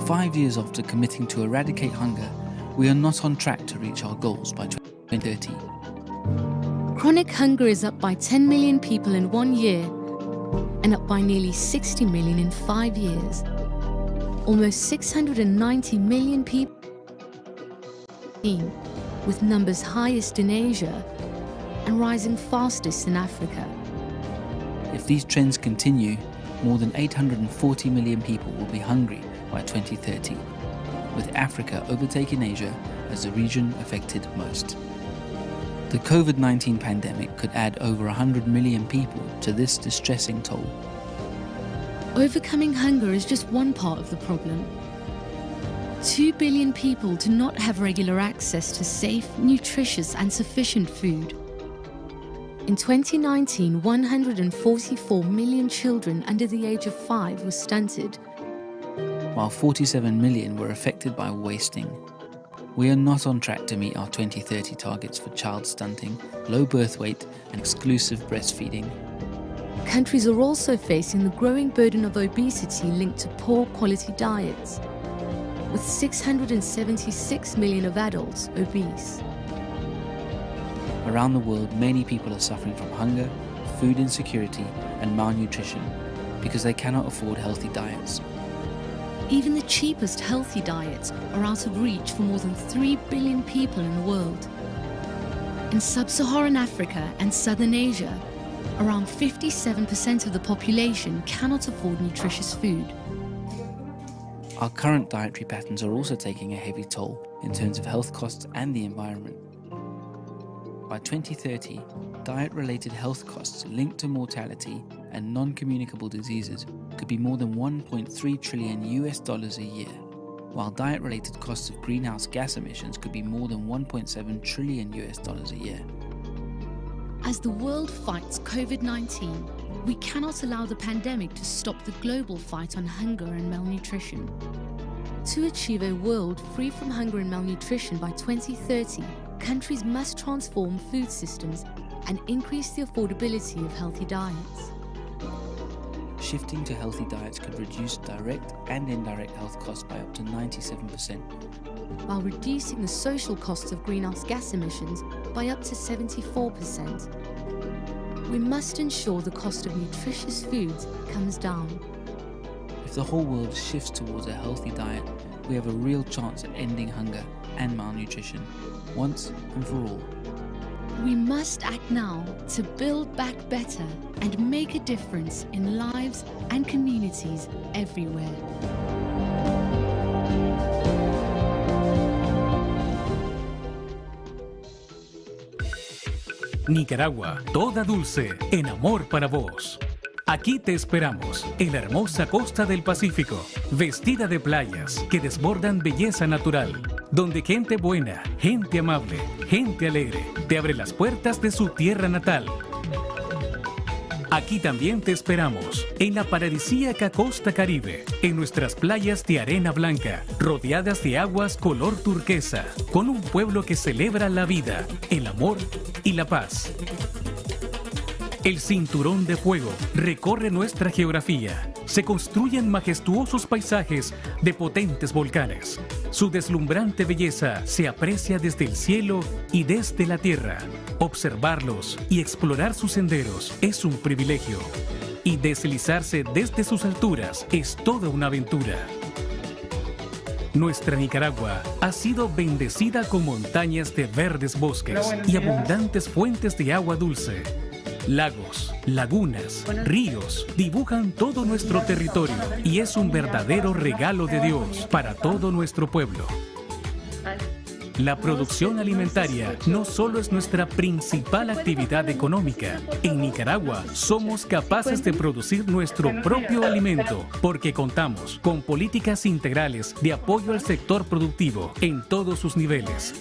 5 years after committing to eradicate hunger, we are not on track to reach our goals by 2030. Chronic hunger is up by 10 million people in 1 year and up by nearly 60 million in 5 years. Almost 690 million people, with numbers highest in Asia and rising fastest in Africa. If these trends continue, more than 840 million people will be hungry by 2030, with Africa overtaking Asia as the region affected most. The COVID-19 pandemic could add over 100 million people to this distressing toll. Overcoming hunger is just one part of the problem. 2 billion people do not have regular access to safe, nutritious and sufficient food. In 2019, 144 million children under the age of 5 were stunted, while 47 million were affected by wasting. We are not on track to meet our 2030 targets for child stunting, low birth weight and exclusive breastfeeding. Countries are also facing the growing burden of obesity linked to poor quality diets, with 676 million of adults obese. Around the world, many people are suffering from hunger, food insecurity and malnutrition because they cannot afford healthy diets. Even the cheapest healthy diets are out of reach for more than 3 billion people in the world. In sub-Saharan Africa and Southern Asia, around 57% of the population cannot afford nutritious food. Our current dietary patterns are also taking a heavy toll in terms of health costs and the environment. By 2030, diet-related health costs linked to mortality and non-communicable diseases could be more than $1.3 trillion a year, while diet-related costs of greenhouse gas emissions could be more than $1.7 trillion a year. As the world fights COVID-19, we cannot allow the pandemic to stop the global fight on hunger and malnutrition. To achieve a world free from hunger and malnutrition by 2030, countries must transform food systems and increase the affordability of healthy diets. Shifting to healthy diets could reduce direct and indirect health costs by up to 97%, while reducing the social costs of greenhouse gas emissions by up to 74%. We must ensure the cost of nutritious foods comes down. If the whole world shifts towards a healthy diet, we have a real chance at ending hunger and malnutrition, once and for all. We must act now to build back better and make a difference in lives and communities everywhere. Nicaragua, toda dulce, en amor para vos. Aquí te esperamos, en la hermosa costa del Pacífico, vestida de playas que desbordan belleza natural, donde gente buena, gente amable, gente alegre, te abre las puertas de su tierra natal. Aquí también te esperamos, en la paradisíaca costa Caribe, en nuestras playas de arena blanca, rodeadas de aguas color turquesa, con un pueblo que celebra la vida, el amor y la paz. El cinturón de fuego recorre nuestra geografía. Se construyen majestuosos paisajes de potentes volcanes. Su deslumbrante belleza se aprecia desde el cielo y desde la tierra. Observarlos y explorar sus senderos es un privilegio. Y deslizarse desde sus alturas es toda una aventura. Nuestra Nicaragua ha sido bendecida con montañas de verdes bosques y abundantes fuentes de agua dulce. Lagos, lagunas, ríos dibujan todo nuestro territorio y es un verdadero regalo de Dios para todo nuestro pueblo. La producción alimentaria no solo es nuestra principal actividad económica. En Nicaragua somos capaces de producir nuestro propio alimento porque contamos con políticas integrales de apoyo al sector productivo en todos sus niveles.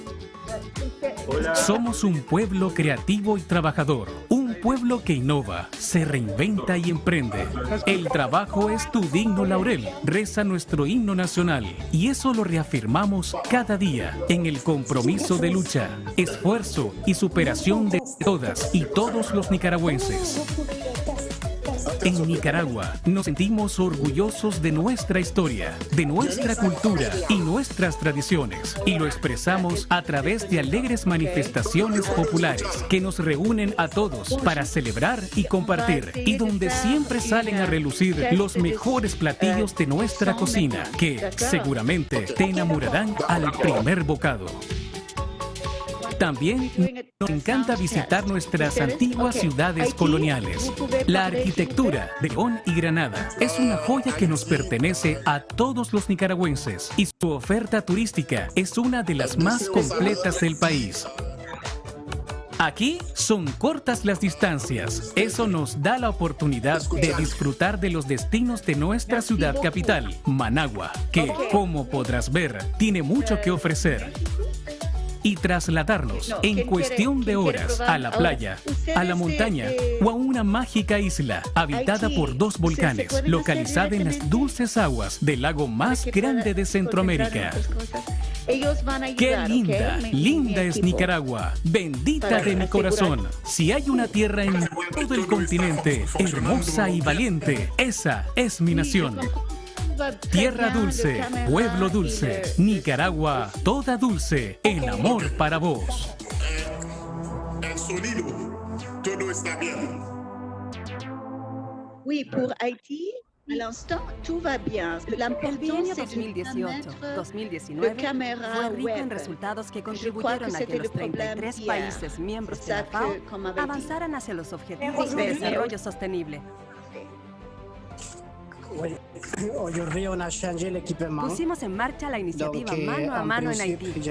Somos un pueblo creativo y trabajador, un pueblo que innova, se reinventa y emprende. El trabajo es tu digno laurel, reza nuestro himno nacional, y eso lo reafirmamos cada día en el compromiso de lucha, esfuerzo y superación de todas y todos los nicaragüenses. En Nicaragua nos sentimos orgullosos de nuestra historia, de nuestra cultura y nuestras tradiciones, y lo expresamos a través de alegres manifestaciones populares que nos reúnen a todos para celebrar y compartir, y donde siempre salen a relucir los mejores platillos de nuestra cocina, que seguramente te enamorarán al primer bocado. También nos encanta visitar nuestras antiguas ciudades coloniales. La arquitectura de León y Granada es una joya que nos pertenece a todos los nicaragüenses y su oferta turística es una de las más completas del país. Aquí son cortas las distancias. Eso nos da la oportunidad de disfrutar de los destinos de nuestra ciudad capital, Managua, que, como podrás ver, tiene mucho que ofrecer. Y trasladarnos en cuestión de horas a la playa, a la montaña o a una mágica isla habitada por 2 volcanes, localizada en las dulces aguas del lago más grande de Centroamérica. ¡Qué linda, linda es Nicaragua! ¡Bendita de mi corazón! Si hay una tierra en todo el continente, hermosa y valiente, esa es mi nación. Tierra dulce, pueblo dulce, Nicaragua toda dulce, el amor para vos. El sonido, todo está bien. Oui, pour Haïti, à l'instant, tout va bien. El bienio 2018-2019 fue rico en resultados que contribuyeron a que los 33 países miembros de la FAO avanzaran hacia los objetivos de desarrollo sostenible. Pusimos en marcha la iniciativa Mano a Mano en Haití y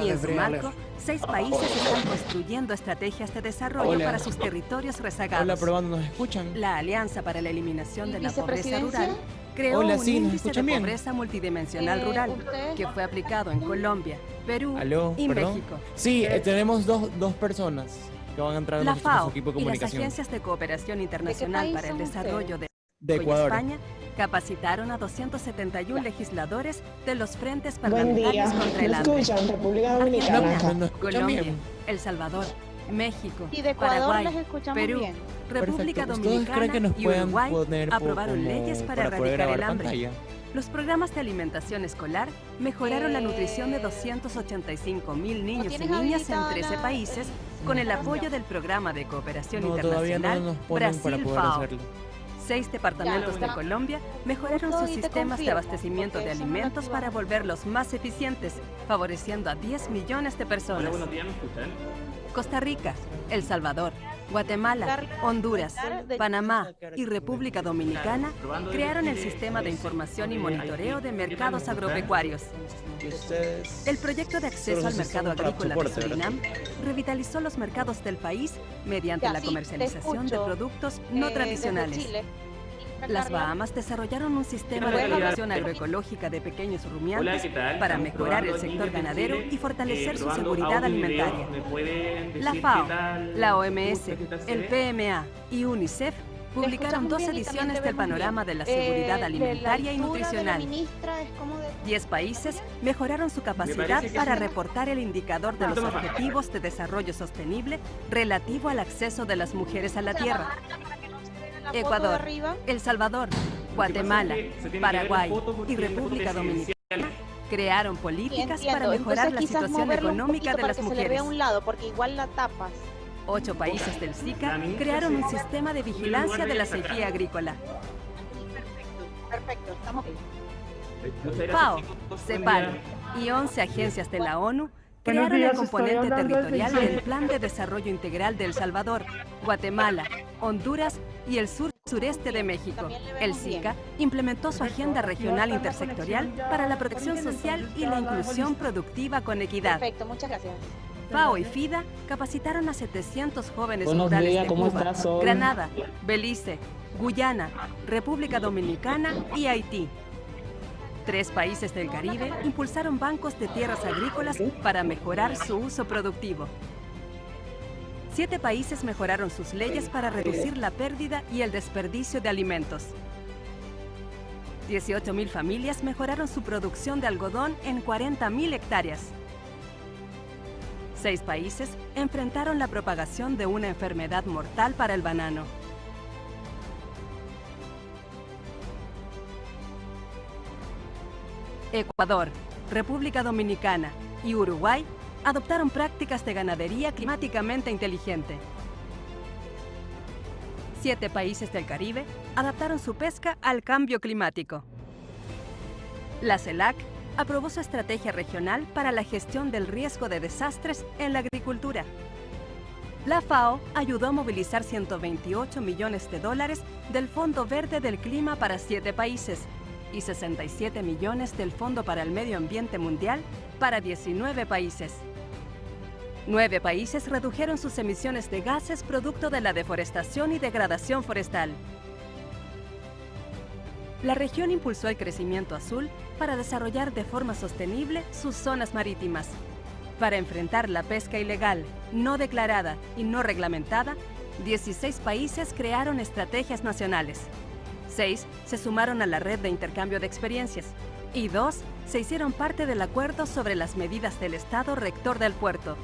en su marco, 6 países están construyendo estrategias de desarrollo para sus territorios rezagados. Hola, probando, ¿nos escuchan? La Alianza para la Eliminación de la Pobreza Rural creó un índice de pobreza multidimensional rural que fue aplicado en Colombia, Perú y México. Sí, tenemos dos personas que van a entrar en nuestro equipo de comunicación. Y las agencias de cooperación internacional para el desarrollo de Ecuador. España capacitaron a 271 legisladores de los frentes parlamentarios contra el hambre. República Dominicana, Colombia, El Salvador, México, y de Ecuador Paraguay, les escuchamos Perú, bien. República Perfecto. Dominicana Que nos y puedan Uruguay poner aprobaron leyes para erradicar el hambre. Pantalla. Los programas de alimentación escolar mejoraron la nutrición de 285,000 niños y niñas en 13 países con el apoyo del Programa de Cooperación Internacional Brasil-FAO. 6 departamentos de Colombia mejoraron sus sistemas de abastecimiento de alimentos para volverlos más eficientes, favoreciendo a 10 millones de personas. Costa Rica, El Salvador, Guatemala, Honduras, Panamá y República Dominicana crearon el Sistema de Información y Monitoreo de Mercados Agropecuarios. El proyecto de acceso al mercado agrícola de Surinam revitalizó los mercados del país mediante la comercialización de productos no tradicionales. Las Bahamas desarrollaron un sistema de producción agroecológica de pequeños rumiantes para mejorar el sector ganadero y fortalecer su seguridad alimentaria. La FAO, la OMS, el PMA y UNICEF publicaron 2 ediciones del Panorama de la Seguridad Alimentaria y Nutricional. 10 países mejoraron su capacidad para reportar el indicador de los Objetivos de Desarrollo Sostenible relativo al acceso de las mujeres a la tierra. Ecuador, El Salvador, Guatemala, Paraguay y República Dominicana crearon políticas para mejorar la situación económica de las mujeres. 8 países del SICA crearon un sistema de vigilancia de la sequía agrícola. Perfecto, estamos bien. FAO, CEPAL y 11 agencias de la ONU crearon el componente territorial del Plan de Desarrollo Integral de El Salvador, Guatemala, Honduras y el sureste de México. El SICA implementó su agenda regional intersectorial para la protección social y la inclusión productiva con equidad. Perfecto, muchas gracias. FAO y FIDA capacitaron a 700 jóvenes rurales de Cuba, Granada, Belice, Guyana, República Dominicana y Haití. 3 países del Caribe impulsaron bancos de tierras agrícolas para mejorar su uso productivo. 7 países mejoraron sus leyes para reducir la pérdida y el desperdicio de alimentos. 18,000 familias mejoraron su producción de algodón en 40,000 hectáreas. 6 países enfrentaron la propagación de una enfermedad mortal para el banano. Ecuador, República Dominicana y Uruguay adoptaron prácticas de ganadería climáticamente inteligente. 7 países del Caribe adaptaron su pesca al cambio climático. La CELAC aprobó su estrategia regional para la gestión del riesgo de desastres en la agricultura. La FAO ayudó a movilizar $128 millones del Fondo Verde del Clima para 7 países y 67 millones del Fondo para el Medio Ambiente Mundial para 19 países. 9 países redujeron sus emisiones de gases producto de la deforestación y degradación forestal. La región impulsó el crecimiento azul para desarrollar de forma sostenible sus zonas marítimas. Para enfrentar la pesca ilegal, no declarada y no reglamentada, 16 países crearon estrategias nacionales. 6 se sumaron a la red de intercambio de experiencias y 2 se hicieron parte del acuerdo sobre las medidas del Estado rector del puerto.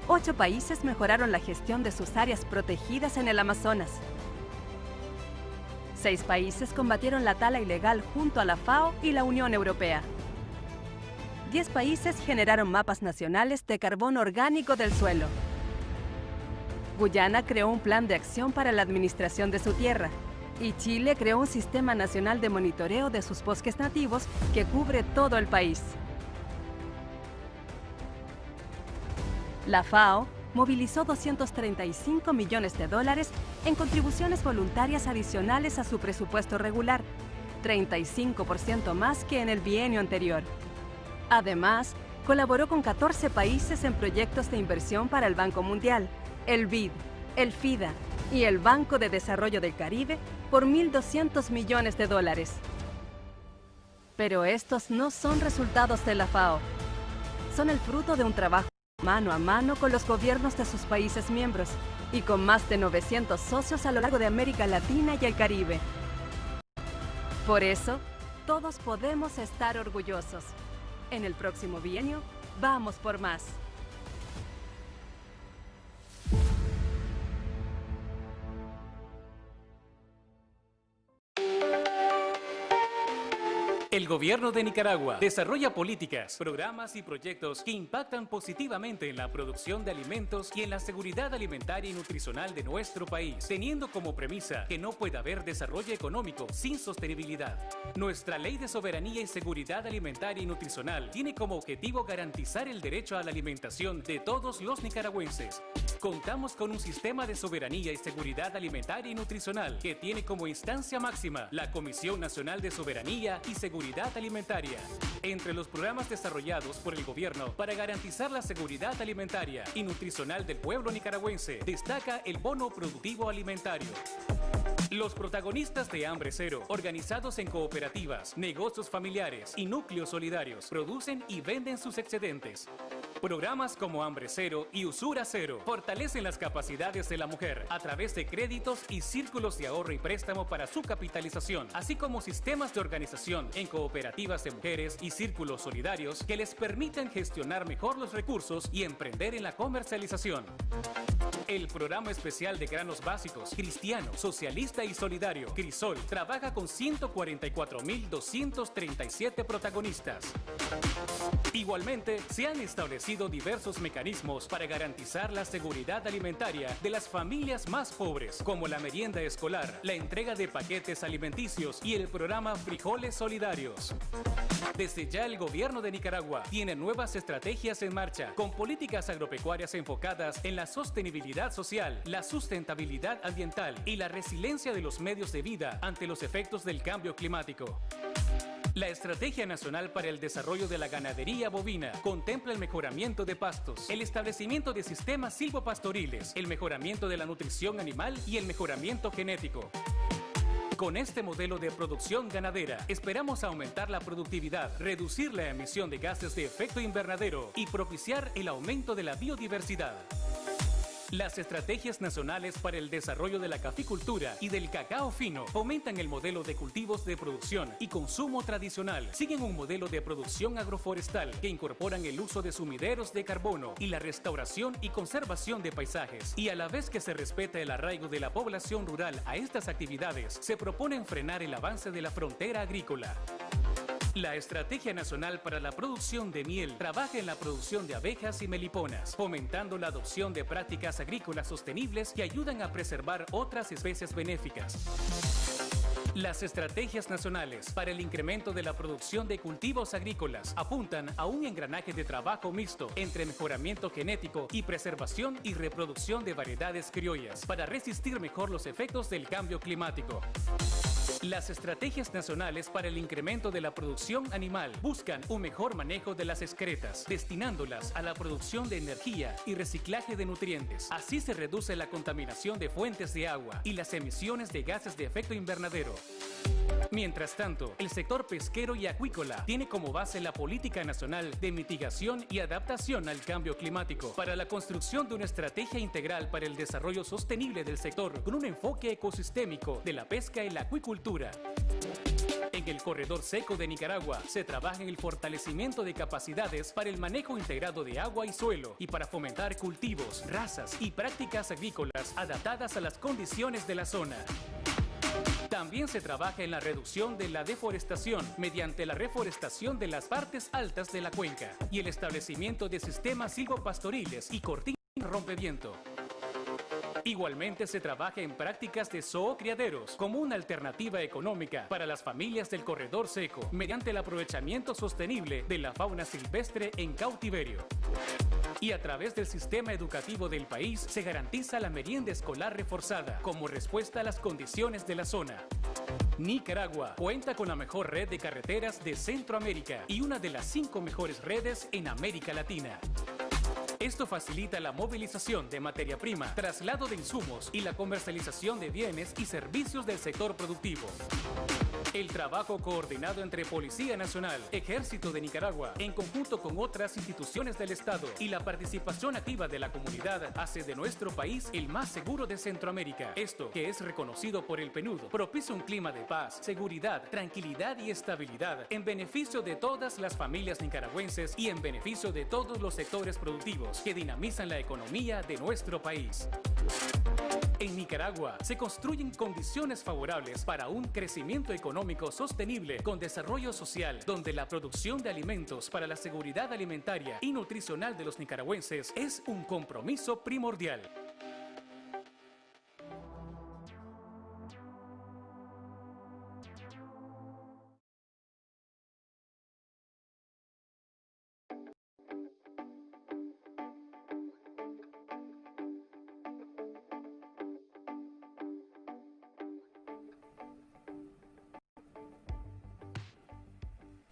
8 países mejoraron la gestión de sus áreas protegidas en el Amazonas. 6 países combatieron la tala ilegal junto a la FAO y la Unión Europea. 10 países generaron mapas nacionales de carbón orgánico del suelo. Guyana creó un plan de acción para la administración de su tierra. Y Chile creó un sistema nacional de monitoreo de sus bosques nativos que cubre todo el país. La FAO movilizó $235 millones en contribuciones voluntarias adicionales a su presupuesto regular, 35% más que en el bienio anterior. Además, colaboró con 14 países en proyectos de inversión para el Banco Mundial, el BID, el FIDA y el Banco de Desarrollo del Caribe por $1.200 millones. Pero estos no son resultados de la FAO. Son el fruto de un trabajo mano a mano con los gobiernos de sus países miembros y con más de 900 socios a lo largo de América Latina y el Caribe. Por eso, todos podemos estar orgullosos. En el próximo bienio, vamos por más. El gobierno de Nicaragua desarrolla políticas, programas y proyectos que impactan positivamente en la producción de alimentos y en la seguridad alimentaria y nutricional de nuestro país, teniendo como premisa que no puede haber desarrollo económico sin sostenibilidad. Nuestra Ley de Soberanía y Seguridad Alimentaria y Nutricional tiene como objetivo garantizar el derecho a la alimentación de todos los nicaragüenses. Contamos con un sistema de soberanía y seguridad alimentaria y nutricional que tiene como instancia máxima la Comisión Nacional de Soberanía y Seguridad Alimentaria. Entre los programas desarrollados por el gobierno para garantizar la seguridad alimentaria y nutricional del pueblo nicaragüense, destaca el Bono Productivo Alimentario. Los protagonistas de Hambre Cero, organizados en cooperativas, negocios familiares y núcleos solidarios, producen y venden sus excedentes. Programas como Hambre Cero y Usura Cero fortalecen las capacidades de la mujer a través de créditos y círculos de ahorro y préstamo para su capitalización, así como sistemas de organización en cooperativas de mujeres y círculos solidarios que les permiten gestionar mejor los recursos y emprender en la comercialización. El programa especial de granos básicos, cristiano, socialista y solidario, Crisol, trabaja con 144.237 protagonistas. Igualmente, se han establecido diversos mecanismos para garantizar la seguridad alimentaria de las familias más pobres, como la merienda escolar, la entrega de paquetes alimenticios y el programa Frijoles Solidarios. Desde ya el gobierno de Nicaragua tiene nuevas estrategias en marcha, con políticas agropecuarias enfocadas en la sostenibilidad social, la sustentabilidad ambiental y la resiliencia de los medios de vida ante los efectos del cambio climático. La Estrategia Nacional para el Desarrollo de la Ganadería Bovina contempla el mejoramiento de pastos, el establecimiento de sistemas silvopastoriles, el mejoramiento de la nutrición animal y el mejoramiento genético. Con este modelo de producción ganadera, esperamos aumentar la productividad, reducir la emisión de gases de efecto invernadero y propiciar el aumento de la biodiversidad. Las estrategias nacionales para el desarrollo de la caficultura y del cacao fino fomentan el modelo de cultivos de producción y consumo tradicional. Siguen un modelo de producción agroforestal que incorporan el uso de sumideros de carbono y la restauración y conservación de paisajes. Y a la vez que se respeta el arraigo de la población rural a estas actividades, se proponen frenar el avance de la frontera agrícola. La Estrategia Nacional para la Producción de Miel trabaja en la producción de abejas y meliponas, fomentando la adopción de prácticas agrícolas sostenibles que ayudan a preservar otras especies benéficas. Las estrategias nacionales para el incremento de la producción de cultivos agrícolas apuntan a un engranaje de trabajo mixto entre mejoramiento genético y preservación y reproducción de variedades criollas para resistir mejor los efectos del cambio climático. Las estrategias nacionales para el incremento de la producción animal buscan un mejor manejo de las excretas, destinándolas a la producción de energía y reciclaje de nutrientes. Así se reduce la contaminación de fuentes de agua y las emisiones de gases de efecto invernadero. Mientras tanto, el sector pesquero y acuícola tiene como base la Política Nacional de Mitigación y Adaptación al Cambio Climático para la construcción de una estrategia integral para el desarrollo sostenible del sector con un enfoque ecosistémico de la pesca y la acuicultura. En el corredor seco de Nicaragua se trabaja en el fortalecimiento de capacidades para el manejo integrado de agua y suelo y para fomentar cultivos, razas y prácticas agrícolas adaptadas a las condiciones de la zona. También se trabaja en la reducción de la deforestación mediante la reforestación de las partes altas de la cuenca y el establecimiento de sistemas silvopastoriles y cortinas rompeviento. Igualmente se trabaja en prácticas de zoocriaderos como una alternativa económica para las familias del corredor seco mediante el aprovechamiento sostenible de la fauna silvestre en cautiverio. Y a través del sistema educativo del país se garantiza la merienda escolar reforzada como respuesta a las condiciones de la zona. Nicaragua cuenta con la mejor red de carreteras de Centroamérica y una de las 5 mejores redes en América Latina. Esto facilita la movilización de materia prima, traslado de insumos y la comercialización de bienes y servicios del sector productivo. El trabajo coordinado entre Policía Nacional, Ejército de Nicaragua, en conjunto con otras instituciones del Estado y la participación activa de la comunidad hace de nuestro país el más seguro de Centroamérica. Esto, que es reconocido por el PNUD, propicia un clima de paz, seguridad, tranquilidad y estabilidad en beneficio de todas las familias nicaragüenses y en beneficio de todos los sectores productivos que dinamizan la economía de nuestro país. En Nicaragua se construyen condiciones favorables para un crecimiento económico sostenible con desarrollo social, donde la producción de alimentos para la seguridad alimentaria y nutricional de los nicaragüenses es un compromiso primordial.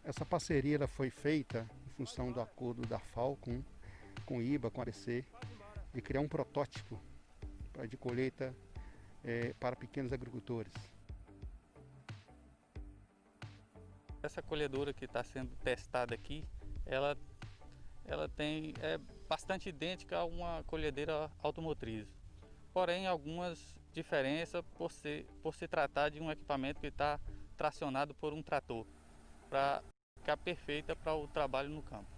Essa parceria ela foi feita em função do acordo da FAO com o IBA, com a ABC, de criar um protótipo de colheita para pequenos agricultores. Essa colhedora que está sendo testada aqui, ela é bastante idêntica a uma colhedeira automotriz. Porém, algumas diferenças por se tratar de um equipamento que está tracionado por um trator, para ficar perfeita para o trabalho no campo.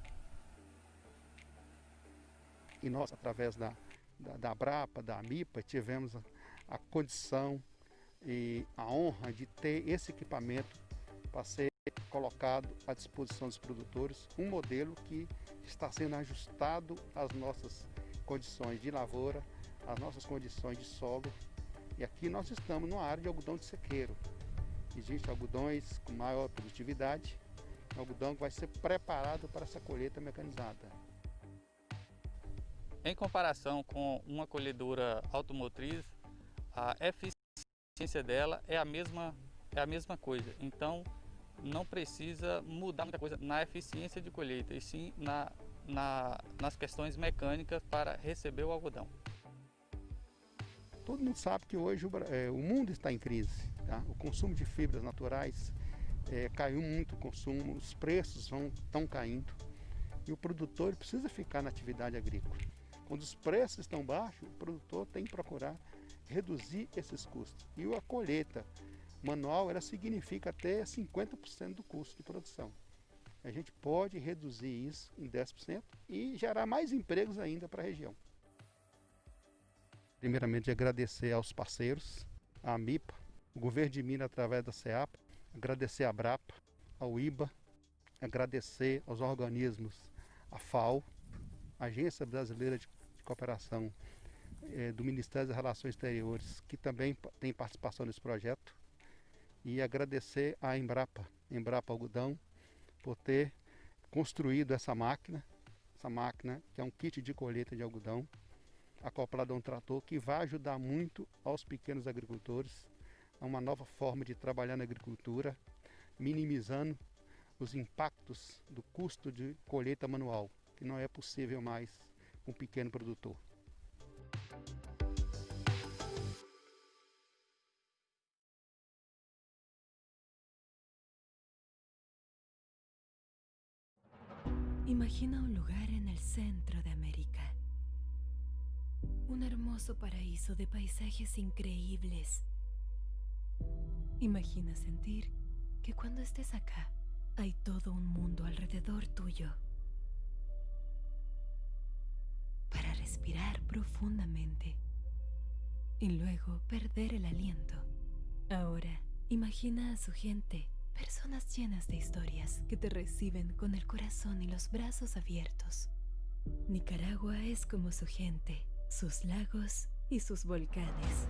E nós, através da Abrapa, da MIPA, tivemos a condição e a honra de ter esse equipamento para ser colocado à disposição dos produtores, um modelo que está sendo ajustado às nossas condições de lavoura, às nossas condições de solo. E aqui nós estamos numa área de algodão de sequeiro. Existem algodões com maior produtividade, um algodão que vai ser preparado para essa colheita mecanizada. Em comparação com uma colhedora automotriz, a eficiência dela é a mesma coisa. Então, não precisa mudar muita coisa na eficiência de colheita, e sim nas questões mecânicas para receber o algodão. Todo mundo sabe que hoje o mundo está em crise. Tá? O consumo de fibras naturais caiu muito o consumo, os preços estão caindo e o produtor precisa ficar na atividade agrícola. Quando os preços estão baixos, o produtor tem que procurar reduzir esses custos. E a colheita manual, ela significa até 50% do custo de produção. A gente pode reduzir isso em 10% e gerar mais empregos ainda para a região. Primeiramente, agradecer aos parceiros, à MIPA, o governo de Minas através da CEAPA, agradecer à Brapa, ao IBA, agradecer aos organismos, a FAO, Agência Brasileira de Cooperação do Ministério das Relações Exteriores, que também tem participação nesse projeto, e agradecer à Embrapa Algodão, por ter construído essa máquina que é um kit de colheita de algodão, acoplado a um trator que vai ajudar muito aos pequenos agricultores, a uma nova forma de trabalhar na agricultura, minimizando os impactos do custo de colheita manual, que não é possível mais para um pequeno produtor. Imagina un lugar en el centro de América. Un hermoso paraíso de paisajes increíbles. Imagina sentir que cuando estés acá, hay todo un mundo alrededor tuyo. Para respirar profundamente y luego perder el aliento. Ahora, imagina a su gente. Personas llenas de historias que te reciben con el corazón y los brazos abiertos. Nicaragua es como su gente, sus lagos y sus volcanes.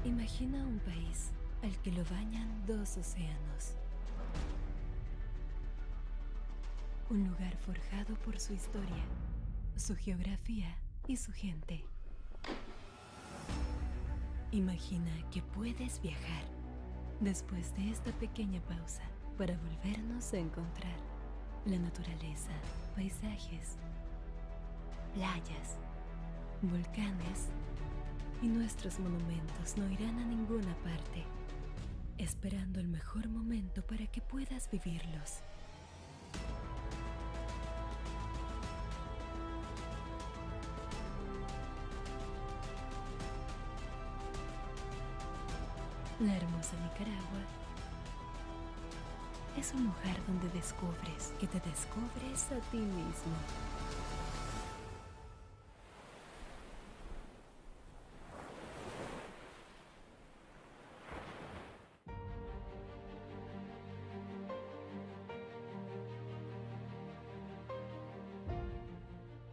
Imagina un país al que lo bañan 2 océanos. Un lugar forjado por su historia, su geografía y su gente. Imagina que puedes viajar después de esta pequeña pausa para volvernos a encontrar. La naturaleza, paisajes, playas, volcanes y nuestros monumentos no irán a ninguna parte, esperando el mejor momento para que puedas vivirlos. La hermosa Nicaragua es un lugar donde descubres que te descubres a ti mismo.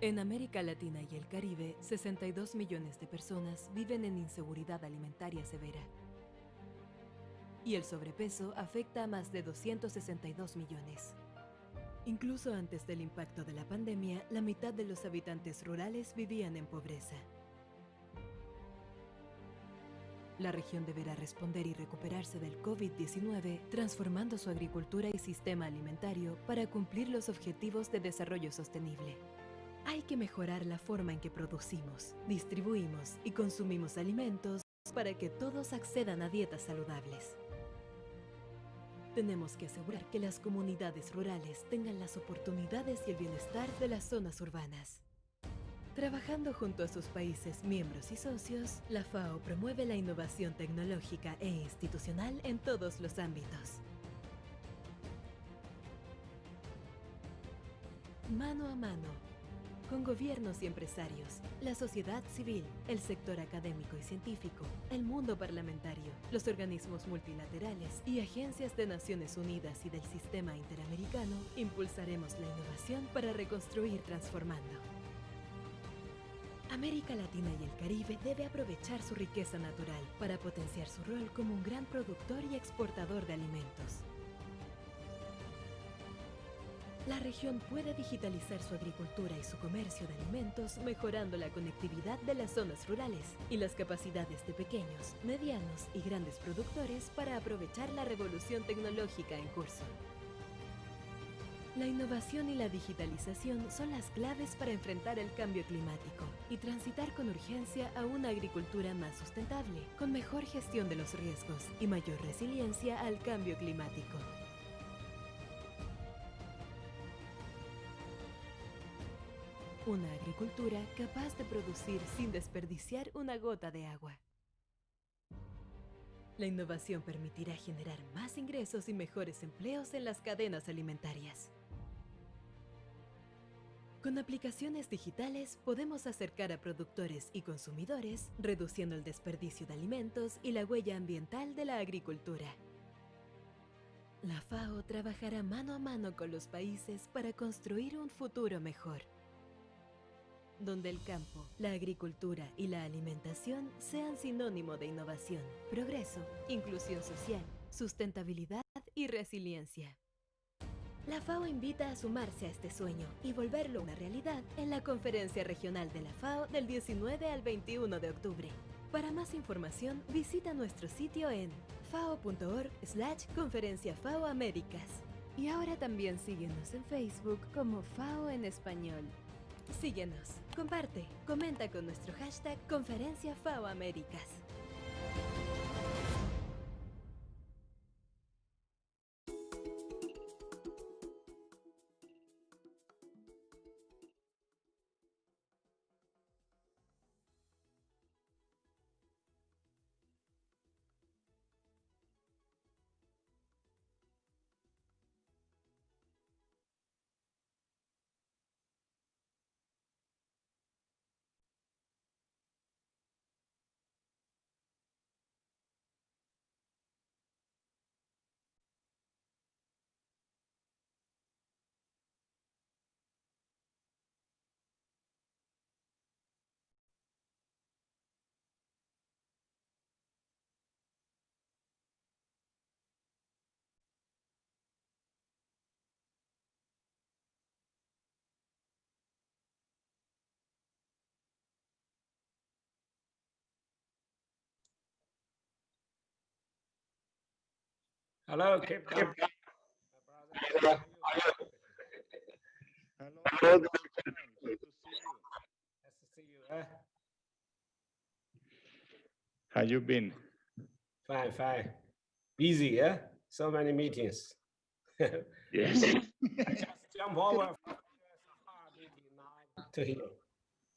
En América Latina y el Caribe, 62 millones de personas viven en inseguridad alimentaria severa. Y el sobrepeso afecta a más de 262 millones. Incluso antes del impacto de la pandemia, la mitad de los habitantes rurales vivían en pobreza. La región deberá responder y recuperarse del COVID-19, transformando su agricultura y sistema alimentario para cumplir los objetivos de desarrollo sostenible. Hay que mejorar la forma en que producimos, distribuimos y consumimos alimentos para que todos accedan a dietas saludables. Tenemos que asegurar que las comunidades rurales tengan las oportunidades y el bienestar de las zonas urbanas. Trabajando junto a sus países miembros y socios, la FAO promueve la innovación tecnológica e institucional en todos los ámbitos. Mano a mano, con gobiernos y empresarios, la sociedad civil, el sector académico y científico, el mundo parlamentario, los organismos multilaterales y agencias de Naciones Unidas y del sistema interamericano, impulsaremos la innovación para reconstruir transformando. América Latina y el Caribe debe aprovechar su riqueza natural para potenciar su rol como un gran productor y exportador de alimentos. La región puede digitalizar su agricultura y su comercio de alimentos, mejorando la conectividad de las zonas rurales y las capacidades de pequeños, medianos y grandes productores para aprovechar la revolución tecnológica en curso. La innovación y la digitalización son las claves para enfrentar el cambio climático y transitar con urgencia a una agricultura más sustentable, con mejor gestión de los riesgos y mayor resiliencia al cambio climático. Una agricultura capaz de producir sin desperdiciar una gota de agua. La innovación permitirá generar más ingresos y mejores empleos en las cadenas alimentarias. Con aplicaciones digitales podemos acercar a productores y consumidores, reduciendo el desperdicio de alimentos y la huella ambiental de la agricultura. La FAO trabajará mano a mano con los países para construir un futuro mejor, donde el campo, la agricultura y la alimentación sean sinónimo de innovación, progreso, inclusión social, sustentabilidad y resiliencia. La FAO invita a sumarse a este sueño y volverlo una realidad en la Conferencia Regional de la FAO del 19 al 21 de octubre. Para más información, visita nuestro sitio en fao.org/Conferencia FAO Américas. Y ahora también síguenos en Facebook como FAO en Español. Síguenos, comparte, comenta con nuestro hashtag Conferencia FAO Américas. Hello, Cape Town. Hello, good to see you. Nice to see you. How you been? Fine, fine. Busy, yeah? So many meetings. Yes. I just jump over from the Sahara meeting now to here.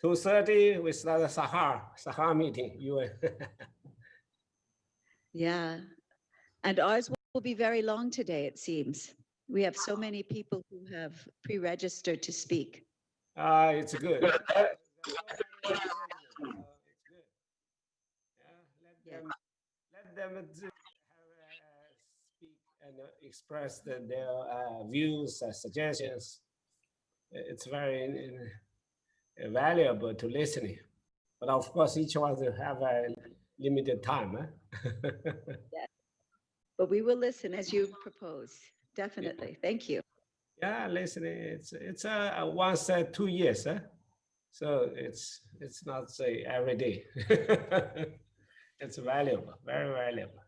2:30, we start the Sahara meeting, UN. Yeah, and ours will be very long today, it seems. We have so many people who have pre-registered to speak. It's good. It's good. Yeah, let them speak and express their views and suggestions. It's very valuable to listening. But of course, each one will have a limited time. Yes. But we will listen as you propose. Definitely. Yeah. Thank you. Yeah, listening. It's once 2 years. So it's not say every day. It's valuable, very valuable.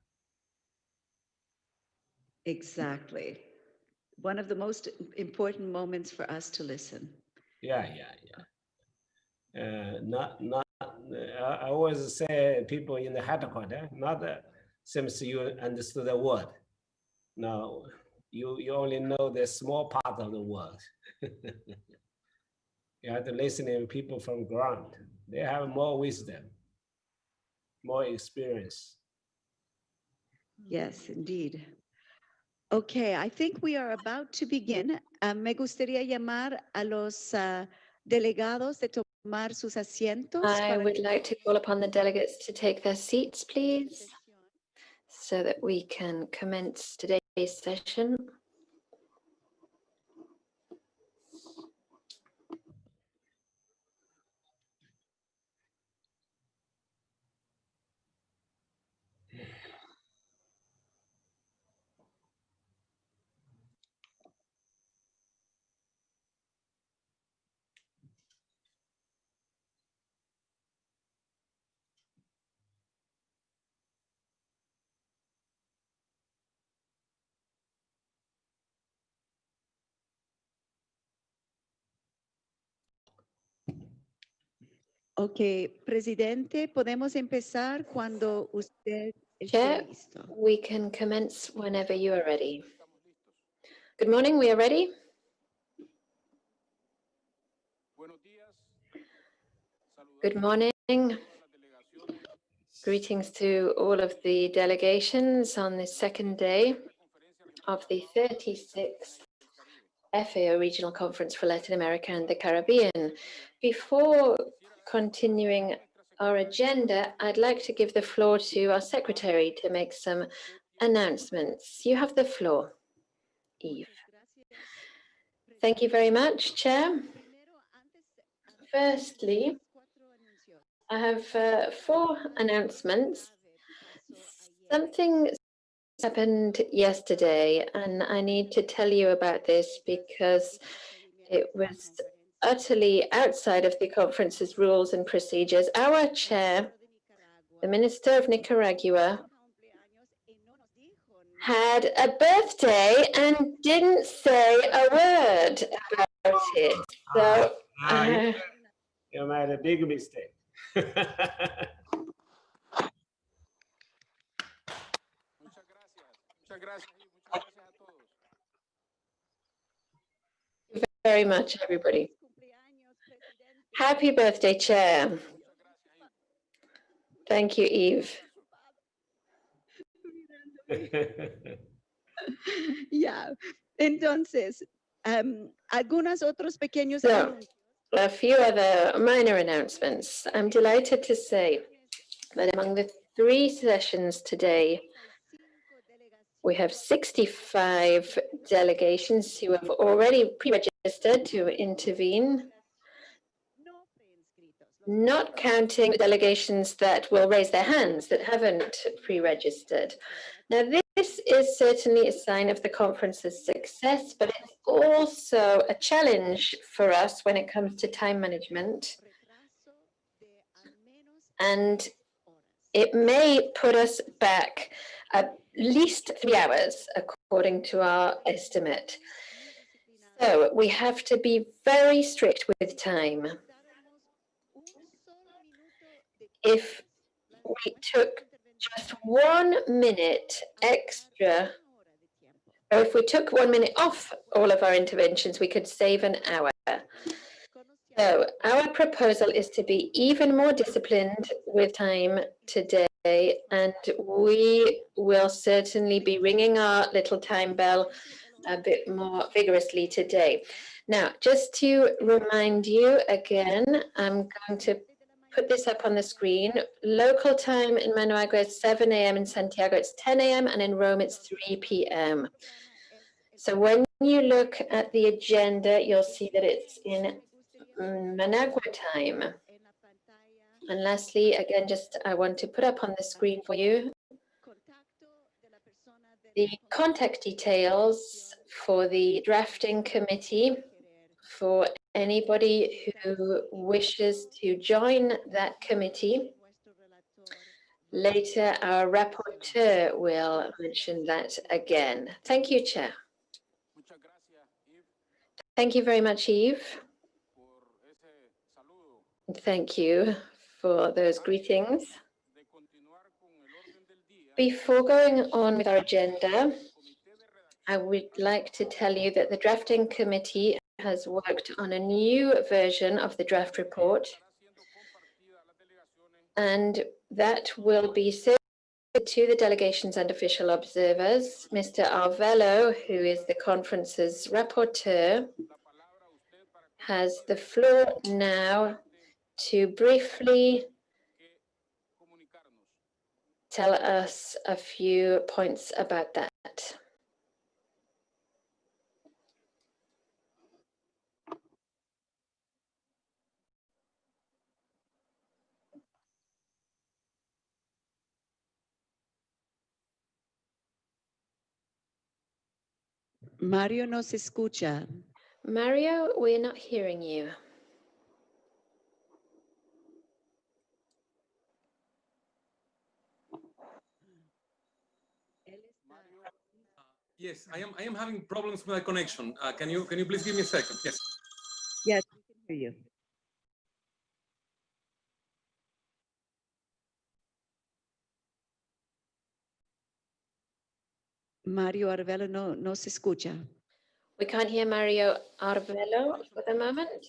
Exactly. One of the most important moments for us to listen. Yeah. I always say people in the headquarters, not since you understood the word. No, you only know the small part of the world. You have to listen to people from ground. They have more wisdom, more experience. Yes, indeed. Okay, I think we are about to begin. Me gustaría llamar a los delegados de tomar sus asientos. I would like to call upon the delegates to take their seats, please, so that we can commence today's session. Ok, presidente, podemos empezar cuando usted esté Chair, listo. we can commence whenever you are ready. Good morning, we are ready. Good morning. Greetings to all of the delegations on the second day of the 36th FAO Regional Conference for Latin America and the Caribbean. Before continuing our agenda, I'd like to give the floor to our secretary to make some announcements. You have the floor, Eve. Thank you very much, Chair. Firstly, I have 4 announcements. Something happened yesterday, and I need to tell you about this because it was utterly outside of the conference's rules and procedures. Our chair, the Minister of Nicaragua, had a birthday and didn't say a word about it. So you made a big mistake. Very much, everybody. Happy birthday, Chair. Thank you, Eve. Ya, entonces, algunos otros pequeños So, a few other minor announcements. I'm delighted to say that among the 3 sessions today, we have 65 delegations who have already pre-registered to intervene, not counting delegations that will raise their hands that haven't pre-registered. Now, this is certainly a sign of the conference's success, but it's also a challenge for us when it comes to time management. And it may put us back at least 3 hours, according to our estimate. So we have to be very strict with time. If we took just 1 minute extra, or if we took 1 minute off all of our interventions, we could save an hour. So our proposal is to be even more disciplined with time today, and we will certainly be ringing our little time bell a bit more vigorously today. Now, just to remind you again, I'm going to put this up on the screen. Local time in Managua is 7 a.m. in Santiago, it's 10 a.m. and in Rome, it's 3 p.m. So when you look at the agenda, you'll see that it's in Managua time. And lastly, again, I want to put up on the screen for you the contact details for the drafting committee for anybody who wishes to join that committee. Later, our rapporteur will mention that again. Thank you, Chair. Thank you very much, Eve. Thank you for those greetings. Before going on with our agenda, I would like to tell you that the drafting committee has worked on a new version of the draft report, and that will be sent to the delegations and official observers. Mr. Arvello, who is the conference's rapporteur, has the floor now to briefly tell us a few points about that. Mario no se escucha. Mario, we're not hearing you. Yes, I am having problems with my connection. Can you please give me a second? Yes. Yes, we can hear you. Mario Arvelo no se escucha. We can't hear Mario Arvelo for the moment.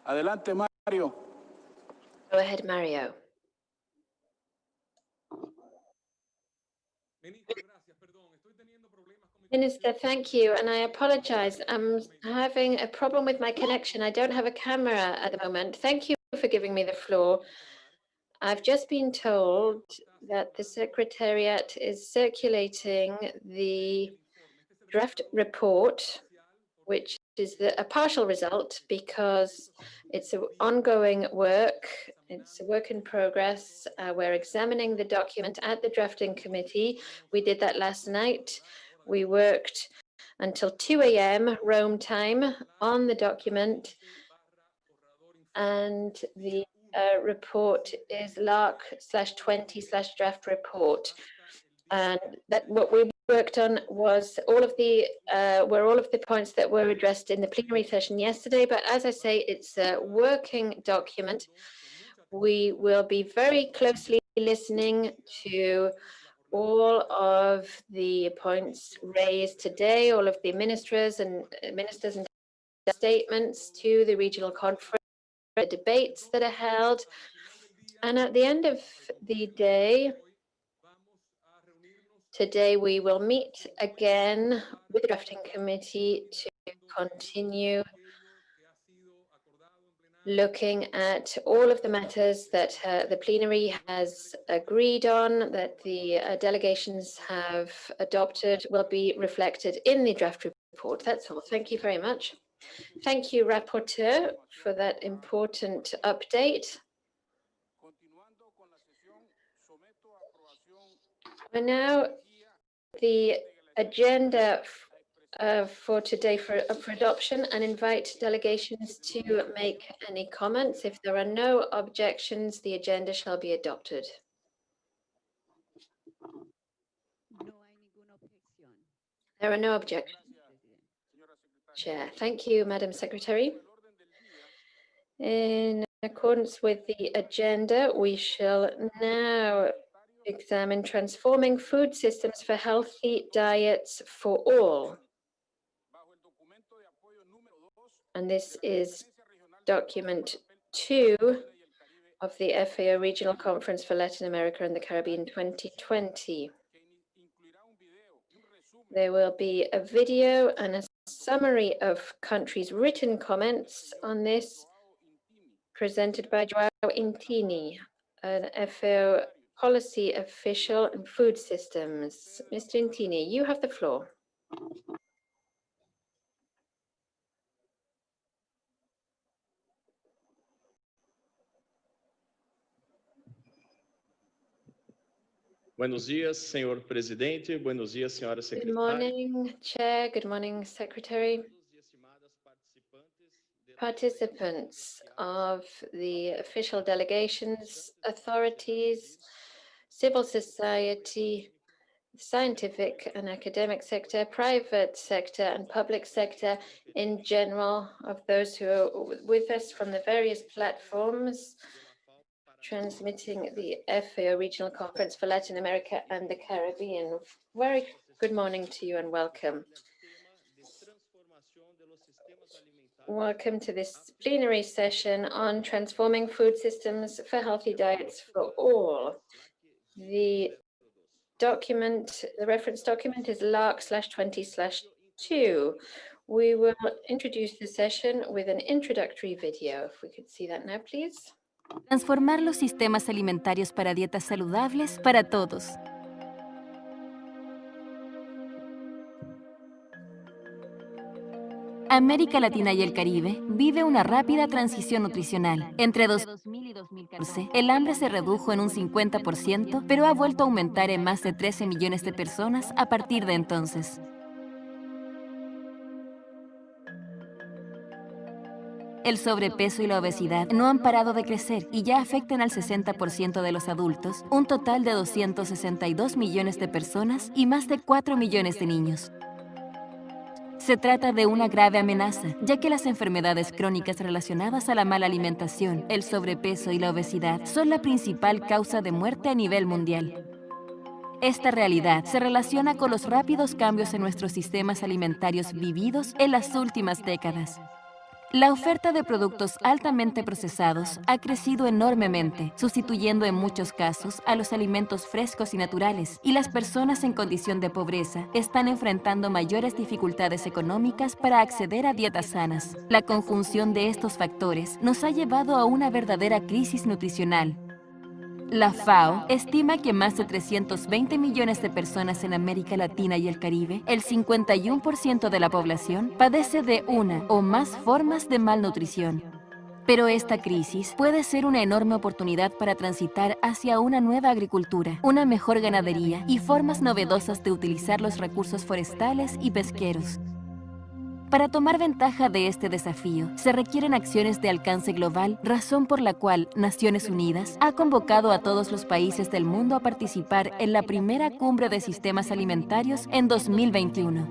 Adelante, Mario. Go ahead, Mario. Minister, thank you, and I apologize. I'm having a problem with my connection. I don't have a camera at the moment. Thank you for giving me the floor. I've just been told that the Secretariat is circulating the draft report, which is a partial result because it's an ongoing work. It's a work in progress. We're examining the document at the drafting committee. We did that last night. We worked until 2 a.m. Rome time on the document, and the report is LARC/20/draft report. And that what we worked on was all of the points that were addressed in the plenary session yesterday. But as I say, it's a working document. We will be very closely listening to all of the points raised today, all of the ministers and statements to the regional conference, the debates that are held. And at the end of the day, today we will meet again with the drafting committee to continue looking at all of the matters that the plenary has agreed on, that the delegations have adopted, will be reflected in the draft report. That's all. Thank you very much. Thank you, Rapporteur, for that important update. And now the agenda for today for adoption, and invite delegations to make any comments. If there are no objections, the agenda shall be adopted. There are no objections. Chair. Thank you, Madam Secretary. In accordance with the agenda, we shall now examine transforming food systems for healthy diets for all. And this is document 2 of the FAO Regional Conference for Latin America and the Caribbean 2020. There will be a video and a summary of countries' written comments on this, presented by João Intini, an FAO policy official in food systems. Mr. Intini, you have the floor. Buenos dias, senhor presidente. Buenos dias, senhora secretária. Good morning, Chair. Good morning, Secretary. Participants of the official delegations, authorities, civil society, scientific and academic sector, private sector and public sector in general, of those who are with us from the various platforms transmitting the FAO Regional Conference for Latin America and the Caribbean. Very good morning to you and welcome. Welcome to this plenary session on transforming food systems for healthy diets for all. The document, the reference document is LARC/20/2. We will introduce the session with an introductory video. If we could see that now, please. Transformar los sistemas alimentarios para dietas saludables para todos. América Latina y el Caribe vive una rápida transición nutricional. Entre 2000 y 2014, el hambre se redujo en un 50%, pero ha vuelto a aumentar en más de 13 millones de personas a partir de entonces. El sobrepeso y la obesidad no han parado de crecer y ya afectan al 60% de los adultos, un total de 262 millones de personas y más de 4 millones de niños. Se trata de una grave amenaza, ya que las enfermedades crónicas relacionadas a la mala alimentación, el sobrepeso y la obesidad son la principal causa de muerte a nivel mundial. Esta realidad se relaciona con los rápidos cambios en nuestros sistemas alimentarios vividos en las últimas décadas. La oferta de productos altamente procesados ha crecido enormemente, sustituyendo en muchos casos a los alimentos frescos y naturales, y las personas en condición de pobreza están enfrentando mayores dificultades económicas para acceder a dietas sanas. La conjunción de estos factores nos ha llevado a una verdadera crisis nutricional. La FAO estima que más de 320 millones de personas en América Latina y el Caribe, el 51% de la población, padece de una o más formas de malnutrición. Pero esta crisis puede ser una enorme oportunidad para transitar hacia una nueva agricultura, una mejor ganadería y formas novedosas de utilizar los recursos forestales y pesqueros. Para tomar ventaja de este desafío, se requieren acciones de alcance global, razón por la cual Naciones Unidas ha convocado a todos los países del mundo a participar en la primera cumbre de sistemas alimentarios en 2021.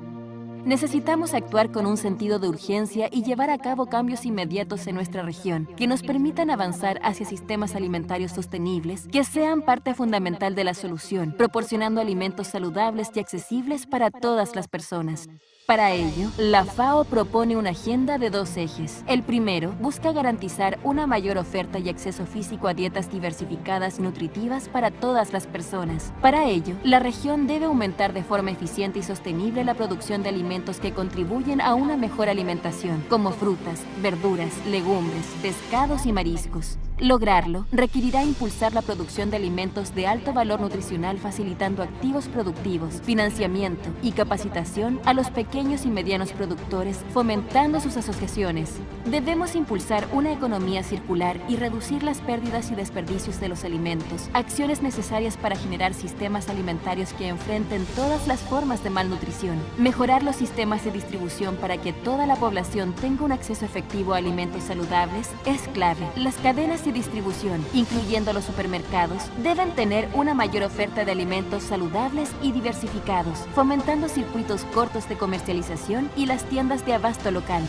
Necesitamos actuar con un sentido de urgencia y llevar a cabo cambios inmediatos en nuestra región que nos permitan avanzar hacia sistemas alimentarios sostenibles que sean parte fundamental de la solución, proporcionando alimentos saludables y accesibles para todas las personas. Para ello, la FAO propone una agenda de 2 ejes. El primero busca garantizar una mayor oferta y acceso físico a dietas diversificadas y nutritivas para todas las personas. Para ello, la región debe aumentar de forma eficiente y sostenible la producción de alimentos que contribuyen a una mejor alimentación, como frutas, verduras, legumbres, pescados y mariscos. Lograrlo requerirá impulsar la producción de alimentos de alto valor nutricional facilitando activos productivos, financiamiento y capacitación a los pequeños y medianos productores, fomentando sus asociaciones. Debemos impulsar una economía circular y reducir las pérdidas y desperdicios de los alimentos, acciones necesarias para generar sistemas alimentarios que enfrenten todas las formas de malnutrición. Mejorar los sistemas de distribución para que toda la población tenga un acceso efectivo a alimentos saludables es clave. Las cadenas de distribución, incluyendo los supermercados, deben tener una mayor oferta de alimentos saludables y diversificados, fomentando circuitos cortos de comercialización y las tiendas de abasto local.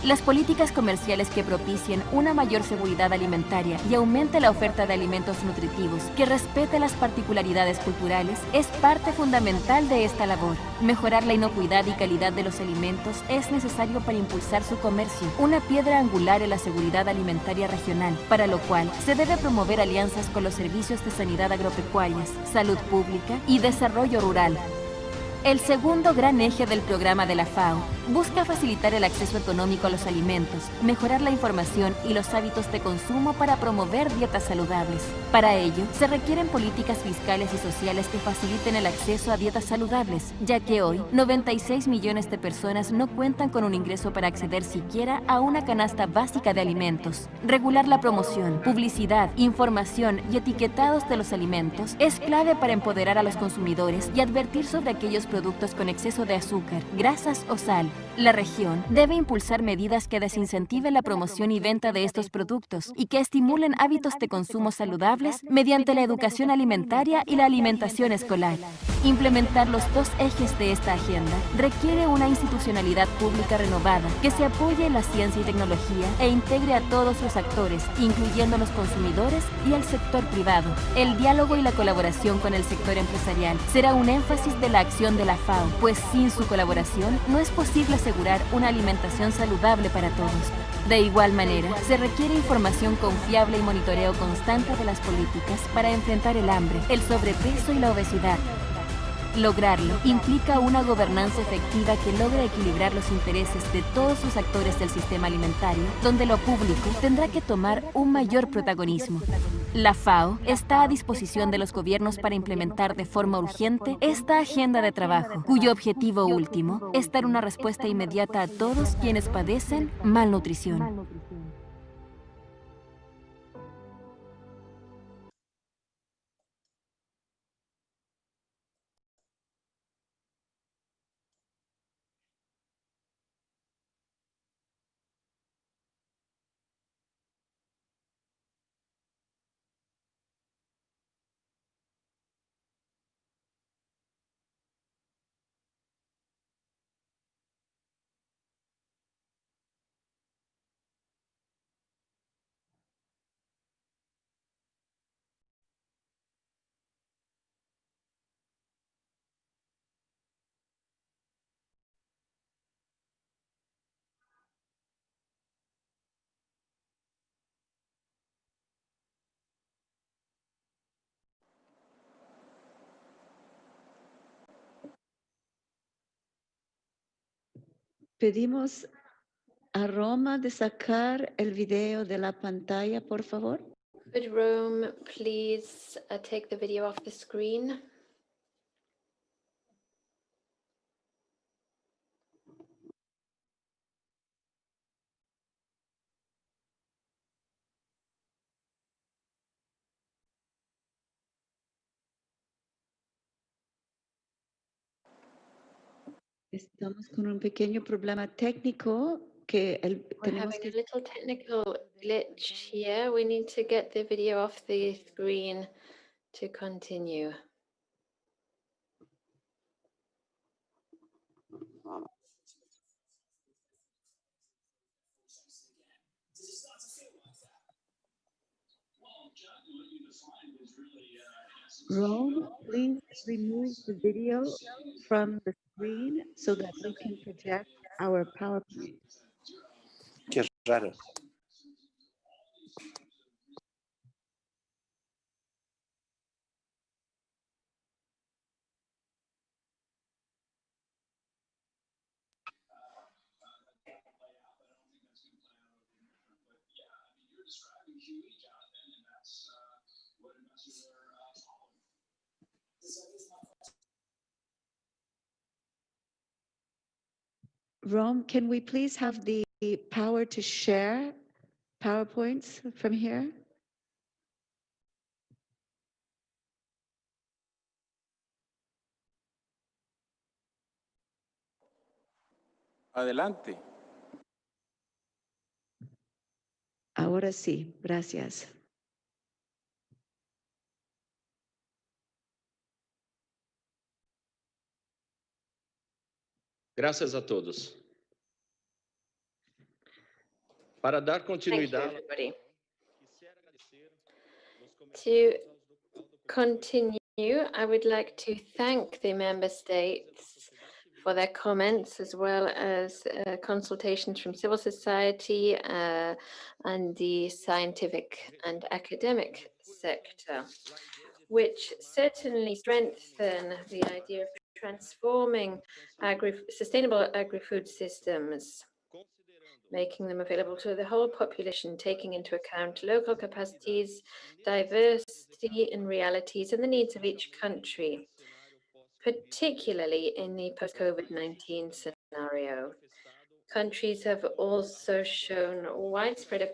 Las políticas comerciales que propicien una mayor seguridad alimentaria y aumente la oferta de alimentos nutritivos que respete las particularidades culturales es parte fundamental de esta labor. Mejorar la inocuidad y calidad de los alimentos es necesario para impulsar su comercio, una piedra angular en la seguridad alimentaria regional, para lo cual se debe promover alianzas con los servicios de sanidad agropecuarias, salud pública y desarrollo rural. El segundo gran eje del programa de la FAO busca facilitar el acceso económico a los alimentos, mejorar la información y los hábitos de consumo para promover dietas saludables. Para ello, se requieren políticas fiscales y sociales que faciliten el acceso a dietas saludables, ya que hoy 96 millones de personas no cuentan con un ingreso para acceder siquiera a una canasta básica de alimentos. Regular la promoción, publicidad, información y etiquetados de los alimentos es clave para empoderar a los consumidores y advertir sobre aquellos productos con exceso de azúcar, grasas o sal. La región debe impulsar medidas que desincentiven la promoción y venta de estos productos y que estimulen hábitos de consumo saludables mediante la educación alimentaria y la alimentación escolar. Implementar los 2 ejes de esta agenda requiere una institucionalidad pública renovada que se apoye en la ciencia y tecnología e integre a todos los actores, incluyendo los consumidores y el sector privado. El diálogo y la colaboración con el sector empresarial será un énfasis de la acción de la FAO, pues sin su colaboración no es posible asegurar una alimentación saludable para todos. De igual manera, se requiere información confiable y monitoreo constante de las políticas para enfrentar el hambre, el sobrepeso y la obesidad. Lograrlo implica una gobernanza efectiva que logre equilibrar los intereses de todos los actores del sistema alimentario, donde lo público tendrá que tomar un mayor protagonismo. La FAO está a disposición de los gobiernos para implementar de forma urgente esta agenda de trabajo, cuyo objetivo último es dar una respuesta inmediata a todos quienes padecen malnutrición. Pedimos a Roma de sacar el video de la pantalla, por favor. Could Rome please take the video off the screen? Estamos con un pequeño problema técnico que We're tenemos having que... a little technical glitch here. We need to get the video off the screen to continue. Rome, please remove the video from the screen so that we can project our PowerPoint. Qué raro. Rome, can we please have the power to share PowerPoints from here? Adelante. Ahora sí, gracias. Graças a todos. Para dar Thank you, continuidade, everybody. To continue, I would like to thank the member states for their comments, as well as consultations from civil society and the scientific and academic sector, which certainly strengthen the idea of transforming sustainable agri-food systems, making them available to the whole population, taking into account local capacities, diversity and realities, and the needs of each country, particularly in the post-COVID-19 scenario. Countries have also shown widespread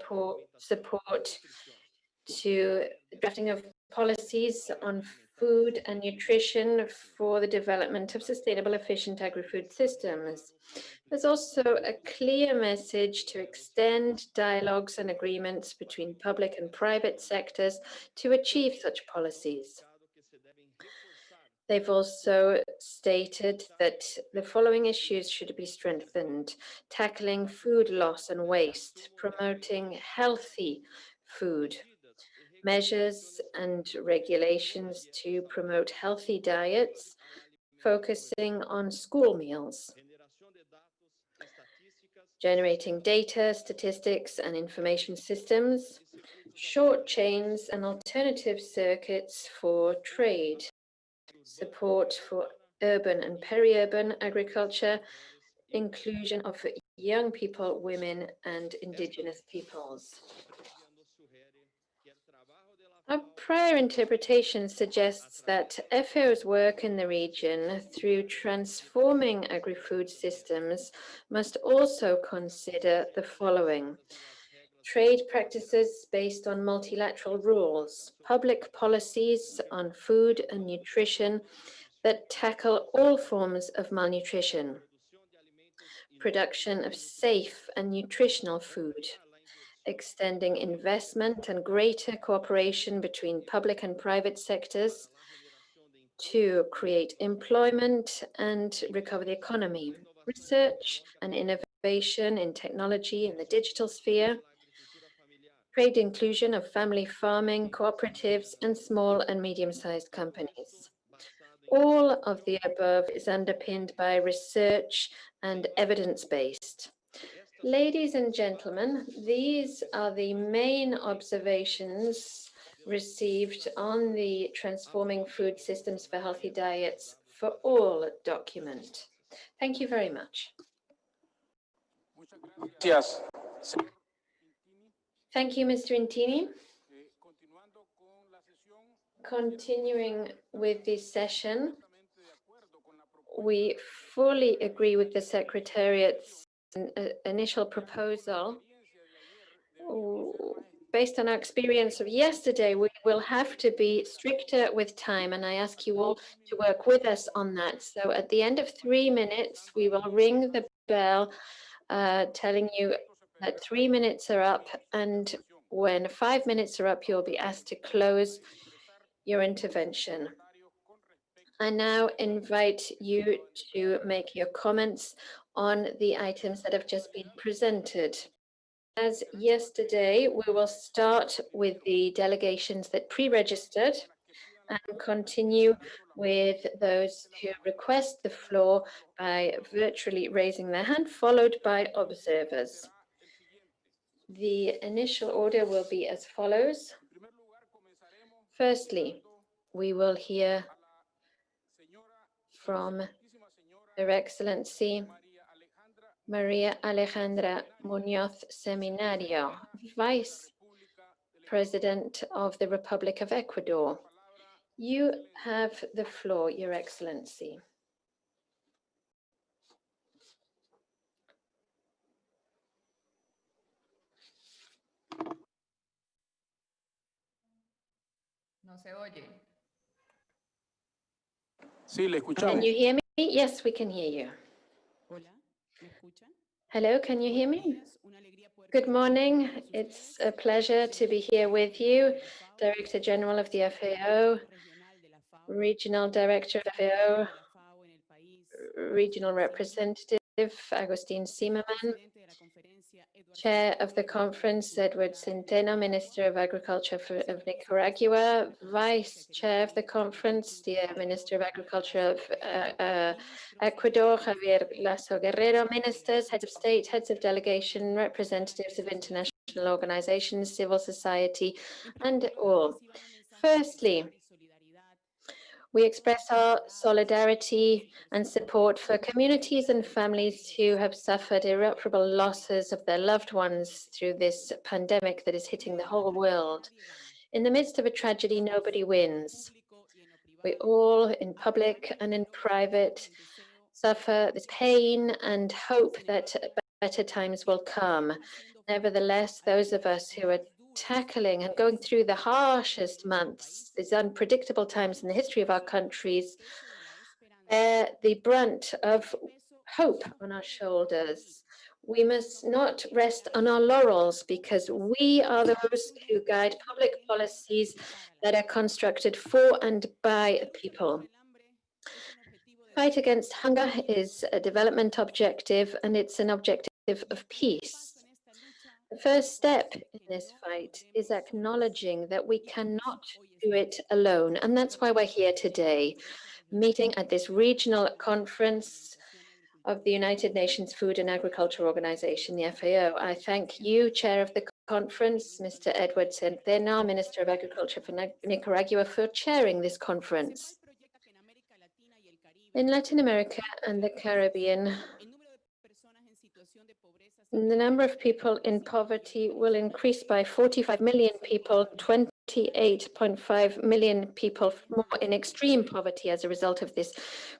support to drafting of policies on food and nutrition for the development of sustainable, efficient agri-food systems. There's also a clear message to extend dialogues and agreements between public and private sectors to achieve such policies. They've also stated that the following issues should be strengthened: tackling food loss and waste, promoting healthy food, measures and regulations to promote healthy diets, focusing on school meals, generating data, statistics, and information systems, short chains and alternative circuits for trade, support for urban and peri-urban agriculture, inclusion of young people, women, and indigenous peoples. Our prior interpretation suggests that FAO's work in the region through transforming agri-food systems must also consider the following: trade practices based on multilateral rules, public policies on food and nutrition that tackle all forms of malnutrition, production of safe and nutritional food, extending investment and greater cooperation between public and private sectors to create employment and recover the economy, research and innovation in technology in the digital sphere, trade inclusion of family farming, cooperatives, and small and medium-sized companies. All of the above is underpinned by research and evidence-based. Ladies and gentlemen, these are the main observations received on the Transforming Food Systems for Healthy Diets for All document. Thank you very much. Gracias. Thank you, Mr. Intini. Continuing with this session, we fully agree with the Secretariat's initial proposal. Based on our experience of yesterday, we will have to be stricter with time, and I ask you all to work with us on that. So at the end of 3 minutes, we will ring the bell telling you that 3 minutes are up, and when 5 minutes are up, you'll be asked to close your intervention. I now invite you to make your comments on the items that have just been presented. As yesterday, we will start with the delegations that pre-registered and continue with those who request the floor by virtually raising their hand, followed by observers. The initial order will be as follows. Firstly, we will hear from Her Excellency Maria Alejandra Muñoz Seminario, Vice President of the Republic of Ecuador. You have the floor, Your Excellency. No se oye. Sí, le escuchamos. Can you hear me? Yes, we can hear you. Hola, ¿me escuchan? Hello, can you hear me? Good morning. It's a pleasure to be here with you, Director General of the FAO, Regional Director of FAO, Regional Representative Agustín Zimmerman, Chair of the Conference Edward Centeno, Minister of Agriculture of Nicaragua, Vice Chair of the Conference, the Minister of Agriculture of Ecuador, Javier Lasso Guerrero, Ministers, Heads of State, Heads of Delegation, representatives of international organizations, civil society, and all. Firstly, we express our solidarity and support for communities and families who have suffered irreparable losses of their loved ones through this pandemic that is hitting the whole world. In the midst of a tragedy, nobody wins. We all, in public and in private, suffer this pain and hope that better times will come. Nevertheless, those of us who are tackling and going through the harshest months, these unpredictable times in the history of our countries, bear the brunt of hope on our shoulders. We must not rest on our laurels because we are those who guide public policies that are constructed for and by people. Fight against hunger is a development objective, and it's an objective of peace. The first step in this fight is acknowledging that we cannot do it alone, and that's why we're here today, meeting at this regional conference of the United Nations Food and Agriculture Organization, the FAO. I thank you, Chair of the conference, Mr. Edward Centeno, Minister of Agriculture for Nicaragua, for chairing this conference. In Latin America and the Caribbean, the number of people in poverty will increase by 45 million people, 28.5 million people more in extreme poverty as a result of this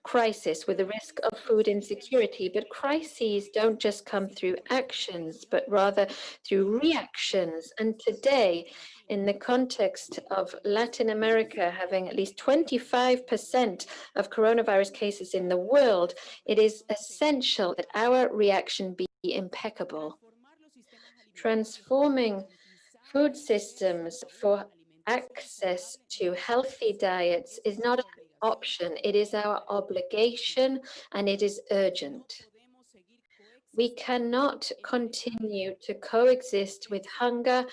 crisis, with the risk of food insecurity. But crises don't just come through actions, but rather through reactions. And today, in the context of Latin America having at least 25% of coronavirus cases in the world, it is essential that our reaction be impeccable. Transforming food systems for access to healthy diets is not an option, it is our obligation, and it is urgent. We cannot continue to coexist with hunger,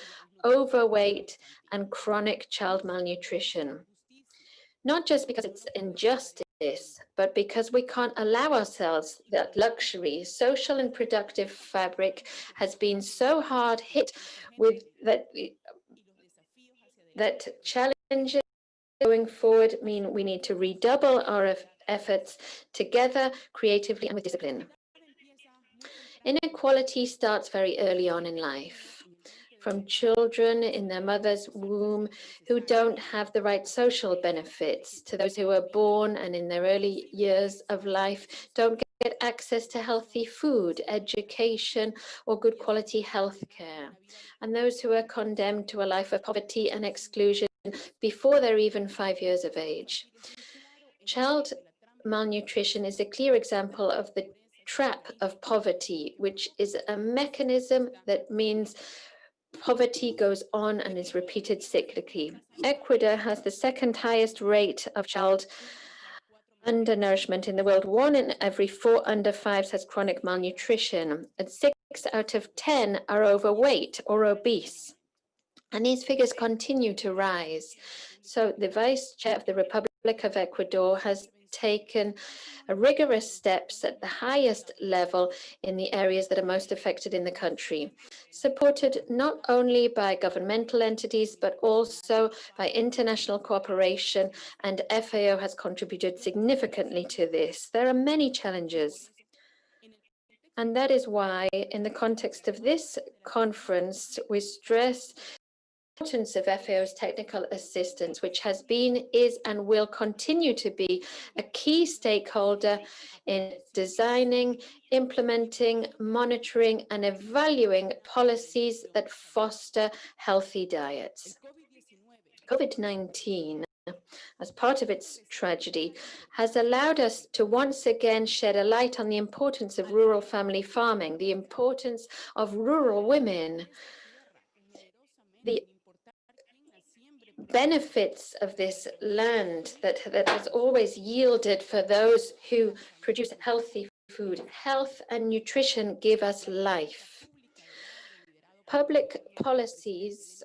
overweight, and chronic child malnutrition. Not just because it's injustice, but because we can't allow ourselves that luxury. Social and productive fabric has been so hard hit with that challenges going forward mean we need to redouble our efforts together, creatively and with discipline. Inequality starts very early on in life, from children in their mother's womb who don't have the right social benefits, to those who are born and in their early years of life don't get access to healthy food, education, or good quality health care, and those who are condemned to a life of poverty and exclusion before they're even 5 years of age. Child malnutrition is a clear example of the trap of poverty, which is a mechanism that means poverty goes on and is repeated cyclically. Ecuador has the second highest rate of child undernourishment in the world. 1 in every 4 under 5s has chronic malnutrition, and 6 out of 10 are overweight or obese. And these figures continue to rise. So the Vice Chair of the Republic of Ecuador has taken rigorous steps at the highest level in the areas that are most affected in the country, supported not only by governmental entities, but also by international cooperation, and FAO has contributed significantly to this. There are many challenges. And that is why, in the context of this conference, we stress importance of FAO's technical assistance, which has been, is, and will continue to be a key stakeholder in designing, implementing, monitoring, and evaluating policies that foster healthy diets. COVID-19, as part of its tragedy, has allowed us to once again shed a light on the importance of rural family farming, the importance of rural women, the benefits of this land that has always yielded for those who produce healthy food. Health and nutrition give us life. Public policies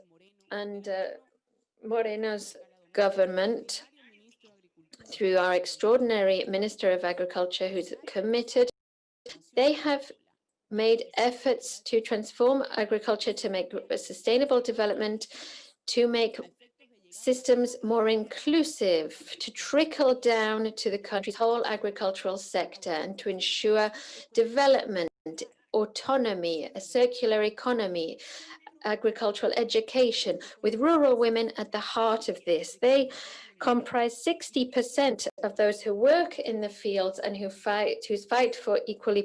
under Moreno's government, through our extraordinary Minister of Agriculture, who's committed, they have made efforts to transform agriculture, to make sustainable development, to make systems more inclusive, to trickle down to the country's whole agricultural sector, and to ensure development, autonomy, a circular economy, agricultural education, with rural women at the heart of this. They comprise 60% of those who work in the fields and whose fight for equal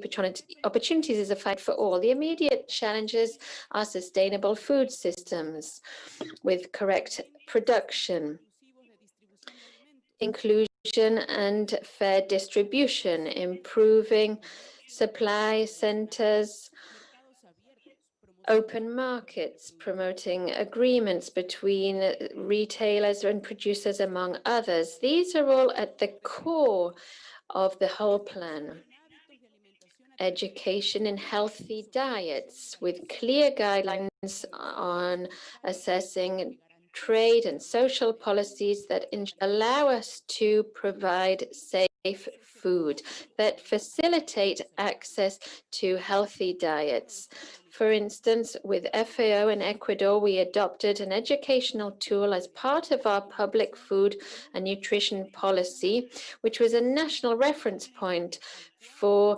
opportunities is a fight for all. The immediate challenges are sustainable food systems with correct production, inclusion and fair distribution, improving supply centers, open markets, promoting agreements between retailers and producers, among others. These are all at the core of the whole plan. Education in healthy diets with clear guidelines on assessing trade and social policies that allow us to provide safe food, that facilitate access to healthy diets. For instance, with FAO in Ecuador, we adopted an educational tool as part of our public food and nutrition policy, which was a national reference point for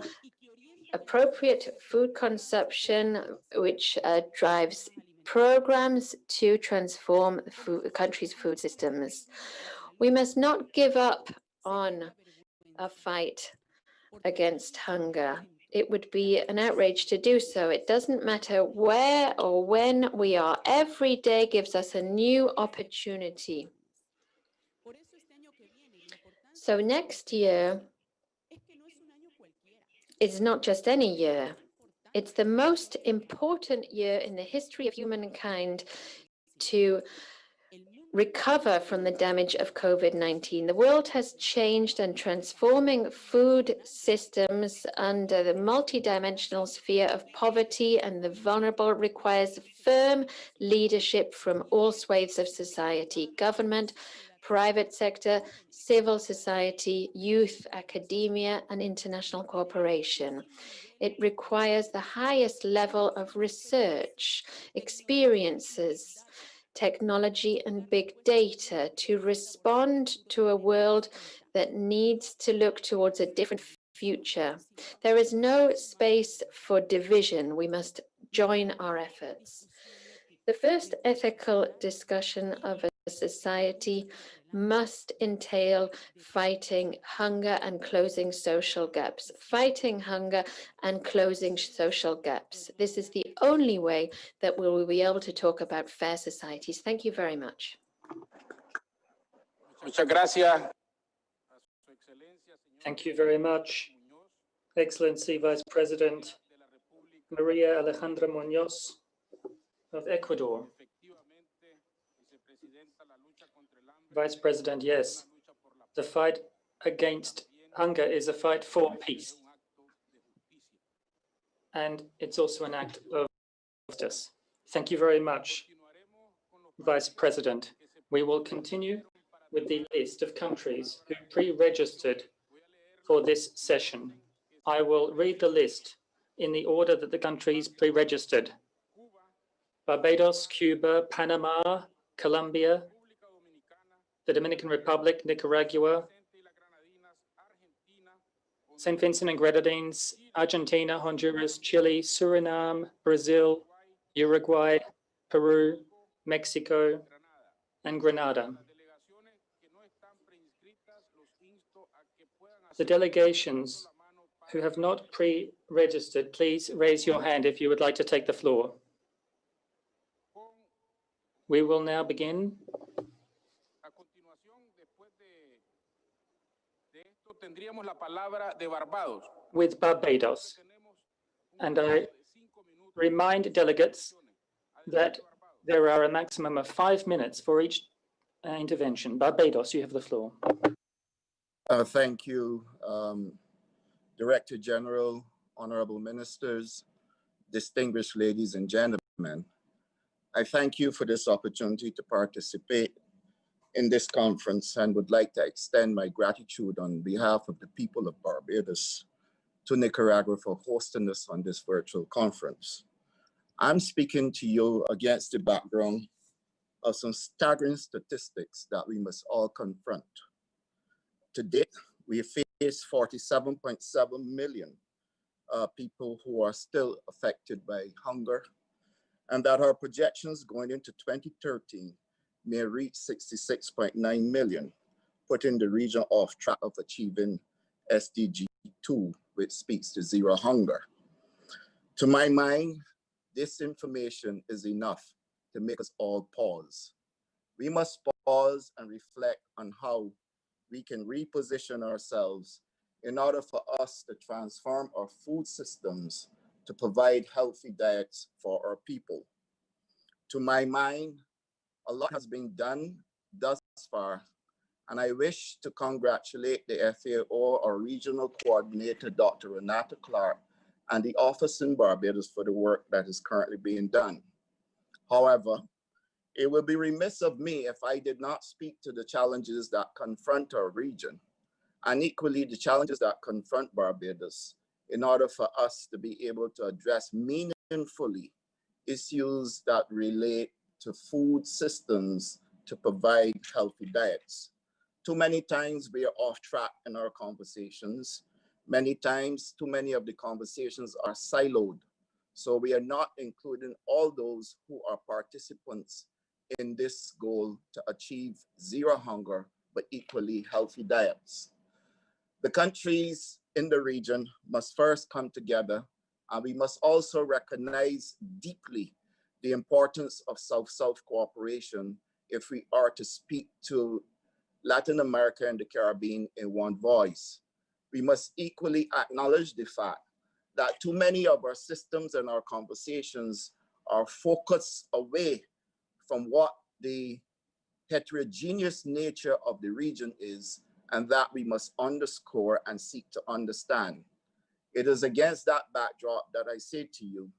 appropriate food consumption, which drives programs to transform the country's food systems. We must not give up on a fight against hunger. It would be an outrage to do so. It doesn't matter where or when we are. Every day gives us a new opportunity. So next year is not just any year. It's the most important year in the history of humankind to recover from the damage of COVID-19. The world has changed, and transforming food systems under the multidimensional sphere of poverty and the vulnerable requires firm leadership from all swathes of society: government, private sector, civil society, youth, academia, and international cooperation. It requires the highest level of research, experiences, technology, and big data to respond to a world that needs to look towards a different future. There is no space for division. We must join our efforts. The first ethical discussion of a society must entail fighting hunger and closing social gaps. Fighting hunger and closing social gaps. This is the only way that we will be able to talk about fair societies. Thank you very much. Muchas gracias. Thank you very much, Excellency Vice President Maria Alejandra Muñoz of Ecuador. Vice President, yes, the fight against hunger is a fight for peace. And it's also an act of justice. Thank you very much, Vice President. We will continue with the list of countries who pre-registered for this session. I will read the list in the order that the countries pre-registered: Barbados, Cuba, Panama, Colombia, the Dominican Republic, Nicaragua, St. Vincent and Grenadines, Argentina, Honduras, Chile, Suriname, Brazil, Uruguay, Peru, Mexico, and Grenada. The delegations who have not pre-registered, please raise your hand if you would like to take the floor. We will now begin with Barbados. And I remind delegates that there are a maximum of 5 minutes for each intervention. Barbados, you have the floor. Thank you, Director General, honorable ministers, distinguished ladies and gentlemen. I thank you for this opportunity to participate in this conference and would like to extend my gratitude on behalf of the people of Barbados to Nicaragua for hosting us on this virtual conference. I'm speaking to you against the background of some staggering statistics that we must all confront. To date, we have faced 47.7 million people who are still affected by hunger, and that our projections going into 2030 may reach 66.9 million, putting the region off track of achieving SDG 2, which speaks to zero hunger. To my mind, this information is enough to make us all pause. We must pause and reflect on how we can reposition ourselves in order for us to transform our food systems to provide healthy diets for our people. To my mind, a lot has been done thus far, and I wish to congratulate the FAO, our regional coordinator, Dr. Renata Clark, and the office in Barbados for the work that is currently being done. However, it would be remiss of me if I did not speak to the challenges that confront our region, and equally the challenges that confront Barbados, in order for us to be able to address meaningfully issues that relate to food systems to provide healthy diets. Too many times we are off track in our conversations. Many times, too many of the conversations are siloed. So we are not including all those who are participants in this goal to achieve zero hunger, but equally healthy diets. The countries in the region must first come together, and we must also recognize deeply the importance of South-South cooperation if we are to speak to Latin America and the Caribbean in one voice. We must equally acknowledge the fact that too many of our systems and our conversations are focused away from what the heterogeneous nature of the region is, and that we must underscore and seek to understand. It is against that backdrop that I say to you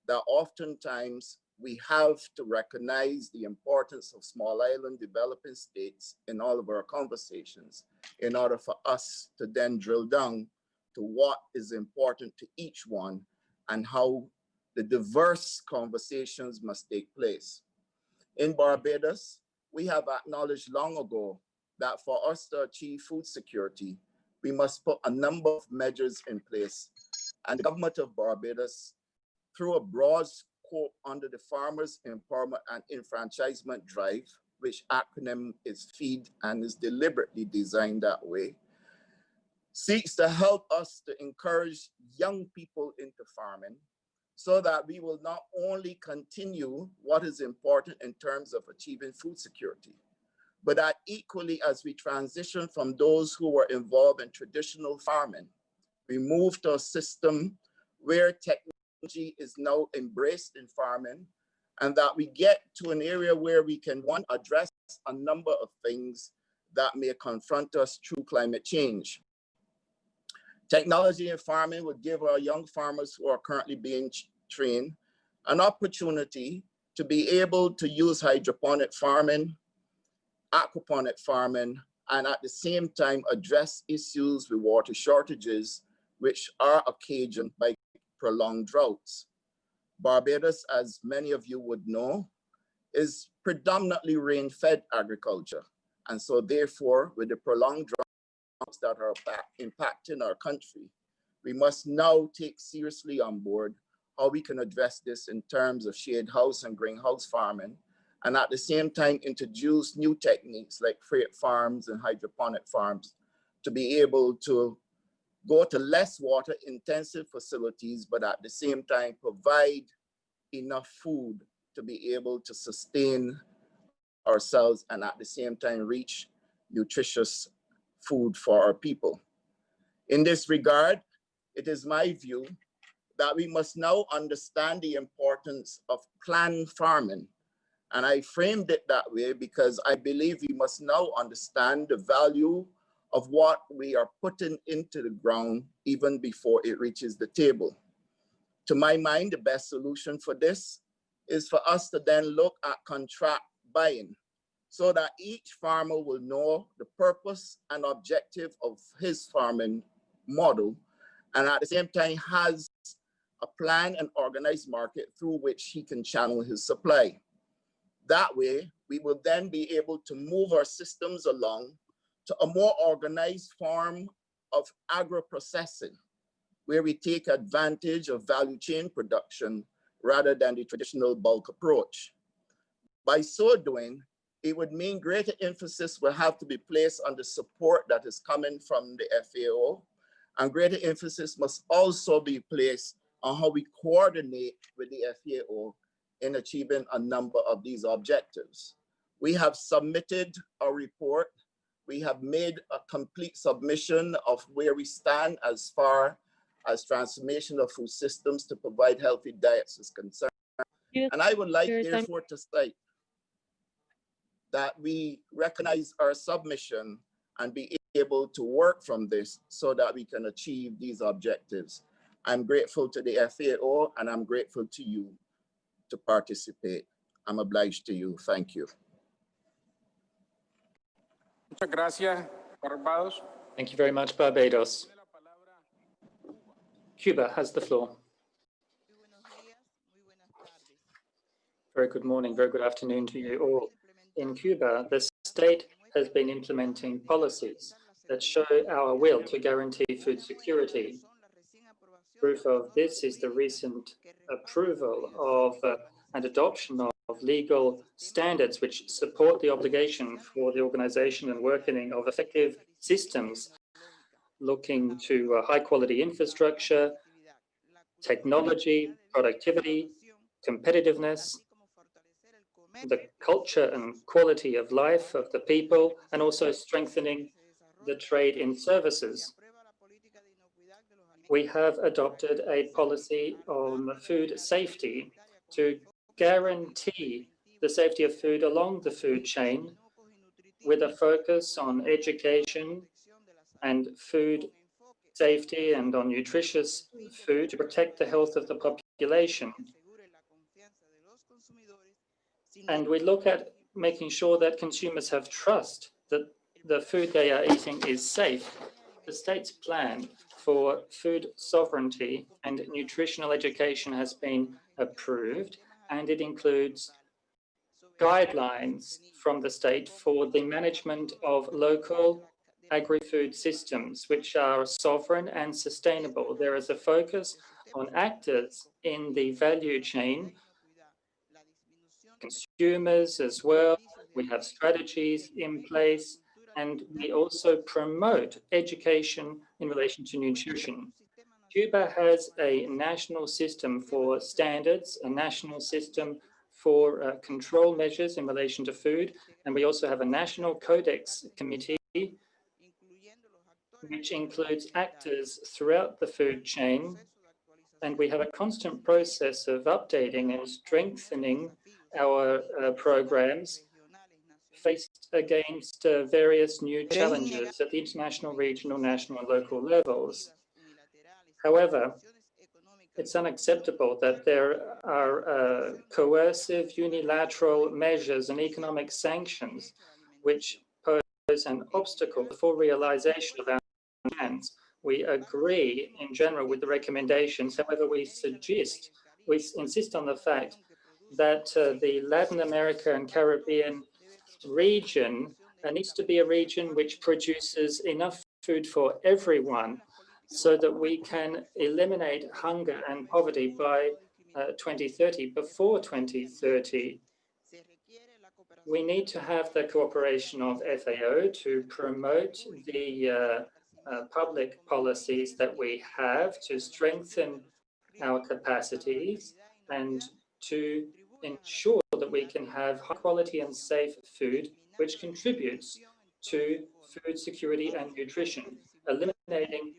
that oftentimes we have to recognize the importance of small island developing states in all of our conversations in order for us to then drill down to what is important to each one and how the diverse conversations must take place. In Barbados, we have acknowledged long ago that for us to achieve food security, we must put a number of measures in place. And the government of Barbados, through a broad scope under the Farmers Empowerment and Enfranchisement Drive, which acronym is FEED and is deliberately designed that way, seeks to help us to encourage young people into farming so that we will not only continue what is important in terms of achieving food security, but that equally as we transition from those who were involved in traditional farming, we move to a system where technology is now embraced in farming, and that we get to an area where we can, one, address a number of things that may confront us through climate change. Technology in farming would give our young farmers who are currently being trained an opportunity to be able to use hydroponic farming, aquaponic farming, and at the same time address issues with water shortages, which are occasioned by prolonged droughts. Barbados, as many of you would know, is predominantly rain-fed agriculture. And so therefore, with the prolonged droughts that are impacting our country, we must now take seriously on board how we can address this in terms of shade house and greenhouse farming, and at the same time introduce new techniques like freight farms and hydroponic farms to be able to go to less water intensive facilities, but at the same time provide enough food to be able to sustain ourselves and at the same time reach nutritious food for our people. In this regard, it is my view that we must now understand the importance of planned farming. And I framed it that way because I believe we must now understand the value of what we are putting into the ground even before it reaches the table. To my mind, the best solution for this is for us to then look at contract buying so that each farmer will know the purpose and objective of his farming model, and at the same time has a plan and organized market through which he can channel his supply. That way, we will then be able to move our systems along to a more organized form of agro-processing, where we take advantage of value chain production rather than the traditional bulk approach. By so doing, it would mean greater emphasis will have to be placed on the support that is coming from the FAO, and greater emphasis must also be placed on how we coordinate with the FAO in achieving a number of these objectives. We have submitted a report. We have made a complete submission of where we stand as far as transformation of food systems to provide healthy diets is concerned. And I would like, therefore, to state that we recognize our submission and be able to work from this so that we can achieve these objectives. I'm grateful to the FAO and I'm grateful to you to participate. I'm obliged to you. Thank you. Muchas gracias, Barbados. Thank you very much, Barbados. Cuba has the floor. Very good morning, very good afternoon to you all. In Cuba, the state has been implementing policies that show our will to guarantee food security. Proof of this is the recent approval of and adoption of legal standards which support the obligation for the organization and working of effective systems looking to high-quality infrastructure, technology, productivity, competitiveness, the culture and quality of life of the people, and also strengthening the trade in services. We have adopted a policy on food safety to guarantee the safety of food along the food chain with a focus on education and food safety and on nutritious food to protect the health of the population. And we look at making sure that consumers have trust that the food they are eating is safe. The state's plan for food sovereignty and nutritional education has been approved, and it includes guidelines from the state for the management of local agri-food systems, which are sovereign and sustainable. There is a focus on actors in the value chain, consumers as well. We have strategies in place, and we also promote education in relation to nutrition. Cuba has a national system for standards, a national system for control measures in relation to food, and we also have a national codex committee which includes actors throughout the food chain, and we have a constant process of updating and strengthening our programs faced against various new challenges at the international, regional, national, and local levels. However, it's unacceptable that there are coercive unilateral measures and economic sanctions which pose an obstacle to full realization of our plans. We agree in general with the recommendations. However, we insist on the fact that the Latin America and Caribbean region needs to be a region which produces enough food for everyone so that we can eliminate hunger and poverty by 2030. Before 2030, we need to have the cooperation of FAO to promote the public policies that we have to strengthen our capacities and to ensure that we can have high quality and safe food, which contributes to food security and nutrition, eliminating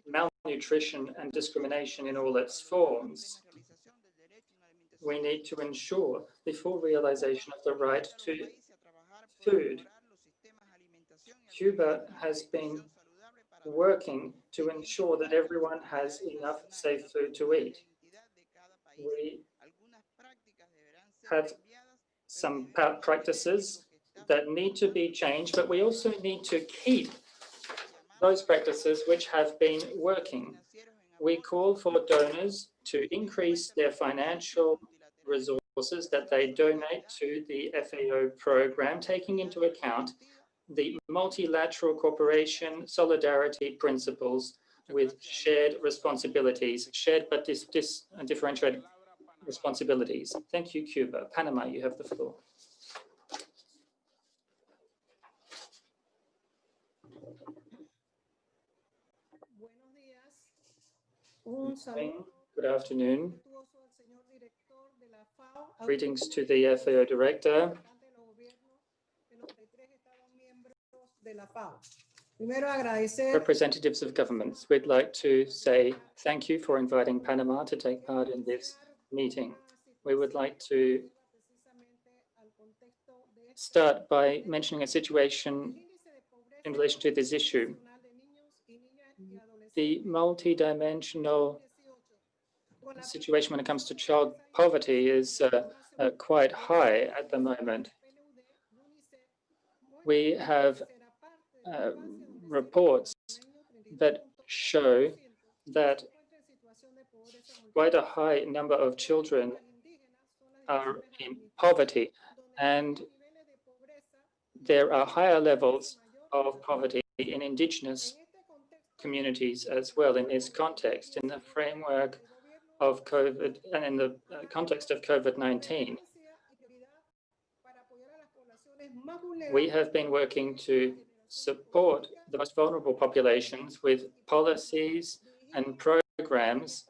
malnutrition and discrimination in all its forms. We need to ensure the full realization of the right to food. Cuba has been working to ensure that everyone has enough safe food to eat. We have some practices that need to be changed, but we also need to keep those practices which have been working. We call for donors to increase their financial resources that they donate to the FAO program, taking into account the multilateral cooperation solidarity principles with shared responsibilities, shared but differentiated responsibilities. Thank you, Cuba. Panama, you have the floor. Good afternoon. Greetings to the FAO Director. Representatives of governments, we'd like to say thank you for inviting Panama to take part in this meeting. We would like to start by mentioning a situation in relation to this issue. The multidimensional situation when it comes to child poverty is quite high at the moment. We have reports that show that quite a high number of children are in poverty, and there are higher levels of poverty in indigenous communities as well. In this context, in the framework of COVID and in the context of COVID-19, we have been working to support the most vulnerable populations with policies and programs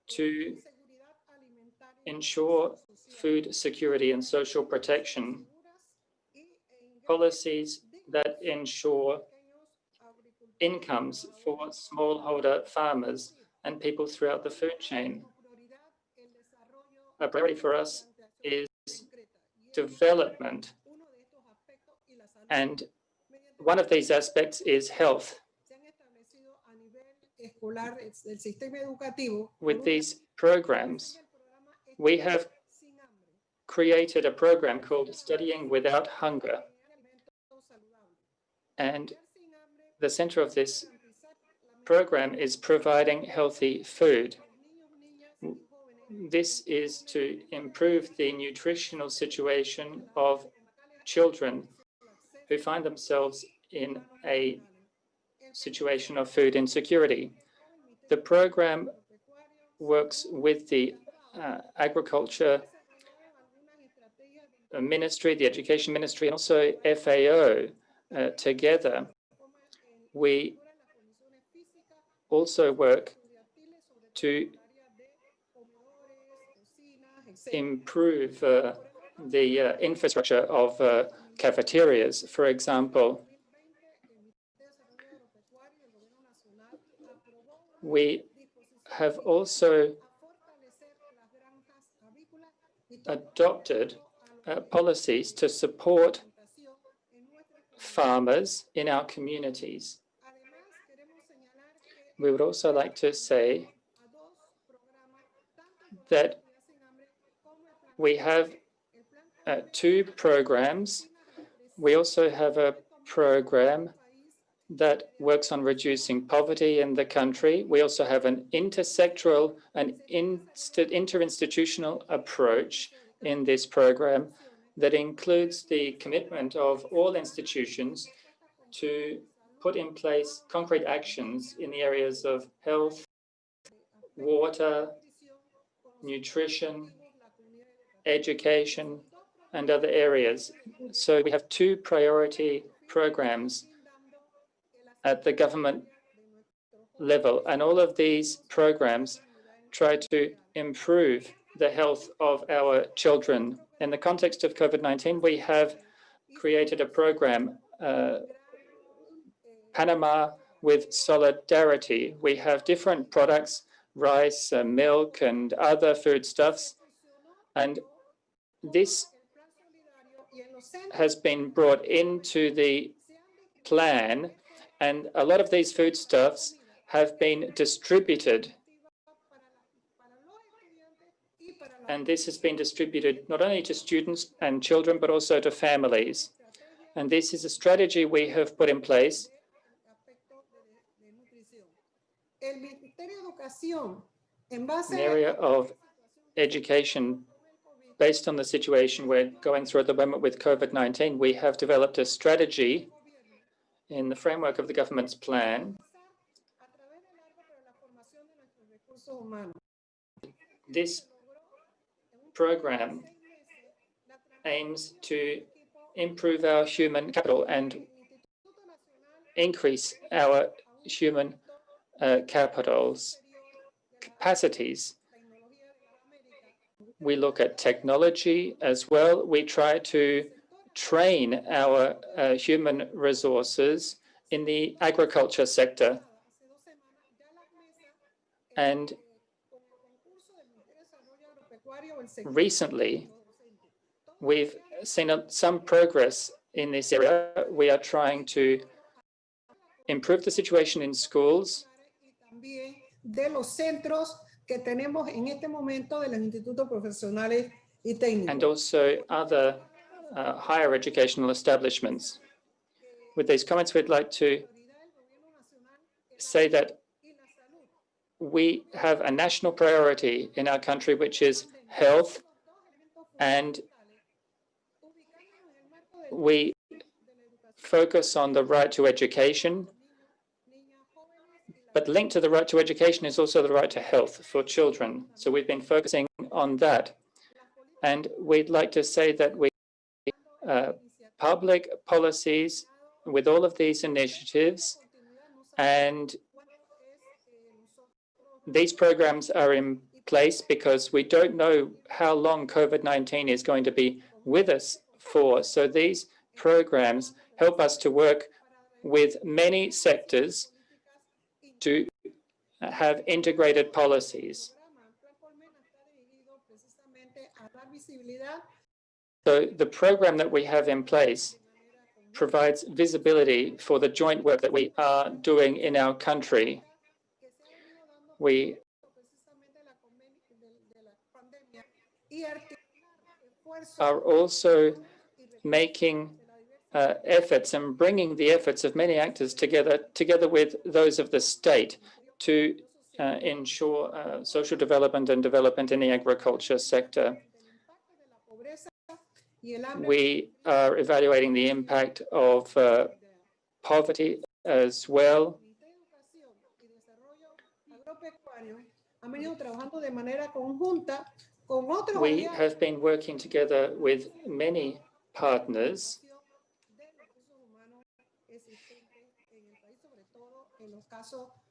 to ensure food security and social protection, policies that ensure incomes for smallholder farmers and people throughout the food chain. A priority for us is development, and one of these aspects is health. With these programs, we have created a program called Studying Without Hunger, and the center of this program is providing healthy food. This is to improve the nutritional situation of children who find themselves in a situation of food insecurity. The program works with the agriculture ministry, the education ministry, and also FAO together. We also work to improve the infrastructure of cafeterias. For example, we have also adopted policies to support farmers in our communities. We would also like to say that we have two programs. We also have a program that works on reducing poverty in the country. We also have an intersectoral and interinstitutional approach in this program that includes the commitment of all institutions to put in place concrete actions in the areas of health, water, nutrition, education, and other areas. So we have two priority programs at the government level, and all of these programs try to improve the health of our children. In the context of COVID-19, we have created a program, Panama with Solidarity. We have different products, rice, milk, and other foodstuffs, and this has been brought into the plan, and a lot of these foodstuffs have been distributed. And this has been distributed not only to students and children, but also to families. And this is a strategy we have put in place. In the area of education, based on the situation we're going through at the moment with COVID-19, we have developed a strategy in the framework of the government's plan. This program aims to improve our human capital and increase our human capacities. We look at technology as well. We try to train our human resources in the agriculture sector. And recently, we've seen some progress in this area. We are trying to improve the situation in schools and also other higher educational establishments. With these comments, we'd like to say that we have a national priority in our country, which is health, and we focus on the right to education, but linked to the right to education is also the right to health for children. So we've been focusing on that. And we'd like to say that we public policies with all of these initiatives, and these programs are in place because we don't know how long COVID-19 is going to be with us for. So these programs help us to work with many sectors to have integrated policies. So the program that we have in place provides visibility for the joint work that we are doing in our country. We are also making efforts and bringing the efforts of many actors together with those of the state to ensure social development and development in the agriculture sector. We are evaluating the impact of poverty as well. We have been working together with many partners,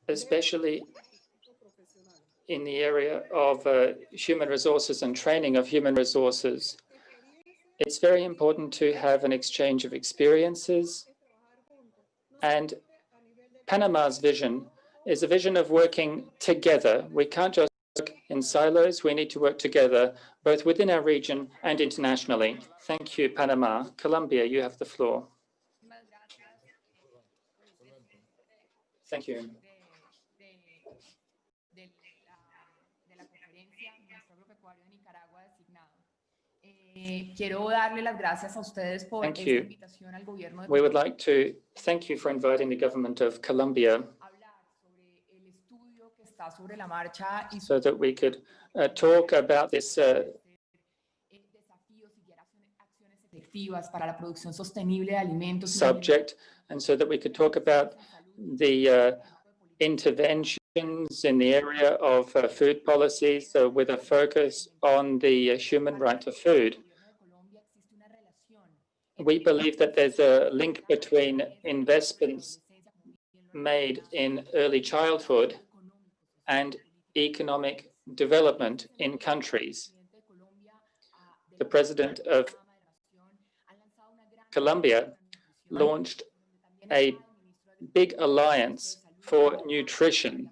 especially in the area of human resources and training of human resources. It's very important to have an exchange of experiences, and Panama's vision is a vision of working together. We can't just work in silos, we need to work together, both within our region and internationally. Thank you, Panama. Colombia, you have the floor. Thank you. Quiero darle las gracias a ustedes por esta invitación al gobierno de We would like to thank you for inviting the government of Colombia so that we could talk about this subject, and so that we could talk about the interventions in the area of food policy, so with a focus on the human right to food. We believe that there's a link between investments made in early childhood and economic development in countries. The president of Colombia launched a big alliance for nutrition,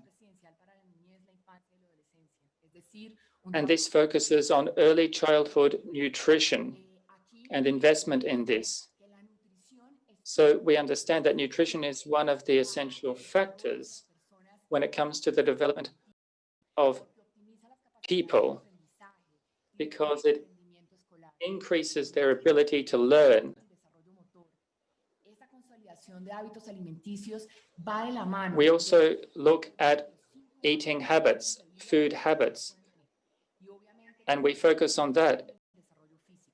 and this focuses on early childhood nutrition and investment in this. So we understand that nutrition is one of the essential factors when it comes to the development of people, because it increases their ability to learn. We also look at eating habits, food habits, and we focus on that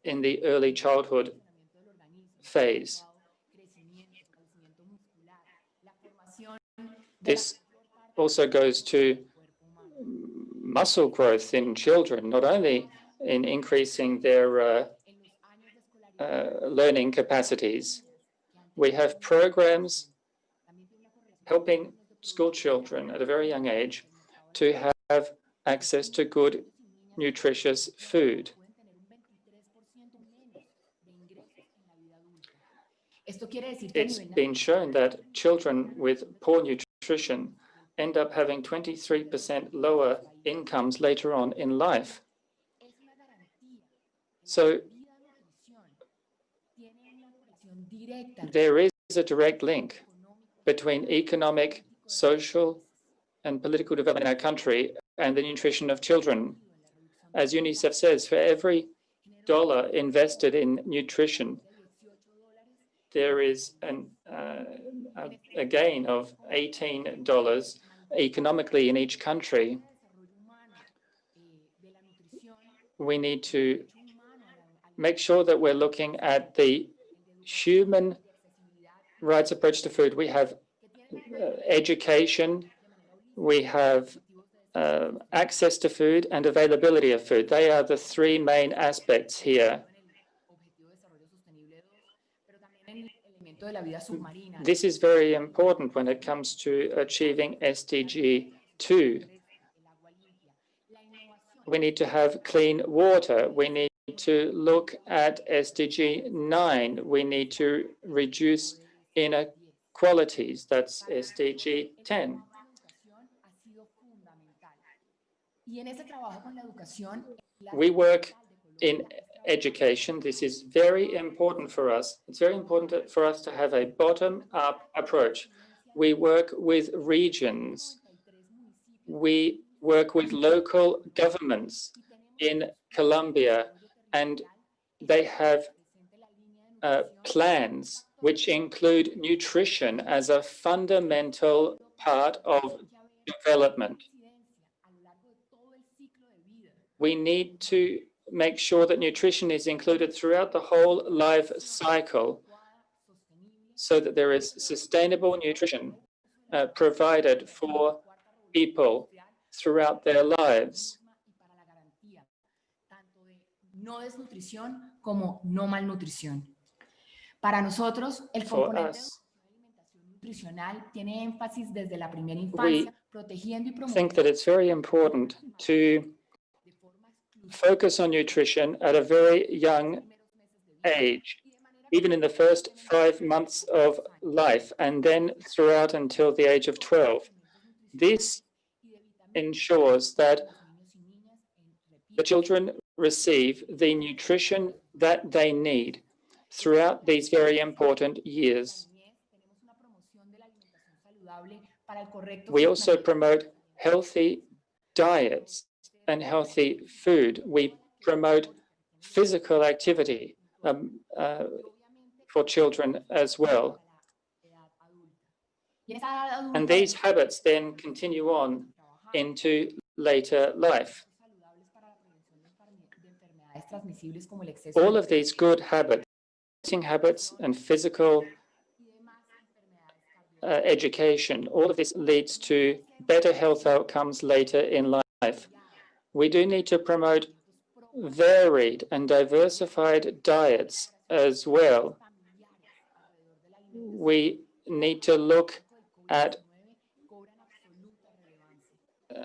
in the early childhood phase. This also goes to muscle growth in children, not only in increasing their learning capacities. We have programs helping school children at a very young age to have access to good, nutritious food. It's been shown that children with poor nutrition end up having 23% lower incomes later on in life. So there is a direct link between economic, social, and political development in our country and the nutrition of children. As UNICEF says, for every dollar invested in nutrition, there is a gain of $18 economically in each country. We need to make sure that we're looking at the human rights approach to food. We have education, we have access to food, and availability of food. They are the three main aspects here. This is very important when it comes to achieving SDG 2. We need to have clean water. We need to look at SDG 9. We need to reduce inequalities. That's SDG 10. We work in education. This is very important for us. It's very important for us to have a bottom-up approach. We work with regions. We work with local governments in Colombia, and they have plans which include nutrition as a fundamental part of development. We need to make sure that nutrition is included throughout the whole life cycle so that there is sustainable nutrition provided for people throughout their lives. No desnutrición como no malnutrición. Para nosotros, el For componente us, nutricional tiene énfasis desde la primera infancia, protegiendo y I think that promoviendo it's very important to focus on nutrition at a very young age, even in the first 5 months of life, and then throughout until the age of 12. This ensures that the children receive the nutrition that they need throughout these very important years. We also promote healthy diets and healthy food. We promote physical activity for children as well. And these habits then continue on into later life. All of these good habits, eating habits and physical education, all of this leads to better health outcomes later in life. We do need to promote varied and diversified diets as well. We need to look at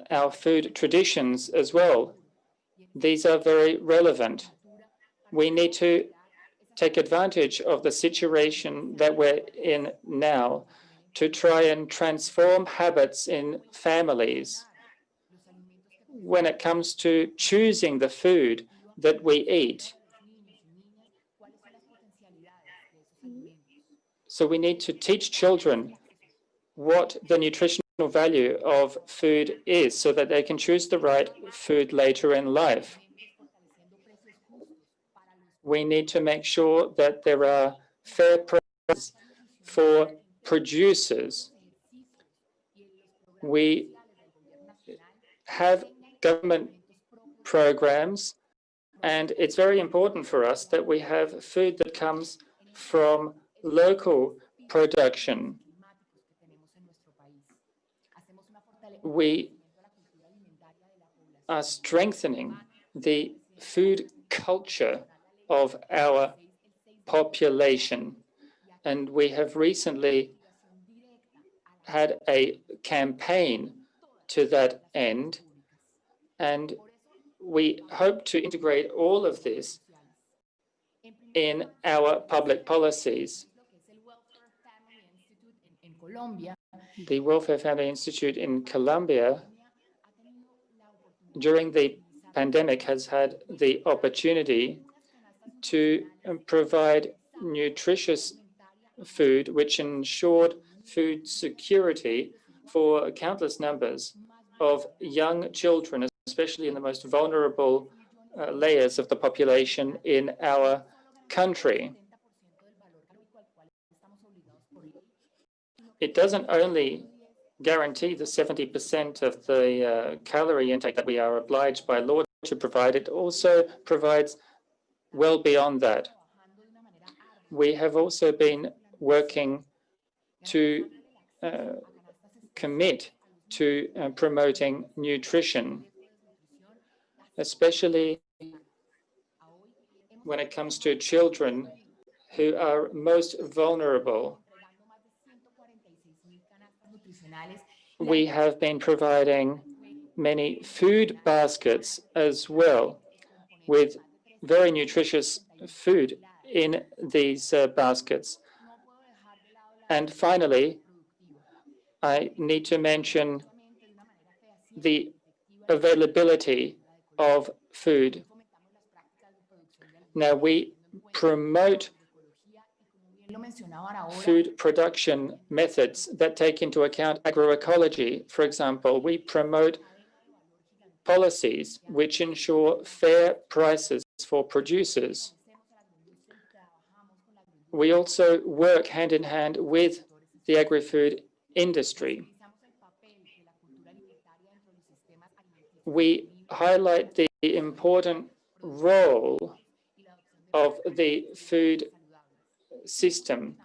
our food traditions as well. These are very relevant. We need to take advantage of the situation that we're in now to try and transform habits in families when it comes to choosing the food that we eat. So we need to teach children what the nutritional value of food is so that they can choose the right food later in life. We need to make sure that there are fair prices for producers. We have government programs, and it's very important for us that we have food that comes from local production. We are strengthening the food culture of our population, and we have recently had a campaign to that end, and we hope to integrate all of this in our public policies. The Welfare Family Institute in Colombia, during the pandemic, has had the opportunity to provide nutritious food, which ensured food security for countless numbers of young children, especially in the most vulnerable layers of the population in our country. It doesn't only guarantee the 70% of the calorie intake that we are obliged by law to provide, it also provides well beyond that. We have also been working to commit to promoting nutrition, especially when it comes to children who are most vulnerable. We have been providing many food baskets as well, with very nutritious food in these baskets. And finally, I need to mention the availability of food. Now, we promote food production methods that take into account agroecology. For example, we promote policies which ensure fair prices for producers. We also work hand in hand with the agri-food industry. We highlight the important role of the food system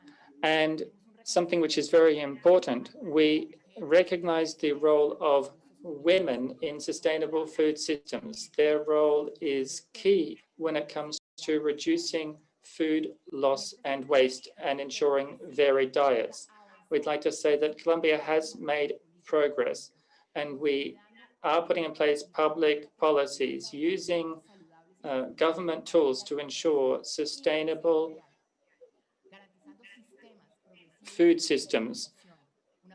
And something which is very important, we recognize the role of women in sustainable food systems. Their role is key when it comes to reducing food loss and waste and ensuring varied diets. We'd like to say that Colombia has made progress, and we are putting in place public policies using government tools to ensure sustainable food systems,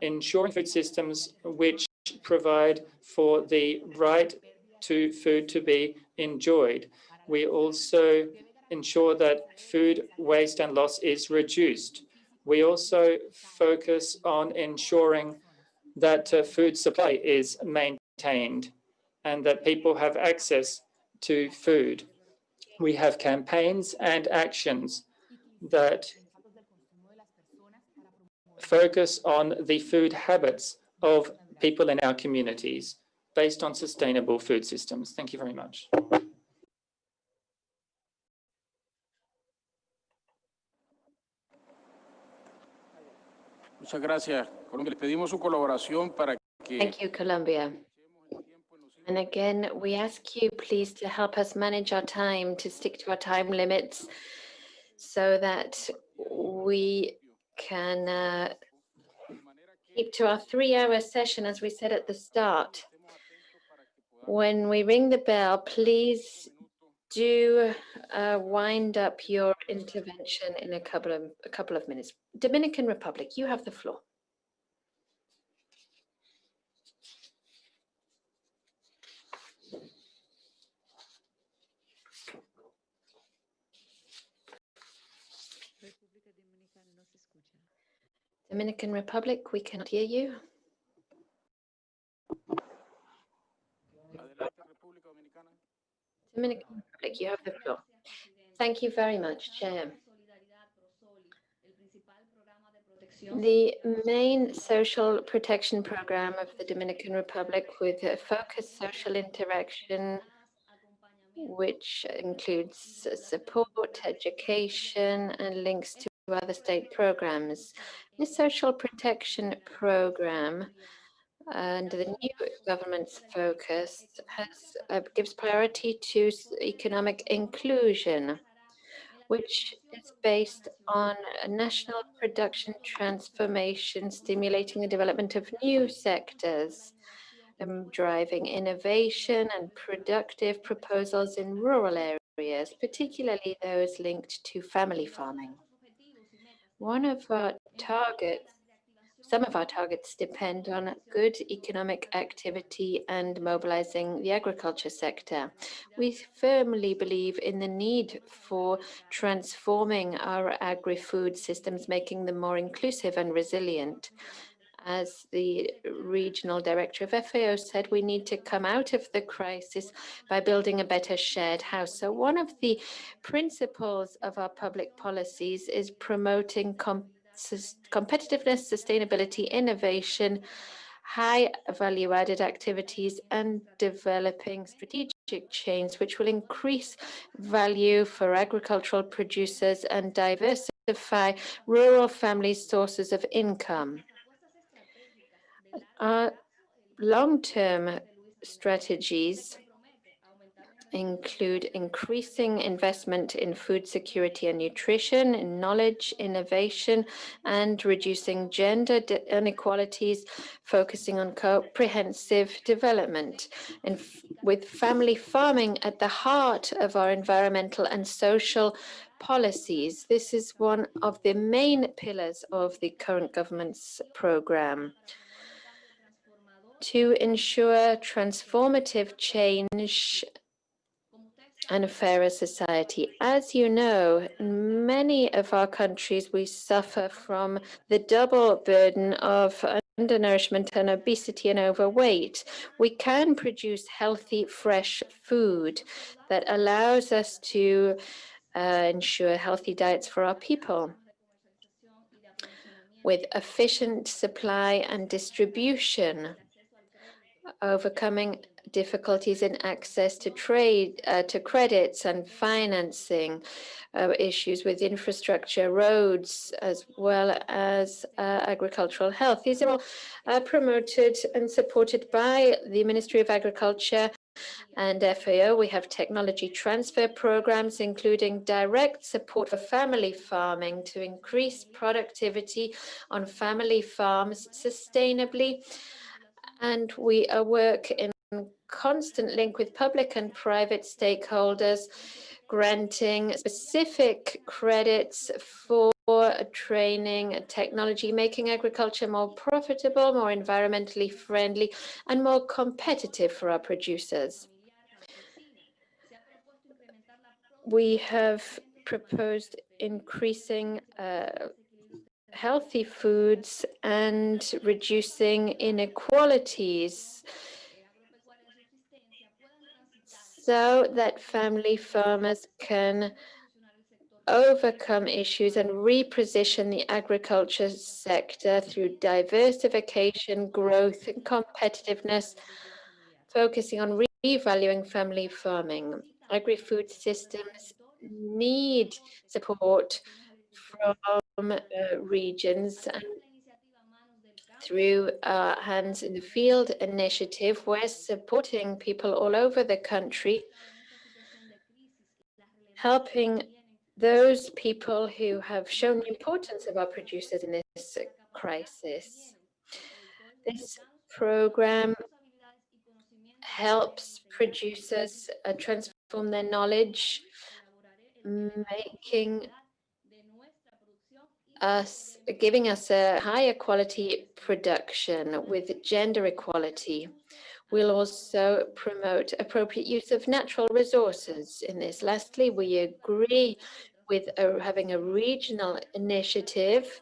ensuring food systems which provide for the right to food to be enjoyed. We also ensure that food waste and loss is reduced. We also focus on ensuring that food supply is maintained and that people have access to food. We have campaigns and actions that focus on the food habits of people in our communities based on sustainable food systems. Thank you very much. Muchas gracias, Colombia. Les pedimos su colaboración para que... Thank you, Colombia. And again, we ask you please to help us manage our time, to stick to our time limits so that we can keep to our 3-hour session, as we said at the start. When we ring the bell, please do wind up your intervention in a couple of minutes. Dominican Republic, you have the floor. Dominican Republic, we cannot hear you. Dominican Republic, you have the floor. Thank you very much, Chair. The main social protection program of the Dominican Republic with a focused social interaction, which includes support, education, and links to other state programs. This social protection program and the new government's focus gives priority to economic inclusion, which is based on a national production transformation, stimulating the development of new sectors, driving innovation and productive proposals in rural areas, particularly those linked to family farming. Some of our targets depend on good economic activity and mobilizing the agriculture sector. We firmly believe in the need for transforming our agri-food systems, making them more inclusive and resilient. As the regional director of FAO said, we need to come out of the crisis by building a better shared house. So one of the principles of our public policies is promoting competitiveness, sustainability, innovation, high value-added activities, and developing strategic chains which will increase value for agricultural producers and diversify rural families' sources of income. Our long-term strategies include increasing investment in food security and nutrition, in knowledge, innovation, and reducing gender inequalities, focusing on comprehensive development. And with family farming at the heart of our environmental and social policies, this is one of the main pillars of the current government's program. To ensure transformative change and a fairer society. As you know, in many of our countries, we suffer from the double burden of undernourishment and obesity and overweight. We can produce healthy, fresh food that allows us to ensure healthy diets for our people with efficient supply and distribution overcoming difficulties in access to trade, to credits and financing, issues with infrastructure, roads, as well as agricultural health. These are all promoted and supported by the Ministry of Agriculture and FAO. We have technology transfer programs, including direct support for family farming to increase productivity on family farms sustainably. And we work in constant link with public and private stakeholders, granting specific credits for training and technology, making agriculture more profitable, more environmentally friendly, and more competitive for our producers. We have proposed increasing healthy foods and reducing inequalities so that family farmers can overcome issues and reposition the agriculture sector through diversification, growth, and competitiveness, focusing on revaluing family farming. Agri-food systems need support from regions, and through Hands in the Field initiative, we're supporting people all over the country, helping those people who have shown the importance of our producers in this crisis. This program helps producers transform their knowledge, giving us a higher quality production with gender equality. We'll also promote appropriate use of natural resources in this. Lastly, we agree with having a regional initiative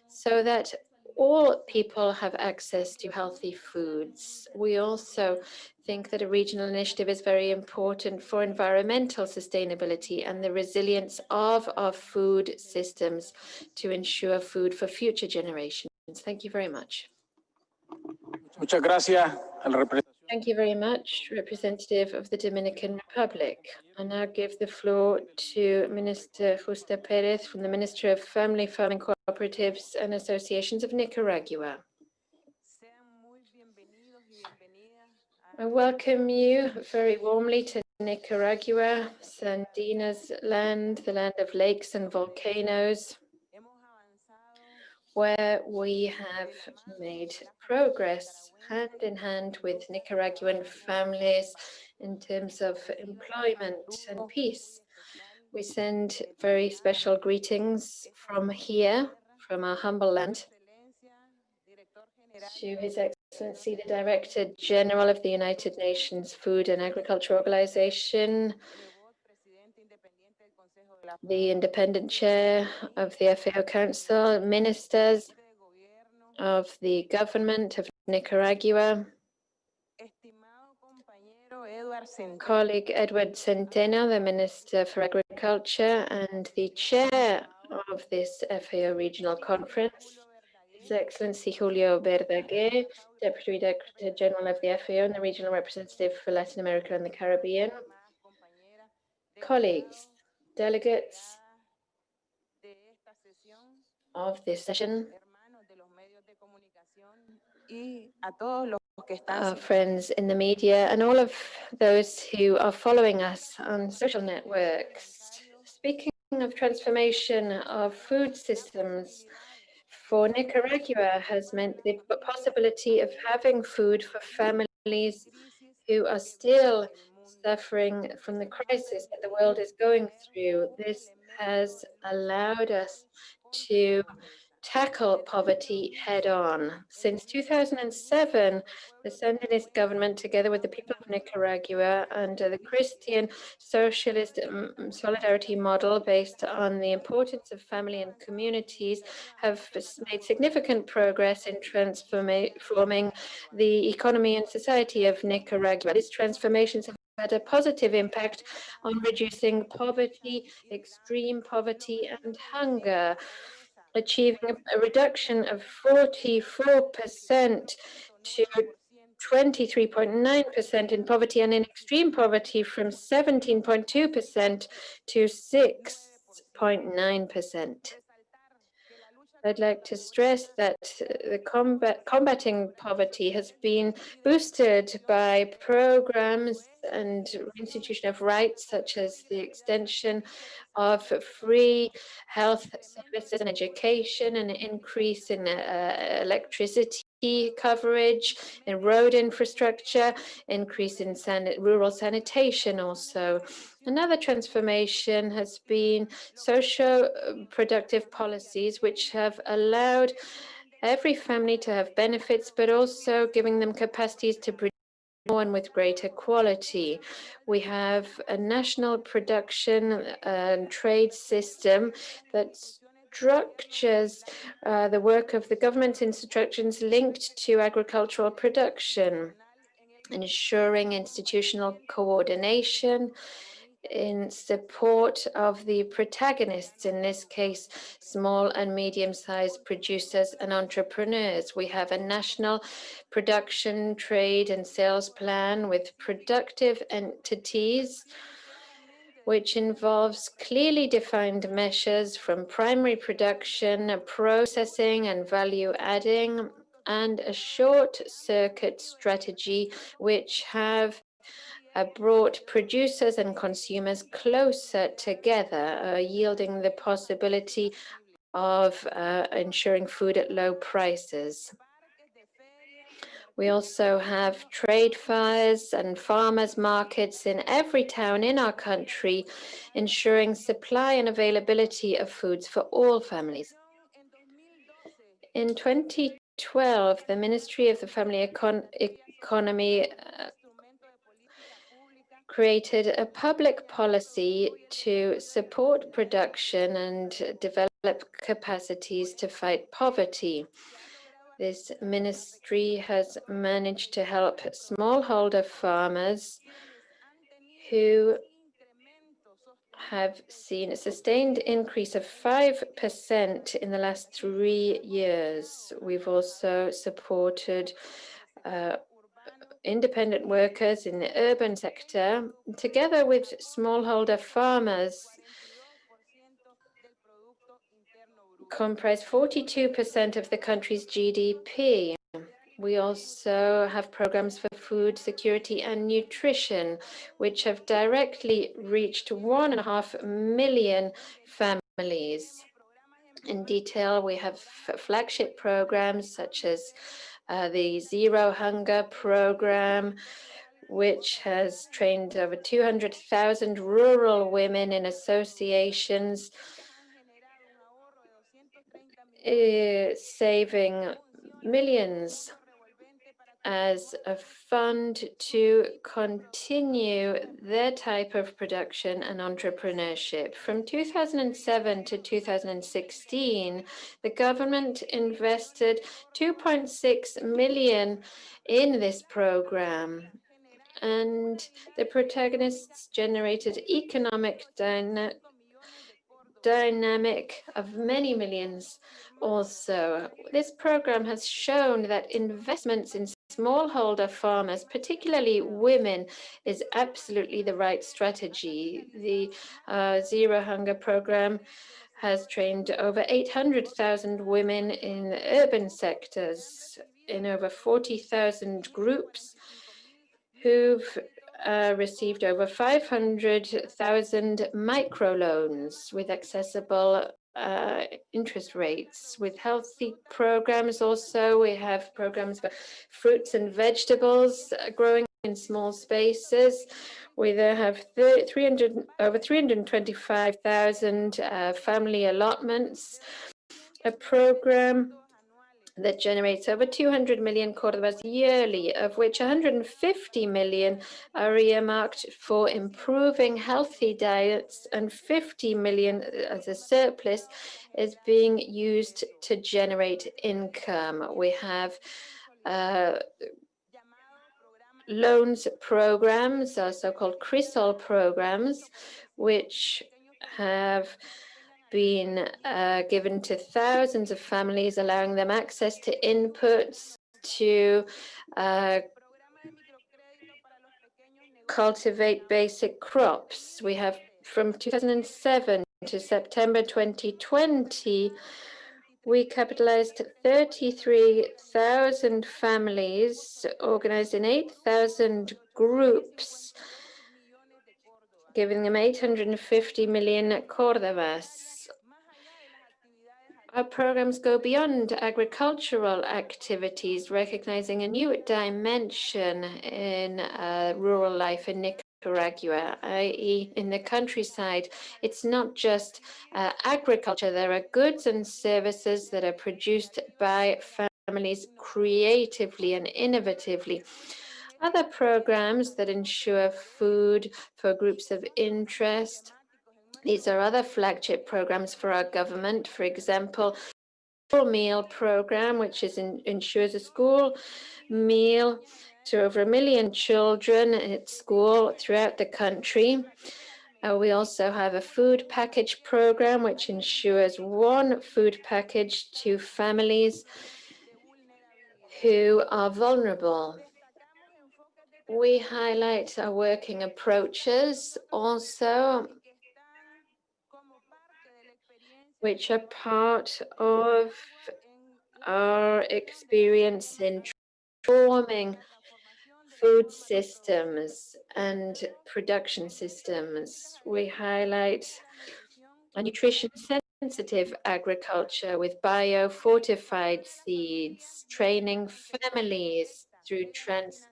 so that all people have access to healthy foods. We also think that a regional initiative is very important for environmental sustainability and the resilience of our food systems to ensure food for future generations. Thank you very much. Muchas gracias. Thank you very much, representative of the Dominican Republic. I now give the floor to Minister Justa Perez from the Ministry of Family Farming Cooperatives and Associations of Nicaragua. I welcome you very warmly to Nicaragua, Sandina's land, the land of lakes and volcanoes, where we have made progress hand in hand with Nicaraguan families in terms of employment and peace. We send very special greetings from here, from our humble land, to His Excellency, the Director General of the United Nations Food and Agriculture Organization, the independent chair of the FAO Council, ministers of the government of Nicaragua, colleague Edward Centeno, the Minister for Agriculture and the chair of this FAO Regional Conference, His Excellency Julio Verdaguer, Deputy Director General of the FAO and the Regional Representative for Latin America and the Caribbean, colleagues, delegates of this session, our friends in the media, and all of those who are following us on social networks. Speaking of transformation of food systems, for Nicaragua has meant the possibility of having food for families who are still suffering from the crisis that the world is going through. This has allowed us to tackle poverty head-on. Since 2007, the Sandinist government, together with the people of Nicaragua, under the Christian Socialist Solidarity model based on the importance of family and communities, have made significant progress in transforming the economy and society of Nicaragua. These transformations have had a positive impact on reducing poverty, extreme poverty, and hunger, achieving a reduction of 44% to 23.9% in poverty, and in extreme poverty from 17.2% to 6.9%. I'd like to stress that the combating poverty has been boosted by programs and institution of rights, such as the extension of free health services and education, and an increase in electricity coverage, in road infrastructure, increase in rural sanitation also. Another transformation has been socio-productive policies, which have allowed every family to have benefits, but also giving them capacities to produce more and with greater quality. We have a national production and trade system that structures the work of the government's institutions linked to agricultural production, ensuring institutional coordination in support of the protagonists, in this case, small and medium-sized producers and entrepreneurs. We have a national production, trade, and sales plan with productive entities, which involves clearly defined measures from primary production, processing, and value adding, and a short circuit strategy, which have brought producers and consumers closer together, yielding the possibility of ensuring food at low prices. We also have trade fairs and farmers markets in every town in our country, ensuring supply and availability of foods for all families. In 2012, the Ministry of the Family Economy created a public policy to support production and develop capacities to fight poverty. This ministry has managed to help smallholder farmers who have seen a sustained increase of 5% in the last 3 years. We've also supported independent workers in the urban sector, together with smallholder farmers, comprise 42% of the country's GDP. We also have programs for food security and nutrition, which have directly reached 1.5 million families. In detail, we have flagship programs such as the Zero Hunger program, which has trained over 200,000 rural women in associations, saving millions as a fund to continue their type of production and entrepreneurship. From 2007 to 2016, the government invested 2.6 million in this program, and the protagonists generated economic dynamic of many millions also. This program has shown that investments in smallholder farmers, particularly women, is absolutely the right strategy. The Zero Hunger program has trained over 800,000 women in urban sectors in over 40,000 groups who've received over 500,000 microloans with accessible interest rates. With healthy programs also, we have programs for fruits and vegetables growing in small spaces. We there have over 325,000 family allotments, a program that generates over 200 million cordobas yearly, of which 150 million are earmarked for improving healthy diets, and 50 million as a surplus is being used to generate income. We have loans programs, so-called CRISOL programs, which have been given to thousands of families, allowing them access to inputs, to cultivate basic crops. We have from 2007 to September 2020, we capitalized 33,000 families organized in 8,000 groups, giving them 850 million Cordobas. Our programs go beyond agricultural activities, recognizing a new dimension in rural life in Nicaragua, i.e. in the countryside. It's not just agriculture. There are goods and services that are produced by families creatively and innovatively. Other programs that ensure food for groups of interest. These are other flagship programs for our government. For example, school meal program, which ensures a school meal to over 1 million children at school throughout the country. We also have a food package program, which ensures one food package to families who are vulnerable. We highlight our working approaches also, which are part of our experience in transforming food systems and production systems. We highlight a nutrition-sensitive agriculture with bio-fortified seeds, training families through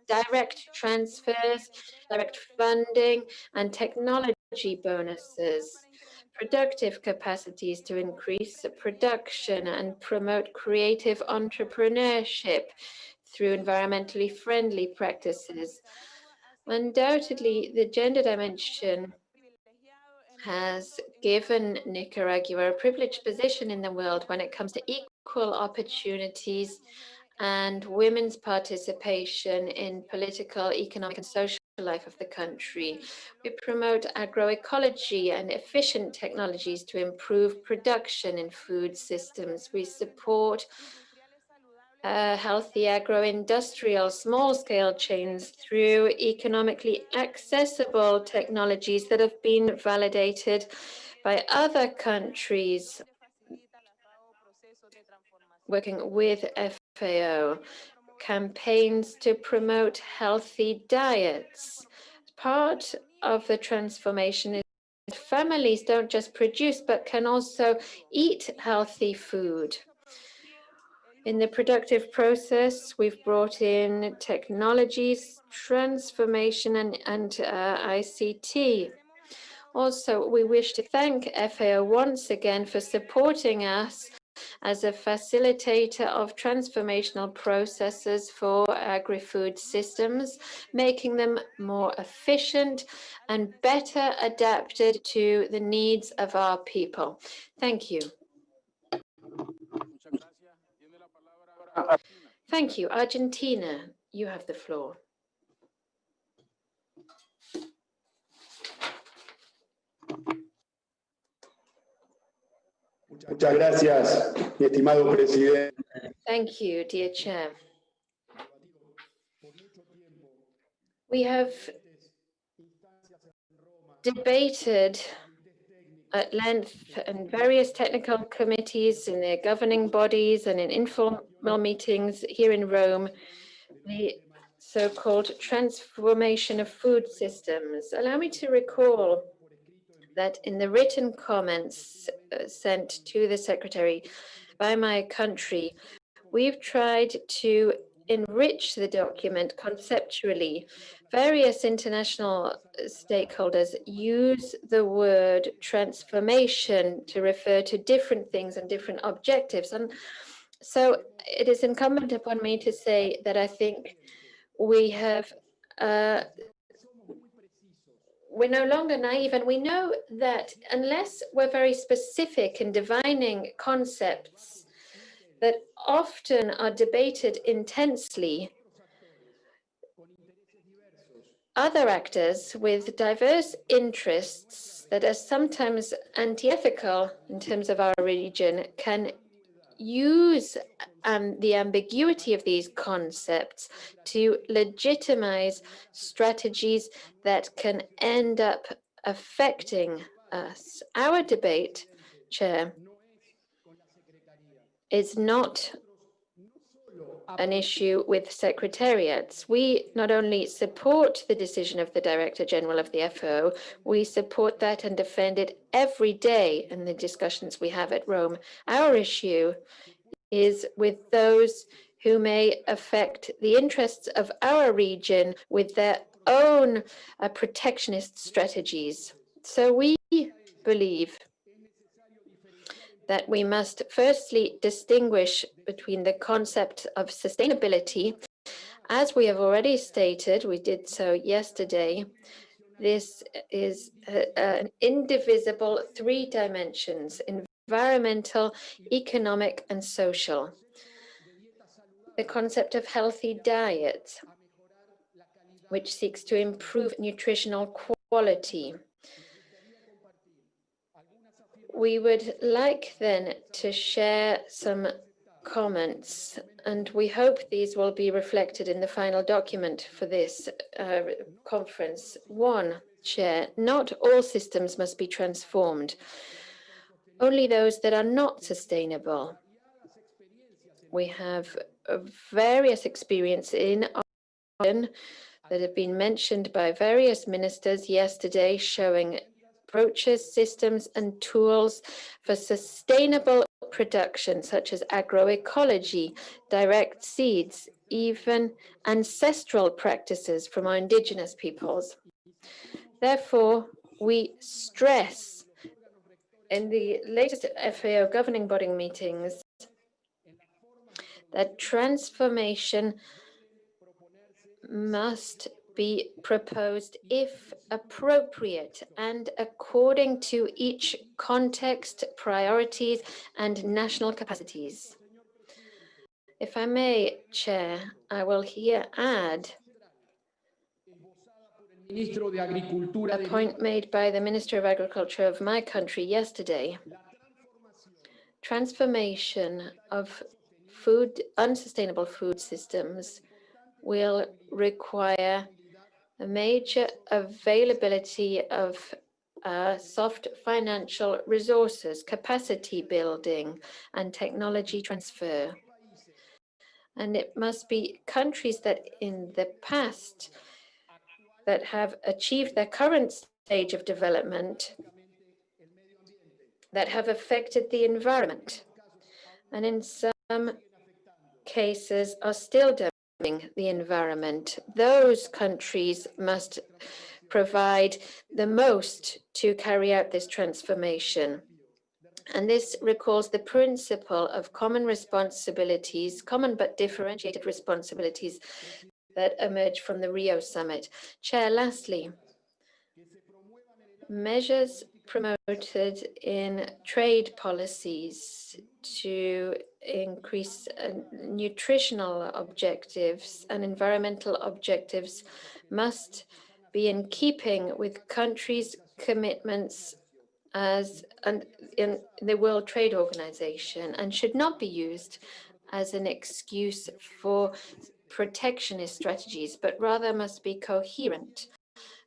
direct transfers, direct funding, and technology bonuses. Productive capacities to increase production and promote creative entrepreneurship through environmentally friendly practices. Undoubtedly, the gender dimension has given Nicaragua a privileged position in the world when it comes to equal opportunities and women's participation in political, economic, and social life of the country. We promote agroecology and efficient technologies to improve production in food systems. We support healthy agro-industrial small-scale chains through economically accessible technologies that have been validated by other countries working with FAO. Campaigns to promote healthy diets. Part of the transformation is families don't just produce, but can also eat healthy food. In the productive process, we've brought in technologies, transformation, and ICT. Also, we wish to thank FAO once again for supporting us as a facilitator of transformational processes for agri-food systems, making them more efficient and better adapted to the needs of our people. Thank you. Thank you. Argentina, you have the floor. Muchas gracias, mi estimado presidente. Thank you, dear Chair. We have debated at length in various technical committees, in their governing bodies, and in informal meetings here in Rome, the so-called transformation of food systems. Allow me to recall that in the written comments sent to the Secretary by my country, we've tried to enrich the document conceptually. Various international stakeholders use the word transformation to refer to different things and different objectives. And so it is incumbent upon me to say that I think we have we're no longer naive, and we know that unless we're very specific in defining concepts that often are debated intensely, other actors with diverse interests that are sometimes anti-ethical in terms of our region can use the ambiguity of these concepts to legitimize strategies that can end up affecting us. Our debate, Chair, is not an issue with secretariats. We not only support the decision of the Director General of the FAO, we support that and defend it every day in the discussions we have at Rome. Our issue is with those who may affect the interests of our region with their own protectionist strategies. So we believe that we must firstly distinguish between the concept of sustainability. As we have already stated, we did so yesterday, this is an indivisible 3 dimensions: environmental, economic, and social. The concept of healthy diet, which seeks to improve nutritional quality. We would like then to share some comments, and we hope these will be reflected in the final document for this conference. 1, Chair, not all systems must be transformed, only those that are not sustainable. We have various experience in Ireland that have been mentioned by various ministers yesterday, showing approaches, systems, and tools for sustainable production, such as agroecology, direct seeds, even ancestral practices from our indigenous peoples. Therefore, we stress in the latest FAO governing body meetings that transformation must be proposed if appropriate and according to each context, priorities, and national capacities. If I may, Chair, I will here add a point made by the Minister of Agriculture of my country yesterday. Transformation of unsustainable food systems will require a major availability of soft financial resources, capacity building, and technology transfer. And it must be countries that in the past that have achieved their current stage of development that have affected the environment, and in some cases are still damaging the environment. Those countries must provide the most to carry out this transformation. And this recalls the principle of common responsibilities, common but differentiated responsibilities that emerged from the Rio summit. Chair, lastly, measures promoted in trade policies to increase nutritional objectives and environmental objectives must be in keeping with countries' commitments in the World Trade Organization and should not be used as an excuse for protectionist strategies, but rather must be coherent,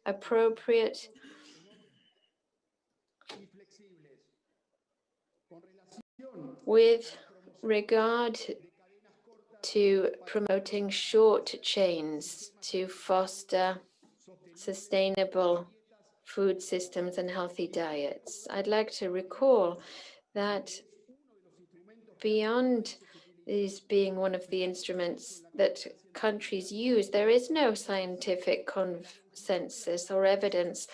appropriate, with regard to promoting short chains to foster sustainable food systems and healthy diets. I'd like to recall that beyond these being one of the instruments that countries use, there is no scientific consensus or evidence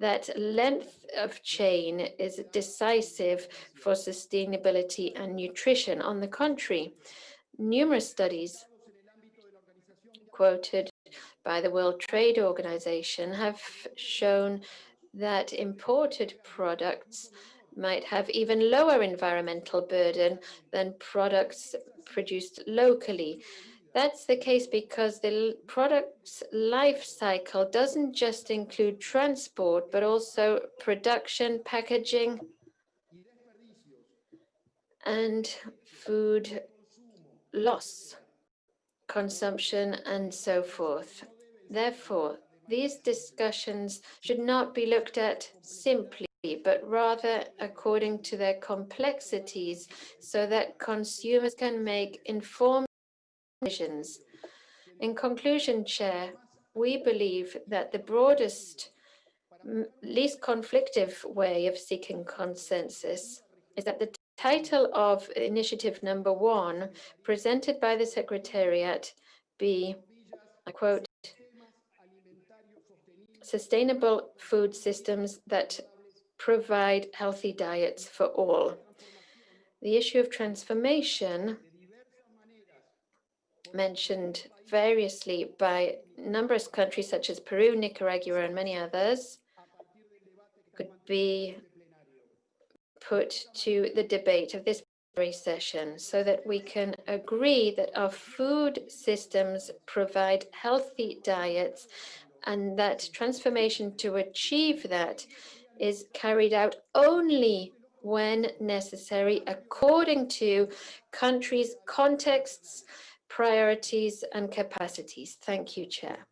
that length of chain is decisive for sustainability and nutrition. On the contrary, numerous studies quoted by the World Trade Organization have shown that imported products might have even lower environmental burden than products produced locally. That's the case because the product's life cycle doesn't just include transport, but also production, packaging, and food loss, consumption, and so forth. Therefore, these discussions should not be looked at simply, but rather according to their complexities, so that consumers can make informed decisions. In conclusion, Chair, we believe that the broadest, least conflictive way of seeking consensus is that the title of initiative number 1, presented by the Secretariat, be, I quote, sustainable food systems that provide healthy diets for all. The issue of transformation, mentioned variously by numerous countries such as Peru, Nicaragua, and many others, could be put to the debate of this session so that we can agree that our food systems provide healthy diets and that transformation to achieve that is carried out only when necessary according to countries' contexts, priorities, and capacities. Thank you, Chair.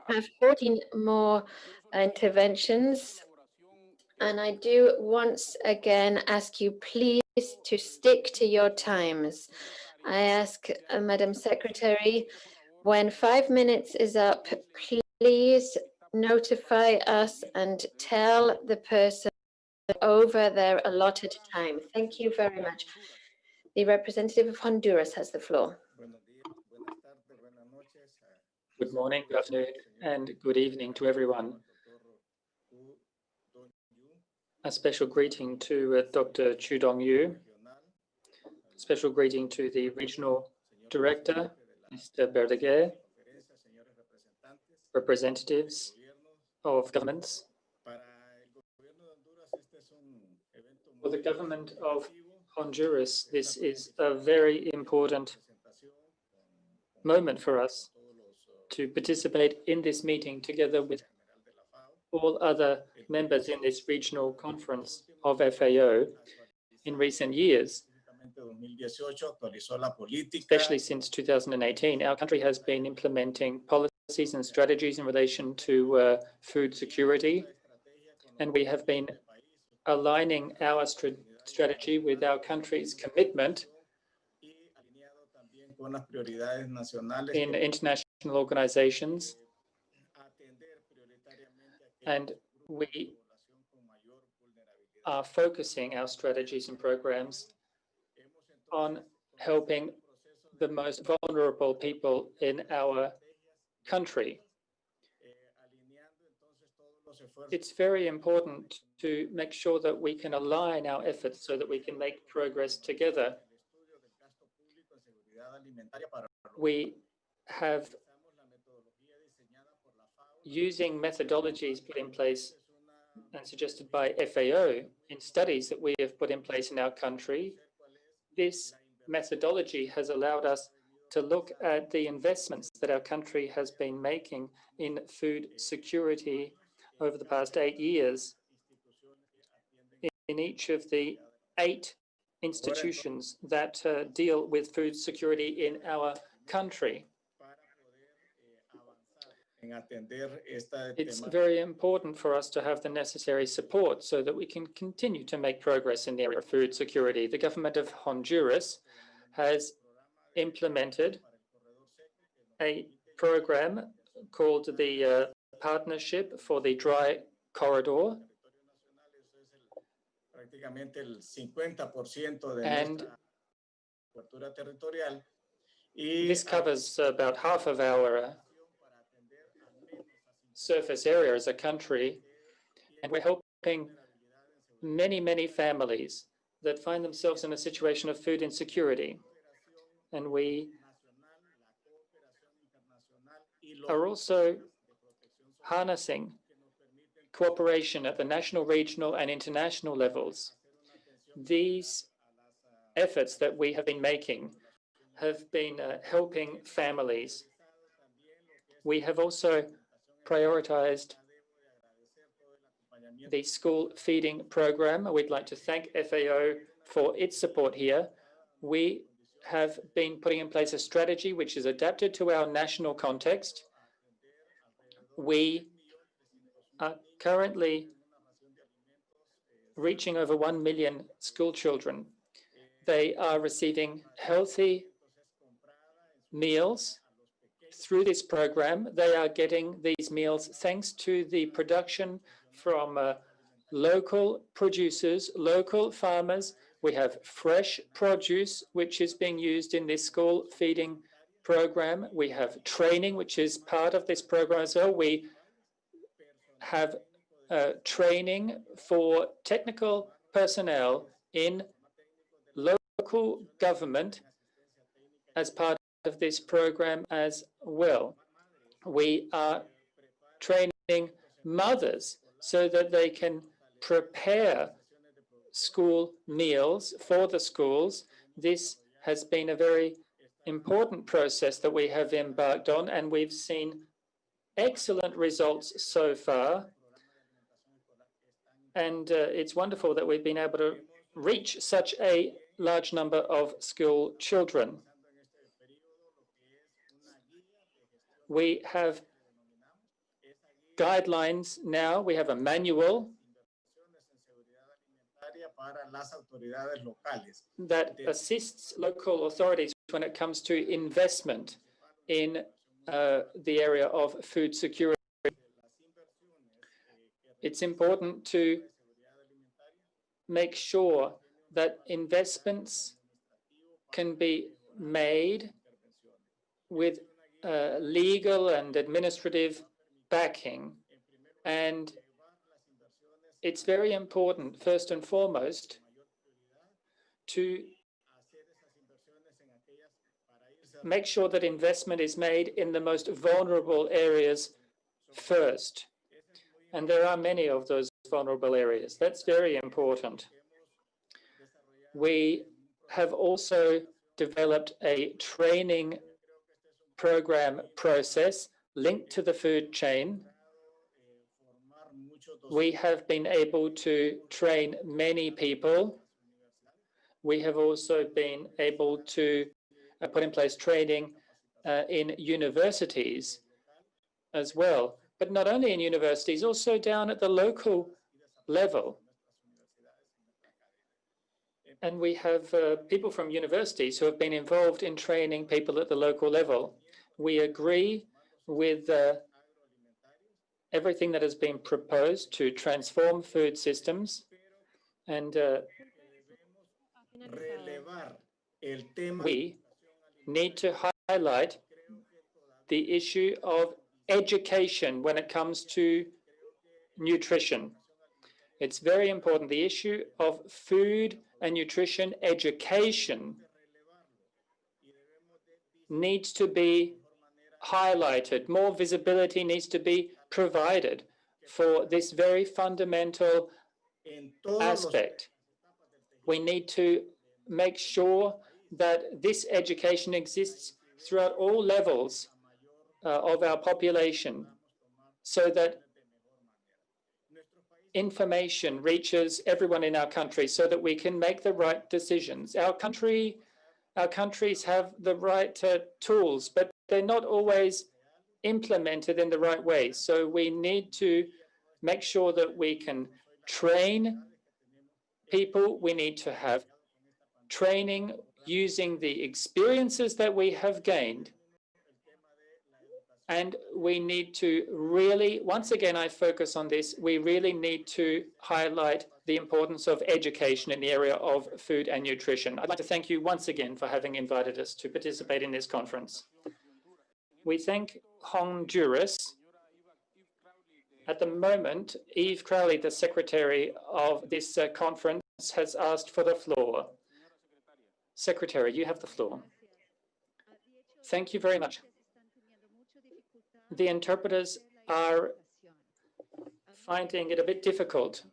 I have 14 more interventions, and I do once again ask you please to stick to your times. I ask Madam Secretary, when 5 minutes is up, please notify us and tell the person over their allotted time. Thank you very much. The representative of Honduras has the floor. Good morning, good afternoon, and good evening to everyone. A special greeting to Dr. Chu Dong-yu. Special greeting to the Regional Director, Mr. Verdaguer, representatives of governments. For the government of Honduras, this is a very important moment for us to participate in this meeting together with all other members in this regional conference of FAO. In recent years, especially since 2018, our country has been implementing policies and strategies in relation to food security, and we have been aligning our strategy with our country's commitment in international organizations, and we are focusing our strategies and programs on helping the most vulnerable people in our country. It's very important to make sure that we can align our efforts so that we can make progress together. We have, using methodologies put in place and suggested by FAO in studies that we have put in place in our country, this methodology has allowed us to look at the investments that our country has been making in food security over the past 8 years in each of the 8 institutions that deal with food security in our country. It's very important for us to have the necessary support so that we can continue to make progress in the area of food security. The government of Honduras has implemented a program called the Partnership for the Dry Corridor, and this covers about half of our surface area as a country, and we're helping many, many families that find themselves in a situation of food insecurity. And we are also harnessing cooperation at the national, regional, and international levels. These efforts that we have been making have been helping families. We have also prioritized the school feeding program. We'd like to thank FAO for its support here. We have been putting in place a strategy which is adapted to our national context. We are currently reaching over 1 million school children. They are receiving healthy meals through this program. They are getting these meals thanks to the production from local producers, local farmers. We have fresh produce, which is being used in this school feeding program. We have training, which is part of this program as well. We have training for technical personnel in local government as part of this program as well. We are training mothers so that they can prepare school meals for the schools. This has been a very important process that we have embarked on, and we've seen excellent results so far. And it's wonderful that we've been able to reach such a large number of school children. We have guidelines now. We have a manual that assists local authorities when it comes to investment in the area of food security. It's important to make sure that investments can be made with legal and administrative backing. And it's very important, first and foremost, to make sure that investment is made in the most vulnerable areas first. And there are many of those vulnerable areas. That's very important. We have also developed a training program process linked to the food chain. We have been able to train many people. We have also been able to put in place training in universities as well. But not only in universities, also down at the local level. And we have people from universities who have been involved in training people at the local level. We agree with everything that has been proposed to transform food systems, and we need to highlight the issue of education when it comes to nutrition. It's very important. The issue of food and nutrition education needs to be highlighted. More visibility needs to be provided for this very fundamental aspect. We need to make sure that this education exists throughout all levels of our population, so that information reaches everyone in our country, so that we can make the right decisions. Our countries have the right tools, but they're not always implemented in the right way. So we need to make sure that we can train people. We need to have training using the experiences that we have gained. And we need to really, once again, I focus on this, we really need to highlight the importance of education in the area of food and nutrition. I'd like to thank you once again for having invited us to participate in this conference. We thank Honduras. At the moment, Eve Crowley, the secretary of this conference, has asked for the floor. Secretary, you have the floor. Thank you very much. The interpreters are finding it a bit difficult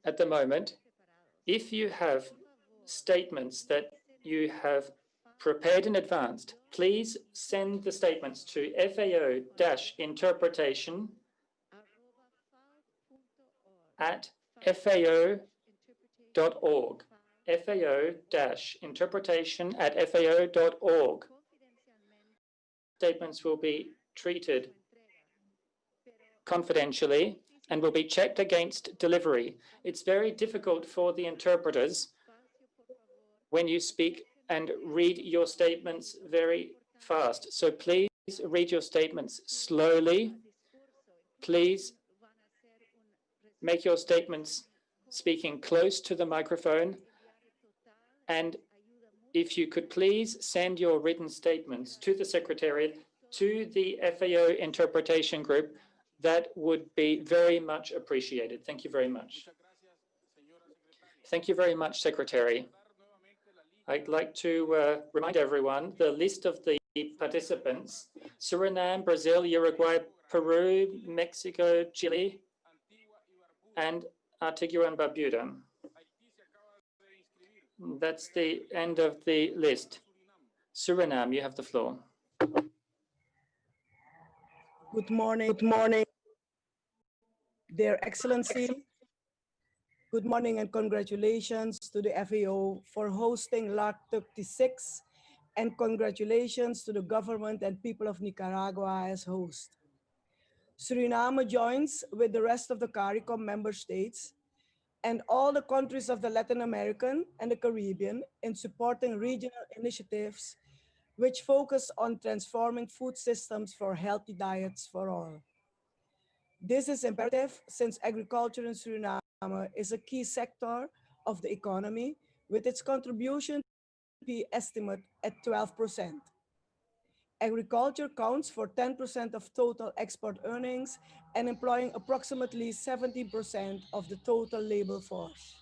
at the moment. If you have statements that you have prepared in advance, please send the statements to FAO-interpretation at FAO.org. FAO-interpretation@FAO.org. Statements will be treated confidentially and will be checked against delivery. It's very difficult for the interpreters when you speak and read your statements very fast. So please read your statements slowly. Please make your statements speaking close to the microphone. And if you could please send your written statements to the Secretariat, to the FAO interpretation group, that would be very much appreciated. Thank you very much. Thank you very much, Secretary. I'd like to remind everyone the list of the participants: Suriname, Brazil, Uruguay, Peru, Mexico, Chile, and Antigua and Barbuda. That's the end of the list. Suriname, you have the floor. Good morning. Good morning, Their Excellency. Good morning and congratulations to the FAO for hosting LARC36, and congratulations to the government and people of Nicaragua as host. Suriname joins with the rest of the CARICOM member states and all the countries of the Latin American and the Caribbean in supporting regional initiatives which focus on transforming food systems for healthy diets for all. This is imperative since agriculture in Suriname is a key sector of the economy, with its contribution to be estimated at 12%. Agriculture counts for 10% of total export earnings and employing approximately 70% of the total labor force.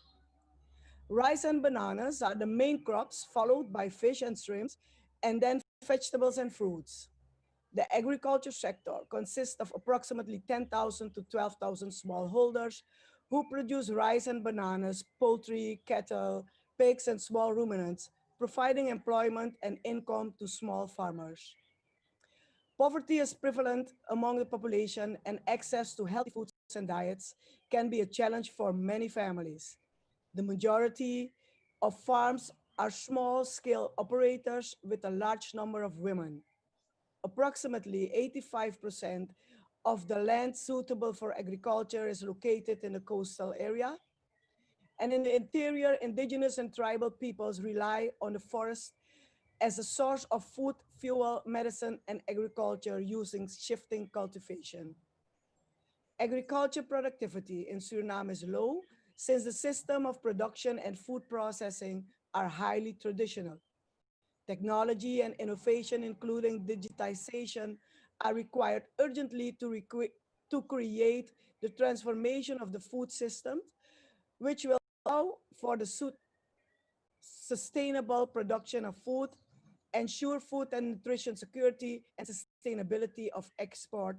Rice and bananas are the main crops, followed by fish and shrimps, and then vegetables and fruits. The agriculture sector consists of approximately 10,000 to 12,000 smallholders who produce rice and bananas, poultry, cattle, pigs, and small ruminants, providing employment and income to small farmers. Poverty is prevalent among the population, and access to healthy foods and diets can be a challenge for many families. The majority of farms are small-scale operators with a large number of women. Approximately 85% of the land suitable for agriculture is located in the coastal area. And in the interior, indigenous and tribal peoples rely on the forest as a source of food, fuel, medicine, and agriculture using shifting cultivation. Agriculture productivity in Suriname is low since the system of production and food processing are highly traditional. Technology and innovation, including digitization, are required urgently to create the transformation of the food system, which will allow for the sustainable production of food, ensure food and nutrition security, and sustainability of export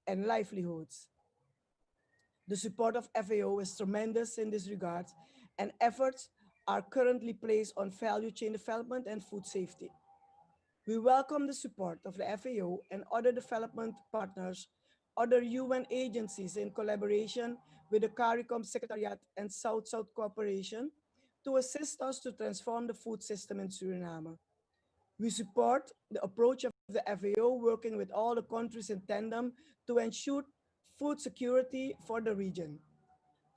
and livelihoods. The support of FAO is tremendous in this regard, and efforts are currently placed on value chain development and food safety. We welcome the support of the FAO and other development partners, other UN agencies in collaboration with the CARICOM Secretariat and South-South Cooperation to assist us to transform the food system in Suriname. We support the approach of the FAO, working with all the countries in tandem to ensure food security for the region.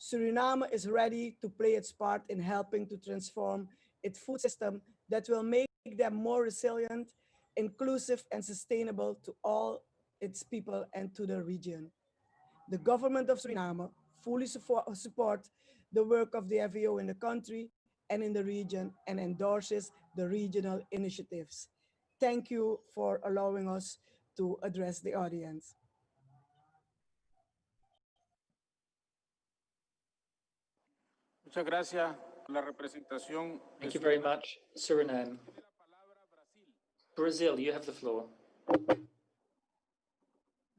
Suriname is ready to play its part in helping to transform its food system that will make them more resilient, inclusive, and sustainable to all its people and to the region. The government of Suriname fully supports the work of the FAO in the country and in the region and endorses the regional initiatives. Thank you for allowing us to address the audience. Muchas gracias por la representación. Thank you very much, Suriname. Brazil, you have the floor.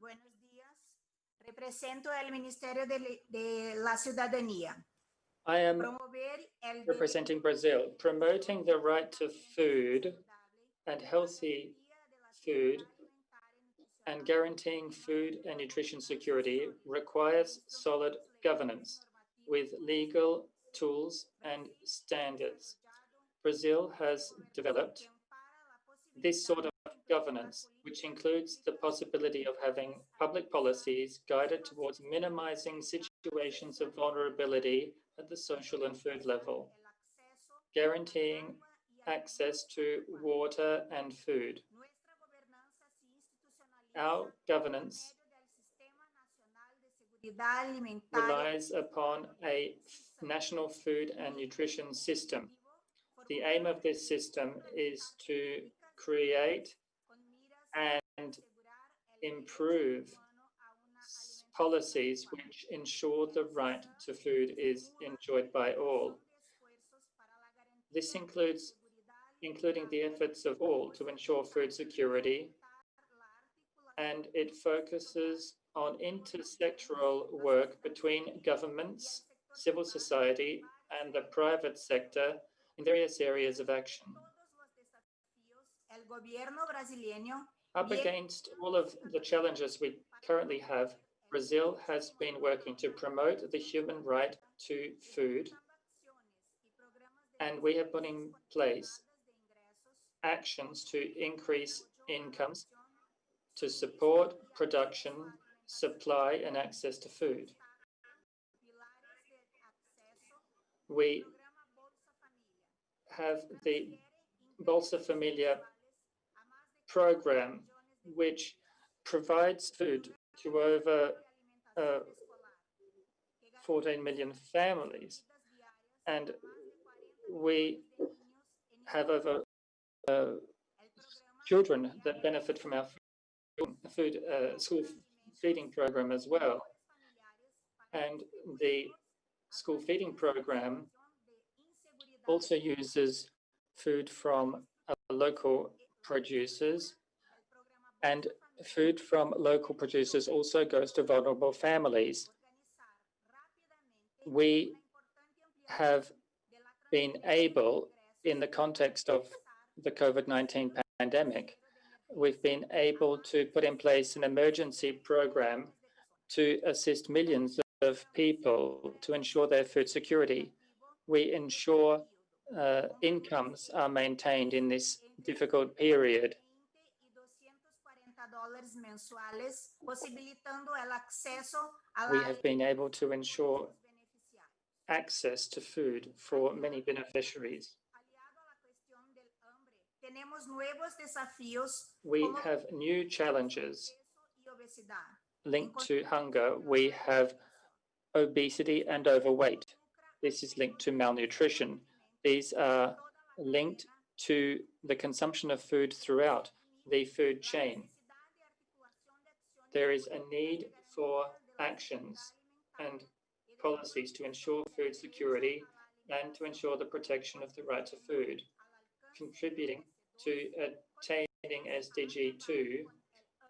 Buenos días. Represento el Ministerio de la Ciudadanía. I am representing Brazil, promoting the right to food and healthy food and guaranteeing food and nutrition security requires solid governance. with legal tools and standards. Brazil has developed this sort of governance, which includes the possibility of having public policies guided towards minimizing situations of vulnerability at the social and food level, guaranteeing access to water and food. Our governance relies upon a national food and nutrition system. The aim of this system is to create and improve policies which ensure the right to food is enjoyed by all. This includes including the efforts of all to ensure food security, and it focuses on intersectoral work between governments, civil society, and the private sector in various areas of action. Up against all of the challenges we currently have, Brazil has been working to promote the human right to food, and we have put in place actions to increase incomes, to support production, supply, and access to food. We have the Bolsa Familia program, which provides food to over 14 million families. And we have over children that benefit from our school feeding program as well. And the school feeding program also uses food from local producers, and food from local producers also goes to vulnerable families. We have been able, in the context of the COVID-19 pandemic, we've been able to put in place an emergency program to assist millions of people to ensure their food security. We ensure incomes are maintained in this difficult period. We have been able to ensure access to food for many beneficiaries. We have new challenges linked to hunger. We have obesity and overweight. This is linked to malnutrition. These are linked to the consumption of food throughout the food chain. There is a need for actions and policies to ensure food security and to ensure the protection of the right to food, contributing to attaining SDG 2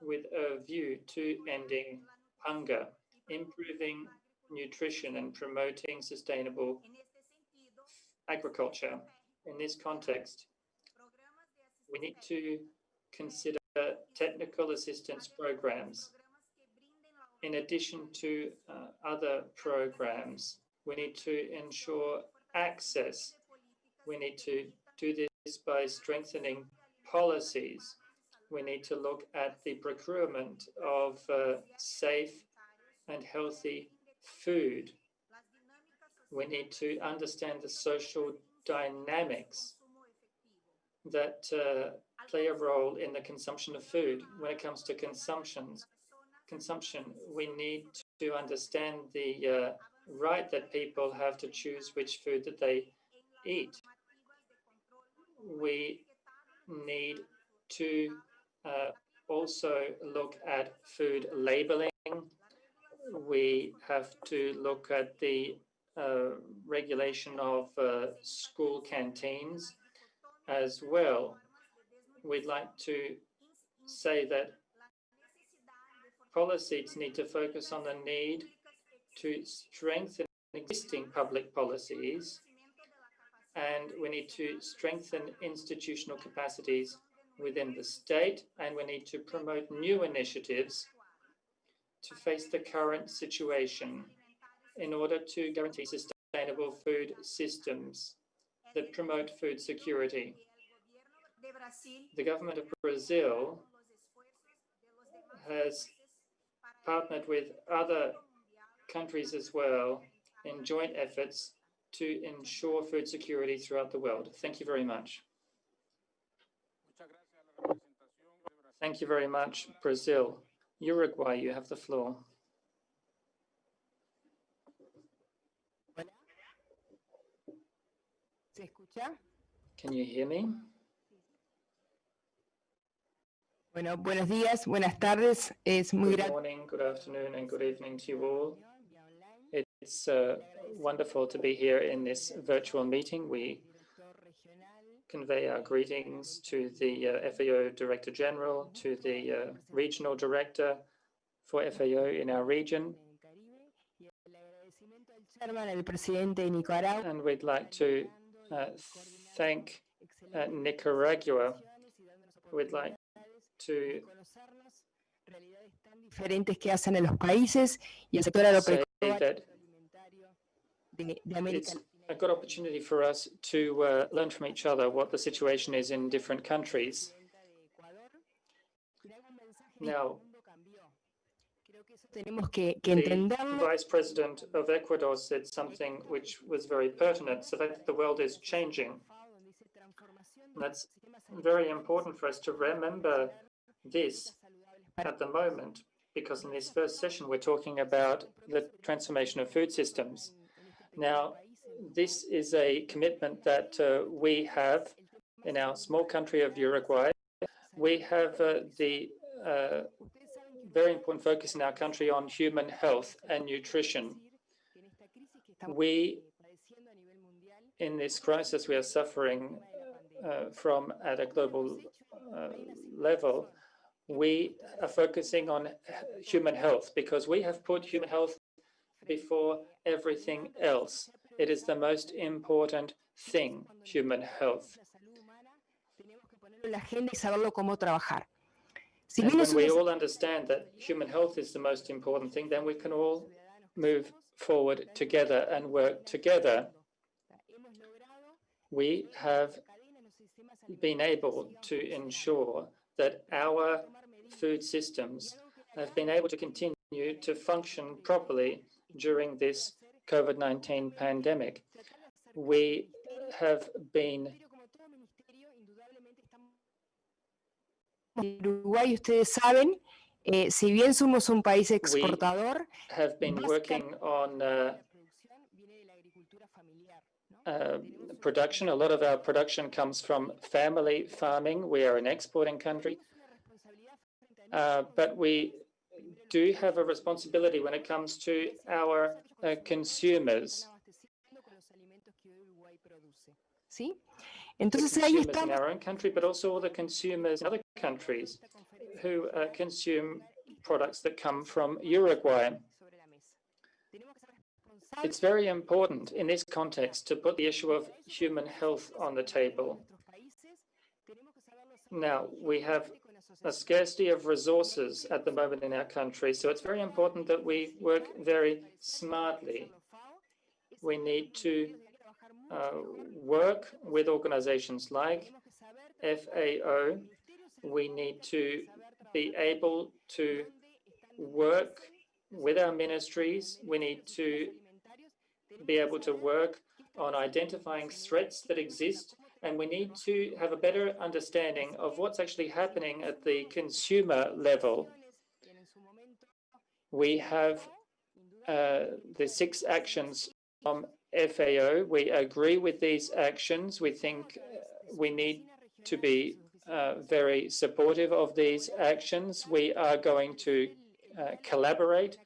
with a view to ending hunger, improving nutrition, and promoting sustainable agriculture. In this context, we need to consider technical assistance programs. In addition to other programs, we need to ensure access. We need to do this by strengthening policies. We need to look at the procurement of safe and healthy food. We need to understand the social dynamics that play a role in the consumption of food. When it comes to consumption, we need to understand the right that people have to choose which food that they eat. We need to also look at food labeling. We have to look at the regulation of school canteens as well. We'd like to say that policies need to focus on the need to strengthen existing public policies, and we need to strengthen institutional capacities within the state, and we need to promote new initiatives to face the current situation. in order to guarantee sustainable food systems that promote food security. The government of Brazil has partnered with other countries as well in joint efforts to ensure food security throughout the world. Thank you very much. Thank you very much, Brazil. Uruguay, you have the floor. ¿Se escucha? Can you hear me? Bueno, buenos días, buenas tardes. Es muy Good grato. morning, good afternoon, and good evening to you all. It's wonderful to be here in this virtual meeting. We convey our greetings to the FAO Director General, to the Regional Director for FAO in our region. And we'd like to thank Nicaragua. We'd like to diferentes que hacen en los países y el sector agropecuario de América it's a good opportunity for us to learn from each other what the situation is in different countries. Now, the Vice President of Ecuador said something which was very pertinent, so that the world is changing. That's very important for us to remember this at the moment, because in this first session, we're talking about the transformation of food systems. Now, this is a commitment that we have in our small country of Uruguay. We have the very important focus in our country on human health and nutrition. We, in this crisis we are suffering from at a global level, we are focusing on human health because we have put human health before everything else. It is the most important thing, human health. And when we all understand that human health is the most important thing, then we can all move forward together and work together. We have been able to ensure that our food systems have been able to continue to function properly during this COVID-19 pandemic. We have been Uruguay, ustedes saben, si bien somos un país exportador, have been working on production. A lot of our production comes from family farming. We are an exporting country, but we do have a responsibility when it comes to our consumers. Entonces, the consumers in our own country, but also all the consumers in other countries who consume products that come from Uruguay. It's very important in this context to put the issue of human health on the table. Now, we have a scarcity of resources at the moment in our country, so it's very important that we work very smartly. We need to work with organizations like FAO. We need to be able to work with our ministries. We need to be able to work on identifying threats that exist, and we need to have a better understanding of what's actually happening at the consumer level. We have the 6 actions from FAO. We agree with these actions. We think we need to be very supportive of these actions. We are going to collaborate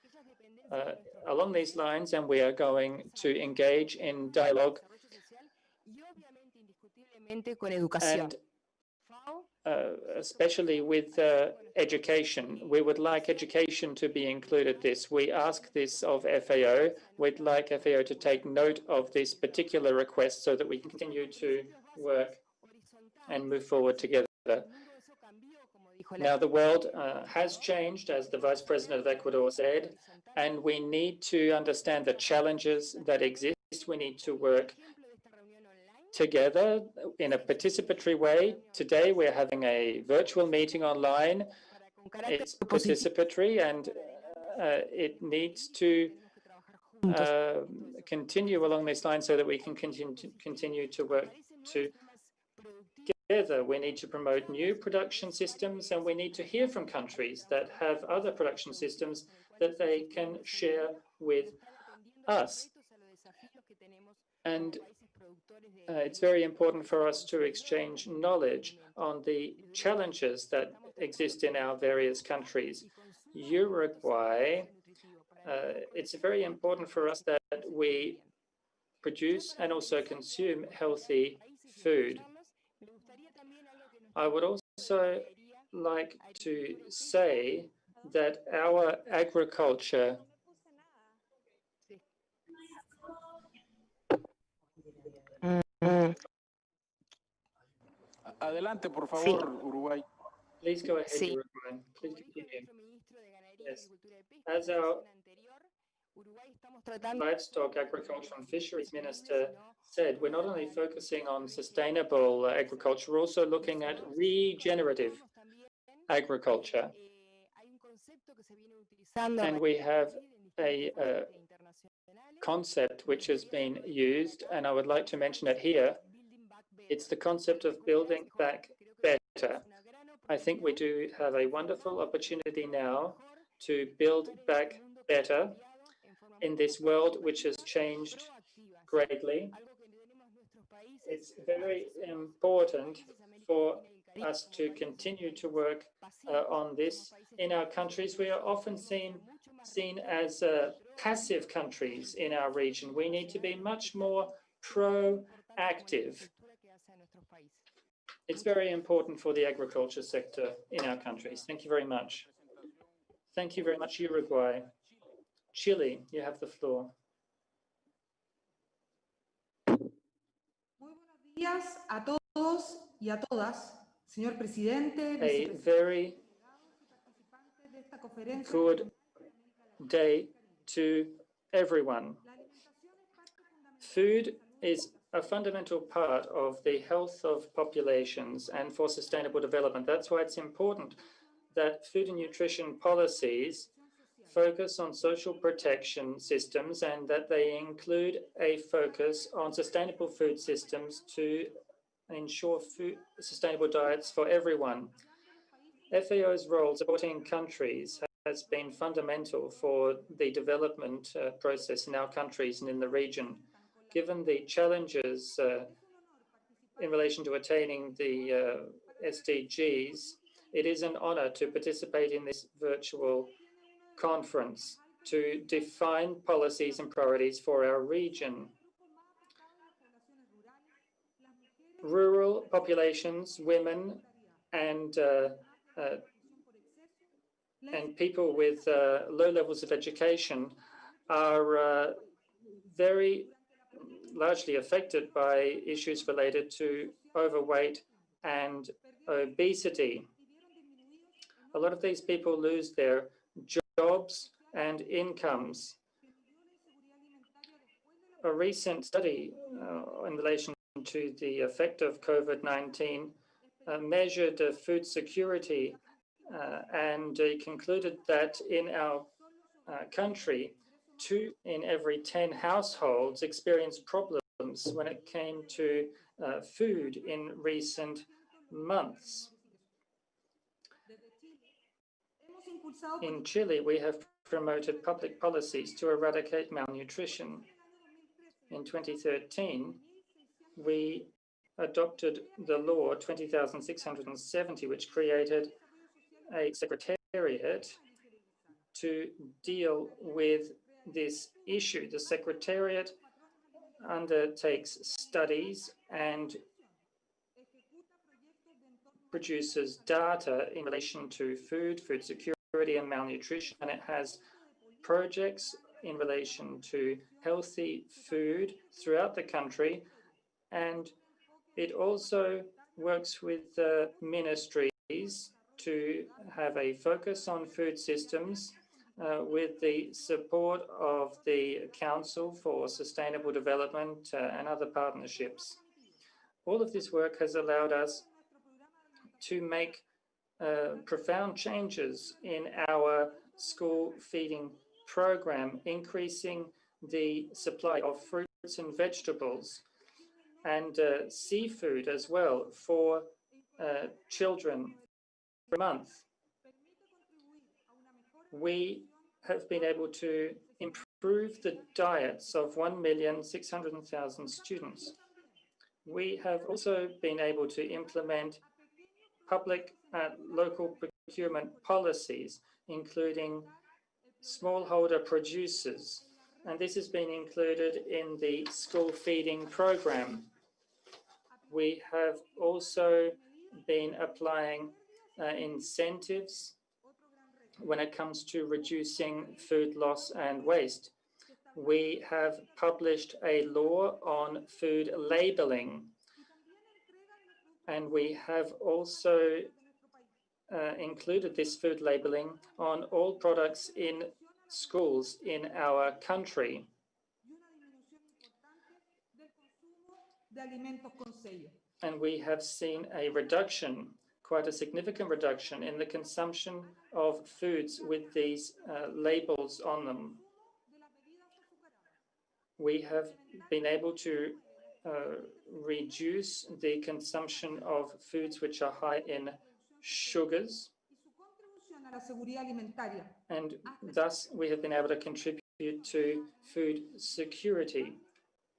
along these lines, and we are going to engage in dialogue and especially with education. We would like education to be included this. We ask this of FAO. We'd like FAO to take note of this particular request so that we can continue to work and move forward together. Now, the world has changed, as the Vice President of Ecuador said, and we need to understand the challenges that exist. We need to work together in a participatory way. Today, we're having a virtual meeting online. It's participatory, and it needs to continue along this line so that we can continue to work together. We need to promote new production systems, and we need to hear from countries that have other production systems that they can share with us. And it's very important for us to exchange knowledge on the challenges that exist in our various countries. Uruguay, it's very important for us that we produce and also consume healthy food. I would also like to say that our agriculture Adelante, por favor, Uruguay. Please go ahead, Uruguay. Please continue. Yes. As our Livestock, Agriculture and Fisheries Minister said, we're not only focusing on sustainable agriculture, we're also looking at regenerative agriculture. And we have a concept which has been used, and I would like to mention it here. It's the concept of building back better. I think we do have a wonderful opportunity now to build back better in this world which has changed greatly. It's very important for us to continue to work on this. In our countries, we are often seen as passive countries in our region. We need to be much more proactive. It's very important for the agriculture sector in our countries. Thank you very much. Thank you very much, Uruguay. Chile, you have the floor. A todos y a todas, señor presidente. A very good day to everyone. Food is a fundamental part of the health of populations and for sustainable development. That's why it's important that food and nutrition policies focus on social protection systems and that they include a focus on sustainable food systems to ensure sustainable diets for everyone. FAO's role supporting countries has been fundamental for the development process in our countries and in the region. Given the challenges in relation to attaining the SDGs, it is an honor to participate in this virtual conference to define policies and priorities for our region. Rural populations, women, and people with low levels of education are very largely affected by issues related to overweight and obesity. A lot of these people lose their jobs and incomes. A recent study in relation to the effect of COVID-19 measured food security and concluded that in our country, 2 in every 10 households experienced problems when it came to food in recent months. In Chile, we have promoted public policies to eradicate malnutrition. In 2013, we adopted the law 20,670, which created a secretariat to deal with this issue. The secretariat undertakes studies and produces data in relation to food security and malnutrition, and it has projects in relation to healthy food throughout the country, and it also works with ministries to have a focus on food systems with the support of the Council for Sustainable Development and other partnerships. All of this work has allowed us to make profound changes in our school feeding program, increasing the supply of fruits and vegetables and seafood as well for children per month. We have been able to improve the diets of 1,600,000 students. We have also been able to implement public and local procurement policies, including smallholder producers, and this has been included in the school feeding program. We have also been applying incentives when it comes to reducing food loss and waste. We have published a law on food labeling, and we have also included this food labeling on all products in schools in our country. And we have seen a reduction, quite a significant reduction, in the consumption of foods with these labels on them. We have been able to reduce the consumption of foods which are high in sugars, and thus we have been able to contribute to food security,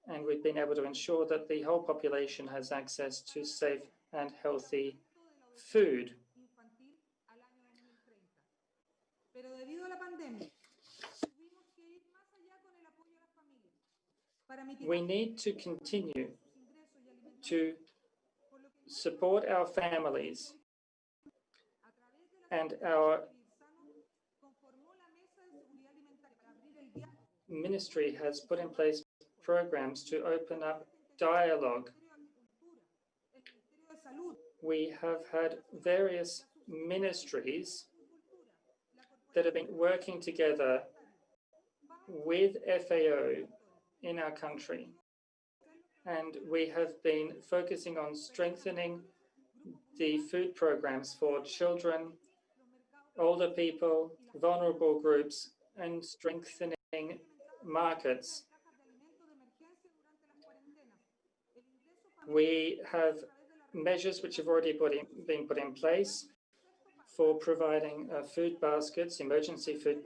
and we've been able to ensure that the whole population has access to safe and healthy food. We need to continue to support our families, and our ministry has put in place programs to open up dialogue. We have had various ministries that have been working together with FAO in our country, and we have been focusing on strengthening the food programs for children, older people, vulnerable groups, and strengthening markets. We have measures which have already been put in place for providing food baskets, emergency food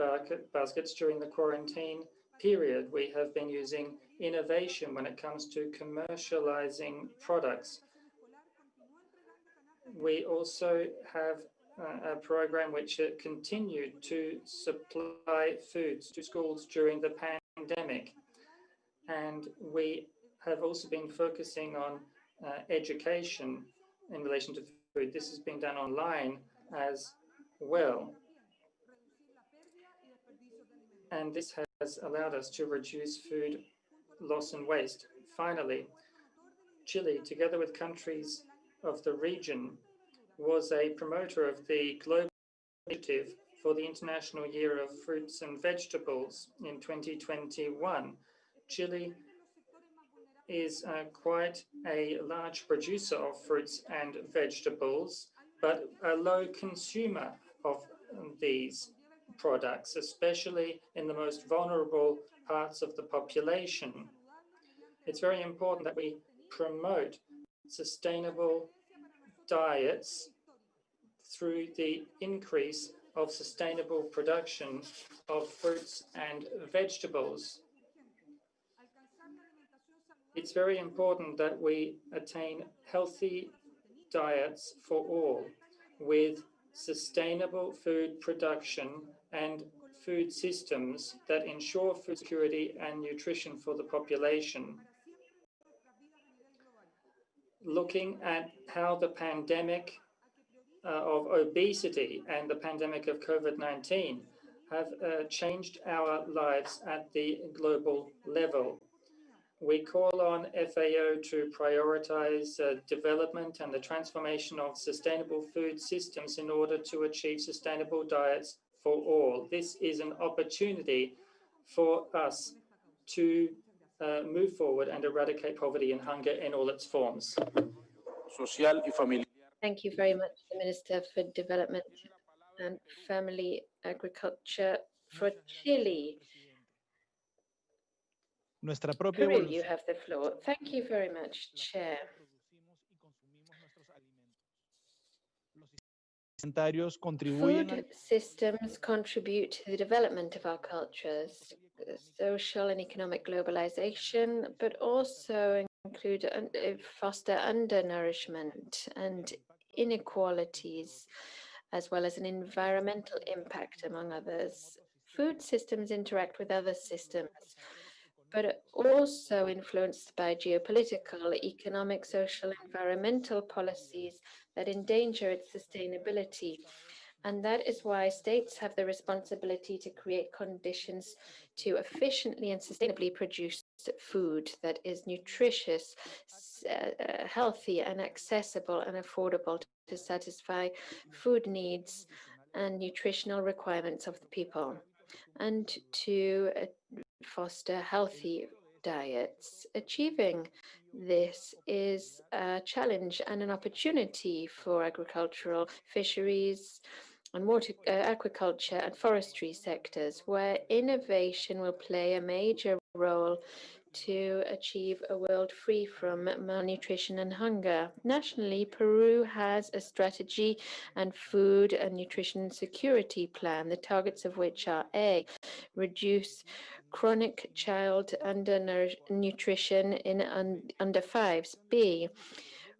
baskets during the quarantine period. We have been using innovation when it comes to commercializing products. We also have a program which continued to supply foods to schools during the pandemic. And we have also been focusing on education in relation to food. This has been done online as well. And this has allowed us to reduce food loss and waste. Finally, Chile, together with countries of the region, was a promoter of the global initiative for the International Year of Fruits and Vegetables in 2021. Chile is quite a large producer of fruits and vegetables, but a low consumer of these products, especially in the most vulnerable parts of the population. It's very important that we promote sustainable diets through the increase of sustainable production of fruits and vegetables. It's very important that we attain healthy diets for all, with sustainable food production and food systems that ensure food security and nutrition for the population. Looking at how the pandemic of obesity and the pandemic of COVID-19 have changed our lives at the global level. we call on FAO to prioritize development and the transformation of sustainable food systems in order to achieve sustainable diets for all. This is an opportunity for us to move forward and eradicate poverty and hunger in all its forms. Thank you very much, the Minister for Development and Family Agriculture for Chile. Peru, you have the floor. Thank you very much, Chair. Food systems contribute to the development of our cultures, social and economic globalization, but also include foster undernourishment and inequalities, as well as an environmental impact, among others. Food systems interact with other systems, but also influenced by geopolitical, economic, social, environmental policies that endanger its sustainability. And that is why states have the responsibility to create conditions to efficiently and sustainably produce food that is nutritious, healthy, and accessible and affordable to satisfy food needs and nutritional requirements of the people, and to foster healthy diets. Achieving this is a challenge and an opportunity for agricultural, fisheries, and water, aquaculture and forestry sectors, where innovation will play a major role to achieve a world free from malnutrition and hunger. Nationally, Peru has a strategy and food and nutrition security plan, the targets of which are A, reduce chronic child undernutrition in under fives, B,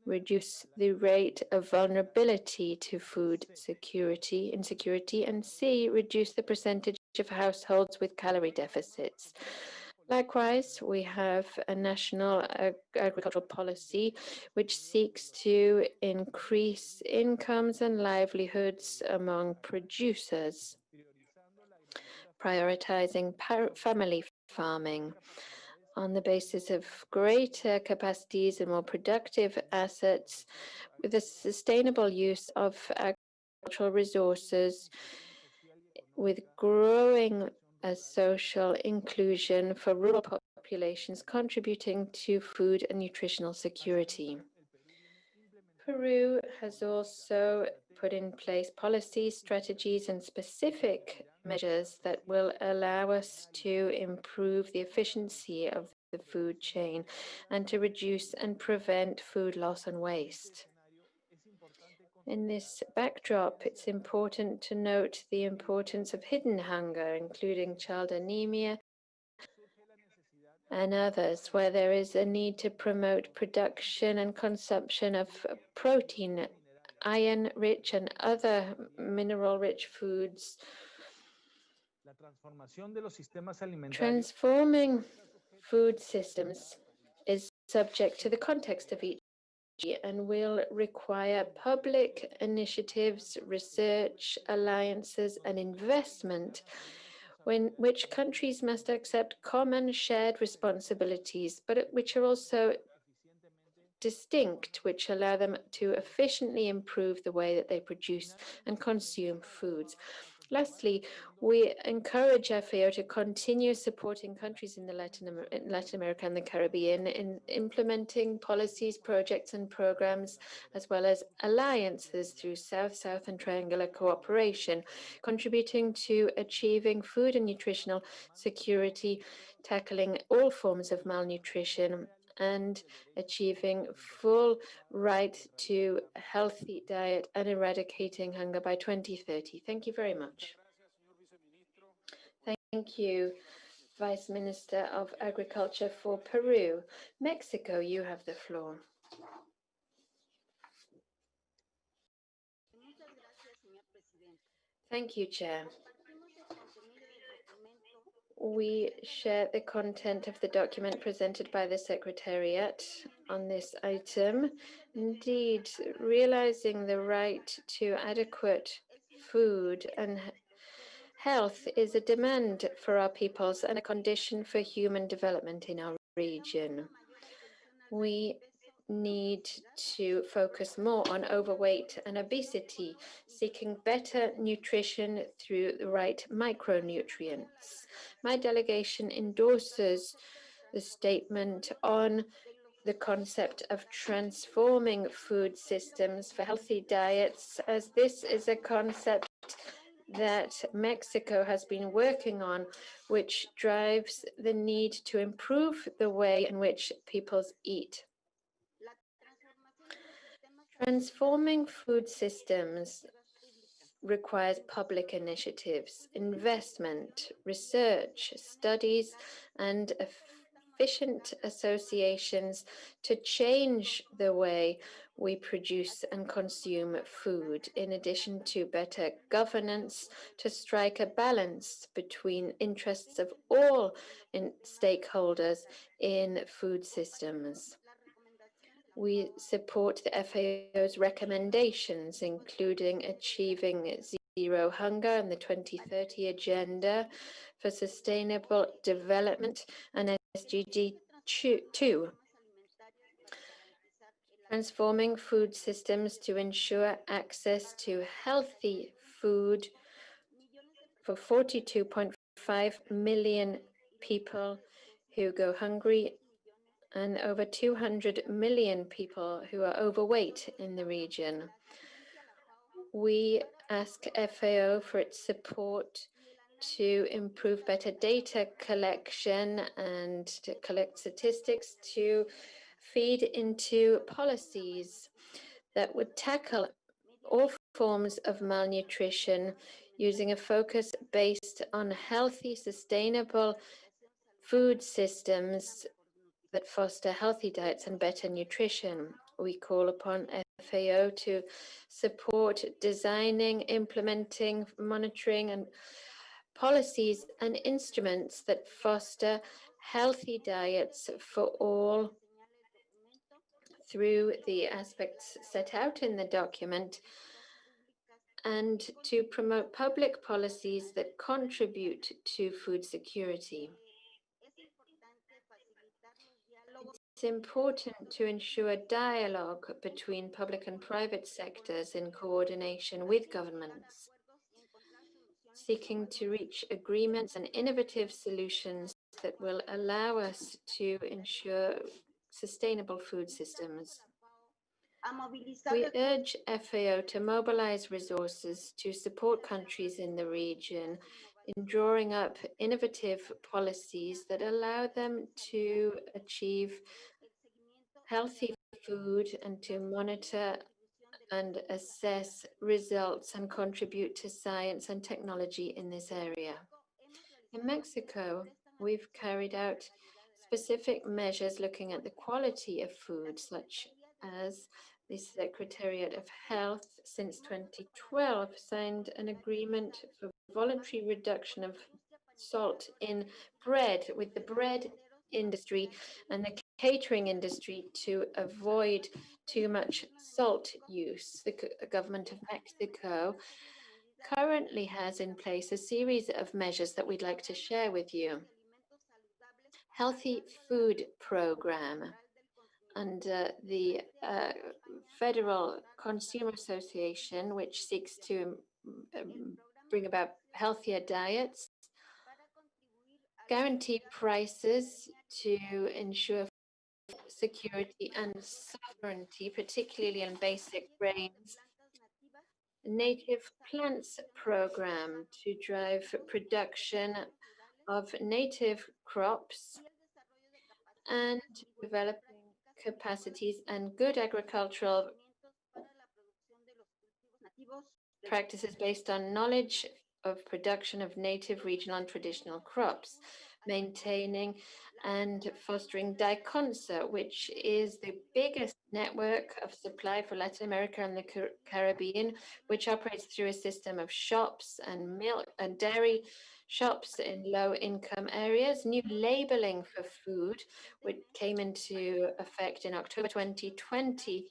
reduce the rate of vulnerability to food insecurity, and C, reduce the percentage of households with calorie deficits. Likewise, we have a national agricultural policy which seeks to increase incomes and livelihoods among producers, prioritizing family farming on the basis of greater capacities and more productive assets with a sustainable use of agricultural resources, with growing social inclusion for rural populations, contributing to food and nutritional security. Peru has also put in place policies, strategies, and specific measures that will allow us to improve the efficiency of the food chain and to reduce and prevent food loss and waste. In this backdrop, it's important to note the importance of hidden hunger, including child anemia and others, where there is a need to promote production and consumption of protein, iron-rich and other mineral-rich foods. Transforming food systems is subject to the context of each and will require public initiatives, research, alliances, and investment, which countries must accept common shared responsibilities, but which are also distinct, which allow them to efficiently improve the way that they produce and consume foods. Lastly, we encourage FAO to continue supporting countries in Latin America and the Caribbean in implementing policies, projects, and programs, as well as alliances through South-South and triangular cooperation, contributing to achieving food and nutritional security, tackling all forms of malnutrition, and achieving full right to a healthy diet and eradicating hunger by 2030. Thank you very much. Thank you, Vice Minister of Agriculture for Peru. Mexico, you have the floor. Thank you, Chair. We share the content of the document presented by the Secretariat on this item. Indeed, realizing the right to adequate food and health is a demand for our peoples and a condition for human development in our region. We need to focus more on overweight and obesity, seeking better nutrition through the right micronutrients. My delegation endorses the statement on the concept of transforming food systems for healthy diets, as this is a concept that Mexico has been working on, which drives the need to improve the way in which people eat. Transforming food systems requires public initiatives, investment, research, studies, and efficient associations to change the way we produce and consume food, in addition to better governance to strike a balance between interests of all stakeholders in food systems. We support the FAO's recommendations, including achieving zero hunger and the 2030 Agenda for Sustainable Development and SDG 2, transforming food systems to ensure access to healthy food for 42.5 million people who go hungry and over 200 million people who are overweight in the region. We ask FAO for its support to improve better data collection and to collect statistics to feed into policies that would tackle all forms of malnutrition using a focus based on healthy, sustainable food systems that foster healthy diets and better nutrition. We call upon FAO to support designing, implementing, monitoring, and policies and instruments that foster healthy diets for all through the aspects set out in the document, and to promote public policies that contribute to food security. It's important to ensure dialogue between public and private sectors in coordination with governments, seeking to reach agreements and innovative solutions that will allow us to ensure sustainable food systems. We urge FAO to mobilize resources to support countries in the region in drawing up innovative policies that allow them to achieve healthy food and to monitor and assess results and contribute to science and technology in this area. In Mexico, we've carried out specific measures looking at the quality of food, such as the Secretariat of Health since 2012 signed an agreement for voluntary reduction of salt in bread with the bread industry and the catering industry to avoid too much salt use. The government of Mexico currently has in place a series of measures that we'd like to share with you. Healthy Food Program under the Federal Consumer Association, which seeks to bring about healthier diets, guarantee prices to ensure security and sovereignty, particularly in basic grains, native plants program to drive production of native crops, and developing capacities and good agricultural practices based on knowledge of production of native, regional, and traditional crops, maintaining and fostering DICONSA, which is the biggest network of supply for Latin America and the Caribbean, which operates through a system of shops and milk and dairy shops in low-income areas. New labeling for food, which came into effect in October 2020,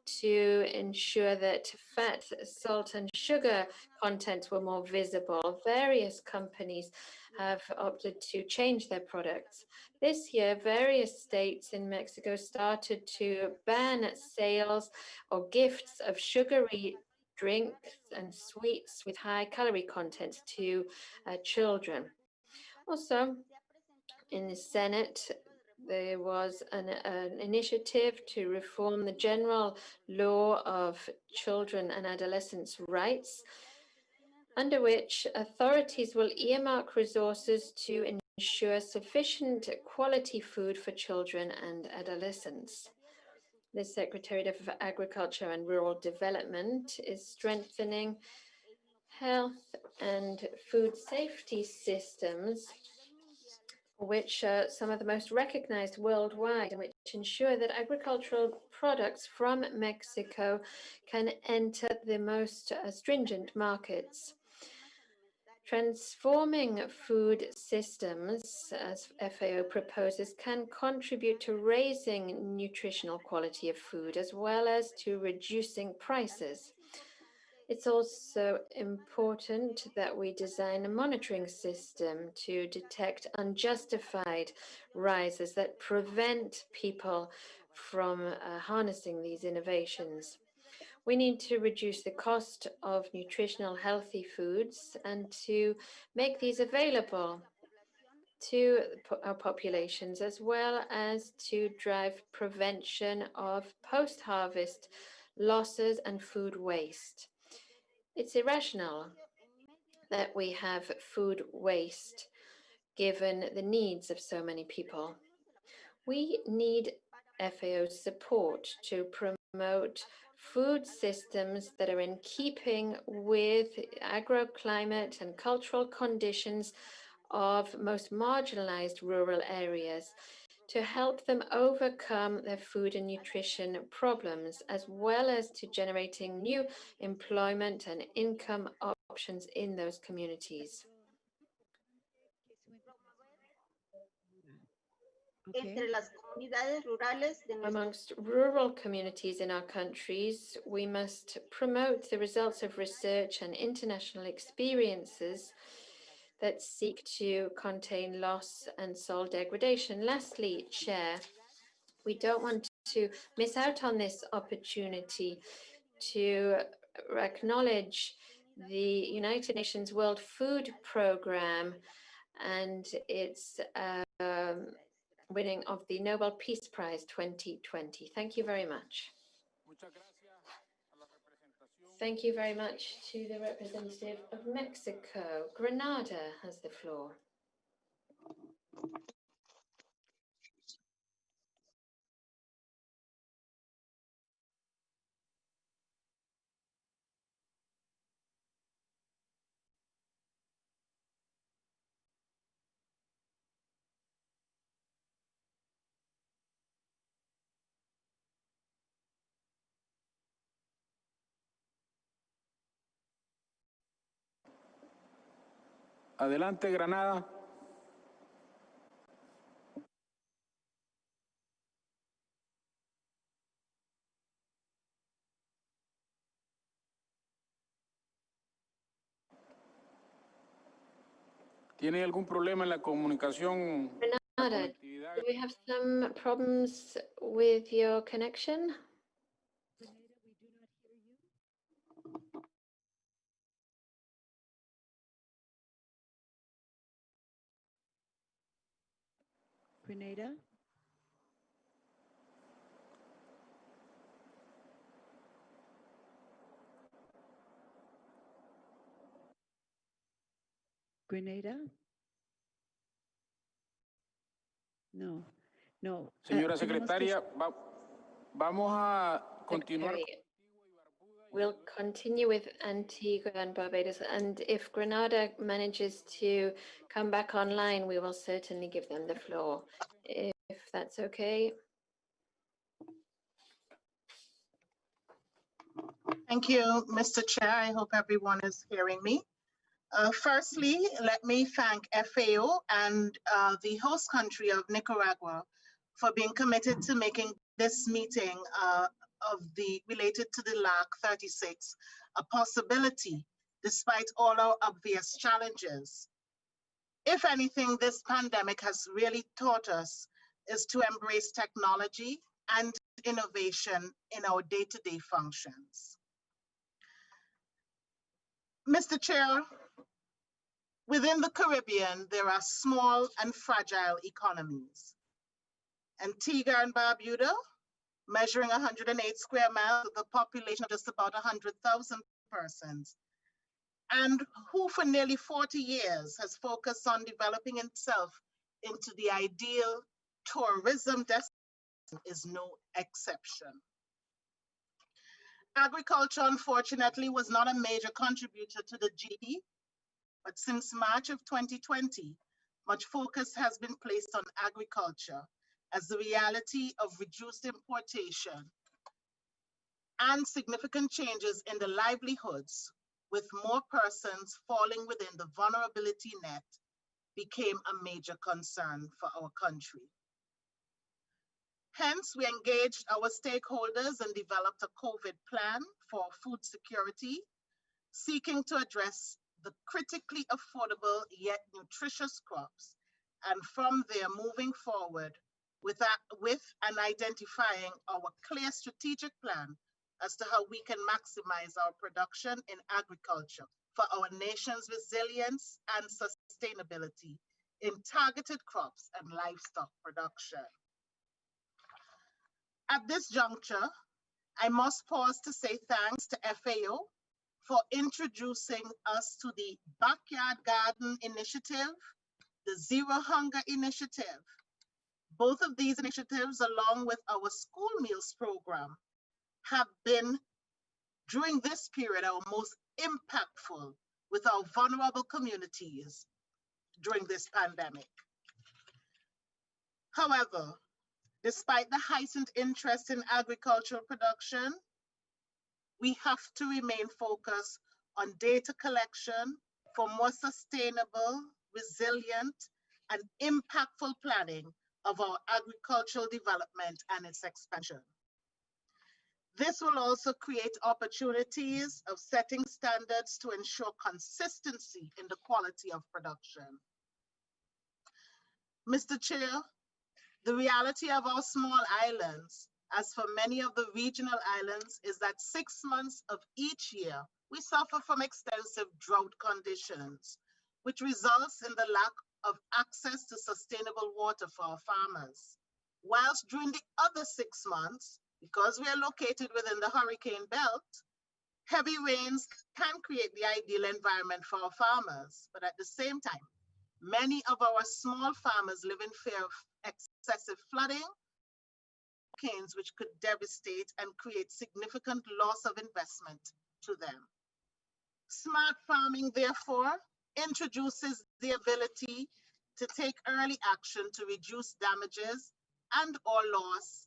to ensure that fat, salt, and sugar content were more visible. Various companies have opted to change their products. This year, various states in Mexico started to ban sales or gifts of sugary drinks and sweets with high calorie content to children. Also, in the Senate, there was an initiative to reform the general law of children and adolescents' rights, under which authorities will earmark resources to ensure sufficient quality food for children and adolescents. The Secretariat of Agriculture and Rural Development is strengthening health and food safety systems, which are some of the most recognized worldwide, and which ensure that agricultural products from Mexico can enter the most stringent markets. Transforming food systems, as FAO proposes, can contribute to raising nutritional quality of food as well as to reducing prices. It's also important that we design a monitoring system to detect unjustified rises that prevent people from harnessing these innovations. We need to reduce the cost of nutritional healthy foods and to make these available to our populations, as well as to drive prevention of post-harvest losses and food waste. It's irrational that we have food waste given the needs of so many people. We need FAO's support to promote food systems that are in keeping with agroclimate and cultural conditions of most marginalized rural areas, to help them overcome their food and nutrition problems, as well as to generating new employment and income options in those communities. Amongst rural communities in our countries, we must promote the results of research and international experiences that seek to contain loss and soil degradation. Lastly, Chair, we don't want to miss out on this opportunity to acknowledge the United Nations World Food Programme and its winning of the Nobel Peace Prize 2020. Thank you very much. Thank you very much to the representative of Mexico. Grenada has the floor. Adelante, Granada. ¿Tiene algún problema en la comunicación? Grenada, do we have some problems with your connection? Grenada? Grenada? No, no. Señora secretaria, vamos a continuar. We'll continue with Antigua and Barbados, and if Grenada manages to come back online, we will certainly give them the floor, if that's okay. Thank you, Mr. Chair. I hope everyone is hearing me. Firstly, let me thank FAO and the host country of Nicaragua for being committed to making this meeting related to the LARC36 a possibility despite all our obvious challenges. If anything, this pandemic has really taught us is to embrace technology and innovation in our day-to-day functions. Mr. Chair, within the Caribbean, there are small and fragile economies. Antigua and Barbuda, measuring 108 square miles with a population of just about 100,000 persons, and who for nearly 40 years has focused on developing itself into the ideal tourism destination, is no exception. Agriculture, unfortunately, was not a major contributor to the GDP, but since March of 2020, much focus has been placed on agriculture as the reality of reduced importation and significant changes in the livelihoods, with more persons falling within the vulnerability net, became a major concern for our country. Hence, we engaged our stakeholders and developed a COVID plan for food security, seeking to address the critically affordable yet nutritious crops, and from there moving forward with and identifying our clear strategic plan as to how we can maximize our production in agriculture for our nation's resilience and sustainability in targeted crops and livestock production. At this juncture, I must pause to say thanks to FAO for introducing us to the Backyard Garden Initiative, the Zero Hunger Initiative. Both of these initiatives, along with our school meals program, have been, during this period, our most impactful with our vulnerable communities during this pandemic. However, despite the heightened interest in agricultural production, we have to remain focused on data collection for more sustainable, resilient, and impactful planning of our agricultural development and its expansion. This will also create opportunities of setting standards to ensure consistency in the quality of production. Mr. Chair, the reality of our small islands, as for many of the regional islands, is that 6 months of each year, we suffer from extensive drought conditions, which results in the lack of access to sustainable water for our farmers. Whilst during the other 6 months, because we are located within the hurricane belt, heavy rains can create the ideal environment for our farmers. But at the same time, many of our small farmers live in fear of excessive flooding, hurricanes which could devastate and create significant loss of investment to them. Smart farming, therefore, introduces the ability to take early action to reduce damages and or loss,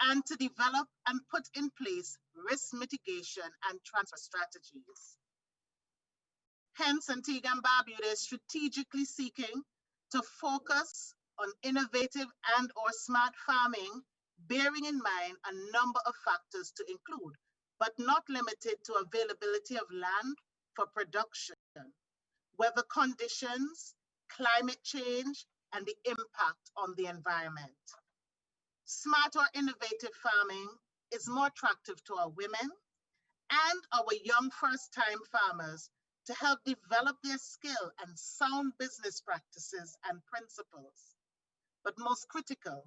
and to develop and put in place risk mitigation and transfer strategies. Hence, Antigua and Barbuda is strategically seeking to focus on innovative and or smart farming, bearing in mind a number of factors to include, but not limited to, availability of land for production, weather conditions, climate change, and the impact on the environment. Smart or innovative farming is more attractive to our women and our young first-time farmers to help develop their skill and sound business practices and principles. But most critical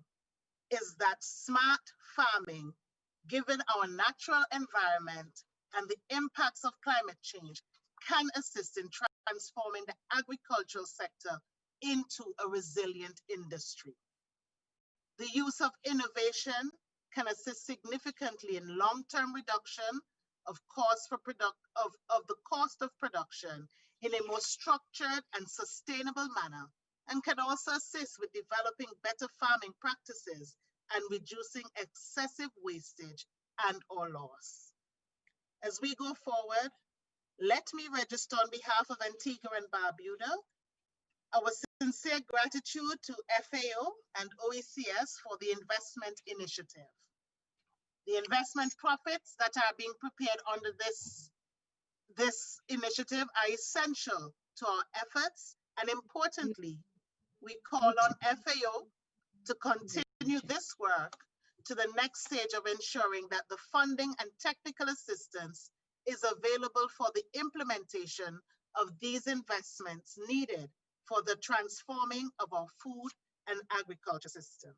is that smart farming, given our natural environment and the impacts of climate change, can assist in transforming the agricultural sector into a resilient industry. The use of innovation can assist significantly in long-term reduction of the cost of production in a more structured and sustainable manner, and can also assist with developing better farming practices and reducing excessive wastage and or loss. As we go forward, let me register on behalf of Antigua and Barbuda our sincere gratitude to FAO and OECS for the investment initiative. The investment profits that are being prepared under this initiative are essential to our efforts, and importantly, we call on FAO to continue this work to the next stage of ensuring that the funding and technical assistance is available for the implementation of these investments needed for the transforming of our food and agriculture system.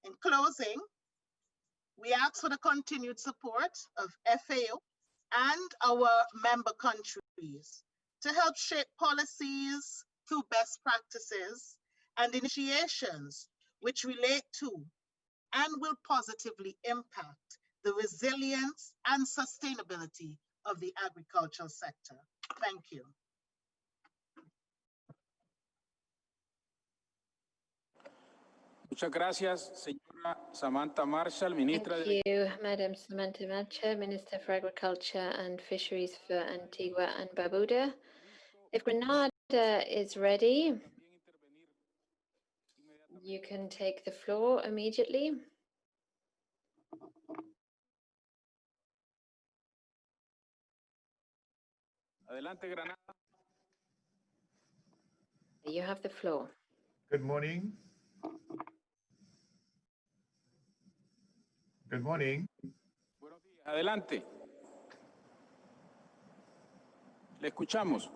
In closing, we ask for the continued support of FAO and our member countries to help shape policies through best practices and initiations which relate to and will positively impact the resilience and sustainability of the agricultural sector. Thank you. Muchas gracias, señora Samantha Marshall, ministra Thank you, Madam Samantha Marshall, Minister for Agriculture and Fisheries for Antigua and Barbuda. If Grenada is ready, you can take the floor immediately. Adelante, Granada. You have the floor. Good morning. Good morning. Adelante. Le escuchamos.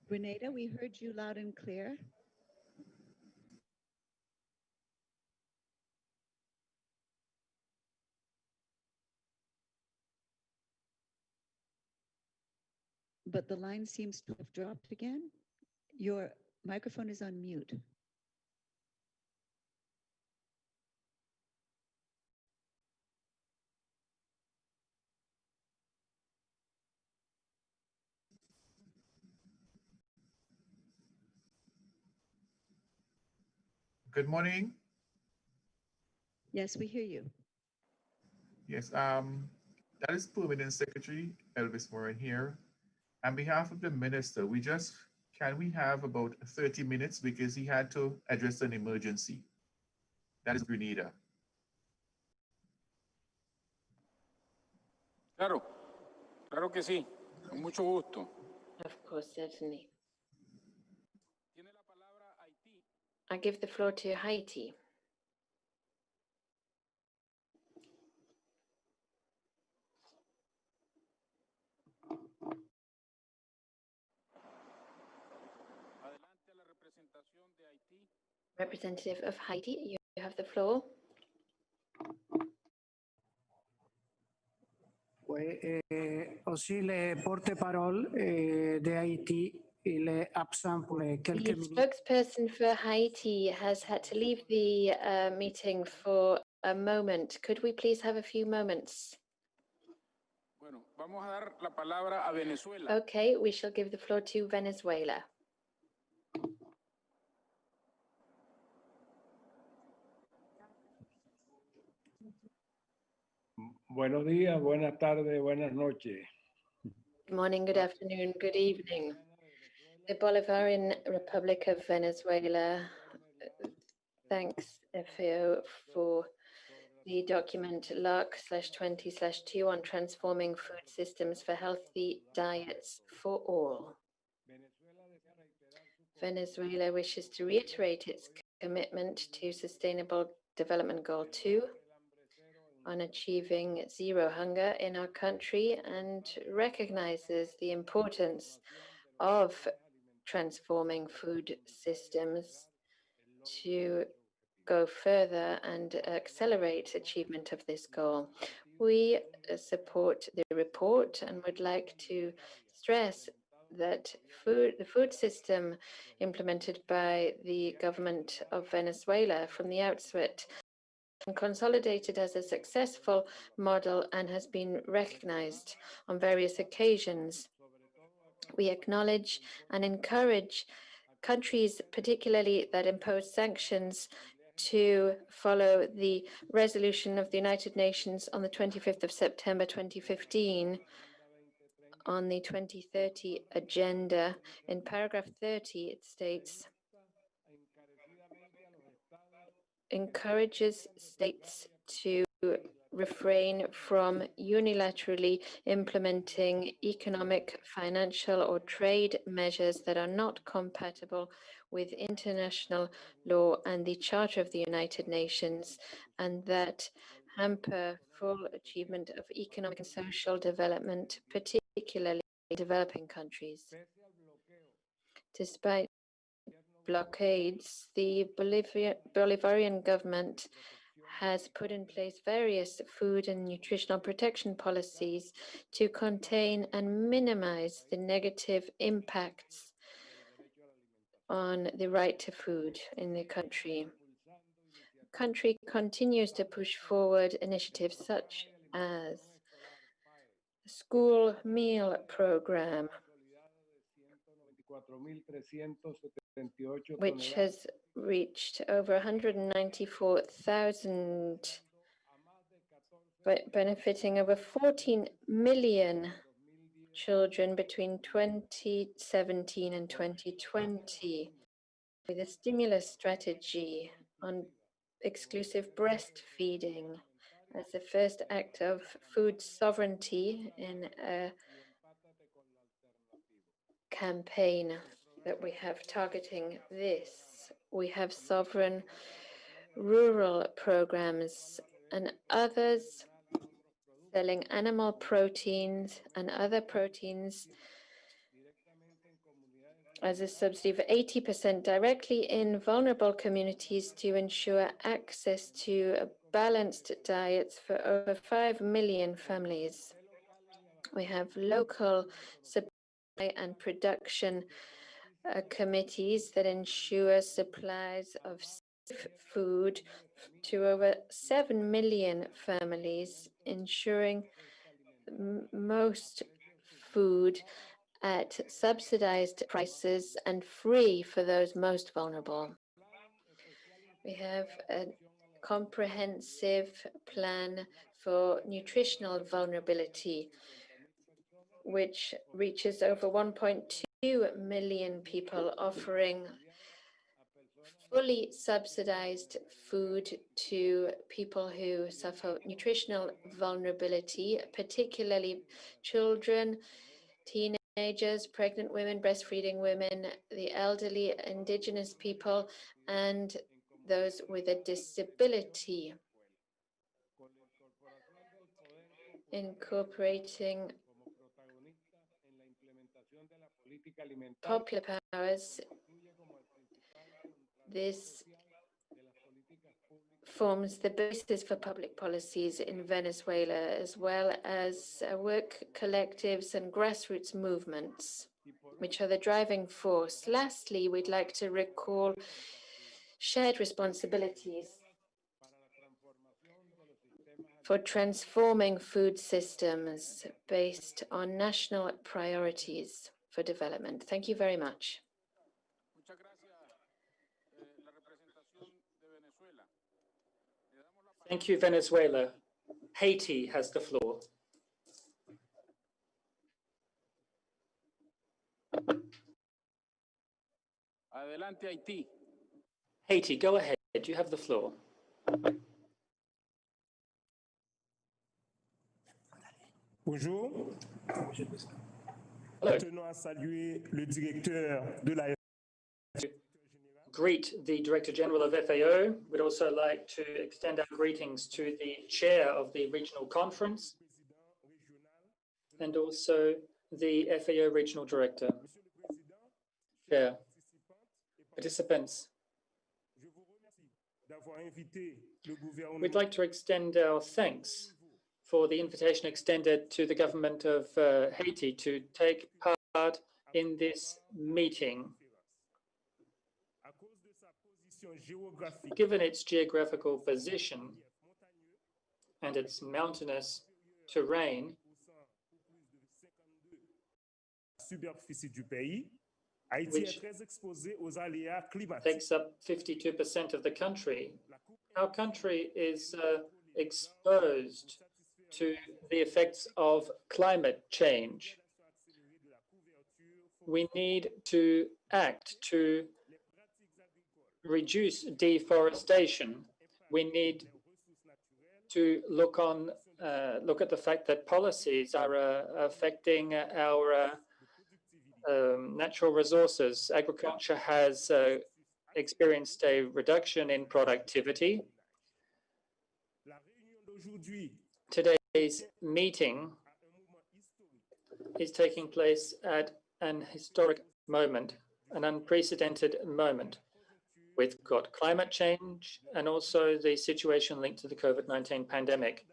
Grenada, we heard you loud and clear. But the line seems to have dropped again. Your microphone is on mute. Good morning. Yes, we hear you. Yes, that is Permanent Secretary Elvis Moran here. On behalf of the minister, can we have about 30 minutes because he had to address an emergency. That is Grenada. Claro, claro que sí, con mucho gusto. Of course, certainly. I give the floor to Haiti. Representative of Haiti, you have the floor. Aussi le porte-parole de Haïti, il est absent pour quelques The minutes. spokesperson for Haiti has had to leave the meeting for a moment. Could we please have a few moments? Bueno, vamos a dar la palabra a Venezuela. Okay, we shall give the floor to Venezuela. Buenos días, buenas tardes, buenas noches. Good morning, good afternoon, good evening. The Bolivarian Republic of Venezuela thanks FAO for the document LARC36 on transforming food systems for healthy diets for all. Venezuela wishes to reiterate its commitment to Sustainable Development Goal 2 on achieving zero hunger in our country and recognizes the importance of transforming food systems to go further and accelerate achievement of this goal. We support the report and would like to stress that the food system implemented by the government of Venezuela from the outset consolidated as a successful model and has been recognized on various occasions. We acknowledge and encourage countries, particularly that impose sanctions, to follow the resolution of the United Nations on the 25th of September 2015 on the 2030 agenda. In paragraph 30, it states, encourages states to refrain from unilaterally implementing economic, financial, or trade measures that are not compatible with international law and the Charter of the United Nations, and that hamper full achievement of economic and social development, particularly in developing countries. Despite blockades, the Bolivarian government has put in place various food and nutritional protection policies to contain and minimize the negative impacts on the right to food in the country. The country continues to push forward initiatives such as the school meal program, which has reached over 194,000, benefiting over 14 million children between 2017 and 2020, with a stimulus strategy on exclusive breastfeeding as the first act of food sovereignty in a campaign that we have targeting this. We have sovereign rural programs and others selling animal proteins and other proteins as a subsidy of 80% directly in vulnerable communities to ensure access to balanced diets for over 5 million families. We have local supply and production committees that ensure supplies of safe food to over 7 million families, ensuring most food at subsidized prices and free for those most vulnerable. We have a comprehensive plan for nutritional vulnerability, which reaches over 1.2 million people, offering fully subsidized food to people who suffer nutritional vulnerability, particularly children, teenagers, pregnant women, breastfeeding women, the elderly, indigenous people, and those with a disability. Incorporating popular powers, this forms the basis for public policies in Venezuela, as well as work collectives and grassroots movements, which are the driving force. Lastly, we'd like to recall shared responsibilities for transforming food systems based on national priorities for development. Thank you very much. Thank you, Venezuela. Haiti has the floor. Adelante, Haití. Haiti, go ahead. You have the floor. Bonjour. Hello. Tenons à saluer le directeur de la Greet the Director General of FAO. We'd also like to extend our greetings to the chair of the regional conference and also the FAO regional director. Chair, participants, we'd like to extend our thanks for the invitation extended to the government of Haiti to take part in this meeting. Given its geographical position and its mountainous terrain, which takes up 52% of the country, our country is exposed to the effects of climate change. We need to act to reduce deforestation. We need to look at the fact that policies are affecting our natural resources. Agriculture has experienced a reduction in productivity. Today's meeting is taking place at an historic moment, an unprecedented moment. We've got climate change and also the situation linked to the COVID-19 pandemic.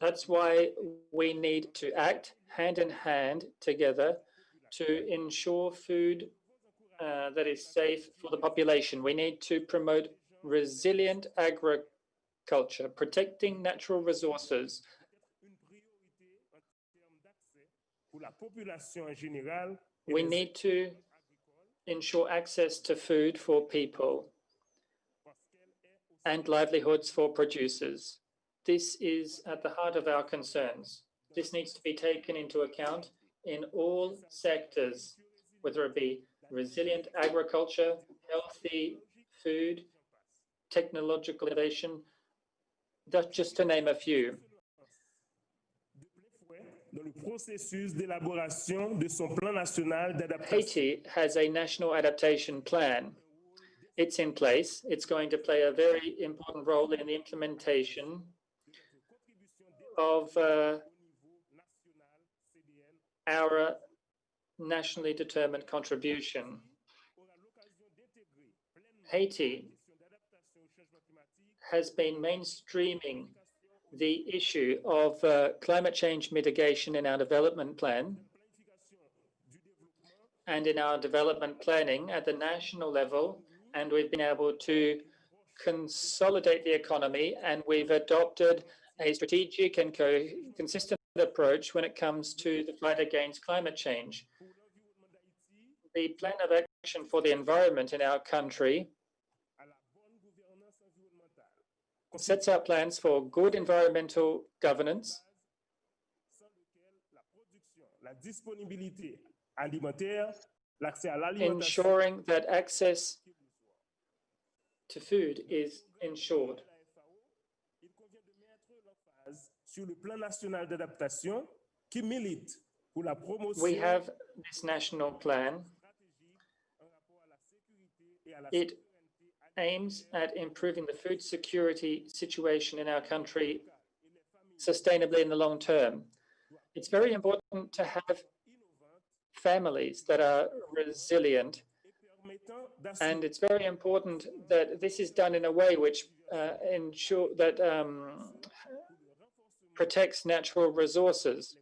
That's why we need to act hand in hand together to ensure food that is safe for the population. We need to promote resilient agriculture, protecting natural resources. We need to ensure access to food for people and livelihoods for producers. This is at the heart of our concerns. This needs to be taken into account in all sectors, whether it be resilient agriculture, healthy food, technological innovation, that's just to name a few. Haiti has a national adaptation plan. It's in place. It's going to play a very important role in the implementation of our nationally determined contribution. Haiti has been mainstreaming the issue of climate change mitigation in our development plan and in our development planning at the national level, and we've been able to consolidate the economy, and we've adopted a strategic and consistent approach when it comes to the fight against climate change. The plan of action for the environment in our country sets out plans for good environmental governance, ensuring that access to food is ensured. We have this national plan. It aims at improving the food security situation in our country sustainably in the long term. It's very important to have families that are resilient, and it's very important that this is done in a way which protects natural resources.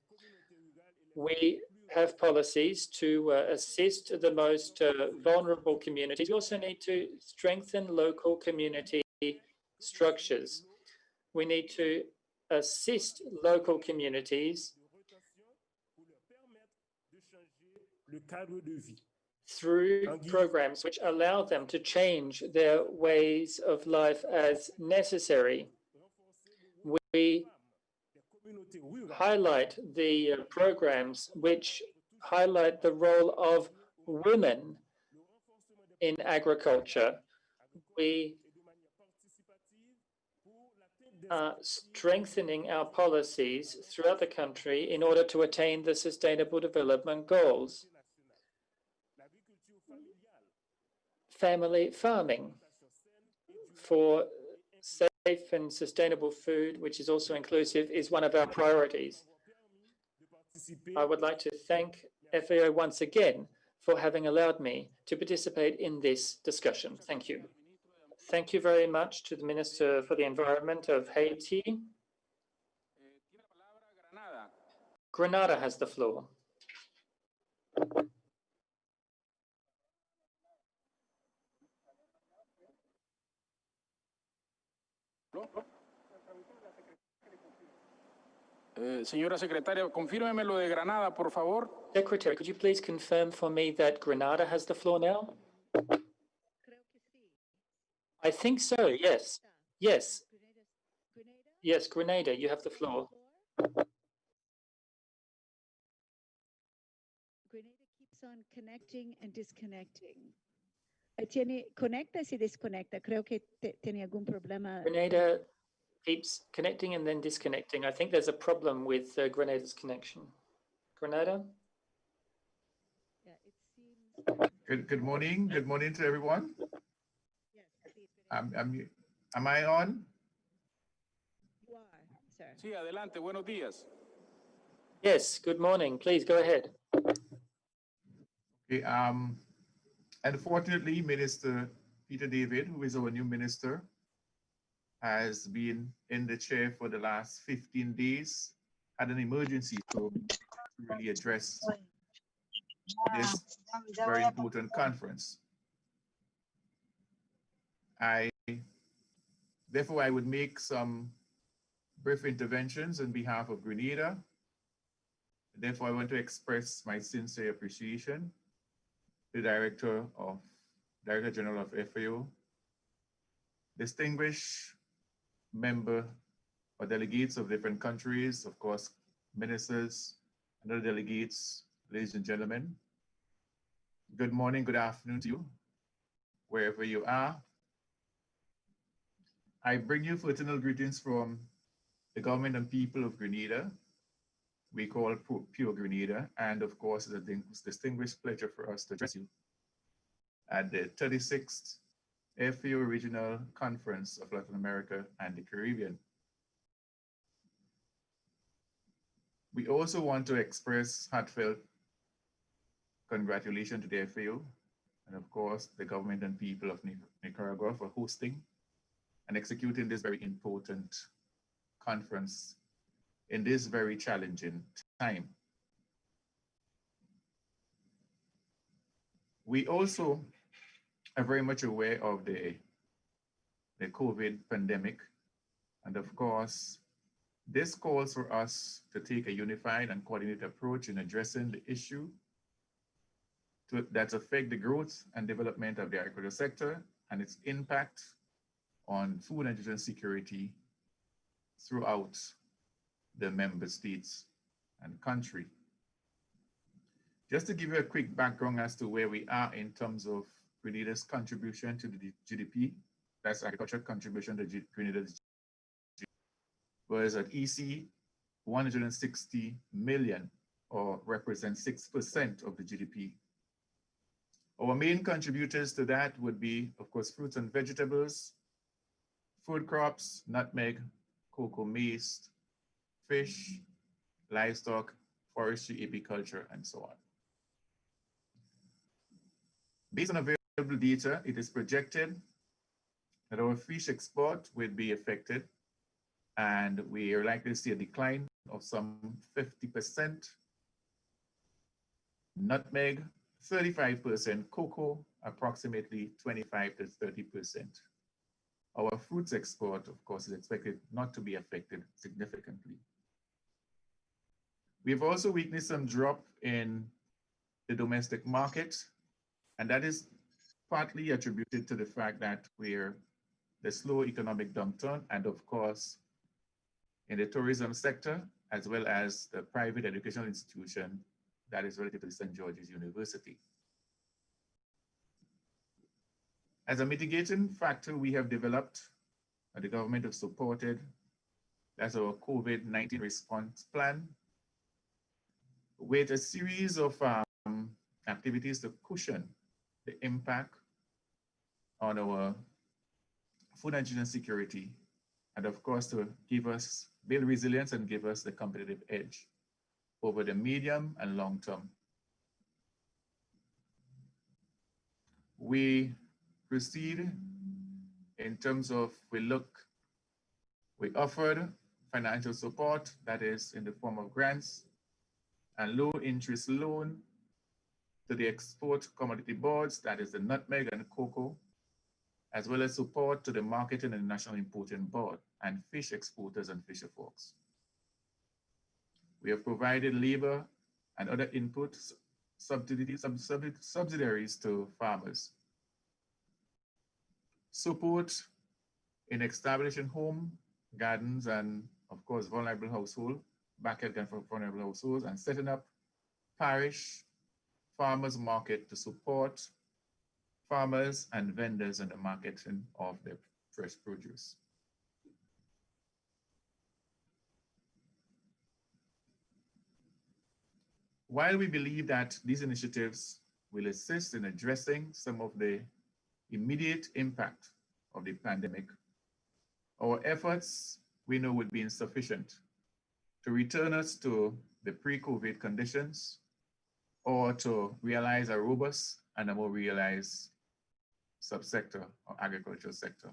We have policies to assist the most vulnerable communities. We also need to strengthen local community structures. We need to assist local communities through programs which allow them to change their ways of life as necessary. We highlight the programs which highlight the role of women in agriculture. We are strengthening our policies throughout the country in order to attain the Sustainable Development Goals. Family farming for safe and sustainable food, which is also inclusive, is one of our priorities. I would like to thank FAO once again for having allowed me to participate in this discussion. Thank you. Thank you very much to the Minister for the Environment of Haiti. Grenada has the floor. Señora secretaria, confírmeme lo de Granada, por favor. Secretary, could you please confirm for me that Grenada has the floor now? I think so, yes. Yes. Yes, Grenada, you have the floor. keeps on connecting and disconnecting. Conecta y desconecta. Creo que tiene algún problema. Grenada keeps connecting and then disconnecting. I think there's a problem with Grenada's connection. Grenada? Yeah, it seems. Good morning. Good morning to everyone. Yes, Am I on? you are, sir. Sí, adelante, buenos días. Yes, good morning. Please go ahead. Okay, unfortunately, Minister Peter David, who is our new minister, has been in the chair for the last 15 days, had an emergency to really address this very important conference. Therefore, I would make some brief interventions on behalf of Grenada. Therefore, I want to express my sincere appreciation to the Director General of FAO, distinguished member or delegates of different countries, of course, ministers and other delegates, ladies and gentlemen. Good morning, good afternoon to you, wherever you are. I bring you fraternal greetings from the government and people of Grenada. We call Pure Grenada, and of course, it's a distinguished pleasure for us to address you at the 36th FAO Regional Conference of Latin America and the Caribbean. We also want to express heartfelt congratulations to the FAO and of course the government and people of Nicaragua for hosting and executing this very important conference in this very challenging time. We also are very much aware of the COVID pandemic. And of course, this calls for us to take a unified and coordinated approach in addressing the issue that affect the growth and development of the agricultural sector and its impact on food and nutrition security throughout the member states and country. Just to give you a quick background as to where we are in terms of Grenada's contribution to the GDP, that's agricultural contribution to Grenada's GDP, was at EC 160 million, or represents 6% of the GDP. Our main contributors to that would be, of course, fruits and vegetables, food crops, nutmeg, cocoa, maize, fish, livestock, forestry, apiculture, and so on. Based on available data, it is projected that our fish export will be affected, and we are likely to see a decline of some 50%, nutmeg, 35%, cocoa, approximately 25 to 30%. Our fruits export, of course, is expected not to be affected significantly. We've also witnessed some drop in the domestic market, and that is partly attributed to the fact that we're the slow economic downturn, and of course, in the tourism sector, as well as the private educational institution that is related to St. George's University. As a mitigating factor, we have developed, and the government has supported, that's our COVID-19 response plan, with a series of activities to cushion the impact on our food and nutrition security, and of course to build resilience and give us the competitive edge over the medium and long term. We proceed in terms of, we offered financial support, that is in the form of grants and low interest loan to the export commodity boards, that is the nutmeg and cocoa, as well as support to the marketing and national importing board and fish exporters and fisher folks. We have provided labor and other inputs, subsidiaries to farmers. Support in establishing home, gardens, and of course, vulnerable household, backyard garden for vulnerable households, and setting up parish farmers market to support farmers and vendors in the marketing of their fresh produce. While we believe that these initiatives will assist in addressing some of the immediate impact of the pandemic, our efforts, we know, would be insufficient to return us to the pre-COVID conditions or to realize a robust and a more realized subsector or agricultural sector.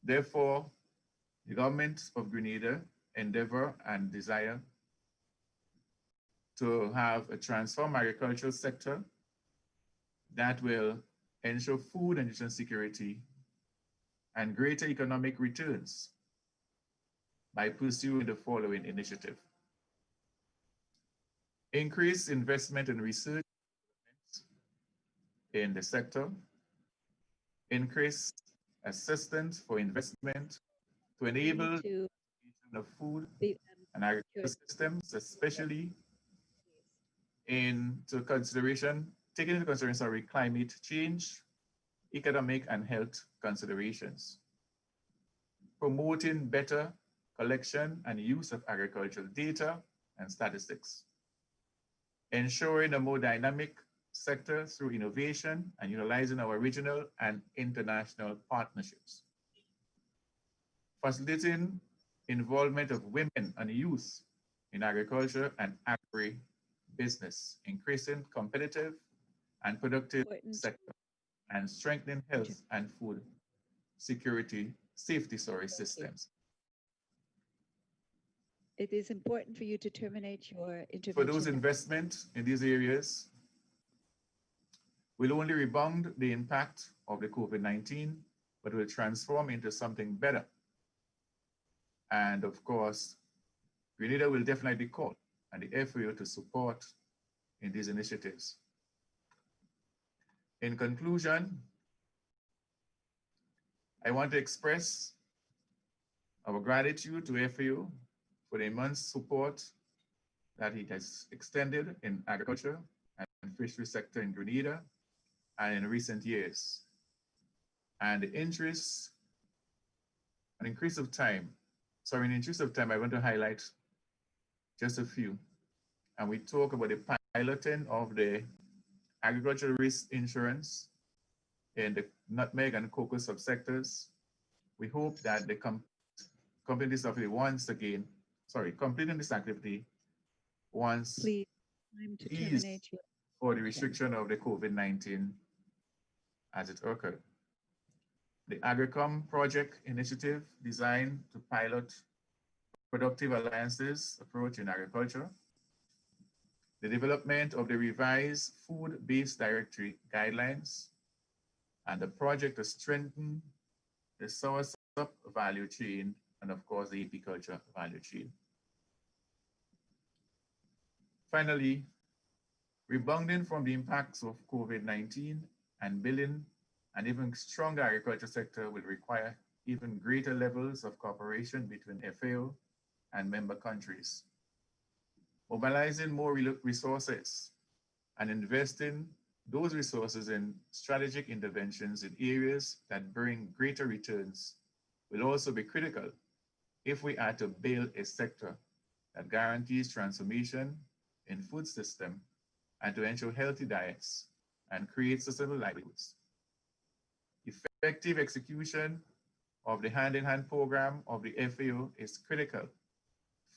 Therefore, the government of Grenada endeavor and desire to have a transformed agricultural sector that will ensure food and nutrition security and greater economic returns by pursuing the following initiative. Increase investment in research in the sector, increase assistance for investment to enable the food and agricultural systems, especially taking into consideration climate change, economic and health considerations, promoting better collection and use of agricultural data and statistics, ensuring a more dynamic sector through innovation and utilizing our regional and international partnerships, facilitating involvement of women and youth in agriculture and agri-business, increasing competitive and productive sector, and strengthening health and food safety systems. It is important for you to terminate your intervention. For those investments in these areas, will only rebound the impact of the COVID-19, but will transform into something better. And of course, Grenada will definitely be called and the FAO to support in these initiatives. In conclusion, I want to express our gratitude to FAO for the immense support that it has extended in agriculture and fishery sector in Grenada and in recent years. And in the interest of time, I want to highlight just a few. And we talk about the piloting of the agricultural risk insurance in the nutmeg and cocoa subsectors. We hope that the completing this activity once Please, time to terminate your for the restriction of the COVID-19 as it occurred. The AgriCom project initiative designed to pilot productive alliances approach in agriculture. The development of the revised food-based directory guidelines and the project to strengthen the soursop value chain and of course the apiculture value chain. Finally, rebounding from the impacts of COVID-19 and building an even stronger agriculture sector will require even greater levels of cooperation between FAO and member countries. Mobilizing more resources and investing those resources in strategic interventions in areas that bring greater returns will also be critical if we are to build a sector that guarantees transformation in food system and to ensure healthy diets and create sustainable livelihoods. Effective execution of the hand-in-hand program of the FAO is critical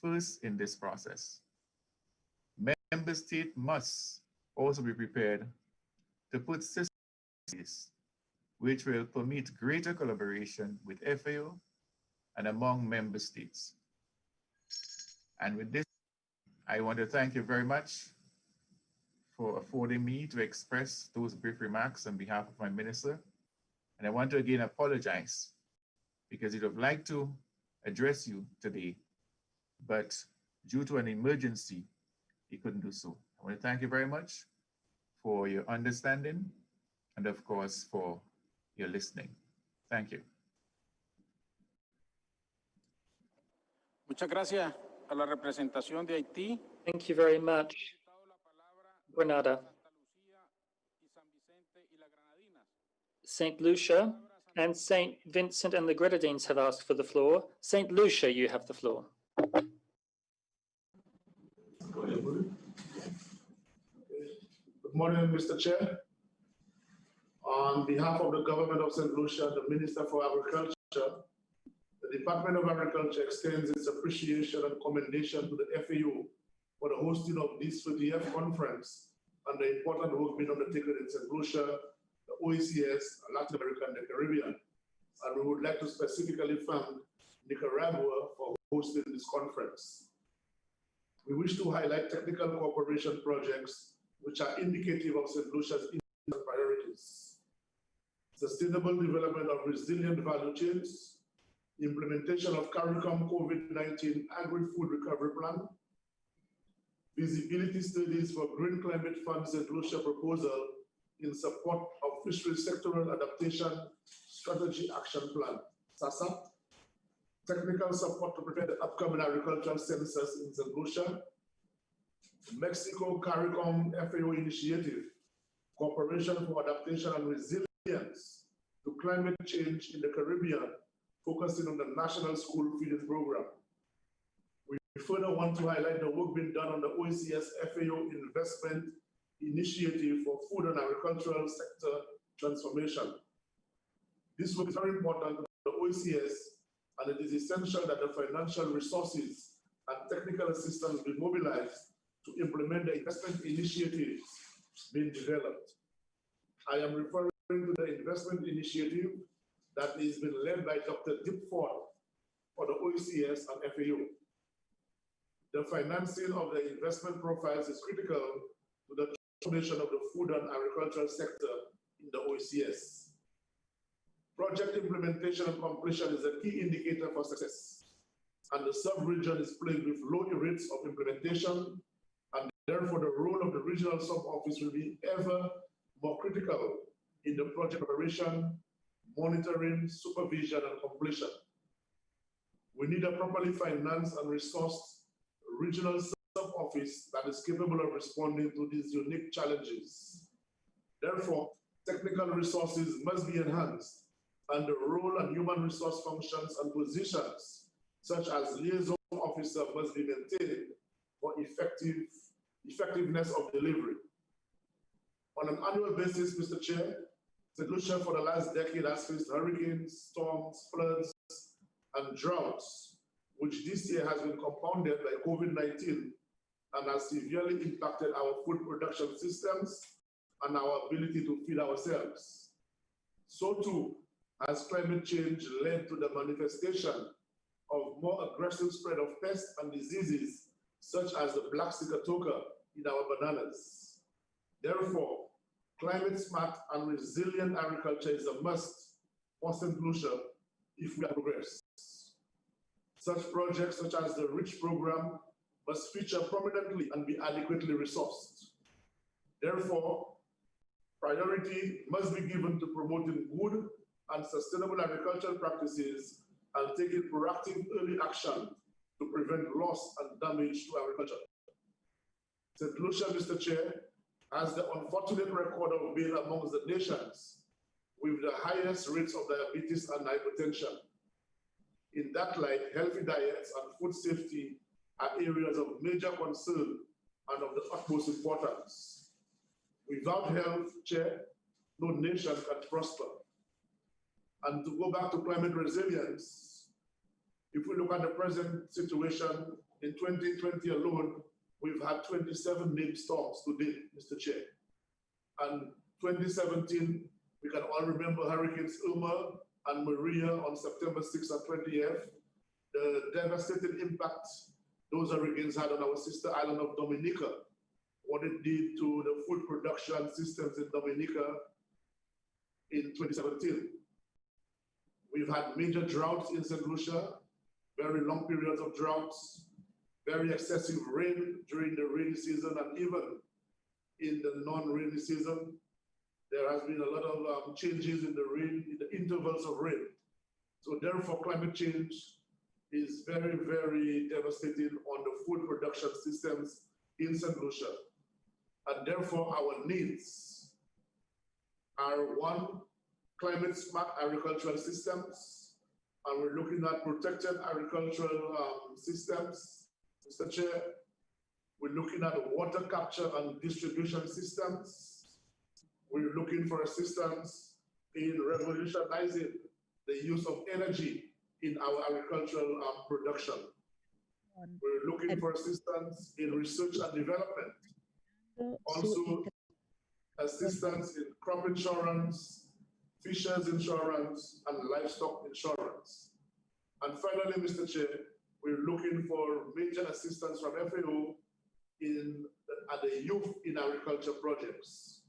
first in this process. Member states must also be prepared to put systems which will permit greater collaboration with FAO and among member states. And with this, I want to thank you very much for affording me to express those brief remarks on behalf of my minister. And I want to again apologize because he'd have liked to address you today, but due to an emergency, he couldn't do so. I want to thank you very much for your understanding and of course for your listening. Thank you. Muchas gracias a la representación de Haití. Thank you very much. Grenada, St. Lucia, and St. Vincent and the Grenadines have asked for the floor. St. Lucia, you have the floor. Good morning, Mr. Chair. On behalf of the government of St. Lucia, the Minister for Agriculture, the Department of Agriculture extends its appreciation and commendation to the FAO for the hosting of this 30th conference and the important work being undertaken in St. Lucia, the OECS, Latin America, and the Caribbean. And we would like to specifically thank Nicaragua for hosting this conference. We wish to highlight technical cooperation projects which are indicative of St. Lucia's priorities: sustainable development of resilient value chains, implementation of CARICOM COVID-19 Agri-Food Recovery Plan, feasibility studies for Green Climate Fund St. Lucia proposal in support of Fisheries Sectoral Adaptation Strategy Action Plan, SASAP, technical support to prepare the upcoming agricultural census in St. Lucia, Mexico CARICOM FAO initiative, cooperation for adaptation and resilience to climate change in the Caribbean, focusing on the National School Feeding Program. We further want to highlight the work being done on the OECS FAO investment initiative for food and agricultural sector transformation. This work is very important to the OECS, and it is essential that the financial resources and technical assistance be mobilized to implement the investment initiatives being developed. I am referring to the investment initiative that is being led by Dr. Dipford for the OECS and FAO. The financing of the investment profiles is critical to the transformation of the food and agricultural sector in the OECS. Project implementation and completion is a key indicator for success, and the sub-region is plagued with low rates of implementation, and therefore the role of the regional sub-office will be ever more critical in the project preparation, monitoring, supervision, and completion. We need a properly financed and resourced regional sub-office that is capable of responding to these unique challenges. Therefore, technical resources must be enhanced, and the role and human resource functions and positions, such as liaison officer, must be maintained for effectiveness of delivery. On an annual basis, Mr. Chair, St. Lucia for the last decade has faced hurricanes, storms, floods, and droughts, which this year has been compounded by COVID-19 and has severely impacted our food production systems and our ability to feed ourselves. So too has climate change led to the manifestation of more aggressive spread of pests and diseases, such as the black sigatoka in our bananas. Therefore, climate smart and resilient agriculture is a must for St. Lucia if we progress. Such projects such as the RICH program must feature prominently and be adequately resourced. Therefore, priority must be given to promoting good and sustainable agricultural practices and taking proactive early action to prevent loss and damage to agriculture. St. Lucia, Mr. Chair, has the unfortunate record of being amongst the nations with the highest rates of diabetes and hypertension. In that light, healthy diets and food safety are areas of major concern and of the utmost importance. Without health, Chair, no nation can prosper. And to go back to climate resilience, if we look at the present situation, in 2020 alone, we've had 27 named storms to date, Mr. Chair. And 2017, we can all remember Hurricanes Irma and Maria on September 6th and 20th, the devastating impact those hurricanes had on our sister island of Dominica, what it did to the food production systems in Dominica in 2017. We've had major droughts in St. Lucia, very long periods of droughts, very excessive rain during the rainy season, and even in the non-rainy season. There has been a lot of changes in the rain, in the intervals of rain. So therefore, climate change is very, very devastating on the food production systems in St. Lucia. And therefore our needs are one, climate smart agricultural systems, and we're looking at protected agricultural systems, Mr. Chair. We're looking at water capture and distribution systems. We're looking for assistance in revolutionizing the use of energy in our agricultural production. We're looking for assistance in research and development. Also, assistance in crop insurance, fishers insurance, and livestock insurance. And finally, Mr. Chair, we're looking for major assistance from FAO at the Youth in Agriculture projects.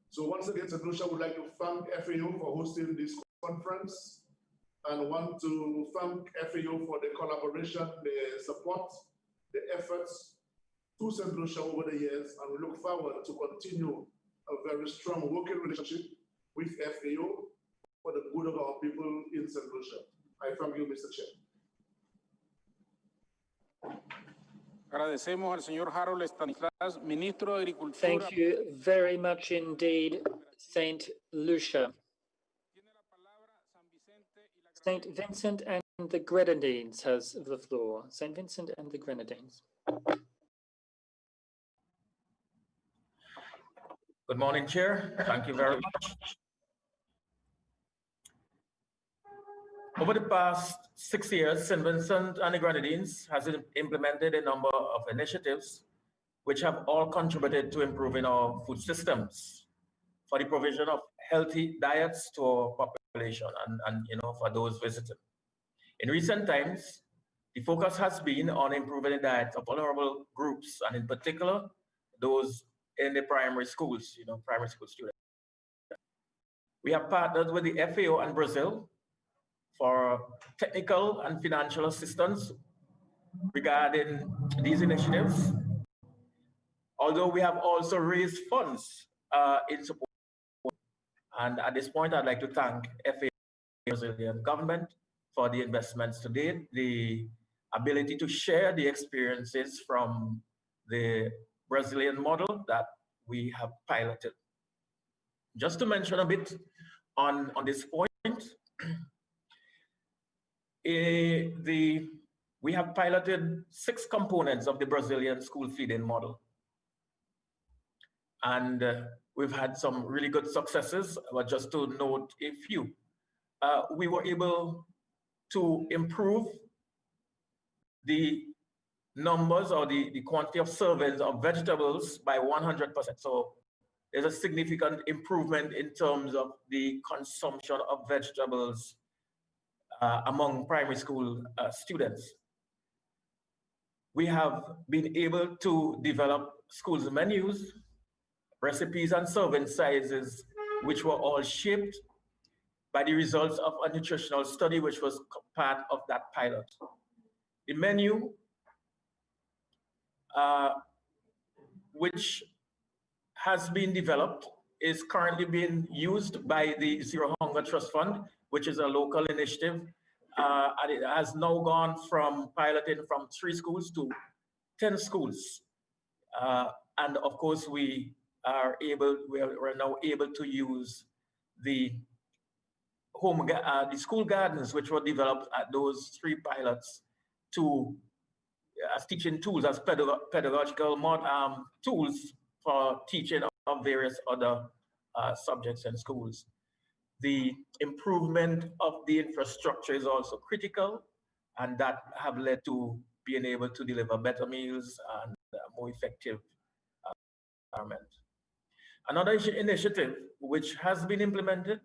So once again, St. Lucia would like to thank FAO for hosting this conference, and want to thank FAO for the collaboration, the support, the efforts to St. Lucia over the years, and we look forward to continue a very strong working relationship with FAO for the good of our people in St. Lucia. I thank you, Mr. Chair. Agradecemos al señor Harold Stanislas, Ministro de Agricultura. Thank you very much indeed, St. Lucia. St. Vincent and the Grenadines has the floor. St. Vincent and the Grenadines. Good morning, Chair. Thank you very much. Over the past 6 years, St. Vincent and the Grenadines has implemented a number of initiatives which have all contributed to improving our food systems for the provision of healthy diets to our population and for those visiting. In recent times, the focus has been on improving the diets of vulnerable groups, and in particular, those in the primary schools, primary school students. We have partnered with the FAO and Brazil for technical and financial assistance regarding these initiatives. Although we have also raised funds in support. And at this point, I'd like to thank FAO and the Brazilian government for the investments to date, the ability to share the experiences from the Brazilian model that we have piloted. Just to mention a bit on this point, we have piloted 6 components of the Brazilian school feeding model. And we've had some really good successes, but just to note a few. We were able to improve the numbers or the quantity of servings of vegetables by 100%. So there's a significant improvement in terms of the consumption of vegetables among primary school students. We have been able to develop schools' menus, recipes, and serving sizes, which were all shaped by the results of a nutritional study, which was part of that pilot. The menu, which has been developed, is currently being used by the Zero Hunger Trust Fund, which is a local initiative, and it has now gone from piloting from 3 schools to 10 schools. And of course, we're now able to use the school gardens, which were developed at those 3 pilots, as teaching tools, as pedagogical tools for teaching of various other subjects in schools. The improvement of the infrastructure is also critical, and that have led to being able to deliver better meals and more effective environment. Another initiative which has been implemented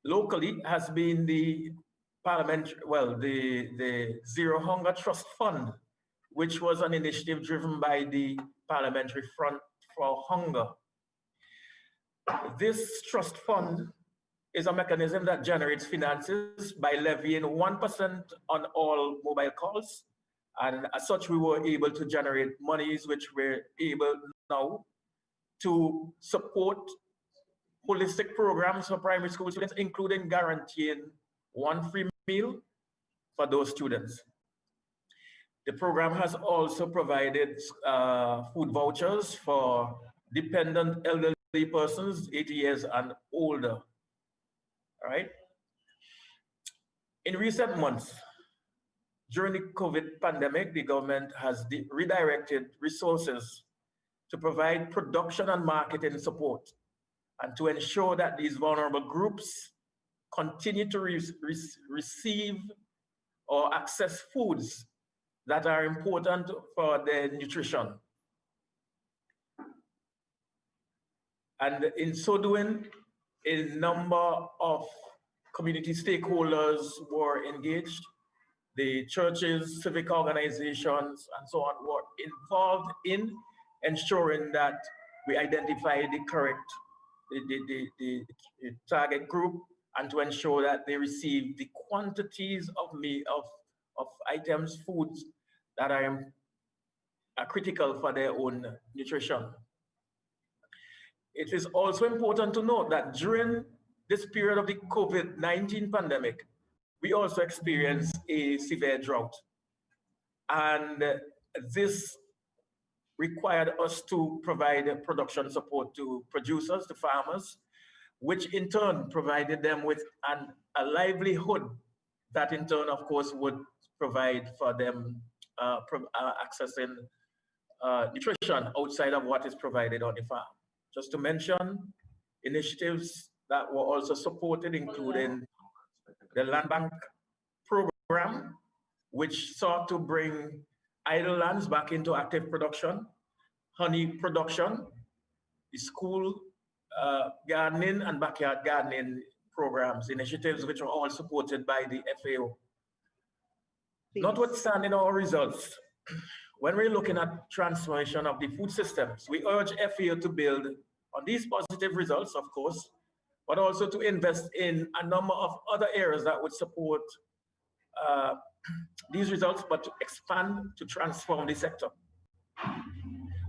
locally has been the Zero Hunger Trust Fund, which was an initiative driven by the Parliamentary Front for Hunger. This trust fund is a mechanism that generates finances by levying 1% on all mobile calls. And as such, we were able to generate monies which we're able now to support holistic programs for primary school students, including guaranteeing 1 free meal for those students. The program has also provided food vouchers for dependent elderly persons, 80 years and older. All right. In recent months, during the COVID pandemic, the government has redirected resources to provide production and marketing support and to ensure that these vulnerable groups continue to receive or access foods that are important for their nutrition. And in so doing, a number of community stakeholders were engaged. The churches, civic organizations, and so on were involved in ensuring that we identify the correct, the target group, and to ensure that they receive the quantities of items, foods that are critical for their own nutrition. It is also important to note that during this period of the COVID-19 pandemic, we also experienced a severe drought. And this required us to provide production support to producers, to farmers, which in turn provided them with a livelihood that in turn, of course, would provide for them accessing nutrition outside of what is provided on the farm. Just to mention initiatives that were also supported, including the Land Bank program, which sought to bring idle lands back into active production, honey production, the school gardening and backyard gardening programs, initiatives which are all supported by the FAO. Notwithstanding our results, when we're looking at transformation of the food systems, we urge FAO to build on these positive results, of course, but also to invest in a number of other areas that would support these results, but to expand, to transform the sector.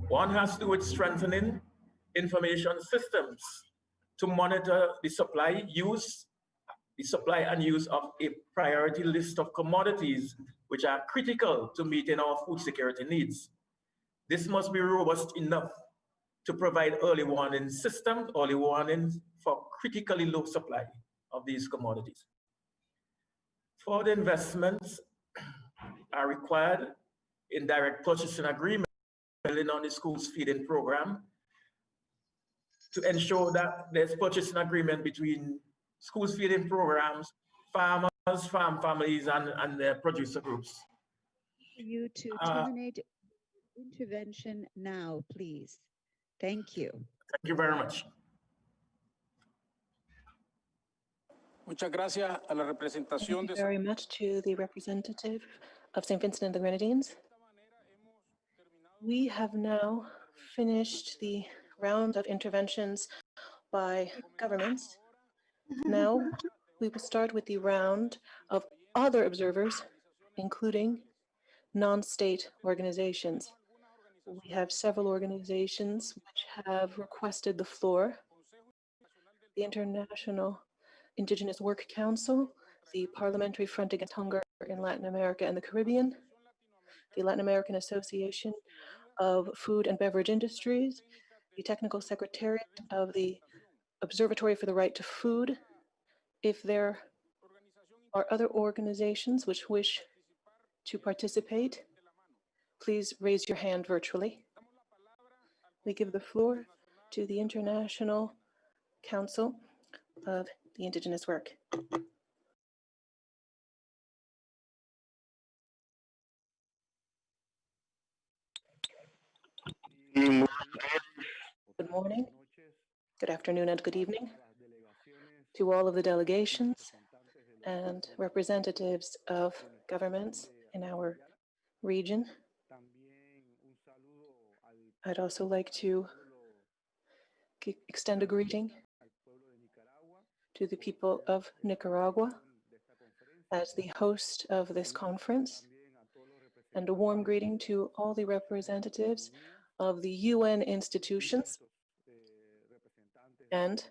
One has to do with strengthening information systems to monitor the supply and use of a priority list of commodities which are critical to meeting our food security needs. This must be robust enough to provide early warning systems, early warnings for critically low supply of these commodities. Further investments are required in direct purchasing agreement building on the schools feeding program to ensure that there's purchasing agreement between schools feeding programs, farmers, farm families, and their producer groups. For you to terminate intervention now, please. Thank you. Thank you very much. Muchas gracias a la representación Thank you very much to the representative of St. Vincent and the Grenadines. We have now finished the round of interventions by governments. Now we will start with the round of other observers, including non-state organizations. We have several organizations which have requested the floor. The International Indigenous Work Council, the Parliamentary Front Against Hunger in Latin America and the Caribbean, the Latin American Association of Food and Beverage Industries, the Technical Secretariat of the Observatory for the Right to Food. If there are other organizations which wish to participate, please raise your hand virtually. We give the floor to the International Council of the Indigenous Work. Good morning, good afternoon, and good evening to all of the delegations and representatives of governments in our region. I'd also like to extend a greeting to the people of Nicaragua as the host of this conference, and a warm greeting to all the representatives of the UN institutions and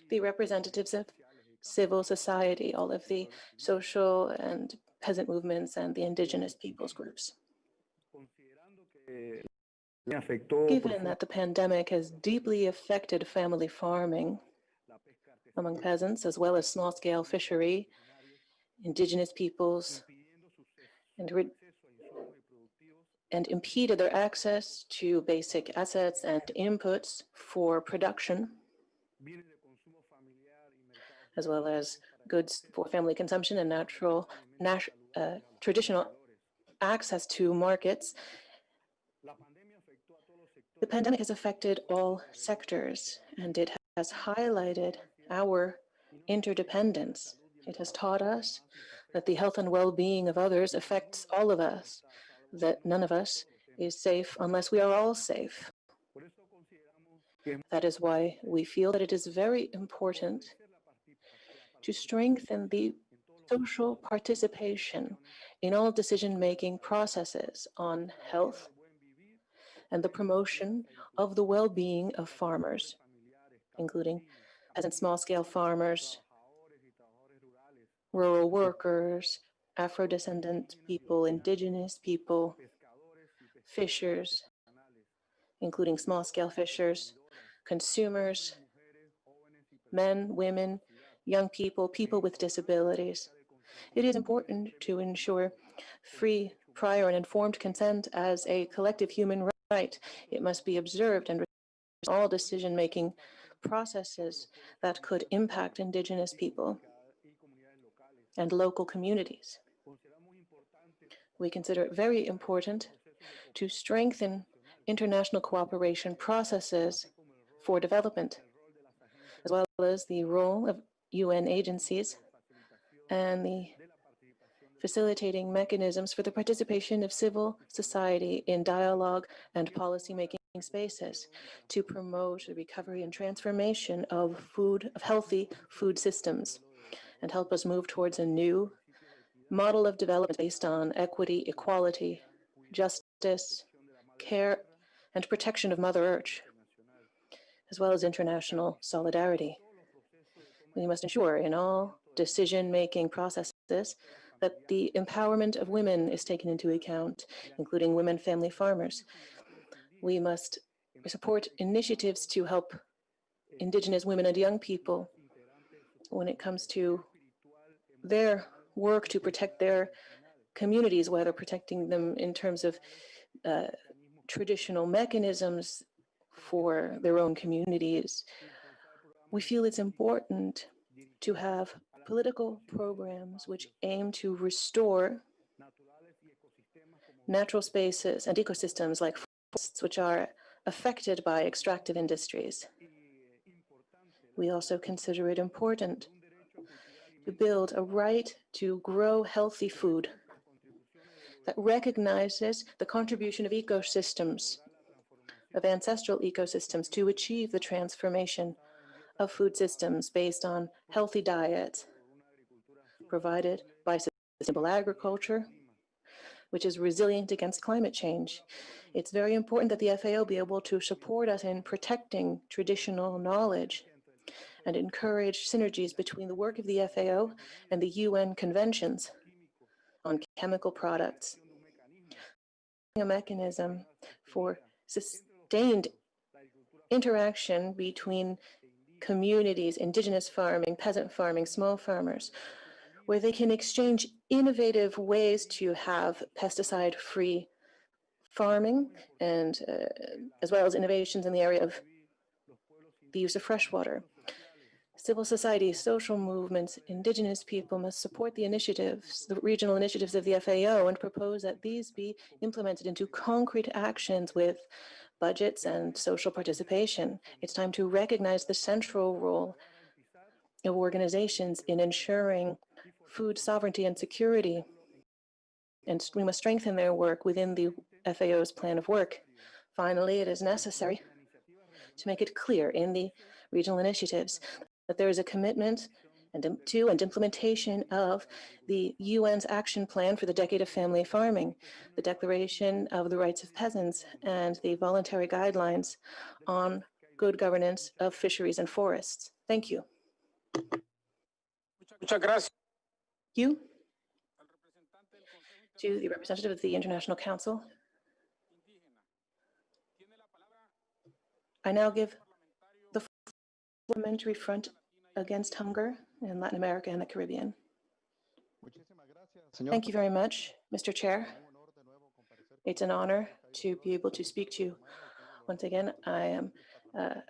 the representatives of civil society, all of the social and peasant movements and the indigenous peoples groups. Given that the pandemic has deeply affected family farming among peasants, as well as small-scale fishery, indigenous peoples, and impeded their access to basic assets and inputs for production, as well as goods for family consumption and traditional access to markets, the pandemic has affected all sectors, and it has highlighted our interdependence. It has taught us that the health and well-being of others affects all of us, that none of us is safe unless we are all safe. That is why we feel that it is very important to strengthen the social participation in all decision-making processes on health and the promotion of the well-being of farmers, including peasant small-scale farmers, rural workers, Afro-descendant people, indigenous people, fishers, including small-scale fishers, consumers, men, women, young people, people with disabilities. It is important to ensure free, prior, and informed consent as a collective human right. It must be observed and all decision-making processes that could impact indigenous people and local communities. We consider it very important to strengthen international cooperation processes for development, as well as the role of UN agencies and the facilitating mechanisms for the participation of civil society in dialogue and policy-making spaces to promote the recovery and transformation of healthy food systems and help us move towards a new model of development based on equity, equality, justice, care, and protection of Mother Earth, as well as international solidarity. We must ensure in all decision-making processes that the empowerment of women is taken into account, including women family farmers. We must support initiatives to help indigenous women and young people when it comes to their work to protect their communities, whether protecting them in terms of traditional mechanisms for their own communities. We feel it's important to have political programs which aim to restore natural spaces and ecosystems like forests, which are affected by extractive industries. We also consider it important to build a right to grow healthy food that recognizes the contribution of ecosystems, of ancestral ecosystems, to achieve the transformation of food systems based on healthy diets provided by sustainable agriculture, which is resilient against climate change. It's very important that the FAO be able to support us in protecting traditional knowledge and encourage synergies between the work of the FAO and the UN conventions on chemical products. A mechanism for sustained interaction between communities, indigenous farming, peasant farming, small farmers, where they can exchange innovative ways to have pesticide-free farming, and as well as innovations in the area of the use of fresh water. Civil society, social movements, indigenous people must support the initiatives, the regional initiatives of the FAO, and propose that these be implemented into concrete actions with budgets and social participation. It's time to recognize the central role of organizations in ensuring food sovereignty and security, and we must strengthen their work within the FAO's plan of work. Finally, it is necessary to make it clear in the regional initiatives that there is a commitment to and implementation of the UN's action plan for the decade of family farming, the Declaration of the Rights of Peasants, and the voluntary guidelines on good governance of fisheries and forests. Thank you. Muchas gracias. You, to the representative of the International Council. I now give the Parliamentary Front Against Hunger in Latin America and the Caribbean. Thank you very much, Mr. Chair. It's an honor to be able to speak to you. Once again, I am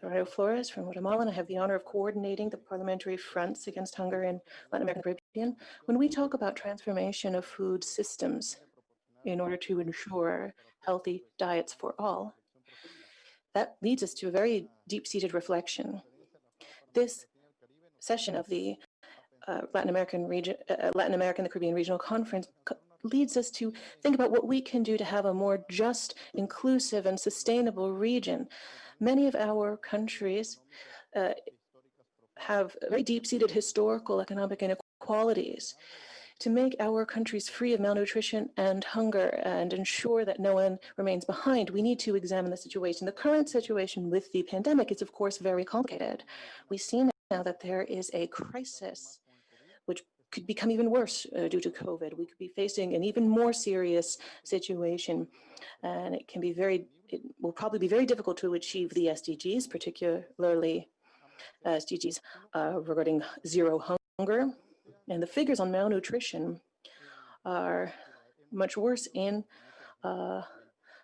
Rayo Flores from Guatemala, and I have the honor of coordinating the parliamentary fronts against hunger in Latin America and the Caribbean. When we talk about transformation of food systems in order to ensure healthy diets for all, that leads us to a very deep-seated reflection. This session of the Latin America and the Caribbean Regional Conference leads us to think about what we can do to have a more just, inclusive, and sustainable region. Many of our countries have very deep-seated historical economic inequalities. To make our countries free of malnutrition and hunger and ensure that no one remains behind, we need to examine the situation. The current situation with the pandemic is, of course, very complicated. We see now that there is a crisis which could become even worse due to COVID. We could be facing an even more serious situation, and it will probably be very difficult to achieve the SDGs, particularly SDGs regarding zero hunger. And the figures on malnutrition are much worse in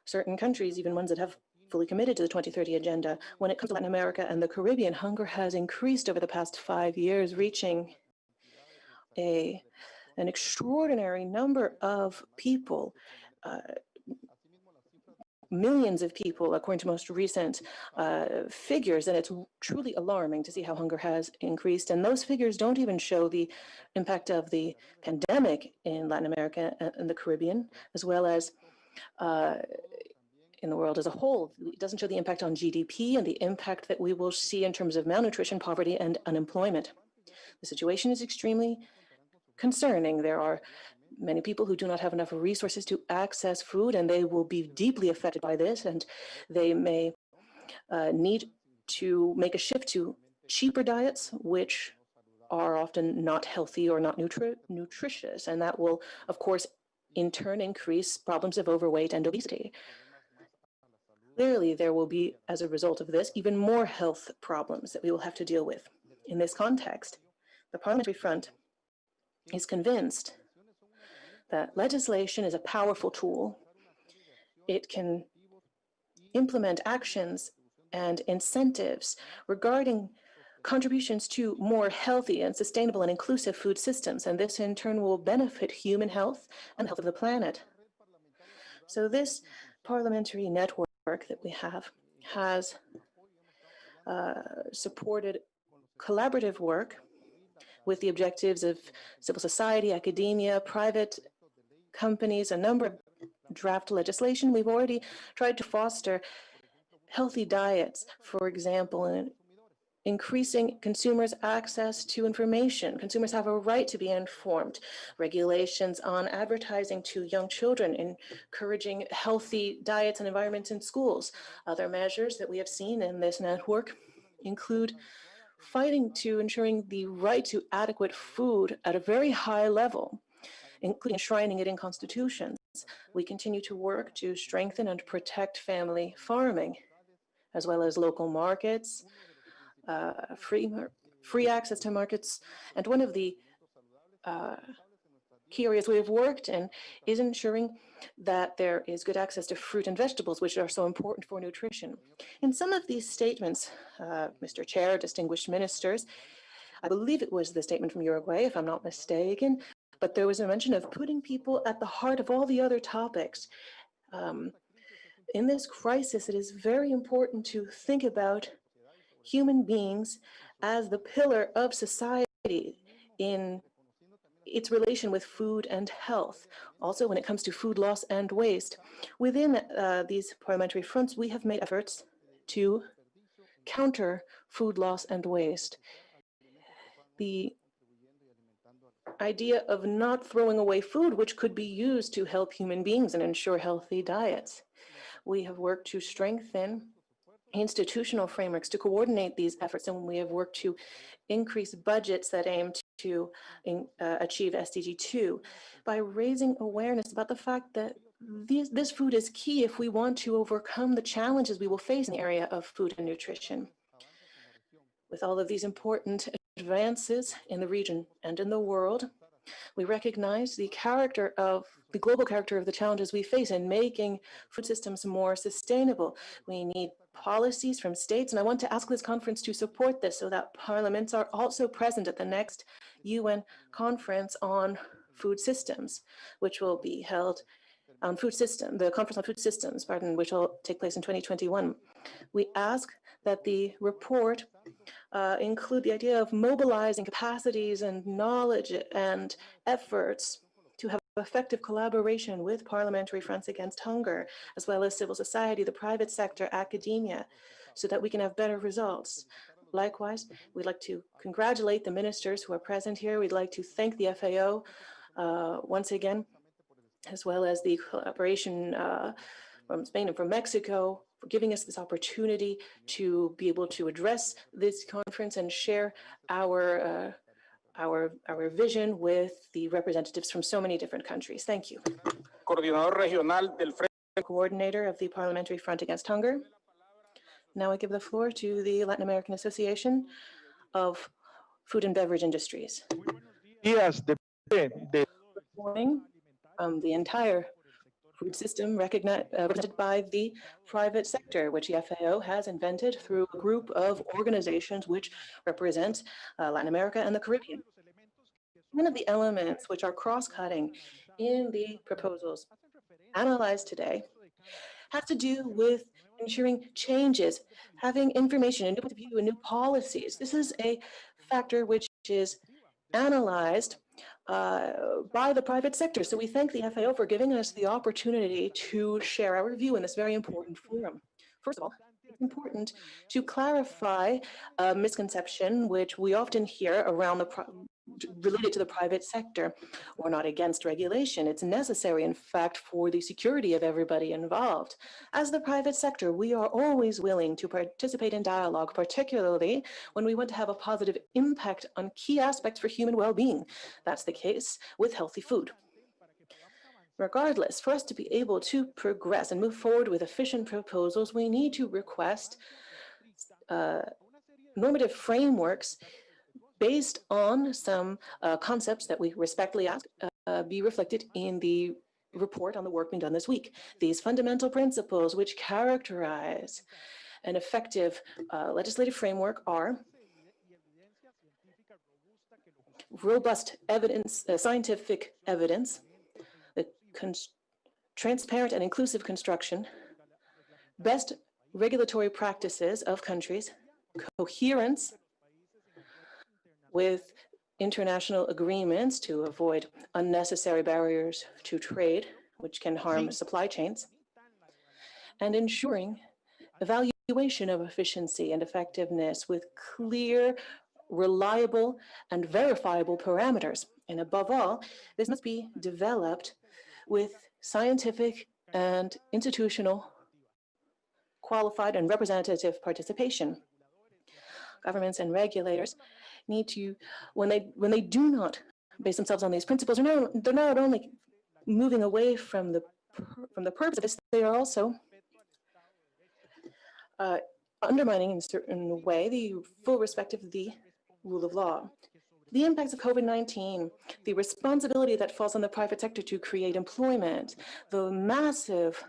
certain countries, even ones that have fully committed to the 2030 agenda. When it comes to Latin America and the Caribbean, hunger has increased over the past 5 years, reaching an extraordinary number of people, millions of people, according to most recent figures, and it's truly alarming to see how hunger has increased. And those figures don't even show the impact of the pandemic in Latin America and the Caribbean, as well as in the world as a whole. It doesn't show the impact on GDP and the impact that we will see in terms of malnutrition, poverty, and unemployment. The situation is extremely concerning. There are many people who do not have enough resources to access food, and they will be deeply affected by this, and they may need to make a shift to cheaper diets, which are often not healthy or not nutritious, and that will, of course, in turn increase problems of overweight and obesity. Clearly, there will be, as a result of this, even more health problems that we will have to deal with. In this context, the Parliamentary Front is convinced that legislation is a powerful tool. It can implement actions and incentives regarding contributions to more healthy and sustainable and inclusive food systems, and this in turn will benefit human health and the health of the planet. So this parliamentary network that we have has supported collaborative work with the objectives of civil society, academia, private companies, a number of draft legislation. We've already tried to foster healthy diets, for example, and increasing consumers' access to information. Consumers have a right to be informed. Regulations on advertising to young children, encouraging healthy diets and environments in schools. Other measures that we have seen in this network include fighting to ensuring the right to adequate food at a very high level, including enshrining it in constitutions. We continue to work to strengthen and protect family farming, as well as local markets, free access to markets. And one of the key areas we have worked in is ensuring that there is good access to fruit and vegetables, which are so important for nutrition. In some of these statements, Mr. Chair, distinguished ministers, I believe it was the statement from Uruguay, if I'm not mistaken, but there was a mention of putting people at the heart of all the other topics. In this crisis, it is very important to think about human beings as the pillar of society in its relation with food and health. Also, when it comes to food loss and waste, within these parliamentary fronts, we have made efforts to counter food loss and waste. The idea of not throwing away food, which could be used to help human beings and ensure healthy diets. We have worked to strengthen institutional frameworks to coordinate these efforts, and we have worked to increase budgets that aim to achieve SDG 2 by raising awareness about the fact that this food is key if we want to overcome the challenges we will face in the area of food and nutrition. With all of these important advances in the region and in the world, we recognize the global character of the challenges we face in making food systems more sustainable. We need policies from states, and I want to ask this conference to support this so that parliaments are also present at the next UN conference on food systems, which will be held on the conference on food systems, which will take place in 2021. We ask that the report include the idea of mobilizing capacities and knowledge and efforts to have effective collaboration with parliamentary fronts against hunger, as well as civil society, the private sector, academia, so that we can have better results. Likewise, we'd like to congratulate the ministers who are present here. We'd like to thank the FAO once again, as well as the collaboration from Spain and from Mexico, for giving us this opportunity to be able to address this conference and share our vision with the representatives from so many different countries. Thank you. Coordinator of the Parliamentary Front Against Hunger. Now I give the floor to the Latin American Association of Food and Beverage Industries. Good morning. The entire food system represented by the private sector, which the FAO has invented through a group of organizations which represent Latin America and the Caribbean. One of the elements which are cross-cutting in the proposals analyzed today has to do with ensuring changes, having information, a new point of view, and new policies. This is a factor which is analyzed by the private sector. So we thank the FAO for giving us the opportunity to share our view in this very important forum. First of all, it's important to clarify a misconception which we often hear around related to the private sector. We're not against regulation. It's necessary, in fact, for the security of everybody involved. As the private sector, we are always willing to participate in dialogue, particularly when we want to have a positive impact on key aspects for human well-being. That's the case with healthy food. Regardless, for us to be able to progress and move forward with efficient proposals, we need to request normative frameworks based on some concepts that we respectfully ask be reflected in the report on the work being done this week. These fundamental principles which characterize an effective legislative framework are robust evidence, scientific evidence, transparent and inclusive construction, best regulatory practices of countries, coherence with international agreements to avoid unnecessary barriers to trade, which can harm supply chains, and ensuring evaluation of efficiency and effectiveness with clear, reliable, and verifiable parameters. And above all, this must be developed with scientific and institutional qualified and representative participation. Governments and regulators need to, when they do not base themselves on these principles, they're not only moving away from the purpose of this, they are also undermining in a certain way the full respect of the rule of law. The impacts of COVID-19, the responsibility that falls on the private sector to create employment, the massive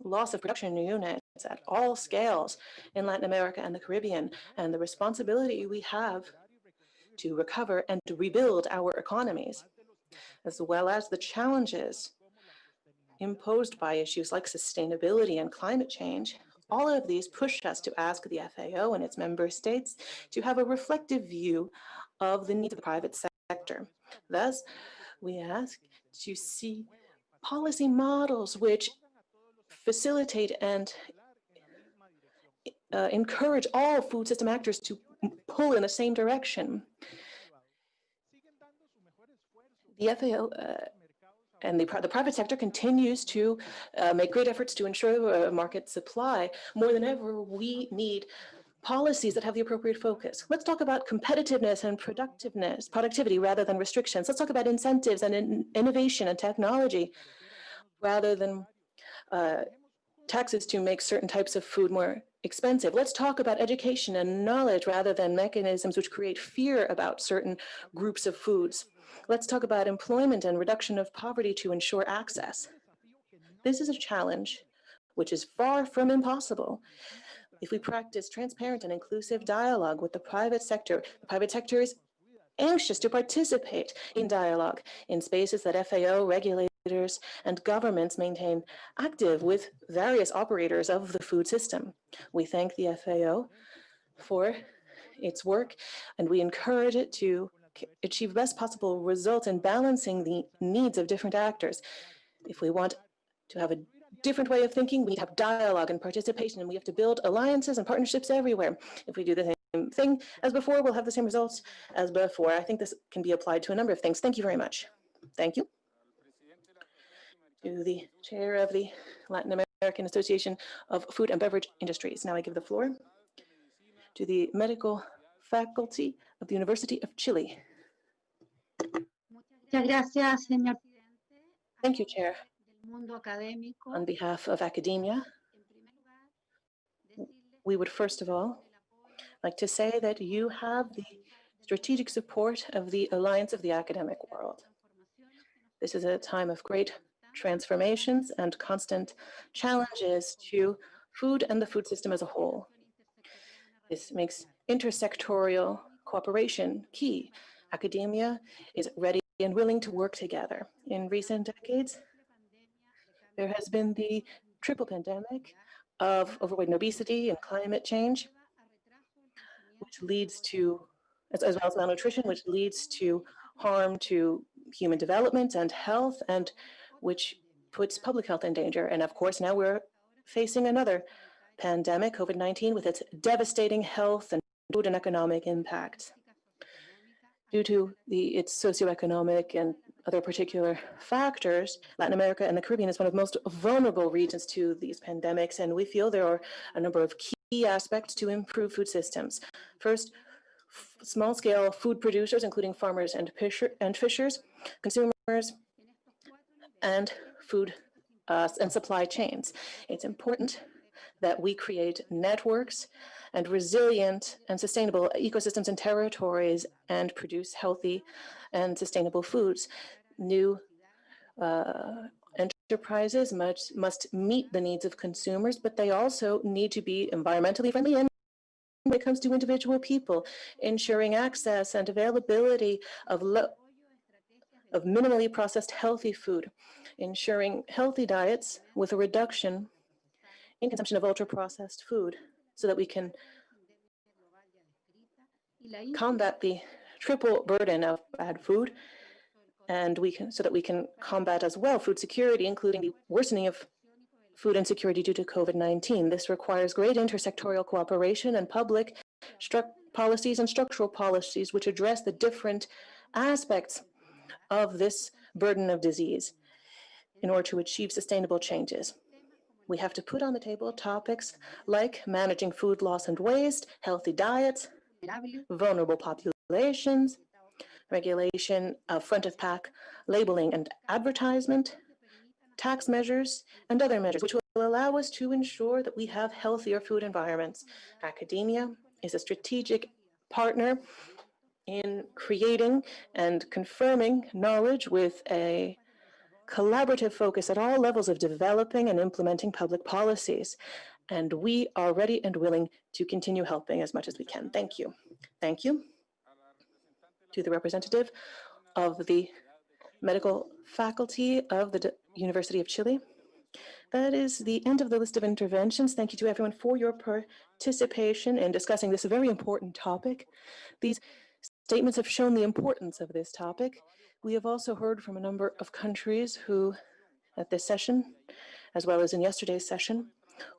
loss of production units at all scales in Latin America and the Caribbean, and the responsibility we have to recover and to rebuild our economies, as well as the challenges imposed by issues like sustainability and climate change. All of these push us to ask the FAO and its member states to have a reflective view of the needs of the private sector. Thus, we ask to see policy models which facilitate and encourage all food system actors to pull in the same direction. The FAO and the private sector continues to make great efforts to ensure market supply. More than ever, we need policies that have the appropriate focus. Let's talk about competitiveness and productivity rather than restrictions. Let's talk about incentives and innovation and technology rather than taxes to make certain types of food more expensive. Let's talk about education and knowledge rather than mechanisms which create fear about certain groups of foods. Let's talk about employment and reduction of poverty to ensure access. This is a challenge which is far from impossible. If we practice transparent and inclusive dialogue with the private sector is anxious to participate in dialogue in spaces that FAO, regulators, and governments maintain active with various operators of the food system. We thank the FAO for its work, and we encourage it to achieve best possible results in balancing the needs of different actors. If we want to have a different way of thinking, we need to have dialogue and participation, and we have to build alliances and partnerships everywhere. If we do the same thing as before, we'll have the same results as before. I think this can be applied to a number of things. Thank you very much. Thank you. To the chair of the Latin American Association of Food and Beverage Industries. Now I give the floor to the medical faculty of the University of Chile. Thank you, Chair. On behalf of academia, we would first of all like to say that you have the strategic support of the Alliance of the Academic World. This is a time of great transformations and constant challenges to food and the food system as a whole. This makes intersectorial cooperation key. Academia is ready and willing to work together. In recent decades, there has been the triple pandemic of overweight and obesity and climate change, which leads to, as well as malnutrition, which leads to harm to human development and health, and which puts public health in danger. And of course, now we're facing another pandemic, COVID-19, with its devastating health and food and economic impacts. Due to its socioeconomic and other particular factors, Latin America and the Caribbean is one of the most vulnerable regions to these pandemics, and we feel there are a number of key aspects to improve food systems. First, small-scale food producers, including farmers and fishers, consumers, and food and supply chains. It's important that we create networks and resilient and sustainable ecosystems and territories and produce healthy and sustainable foods. New enterprises must meet the needs of consumers, but they also need to be environmentally friendly and when it comes to individual people, ensuring access and availability of minimally processed healthy food, ensuring healthy diets with a reduction in consumption of ultra-processed food so that we can combat the triple burden of bad food, and so that we can combat as well food security, including the worsening of food insecurity due to COVID-19. This requires great intersectorial cooperation and public policies and structural policies which address the different aspects of this burden of disease in order to achieve sustainable changes. We have to put on the table topics like managing food loss and waste, healthy diets, vulnerable populations, regulation of front-of-pack labeling and advertisement, tax measures, and other measures which will allow us to ensure that we have healthier food environments. Academia is a strategic partner in creating and confirming knowledge with a collaborative focus at all levels of developing and implementing public policies. And we are ready and willing to continue helping as much as we can. Thank you. Thank you to the representative of the medical faculty of the University of Chile. That is the end of the list of interventions. Thank you to everyone for your participation in discussing this very important topic. These statements have shown the importance of this topic. We have also heard from a number of countries who, at this session, as well as in yesterday's session,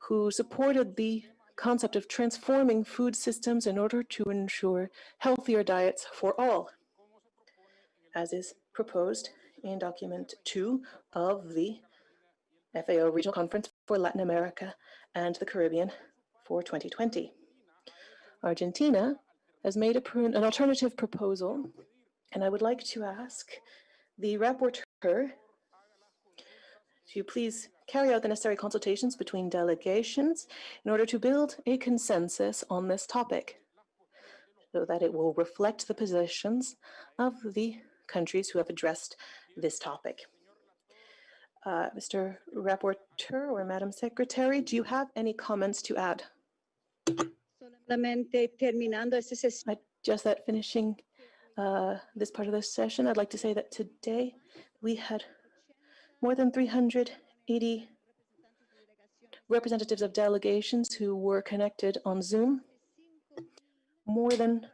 who supported the concept of transforming food systems in order to ensure healthier diets for all, as is proposed in document 2 of the FAO Regional Conference for Latin America and the Caribbean for 2020. Argentina has made an alternative proposal, and I would like to ask the rapporteur to please carry out the necessary consultations between delegations in order to build a consensus on this topic, so that it will reflect the positions of the countries who have addressed this topic. Mr. Rapporteur or Madam Secretary, do you have any comments to add? Just that finishing this part of the session, I'd like to say that today we had more than 380 representatives of delegations who were connected on Zoom, more than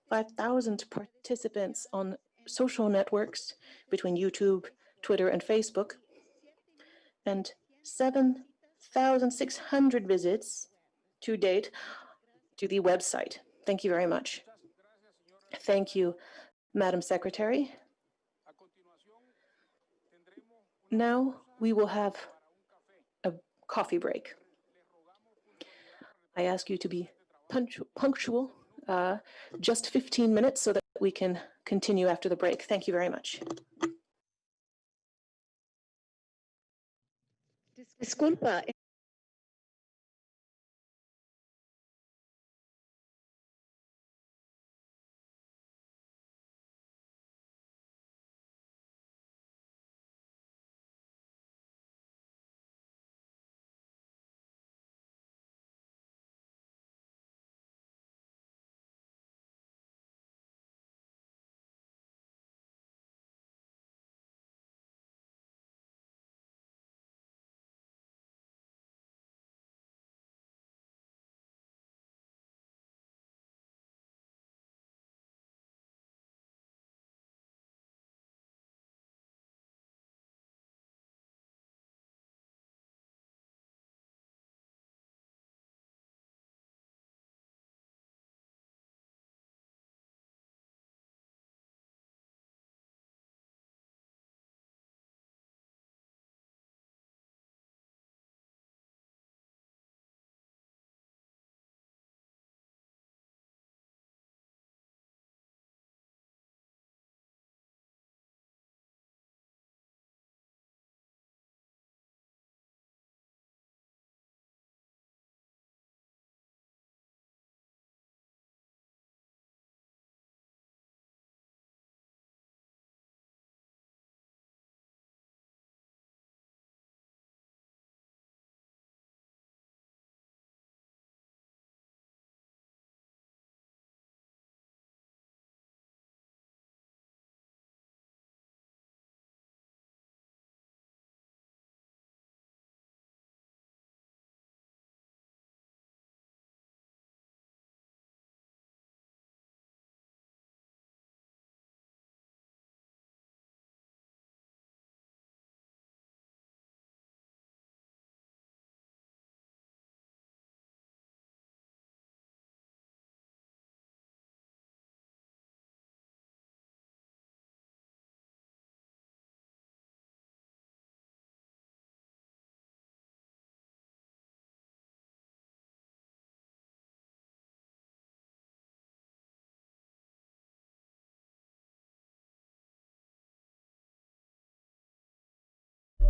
5,000 participants on social networks between YouTube, Twitter, and Facebook, and 7,600 visits to date to the website. Thank you very much. Thank you, Madam Secretary. Now we will have a coffee break. I ask you to be punctual, just 15 minutes so that we can continue after the break. Thank you very much. Disculpa.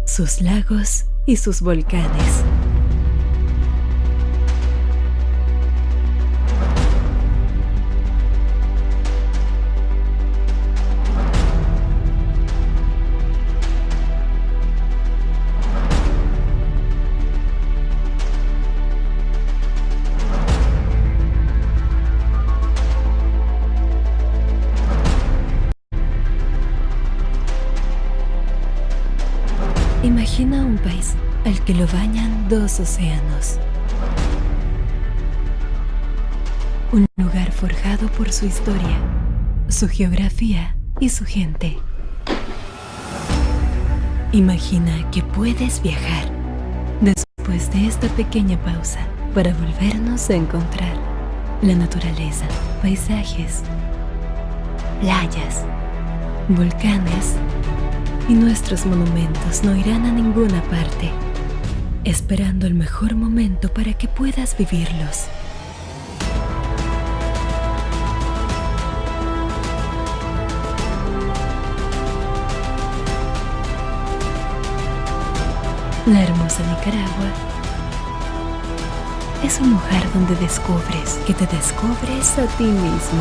Sus lagos y sus volcanes. Imagina un país al que lo bañan dos océanos. Un lugar forjado por su historia, su geografía y su gente. Imagina que puedes viajar después de esta pequeña pausa para volvernos a encontrar. La naturaleza, paisajes, playas, volcanes y nuestros monumentos no irán a ninguna parte, esperando el mejor momento para que puedas vivirlos. La hermosa Nicaragua es un lugar donde descubres que te descubres a ti mismo.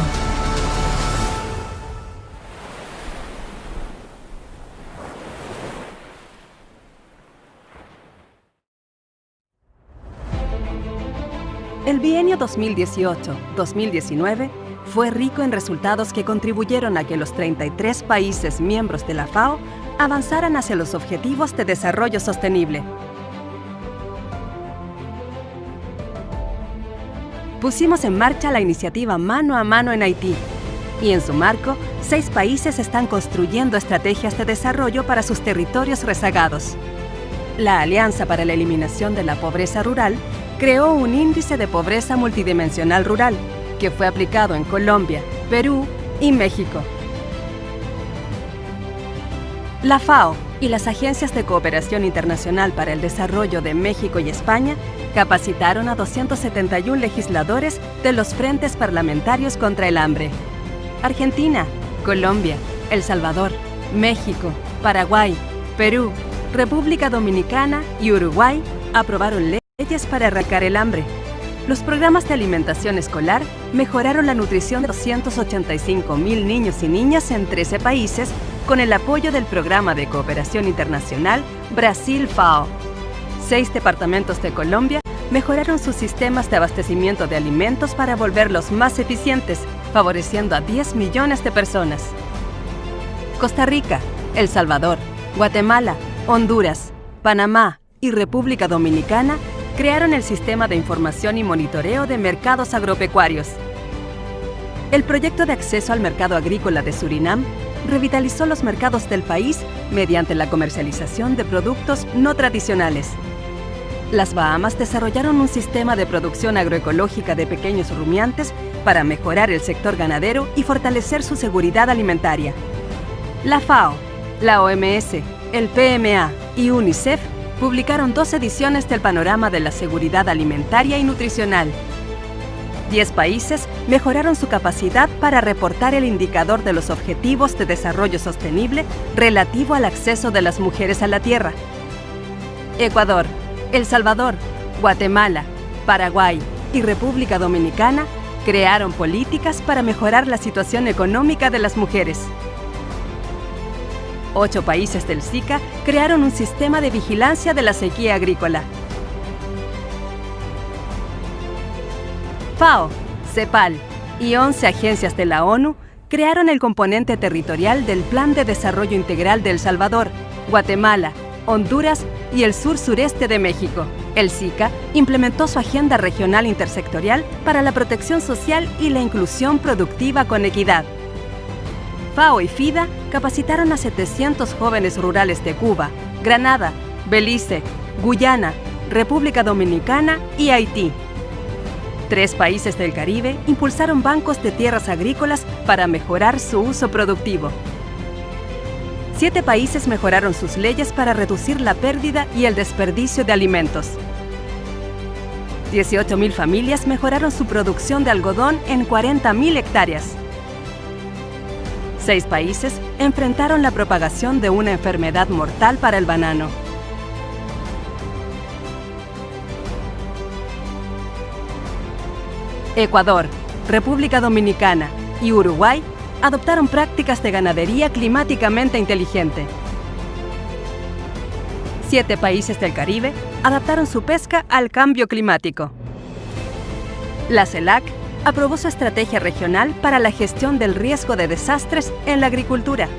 El bienio 2018-2019 fue rico en resultados que contribuyeron a que los 33 países miembros de la FAO avanzaran hacia los objetivos de desarrollo sostenible. Pusimos en marcha la iniciativa Mano a Mano en Haití, y en su marco, 6 países están construyendo estrategias de desarrollo para sus territorios rezagados. La Alianza para la Eliminación de la Pobreza Rural creó un índice de pobreza multidimensional rural, que fue aplicado en Colombia, Perú y México. La FAO y las agencias de cooperación internacional para el desarrollo de México y España capacitaron a 271 legisladores de los frentes parlamentarios contra el hambre. Argentina, Colombia, El Salvador, México, Paraguay, Perú, República Dominicana y Uruguay aprobaron leyes para erradicar el hambre. Los programas de alimentación escolar mejoraron la nutrición de 285,000 niños y niñas en 13 países con el apoyo del Programa de Cooperación Internacional Brasil-FAO. 6 departamentos de Colombia mejoraron sus sistemas de abastecimiento de alimentos para volverlos más eficientes, favoreciendo a 10 millones de personas. Costa Rica, El Salvador, Guatemala, Honduras, Panamá y República Dominicana crearon el Sistema de Información y Monitoreo de Mercados Agropecuarios. El proyecto de acceso al mercado agrícola de Surinam revitalizó los mercados del país mediante la comercialización de productos no tradicionales. Las Bahamas desarrollaron un sistema de producción agroecológica de pequeños rumiantes para mejorar el sector ganadero y fortalecer su seguridad alimentaria. La FAO, la OMS, el PMA y UNICEF publicaron 2 ediciones del Panorama de la Seguridad Alimentaria y Nutricional. 10 países mejoraron su capacidad para reportar el indicador de los Objetivos de Desarrollo Sostenible relativo al acceso de las mujeres a la tierra. Ecuador, El Salvador, Guatemala, Paraguay y República Dominicana crearon políticas para mejorar la situación económica de las mujeres. 8 países del SICA crearon un sistema de vigilancia de la sequía agrícola. FAO, CEPAL y 11 agencias de la ONU crearon el componente territorial del Plan de Desarrollo Integral de El Salvador, Guatemala, Honduras y el sur-sureste de México. El SICA implementó su agenda regional intersectorial para la protección social y la inclusión productiva con equidad. FAO y FIDA capacitaron a 700 jóvenes rurales de Cuba, Granada, Belice, Guyana, República Dominicana y Haití. 3 países del Caribe impulsaron bancos de tierras agrícolas para mejorar su uso productivo. 7 países mejoraron sus leyes para reducir la pérdida y el desperdicio de alimentos. 18,000 familias mejoraron su producción de algodón en 40,000 hectáreas. 6 países enfrentaron la propagación de una enfermedad mortal para el banano. Ecuador, República Dominicana y Uruguay adoptaron prácticas de ganadería climáticamente inteligente. 7 países del Caribe adaptaron su pesca al cambio climático. La CELAC aprobó su estrategia regional para la gestión del riesgo de desastres en la agricultura.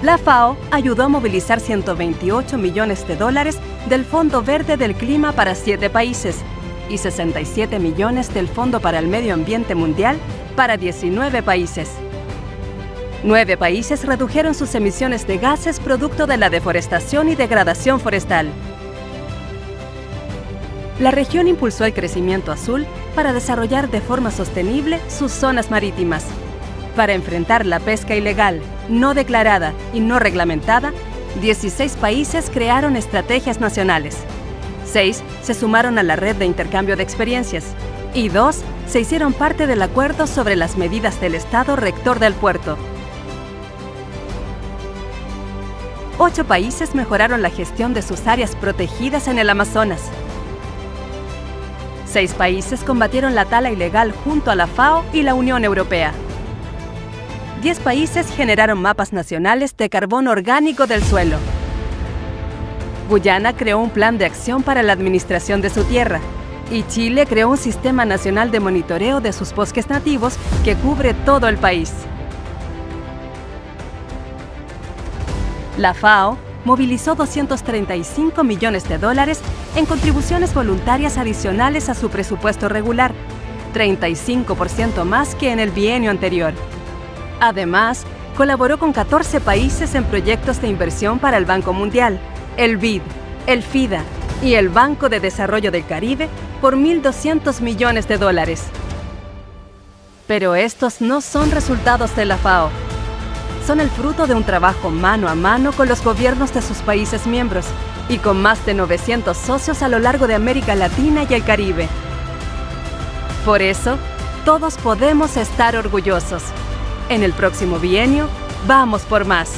La FAO ayudó a movilizar $128 millones del Fondo Verde del Clima para 7 países y 67 millones del Fondo para el Medio Ambiente Mundial para 19 países. 9 países redujeron sus emisiones de gases producto de la deforestación y degradación forestal. La región impulsó el crecimiento azul para desarrollar de forma sostenible sus zonas marítimas. Para enfrentar la pesca ilegal, no declarada y no reglamentada, 16 países crearon estrategias nacionales. 6 se sumaron a la red de intercambio de experiencias y 2 se hicieron parte del acuerdo sobre las medidas del Estado rector del puerto. 8 países mejoraron la gestión de sus áreas protegidas en el Amazonas. 6 países combatieron la tala ilegal junto a la FAO y la Unión Europea. 10 países generaron mapas nacionales de carbón orgánico del suelo. Guyana creó un plan de acción para la administración de su tierra. Y Chile creó un sistema nacional de monitoreo de sus bosques nativos que cubre todo el país. La FAO movilizó $235 millones en contribuciones voluntarias adicionales a su presupuesto regular, 35% más que en el bienio anterior. Además, colaboró con 14 países en proyectos de inversión para el Banco Mundial, el BID, el FIDA y el Banco de Desarrollo del Caribe por $1.200 millones. Pero estos no son resultados de la FAO. Son el fruto de un trabajo mano a mano con los gobiernos de sus países miembros y con más de 900 socios a lo largo de América Latina y el Caribe. Por eso, todos podemos estar orgullosos. En el próximo bienio, vamos por más.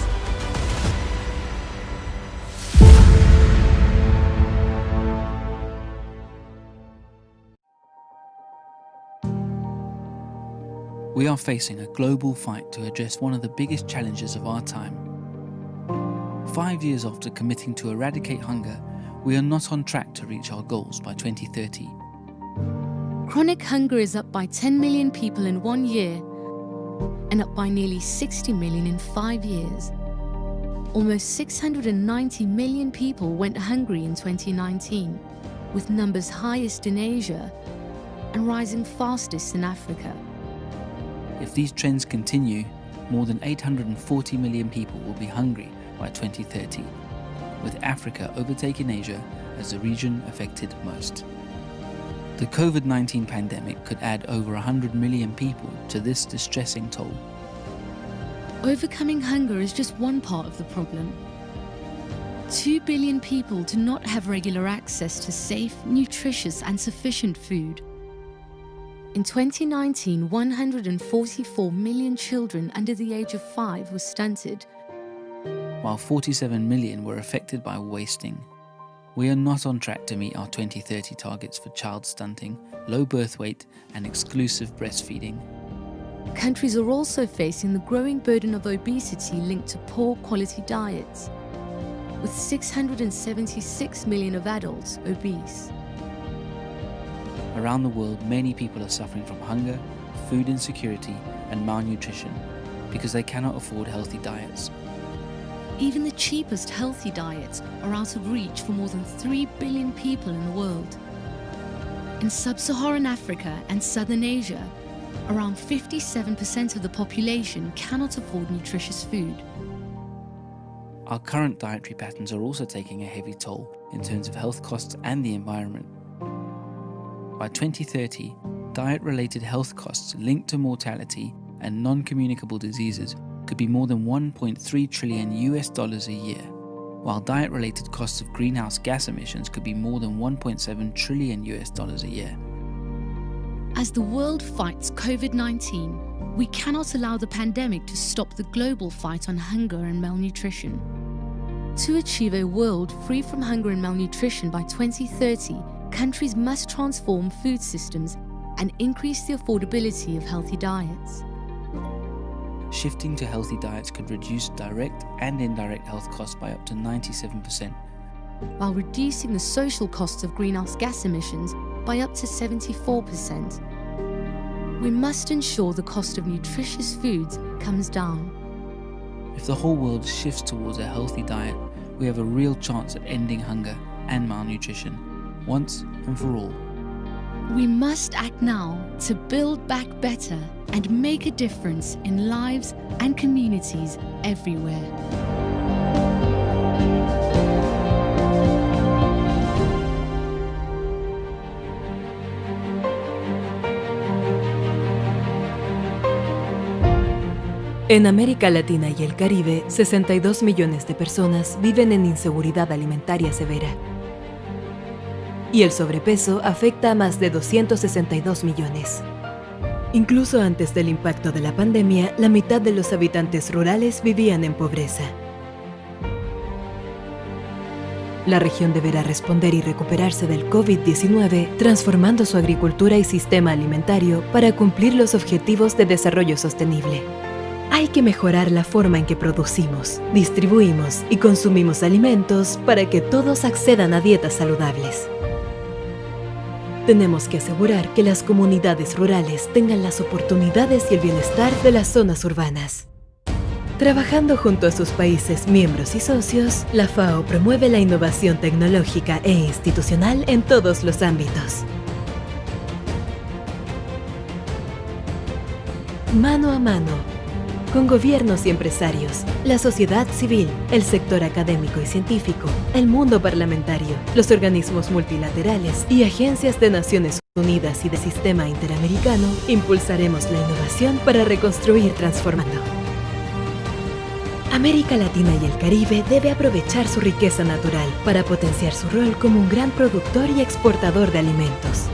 We are facing a global fight to address one of the biggest challenges of our time. 5 years after committing to eradicate hunger, we are not on track to reach our goals by 2030. Chronic hunger is up by 10 million people in 1 year and up by nearly 60 million in 5 years. Almost 690 million people went hungry in 2019, with numbers highest in Asia and rising fastest in Africa. If these trends continue, more than 840 million people will be hungry by 2030, with Africa overtaking Asia as the region affected most. The COVID-19 pandemic could add over 100 million people to this distressing toll. Overcoming hunger is just one part of the problem. 2 billion people do not have regular access to safe, nutritious and sufficient food. In 2019, 144 million children under the age of 5 were stunted, while 47 million were affected by wasting. We are not on track to meet our 2030 targets for child stunting, low birth weight, and exclusive breastfeeding. Countries are also facing the growing burden of obesity linked to poor quality diets, with 676 million of adults obese. Around the world, many people are suffering from hunger, food insecurity, and malnutrition because they cannot afford healthy diets. Even the cheapest healthy diets are out of reach for more than 3 billion people in the world. In sub-Saharan Africa and Southern Asia, around 57% of the population cannot afford nutritious food. Our current dietary patterns are also taking a heavy toll in terms of health costs and the environment. By 2030, diet-related health costs linked to mortality and non-communicable diseases could be more than $1.3 trillion a year, while diet-related costs of greenhouse gas emissions could be more than $1.7 trillion a year. As the world fights COVID-19, we cannot allow the pandemic to stop the global fight on hunger and malnutrition. To achieve a world free from hunger and malnutrition by 2030, countries must transform food systems and increase the affordability of healthy diets. Shifting to healthy diets could reduce direct and indirect health costs by up to 97%, while reducing the social costs of greenhouse gas emissions by up to 74%. We must ensure the cost of nutritious foods comes down. If the whole world shifts towards a healthy diet, we have a real chance at ending hunger and malnutrition, once and for all. We must act now to build back better and make a difference in lives and communities everywhere. En América Latina y el Caribe, 62 millones de personas viven en inseguridad alimentaria severa. Y el sobrepeso afecta a más de 262 millones. Incluso antes del impacto de la pandemia, la mitad de los habitantes rurales vivían en pobreza. La región deberá responder y recuperarse del COVID-19, transformando su agricultura y sistema alimentario para cumplir los objetivos de desarrollo sostenible. Hay que mejorar la forma en que producimos, distribuimos y consumimos alimentos para que todos accedan a dietas saludables. Tenemos que asegurar que las comunidades rurales tengan las oportunidades y el bienestar de las zonas urbanas. Trabajando junto a sus países miembros y socios, la FAO promueve la innovación tecnológica e institucional en todos los ámbitos. Mano a mano, con gobiernos y empresarios, la sociedad civil, el sector académico y científico, el mundo parlamentario, los organismos multilaterales y agencias de Naciones Unidas y del Sistema Interamericano, impulsaremos la innovación para reconstruir transformando. América Latina y el Caribe debe aprovechar su riqueza natural para potenciar su rol como un gran productor y exportador de alimentos.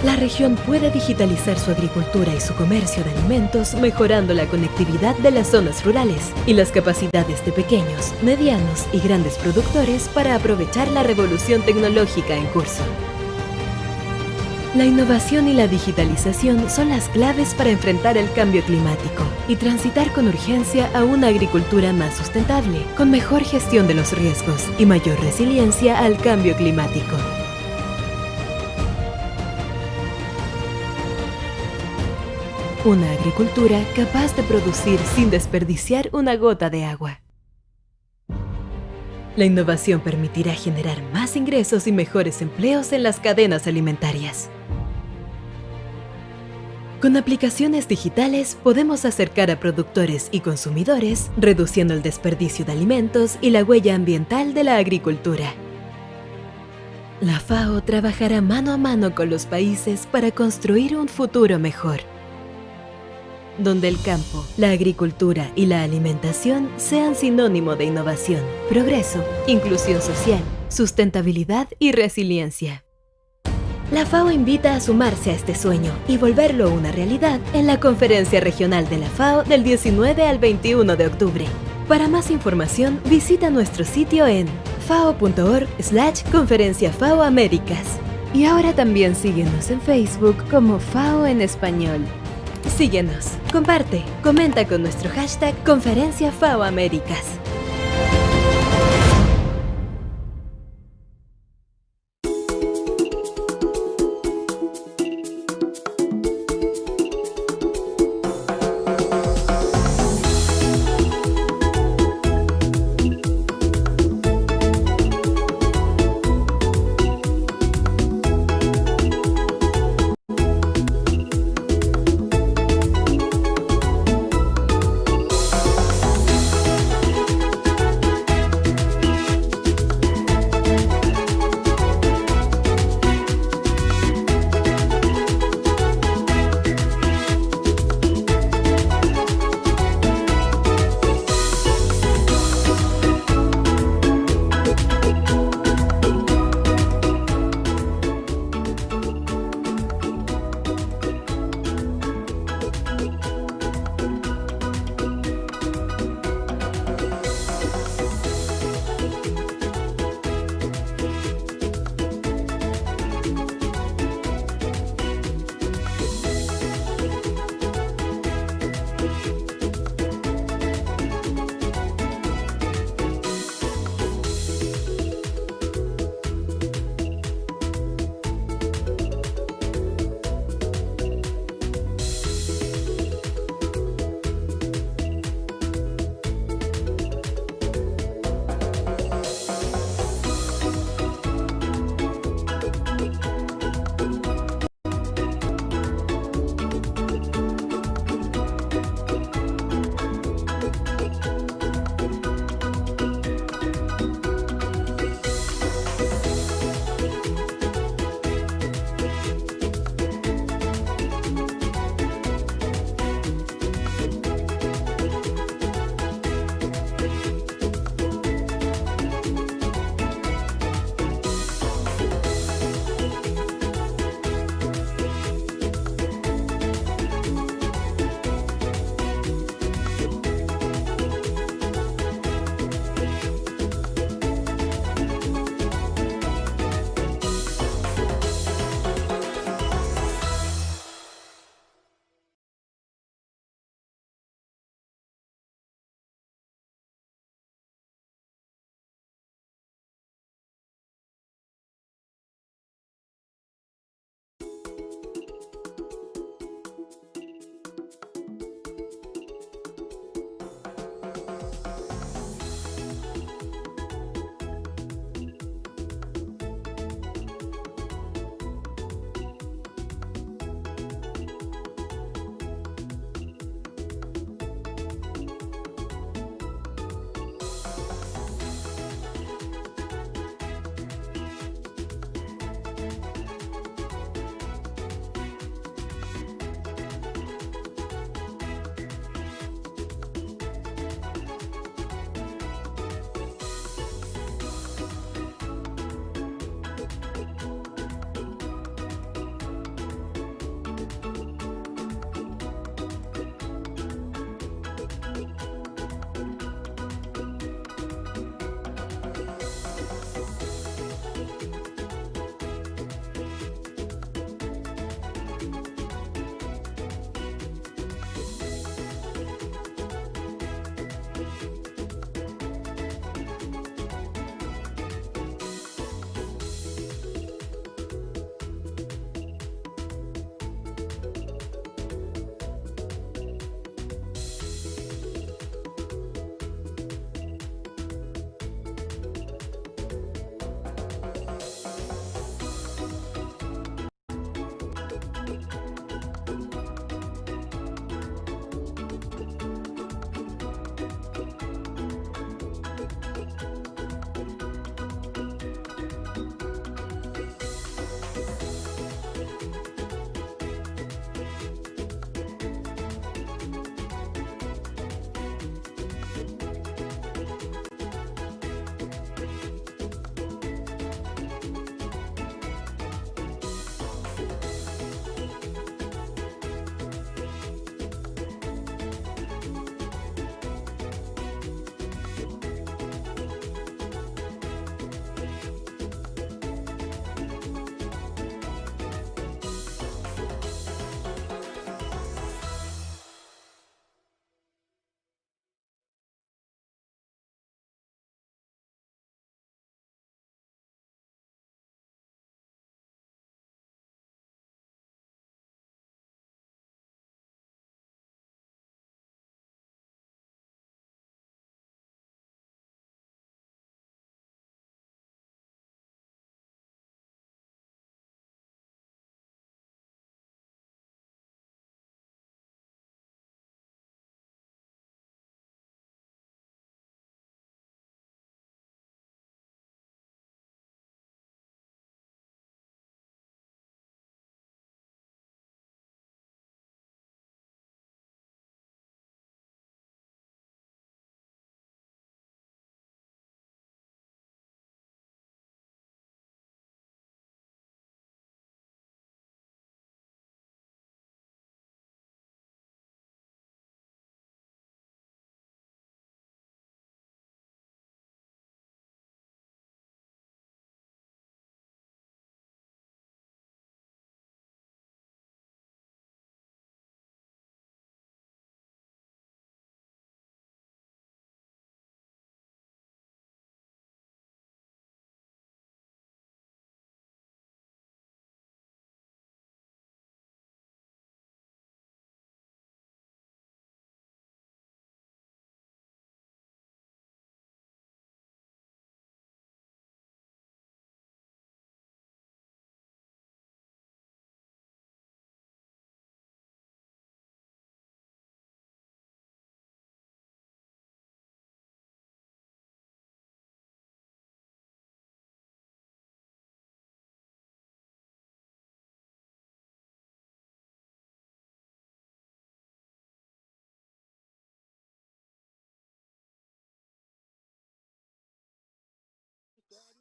La región puede digitalizar su agricultura y su comercio de alimentos mejorando la conectividad de las zonas rurales y las capacidades de pequeños, medianos y grandes productores para aprovechar la revolución tecnológica en curso. La innovación y la digitalización son las claves para enfrentar el cambio climático y transitar con urgencia a una agricultura más sustentable, con mejor gestión de los riesgos y mayor resiliencia al cambio climático. Una agricultura capaz de producir sin desperdiciar una gota de agua. La innovación permitirá generar más ingresos y mejores empleos en las cadenas alimentarias. Con aplicaciones digitales podemos acercar a productores y consumidores, reduciendo el desperdicio de alimentos y la huella ambiental de la agricultura. La FAO trabajará mano a mano con los países para construir un futuro mejor, donde el campo, la agricultura y la alimentación sean sinónimo de innovación, progreso, inclusión social, sustentabilidad y resiliencia. La FAO invita a sumarse a este sueño y volverlo una realidad en la Conferencia Regional de la FAO del 19 al 21 de octubre. Para más información, visita nuestro sitio en fao.org/Conferencia FAO Américas. Y ahora también síguenos en Facebook como FAO en Español. Síguenos, comparte, comenta con nuestro hashtag Conferencia FAO Américas.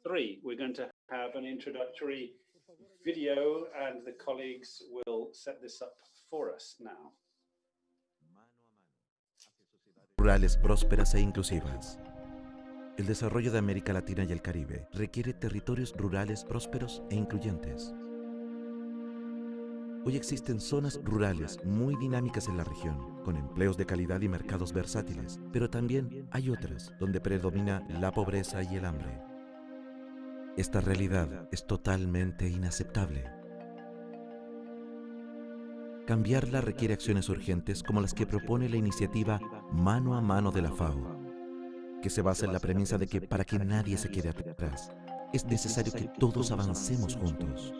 3. We're going to have an introductory video and the colleagues will set this up for us now. Rurales prósperas e inclusivas. El desarrollo de América Latina y el Caribe requiere territorios rurales prósperos e incluyentes. Hoy existen zonas rurales muy dinámicas en la región, con empleos de calidad y mercados versátiles, pero también hay otras donde predomina la pobreza y el hambre. Esta realidad es totalmente inaceptable. Cambiarla requiere acciones urgentes como las que propone la iniciativa Mano a Mano de la FAO, que se basa en la premisa de que para que nadie se quede atrás, es necesario que todos avancemos juntos.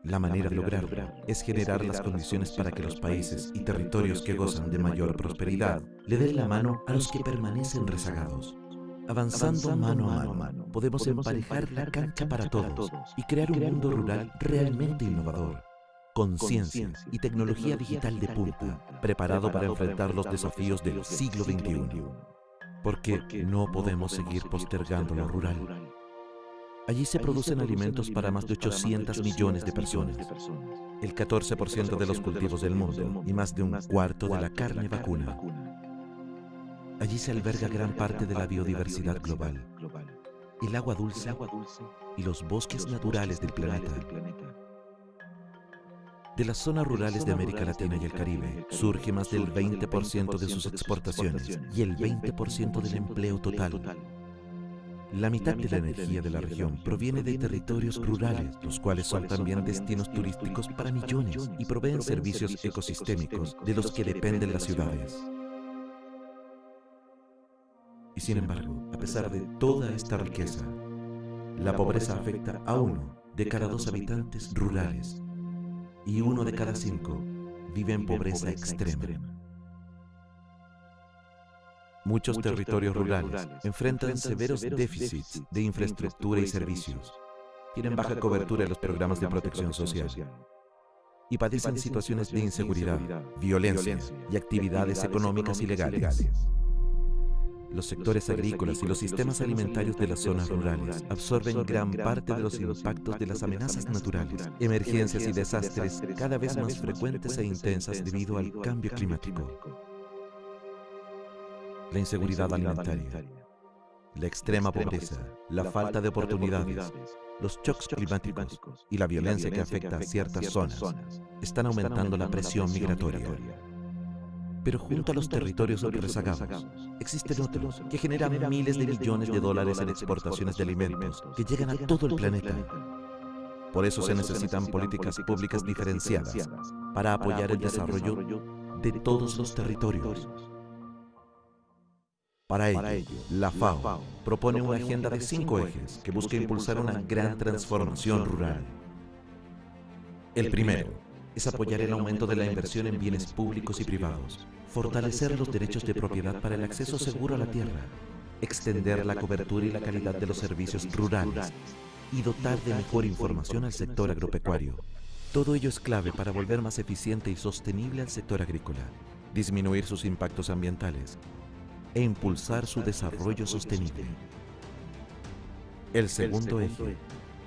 La manera de lograrlo es generar las condiciones para que los países y territorios que gozan de mayor prosperidad le den la mano a los que permanecen rezagados. Avanzando mano a mano, podemos emparejar la cancha para todos y crear un mundo rural realmente innovador, con ciencia y tecnología digital de punta, preparado para enfrentar los desafíos del siglo XXI. Porque no podemos seguir postergando lo rural. Allí se producen alimentos para más de 800 millones de personas, el 14% de los cultivos del mundo y más de un cuarto de la carne vacuna. Allí se alberga gran parte de la biodiversidad global, el agua dulce y los bosques naturales del planeta. De las zonas rurales de América Latina y el Caribe surge más del 20% de sus exportaciones y el 20% del empleo total. La mitad de la energía de la región proviene de territorios rurales, los cuales son también destinos turísticos para millones y proveen servicios ecosistémicos de los que dependen las ciudades. Y sin embargo, a pesar de toda esta riqueza, la pobreza afecta a 1 de cada 2 habitantes rurales y 1 de cada 5 vive en pobreza extrema. Muchos territorios rurales enfrentan severos déficits de infraestructura y servicios, tienen baja cobertura en los programas de protección social y padecen situaciones de inseguridad, violencia y actividades económicas ilegales. Los sectores agrícolas y los sistemas alimentarios de las zonas rurales absorben gran parte de los impactos de las amenazas naturales, emergencias y desastres cada vez más frecuentes e intensas debido al cambio climático. La inseguridad alimentaria, la extrema pobreza, la falta de oportunidades, los shocks climáticos y la violencia que afecta a ciertas zonas están aumentando la presión migratoria. Pero junto a los territorios rezagados, existen otros que generan miles de millones de dólares en exportaciones de alimentos que llegan a todo el planeta. Por eso se necesitan políticas públicas diferenciadas para apoyar el desarrollo de todos los territorios. Para ello, la FAO propone una agenda de 5 ejes que busca impulsar una gran transformación rural. El primero es apoyar el aumento de la inversión en bienes públicos y privados, fortalecer los derechos de propiedad para el acceso seguro a la tierra, extender la cobertura y la calidad de los servicios rurales y dotar de mejor información al sector agropecuario. Todo ello es clave para volver más eficiente y sostenible al sector agrícola, disminuir sus impactos ambientales e impulsar su desarrollo sostenible. El segundo eje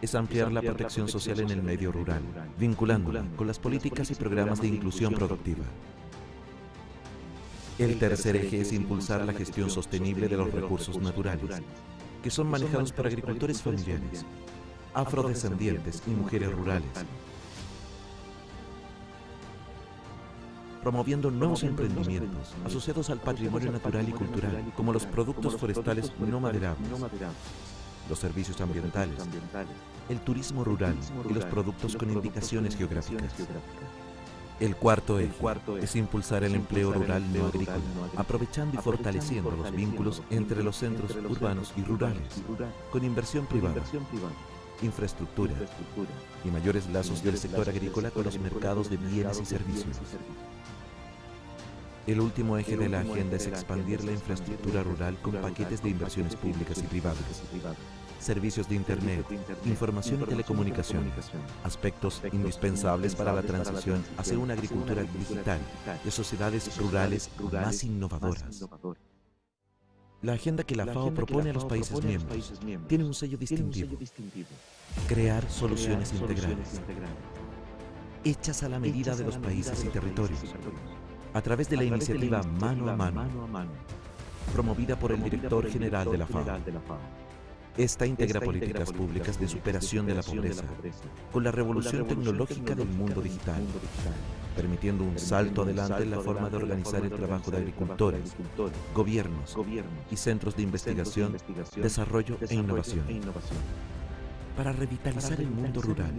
es ampliar la protección social en el medio rural, vinculándola con las políticas y programas de inclusión productiva. El tercer eje es impulsar la gestión sostenible de los recursos naturales, que son manejados por agricultores familiares, afrodescendientes y mujeres rurales, promoviendo nuevos emprendimientos asociados al patrimonio natural y cultural, como los productos forestales no maderables, los servicios ambientales, el turismo rural y los productos con indicaciones geográficas. El cuarto eje es impulsar el empleo rural no agrícola, aprovechando y fortaleciendo los vínculos entre los centros urbanos y rurales, con inversión privada, infraestructura y mayores lazos del sector agrícola con los mercados de bienes y servicios. El último eje de la agenda es expandir la infraestructura rural con paquetes de inversiones públicas y privadas, servicios de Internet, información y telecomunicación, aspectos indispensables para la transición hacia una agricultura digital y sociedades rurales más innovadoras. La agenda que la FAO propone a los países miembros tiene un sello distintivo: crear soluciones integrales, hechas a la medida de los países y territorios, a través de la iniciativa Mano a Mano, promovida por el director general de la FAO. Esta integra políticas públicas de superación de la pobreza con la revolución tecnológica del mundo digital, permitiendo un salto adelante en la forma de organizar el trabajo de agricultores, gobiernos y centros de investigación, desarrollo e innovación. Para revitalizar el mundo rural,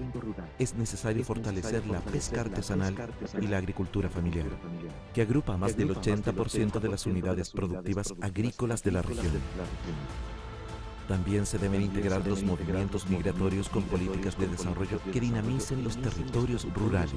es necesario fortalecer la pesca artesanal y la agricultura familiar, que agrupa más del 80% de las unidades productivas agrícolas de la región. También se deben integrar los movimientos migratorios con políticas de desarrollo que dinamicen los territorios rurales.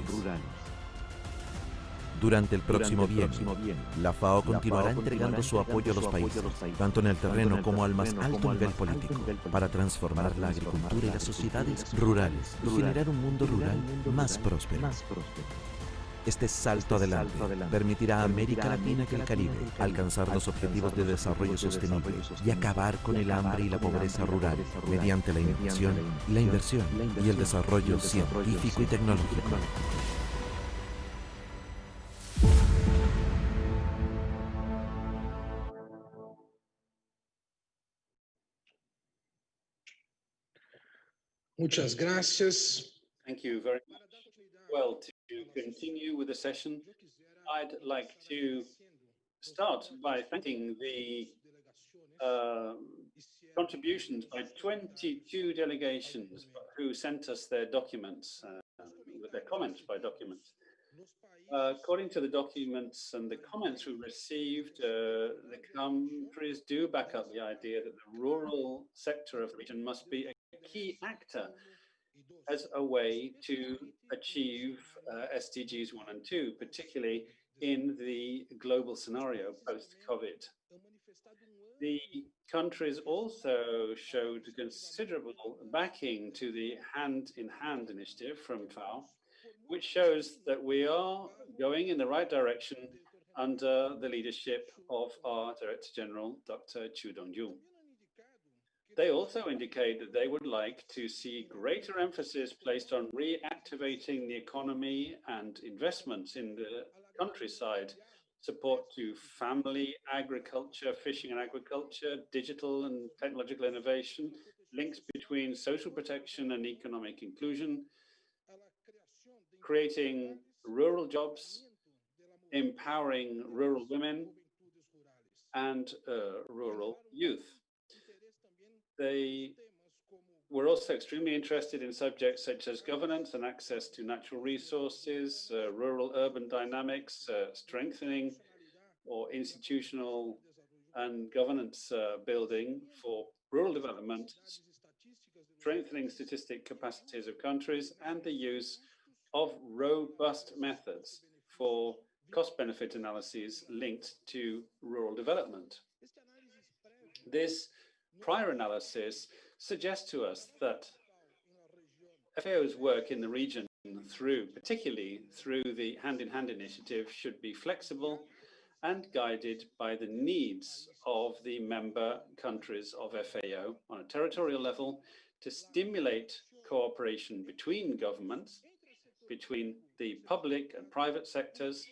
Durante el próximo bienio, la FAO continuará entregando su apoyo a los países, tanto en el terreno como al más alto nivel político, para transformar la agricultura y las sociedades rurales y generar un mundo rural más próspero. Este salto adelante permitirá a América Latina y el Caribe alcanzar los objetivos de desarrollo sostenible y acabar con el hambre y la pobreza rural mediante la innovación, la inversión y el desarrollo científico y tecnológico. Muchas gracias. Thank you very much. Well, to continue with the session, I'd like to start by thanking the contributions by 22 delegations who sent us their documents, with their comments by documents. According to the documents and the comments we received, the countries do back up the idea that the rural sector of the region must be a key actor as a way to achieve SDGs 1 and 2, particularly in the global scenario post-COVID. The countries also showed considerable backing to the hand-in-hand initiative from FAO, which shows that we are going in the right direction under the leadership of our Director General, Dr. Chu Dongyu. They also indicate that they would like to see greater emphasis placed on reactivating the economy and investments in the countryside, support to family agriculture, fishing and agriculture, digital and technological innovation, links between social protection and economic inclusion, creating rural jobs, empowering rural women and rural youth. They were also extremely interested in subjects such as governance and access to natural resources, rural-urban dynamics, strengthening or institutional and governance building for rural development, strengthening statistic capacities of countries, and the use of robust methods for cost-benefit analyses linked to rural development. This prior analysis suggests to us that FAO's work in the region, particularly through the hand-in-hand initiative, should be flexible and guided by the needs of the member countries of FAO on a territorial level to stimulate cooperation between governments, between the public and private sectors,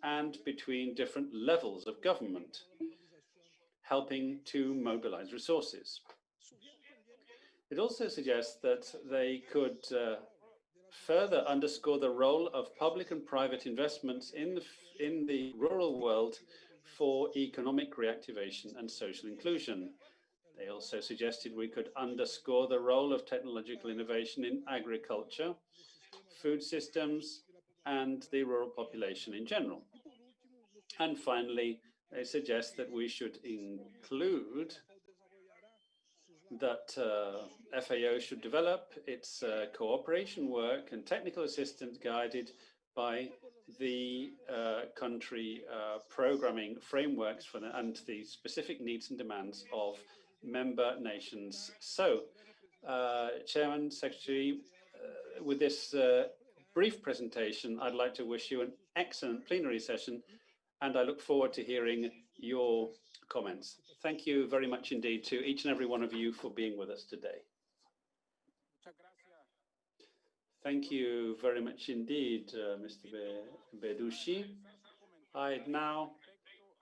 and between different levels of government, helping to mobilize resources. It also suggests that they could further underscore the role of public and private investments in the rural world for economic reactivation and social inclusion. They also suggested we could underscore the role of technological innovation in agriculture, food systems, and the rural population in general. And finally, they suggest that we should include that FAO should develop its cooperation work and technical assistance guided by the country programming frameworks for and the specific needs and demands of member nations. So, Chairman, Secretary, with this brief presentation, I'd like to wish you an excellent plenary session, and I look forward to hearing your comments. Thank you very much indeed to each and every one of you for being with us today. Thank you very much indeed, Mr. Bedushi. I'd now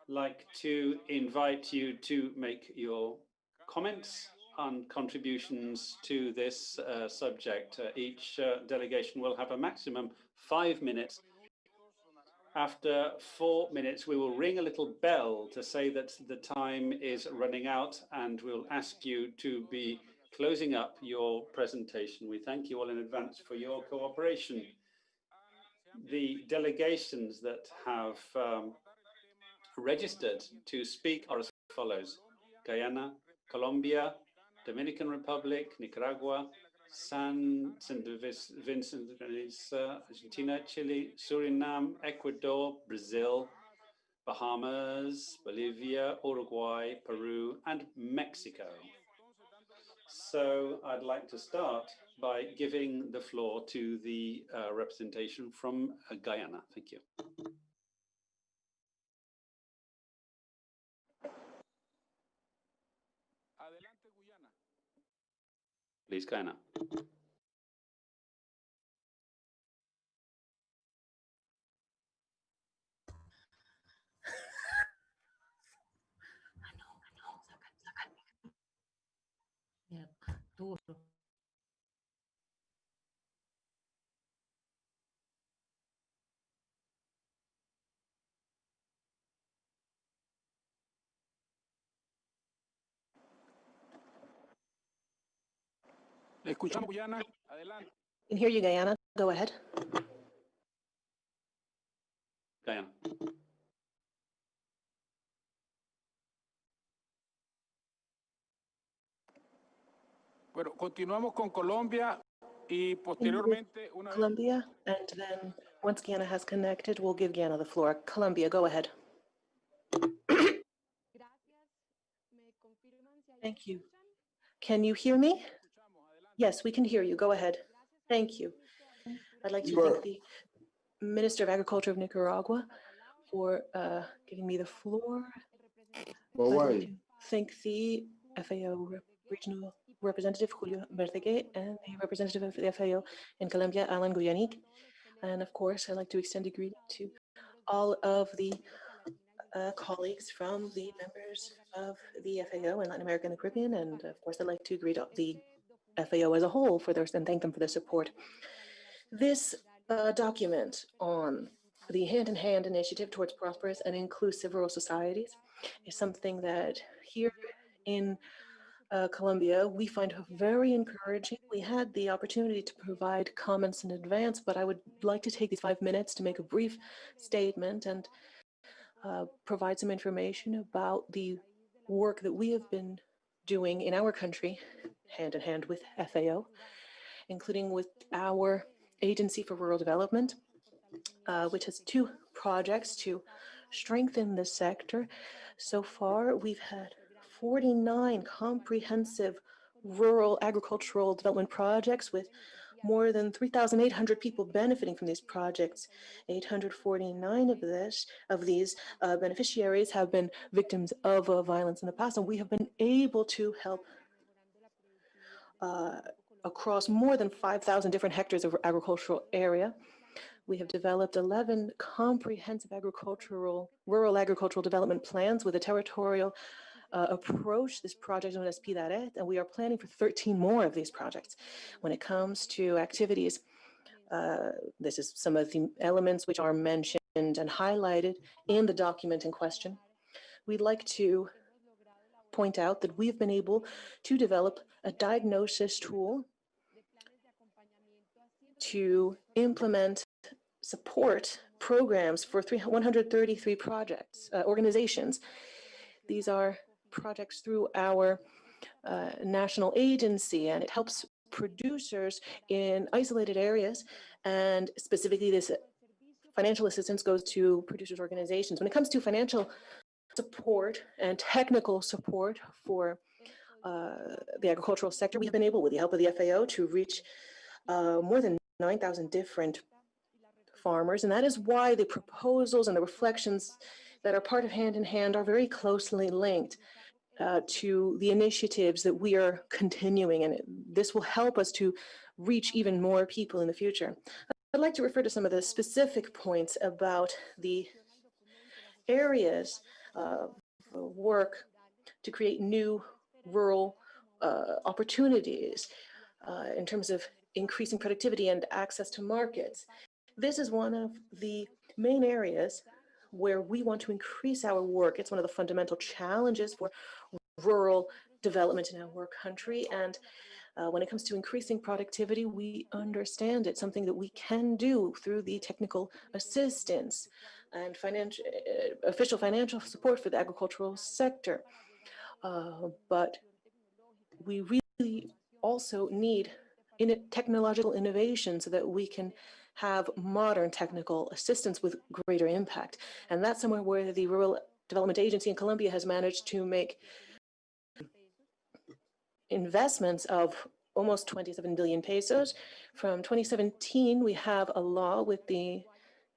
like to invite you to make your comments on contributions to this subject. Each delegation will have a maximum 5 minutes. After 4 minutes, we will ring a little bell to say that the time is running out, and we'll ask you to be closing up your presentation. We thank you all in advance for your cooperation. The delegations that have registered to speak are as follows: Guyana, Colombia, Dominican Republic, Nicaragua, Saint Vincent, Argentina, Chile, Suriname, Ecuador, Brazil, Bahamas, Bolivia, Uruguay, Peru, and Mexico. So I'd like to start by giving the floor to the representation from Guyana. Thank you. Please, Guyana. Le escuchamos, Guyana. Adelante. Can hear you, Guyana. Go ahead. Guyana. Bueno, continuamos con Colombia y posteriormente una vez. Colombia, and then once Guyana has connected, we'll give Guyana the floor. Colombia, go ahead. Thank you. Can you hear me? Yes, we can hear you. Go ahead. Thank you. I'd like to thank the Minister of Agriculture of Nicaragua for giving me the floor. I'd like to thank the FAO regional representative, Julio Verdegue, and the representative of the FAO in Colombia, Alan Guyanic. And of course, I'd like to extend a greeting to all of the colleagues from the members of the FAO in Latin America and the Caribbean. And of course, I'd like to greet the FAO as a whole for their, and thank them for their support. This document on the hand-in-hand initiative towards prosperous and inclusive rural societies is something that here in Colombia, we find very encouraging. We had the opportunity to provide comments in advance, but I would like to take these 5 minutes to make a brief statement and provide some information about the work that we have been doing in our country, hand in hand with FAO, including with our Agency for Rural Development, which has 2 projects to strengthen this sector. So far, we've had 49 comprehensive rural agricultural development projects with more than 3,800 people benefiting from these projects. 849 of these beneficiaries have been victims of violence in the past, and we have been able to help across more than 5,000 different hectares of agricultural area. We have developed 11 comprehensive rural agricultural development plans with a territorial approach. This project known as Pidaret, and we are planning for 13 more of these projects. When it comes to activities, this is some of the elements which are mentioned and highlighted in the document in question. We'd like to point out that we've been able to develop a diagnosis tool to implement support programs for 133 projects, organizations. These are projects through our national agency, and it helps producers in isolated areas, and specifically this financial assistance goes to producers' organizations. When it comes to financial support and technical support for the agricultural sector, we have been able, with the help of the FAO, to reach more than 9,000 different farmers, and that is why the proposals and the reflections that are part of Hand in Hand are very closely linked to the initiatives that we are continuing, and this will help us to reach even more people in the future. I'd like to refer to some of the specific points about the areas of work to create new rural opportunities in terms of increasing productivity and access to markets. This is one of the main areas where we want to increase our work. It's one of the fundamental challenges for rural development in our country. And when it comes to increasing productivity, we understand it's something that we can do through the technical assistance and official financial support for the agricultural sector. But we really also need technological innovation so that we can have modern technical assistance with greater impact. And that's somewhere where the Rural Development Agency in Colombia has managed to make investments of almost 27 billion pesos. From 2017, we have a law with the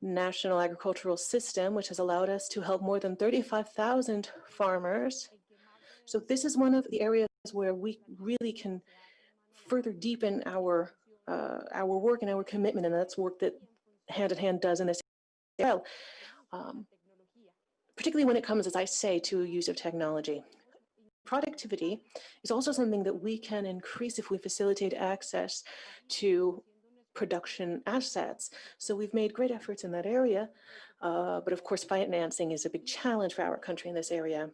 National Agricultural System, which has allowed us to help more than 35,000 farmers. So this is one of the areas where we really can further deepen our work and our commitment, and that's work that Hand in Hand does in this area, particularly when it comes, as I say, to use of technology. Productivity is also something that we can increase if we facilitate access to production assets. So we've made great efforts in that area, but of course financing is a big challenge for our country in this area.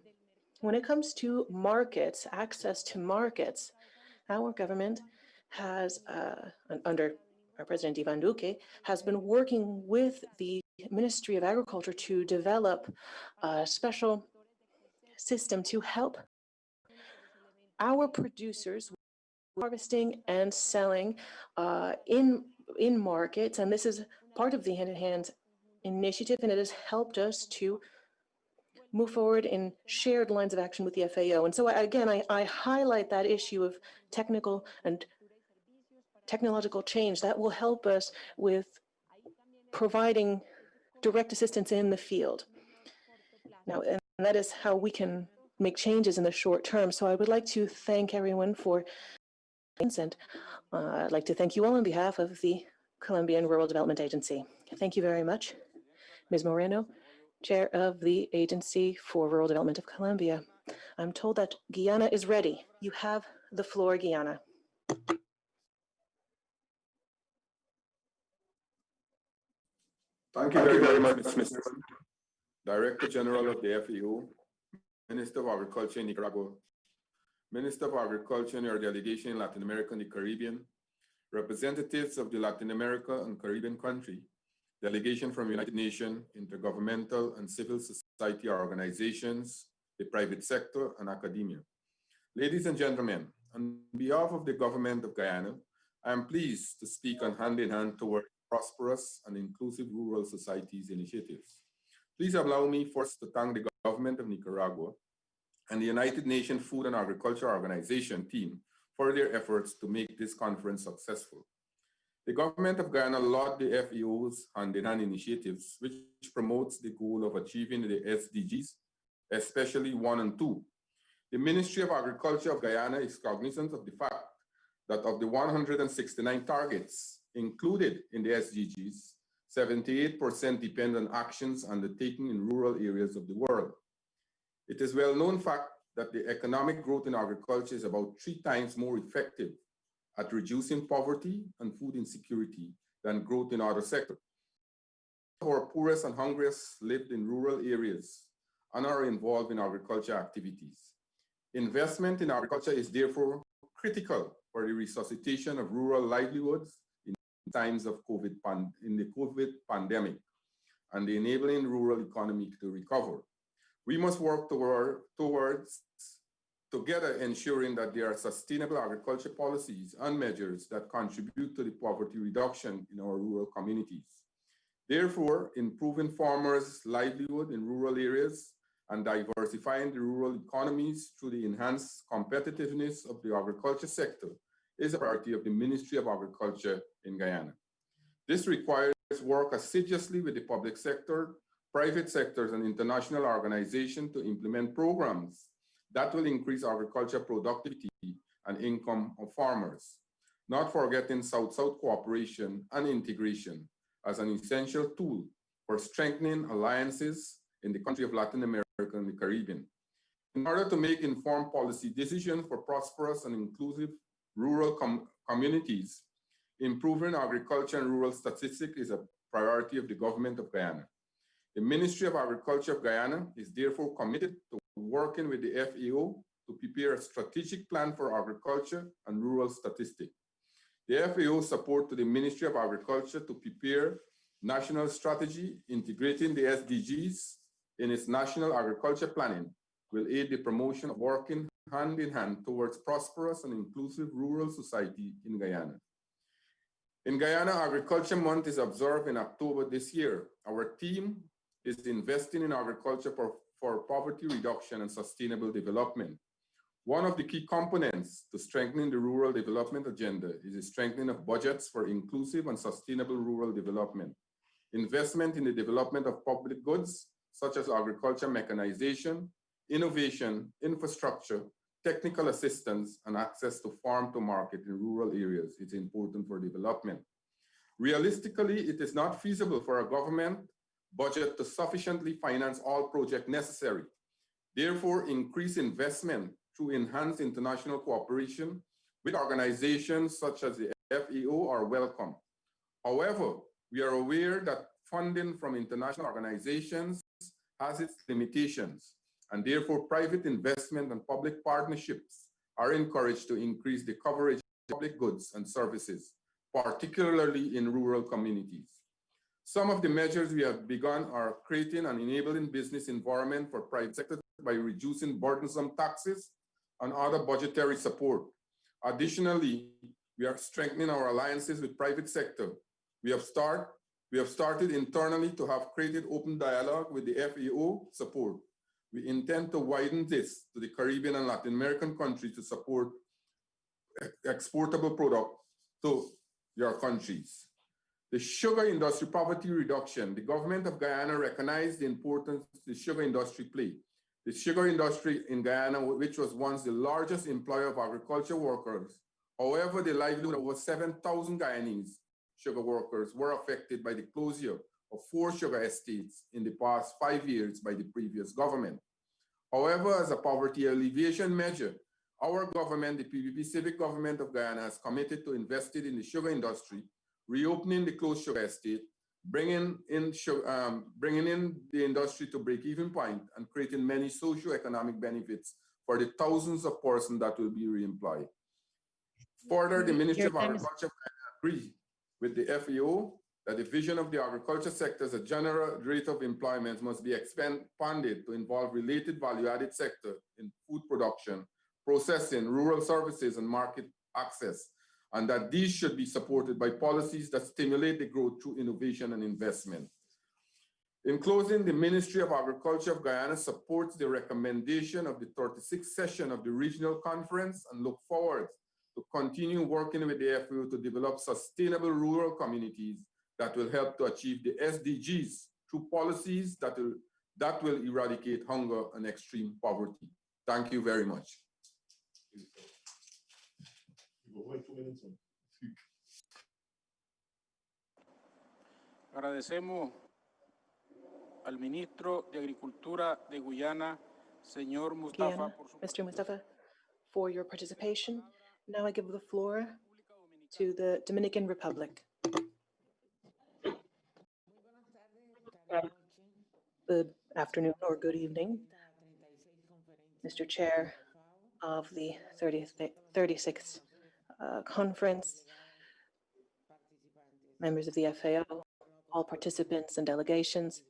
When it comes to markets, access to markets, our government has, under our President Ivan Duque, has been working with the Ministry of Agriculture to develop a special system to help our producers harvesting and selling in markets. And this is part of the Hand in Hand initiative, and it has helped us to move forward in shared lines of action with the FAO. And so again, I highlight that issue of technical and technological change that will help us with providing direct assistance in the field. Now, and that is how we can make changes in the short term. So I would like to thank everyone for, and I'd like to thank you all on behalf of the Colombian Rural Development Agency. Thank you very much. Ms. Moreno, Chair of the Agency for Rural Development of Colombia. I'm told that Guyana is ready. You have the floor, Guyana. Thank you very much, Mr. Director General of the FAO, Minister of Agriculture in Nicaragua, Minister of Agriculture and your delegation in Latin America and the Caribbean, representatives of the Latin America and Caribbean country, delegation from United Nations, intergovernmental and civil society organizations, the private sector, and academia. Ladies and gentlemen, on behalf of the government of Guyana, I am pleased to speak on Hand in Hand toward prosperous and inclusive rural societies initiatives. Please allow me first to thank the government of Nicaragua and the United Nations Food and Agriculture Organization team for their efforts to make this conference successful. The government of Guyana lauded the FAO's Hand in Hand initiatives, which promotes the goal of achieving the SDGs, especially 1 and 2. The Ministry of Agriculture of Guyana is cognizant of the fact that of the 169 targets included in the SDGs, 78% depend on actions undertaken in rural areas of the world. It is well known fact that the economic growth in agriculture is about 3 times more effective at reducing poverty and food insecurity than growth in other sectors. Our poorest and hungriest lived in rural areas and are involved in agriculture activities. Investment in agriculture is therefore critical for the resuscitation of rural livelihoods in times of the COVID pandemic and the enabling rural economy to recover. We must work towards together ensuring that there are sustainable agriculture policies and measures that contribute to the poverty reduction in our rural communities. Therefore, improving farmers' livelihood in rural areas and diversifying the rural economies through the enhanced competitiveness of the agriculture sector is a priority of the Ministry of Agriculture in Guyana. This requires work assiduously with the public sector private sectors and international organizations to implement programs that will increase agriculture productivity and income of farmers, not forgetting South-South cooperation and integration as an essential tool for strengthening alliances in the country of Latin America and the Caribbean. In order to make informed policy decisions for prosperous and inclusive rural communities, improving agriculture and rural statistics is a priority of the government of Guyana. The Ministry of Agriculture of Guyana is therefore committed to working with the FAO to prepare a strategic plan for agriculture and rural statistics. The FAO support to the Ministry of Agriculture to prepare national strategy integrating the SDGs in its national agriculture planning will aid the promotion of working hand in hand towards prosperous and inclusive rural society in Guyana. In Guyana, Agriculture Month is observed in October this year. Our team is investing in agriculture for poverty reduction and sustainable development. One of the key components to strengthening the rural development agenda is the strengthening of budgets for inclusive and sustainable rural development. Investment in the development of public goods, such as agriculture mechanization, innovation, infrastructure, technical assistance, and access to farm-to-market in rural areas is important for development. Realistically, it is not feasible for a government budget to sufficiently finance all projects necessary. Therefore, increased investment through enhanced international cooperation with organizations such as the FAO are welcome. However, we are aware that funding from international organizations has its limitations, and therefore private investment and public partnerships are encouraged to increase the coverage of public goods and services, particularly in rural communities. Some of the measures we have begun are creating an enabling business environment for private sector by reducing burdensome taxes and other budgetary support. Additionally, we are strengthening our alliances with private sector. We have started internally to have created open dialogue with the FAO support. We intend to widen this to the Caribbean and Latin American countries to support exportable products to your countries. The sugar industry poverty reduction. The government of Guyana recognized the importance the sugar industry played. The sugar industry in Guyana, which was once the largest employer of agriculture workers, however, the livelihood of over 7,000 Guyanese sugar workers were affected by the closure of 4 sugar estates in the past 5 years by the previous government. However, as a poverty alleviation measure, our government, the PPP civic government of Guyana, has committed to investing in the sugar industry, reopening the closed sugar estate, bringing in the industry to break-even point, and creating many socio-economic benefits for the thousands of persons that will be reemployed. Further, the Ministry of Agriculture agrees with the FAO that the vision of the agriculture sector as a general rate of employment must be expanded to involve related value-added sector in food production, processing, rural services, and market access, and that these should be supported by policies that stimulate the growth through innovation and investment. In closing, the Ministry of Agriculture of Guyana supports the recommendation of the 36th session of the regional conference and look forward to continue working with the FAO to develop sustainable rural communities that will help to achieve the SDGs through policies that will eradicate hunger and extreme poverty. Thank you very much. Agradecemos al ministro de Agricultura de Guyana, señor Mustafa, Guyana, Mr. Mustafa, for your participation. Now I give the floor to the Dominican Republic. Good afternoon or good evening, Mr. Chair of the 36th conference, members of the FAO, all participants and delegations.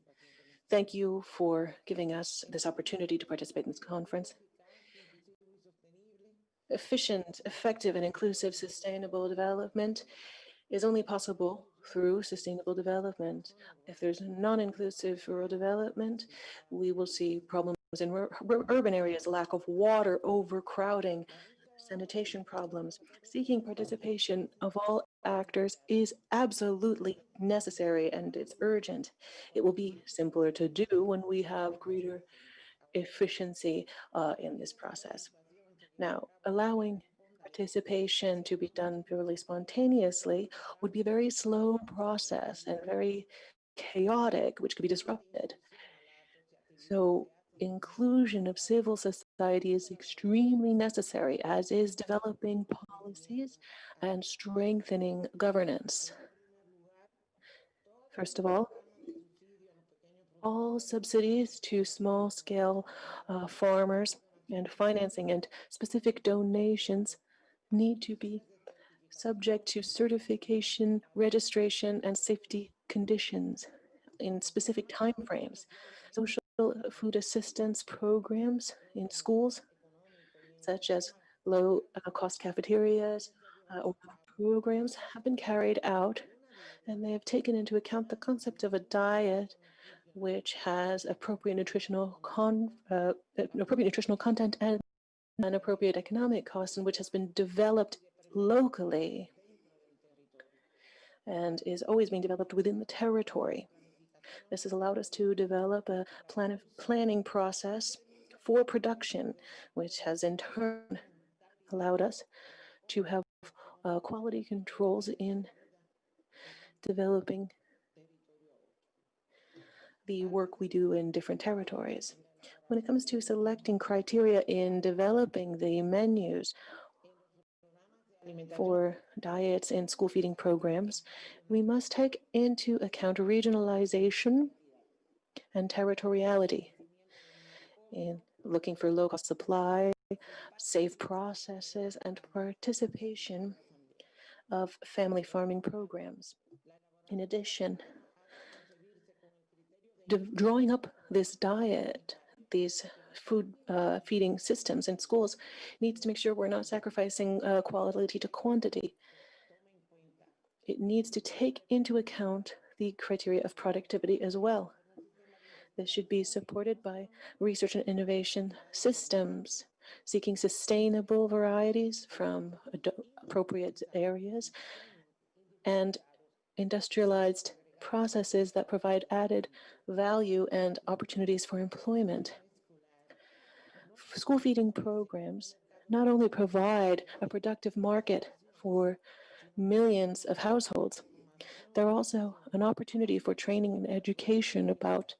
Thank you for giving us this opportunity to participate in this conference. Efficient, effective, and inclusive sustainable development is only possible through sustainable development. If there's non-inclusive rural development, we will see problems in urban areas, lack of water, overcrowding, sanitation problems. Seeking participation of all actors is absolutely necessary and it's urgent. It will be simpler to do when we have greater efficiency in this process. Now, allowing participation to be done purely spontaneously would be a very slow process and very chaotic, which could be disrupted. So inclusion of civil society is extremely necessary, as is developing policies and strengthening governance. First of all subsidies to small-scale farmers and financing and specific donations need to be subject to certification, registration, and safety conditions in specific timeframes. Social food assistance programs in schools, such as low-cost cafeterias or programs, have been carried out, and they have taken into account the concept of a diet which has appropriate nutritional content and an appropriate economic cost, and which has been developed locally and is always being developed within the territory. This has allowed us to develop a planning process for production, which has in turn allowed us to have quality controls in developing the work we do in different territories. When it comes to selecting criteria in developing the menus for diets and school feeding programs, we must take into account regionalization and territoriality in looking for low-cost supply, safe processes, and participation of family farming programs. In addition, drawing up this diet, these food feeding systems in schools needs to make sure we're not sacrificing quality to quantity. It needs to take into account the criteria of productivity as well. This should be supported by research and innovation systems, seeking sustainable varieties from appropriate areas and industrialized processes that provide added value and opportunities for employment. School feeding programs not only provide a productive market for millions of households, they're also an opportunity for training and education about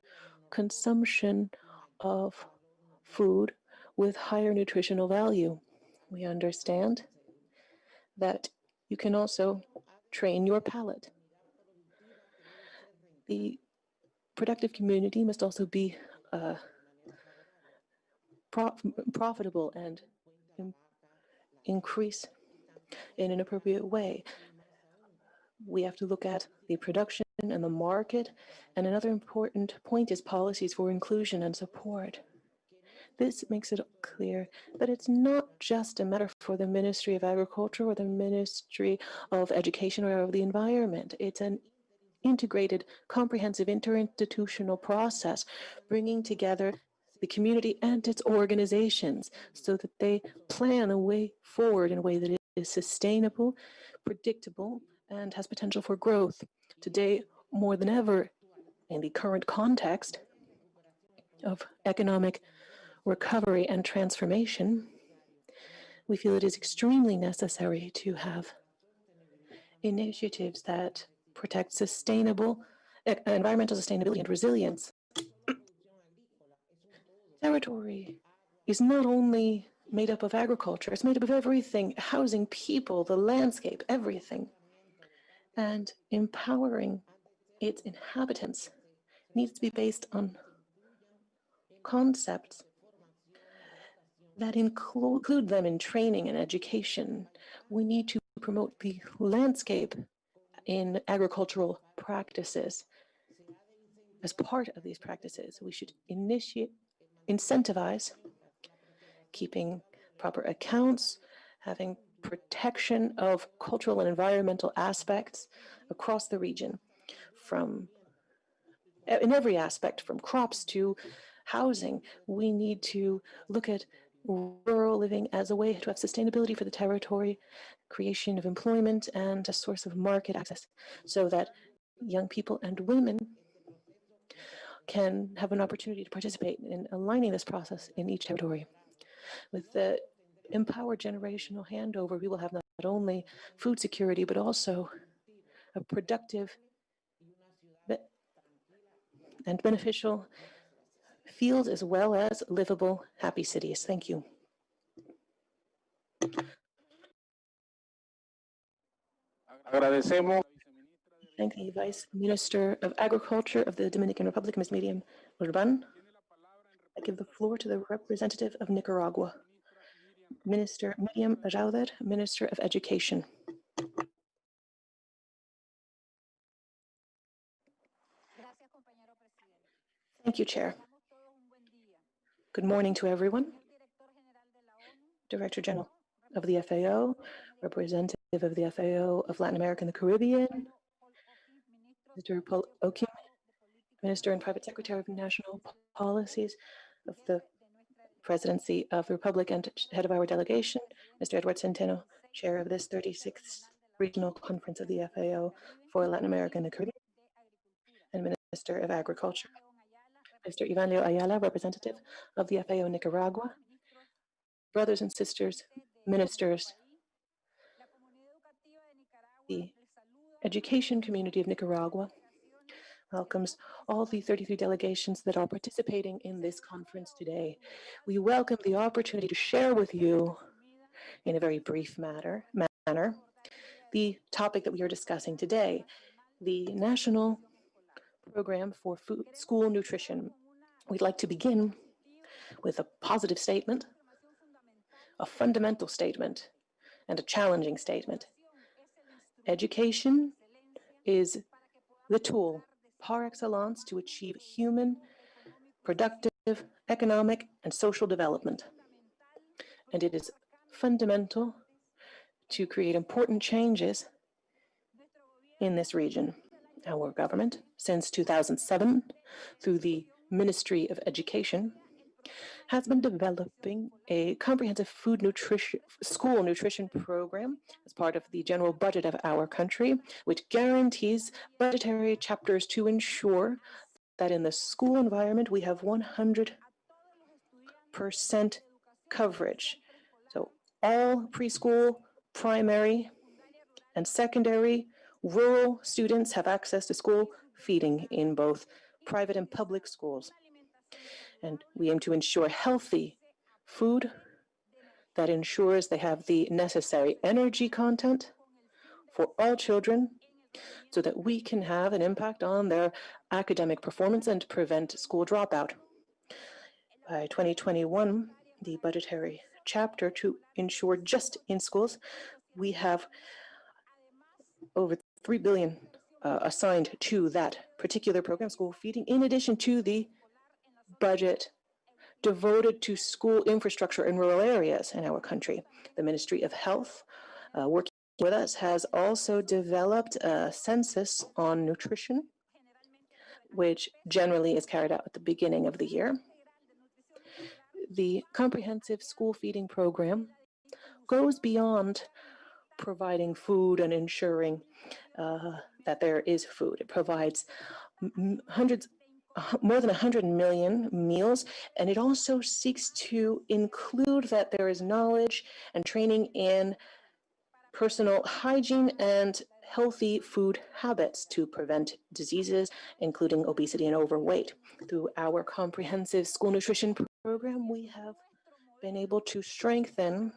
consumption of food with higher nutritional value. We understand that you can also train your palate. The productive community must also be profitable and increase in an appropriate way. We have to look at the production and the market, and another important point is policies for inclusion and support. This makes it clear that it's not just a matter for the Ministry of Agriculture or the Ministry of Education or of the Environment. It's an integrated, comprehensive, interinstitutional process, bringing together the community and its organizations so that they plan a way forward in a way that is sustainable, predictable, and has potential for growth. Today, more than ever, in the current context of economic recovery and transformation, we feel it is extremely necessary to have initiatives that protect environmental sustainability and resilience. Territory is not only made up of agriculture, it's made up of everything, housing, people, the landscape, everything. And empowering its inhabitants needs to be based on concepts that include them in training and education. We need to promote the landscape in agricultural practices. As part of these practices, we should incentivize keeping proper accounts, having protection of cultural and environmental aspects across the region, in every aspect, from crops to housing. We need to look at rural living as a way to have sustainability for the territory, creation of employment, and a source of market access so that young people and women can have an opportunity to participate in aligning this process in each territory. With the empowered generational handover, we will have not only food security, but also a productive and beneficial fields as well as livable, happy cities. Thank you. Agradecemos. Thank the Vice Minister of Agriculture of the Dominican Republic, Ms. Miriam Urban. I give the floor to the representative of Nicaragua, Minister Miriam Rauder, Minister of Education. Thank you, Chair. Good morning to everyone. Director General of the FAO, representative of the FAO of Latin America and the Caribbean, Mr. Paul Okim, Minister and Private Secretary of National Policies of the Presidency of the Republic and head of our delegation, Mr. Edward Centeno, Chair of this 36th Regional Conference of the FAO for Latin America and the Caribbean, and Minister of Agriculture, Mr. Ivanlio Ayala, representative of the FAO Nicaragua, brothers and sisters, ministers, the education community of Nicaragua welcomes all the 33 delegations that are participating in this conference today. We welcome the opportunity to share with you, in a very brief manner, the topic that we are discussing today, the National Program for School Nutrition. We'd like to begin with a positive statement, a fundamental statement, and a challenging statement. Education is the tool par excellence to achieve human, productive, economic, and social development. And it is fundamental to create important changes in this region. Our government, since 2007, through the Ministry of Education, has been developing a comprehensive school nutrition program as part of the general budget of our country, which guarantees budgetary chapters to ensure that in the school environment we have 100% coverage. So all preschool, primary, and secondary rural students have access to school feeding in both private and public schools. And we aim to ensure healthy food that ensures they have the necessary energy content for all children so that we can have an impact on their academic performance and prevent school dropout. By 2021, the budgetary chapter to ensure just in schools, we have over 3 billion assigned to that particular program, school feeding, in addition to the budget devoted to school infrastructure in rural areas in our country. The Ministry of Health, working with us, has also developed a census on nutrition, which generally is carried out at the beginning of the year. The comprehensive school feeding program goes beyond providing food and ensuring that there is food. It provides more than 100 million meals, and it also seeks to include that there is knowledge and training in personal hygiene and healthy food habits to prevent diseases, including obesity and overweight. Through our comprehensive school nutrition program, we have been able to strengthen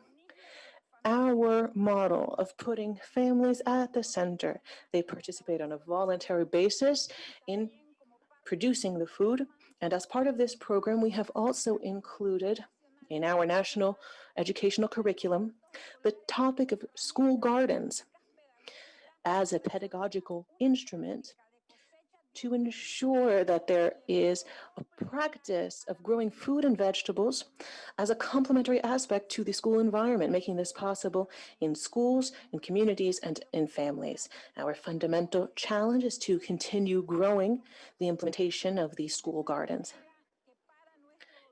our model of putting families at the center. They participate on a voluntary basis in producing the food. And as part of this program, we have also included in our national educational curriculum the topic of school gardens as a pedagogical instrument to ensure that there is a practice of growing food and vegetables as a complementary aspect to the school environment, making this possible in schools, in communities, and in families. Our fundamental challenge is to continue growing the implementation of these school gardens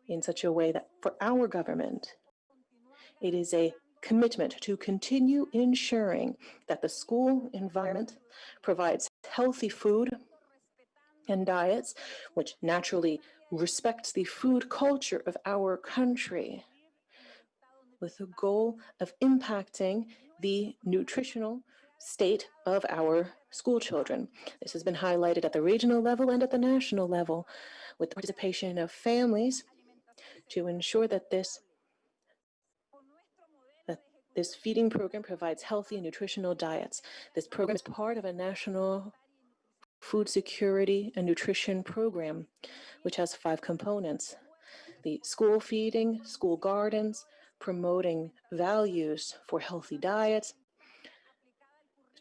in such a way that for our government, It is a commitment to continue ensuring that the school environment provides healthy food and diets, which naturally respects the food culture of our country, with the goal of impacting the nutritional state of our school children. This has been highlighted at the regional level and at the national level, with the participation of families to ensure that this feeding program provides healthy and nutritional diets. This program is part of a national food security and nutrition program, which has 5 components: the school feeding, school gardens, promoting values for healthy diets,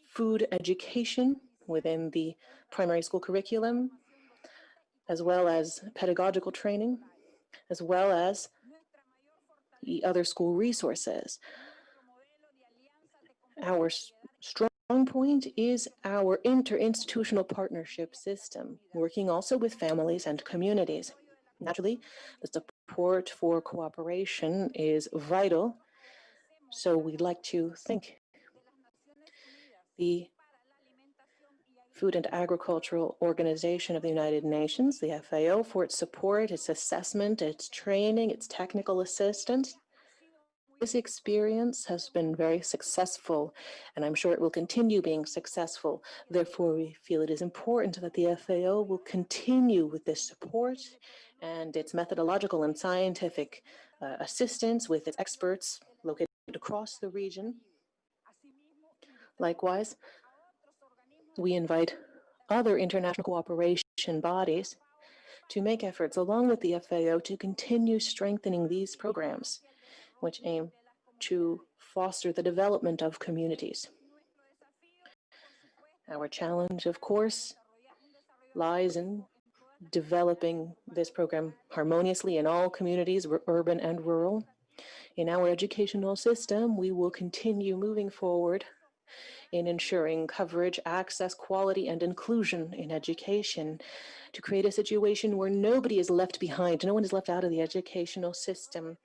food education within the primary school curriculum, as well as pedagogical training, as well as the other school resources. Our strong point is our interinstitutional partnership system, working also with families and communities. Naturally, the support for cooperation is vital, so we'd like to thank the Food and Agricultural Organization of the United Nations, the FAO, for its support, its assessment, its training, its technical assistance. This experience has been very successful, and I'm sure it will continue being successful. Therefore, we feel it is important that the FAO will continue with this support and its methodological and scientific assistance with its experts located across the region. Likewise, we invite other international cooperation bodies to make efforts along with the FAO to continue strengthening these programs, which aim to foster the development of communities. Our challenge, of course, lies in developing this program harmoniously in all communities, urban and rural. In our educational system, we will continue moving forward in ensuring coverage, access, quality, and inclusion in education to create a situation where nobody is left behind, no one is left out of the educational system.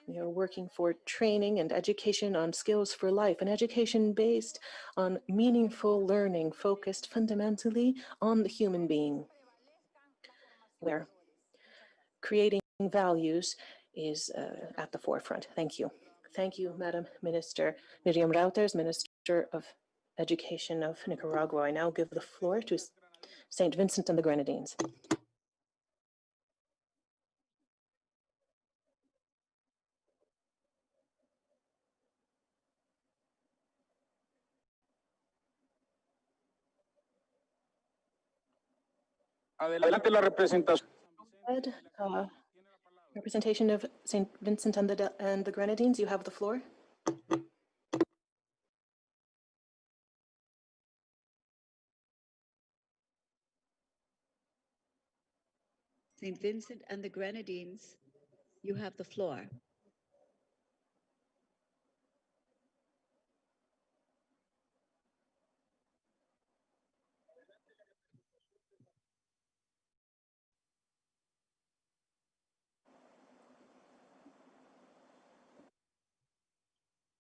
We are working for training and education on skills for life, an education based on meaningful learning, focused fundamentally on the human being, where creating values is at the forefront. Thank you. Thank you, Madam Minister Miriam Reuters, Minister of Education of Nicaragua. I now give the floor to St. Vincent and the Grenadines. Adelante la representación. Representation of St. Vincent and the Grenadines, you have the floor. St. Vincent and the Grenadines, you have the floor.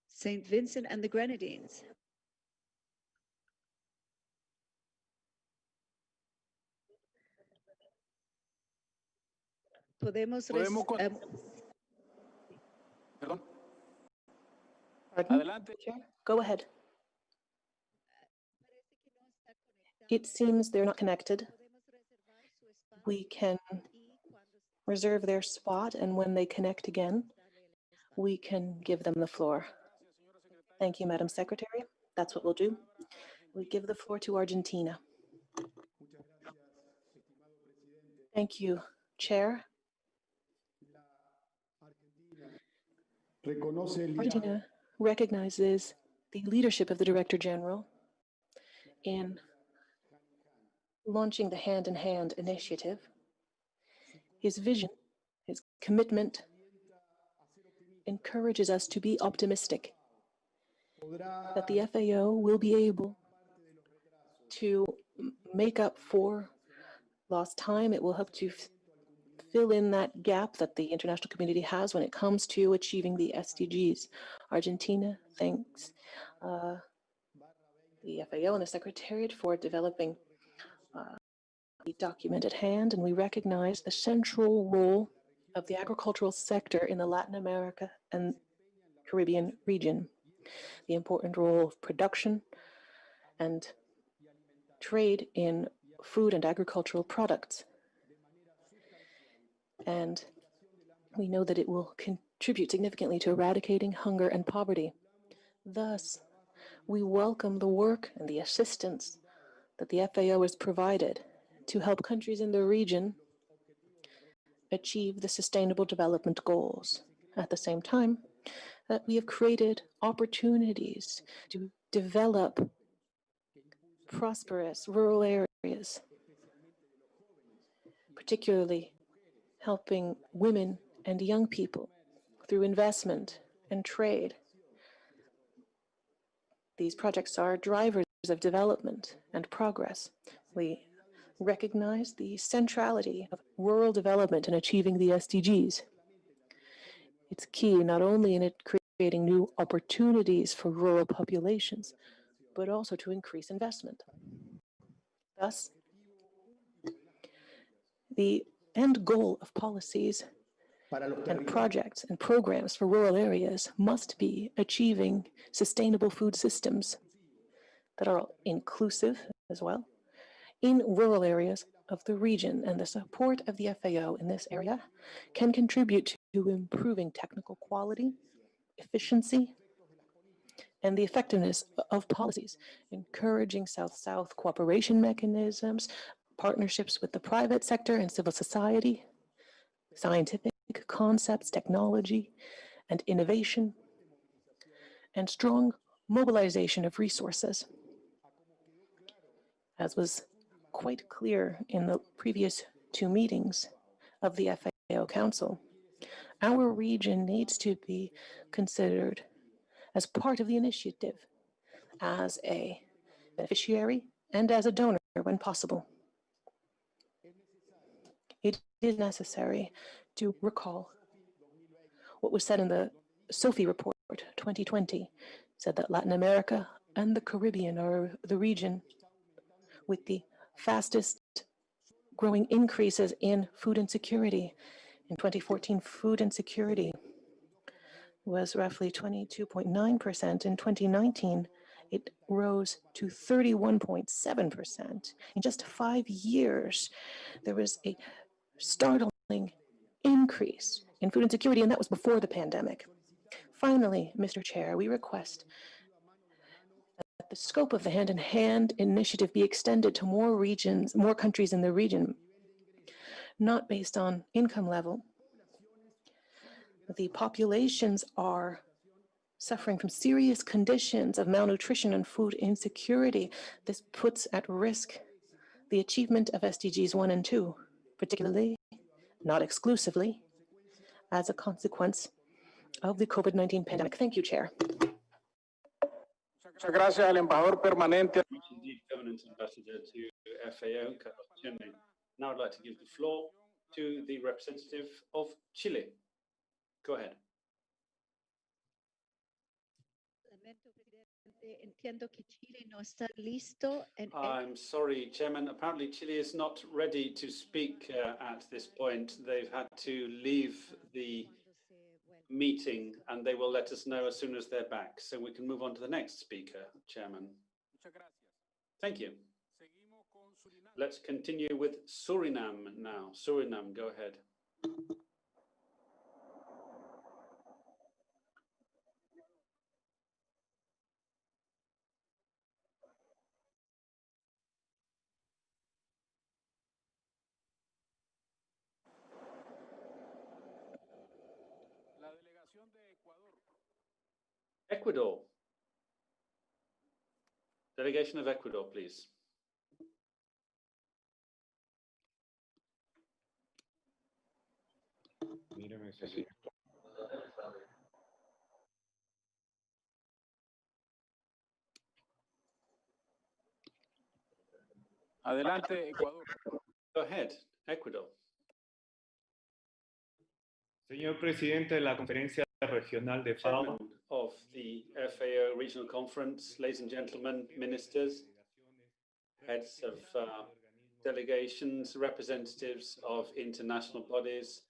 St. Vincent and the Grenadines. Podemos Perdón. Adelante. Go ahead. It seems they're not connected. We can reserve their spot, and when they connect again, we can give them the floor. Thank you, Madam Secretary. That's what we'll do. We give the floor to Argentina. Thank you, Chair. Argentina recognizes the leadership of the Director General in launching the Hand in Hand initiative. His vision, his commitment encourages us to be optimistic that the FAO will be able to make up for lost time. It will help to fill in that gap that the international community has when it comes to achieving the SDGs. Argentina thanks the FAO and the Secretariat for developing the document at hand, and we recognize the central role of the agricultural sector in the Latin America and Caribbean region, the important role of production and trade in food and agricultural products. And we know that it will contribute significantly to eradicating hunger and poverty. Thus, we welcome the work and the assistance that the FAO has provided to help countries in the region achieve the Sustainable Development Goals. At the same time, that we have created opportunities to develop prosperous rural areas, particularly helping women and young people through investment and trade. These projects are drivers of development and progress. We recognize the centrality of rural development in achieving the SDGs. It's key not only in it creating new opportunities for rural populations, but also to increase investment. Thus, the end goal of policies and projects and programs for rural areas must be achieving sustainable food systems that are inclusive as well in rural areas of the region, and the support of the FAO in this area can contribute to improving technical quality, efficiency, and the effectiveness of policies, encouraging South-South cooperation mechanisms, partnerships with the private sector and civil society, scientific concepts, technology, and innovation, and strong mobilization of resources. As was quite clear in the previous two meetings of the FAO Council, our region needs to be considered as part of the initiative, as a beneficiary and as a donor when possible. It is necessary to recall what was said in the SOFI report 2020, said that Latin America and the Caribbean are the region with the fastest growing increases in food insecurity. In 2014, food insecurity was roughly 22.9%. In 2019, it rose to 31.7%. In just 5 years, there was a startling increase in food insecurity, and that was before the pandemic. Finally, Mr. Chair, we request that the scope of the hand-in-hand initiative be extended to more regions, more countries in the region, not based on income level. The populations are suffering from serious conditions of malnutrition and food insecurity. This puts at risk the achievement of SDGs 1 and 2, particularly, not exclusively, as a consequence of the COVID-19 pandemic. Thank you, Chair. Muchas gracias al embajador permanente. Much indeed, Governance Ambassador to FAO, Carlos Chene. Now I'd like to give the floor to the representative of Chile. Go ahead. I'm sorry, Chairman. Apparently, Chile is not ready to speak at this point. They've had to leave the meeting, and they will let us know as soon as they're back. So we can move on to the next speaker, Chairman. Thank you. Let's continue with Suriname now. Suriname, go ahead. Ecuador. Delegation of Ecuador, please. Adelante, Ecuador. Go ahead, Ecuador. Señor presidente de la Conferencia Regional de FAO. Chairman of the FAO Regional Conference, ladies and gentlemen, ministers, heads of delegations, representatives of international bodies,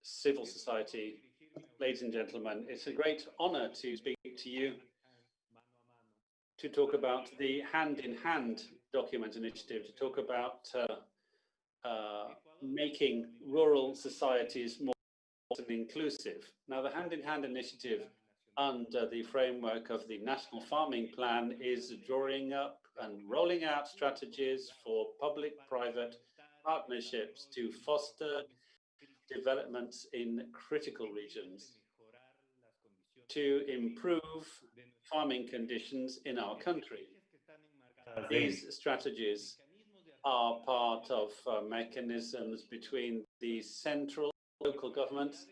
civil society, ladies and gentlemen, it's a great honor to speak to you to talk about the hand-in-hand document initiative, to talk about making rural societies more inclusive. Now, the hand-in-hand initiative under the framework of the National Farming Plan is drawing up and rolling out strategies for public-private partnerships to foster developments in critical regions, to improve farming conditions in our country. These strategies are part of mechanisms between the central and local governments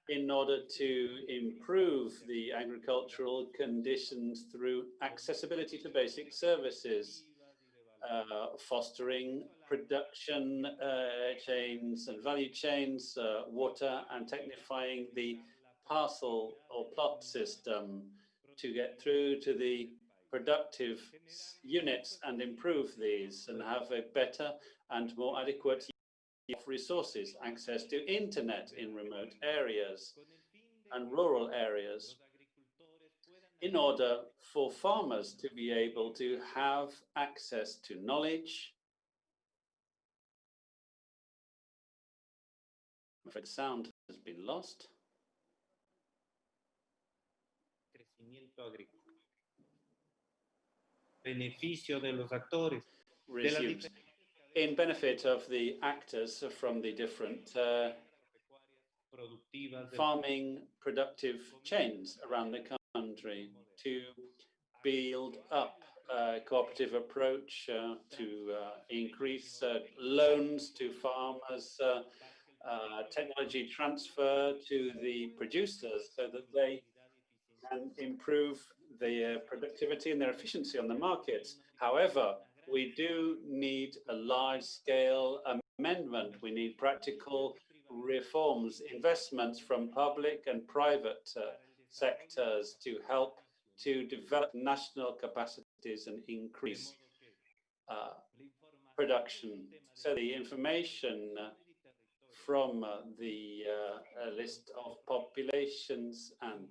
in order to improve the agricultural conditions through accessibility to basic services, fostering production chains and value chains, water, and technifying the parcel or plot system to get through to the productive units and improve these and have a better and more adequate use of resources, access to internet in remote areas and rural areas, in order for farmers to be able to have access to knowledge. I'm afraid sound has been lost. Beneficio de los actores. Resumes. In benefit of the actors from the different farming productive chains around the country, to build up a cooperative approach, to increase loans to farmers, technology transfer to the producers so that they can improve their productivity and their efficiency on the markets. However, we do need a large-scale amendment. We need practical reforms, investments from public and private sectors to help to develop national capacities and increase production. So the information from the list of populations and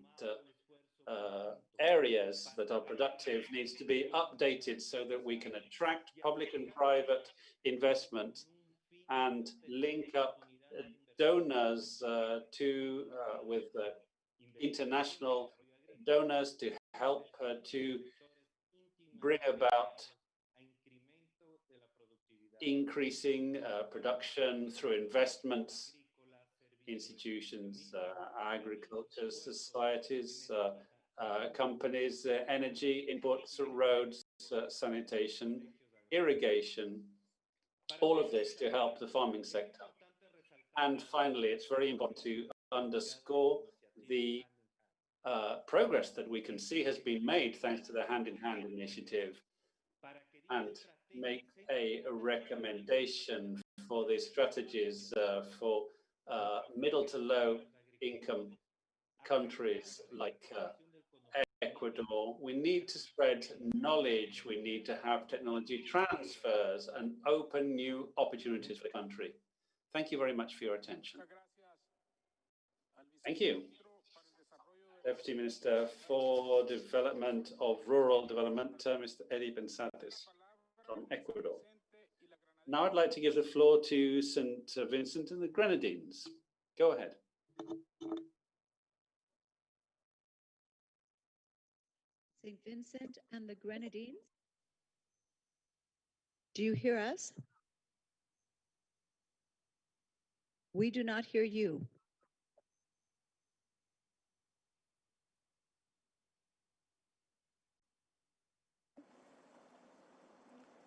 areas that are productive needs to be updated so that we can attract public and private investment and link up donors with international donors to help to bring about increasing production through investments, institutions, agriculture societies, companies, energy inputs, roads, sanitation, irrigation, all of this to help the farming sector. And finally, it's very important to underscore the progress that we can see has been made thanks to the hand-in-hand initiative, and make a recommendation for the strategies for middle to low income countries like Ecuador. We need to spread knowledge, we need to have technology transfers and open new opportunities for the country. Thank you very much for your attention. Thank you. Deputy Minister for Development of Rural Development, Mr. Eddie Bensates from Ecuador. Now I'd like to give the floor to St. Vincent and the Grenadines. Go ahead. St. Vincent and the Grenadines. Do you hear us? We do not hear you.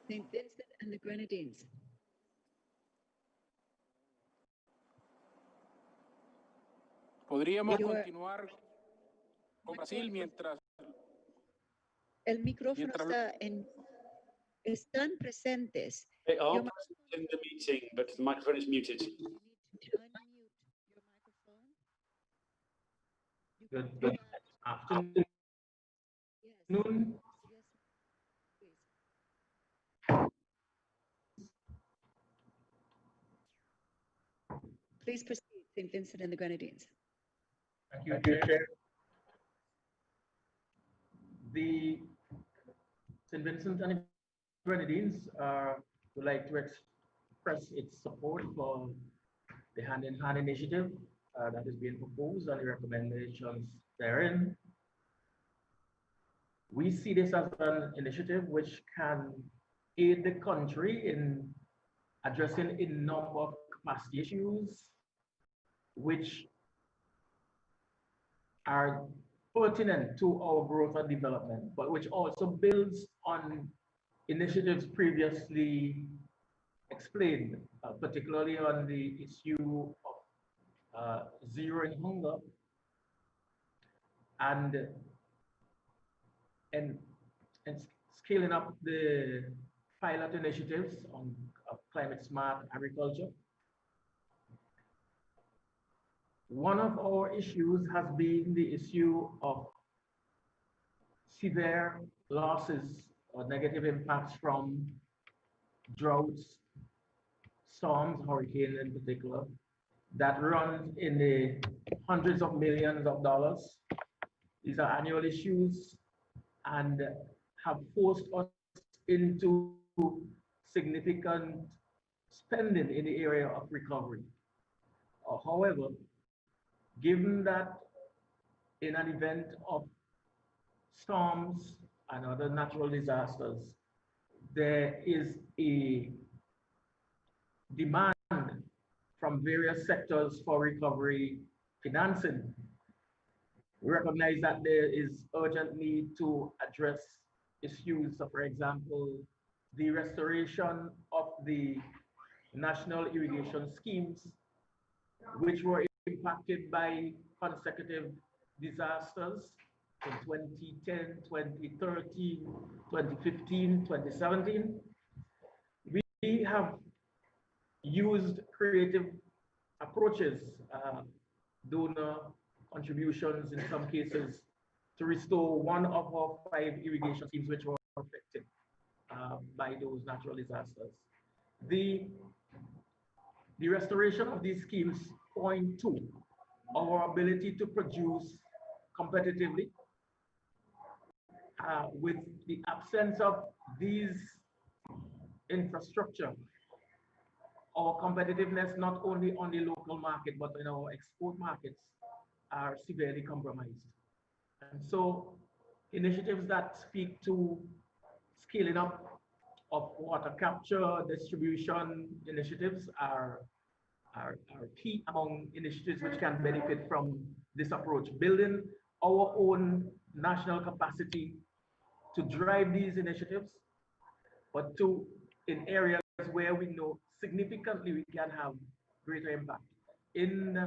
St. Vincent and the Grenadines. Podríamos continuar con Brasil mientras. El micrófono está en. Están presentes. They are present in the meeting, but the microphone is muted. Good afternoon. Please proceed, St. Vincent and the Grenadines. Thank you, Chair. The St. Vincent and the Grenadines would like to express its support for the hand-in-hand initiative that is being proposed and the recommendations therein. We see this as an initiative which can aid the country in addressing a number of capacity issues which are pertinent to our growth and development, but which also builds on initiatives previously explained, particularly on the issue of zeroing hunger and scaling up the pilot initiatives on climate smart agriculture. One of our issues has been the issue of severe losses or negative impacts from droughts, storms, hurricanes in particular, that run in the hundreds of millions of dollars. These are annual issues and have forced us into significant spending in the area of recovery. However, given that in an event of storms and other natural disasters, there is a demand from various sectors for recovery financing. We recognize that there is urgent need to address issues, so for example, the restoration of the national irrigation schemes, which were impacted by consecutive disasters in 2010, 2013, 2015, 2017. We have used creative approaches, donor contributions in some cases, to restore one of our 5 irrigation schemes which were affected by those natural disasters. The restoration of these schemes point to our ability to produce competitively. With the absence of these infrastructure, our competitiveness not only on the local market but in our export markets are severely compromised. And so initiatives that speak to scaling up of water capture, distribution initiatives are key among initiatives which can benefit from this approach, building our own national capacity to drive these initiatives, but in areas where we know significantly we can have greater impact. In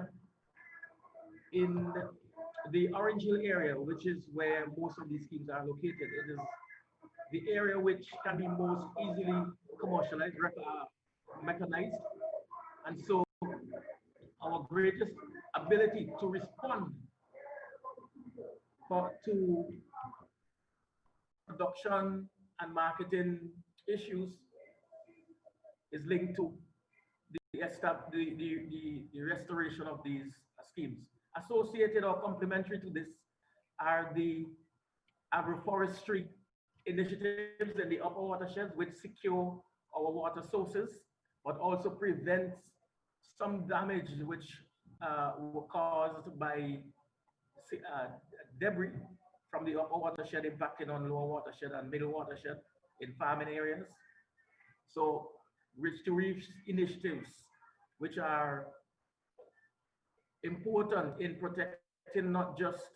the Orange Hill area, which is where most of these schemes are located, it is the area which can be most easily commercialized, mechanized, and so our greatest ability to respond to production and marketing issues is linked to the restoration of these schemes. Associated or complementary to this are the agroforestry initiatives in the upper watersheds, which secure our water sources, but also prevents some damage which were caused by debris from the upper watershed impacting on lower watershed and middle watershed in farming areas. So reach initiatives which are important in protecting not just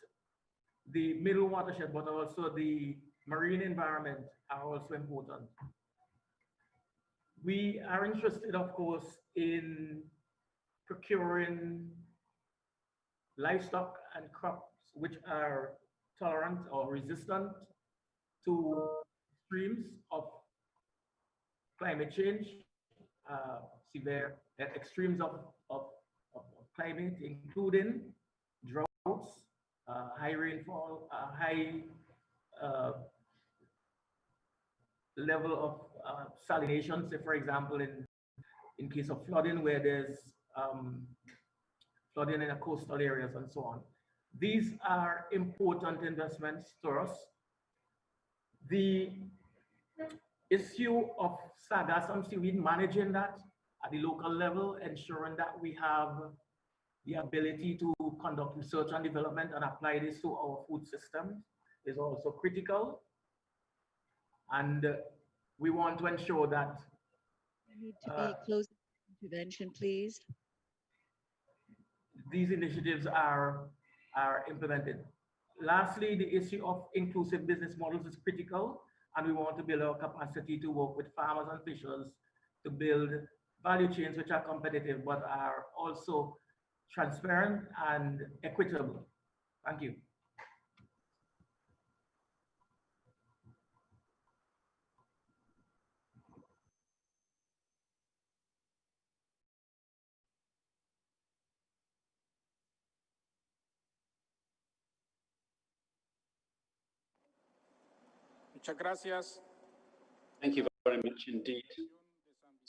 the middle watershed but also the marine environment are also important. We are interested, of course, in procuring livestock and crops which are tolerant or resistant to extremes of climate change, severe extremes of climate, including droughts, high rainfall, high level of salination, say for example, in case of flooding where there's flooding in the coastal areas and so on. These are important investments to us. The issue of sargassum seaweed, managing that at the local level, ensuring that we have the ability to conduct research and development and apply this to our food system is also critical. And we want to ensure that you need to be closing the intervention, please. These initiatives are implemented. Lastly, the issue of inclusive business models is critical, and we want to build our capacity to work with farmers and fishers to build value chains which are competitive but are also transparent and equitable. Thank you. Muchas gracias. Thank you very much indeed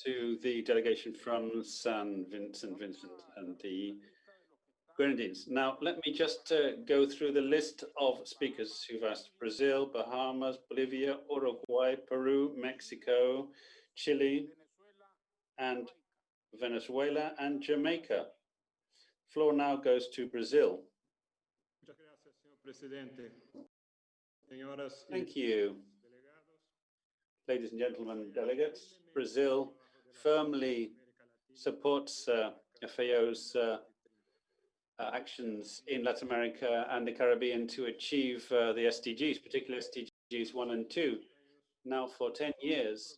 to the delegation from St. Vincent and the Grenadines. Now, let me just go through the list of speakers who've asked: Brazil, Bahamas, Bolivia, Uruguay, Peru, Mexico, Chile, and Venezuela and Jamaica. Floor now goes to Brazil. Thank you. Ladies and gentlemen delegates, Brazil firmly supports FAO's actions in Latin America and the Caribbean to achieve the SDGs, particularly SDGs 1 and 2. Now, for 10 years,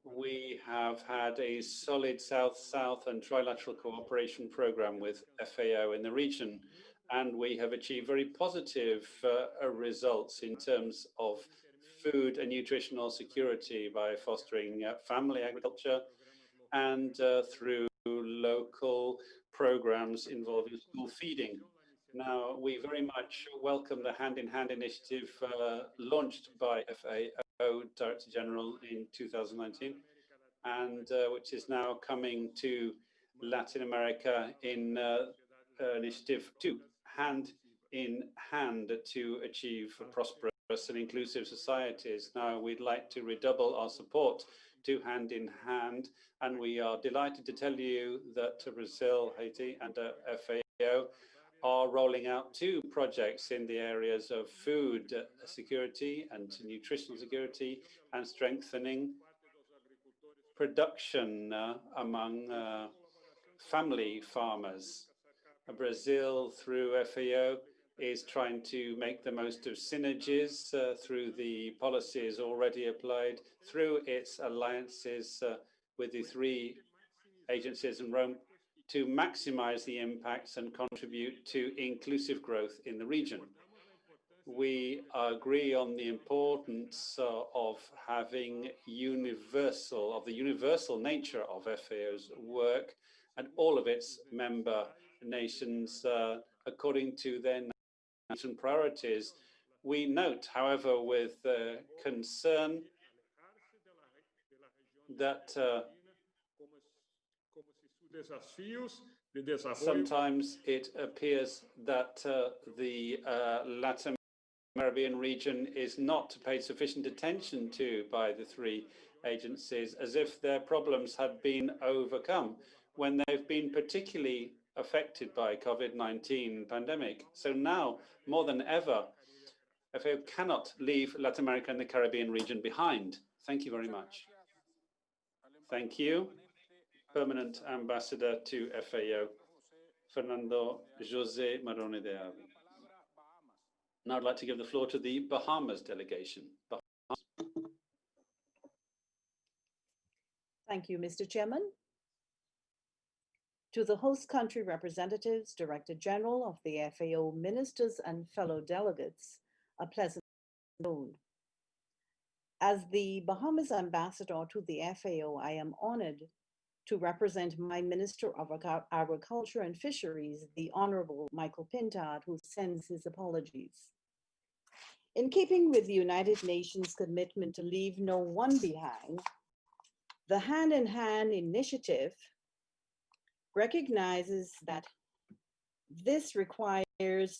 we have had a solid South-South and trilateral cooperation program with FAO in the region, and we have achieved very positive results in terms of food and nutritional security by fostering family agriculture and through local programs involving school feeding. Now, we very much welcome the hand-in-hand initiative launched by FAO Director General in 2019, and which is now coming to Latin America in Initiative 2, hand in hand to achieve prosperous and inclusive societies. Now, we'd like to redouble our support to hand in hand, and we are delighted to tell you that Brazil, Haiti, and FAO are rolling out 2 projects in the areas of food security and nutritional security and strengthening production among family farmers. Brazil, through FAO, is trying to make the most of synergies through the policies already applied through its alliances with the 3 agencies in Rome to maximize the impacts and contribute to inclusive growth in the region. We agree on the importance of having the universal nature of FAO's work and all of its member nations according to their nation priorities. We note, however, with concern that sometimes it appears that the Latin Caribbean region is not paid sufficient attention to by the 3 agencies, as if their problems had been overcome when they've been particularly affected by COVID-19 pandemic. So now, more than ever, FAO cannot leave Latin America and the Caribbean region behind. Thank you very much. Thank you. Permanent Ambassador to FAO, Fernando José Marone de Ave. Now I'd like to give the floor to the Bahamas delegation. Thank you, Mr. Chairman. To the host country representatives, Director General of the FAO, ministers and fellow delegates, a pleasant afternoon. As the Bahamas ambassador to the FAO, I am honored to represent my Minister of Agriculture and Fisheries, the Honorable Michael Pintard, who sends his apologies. In keeping with the United Nations commitment to leave no one behind, the Hand in Hand initiative recognizes that this requires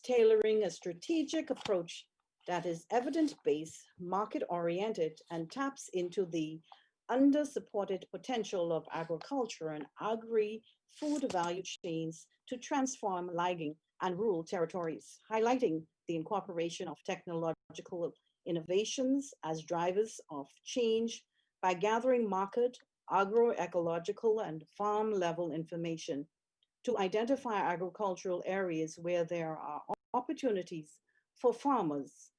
tailoring a strategic approach that is evidence-based, market-oriented, and taps into the under-supported potential of agriculture and agri-food value chains to transform lagging and rural territories, highlighting the incorporation of technological innovations as drivers of change by gathering market, agroecological, and farm-level information to identify agricultural areas where there are opportunities for farmers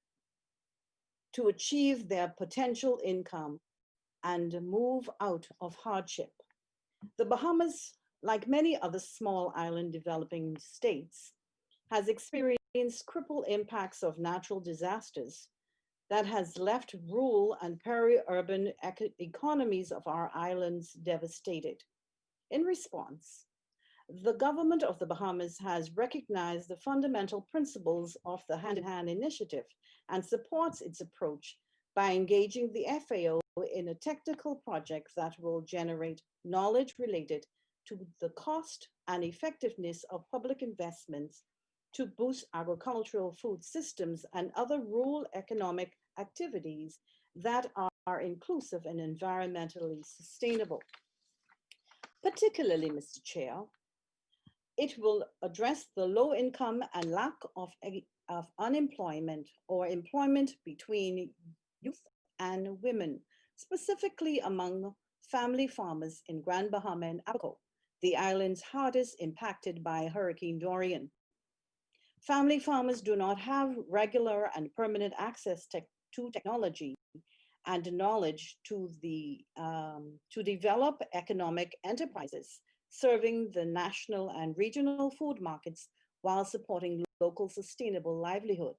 to achieve their potential income and move out of hardship. The Bahamas, like many other small island developing states, has experienced critical impacts of natural disasters that has left rural and peri-urban economies of our islands devastated. In response, the government of the Bahamas has recognized the fundamental principles of the Hand in Hand initiative and supports its approach by engaging the FAO in a technical project that will generate knowledge related to the cost and effectiveness of public investments to boost agricultural food systems and other rural economic activities that are inclusive and environmentally sustainable. Particularly, Mr. Chair, it will address the low income and lack of unemployment or employment between youth and women, specifically among family farmers in Grand Bahama and Abaco, the islands hardest impacted by Hurricane Dorian. Family farmers do not have regular and permanent access to technology and knowledge to develop economic enterprises serving the national and regional food markets while supporting local sustainable livelihood.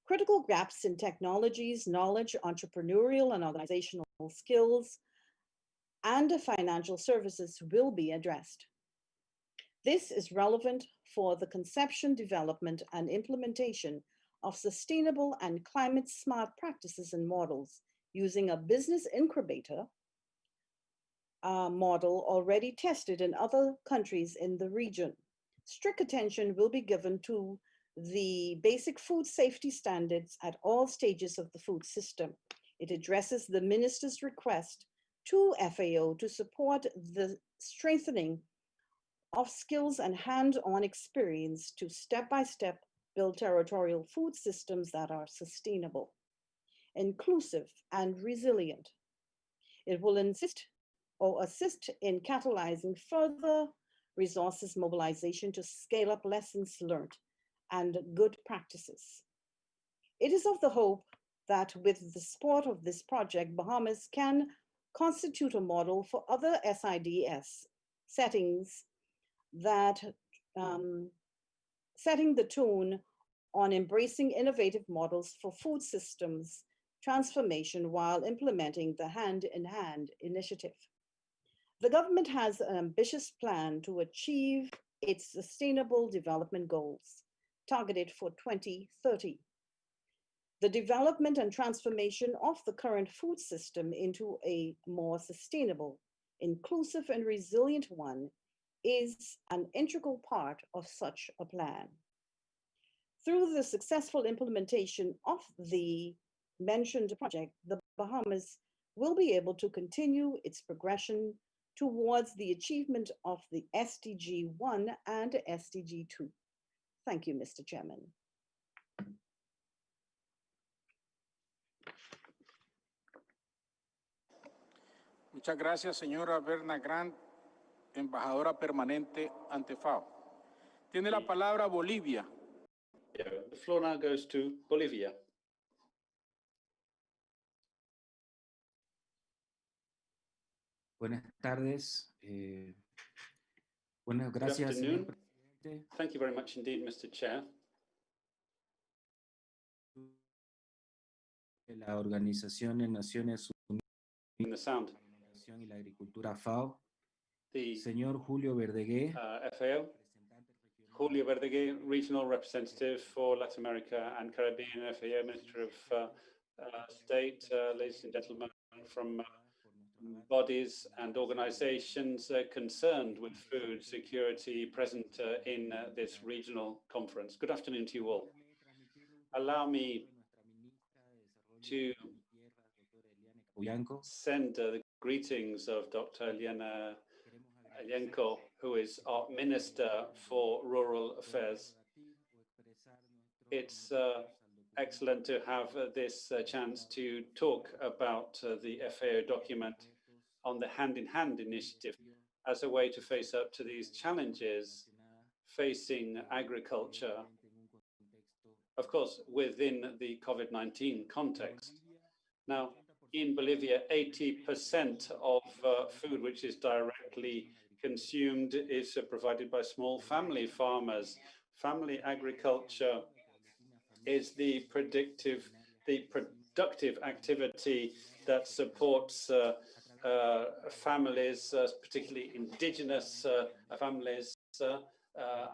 Critical gaps in technologies, knowledge, entrepreneurial and organizational skills, and financial services will be addressed. This is relevant for the conception, development, and implementation of sustainable and climate-smart practices and models using a business incubator model already tested in other countries in the region. Strict attention will be given to the basic food safety standards at all stages of the food system. It addresses the minister's request to FAO to support the strengthening of skills and hands-on experience to step-by-step build territorial food systems that are sustainable, inclusive, and resilient. It will assist in catalyzing further resources mobilization to scale up lessons learned and good practices. It is of the hope that with the support of this project, Bahamas can constitute a model for other SIDS settings that setting the tone on embracing innovative models for food systems transformation while implementing the Hand in Hand initiative. The government has an ambitious plan to achieve its sustainable development goals targeted for 2030. The development and transformation of the current food system into a more sustainable, inclusive, and resilient one is an integral part of such a plan. Through the successful implementation of the mentioned project, the Bahamas will be able to continue its progression towards the achievement of the SDG 1 and SDG 2. Thank you, Mr. Chairman. Muchas gracias, señora Berna Grant, embajadora permanente ante FAO. Tiene la palabra Bolivia. The floor now goes to Bolivia. Buenas tardes. Buenas gracias, señor presidente. Thank you very much indeed, Mr. Chair. La Organización de Naciones Unidas In the sound. y la Agricultura FAO. the señor Julio Verdeguer, FAO, Julio Verdeguer, Regional Representative for Latin America and Caribbean, FAO Minister of State, ladies and gentlemen from bodies and organizations concerned with food security present in this regional conference. Good afternoon to you all. Allow me to send the greetings of Dr. Eliana Elienko, who is our Minister for Rural Affairs. It's excellent to have this chance to talk about the FAO document on the hand-in-hand initiative as a way to face up to these challenges facing agriculture, of course, within the COVID-19 context. Now, in Bolivia, 80% of food which is directly consumed is provided by small family farmers. Family agriculture is the productive activity that supports families, particularly indigenous families,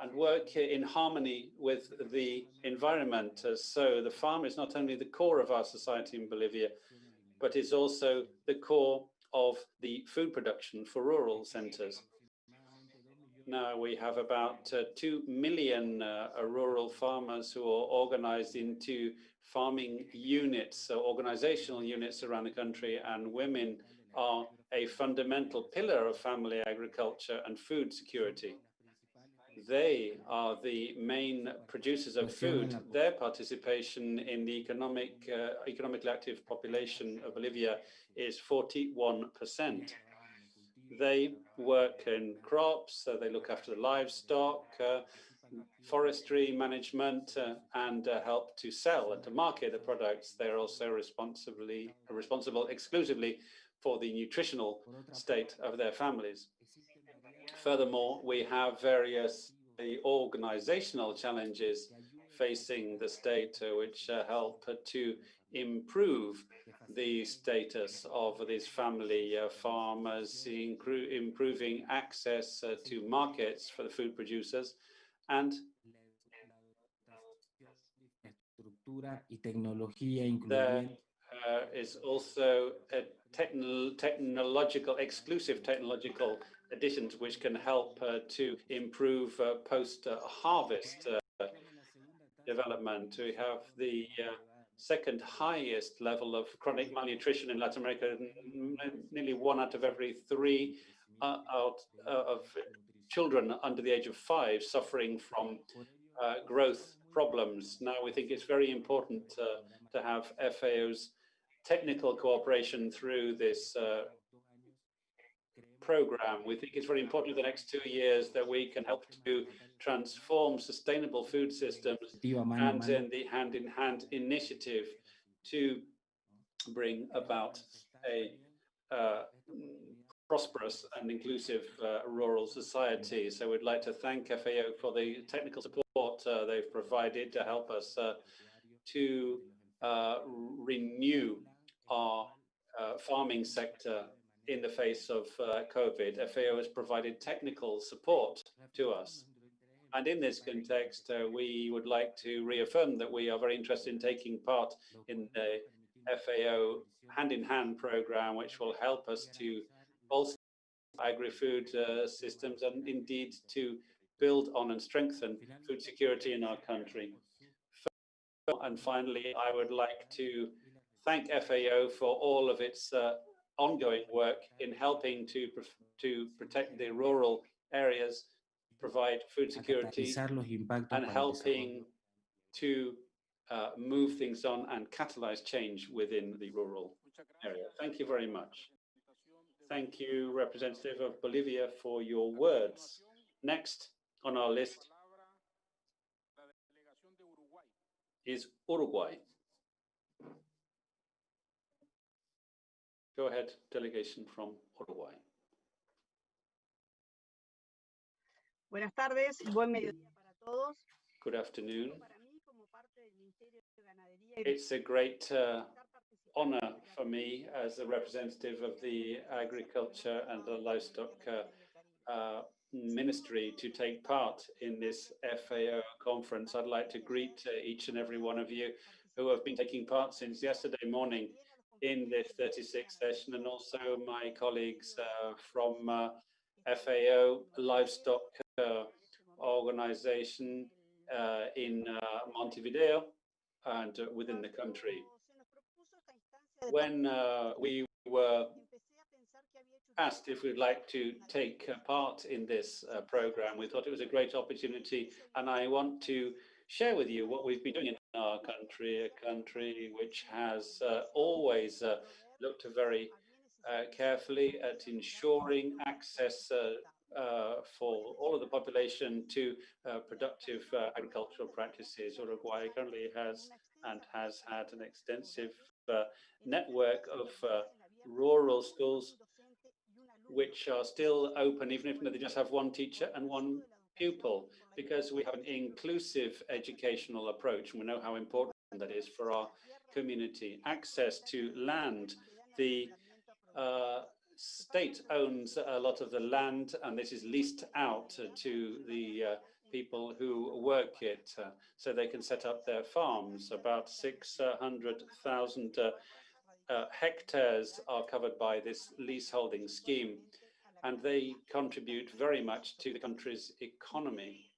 and work in harmony with the environment. So the farm is not only the core of our society in Bolivia, but is also the core of the food production for rural centers. Now we have about 2 million rural farmers who are organized into farming units, so organizational units around the country, and women are a fundamental pillar of family agriculture and food security. They are the main producers of food. Their participation in the economically active population of Bolivia is 41%. They work in crops, they look after the livestock, forestry management, and help to sell and to market the products. They're also responsible exclusively for the nutritional state of their families. Furthermore, we have various organizational challenges facing the state, which help to improve the status of these family farmers, improving access to markets for the food producers, and there is also a exclusive technological additions which can help to improve post-harvest development. We have the second highest level of chronic malnutrition in Latin America. Nearly 1 out of every 3 of children under the age of 5 suffering from growth problems. Now, we think it's very important to have FAO's technical cooperation through this program. We think it's very important in the next 2 years that we can help to transform sustainable food systems and in the hand-in-hand initiative to bring about a prosperous and inclusive rural society. So we'd like to thank FAO for the technical support they've provided to help us to renew our farming sector in the face of COVID. FAO has provided technical support to us. And in this context, we would like to reaffirm that we are very interested in taking part in the FAO hand-in-hand program, which will help us to bolster agri-food systems and indeed to build on and strengthen food security in our country. And finally, I would like to thank FAO for all of its ongoing work in helping to protect the rural areas, provide food security, and helping to move things on and catalyze change within the rural area. Thank you very much. Thank you, Representative of Bolivia, for your words. Next on our list is Uruguay. Go ahead, delegation from Uruguay. Buenas tardes, buen mediodía para todos. Good afternoon. It's a great honor for me as a representative of the Agriculture and the Livestock ministry to take part in this FAO conference. I'd like to greet each and every one of you who have been taking part since yesterday morning in this 36th session, and also my colleagues from FAO Livestock Organization in Montevideo and within the country. When we were asked if we'd like to take part in this program, we thought it was a great opportunity, and I want to share with you what we've been doing in our country, a country which has always looked very carefully at ensuring access for all of the population to productive agricultural practices. Uruguay currently has had an extensive network of rural schools which are still open, even if they just have one teacher and one pupil, because we have an inclusive educational approach, and we know how important that is for our community. Access to land. The state owns a lot of the land, and this is leased out to the people who work it, so they can set up their farms. About 600,000 hectares are covered by this leaseholding scheme, and they contribute very much to the country's economy.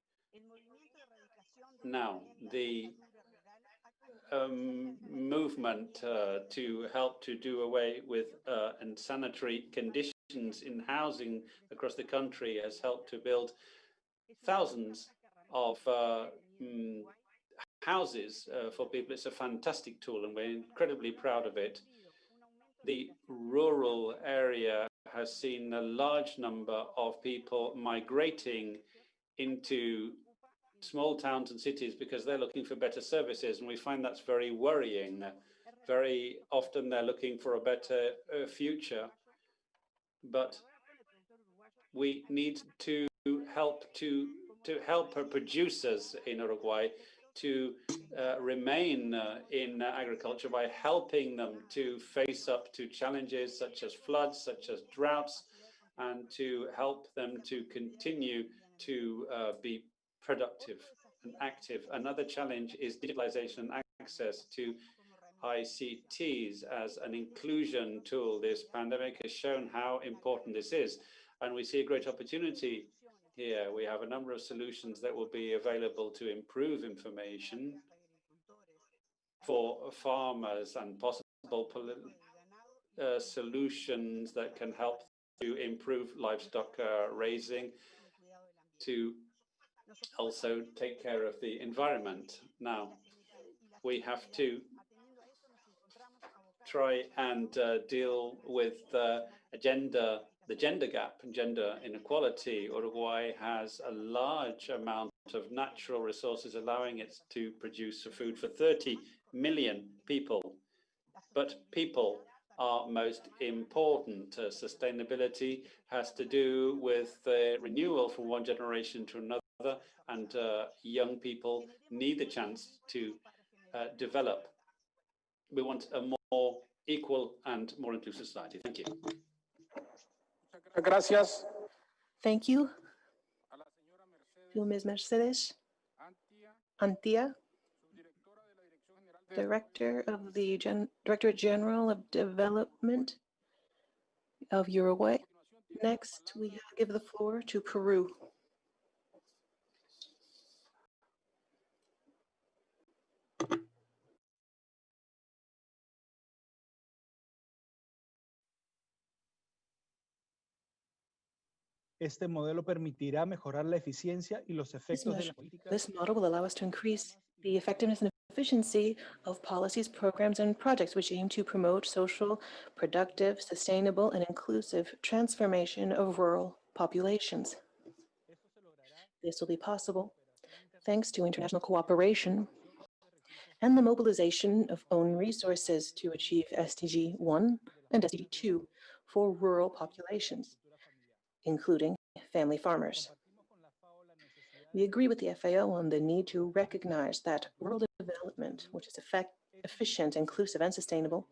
Now, the movement to help to do away with unsanitary conditions in housing across the country has helped to build thousands of houses for people. It's a fantastic tool, and we're incredibly proud of it. The rural area has seen a large number of people migrating into small towns and cities because they're looking for better services, and we find that's very worrying. Very often they're looking for a better future, but we need to help producers in Uruguay to remain in agriculture by helping them to face up to challenges such as floods, such as droughts, and to help them to continue to be productive and active. Another challenge is digitalization and access to ICTs as an inclusion tool. This pandemic has shown how important this is, and we see a great opportunity here. We have a number of solutions that will be available to improve information for farmers and possible solutions that can help to improve livestock raising, to also take care of the environment. Now, we have to try and deal with the gender gap and gender inequality. Uruguay has a large amount of natural resources, allowing it to produce food for 30 million people. But people are most important. Sustainability has to do with the renewal from one generation to another, and young people need the chance to develop. We want a more equal and more inclusive society. Thank you. Gracias. Thank you. Ms. Mercedes Antia, Director of the Directorate General of Development of Uruguay. Next, we give the floor to Peru. Este modelo permitirá mejorar la eficiencia y los efectos de las políticas. This model will allow us to increase the effectiveness and efficiency of policies, programs, and projects which aim to promote social, productive, sustainable, and inclusive transformation of rural populations. This will be possible thanks to international cooperation and the mobilization of own resources to achieve SDG 1 and SDG 2 for rural populations, including family farmers. We agree with the FAO on the need to recognize that rural development, which is efficient, inclusive, and sustainable,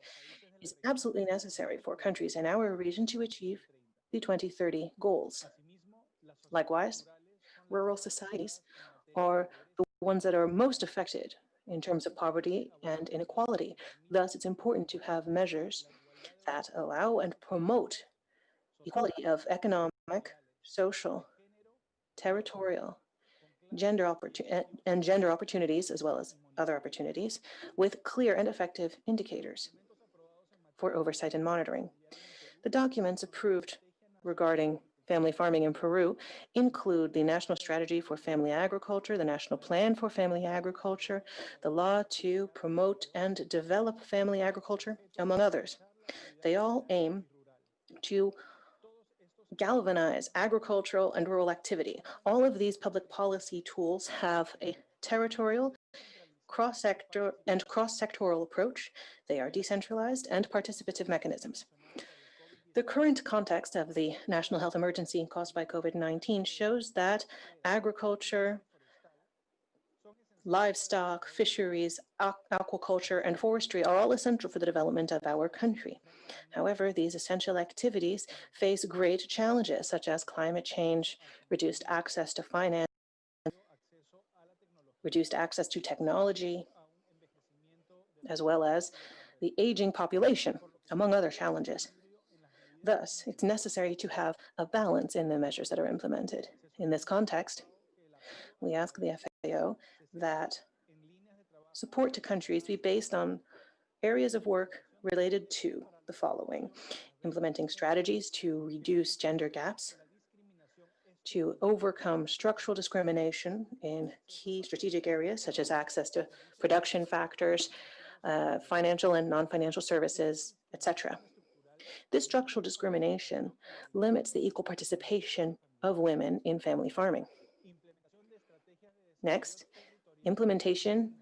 is absolutely necessary for countries in our region to achieve the 2030 goals. Likewise, rural societies are the ones that are most affected in terms of poverty and inequality. Thus, it's important to have measures that allow and promote equality of economic, social, territorial, gender opportunities, as well as other opportunities, with clear and effective indicators for oversight and monitoring. The documents approved regarding family farming in Peru include the National Strategy for Family Agriculture, the National Plan for Family Agriculture, the Law to Promote and Develop Family Agriculture, among others. They all aim to galvanize agricultural and rural activity. All of these public policy tools have a territorial, cross-sectoral approach. They are decentralized and participative mechanisms. The current context of the national health emergency caused by COVID-19 shows that agriculture, livestock, fisheries, aquaculture, and forestry are all essential for the development of our country. However, these essential activities face great challenges such as climate change, reduced access to finance, reduced access to technology, as well as the aging population, among other challenges. Thus, it's necessary to have a balance in the measures that are implemented. In this context, we ask the FAO that support to countries be based on areas of work related to the following: implementing strategies to reduce gender gaps, to overcome structural discrimination in key strategic areas such as access to production factors, financial and non-financial services, etc. This structural discrimination limits the equal participation of women in family farming. Next, implementation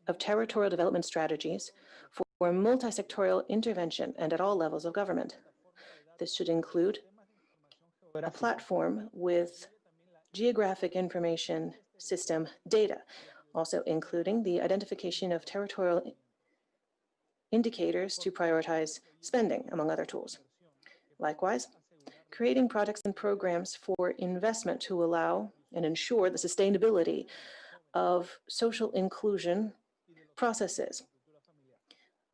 of territorial development strategies for multi-sectorial intervention and at all levels of government. This should include a platform with geographic information system data, also including the identification of territorial indicators to prioritize spending, among other tools. Likewise, creating products and programs for investment to allow and ensure the sustainability of social inclusion processes,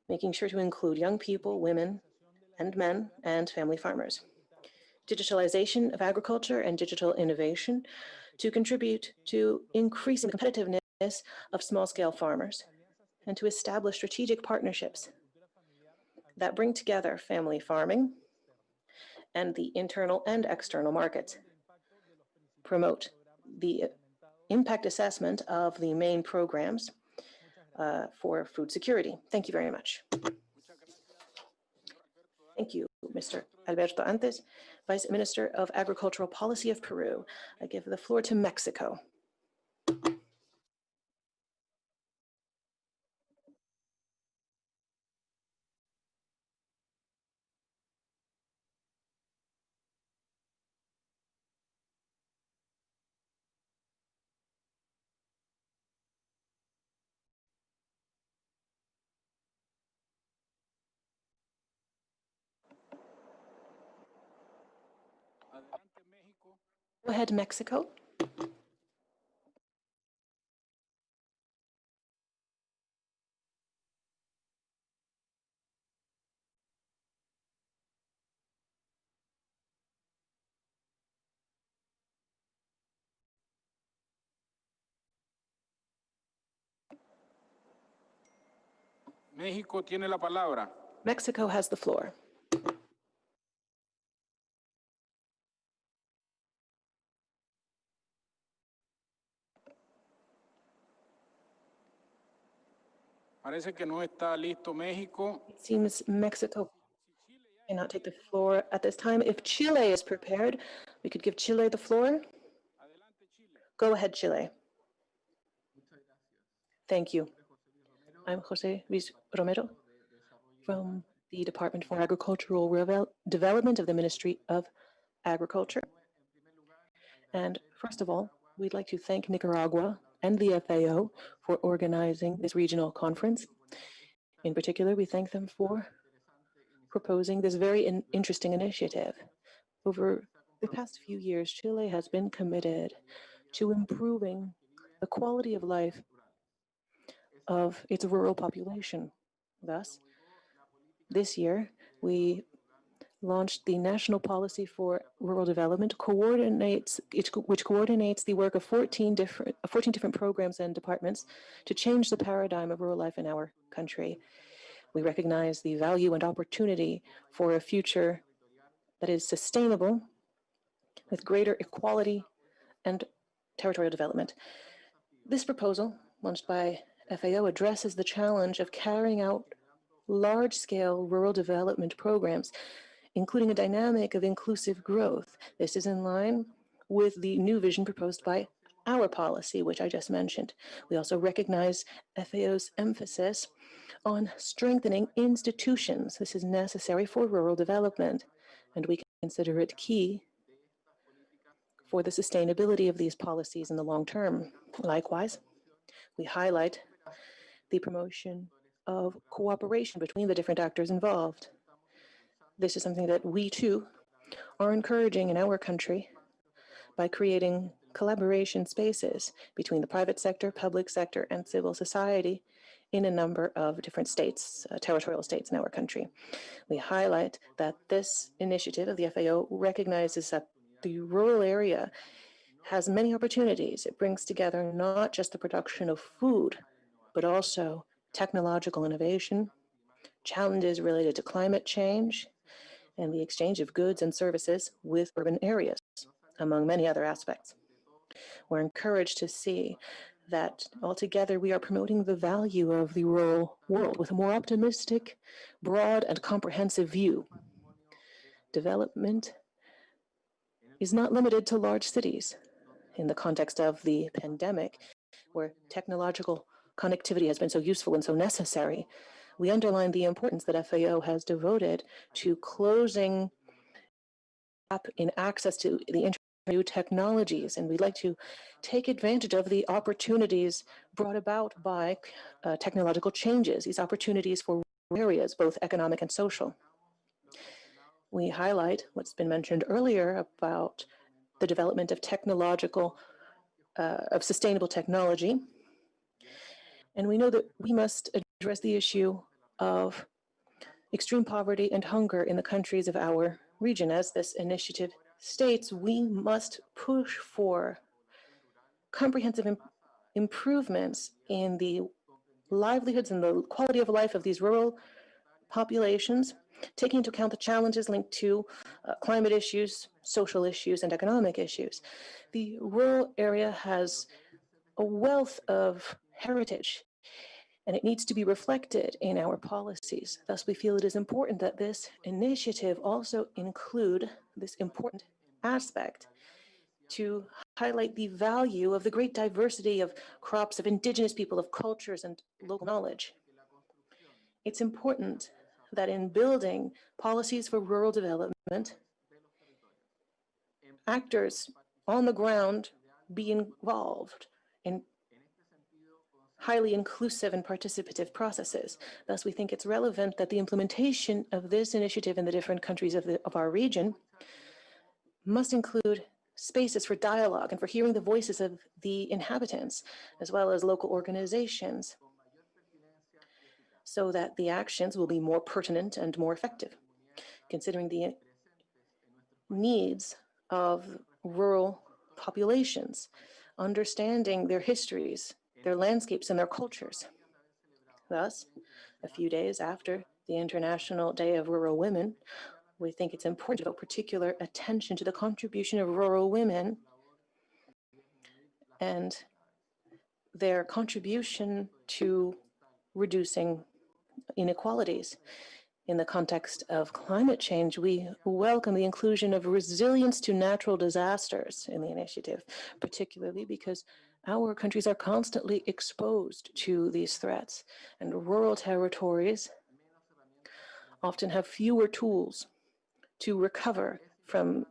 making sure to include young people, women and men, and family farmers. Digitalization of agriculture and digital innovation to contribute to increasing the competitiveness of small-scale farmers and to establish strategic partnerships that bring together family farming and the internal and external markets. Promote the impact assessment of the main programs for food security. Thank you very much. Thank you, Mr. Alberto Antes, Vice Minister of Agricultural Policy of Peru. I give the floor to Mexico. Go ahead, Mexico. México tiene la palabra. Mexico has the floor. Parece que no está listo México. It seems Mexico cannot take the floor at this time. If Chile is prepared, we could give Chile the floor. Go ahead, Chile. Thank you. I'm Jose Luis Romero from the Department for Agricultural Development of the Ministry of Agriculture. And first of all, we'd like to thank Nicaragua and the FAO for organizing this regional conference. In particular, we thank them for proposing this very interesting initiative. Over the past few years, Chile has been committed to improving the quality of life of its rural population. Thus, this year, we launched the National Policy for Rural Development, which coordinates the work of 14 different programs and departments to change the paradigm of rural life in our country. We recognize the value and opportunity for a future that is sustainable with greater equality and territorial development. This proposal, launched by FAO, addresses the challenge of carrying out large-scale rural development programs, including a dynamic of inclusive growth. This is in line with the new vision proposed by our policy, which I just mentioned. We also recognize FAO's emphasis on strengthening institutions. This is necessary for rural development, and we consider it key for the sustainability of these policies in the long term. Likewise, we highlight the promotion of cooperation between the different actors involved. This is something that we too are encouraging in our country by creating collaboration spaces between the private sector, public sector, and civil society in a number of different states, territorial states in our country. We highlight that this initiative of the FAO recognizes that the rural area has many opportunities. It brings together not just the production of food, but also technological innovation, challenges related to climate change, and the exchange of goods and services with urban areas, among many other aspects. We're encouraged to see that altogether we are promoting the value of the rural world with a more optimistic, broad, and comprehensive view. Development is not limited to large cities. In the context of the pandemic, where technological connectivity has been so useful and so necessary, we underline the importance that FAO has devoted to closing the gap in access to the new technologies, and we'd like to take advantage of the opportunities brought about by technological changes, these opportunities for areas, both economic and social. We highlight what's been mentioned earlier about the development of sustainable technology, and we know that we must address the issue of extreme poverty and hunger in the countries of our region. As this initiative states, we must push for comprehensive improvements in the livelihoods and the quality of life of these rural populations, taking into account the challenges linked to climate issues, social issues, and economic issues. The rural area has a wealth of heritage, and it needs to be reflected in our policies. Thus, we feel it is important that this initiative also include this important aspect to highlight the value of the great diversity of crops, of indigenous people, of cultures, and local knowledge. It's important that in building policies for rural development, actors on the ground be involved in highly inclusive and participative processes. Thus, we think it's relevant that the implementation of this initiative in the different countries of our region must include spaces for dialogue and for hearing the voices of the inhabitants, as well as local organizations, so that the actions will be more pertinent and more effective, considering the needs of rural populations, understanding their histories, their landscapes, and their cultures. Thus, a few days after the International Day of Rural Women, we think it's important to devote particular attention to the contribution of rural women and their contribution to reducing inequalities. In the context of climate change, we welcome the inclusion of resilience to natural disasters in the initiative, particularly because our countries are constantly exposed to these threats, and rural territories often have fewer tools to recover from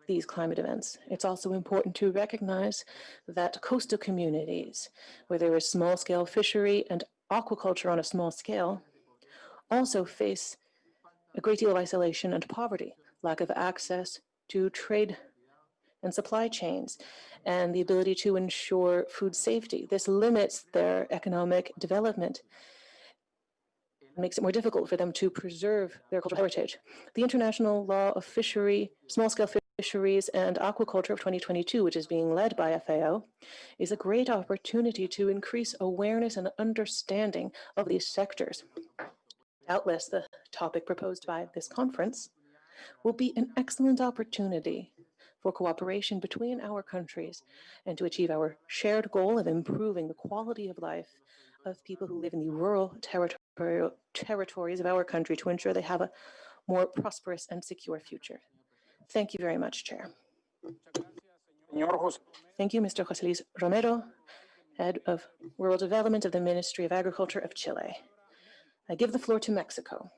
these climate events. It's also important to recognize that coastal communities, where there is small-scale fishery and aquaculture on a small scale, also face a great deal of isolation and poverty, lack of access to trade and supply chains and the ability to ensure food safety. This limits their economic development. It makes it more difficult for them to preserve their cultural heritage. The International Law of Fishery, Small-Scale Fisheries and Aquaculture of 2022, which is being led by FAO, is a great opportunity to increase awareness and understanding of these sectors. Doubtless, the topic proposed by this conference will be an excellent opportunity for cooperation between our countries and to achieve our shared goal of improving the quality of life of people who live in the rural territories of our country to ensure they have a more prosperous and secure future. Thank you very much, Chair. Thank you, Mr. José Luis Romero, Head of Rural Development of the Ministry of Agriculture of Chile. I give the floor to Mexico.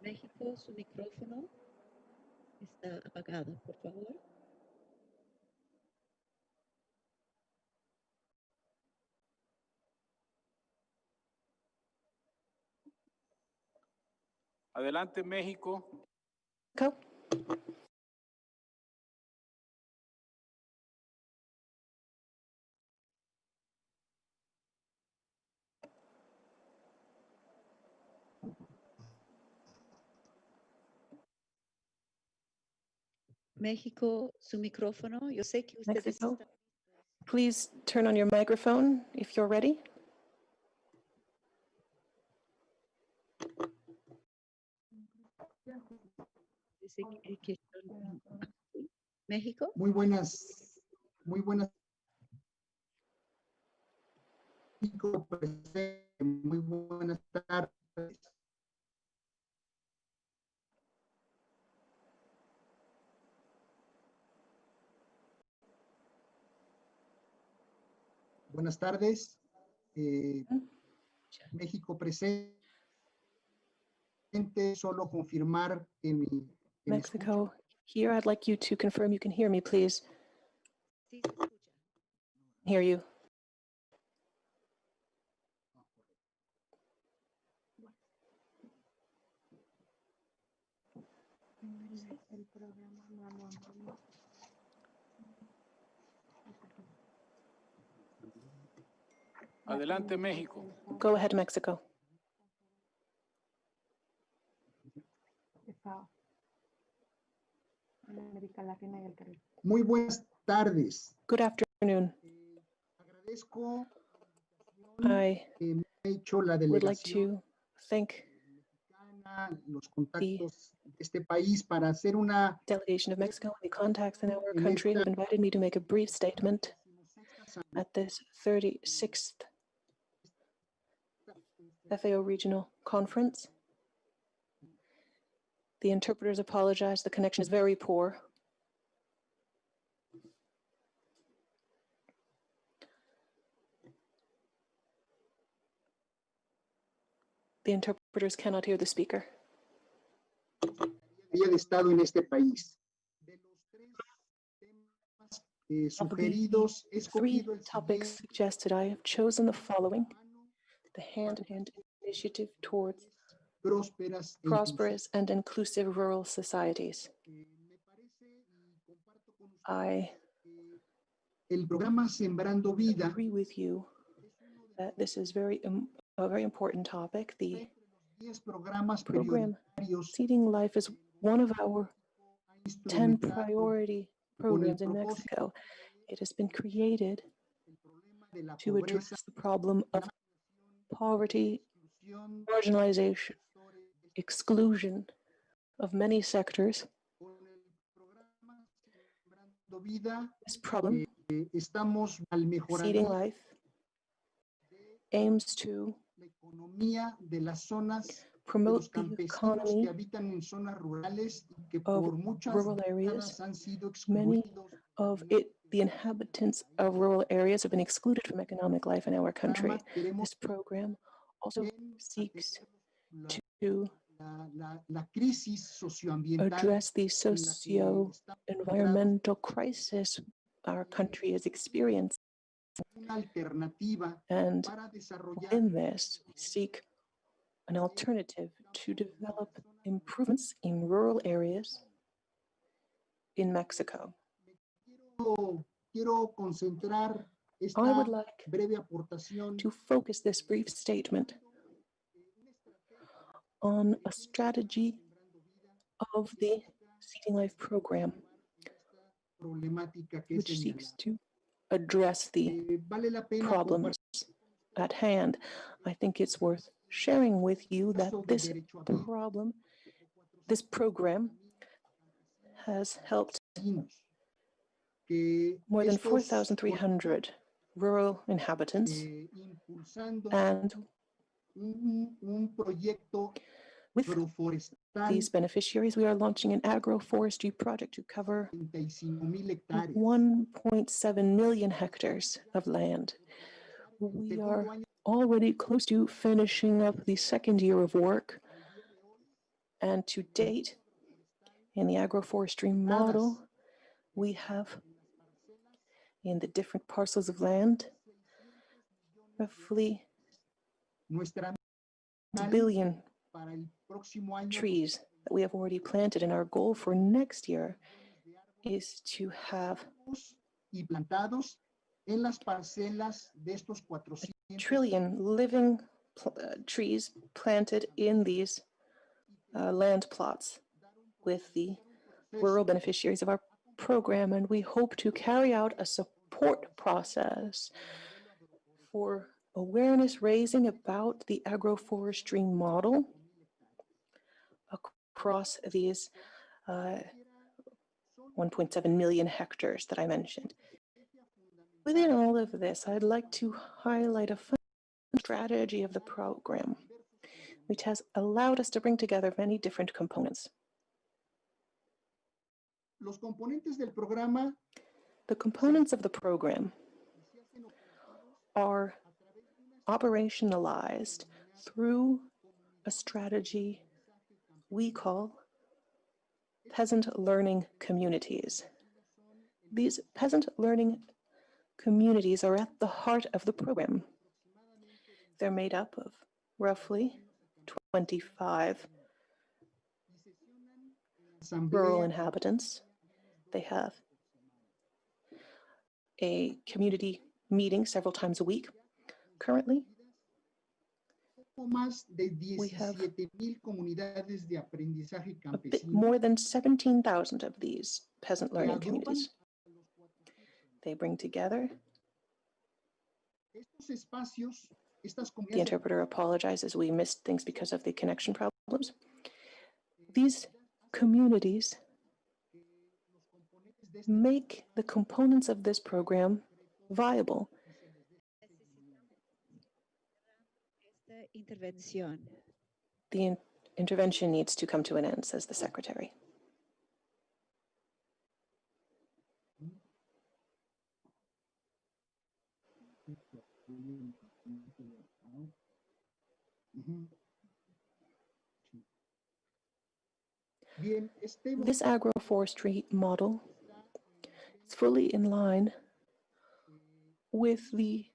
México, su micrófono está apagado, por favor. Adelante, México. Go. México, su micrófono. Yo sé que ustedes Mexico, please turn on your microphone if you're ready. México. Muy buenas. México, muy buenas tardes. Buenas tardes. México presente. Solo confirmar que Mexico, here I'd like you to confirm you can hear me, please. Hear you. Adelante, México. Go ahead, Mexico. Muy buenas tardes. Good afternoon. Agradezco I would like delegación to thank los contactos de este país para hacer una delegation of Mexico and the contacts in our country have invited me to make a brief statement at this 36th FAO Regional Conference. The interpreters apologize, the connection is very poor. The interpreters cannot hear the speaker. de Estado en este país. De los tres temas sugeridos, he escogido el topics suggested, I have chosen the following: the hand-in-hand initiative towards prosperous and inclusive rural societies. I agree with you that this is a very important topic. The program Seeding Life is one of our 10 priority programs in Mexico. It has been created to address the problem of poverty, marginalization, exclusion of many sectors. This problem, Seeding Life, aims to promote the economy of rural areas. Many of the inhabitants of rural areas have been excluded from economic life in our country. This program also seeks to address the socio-environmental crisis our country is experiencing. And in this, we seek an alternative to develop improvements in rural areas in Mexico. I would like to focus this brief statement on a strategy of the Seeding Life program, which seeks to address the problems at hand. I think it's worth sharing with you that this program has helped more than 4,300 rural inhabitants, and with these beneficiaries, we are launching an agroforestry project to cover 1.7 million hectares of land. We are already close to finishing up the second year of work, and to date, in the agroforestry model, we have in the different parcels of land roughly 1 billion trees that we have already planted, and our goal for next year is to have 1 trillion living trees planted in these land plots with the rural beneficiaries of our program, and we hope to carry out a support process for awareness raising about the agroforestry model across these 1.7 million hectares that I mentioned. Within all of this, I'd like to highlight a fun strategy of the program, which has allowed us to bring together many different components. The components of the program are operationalized through a strategy we call peasant learning communities. These peasant learning communities are at the heart of the program. They're made up of roughly 25 rural inhabitants. They have a community meeting several times a week. Currently, we have a bit more than 17,000 of these peasant learning communities. They bring together. The interpreter apologizes. We missed things because of the connection problems. These communities make the components of this program viable. The intervention needs to come to an end, says the secretary. This agroforestry model is fully in line with the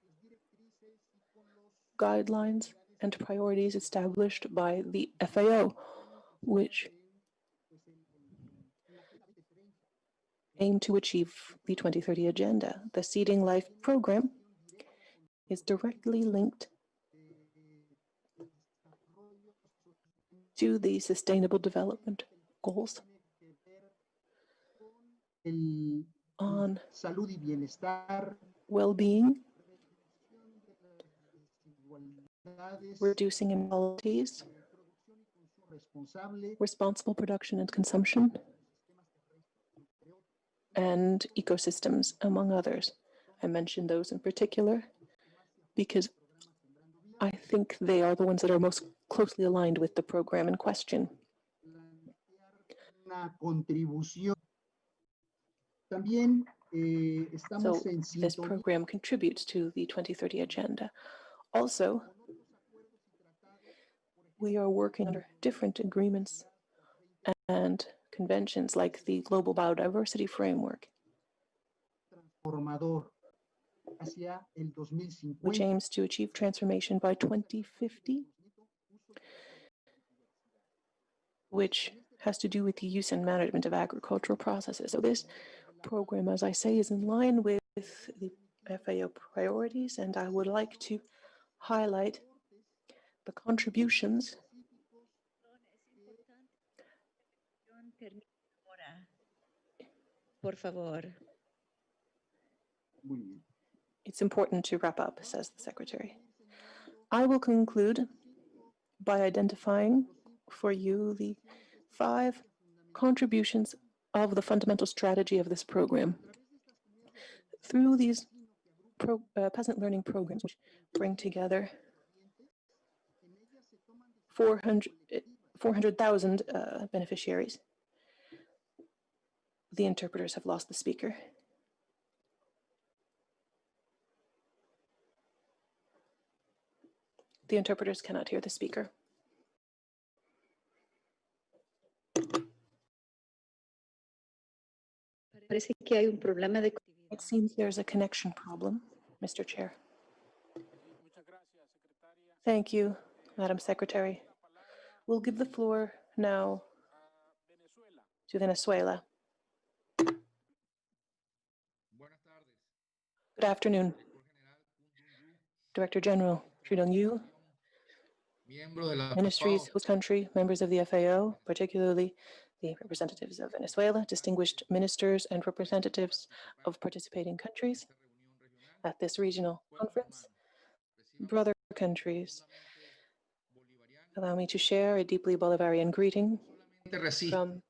guidelines and priorities established by the FAO, which aim to achieve the 2030 agenda. The Seeding Life program is directly linked to the Sustainable Development Goals on well-being, reducing inequalities, responsible production and consumption, and ecosystems, among others. I mentioned those in particular because I think they are the ones that are most closely aligned with the program in question. So this program contributes to the 2030 agenda. Also, we are working under different agreements and conventions like the Global Biodiversity Framework transformador hacia el which 2050. aims to achieve transformation by 2050, which has to do with the use and management of agricultural processes. So this program, as I say, is in line with the FAO priorities, and I would like to highlight the contributions Por favor. It's important to wrap up, says the Secretary. I will conclude by identifying for you the 5 contributions of the fundamental strategy of this program. Through these peasant learning programs, which bring together 400,000 beneficiaries. The interpreters have lost the speaker. The interpreters cannot hear the speaker. It seems there's a connection problem, Mr. Chair. Thank you, Madam Secretary. We'll give the floor now to Venezuela. Good afternoon. Director General Chu Dong-yu, ministries, host country, members of the FAO, particularly the representatives of Venezuela, distinguished ministers and representatives of participating countries at this regional conference, brother countries. Allow me to share a deeply Bolivarian greeting from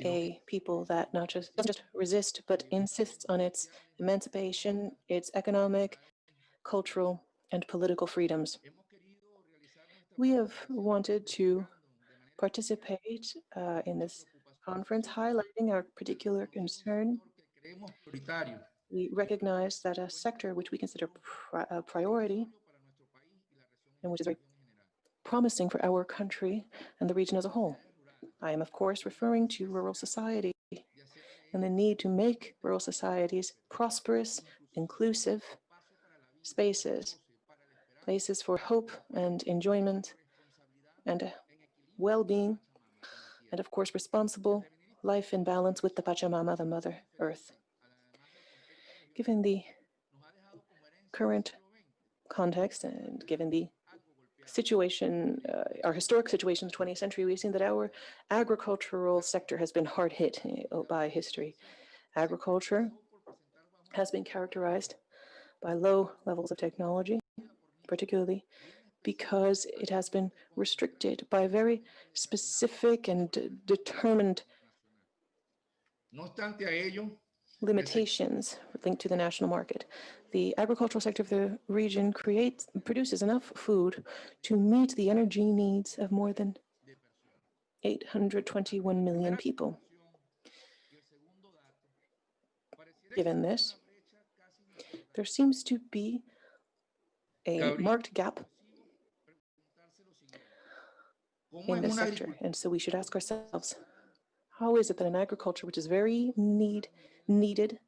a people that not just doesn't just resist, but insists on its emancipation, its economic, cultural, and political freedoms. We have wanted to participate in this conference, highlighting our particular concern. We recognize that a sector which we consider a priority and which is very promising for our country and the region as a whole. I am, of course, referring to rural society and the need to make rural societies prosperous, inclusive spaces, places for hope and enjoyment and well-being, and of course, responsible life in balance with the Pachamama, the Mother Earth. Given the current context and given the situation, our historic situation in the 20th century, we've seen that our agricultural sector has been hard hit by history. Agriculture has been characterized by low levels of technology, particularly because it has been restricted by very specific and determined limitations linked to the national market. The agricultural sector of the region produces enough food to meet the energy needs of more than 821 million people. Given this, there seems to be a marked gap in this sector. And so we should ask ourselves, how is it that an agriculture which is very needed,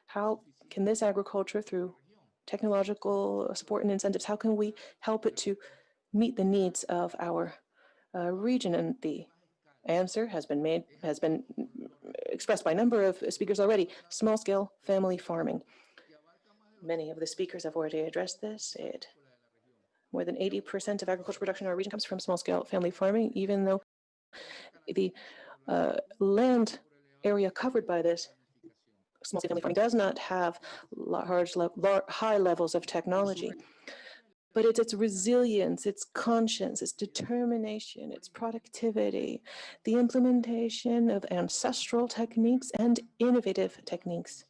how can this agriculture, through technological support and incentives, how can we help it to meet the needs of our region? And the answer has been expressed by a number of speakers already: small-scale family farming. Many of the speakers have already addressed this. More than 80% of agricultural production in our region comes from small-scale family farming, even though the land area covered by this small-scale family farming does not have high levels of technology. But it's its resilience, its conscience, its determination, its productivity, the implementation of ancestral techniques and innovative techniques,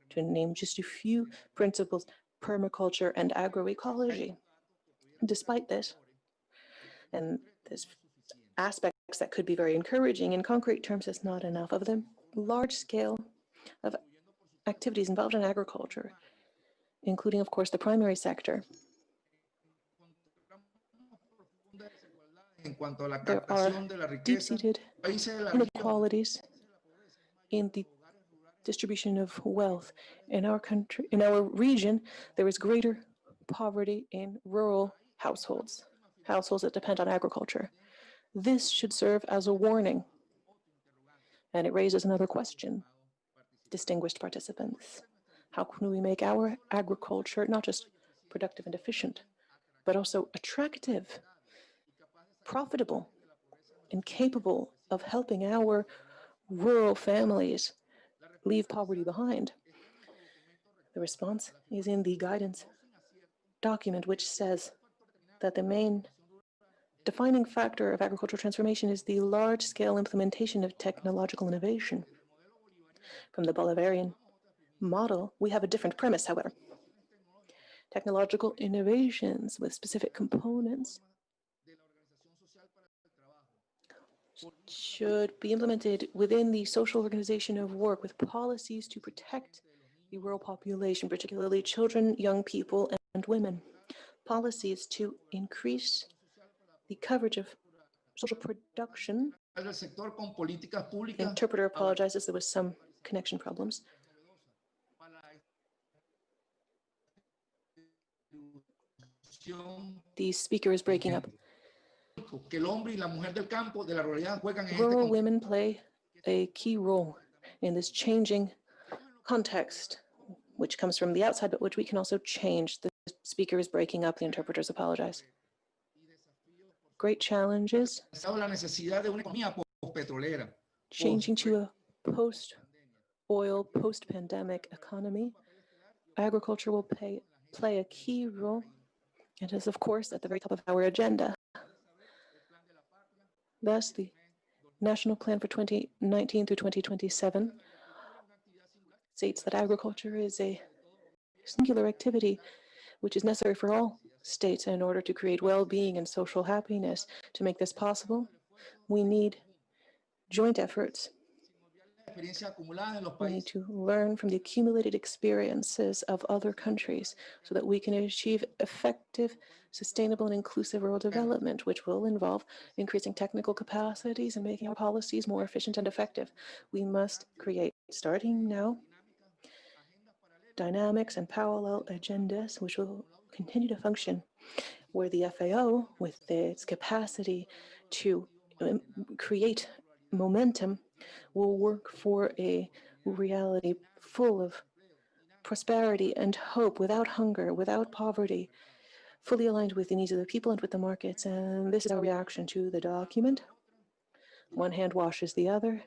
to name just a few principles: permaculture and agroecology. Despite this, and this aspects that could be very encouraging, in concrete terms, it's not enough of the large scale of activities involved in agriculture, including, of course, the primary sector. There are deep-seated inequalities in the distribution of wealth. In our country, in our region, there is greater poverty in rural households, households that depend on agriculture. This should serve as a warning, and it raises another question, distinguished participants. How can we make our agriculture not just productive and efficient, but also attractive, profitable, and capable of helping our rural families leave poverty behind? The response is in the guidance document, which says that the main defining factor of agricultural transformation is the large-scale implementation of technological innovation. From the Bolivarian model, we have a different premise, however. Technological innovations with specific components should be implemented within the social organization of work with policies to protect the rural population, particularly children, young people, and women. Policies to increase the coverage of social production. Interpreter apologizes, there was some connection problems. The speaker is breaking up. Rural women play a key role in this changing context, which comes from the outside, but which we can also change. The speaker is breaking up, the interpreters apologize. Great challenges. Changing to a post-oil, post-pandemic economy. Agriculture will play a key role. It is, of course, at the very top of our agenda. Thus, the National Plan for 2019 through 2027 states that agriculture is a singular activity which is necessary for all states in order to create well-being and social happiness. To make this possible, we need joint efforts. We need to learn from the accumulated experiences of other countries so that we can achieve effective, sustainable, and inclusive rural development, which will involve increasing technical capacities and making our policies more efficient and effective. We must create, starting now, dynamics and parallel agendas which will continue to function, where the FAO, with its capacity to create momentum, will work for a reality full of prosperity and hope, without hunger, without poverty, fully aligned with the needs of the people and with the markets. And this is our reaction to the document. One hand washes the other,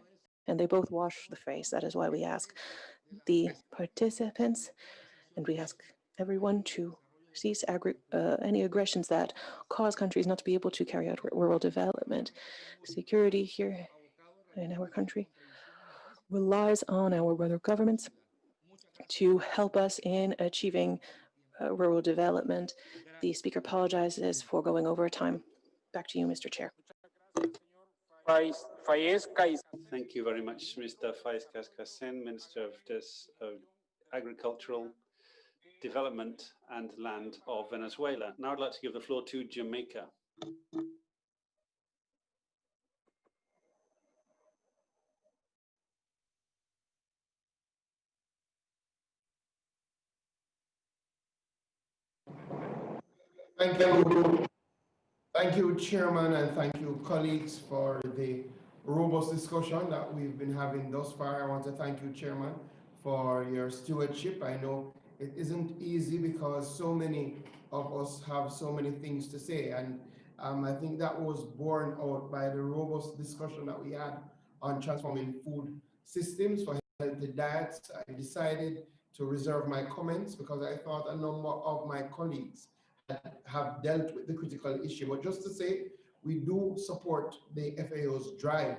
and they both wash the face. That is why we ask the participants, and we ask everyone to cease any aggressions that cause countries not to be able to carry out rural development. Security here in our country relies on our brother governments to help us in achieving rural development. The speaker apologizes for going over time. Back to you, Mr. Chair. Thank you very much, Mr. Faiz Cascasén, Minister of Agricultural Development and Land of Venezuela. Now I'd like to give the floor to Jamaica. Thank you, Chairman, and thank you, colleagues, for the robust discussion that we've been having thus far. I want to thank you, Chairman, for your stewardship. I know it isn't easy because so many of us have so many things to say, and I think that was borne out by the robust discussion that we had on transforming food systems for healthy diets. I decided to reserve my comments because I thought a number of my colleagues have dealt with the critical issue. But just to say, we do support the FAO's drive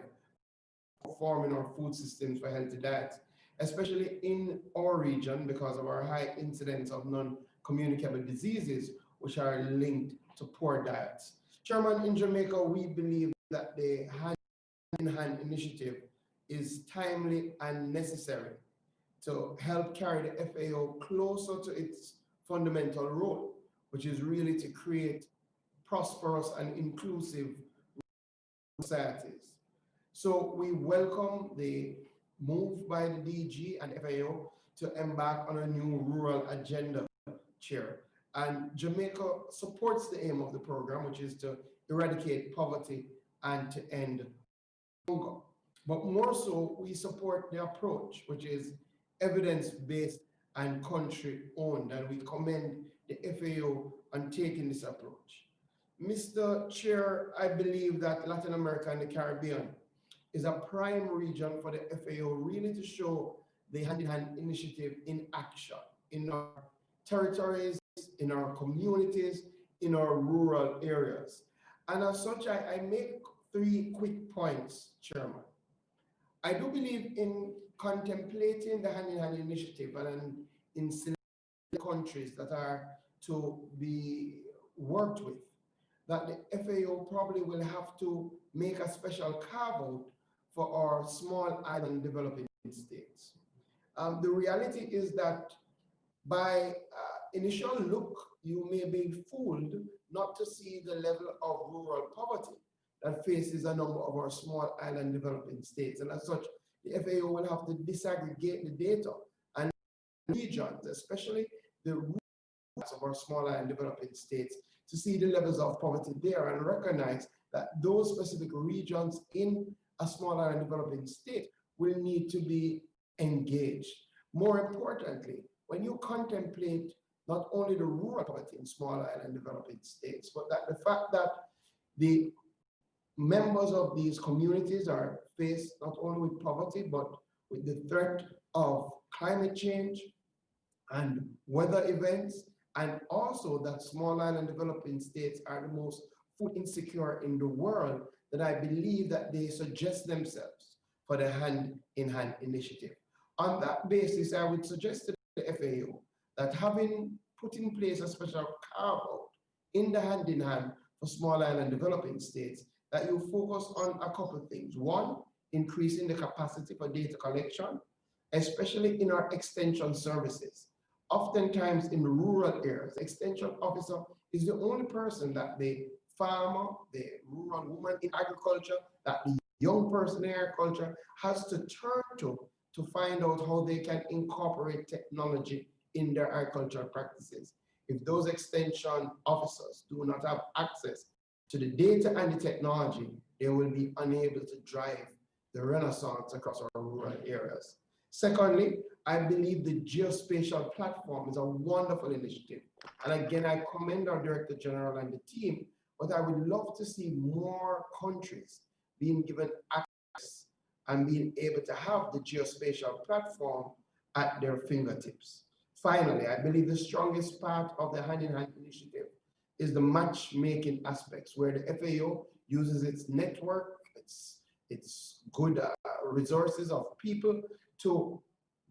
for forming our food systems for healthy diets, especially in our region because of our high incidence of non-communicable diseases, which are linked to poor diets. Chairman, in Jamaica, we believe that the hand-in-hand initiative is timely and necessary to help carry the FAO closer to its fundamental role, which is really to create prosperous and inclusive societies. So we welcome the move by the DG and FAO to embark on a new rural agenda, Chair. And Jamaica supports the aim of the program, which is to eradicate poverty and to end hunger. But more so, we support the approach, which is evidence-based and country-owned, and we commend the FAO on taking this approach. Mr. Chair, I believe that Latin America and the Caribbean is a prime region for the FAO really to show the hand-in-hand initiative in action in our territories, in our communities, in our rural areas. And as such, I make 3 quick points, Chairman. I do believe in contemplating the hand-in-hand initiative and in select countries that are to be worked with, that the FAO probably will have to make a special carve-out for our small island developing states. The reality is that by initial look, you may be fooled not to see the level of rural poverty that faces a number of our small island developing states. And as such, the FAO will have to disaggregate the data and regions, especially the rurals of our small island developing states, to see the levels of poverty there and recognize that those specific regions in a small island developing state will need to be engaged. More importantly, when you contemplate not only the rural poverty in small island developing states, but that the fact that the members of these communities are faced not only with poverty, but with the threat of climate change and weather events, and also that small island developing states are the most food insecure in the world, that I believe that they suggest themselves for the hand-in-hand initiative. On that basis, I would suggest to the FAO that having put in place a special carve-out in the hand-in-hand for small island developing states, that you focus on a couple of things. One, increasing the capacity for data collection, especially in our extension services. Oftentimes in rural areas, the extension officer is the only person that the farmer, the rural woman in agriculture, that the young person in agriculture has to turn to find out how they can incorporate technology in their agricultural practices. If those extension officers do not have access to the data and the technology, they will be unable to drive the renaissance across our rural areas. Secondly, I believe the geospatial platform is a wonderful initiative. And again, I commend our Director General and the team, but I would love to see more countries being given access and being able to have the geospatial platform at their fingertips. Finally, I believe the strongest part of the hand-in-hand initiative is the matchmaking aspects, where the FAO uses its network, its good resources of people to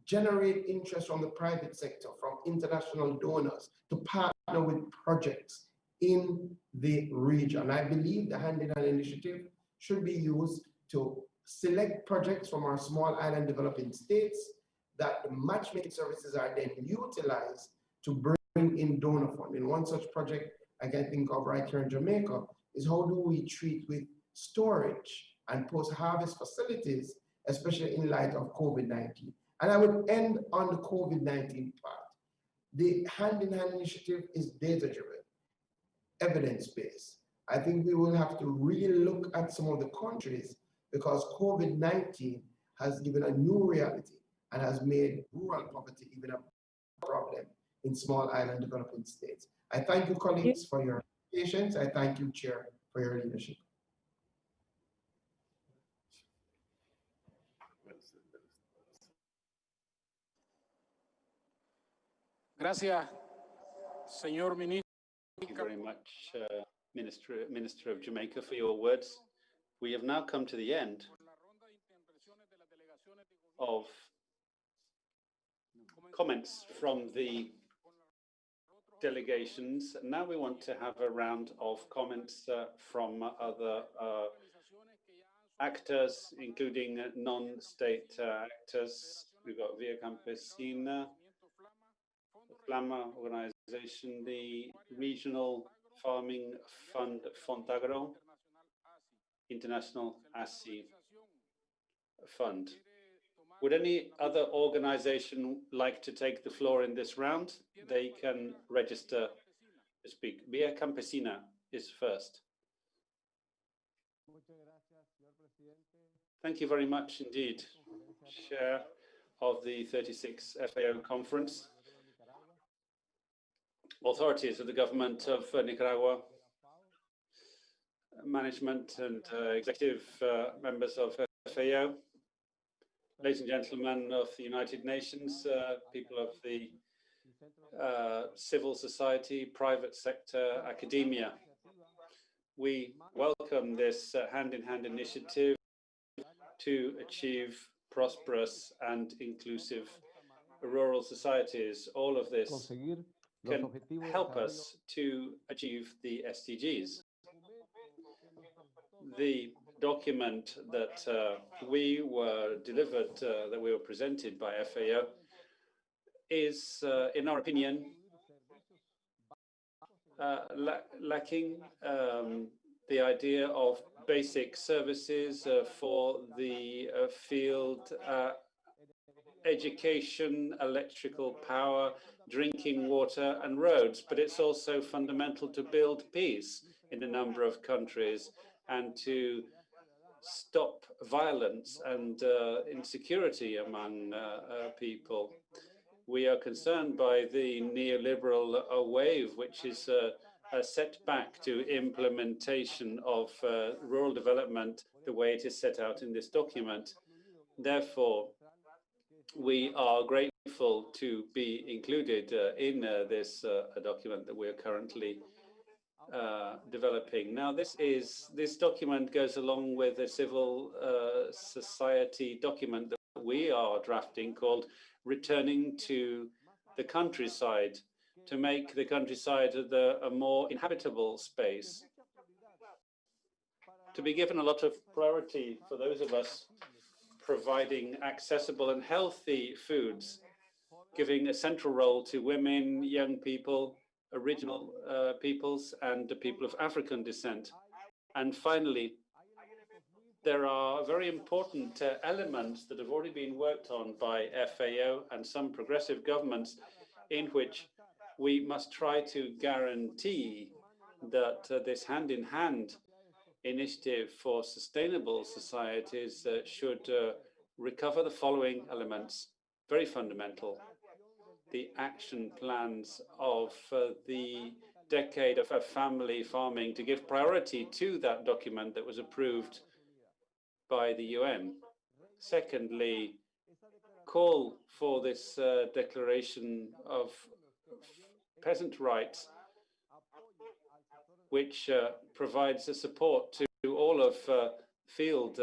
generate interest from the private sector, from international donors, to partner with projects in the region. I believe the hand-in-hand initiative should be used to select projects from our small island developing states, that the matchmaking services are then utilized to bring in donor funding. One such project I can think of right here in Jamaica is how do we treat with storage and post-harvest facilities, especially in light of COVID-19. And I would end on the COVID-19 part. The hand-in-hand initiative is data-driven, evidence-based. I think we will have to really look at some of the countries, because COVID-19 has given a new reality and has made rural poverty even a problem in small island developing states. I thank you, colleagues, for your patience. I thank you, Chair, for your leadership. Gracias, señor ministro. Thank you very much, Minister of Jamaica, for your words. We have now come to the end of comments from the delegations. Now we want to have a round of comments from other actors, including non-state actors. We've got Via Campesina, the Flama organization, the Regional Farming Fund Fontagro, International ASI Fund. Would any other organization like to take the floor in this round? They can register to speak. Via Campesina is first. Thank you very much indeed, Chair of the 36 FAO conference, authorities of the government of Nicaragua, management and executive members of FAO, ladies and gentlemen of the United Nations, people of the civil society, private sector, academia. We welcome this hand-in-hand initiative to achieve prosperous and inclusive rural societies. All of this can help us to achieve the SDGs. The document that we were delivered, that we were presented by FAO, is, in our opinion, lacking the idea of basic services for the field, education, electrical power, drinking water, and roads. But it's also fundamental to build peace in a number of countries and to stop violence and insecurity among people. We are concerned by the neoliberal wave, which is a setback to implementation of rural development the way it is set out in this document. Therefore, we are grateful to be included in this document that we are currently developing. Now, this document goes along with a civil society document that we are drafting called Returning to the Countryside, to make the countryside a more inhabitable space, to be given a lot of priority for those of us providing accessible and healthy foods, giving a central role to women, young people, original peoples, and the people of African descent. And finally, there are very important elements that have already been worked on by FAO and some progressive governments, in which we must try to guarantee that this hand-in-hand initiative for sustainable societies should recover the following elements, very fundamental: the action plans of the decade of family farming, to give priority to that document that was approved by the UN. Secondly, call for this declaration of peasant rights, which provides a support to all of field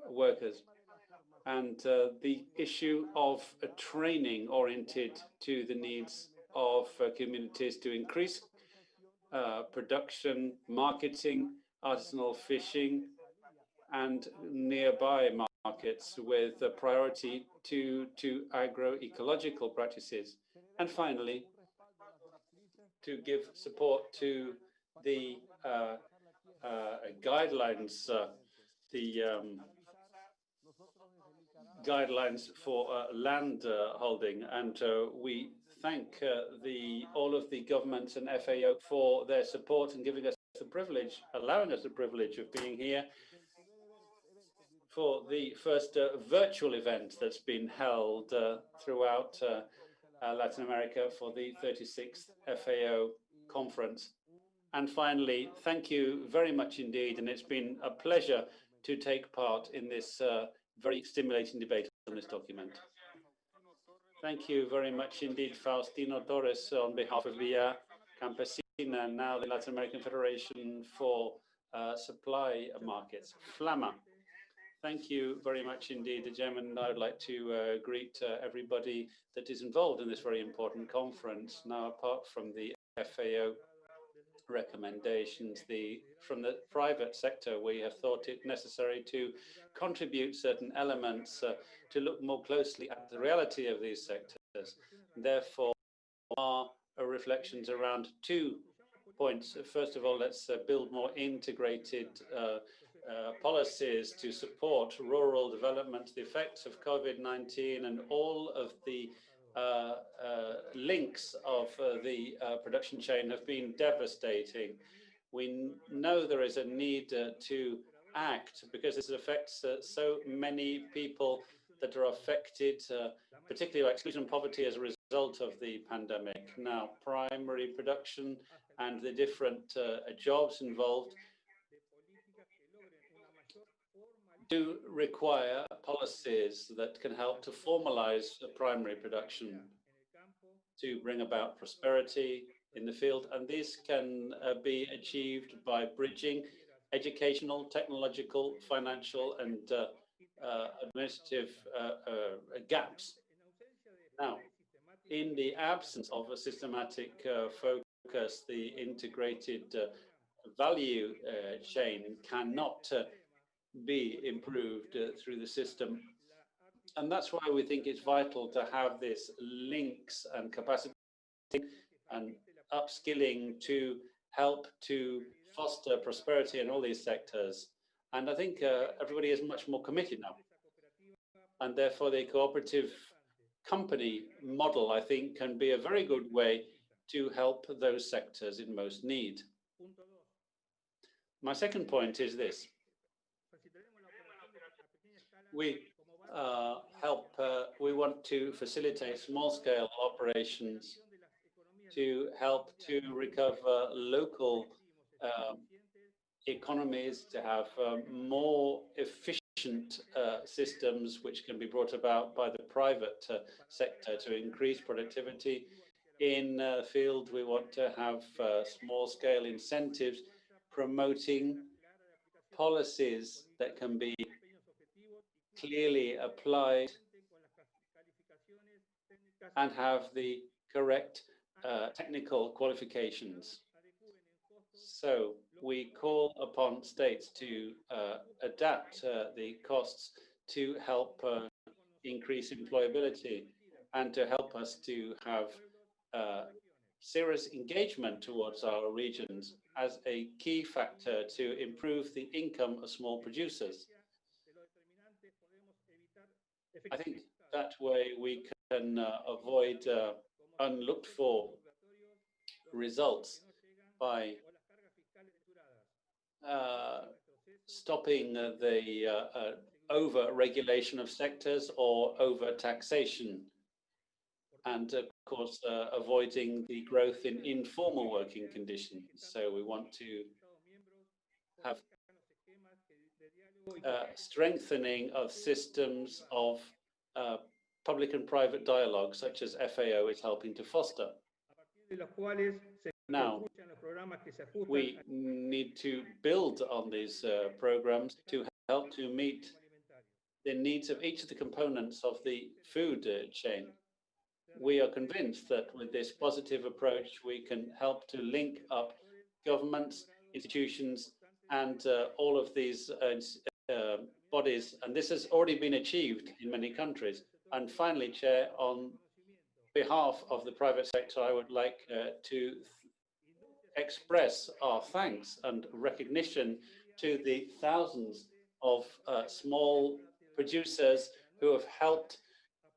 workers, and the issue of training oriented to the needs of communities to increase production, marketing, artisanal fishing, and nearby markets, with a priority to agroecological practices. And finally, to give support to the guidelines, guidelines for land holding. And we thank all of the governments and FAO for their support and giving us the privilege, allowing us the privilege of being here for the first virtual event that's been held throughout Latin America for the 36th FAO conference. And finally, thank you very much indeed, and it's been a pleasure to take part in this very stimulating debate on this document. Thank you very much indeed, Faustino Torres, on behalf of Via Campesina, now the Latin American Federation for Supply Markets, FLAMA. Thank you very much indeed, Chairman. I would like to greet everybody that is involved in this very important conference. Now, apart from the FAO recommendations, from the private sector, we have thought it necessary to contribute certain elements to look more closely at the reality of these sectors. Therefore, our reflections around 2 points. First of all, let's build more integrated policies to support rural development, the effects of COVID-19, and all of the links of the production chain have been devastating. We know there is a need to act because this affects so many people that are affected, particularly by exclusion and poverty as a result of the pandemic. Now, primary production and the different jobs involved do require policies that can help to formalize primary production to bring about prosperity in the field. And this can be achieved by bridging educational, technological, financial, and administrative gaps. Now, in the absence of a systematic focus, the integrated value chain cannot be improved through the system. And that's why we think it's vital to have this links and capacity and upskilling to help to foster prosperity in all these sectors. And I think everybody is much more committed now. And therefore the cooperative company model, I think, can be a very good way to help those sectors in most need. My second point is this. We want to facilitate small-scale operations to help to recover local economies, to have more efficient systems which can be brought about by the private sector to increase productivity. In the field, we want to have small-scale incentives promoting policies that can be clearly applied and have the correct technical qualifications. So we call upon states to adapt the costs to help increase employability and to help us to have serious engagement towards our regions as a key factor to improve the income of small producers. I think that way we can avoid unlooked for results by stopping the over-regulation of sectors or over-taxation, and of course avoiding the growth in informal working conditions. So we want to have strengthening of systems of public and private dialogue, such as FAO is helping to foster. Now, we need to build on these programs to help to meet the needs of each of the components of the food chain. We are convinced that with this positive approach, we can help to link up governments, institutions, and all of these bodies. And this has already been achieved in many countries. And finally, Chair, on behalf of the private sector, I would like to express our thanks and recognition to the thousands of small producers who have helped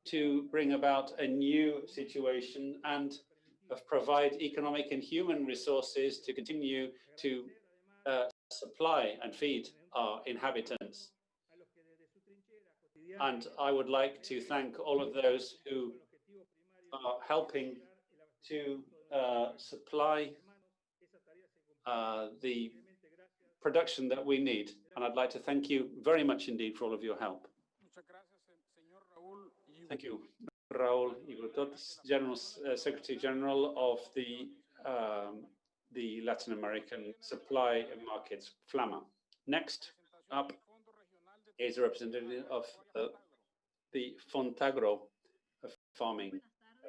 to bring about a new situation and provide economic and human resources to continue to supply and feed our inhabitants. And I would like to thank all of those who are helping to supply the production that we need. And I'd like to thank you very much indeed for all of your help. Thank you, Raúl Igutot, General Secretary General of the Latin American Supply Markets, FLAMA. Next up is a representative of the Fontagro Farming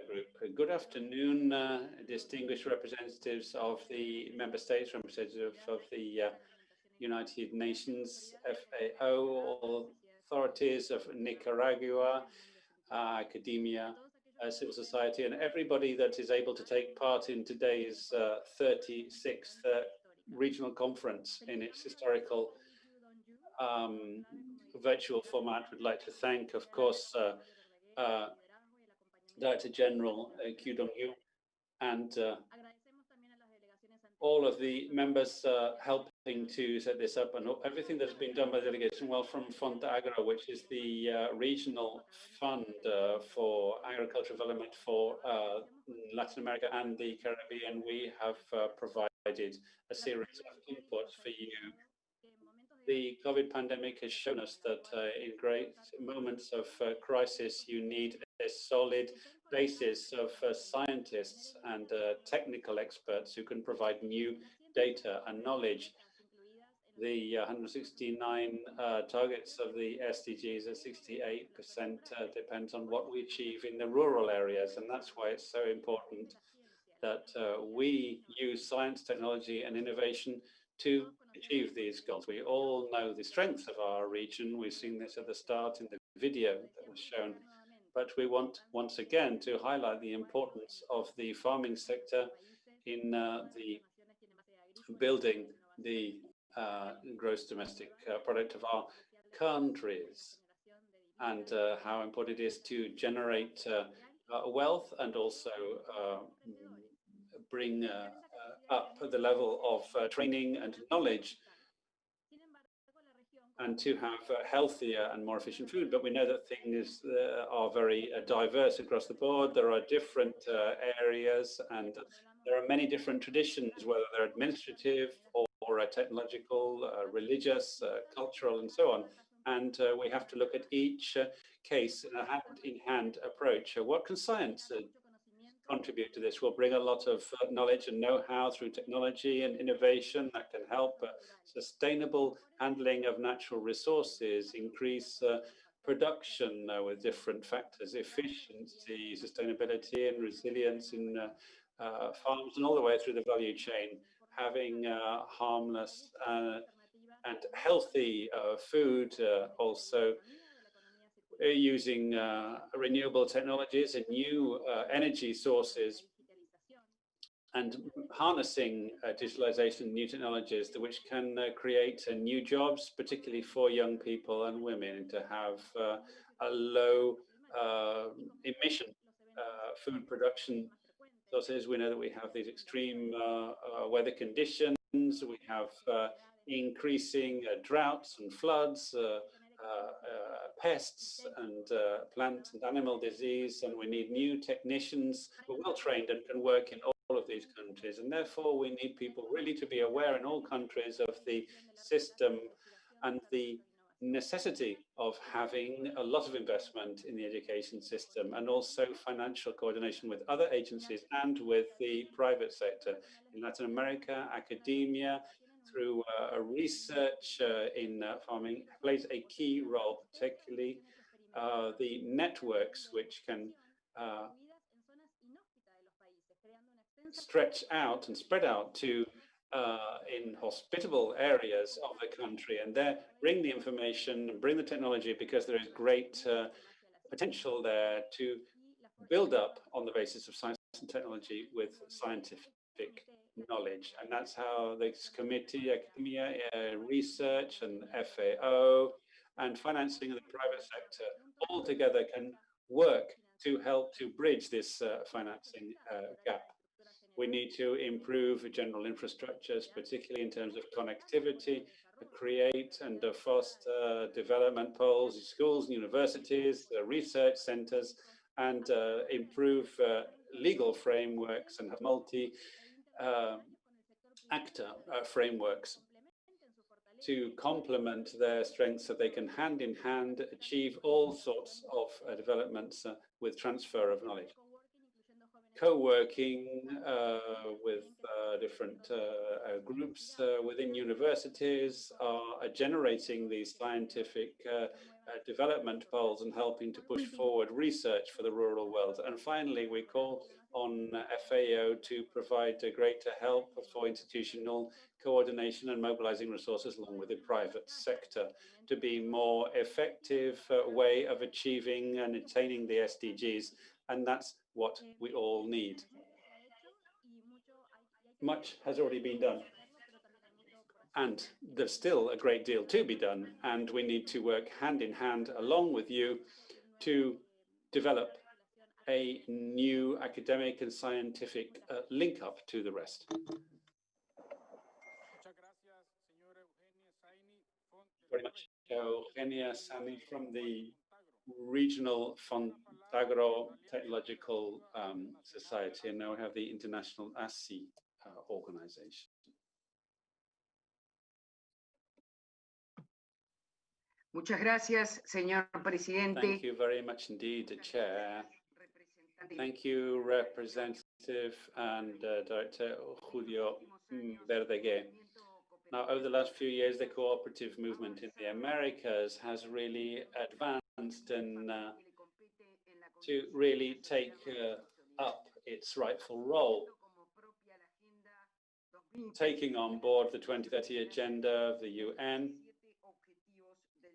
Group. Good afternoon, distinguished representatives of the member states, representatives of the United Nations, FAO, authorities of Nicaragua, academia, civil society, and everybody that is able to take part in today's 36th regional conference in its historical virtual format, we'd like to thank, of course, Director General Q Dong-yu and all of the members helping to set this up, and everything that's been done by the delegation, well, from Fontagra, which is the regional fund for agricultural development for Latin America and the Caribbean. We have provided a series of inputs for you. The COVID pandemic has shown us that in great moments of crisis, you need a solid basis of scientists and technical experts who can provide new data and knowledge. The 169 targets of the SDGs at 68% depends on what we achieve in the rural areas, and that's why it's so important that we use science, technology, and innovation to achieve these goals. We all know the strengths of our region. We've seen this at the start in the video that was shown, but we want once again to highlight the importance of the farming sector in the building the gross domestic product of our countries, and how important it is to generate wealth and also bring up the level of training and knowledge, and to have healthier and more efficient food. But we know that things are very diverse across the board. There are different areas, and there are many different traditions, whether they're administrative or technological, religious, cultural, and so on. And we have to look at each case in a hand-in-hand approach. What can science contribute to this? We'll bring a lot of knowledge and know-how through technology and innovation that can help sustainable handling of natural resources, increase production with different factors, efficiency, sustainability, and resilience in farms, and all the way through the value chain, having harmless and healthy food, also using renewable technologies and new energy sources, and harnessing digitalization, new technologies which can create new jobs, particularly for young people and women, to have a low emission food production sources. We know that we have these extreme weather conditions. We have increasing droughts and floods, pests and plant and animal disease, and we need new technicians who are well trained and can work in all of these countries. And therefore we need people really to be aware in all countries of the system and the necessity of having a lot of investment in the education system, and also financial coordination with other agencies and with the private sector. In Latin America, academia through research in farming plays a key role, particularly the networks which can stretch out and spread out to in hospitable areas of the country, and there bring the information, bring the technology, because there is great potential there to build up on the basis of science and technology with scientific knowledge. And that's how this committee, academia, research, and FAO, and financing of the private sector all together can work to help to bridge this financing gap. We need to improve general infrastructures, particularly in terms of connectivity, create and foster development poles, schools and universities, research centers, and improve legal frameworks and multi-actor frameworks to complement their strengths, so they can hand in hand achieve all sorts of developments with transfer of knowledge. Co-working with different groups within universities are generating these scientific development poles and helping to push forward research for the rural world. And finally, we call on FAO to provide greater help for institutional coordination and mobilizing resources along with the private sector to be more effective way of achieving and attaining the SDGs. And that's what we all need. Much has already been done. And there's still a great deal to be done, and we need to work hand in hand along with you to develop a new academic and scientific link up to the rest. Very much. Eugenia Sani from the Regional Fontagro Technological Society, and now we have the International ASSI organization. Muchas gracias, señor presidente. Thank you very much indeed, Chair. Thank you, Representative and Director Julio Verdeguer. Now, over the last few years, the cooperative movement in the Americas has really advanced and to really take up its rightful role, taking on board the 2030 Agenda of the UN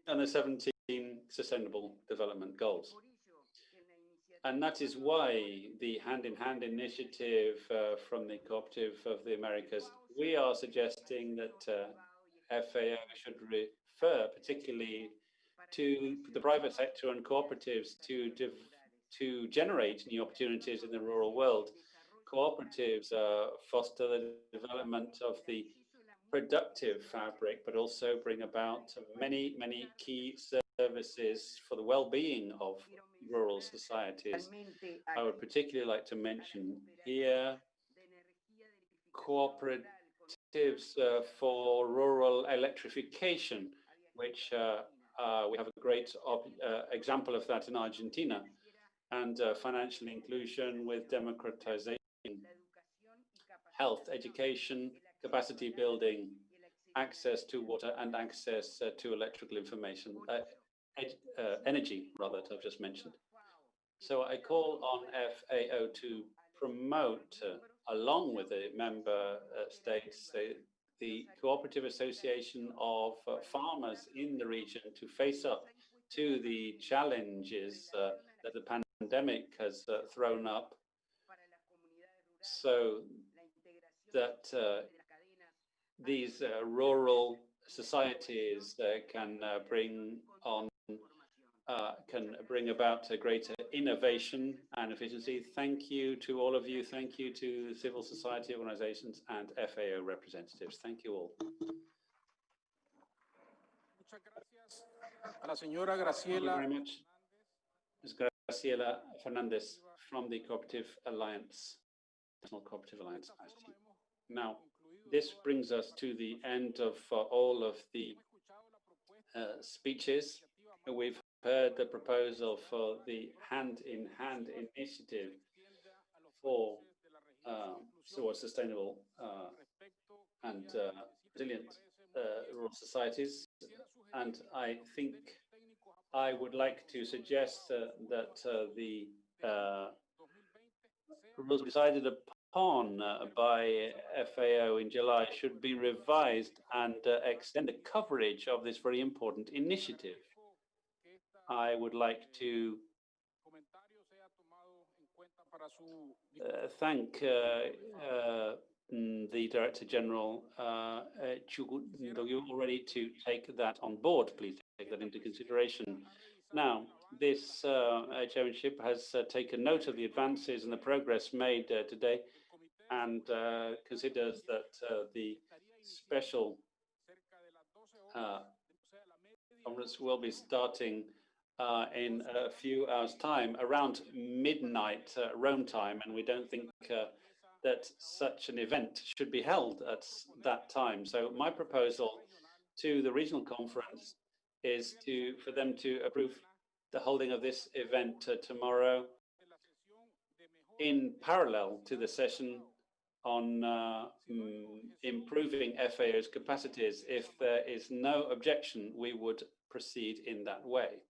and the 17 Sustainable Development Goals. And that is why the hand-in-hand initiative from the Cooperative of the Americas, we are suggesting that FAO should refer particularly to the private sector and cooperatives to generate new opportunities in the rural world. Cooperatives foster the development of the productive fabric, but also bring about many, many key services for the well-being of rural societies. I would particularly like to mention here cooperatives for rural electrification, which we have a great example of that in Argentina, and financial inclusion with democratization, health, education, capacity building, access to water, and access to electrical information, energy, rather, that I've just mentioned. So I call on FAO to promote, along with the member states, the Cooperative Association of Farmers in the region to face up to the challenges that the pandemic has thrown up, so that these rural societies can bring about a greater innovation and efficiency. Thank you to all of you. Thank you to civil society organizations and FAO representatives. Thank you all. Thank you very much. Ms. Graciela Fernandez from the Cooperative Alliance, National Cooperative Alliance. Now, this brings us to the end of all of the speeches. We've heard the proposal for the hand-in-hand initiative for sustainable and resilient rural societies. And I think I would like to suggest that the rules decided upon by FAO in July should be revised and extend the coverage of this very important initiative. I would like to thank the Director General already to take that on board. Please take that into consideration. Now, this chairmanship has taken note of the advances and the progress made today, and considers that the special conference will be starting in a few hours' time, around midnight Rome time, and we don't think that such an event should be held at that time. So my proposal to the regional conference is for them to approve the holding of this event tomorrow in parallel to the session on improving FAO's capacities. If there is no objection, we would proceed in that way.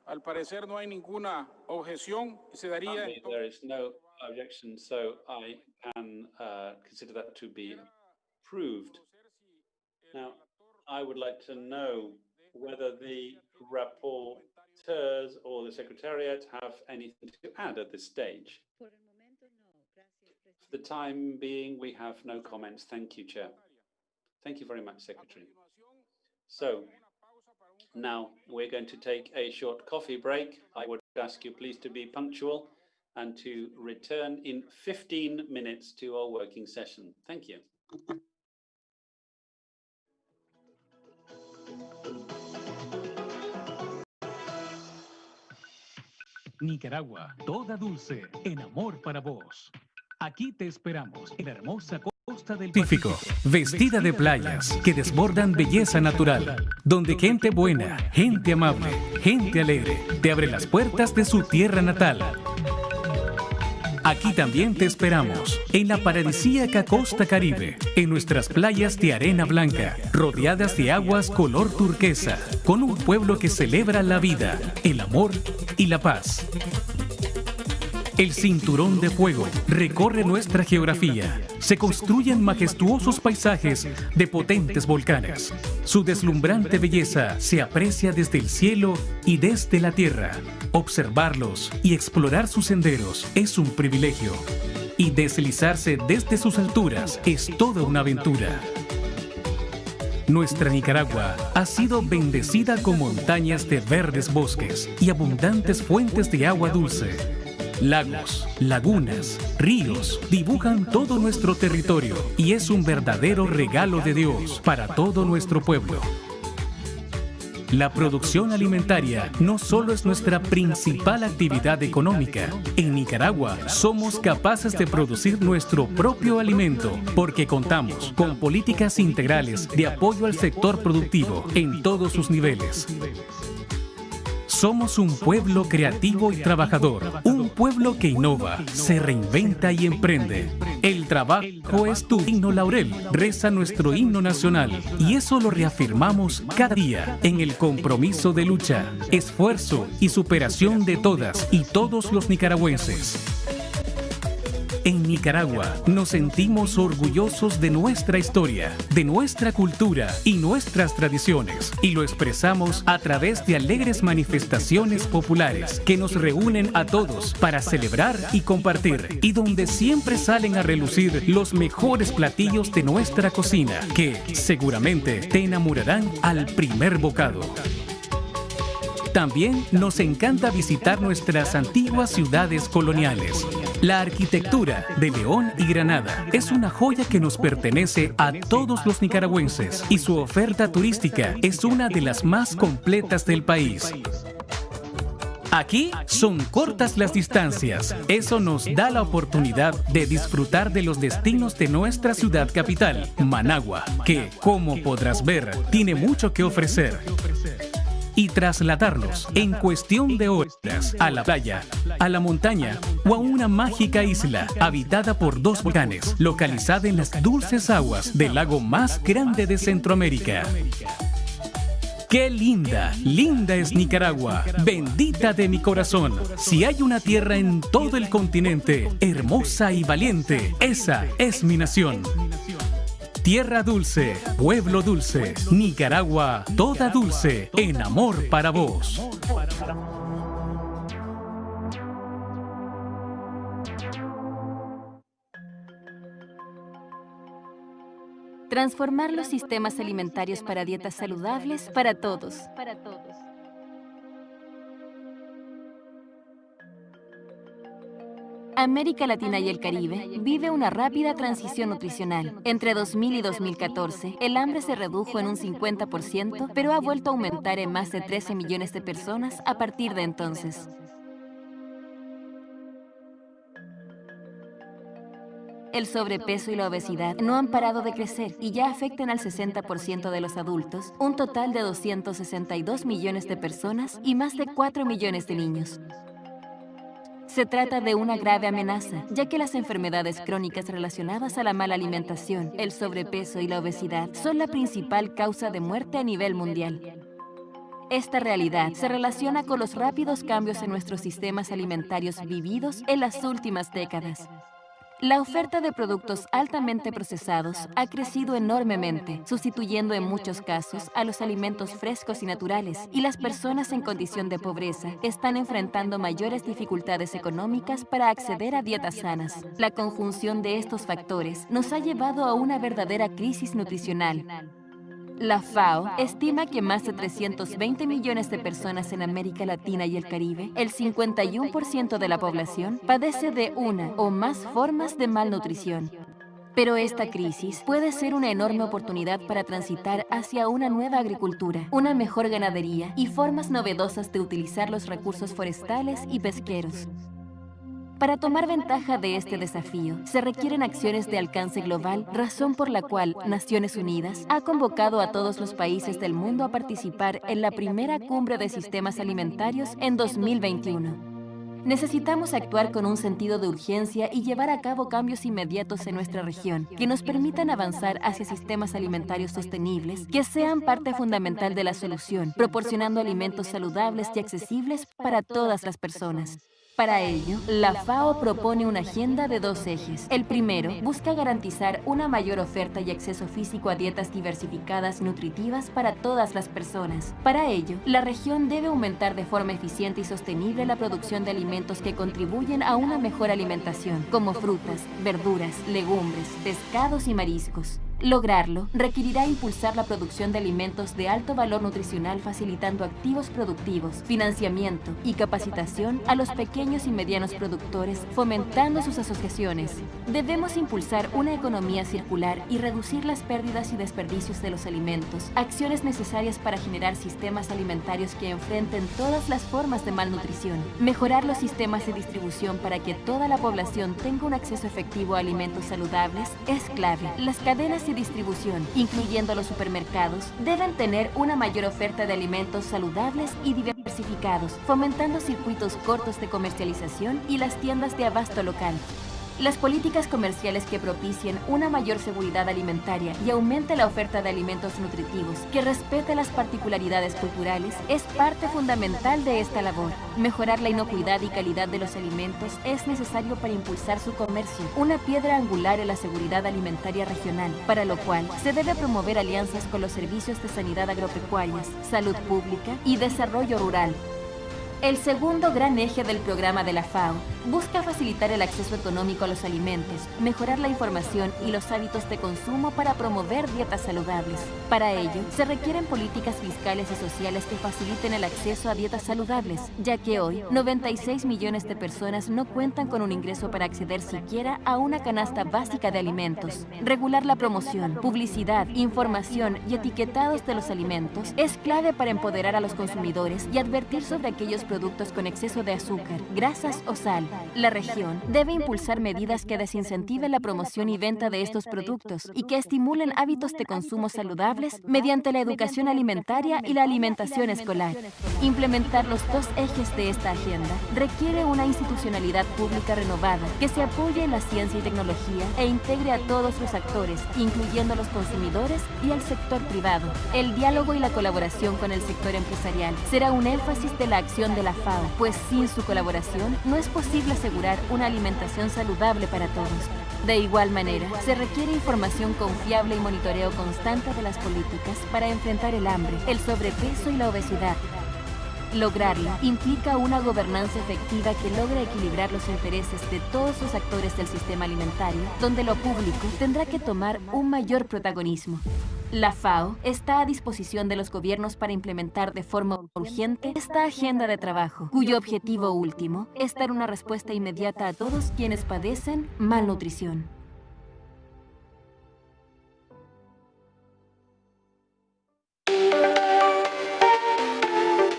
Al parecer no hay ninguna objeción y se daría. There is no objection, so I can consider that to be approved. Now, I would like to know whether the rapporteur rapporteurs or the Secretariat have anything to add at this stage? For the time being, we have no comments. Thank you, Chair. Thank you very much, Secretary. So now we're going to take a short coffee break. I would ask you please to be punctual and to return in 15 minutes to our working session. Thank you. Nicaragua, toda dulce, en amor para vos. Aquí te esperamos en la hermosa costa del Pacífico, vestida de playas que desbordan belleza natural, donde gente buena, gente amable, gente alegre, te abre las puertas de su tierra natal. Aquí también te esperamos, en la paradisíaca costa caribe, en nuestras playas de arena blanca, rodeadas de aguas color turquesa, con un pueblo que celebra la vida, el amor y la paz. El cinturón de fuego recorre nuestra geografía. Se construyen majestuosos paisajes de potentes volcanes. Su deslumbrante belleza se aprecia desde el cielo y desde la tierra. Observarlos y explorar sus senderos es un privilegio. Y deslizarse desde sus alturas es toda una aventura. Nuestra Nicaragua ha sido bendecida con montañas de verdes bosques y abundantes fuentes de agua dulce. Lagos, lagunas, ríos dibujan todo nuestro territorio y es un verdadero regalo de Dios para todo nuestro pueblo. La producción alimentaria no solo es nuestra principal actividad económica. En Nicaragua somos capaces de producir nuestro propio alimento porque contamos con políticas integrales de apoyo al sector productivo en todos sus niveles. Somos un pueblo creativo y trabajador, un pueblo que innova, se reinventa y emprende. El trabajo es tu digno laurel, reza nuestro himno nacional, y eso lo reafirmamos cada día en el compromiso de lucha, esfuerzo y superación de todas y todos los nicaragüenses. En Nicaragua nos sentimos orgullosos de nuestra historia, de nuestra cultura y nuestras tradiciones, y lo expresamos a través de alegres manifestaciones populares que nos reúnen a todos para celebrar y compartir, y donde siempre salen a relucir los mejores platillos de nuestra cocina, que seguramente te enamorarán al primer bocado. También nos encanta visitar nuestras antiguas ciudades coloniales. La arquitectura de León y Granada es una joya que nos pertenece a todos los nicaragüenses y su oferta turística es una de las más completas del país. Aquí son cortas las distancias. Eso nos da la oportunidad de disfrutar de los destinos de nuestra ciudad capital, Managua, que, como podrás ver, tiene mucho que ofrecer. Y trasladarnos en cuestión de horas a la playa, a la montaña o a una mágica isla habitada por 2 volcanes, localizada en las dulces aguas del lago más grande de Centroamérica. ¡Qué linda, linda es Nicaragua! ¡Bendita de mi corazón! Si hay una tierra en todo el continente, hermosa y valiente, esa es mi nación. Tierra dulce, pueblo dulce, Nicaragua, toda dulce, en amor para vos. Transformar los sistemas alimentarios para dietas saludables para todos. América Latina y el Caribe vive una rápida transición nutricional. Entre 2000 y 2014, el hambre se redujo en un 50%, pero ha vuelto a aumentar en más de 13 millones de personas a partir de entonces. El sobrepeso y la obesidad no han parado de crecer y ya afectan al 60% de los adultos, un total de 262 millones de personas y más de 4 millones de niños. Se trata de una grave amenaza, ya que las enfermedades crónicas relacionadas a la mala alimentación, el sobrepeso y la obesidad son la principal causa de muerte a nivel mundial. Esta realidad se relaciona con los rápidos cambios en nuestros sistemas alimentarios vividos en las últimas décadas. La oferta de productos altamente procesados ha crecido enormemente, sustituyendo en muchos casos a los alimentos frescos y naturales, y las personas en condición de pobreza están enfrentando mayores dificultades económicas para acceder a dietas sanas. La conjunción de estos factores nos ha llevado a una verdadera crisis nutricional. La FAO estima que más de 320 millones de personas en América Latina y el Caribe, el 51% de la población, padece de una o más formas de malnutrición. Pero esta crisis puede ser una enorme oportunidad para transitar hacia una nueva agricultura, una mejor ganadería y formas novedosas de utilizar los recursos forestales y pesqueros. Para tomar ventaja de este desafío, se requieren acciones de alcance global, razón por la cual Naciones Unidas ha convocado a todos los países del mundo a participar en la primera cumbre de sistemas alimentarios en 2021. Necesitamos actuar con un sentido de urgencia y llevar a cabo cambios inmediatos en nuestra región que nos permitan avanzar hacia sistemas alimentarios sostenibles que sean parte fundamental de la solución, proporcionando alimentos saludables y accesibles para todas las personas. Para ello, la FAO propone una agenda de 2 ejes. El primero busca garantizar una mayor oferta y acceso físico a dietas diversificadas y nutritivas para todas las personas. Para ello, la región debe aumentar de forma eficiente y sostenible la producción de alimentos que contribuyen a una mejor alimentación, como frutas, verduras, legumbres, pescados y mariscos. Lograrlo requerirá impulsar la producción de alimentos de alto valor nutricional facilitando activos productivos, financiamiento y capacitación a los pequeños y medianos productores, fomentando sus asociaciones. Debemos impulsar una economía circular y reducir las pérdidas y desperdicios de los alimentos, acciones necesarias para generar sistemas alimentarios que enfrenten todas las formas de malnutrición. Mejorar los sistemas de distribución para que toda la población tenga un acceso efectivo a alimentos saludables es clave. Las cadenas de distribución, incluyendo los supermercados, deben tener una mayor oferta de alimentos saludables y diversificados, fomentando circuitos cortos de comercialización y las tiendas de abasto local. Las políticas comerciales que propicien una mayor seguridad alimentaria y aumente la oferta de alimentos nutritivos que respete las particularidades culturales es parte fundamental de esta labor. Mejorar la inocuidad y calidad de los alimentos es necesario para impulsar su comercio, una piedra angular en la seguridad alimentaria regional, para lo cual se debe promover alianzas con los servicios de sanidad agropecuarias, salud pública y desarrollo rural. El segundo gran eje del programa de la FAO busca facilitar el acceso económico a los alimentos, mejorar la información y los hábitos de consumo para promover dietas saludables. Para ello, se requieren políticas fiscales y sociales que faciliten el acceso a dietas saludables, ya que hoy 96 millones de personas no cuentan con un ingreso para acceder siquiera a una canasta básica de alimentos. Regular la promoción, publicidad, información y etiquetados de los alimentos es clave para empoderar a los consumidores y advertir sobre aquellos productos con exceso de azúcar, grasas o sal. La región debe impulsar medidas que desincentiven la promoción y venta de estos productos y que estimulen hábitos de consumo saludables mediante la educación alimentaria y la alimentación escolar. Implementar los 2 ejes de esta agenda requiere una institucionalidad pública renovada que se apoye en la ciencia y tecnología e integre a todos los actores, incluyendo a los consumidores y al sector privado. El diálogo y la colaboración con el sector empresarial será un énfasis de la acción de la FAO, pues sin su colaboración no es posible asegurar una alimentación saludable para todos. De igual manera, se requiere información confiable y monitoreo constante de las políticas para enfrentar el hambre, el sobrepeso y la obesidad. Lograrlo implica una gobernanza efectiva que logre equilibrar los intereses de todos los actores del sistema alimentario, donde lo público tendrá que tomar un mayor protagonismo. La FAO está a disposición de los gobiernos para implementar de forma urgente esta agenda de trabajo, cuyo objetivo último es dar una respuesta inmediata a todos quienes padecen malnutrición.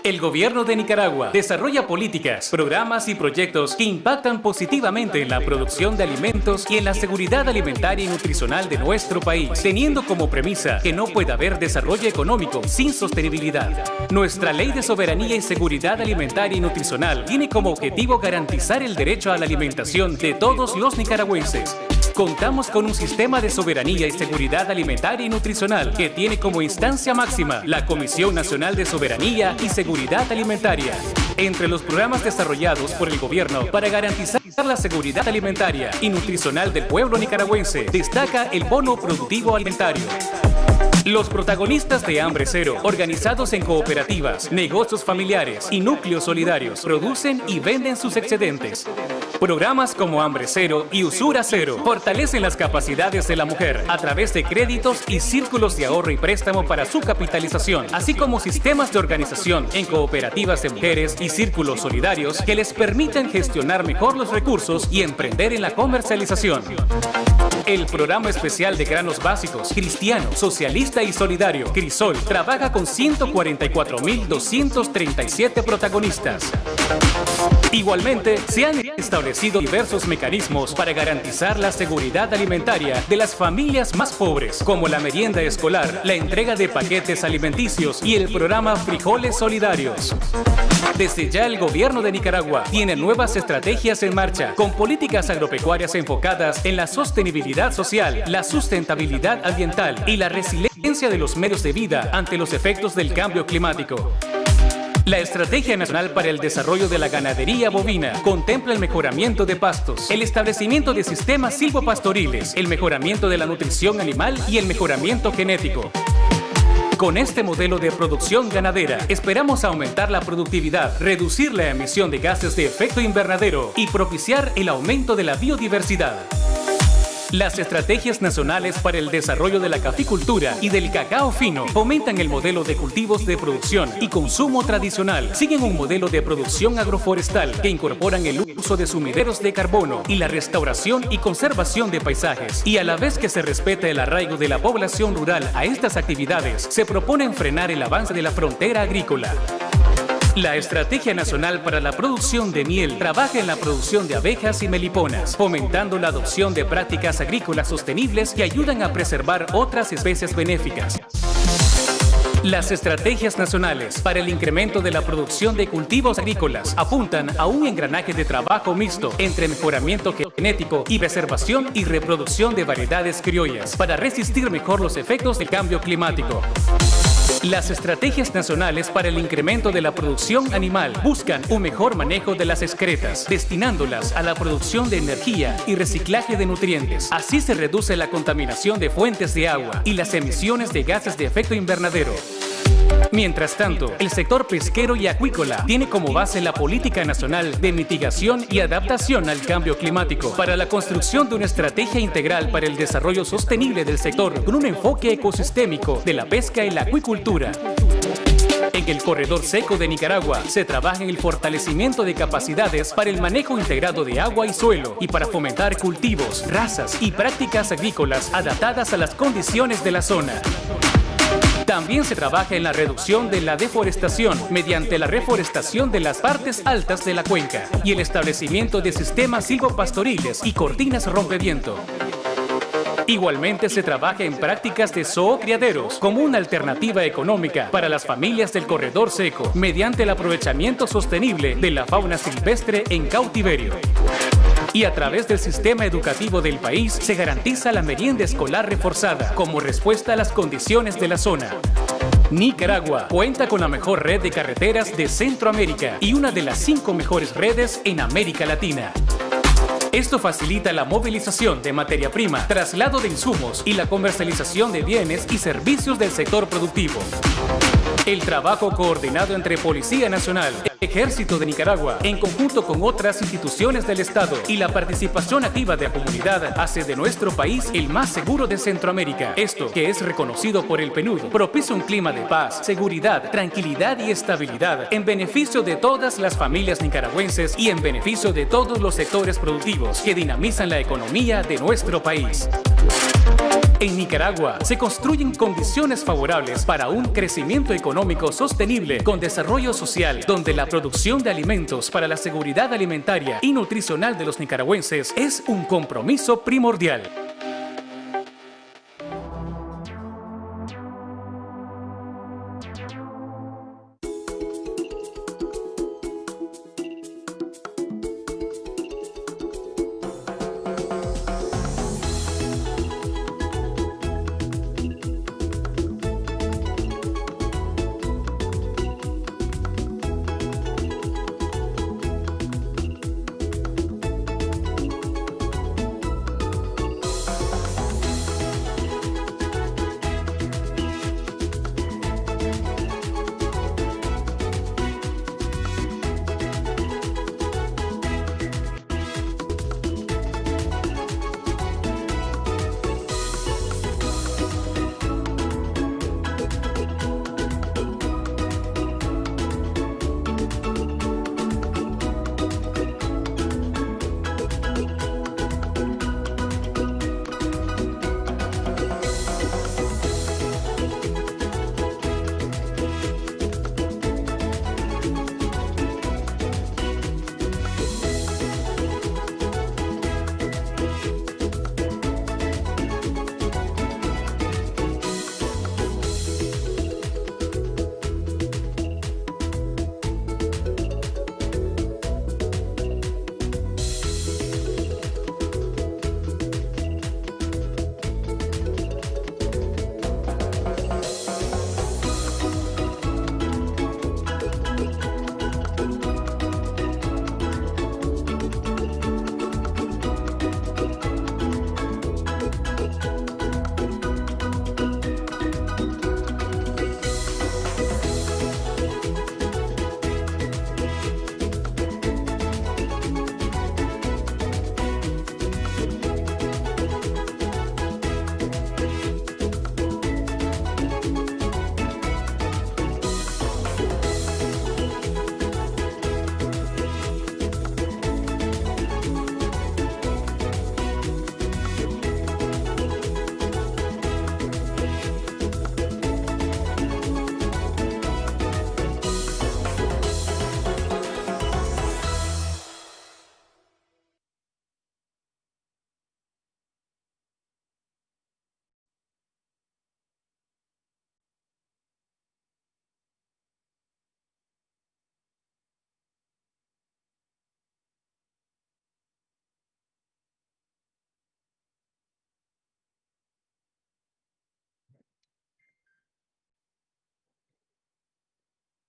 El gobierno de Nicaragua desarrolla políticas, programas y proyectos que impactan positivamente en la producción de alimentos y en la seguridad alimentaria y nutricional de nuestro país, teniendo como premisa que no puede haber desarrollo económico sin sostenibilidad. Nuestra Ley de Soberanía y Seguridad Alimentaria y Nutricional tiene como objetivo garantizar el derecho a la alimentación de todos los nicaragüenses. Contamos con un sistema de soberanía y seguridad alimentaria y nutricional que tiene como instancia máxima la Comisión Nacional de Soberanía y Seguridad Alimentaria. Entre los programas desarrollados por el gobierno para garantizar la seguridad alimentaria y nutricional del pueblo nicaragüense, destaca el Bono Productivo Alimentario. Los protagonistas de Hambre Cero, organizados en cooperativas, negocios familiares y núcleos solidarios, producen y venden sus excedentes. Programas como Hambre Cero y Usura Cero fortalecen las capacidades de la mujer a través de créditos y círculos de ahorro y préstamo para su capitalización, así como sistemas de organización en cooperativas de mujeres y círculos solidarios que les permiten gestionar mejor los recursos y emprender en la comercialización. El Programa Especial de Granos Básicos, Cristiano, Socialista y Solidario, Crisol, trabaja con 144.237 protagonistas. Igualmente, se han establecido diversos mecanismos para garantizar la seguridad alimentaria de las familias más pobres, como la merienda escolar, la entrega de paquetes alimenticios y el programa Frijoles Solidarios. Desde ya el gobierno de Nicaragua tiene nuevas estrategias en marcha, con políticas agropecuarias enfocadas en la sostenibilidad social, la sustentabilidad ambiental y la resiliencia de los medios de vida ante los efectos del cambio climático. La Estrategia Nacional para el Desarrollo de la Ganadería Bovina contempla el mejoramiento de pastos, el establecimiento de sistemas silvopastoriles, el mejoramiento de la nutrición animal y el mejoramiento genético. Con este modelo de producción ganadera, esperamos aumentar la productividad, reducir la emisión de gases de efecto invernadero y propiciar el aumento de la biodiversidad. Las estrategias nacionales para el desarrollo de la caficultura y del cacao fino fomentan el modelo de cultivos de producción y consumo tradicional. Siguen un modelo de producción agroforestal que incorporan el uso de sumideros de carbono y la restauración y conservación de paisajes. Y a la vez que se respeta el arraigo de la población rural a estas actividades, se proponen frenar el avance de la frontera agrícola. La Estrategia Nacional para la Producción de Miel trabaja en la producción de abejas y meliponas, fomentando la adopción de prácticas agrícolas sostenibles que ayudan a preservar otras especies benéficas. Las estrategias nacionales para el incremento de la producción de cultivos agrícolas apuntan a un engranaje de trabajo mixto entre mejoramiento genético y preservación y reproducción de variedades criollas para resistir mejor los efectos del cambio climático. Las estrategias nacionales para el incremento de la producción animal buscan un mejor manejo de las excretas, destinándolas a la producción de energía y reciclaje de nutrientes. Así se reduce la contaminación de fuentes de agua y las emisiones de gases de efecto invernadero. Mientras tanto, el sector pesquero y acuícola tiene como base la Política Nacional de Mitigación y Adaptación al Cambio Climático para la construcción de una estrategia integral para el desarrollo sostenible del sector con un enfoque ecosistémico de la pesca y la acuicultura. En el corredor seco de Nicaragua se trabaja en el fortalecimiento de capacidades para el manejo integrado de agua y suelo y para fomentar cultivos, razas y prácticas agrícolas adaptadas a las condiciones de la zona. También se trabaja en la reducción de la deforestación mediante la reforestación de las partes altas de la cuenca y el establecimiento de sistemas silvopastoriles y cortinas rompeviento. Igualmente se trabaja en prácticas de zoocriaderos como una alternativa económica para las familias del corredor seco mediante el aprovechamiento sostenible de la fauna silvestre en cautiverio. Y a través del sistema educativo del país se garantiza la merienda escolar reforzada como respuesta a las condiciones de la zona. Nicaragua cuenta con la mejor red de carreteras de Centroamérica y una de las 5 mejores redes en América Latina. Esto facilita la movilización de materia prima, traslado de insumos y la comercialización de bienes y servicios del sector productivo. El trabajo coordinado entre Policía Nacional, Ejército de Nicaragua, en conjunto con otras instituciones del Estado y la participación activa de la comunidad hace de nuestro país el más seguro de Centroamérica. Esto, que es reconocido por el PNUD, propicia un clima de paz, seguridad, tranquilidad y estabilidad en beneficio de todas las familias nicaragüenses y en beneficio de todos los sectores productivos que dinamizan la economía de nuestro país. En Nicaragua se construyen condiciones favorables para un crecimiento económico sostenible con desarrollo social, donde la producción de alimentos para la seguridad alimentaria y nutricional de los nicaragüenses es un compromiso primordial.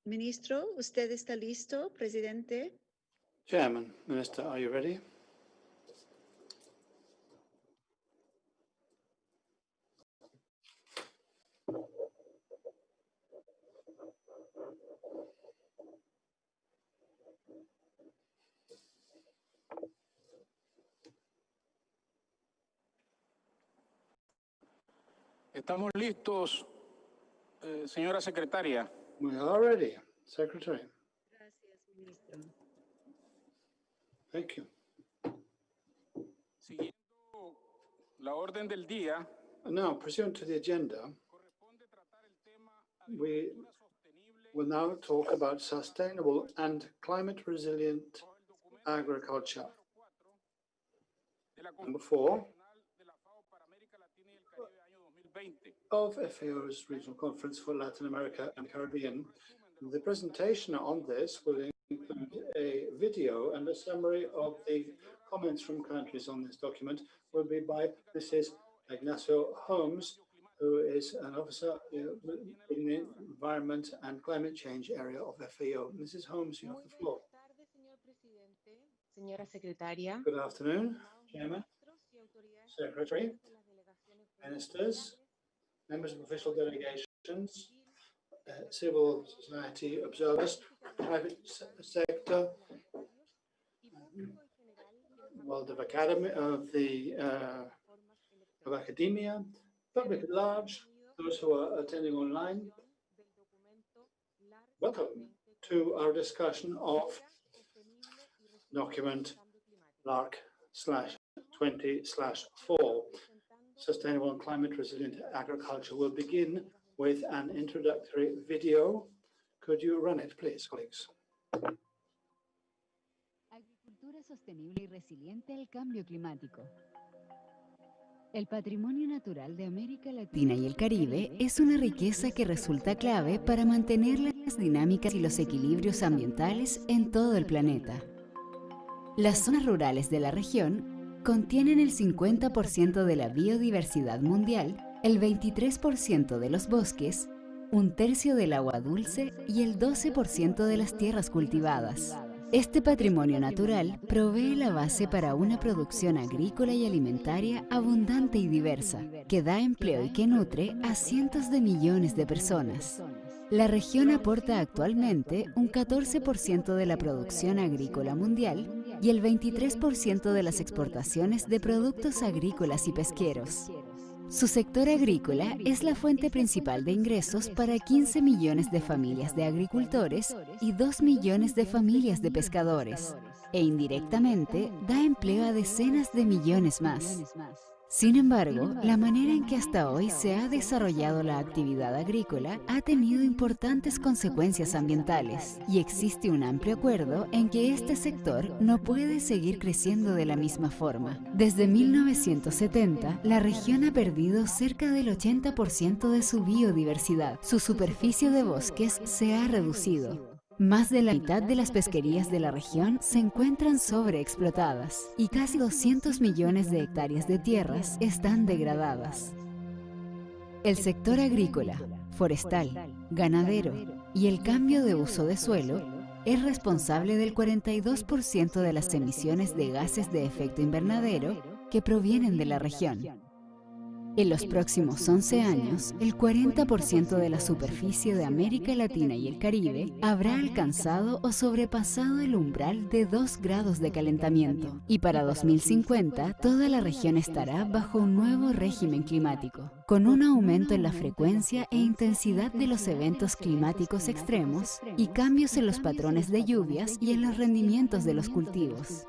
Ministro, ¿usted está listo, presidente? Chairman, Minister, are you ready? Estamos listos, señora secretaria. We are ready, Secretary. Gracias, ministro. Thank you. Siguiendo la orden del día, Now, pursuant to the agenda, we will now talk about sustainable and climate-resilient agriculture. Number 4 of FAO's Regional Conference for Latin America and Caribbean. The presentation on this will include a video, and a summary of the comments from countries on this document will be by Mrs. Ignacio Holmes, who is an officer in the Environment and Climate Change area of FAO. Mrs. Holmes, you have the floor. Señora Secretaria. Good afternoon, Chairman, Secretary, Ministers, members of official delegations, civil society observers, private sector, world of academia, public at large, those who are attending online. Welcome to our discussion of document LARC/20/4. Sustainable and climate resilient agriculture. Will begin with an introductory video. Could you run it, please, colleagues? Agricultura sostenible y resiliente al cambio climático. El patrimonio natural de América Latina y el Caribe es una riqueza que resulta clave para mantener las dinámicas y los equilibrios ambientales en todo el planeta. Las zonas rurales de la región contienen el 50% de la biodiversidad mundial, el 23% de los bosques, un tercio del agua dulce y el 12% de las tierras cultivadas. Este patrimonio natural provee la base para una producción agrícola y alimentaria abundante y diversa, que da empleo y que nutre a cientos de millones de personas. La región aporta actualmente un 14% de la producción agrícola mundial y el 23% de las exportaciones de productos agrícolas y pesqueros. Su sector agrícola es la fuente principal de ingresos para 15 millones de familias de agricultores y 2 millones de familias de pescadores, e indirectamente da empleo a decenas de millones más. Sin embargo, la manera en que hasta hoy se ha desarrollado la actividad agrícola ha tenido importantes consecuencias ambientales, y existe un amplio acuerdo en que este sector no puede seguir creciendo de la misma forma. Desde 1970, la región ha perdido cerca del 80% de su biodiversidad. Su superficie de bosques se ha reducido. Más de la mitad de las pesquerías de la región se encuentran sobreexplotadas y casi 200 millones de hectáreas de tierras están degradadas. El sector agrícola, forestal, ganadero y el cambio de uso de suelo es responsable del 42% de las emisiones de gases de efecto invernadero que provienen de la región. En los próximos 11 años, el 40% de la superficie de América Latina y el Caribe habrá alcanzado o sobrepasado el umbral de 2 grados de calentamiento. Y para 2050, toda la región estará bajo un nuevo régimen climático, con un aumento en la frecuencia e intensidad de los eventos climáticos extremos y cambios en los patrones de lluvias y en los rendimientos de los cultivos.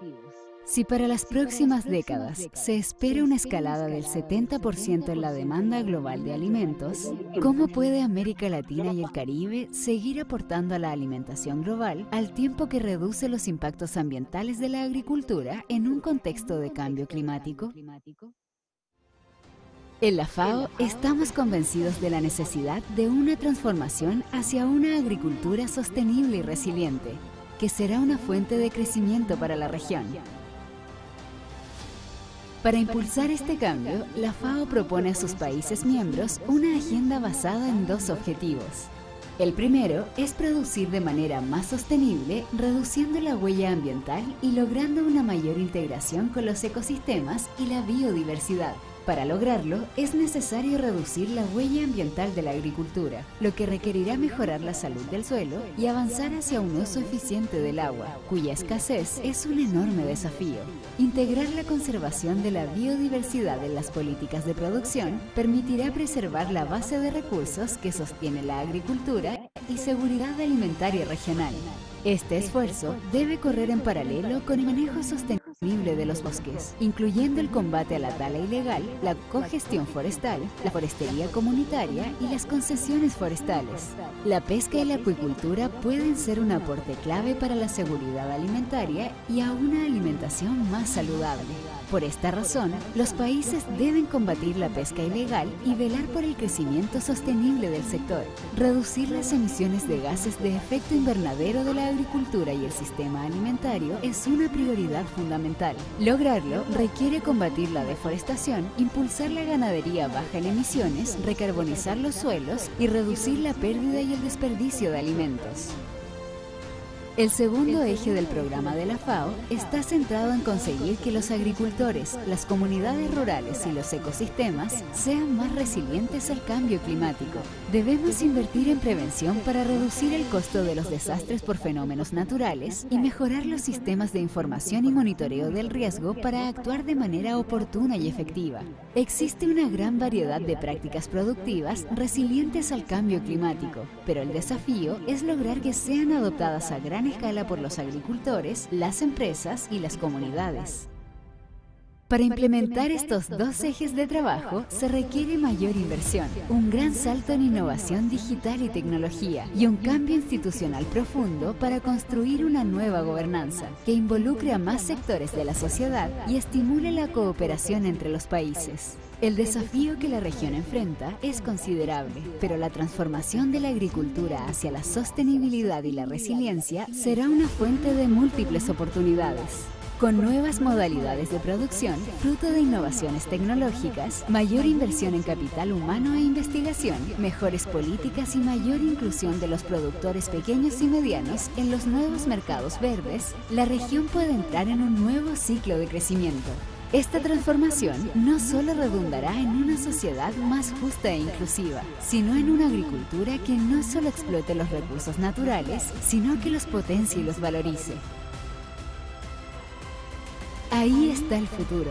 Si para las próximas décadas se espera una escalada del 70% en la demanda global de alimentos, ¿cómo puede América Latina y el Caribe seguir aportando a la alimentación global al tiempo que reduce los impactos ambientales de la agricultura en un contexto de cambio climático? En la FAO estamos convencidos de la necesidad de una transformación hacia una agricultura sostenible y resiliente, que será una fuente de crecimiento para la región. Para impulsar este cambio, la FAO propone a sus países miembros una agenda basada en 2 objetivos: El primero es producir de manera más sostenible, reduciendo la huella ambiental y logrando una mayor integración con los ecosistemas y la biodiversidad. Para lograrlo, es necesario reducir la huella ambiental de la agricultura, lo que requerirá mejorar la salud del suelo y avanzar hacia un uso eficiente del agua, cuya escasez es un enorme desafío. Integrar la conservación de la biodiversidad en las políticas de producción permitirá preservar la base de recursos que sostiene la agricultura y seguridad alimentaria regional. Este esfuerzo debe correr en paralelo con el manejo sostenible de los bosques, incluyendo el combate a la tala ilegal, la cogestión forestal, la forestería comunitaria y las concesiones forestales. La pesca y la acuicultura pueden ser un aporte clave para la seguridad alimentaria y a una alimentación más saludable. Por esta razón, los países deben combatir la pesca ilegal y velar por el crecimiento sostenible del sector. Reducir las emisiones de gases de efecto invernadero de la agricultura y el sistema alimentario es una prioridad fundamental. Lograrlo requiere combatir la deforestación, impulsar la ganadería baja en emisiones, recarbonizar los suelos y reducir la pérdida y el desperdicio de alimentos. El segundo eje del programa de la FAO está centrado en conseguir que los agricultores, las comunidades rurales y los ecosistemas sean más resilientes al cambio climático. Debemos invertir en prevención para reducir el costo de los desastres por fenómenos naturales y mejorar los sistemas de información y monitoreo del riesgo para actuar de manera oportuna y efectiva. Existe una gran variedad de prácticas productivas resilientes al cambio climático, pero el desafío es lograr que sean adoptadas a gran escala por los agricultores, las empresas y las comunidades. Para implementar estos dos ejes de trabajo se requiere mayor inversión, un gran salto en innovación digital y tecnología y un cambio institucional profundo para construir una nueva gobernanza que involucre a más sectores de la sociedad y estimule la cooperación entre los países. El desafío que la región enfrenta es considerable, pero la transformación de la agricultura hacia la sostenibilidad y la resiliencia será una fuente de múltiples oportunidades. Con nuevas modalidades de producción, fruto de innovaciones tecnológicas, mayor inversión en capital humano e investigación, mejores políticas y mayor inclusión de los productores pequeños y medianos en los nuevos mercados verdes, la región puede entrar en un nuevo ciclo de crecimiento. Esta transformación no solo redundará en una sociedad más justa e inclusiva, sino en una agricultura que no solo explote los recursos naturales, sino que los potencie y los valorice. Ahí está el futuro.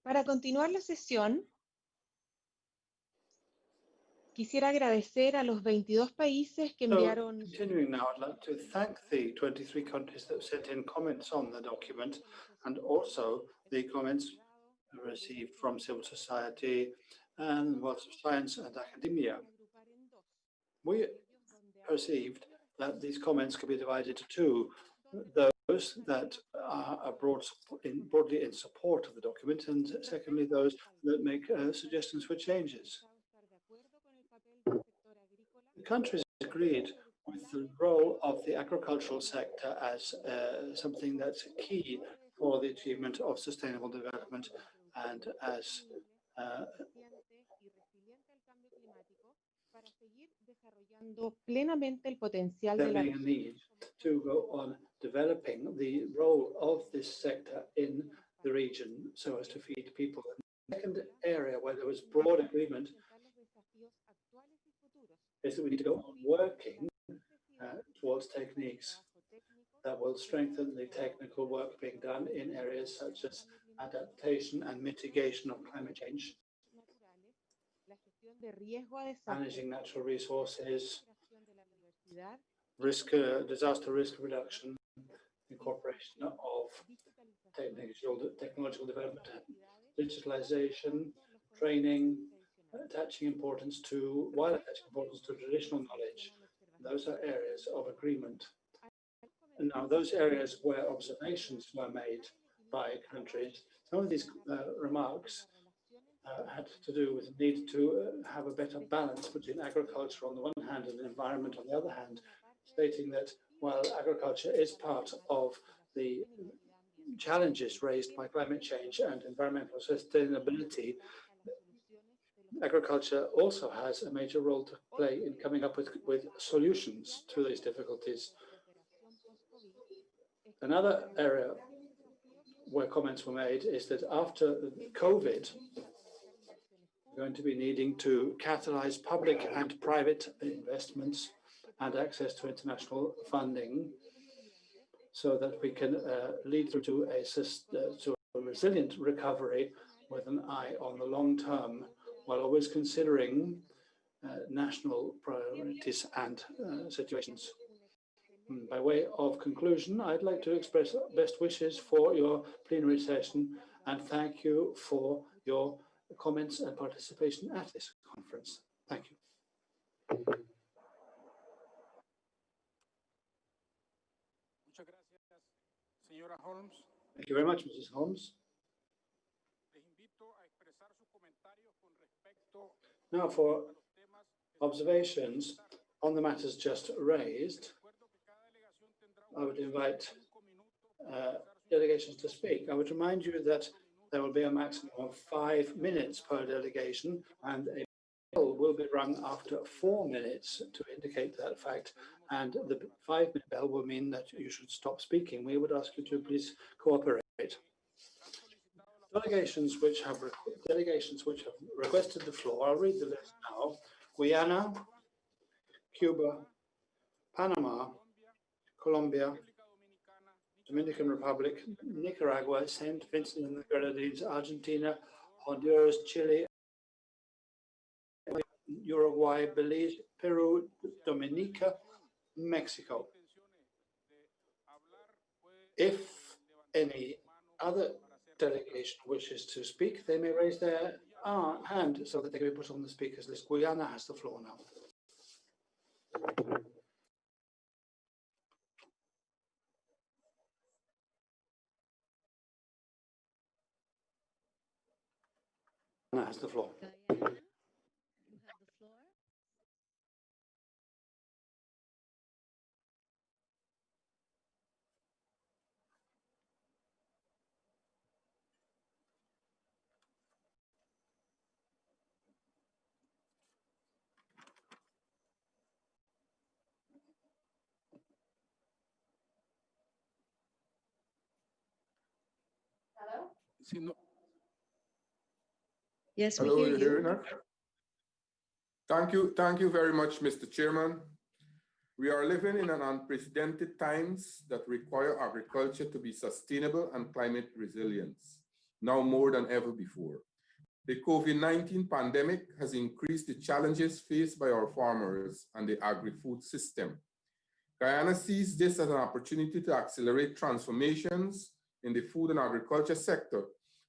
Para continuar la sesión, quisiera agradecer a los 22 países que enviaron. Continuing now, I'd like to thank the 23 countries that sent in comments on the document and also the comments received from civil society and world of science and academia. We perceived that these comments could be divided into two. Those that are broadly in support of the document, and secondly, those that make suggestions for changes. The countries agreed with the role of the agricultural sector as something that's key for the achievement of sustainable development and as plenamente el potencial there de la being a need to go on developing the role of this sector in the region so as to feed people. The second area where there was broad agreement is that we need to go on working towards techniques that will strengthen the technical work being done in areas such as adaptation and mitigation of climate change, managing natural resources, disaster risk reduction, incorporation of technological development, digitalization, training, while attaching importance to traditional knowledge. Those are areas of agreement. And now those areas where observations were made by countries, some of these remarks had to do with the need to have a better balance between agriculture on the one hand and the environment on the other hand, stating that while agriculture is part of the challenges raised by climate change and environmental sustainability, agriculture also has a major role to play in coming up with solutions to these difficulties. Another area where comments were made is that after COVID, we're going to be needing to catalyze public and private investments and access to international funding so that we can lead through to a resilient recovery with an eye on the long term, while always considering national priorities and situations. By way of conclusion, I'd like to express best wishes for your plenary session and thank you for your comments and participation at this conference. Thank you. Thank you very much, Mrs. Holmes. Now for observations on the matters just raised, I would invite delegations to speak. I would remind you that there will be a maximum of 5 minutes per delegation, and a bell will be rung after 4 minutes to indicate that fact. And the 5-minute bell will mean that you should stop speaking. We would ask you to please cooperate. Delegations which have requested the floor, I'll read the list now. Guyana, Cuba, Panama, Colombia, Dominican Republic, Nicaragua, St. Vincent and the Grenadines, Argentina, Honduras, Chile, Uruguay, Belize, Peru, Dominica, Mexico. If any other delegation wishes to speak, they may raise their hand so that they can be put on the speakers list. Guyana has the floor now. Guyana has the floor. Yes, we Hello, hear you you. hearing us? Thank you very much, Mr. Chairman. We are living in an unprecedented times that require agriculture to be sustainable and climate resilience, now more than ever before. The COVID-19 pandemic has increased the challenges faced by our farmers and the agri-food system. Guyana sees this as an opportunity to accelerate transformations in the food and agriculture sector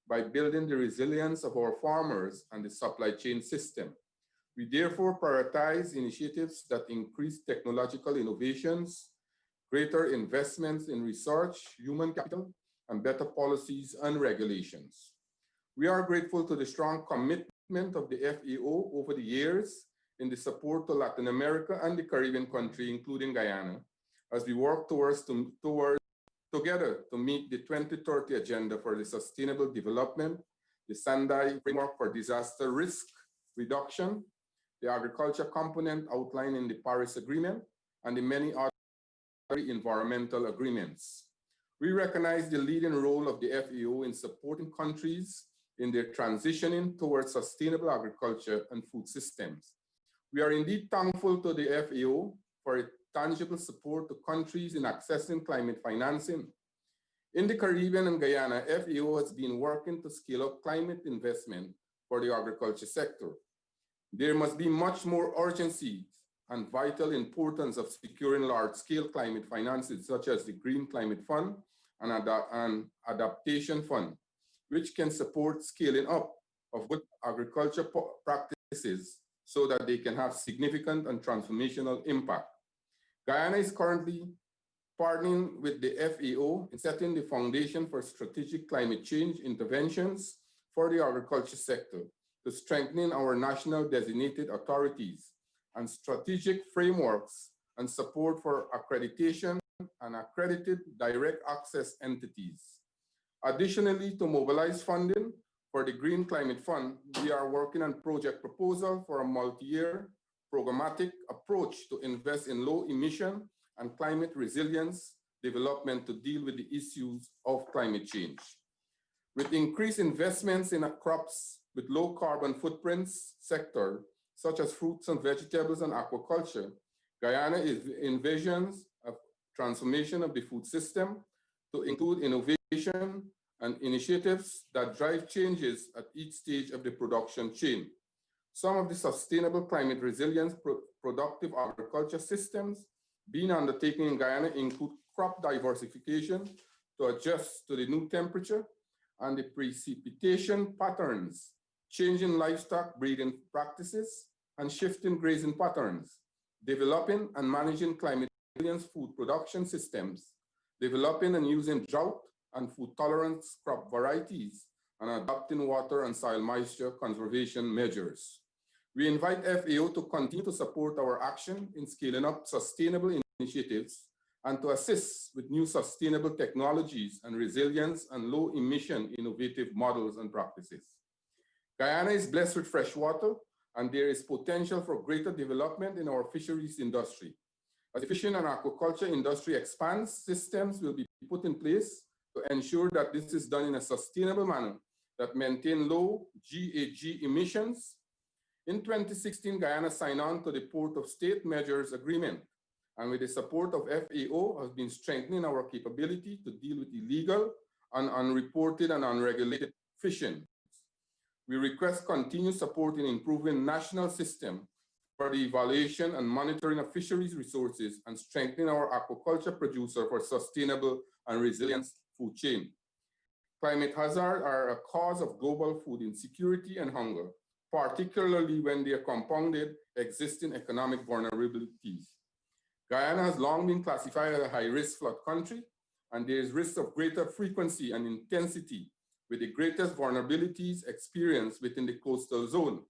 by building the resilience of our farmers and the supply chain system. We therefore prioritize initiatives that increase technological innovations, greater investments in research, human capital, and better policies and regulations. We are grateful to the strong commitment of the FAO over the years in the support to Latin America and the Caribbean country, including Guyana, as we work together to meet the 2030 Agenda for the Sustainable Development, the Sendai Framework for Disaster Risk Reduction, the agriculture component outlined in the Paris Agreement, and the many other environmental agreements. We recognize the leading role of the FAO in supporting countries in their transitioning towards sustainable agriculture and food systems. We are indeed thankful to the FAO for its tangible support to countries in accessing climate financing. In the Caribbean and Guyana, FAO has been working to scale up climate investment for the agriculture sector. There must be much more urgency and vital importance of securing large-scale climate finances, such as the Green Climate Fund and Adaptation Fund, which can support scaling up of good agriculture practices so that they can have significant and transformational impact. Guyana is currently partnering with the FAO in setting the foundation for strategic climate change interventions for the agriculture sector, to strengthening our national designated authorities and strategic frameworks and support for accreditation and accredited direct access entities. Additionally, to mobilize funding for the Green Climate Fund, we are working on project proposal for a multi-year programmatic approach to invest in low emission and climate resilience development to deal with the issues of climate change. With increased investments in crops with low carbon footprints sector, such as fruits and vegetables and aquaculture, Guyana envisions a transformation of the food system to include innovation and initiatives that drive changes at each stage of the production chain. Some of the sustainable climate resilience productive agriculture systems being undertaken in Guyana include crop diversification to adjust to the new temperature and the precipitation patterns, changing livestock breeding practices, and shifting grazing patterns, developing and managing climate resilience food production systems, developing and using drought and food tolerance crop varieties, and adopting water and soil moisture conservation measures. We invite FAO to continue to support our action in scaling up sustainable initiatives and to assist with new sustainable technologies and resilience and low emission innovative models and practices. Guyana is blessed with fresh water, and there is potential for greater development in our fisheries industry. As the fishing and aquaculture industry expands, systems will be put in place to ensure that this is done in a sustainable manner that maintain low GHG emissions. In 2016, Guyana signed on to the Port of State Measures Agreement, and with the support of FAO has been strengthening our capability to deal with illegal and unreported and unregulated fishing. We request continued support in improving national system for the evaluation and monitoring of fisheries resources and strengthening our aquaculture producer for sustainable and resilient food chain. Climate hazards are a cause of global food insecurity and hunger, particularly when they are compounded existing economic vulnerabilities. Guyana has long been classified as a high-risk flood country, and there is risk of greater frequency and intensity with the greatest vulnerabilities experienced within the coastal zone.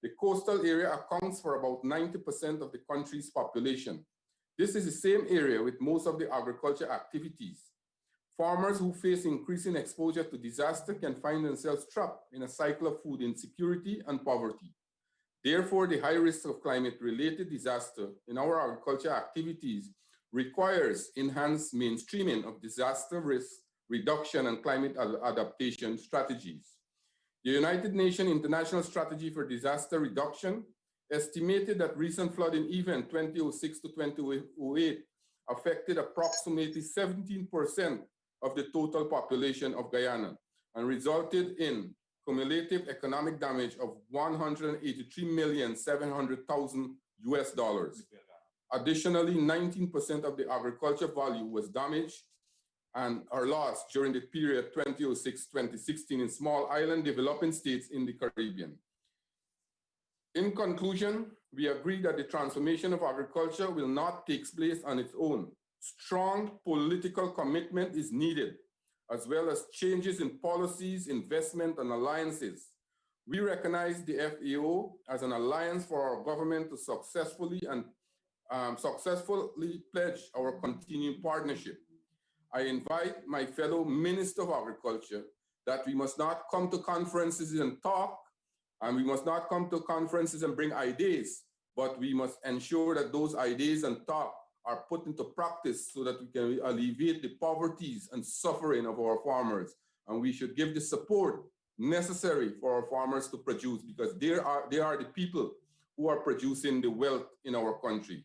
The coastal area accounts for about 90% of the country's population. This is the same area with most of the agriculture activities. Farmers who face increasing exposure to disaster can find themselves trapped in a cycle of food insecurity and poverty. Therefore, the high risk of climate-related disaster in our agriculture activities requires enhanced mainstreaming of disaster risk reduction and climate adaptation strategies. The United Nations International Strategy for Disaster Reduction estimated that recent flooding event 2006 to 2008 affected approximately 17% of the total population of Guyana and resulted in cumulative economic damage of $183,700,000 US. Additionally, 19% of the agriculture value was damaged and are lost during the period 2006-2016 in small island developing states in the Caribbean. In conclusion, we agree that the transformation of agriculture will not take place on its own. Strong political commitment is needed, as well as changes in policies, investment, and alliances. We recognize the FAO as an alliance for our government to successfully pledge our continued partnership. I invite my fellow Minister of Agriculture that we must not come to conferences and talk, and we must not come to conferences and bring ideas, but we must ensure that those ideas and talk are put into practice so that we can alleviate the poverties and suffering of our farmers. And we should give the support necessary for our farmers to produce, because they are the people who are producing the wealth in our country.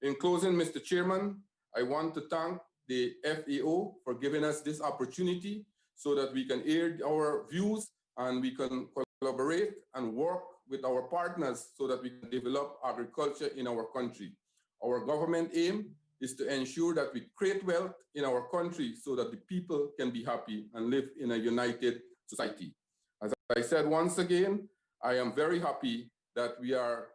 In closing, Mr. Chairman, I want to thank the FAO for giving us this opportunity so that we can air our views and we can collaborate and work with our partners so that we can develop agriculture in our country. Our government aim is to ensure that we create wealth in our country so that the people can be happy and live in a united society. As I said once again, I am very happy that we are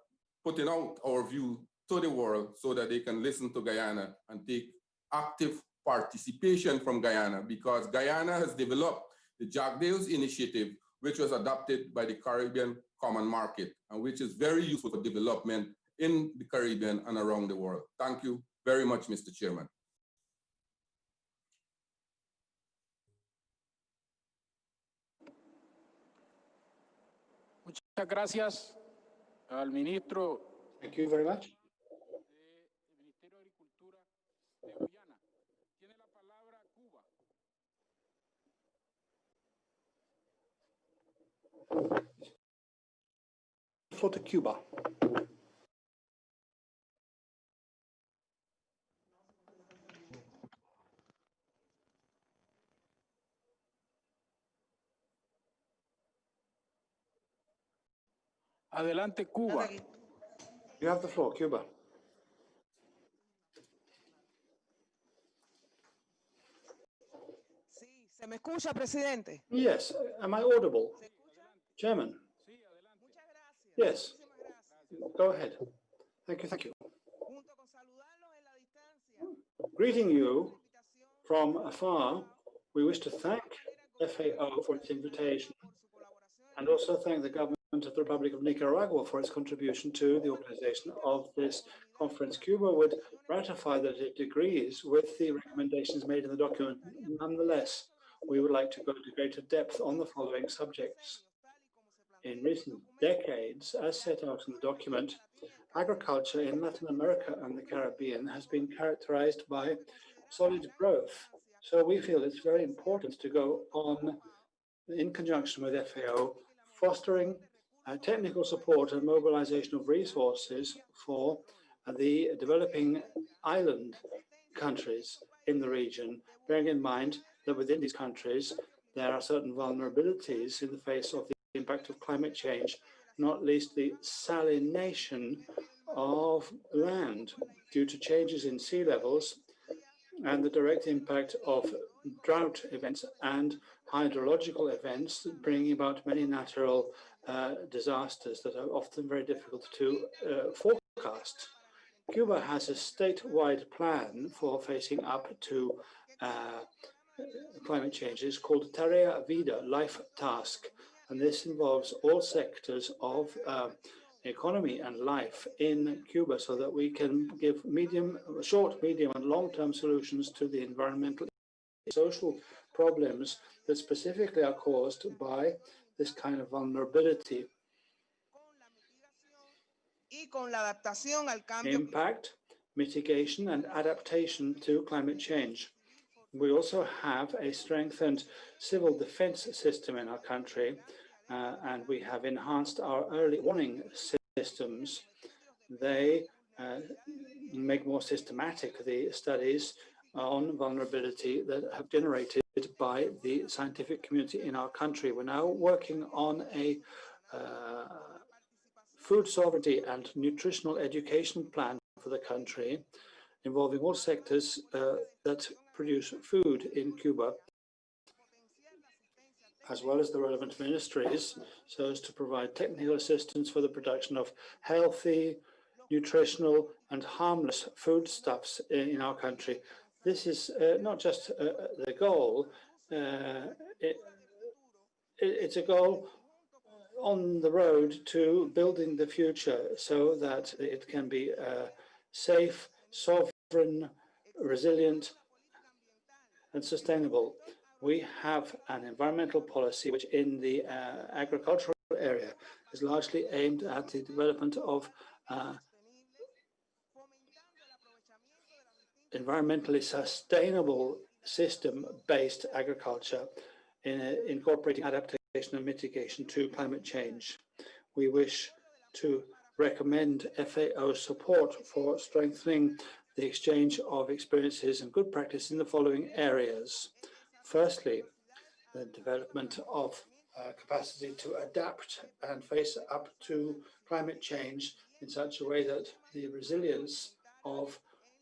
putting out our view to the world so that they can listen to Guyana and take active participation from Guyana, because Guyana has developed the Jack Dales Initiative, which was adopted by the Caribbean common market, and which is very useful for development in the Caribbean and around the world. Thank you very much, Mr. Chairman. Muchas gracias al ministro. Thank you very much. For to Cuba. Adelante, Cuba. You have the floor, Cuba. ¿Se me escucha, presidente? Yes, am I audible? Chairman? Yes. Go ahead. Thank you, thank you. Greeting you from afar, we wish to thank FAO for its invitation and also thank the government of the Republic of Nicaragua for its contribution to the organization of this conference. Cuba would ratify that it agrees with the recommendations made in the document. Nonetheless, we would like to go into greater depth on the following subjects. In recent decades, as set out in the document, agriculture in Latin America and the Caribbean has been characterized by solid growth. So we feel it's very important to go on, in conjunction with FAO, fostering technical support and mobilization of resources for the developing island countries in the region, bearing in mind that within these countries, there are certain vulnerabilities in the face of the impact of climate change, not least the salination of land due to changes in sea levels and the direct impact of drought events and hydrological events, bringing about many natural disasters that are often very difficult to forecast. Cuba has a statewide plan for facing up to climate changes called Tarea Vida, Life Task, and this involves all sectors of economy and life in Cuba so that we can give short, medium, and long-term solutions to the environmental and social problems that specifically are caused by this kind of vulnerability. Impact, mitigation, and adaptation to climate change. We also have a strengthened civil defense system in our country, and we have enhanced our early warning systems. They make more systematic the studies on vulnerability that have generated by the scientific community in our country. We're now working on a food sovereignty and nutritional education plan for the country, involving all sectors that produce food in Cuba, as well as the relevant ministries, so as to provide technical assistance for the production of healthy, nutritional, and harmless foodstuffs in our country. This is not just the goal, it's a goal on the road to building the future so that it can be safe, sovereign, resilient, and sustainable. We have an environmental policy which in the agricultural area is largely aimed at the development of environmentally sustainable system-based agriculture incorporating adaptation and mitigation to climate change. We wish to recommend FAO support for strengthening the exchange of experiences and good practice in the following areas. Firstly, the development of capacity to adapt and face up to climate change in such a way that the resilience of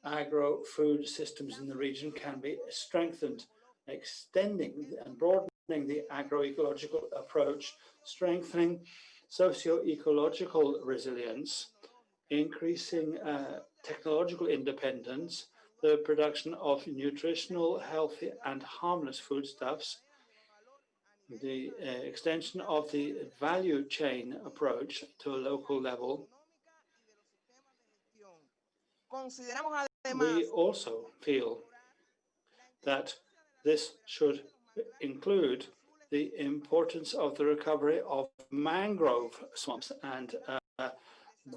agro-food systems in the region can be strengthened, extending and broadening the agroecological approach, strengthening socio-ecological resilience, increasing technological independence, the production of nutritional, healthy, and harmless foodstuffs, the extension of the value chain approach to a local level. We also feel that this should include the importance of the recovery of mangrove swamps and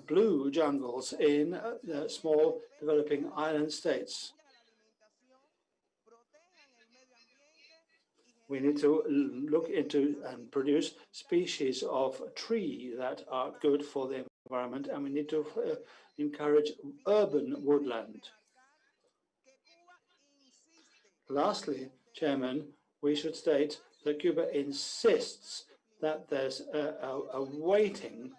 blue jungles in small developing island states. We need to look into and produce species of tree that are good for the environment, and we need to encourage urban woodland. Lastly, Chairman, we should state that Cuba insists that there's a weighting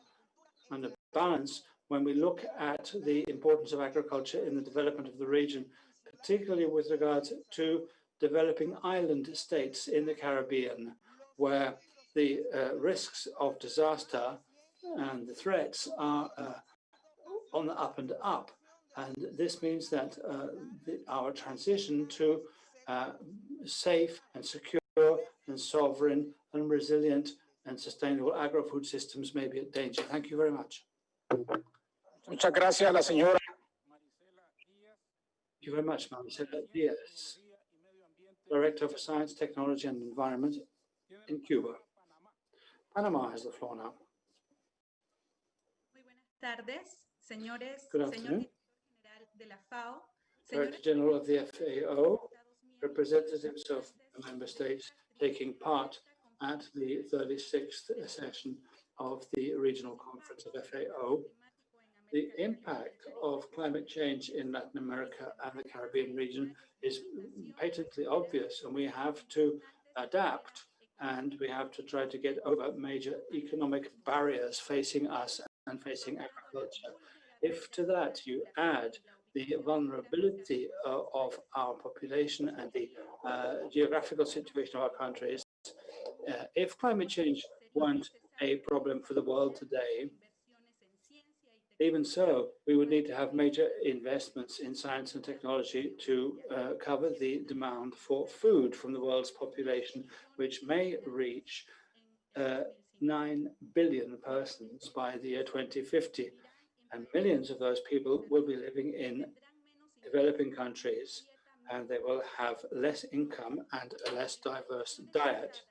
and a balance when we look at the importance of agriculture in the development of the region, particularly with regard to developing island states in the Caribbean, where the risks of disaster and the threats are on the up and up. And this means that our transition to safe and secure and sovereign and resilient and sustainable agro-food systems may be at danger. Thank you very much. Muchas gracias, la señora. Thank you very much, Maricela Diaz, Director for Science, Technology and Environment in Cuba. Panama has the floor now. Good afternoon. Director General of the FAO, representatives of the member states taking part at the 36th session of the Regional Conference of FAO. The impact of climate change in Latin America and the Caribbean region is patently obvious, and we have to adapt, and we have to try to get over major economic barriers facing us and facing agriculture. If to that you add the vulnerability of our population and the geographical situation of our countries, if climate change weren't a problem for the world today, even so, we would need to have major investments in science and technology to cover the demand for food from the world's population, which may reach 9 billion persons by the year 2050. And millions of those people will be living in developing countries, and they will have less income and a less diverse diet.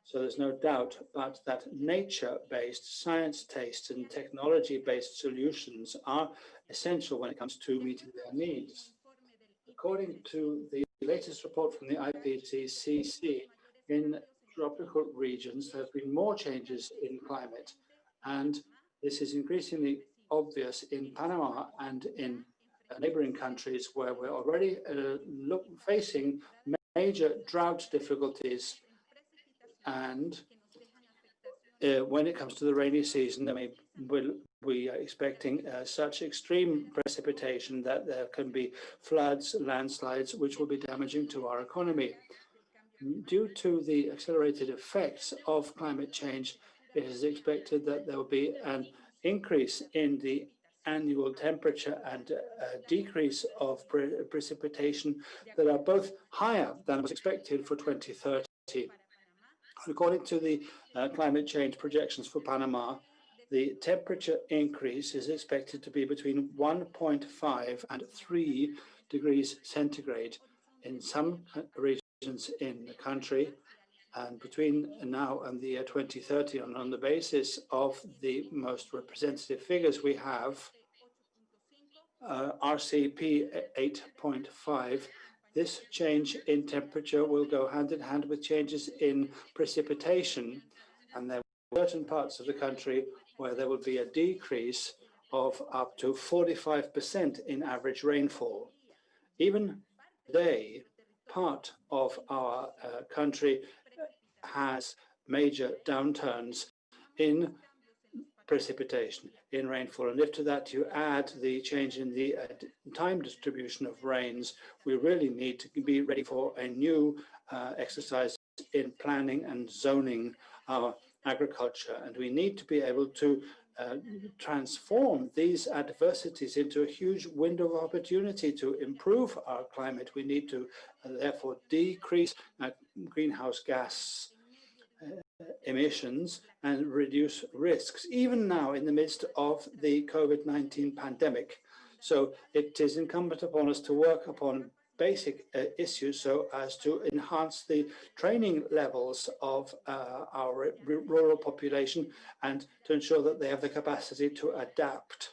So there's no doubt but that nature-based, science-based and technology-based solutions are essential when it comes to meeting their needs. According to the latest report from the IPCC, in tropical regions, there have been more changes in climate, and this is increasingly obvious in Panama and in neighboring countries where we're already facing major drought difficulties. And when it comes to the rainy season, we are expecting such extreme precipitation that there can be floods, landslides, which will be damaging to our economy. Due to the accelerated effects of climate change, it is expected that there will be an increase in the annual temperature and a decrease of precipitation that are both higher than was expected for 2030. According to the climate change projections for Panama, the temperature increase is expected to be between 1.5 and 3 degrees centigrade in some regions in the country. And between now and the year 2030, and on the basis of the most representative figures we have, RCP 8.5, this change in temperature will go hand in hand with changes in precipitation, and there are certain parts of the country where there will be a decrease of up to 45% in average rainfall. Even today, part of our country has major downturns in precipitation, in rainfall. And if to that you add the change in the time distribution of rains, we really need to be ready for a new exercise in planning and zoning our agriculture. And we need to be able to transform these adversities into a huge window of opportunity to improve our climate. We need to therefore decrease greenhouse gas emissions and reduce risks, even now in the midst of the COVID-19 pandemic. So it is incumbent upon us to work upon basic issues so as to enhance the training levels of our rural population and to ensure that they have the capacity to adapt.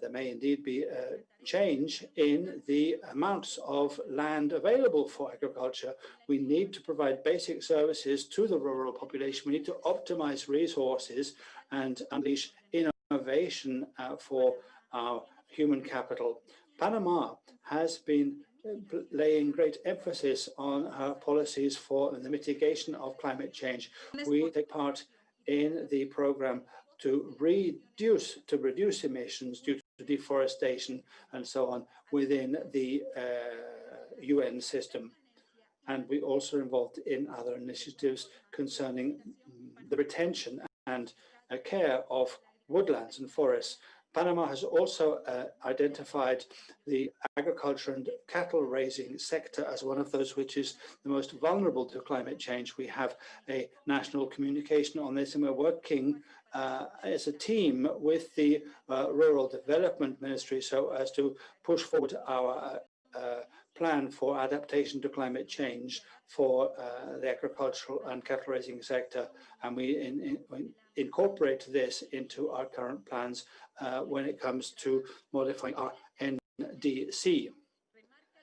There may indeed be a change in the amounts of land available for agriculture. We need to provide basic services to the rural population. We need to optimize resources and unleash innovation for our human capital. Panama has been laying great emphasis on her policies for the mitigation of climate change. We take part in the program to reduce emissions due to deforestation and so on within the UN system. And we also involved in other initiatives concerning the retention and care of woodlands and forests. Panama has also identified the agriculture and cattle raising sector as one of those which is the most vulnerable to climate change. We have a national communication on this, and we're working as a team with the Rural Development Ministry so as to push forward our plan for adaptation to climate change for the agricultural and cattle raising sector. And we incorporate this into our current plans when it comes to modifying our NDC.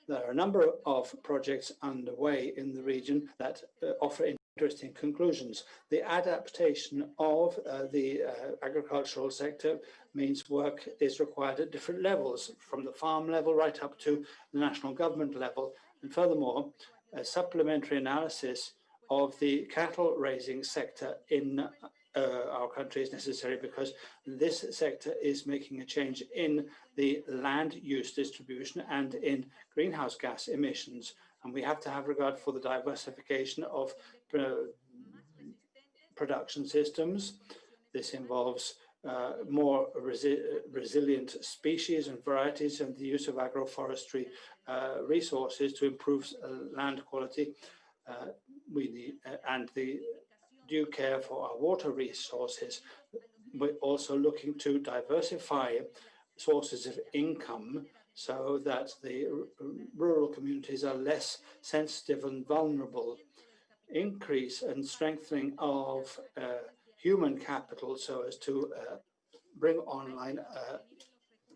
There are a number of projects underway in the region that offer interesting conclusions. The adaptation of the agricultural sector means work is required at different levels, from the farm level right up to the national government level. And furthermore, a supplementary analysis of the cattle raising sector in our country is necessary, because this sector is making a change in the land use distribution and in greenhouse gas emissions. And we have to have regard for the diversification of production systems. This involves more resilient species and varieties and the use of agroforestry resources to improve land quality. We need, and the due care for our water resources. We're also looking to diversify sources of income so that the rural communities are less sensitive and vulnerable. Increase and strengthening of human capital so as to bring online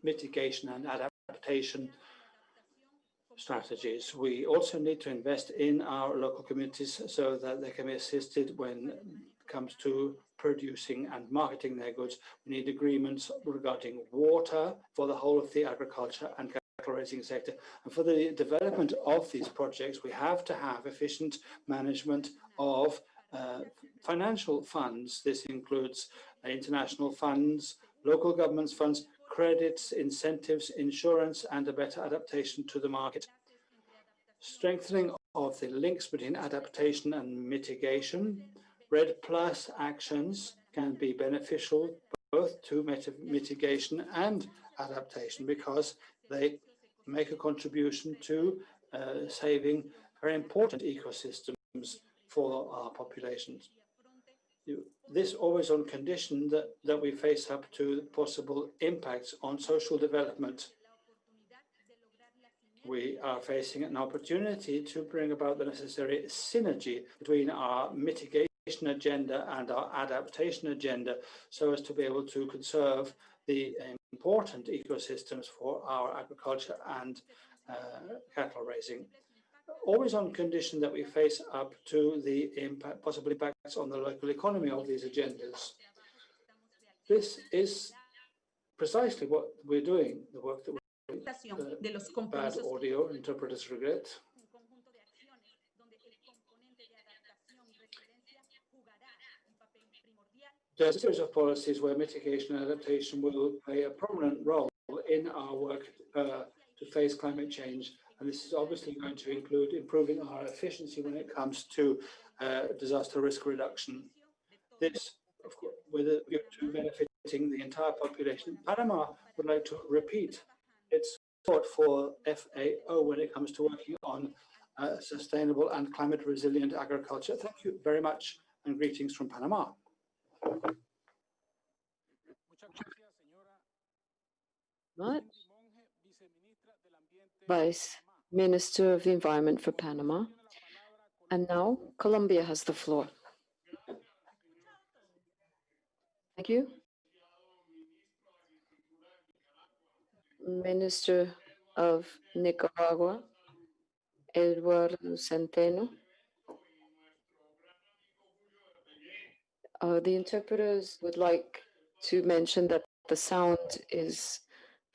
mitigation and adaptation strategies. We also need to invest in our local communities so that they can be assisted when it comes to producing and marketing their goods. We need agreements regarding water for the whole of the agriculture and cattle raising sector. And for the development of these projects, we have to have efficient management of financial funds. This includes international funds, local governments funds, credits, incentives, insurance, and a better adaptation to the market. Strengthening of the links between adaptation and mitigation. RED+ actions can be beneficial both to mitigation and adaptation because they make a contribution to saving very important ecosystems for our populations. This always on condition that we face up to possible impacts on social development. We are facing an opportunity to bring about the necessary synergy between our mitigation agenda and our adaptation agenda so as to be able to conserve the important ecosystems for our agriculture and cattle raising. Always on condition that we face up to the impact, possible impacts on the local economy of these agendas. This is precisely what we're doing, the work that we're doing. Bad audio, interpreters regret. There's a series of policies where mitigation and adaptation will play a prominent role in our work to face climate change. And this is obviously going to include improving our efficiency when it comes to disaster risk reduction. This, of course, with a view to benefiting the entire population. Panama would like to repeat its support for FAO when it comes to working on sustainable and climate resilient agriculture. Thank you very much and greetings from Panama. Vice Minister of the Environment for Panama. And now Colombia has the floor. Thank you. Minister of Nicaragua, Eduardo Centeno. The interpreters would like to mention that the sound is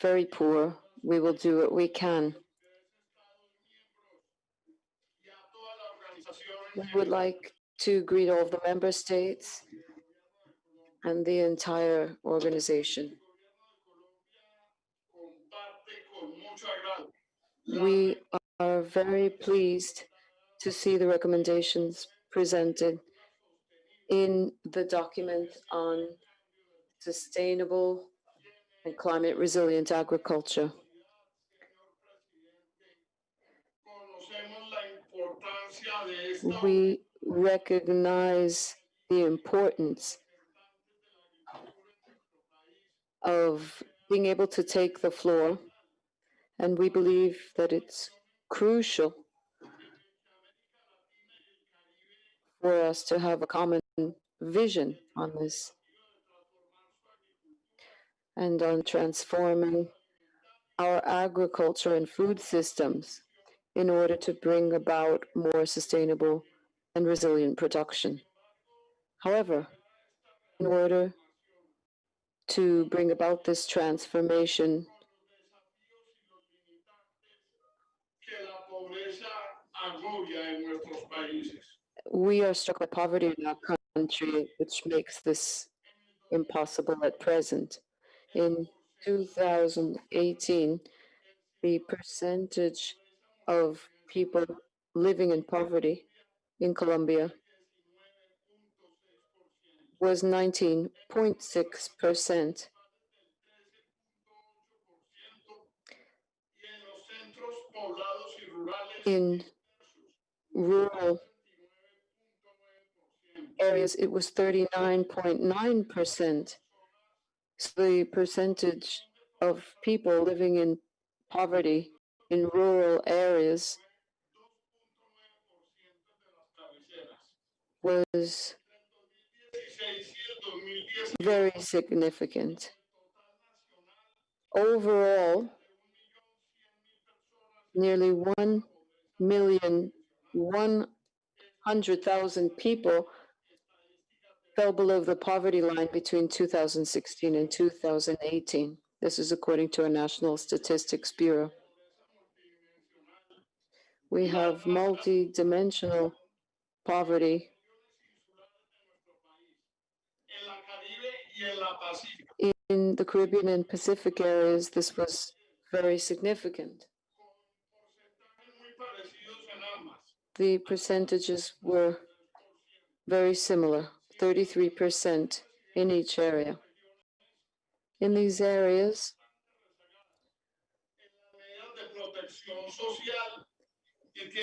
very poor. We will do what we can. We would like to greet all of the member states and the entire organization. We are very pleased to see the recommendations presented in the document on sustainable and climate resilient agriculture. We recognize the importance of being able to take the floor, and we believe that it's crucial for us to have a common vision on this and on transforming our agriculture and food systems in order to bring about more sustainable and resilient production. However, in order to bring about this transformation, we are struck by poverty in our country, which makes this impossible at present. In 2018, the percentage of people living in poverty in Colombia was 19.6%. In rural areas, it was 39.9%. So the percentage of people living in poverty in rural areas was very significant. Overall, nearly 1,100,000 people fell below the poverty line between 2016 and 2018. This is according to our National Statistics Bureau. We have multi-dimensional poverty in the Caribbean and Pacific areas. This was very significant. The percentages were very similar, 33% in each area. In these areas,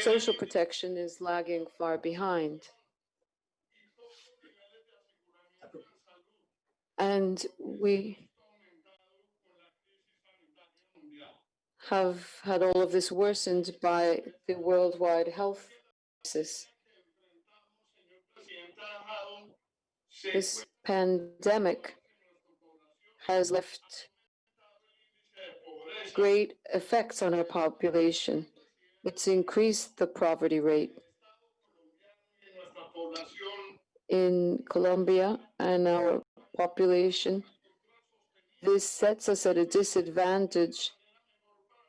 social protection is lagging far behind. And we have had all of this worsened by the worldwide health crisis. This pandemic has left great effects on our population. It's increased the poverty rate in Colombia and our population. This sets us at a disadvantage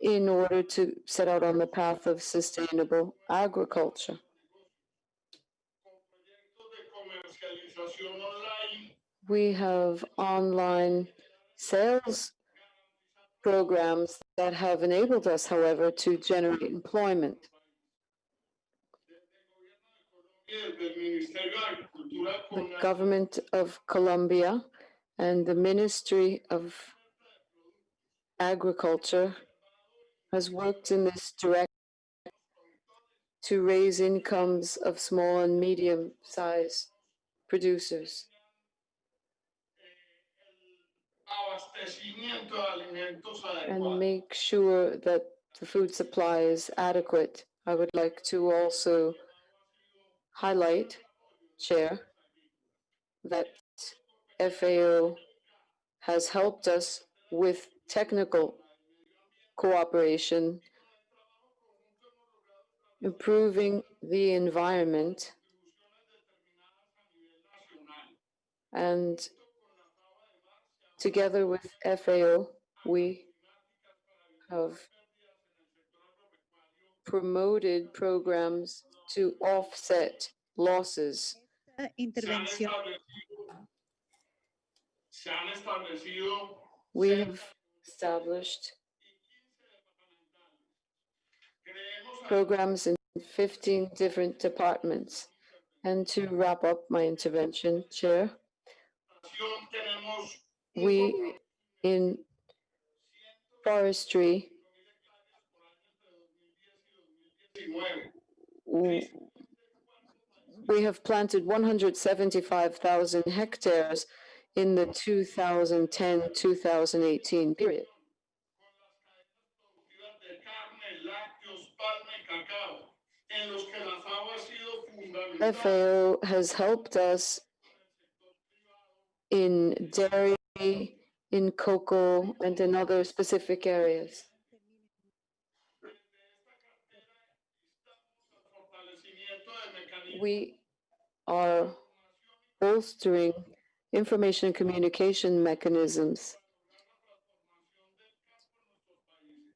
in order to set out on the path of sustainable agriculture. We have online sales programs that have enabled us, however, to generate employment. The government of Colombia and the Ministry of Agriculture has worked in this direction to raise incomes of small and medium-sized producers. And make sure that the food supply is adequate. I would like to also highlight, Chair, that FAO has helped us with technical cooperation, improving the environment, and together with FAO, we have promoted programs to offset losses. Intervención. We have established programs in 15 different departments. And to wrap up my intervention, Chair, we in forestry we have planted 175,000 hectares in the 2010-2018 period. FAO has helped us in dairy, in cocoa, and in other specific areas. We are bolstering information and communication mechanisms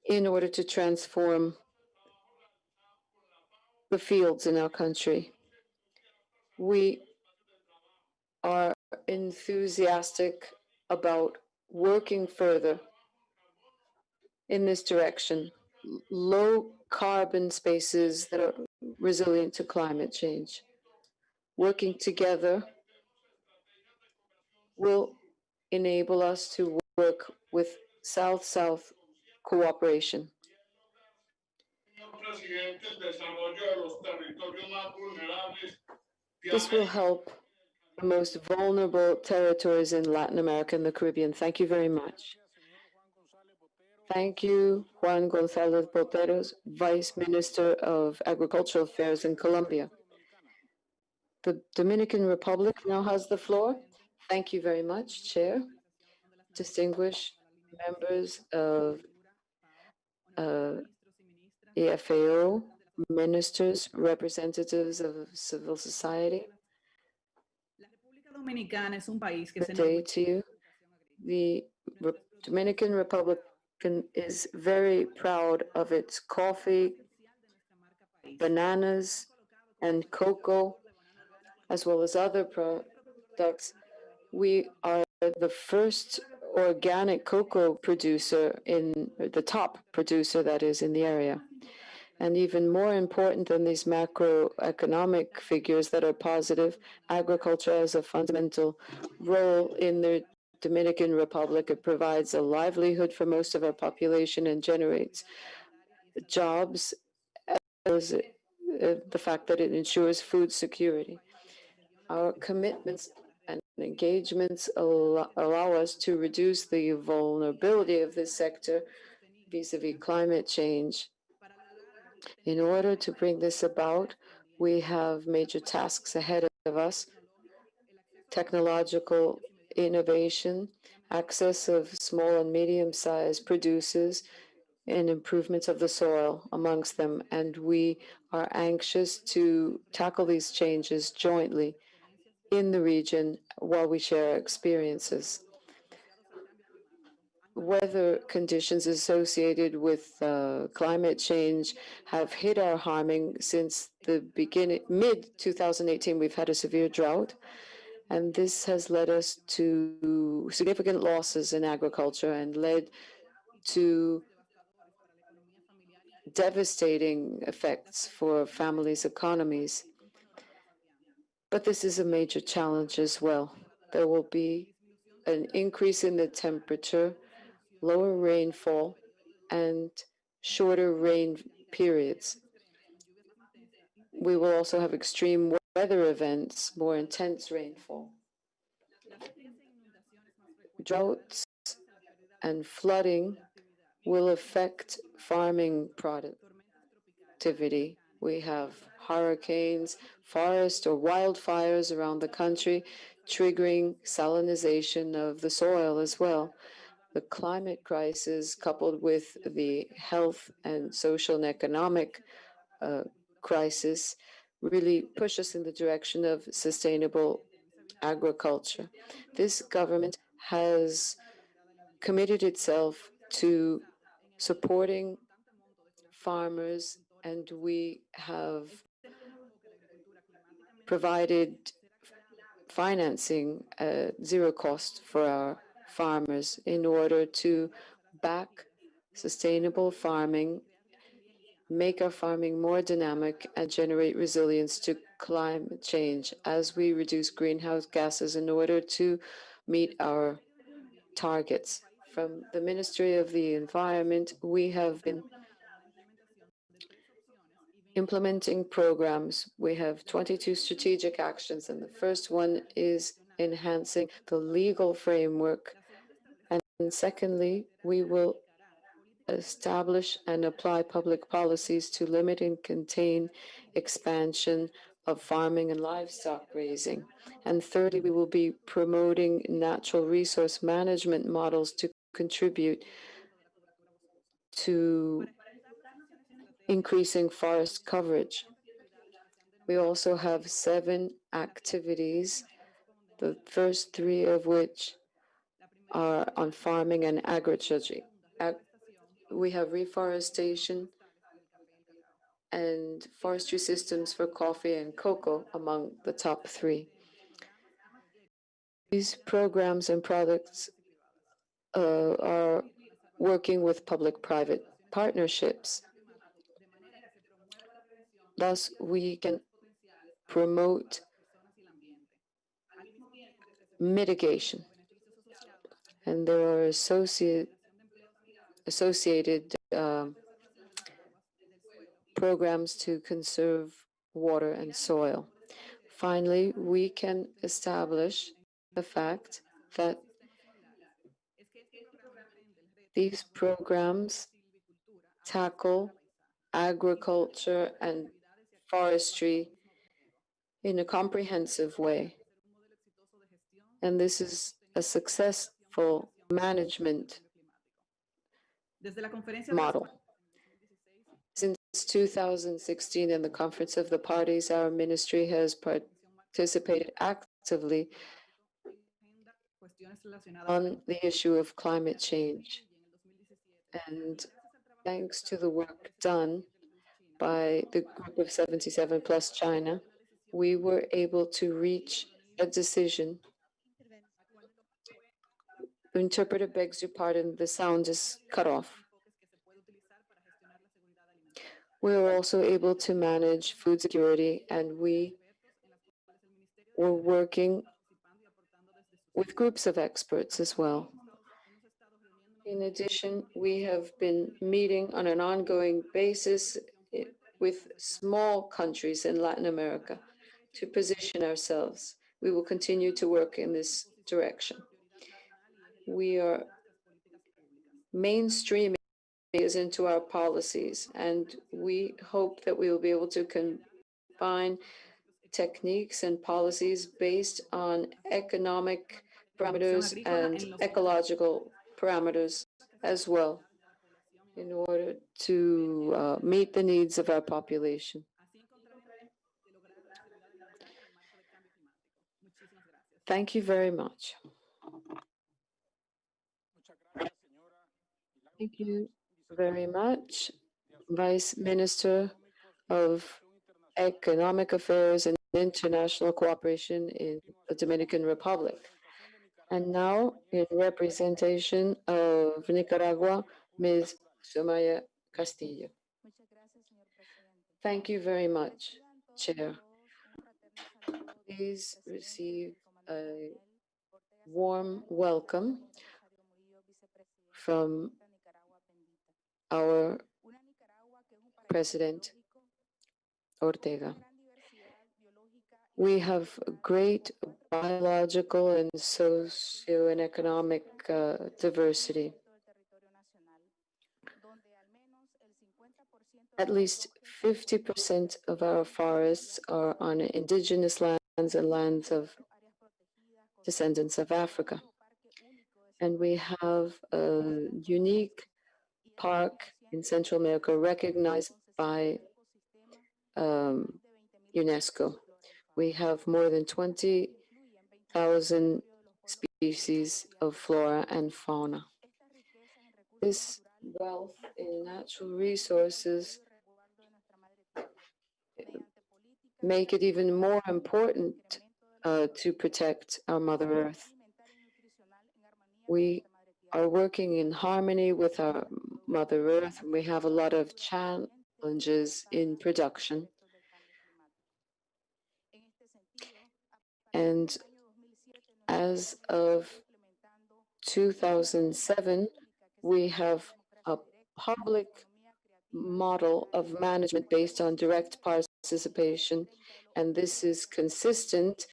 in order to transform the fields in our country. We are enthusiastic about working further in this direction, low carbon spaces that are resilient to climate change. Working together will enable us to work with South-South cooperation. This will help the most vulnerable territories in Latin America and the Caribbean. Thank you very much. Thank you, Juan González Boteros, Vice Minister of Agricultural Affairs in Colombia. The Dominican Republic now has the floor. Thank you very much, Chair. Distinguished members of the FAO, ministers, representatives of civil society. Good day to you. The Dominican Republic is very proud of its coffee, bananas, and cocoa, as well as other products. We are the first organic cocoa producer the top producer that is in the area. And even more important than these macroeconomic figures that are positive, agriculture has a fundamental role in the Dominican Republic. It provides a livelihood for most of our population and generates jobs, as the fact that it ensures food security. Our commitments and engagements allow us to reduce the vulnerability of this sector vis-a-vis climate change. In order to bring this about, we have major tasks ahead of us: technological innovation, access of small and medium-sized producers, and improvements of the soil amongst them. And we are anxious to tackle these changes jointly in the region while we share our experiences. Weather conditions associated with climate change have hit our farming since the mid-2018. We've had a severe drought, and this has led us to significant losses in agriculture and led to devastating effects for families' economies. But this is a major challenge as well. There will be an increase in the temperature, lower rainfall, and shorter rain periods. we will also have extreme weather events, more intense rainfall. Droughts and flooding will affect farming productivity. We have hurricanes, forest or wildfires around the country, triggering salinization of the soil as well. The climate crisis, coupled with the health and social and economic crisis, really push us in the direction of sustainable agriculture. This government has committed itself to supporting farmers, and we have provided financing at zero cost for our farmers in order to back sustainable farming, make our farming more dynamic, and generate resilience to climate change as we reduce greenhouse gases in order to meet our targets. From the Ministry of the Environment, we have been implementing programs. We have 22 strategic actions, and the first one is enhancing the legal framework. And secondly, we will establish and apply public policies to limit and contain expansion of farming and livestock raising. And thirdly, we will be promoting natural resource management models to contribute to increasing forest coverage. We also have 7 activities, the first 3 of which are on farming and agriculture. We have reforestation and forestry systems for coffee and cocoa among the top 3. These programs and products are working with public-private partnerships. Thus, we can promote mitigation, and there are associated programs to conserve water and soil. Finally, we can establish the fact that these programs tackle agriculture and forestry in a comprehensive way. And this is a successful management model. Since 2016, in the Conference of the Parties, our ministry has participated actively on the issue of climate change. And thanks to the work done by the Group of 77 plus China, we were able to reach a decision. The interpreter begs your pardon, the sound is cut off. We were also able to manage food security, and we were working with groups of experts as well. In addition, we have been meeting on an ongoing basis with small countries in Latin America to position ourselves. We will continue to work in this direction. We are mainstreaming is into our policies, and we hope that we will be able to combine techniques and policies based on economic parameters and ecological parameters as well in order to meet the needs of our population. Thank you very much. Thank you very much, Vice Minister of Economic Affairs and International Cooperation in the Dominican Republic. And now, in representation of Nicaragua, Ms. Sumaya Castillo. Thank you very much, Chair. Please receive a warm welcome from our President Ortega. We have great biological and socio and economic diversity. At least 50% of our forests are on indigenous lands and lands of descendants of Africa. And we have a unique park in Central America recognized by UNESCO. We have more than 20,000 species of flora and fauna. This wealth in natural resources make it even more important to protect our Mother Earth. We are working in harmony with our Mother Earth. We have a lot of challenges in production. And as of 2007, we have a public model of management based on direct participation, and this is consistent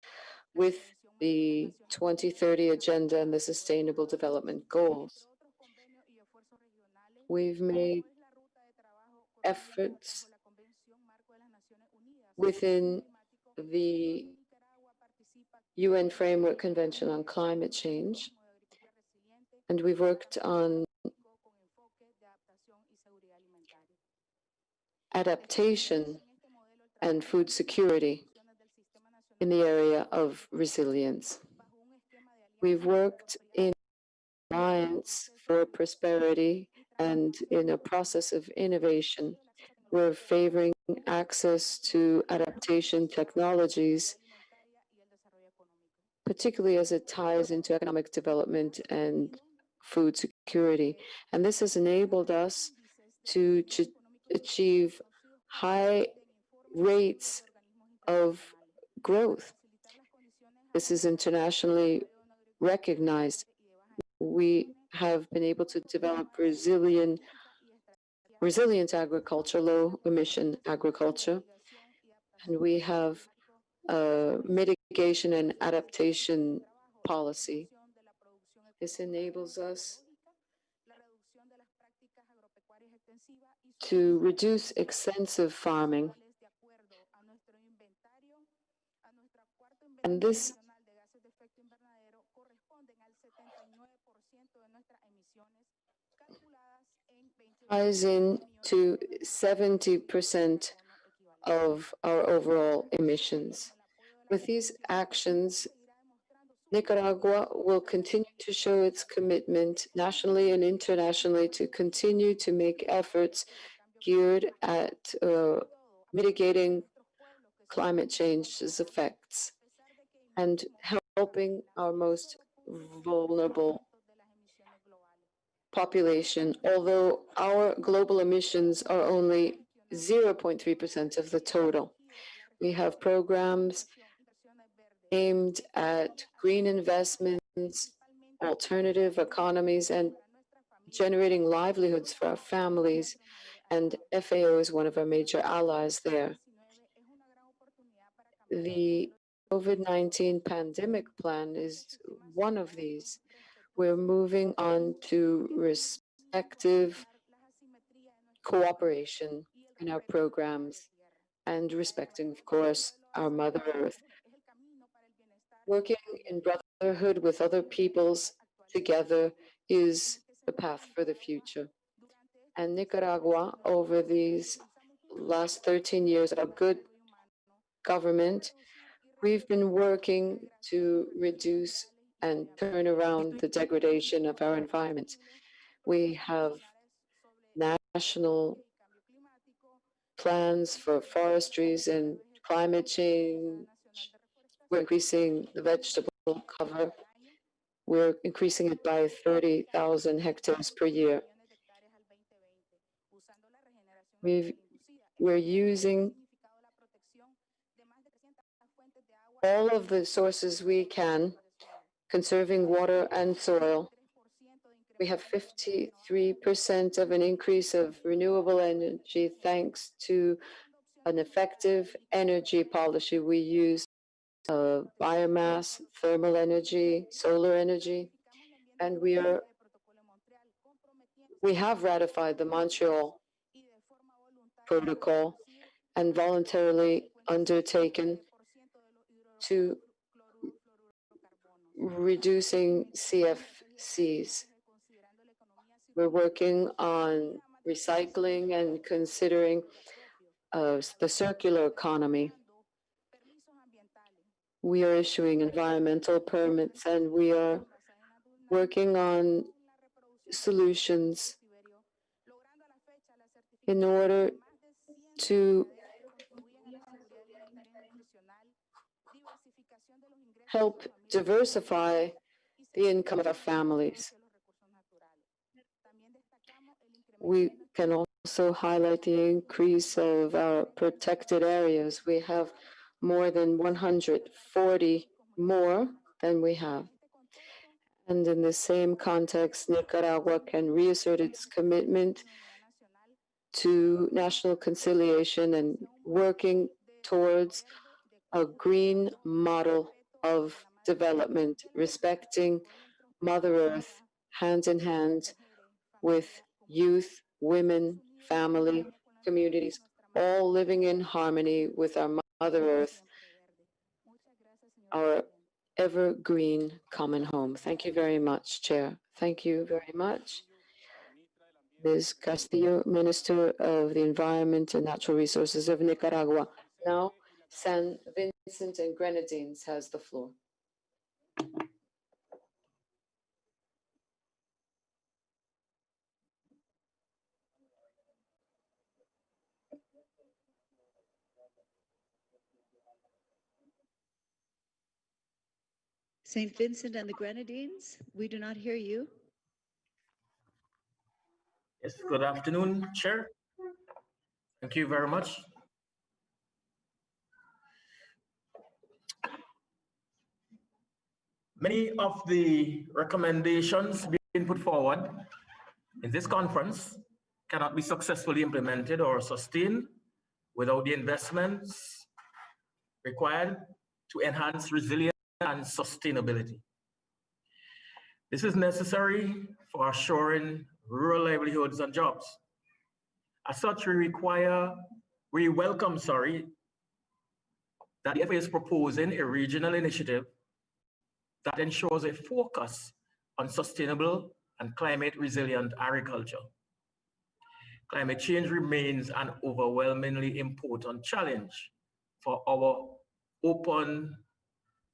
with the 2030 Agenda and the Sustainable Development Goals. We've made efforts within the UN Framework Convention on Climate Change, and we've worked on adaptation and food security in the area of resilience. We've worked in Alliance for Prosperity and in a process of innovation. We're favoring access to adaptation technologies, particularly as it ties into economic development and food security. And this has enabled us to achieve high rates of growth. This is internationally recognized. We have been able to develop resilient agriculture, low emission agriculture, and we have a mitigation and adaptation policy. This enables us to reduce extensive farming. And this ties in to 70% of our overall emissions. With these actions, Nicaragua will continue to show its commitment nationally and internationally to continue to make efforts geared at mitigating climate change's effects and helping our most vulnerable population, although our global emissions are only 0.3% of the total. We have programs aimed at green investments, alternative economies, and generating livelihoods for our families, and FAO is one of our major allies there. The COVID-19 pandemic plan is one of these. We're moving on to respective cooperation in our programs and respecting, of course, our Mother Earth. Working in brotherhood with other peoples together is the path for the future. And Nicaragua, over these last 13 years of good government, we've been working to reduce and turn around the degradation of our environment. We have national plans for forestries and climate change. We're increasing the vegetable cover. We're increasing it by 30,000 hectares per year. We're using all of the sources we can, conserving water and soil. We have 53% of an increase of renewable energy thanks to an effective energy policy we use biomass, thermal energy, solar energy, and we have ratified the Montreal Protocol and voluntarily undertaken to reducing CFCs. We're working on recycling and considering the circular economy. We are issuing environmental permits, and we are working on solutions in order to help diversify the income of our families. We can also highlight the increase of our protected areas. We have more than 140 more than we have. And in the same context, Nicaragua can reassert its commitment to national conciliation and working towards a green model of development, respecting Mother Earth hand in hand with youth, women, family, communities, all living in harmony with our Mother Earth, our evergreen common home. Thank you very much, Chair. Thank you very much. Ms. Castillo, Minister of the Environment and Natural Resources of Nicaragua. Now, San Vincent and Grenadines has the floor. St. Vincent and the Grenadines, we do not hear you. Yes, good afternoon, Chair. Thank you very much. Many of the recommendations being put forward in this conference cannot be successfully implemented or sustained without the investments required to enhance resilience and sustainability. This is necessary for assuring rural livelihoods and jobs. As such, we welcome that the FAO is proposing a regional initiative that ensures a focus on sustainable and climate resilient agriculture. Climate change remains an overwhelmingly important challenge for our open,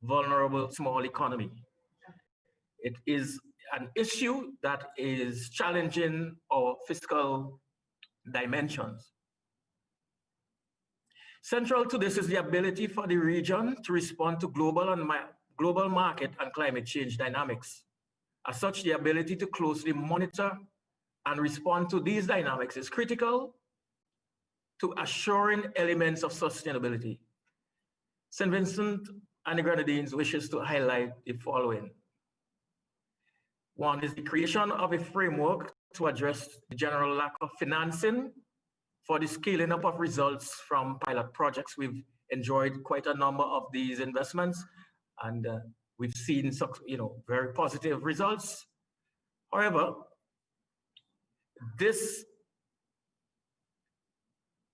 vulnerable small economy. It is an issue that is challenging our fiscal dimensions. Central to this is the ability for the region to respond to global market and climate change dynamics. As such, the ability to closely monitor and respond to these dynamics is critical to assuring elements of sustainability. St. Vincent and the Grenadines wishes to highlight the following. One is the creation of a framework to address the general lack of financing for the scaling up of results from pilot projects. We've enjoyed quite a number of these investments, and we've seen very positive results. However, this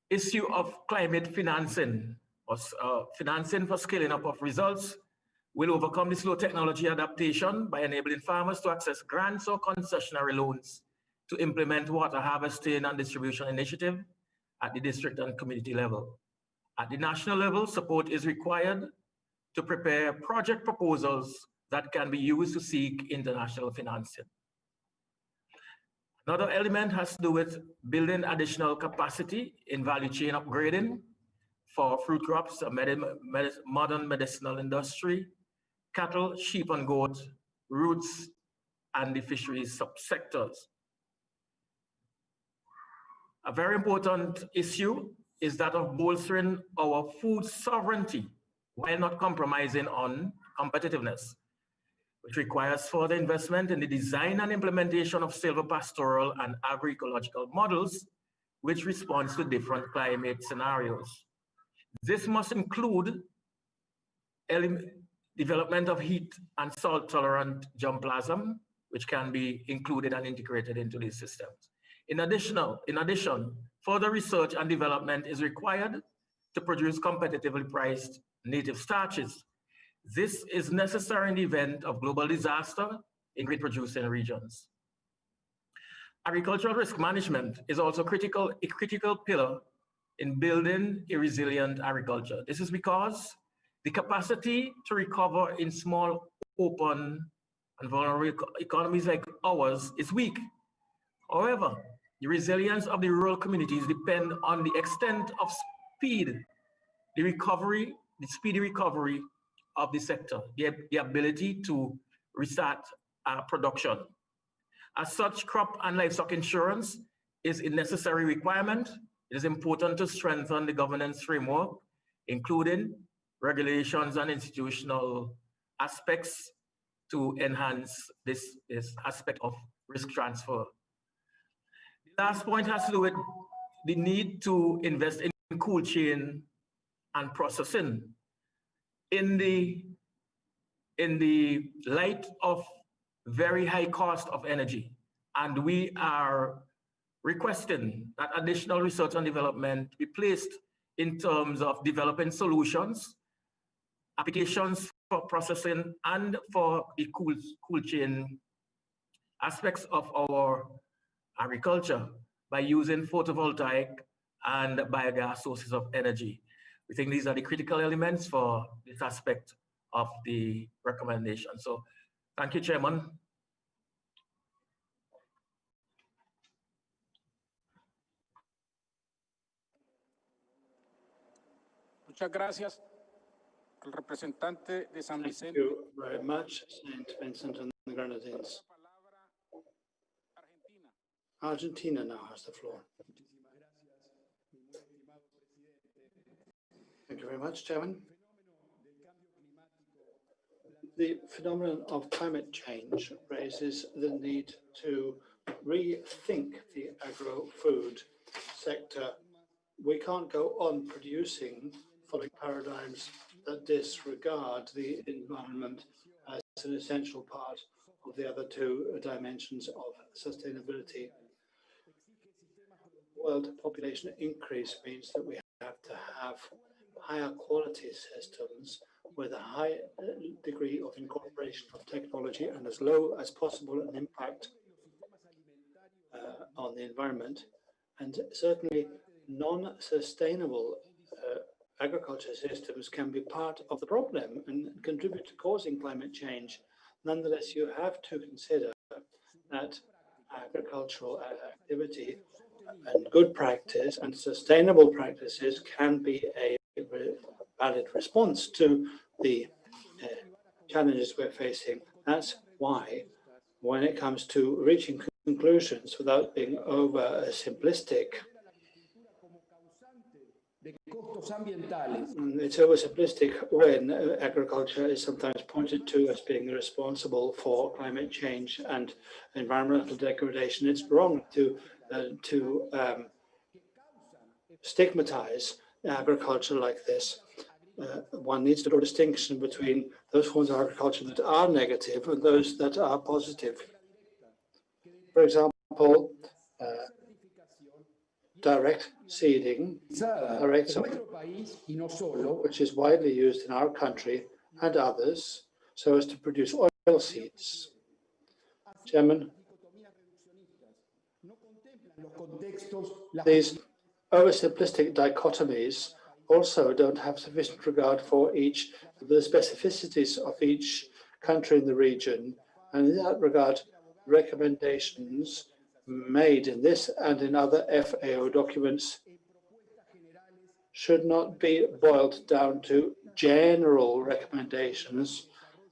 issue of climate financing, or financing for scaling up of results, will overcome the slow technology adaptation by enabling farmers to access grants or concessionary loans to implement water harvesting and distribution initiative at the district and community level. At the national level, support is required to prepare project proposals that can be used to seek international financing. Another element has to do with building additional capacity in value chain upgrading for fruit crops, modern medicinal industry, cattle, sheep and goat, roots, and the fisheries subsectors. A very important issue is that of bolstering our food sovereignty while not compromising on competitiveness, which requires further investment in the design and implementation of silvopastoral and agroecological models, which responds to different climate scenarios. This must include development of heat and salt tolerant germplasm, which can be included and integrated into these systems. In addition, further research and development is required to produce competitively priced native starches. This is necessary in the event of global disaster in grain producing regions. Agricultural risk management is also a critical pillar in building a resilient agriculture. This is because the capacity to recover in small, open, and vulnerable economies like ours is weak. However, the resilience of the rural communities depend on the extent of speedy recovery of the sector, the ability to restart production. As such, crop and livestock insurance is a necessary requirement. It is important to strengthen the governance framework, including regulations and institutional aspects to enhance this aspect of risk transfer. The last point has to do with the need to invest in cold chain and processing. In the light of very high cost of energy, and we are requesting that additional research and development be placed in terms of developing solutions, applications for processing and for the cool chain aspects of our agriculture by using photovoltaic and biogas sources of energy. We think these are the critical elements for this aspect of the recommendation. So thank you, Chairman. Muchas gracias. El representante de San Vicente. Thank you very much, St. Vincent and the Grenadines. Argentina now has the floor. Thank you very much, Chairman. The phenomenon of climate change raises the need to rethink the agro-food sector. We can't go on producing following paradigms that disregard the environment as an essential part of the other two dimensions of sustainability. World population increase means that we have to have higher quality systems with a high degree of incorporation of technology and as low as possible an impact on the environment. And certainly non-sustainable agriculture systems can be part of the problem and contribute to causing climate change. Nonetheless, you have to consider that agricultural activity and good practice and sustainable practices can be a valid response to the challenges we're facing. That's why, when it comes to reaching conclusions without being over simplistic, it's oversimplistic when agriculture is sometimes pointed to as being responsible for climate change and environmental degradation. It's wrong to stigmatize agriculture like this. One needs to draw a distinction between those forms of agriculture that are negative and those that are positive. For example, direct seeding, which is widely used in our country and others, so as to produce oil seeds. Chairman, these oversimplistic dichotomies also don't have sufficient regard for each of the specificities of each country in the region, and in that regard, recommendations made in this and in other FAO documents should not be boiled down to general recommendations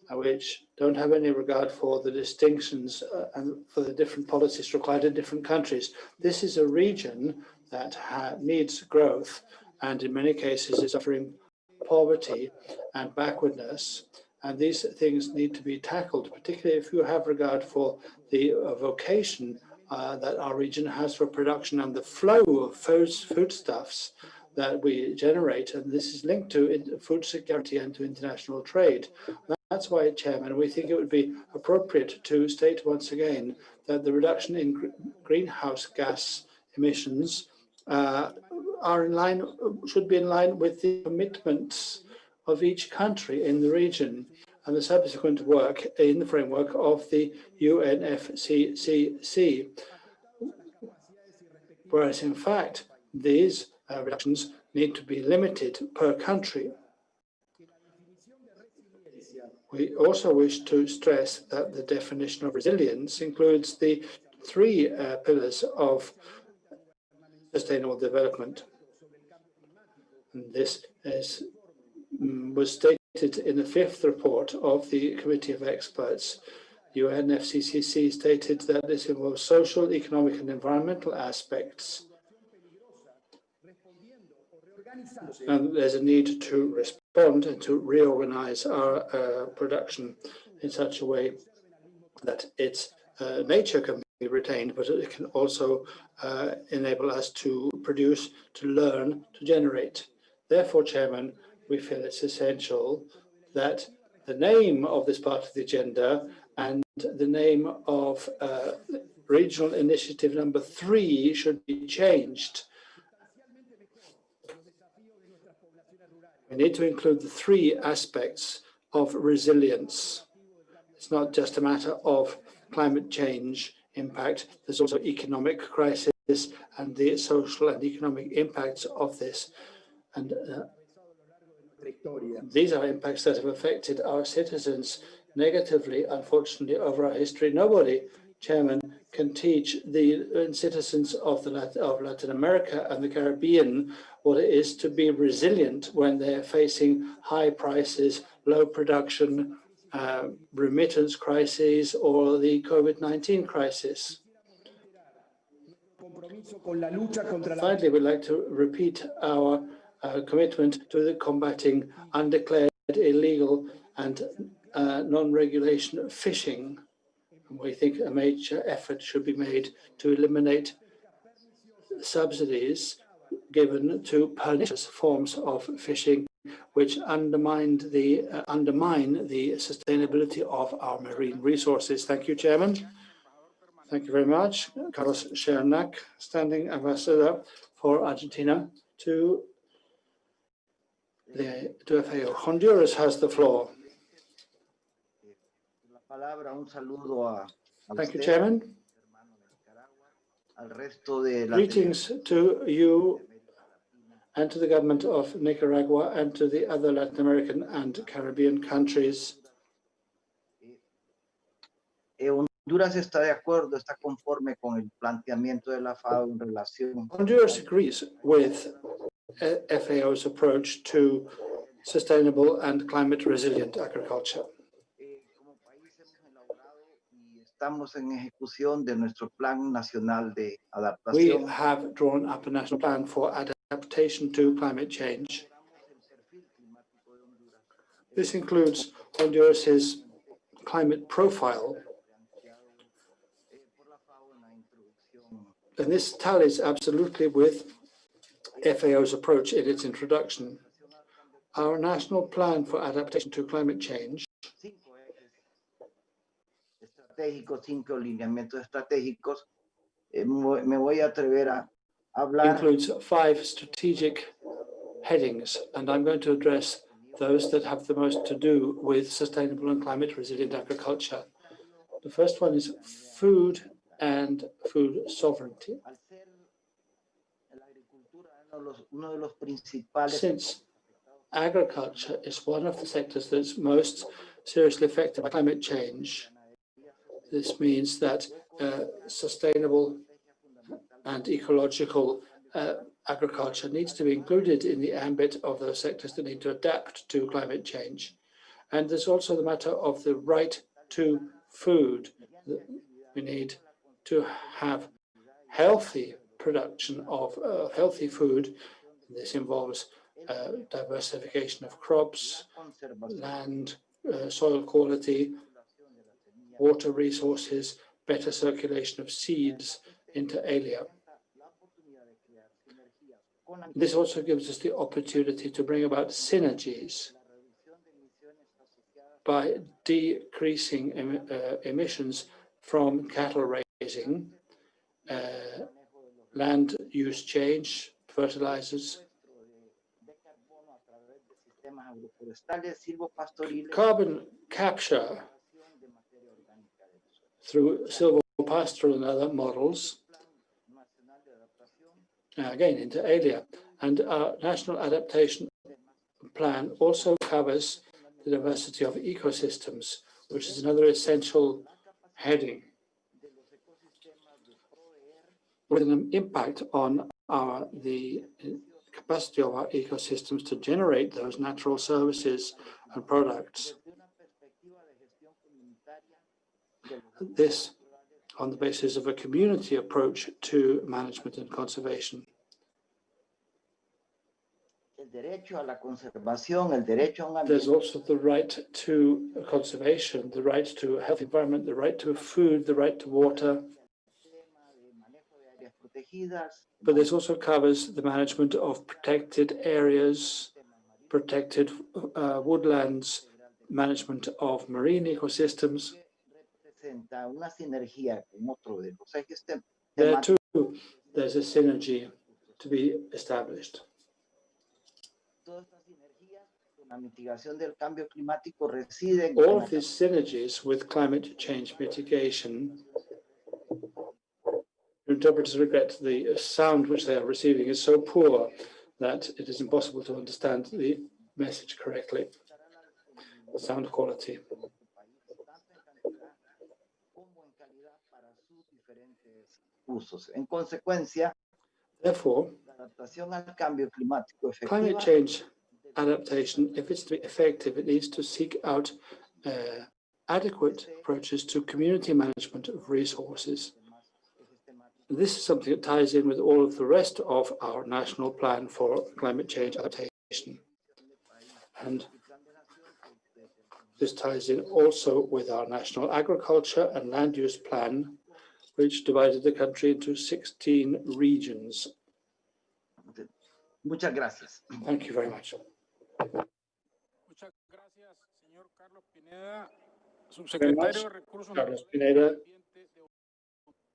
which don't have any regard for the distinctions and for the different policies required in different countries. This is a region that needs growth and in many cases is suffering poverty and backwardness. And these things need to be tackled, particularly if you have regard for the vocation that our region has for production and the flow of foodstuffs that we generate, and this is linked to food security and to international trade. That's why, Chairman, we think it would be appropriate to state once again that the reduction in greenhouse gas emissions should be in line with the commitments of each country in the region and the subsequent work in the framework of the UNFCCC. Whereas, in fact, these reductions need to be limited per country. We also wish to stress that the definition of resilience includes the three pillars of sustainable development. And this was stated in the fifth report of the Committee of Experts. UNFCCC stated that this involves social, economic, and environmental aspects. And there's a need to respond and to reorganize our production in such a way that its nature can be retained, but it can also enable us to produce, to learn, to generate. Therefore, Chairman, we feel it's essential that the name of this part of the agenda and the name of Regional Initiative number 3 should be changed. We need to include the three aspects of resilience. It's not just a matter of climate change impact, there's also economic crisis and the social and economic impacts of this. And these are impacts that have affected our citizens negatively, unfortunately, over our history. Nobody, Chairman, can teach the citizens of Latin America and the Caribbean what it is to be resilient when they're facing high prices, low production, remittance crises, or the COVID-19 crisis. Finally, we'd like to repeat our commitment to the combating undeclared, illegal, and non-regulation fishing. We think a major effort should be made to eliminate subsidies given to pernicious forms of fishing, which undermine the sustainability of our marine resources. Thank you, Chairman. Thank you very much. Carlos Chernak, Standing Ambassador for Argentina to FAO. Honduras has the floor. Thank you, Chairman. Greetings to you and to the government of Nicaragua and to the other Latin American and Caribbean countries. Honduras está de acuerdo, está conforme con el planteamiento de la FAO en relación. Honduras agrees with FAO's approach to sustainable and climate resilient agriculture. Estamos en ejecución de nuestro Plan Nacional de Adaptación. We have drawn up a national plan for adaptation to climate change. This includes Honduras's climate profile. And this tallies absolutely with FAO's approach in its introduction. Our national plan for adaptation to climate change cinco lineamientos estratégicos. Me voy a atrever a hablar. Includes 5 strategic headings, and I'm going to address those that have the most to do with sustainable and climate resilient agriculture. The first one is food and food sovereignty. Since agriculture is one of the sectors that's most seriously affected by climate change, this means that sustainable and ecological agriculture needs to be included in the ambit of those sectors that need to adapt to climate change. And there's also the matter of the right to food. We need to have healthy production of healthy food. This involves diversification of crops, land, soil quality, water resources, better circulation of seeds inter alia. This also gives us the opportunity to bring about synergies by decreasing emissions from cattle raising, land use change, fertilizers, carbon capture through silvopastoral and other models, again inter alia. And our national adaptation plan also covers the diversity of ecosystems, which is another essential heading, with an impact on the capacity of our ecosystems to generate those natural services and products. This on the basis of a community approach to management and conservation. There's also the right to conservation, the right to a healthy environment, the right to food, the right to water. But this also covers the management of protected areas, protected woodlands, management of marine ecosystems. There too, there's a synergy to be established. All of these synergies with climate change mitigation, interpreters regret the sound which they are receiving is so poor that it is impossible to understand the message correctly. Sound quality. Therefore, climate change adaptation, if it's to be effective, it needs to seek out adequate approaches to community management of resources. This is something that ties in with all of the rest of our national plan for climate change adaptation. And this ties in also with our national agriculture and land use plan, which divided the country into 16 regions. Muchas gracias. Thank you very much. Muchas gracias, señor Carlos Pineda, subsecretario de Recursos Carlos Pineda,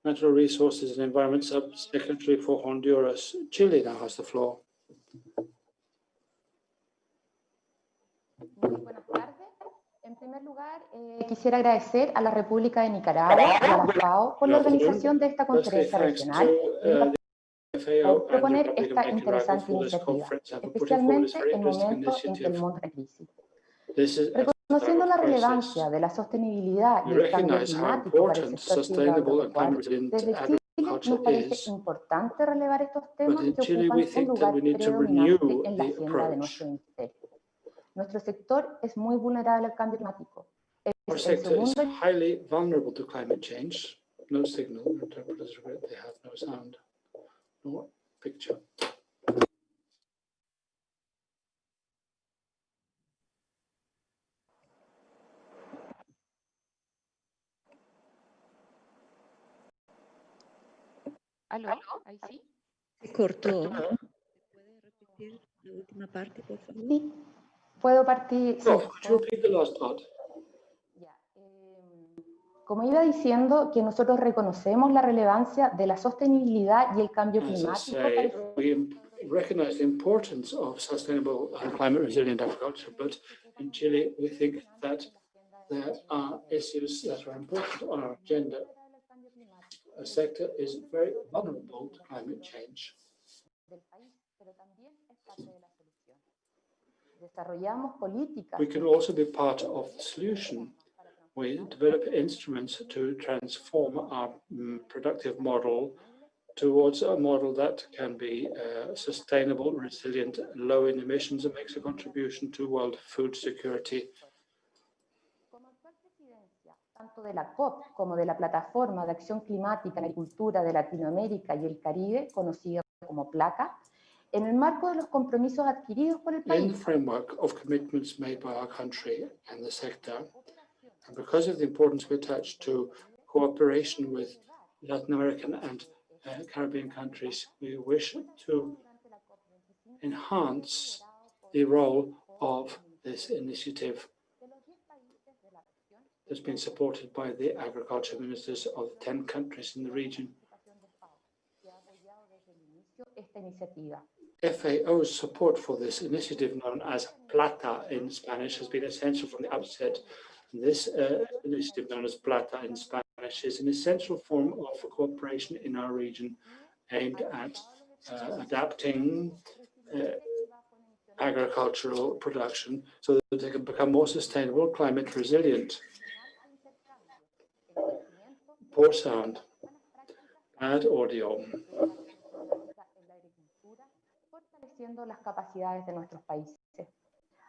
Natural Resources and Environment Sub-Secretary for Honduras. Chile now has the floor. Muy buenas tardes. En primer lugar, quisiera agradecer a la República de Nicaragua y a la FAO por la organización de esta conferencia regional por proponer esta interesante iniciativa, especialmente en momentos en que el mundo está en crisis. Reconociendo la relevancia de la sostenibilidad y el cambio climático para el sector agropecuario, desde Chile nos parece importante relevar estos temas que ocupan un lugar predominante en la agenda de nuestro ministerio. Nuestro sector es muy vulnerable al cambio climático. Our sector is highly vulnerable to climate change. No signal. Interpreters regret they have no sound, no picture. ¿Aló? ¿Ahí sí? Se cortó. ¿Puede repetir la última parte, por favor? Sí. Puedo partir. No, could you repeat the last part? Como iba diciendo, que nosotros reconocemos la relevancia de la sostenibilidad y el cambio climático. We recognize the importance of sustainable and climate resilient agriculture, but in Chile we think that there are issues that are important on our agenda. Our sector is very vulnerable to climate change. We can also be part of the solution. We develop instruments to transform our productive model towards a model that can be sustainable, resilient, low in emissions, and makes a contribution to world food security. Tanto de la COP como de la Plataforma de Acción Climática y Agricultura de Latinoamérica y el Caribe, conocida como PLACA, en el marco de los compromisos adquiridos por el país. In the framework of commitments made by our country and the sector, and because of the importance we attach to cooperation with Latin American and Caribbean countries, we wish to enhance the role of this initiative that's been supported by the agriculture ministers of 10 countries in the region. FAO's support for this initiative, known as Plata in Spanish, has been essential from the outset. This initiative, known as Plata in Spanish, is an essential form of cooperation in our region aimed at adapting agricultural production so that they can become more sustainable, climate resilient. Poor sound, bad audio. Fortaleciendo las capacidades de nuestros países.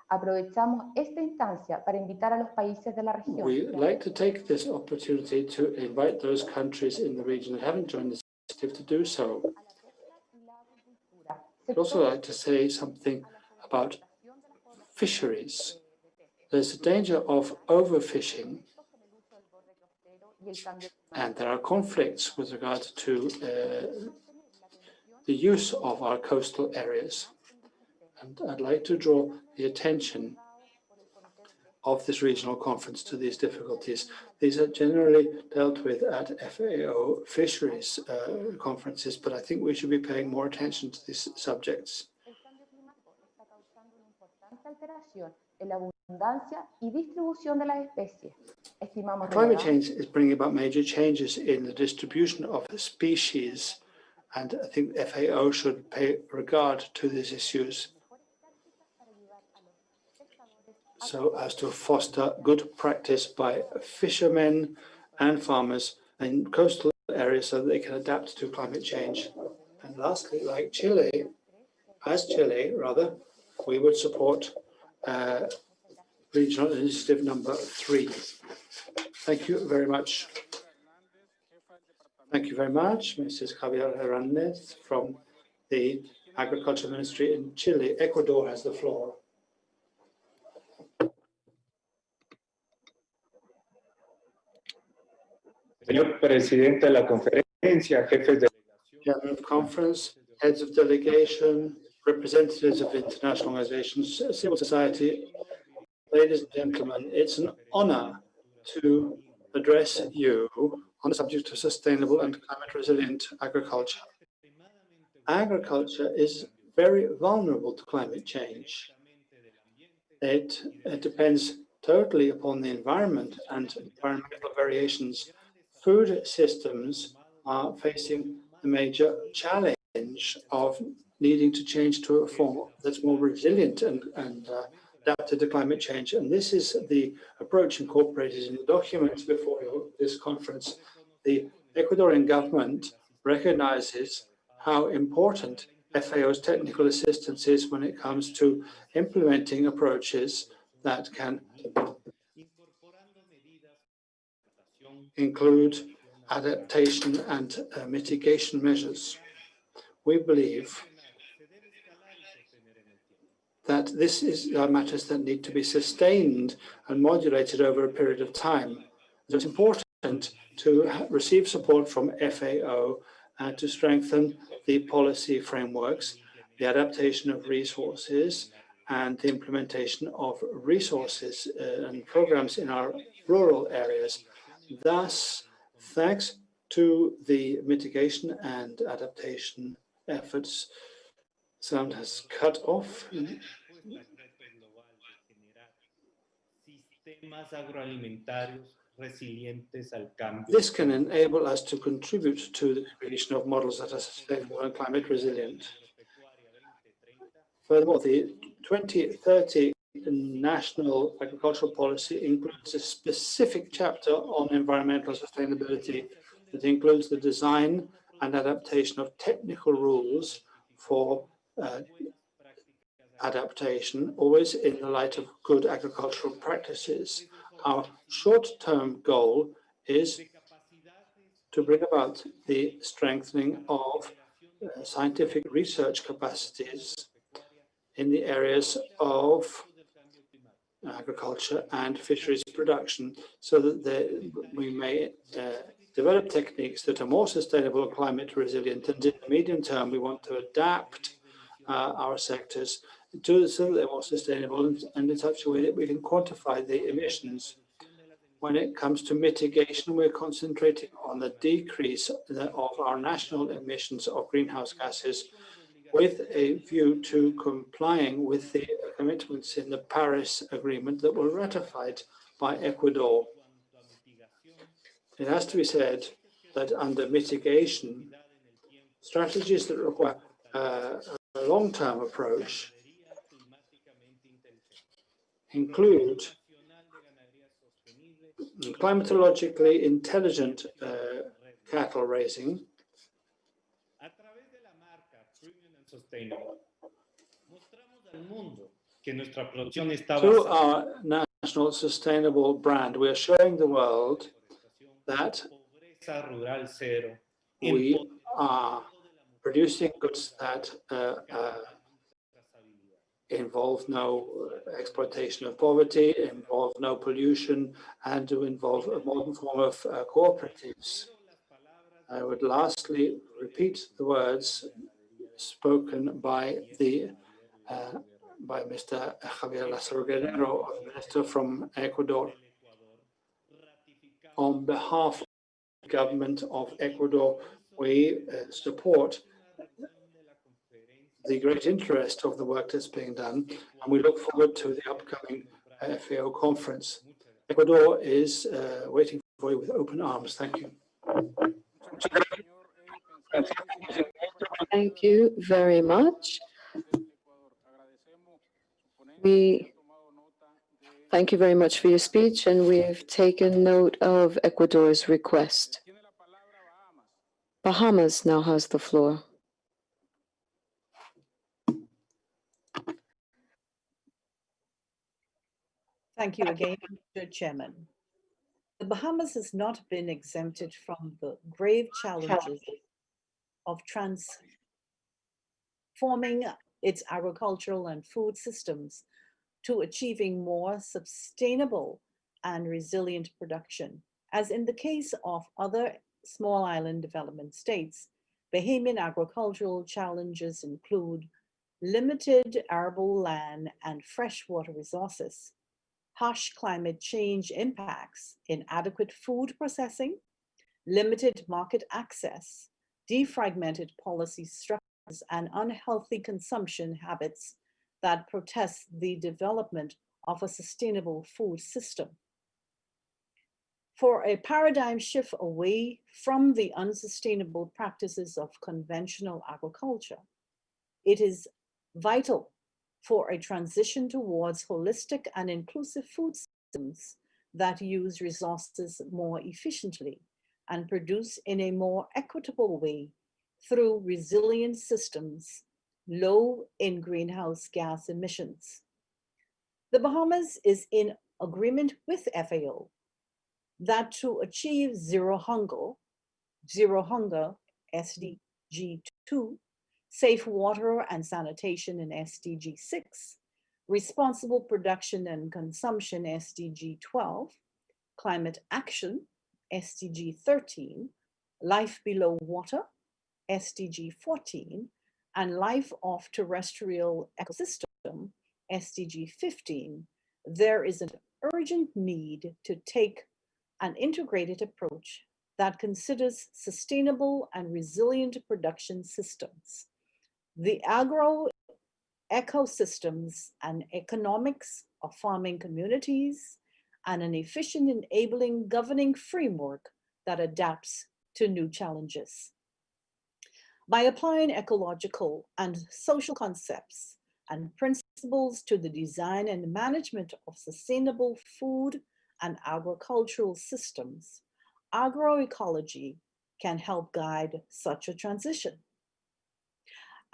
Aprovechamos esta instancia para invitar a los países de la región. We like to take this opportunity to invite those countries in the region that haven't joined this initiative to do so. I'd also like to say something about fisheries. There's a danger of overfishing, and there are conflicts with regard to the use of our coastal areas. And I'd like to draw the attention of this regional conference to these difficulties. These are generally dealt with at FAO fisheries conferences, but I think we should be paying more attention to these subjects. Climate change is bringing about major changes in the distribution of species, and I think FAO should pay regard to these issues so as to foster good practice by fishermen and farmers in coastal areas so that they can adapt to climate change. And lastly, like Chile, we would support regional initiative number 3. Thank you very much. Thank you very much, Mrs. Javier Hernandez from the Agriculture Ministry in Chile. Ecuador has the floor. Señor Presidente de la Conferencia, jefes de General Conference, heads of delegation, representatives of international organizations, civil society, ladies and gentlemen, it's an honor to address you on the subject of sustainable and climate resilient agriculture. Agriculture is very vulnerable to climate change. It depends totally upon the environment and environmental variations. Food systems are facing the major challenge of needing to change to a form that's more resilient and adapted to climate change. And this is the approach incorporated in the documents before this conference. The Ecuadorian government recognizes how important FAO's technical assistance is when it comes to implementing approaches that can include adaptation and mitigation measures. We believe that this is matters that need to be sustained and modulated over a period of time. So it's important to receive support from FAO and to strengthen the policy frameworks, the adaptation of resources, and the implementation of resources and programs in our rural areas. Thus, thanks to the mitigation and adaptation efforts, sound has cut off. This can enable us to contribute to the creation of models that are sustainable and climate resilient. Furthermore, the 2030 National Agricultural Policy includes a specific chapter on environmental sustainability that includes the design and adaptation of technical rules for adaptation, always in the light of good agricultural practices. Our short-term goal is to bring about the strengthening of scientific research capacities in the areas of agriculture and fisheries production, so that we may develop techniques that are more sustainable and climate resilient. And in the medium term, we want to adapt our sectors so that they're more sustainable and in such a way that we can quantify the emissions. When it comes to mitigation, we're concentrating on the decrease of our national emissions of greenhouse gases with a view to complying with the commitments in the Paris Agreement that were ratified by Ecuador. It has to be said that under mitigation, strategies that require a long-term approach include climatologically intelligent cattle raising, through our national sustainable brand. We are showing the world that we are producing goods that involve no exploitation of poverty, involve no pollution, and to involve a modern form of cooperatives. I would lastly repeat the words spoken by Mr. Javier Lázaro Guerrero, Minister from Ecuador. On behalf of the government of Ecuador, we support the great interest of the work that's being done, and we look forward to the upcoming FAO conference. Ecuador is waiting for you with open arms. Thank you. Thank you very much. We thank you very much for your speech, and we've taken note of Ecuador's request. Bahamas now has the floor. Thank you again, Mr. Chairman. The Bahamas has not been exempted from the grave challenges of transforming its agricultural and food systems to achieving more sustainable and resilient production. As in the case of other small island development states, Bahamian agricultural challenges include limited arable land and freshwater resources, harsh climate change impacts, inadequate food processing, limited market access, defragmented policy structures, and unhealthy consumption habits that protest the development of a sustainable food system. For a paradigm shift away from the unsustainable practices of conventional agriculture, it is vital for a transition towards holistic and inclusive food systems that use resources more efficiently and produce in a more equitable way through resilient systems, low in greenhouse gas emissions. The Bahamas is in agreement with FAO that to achieve zero hunger SDG 2, safe water and sanitation in SDG 6, responsible production and consumption SDG 12, climate action SDG 13, life below water SDG 14, and life of terrestrial ecosystem SDG 15, there is an urgent need to take an integrated approach that considers sustainable and resilient production systems. The agro-ecosystems and economics of farming communities, and an efficient enabling governing framework that adapts to new challenges. By applying ecological and social concepts and principles to the design and management of sustainable food and agricultural systems, agroecology can help guide such a transition.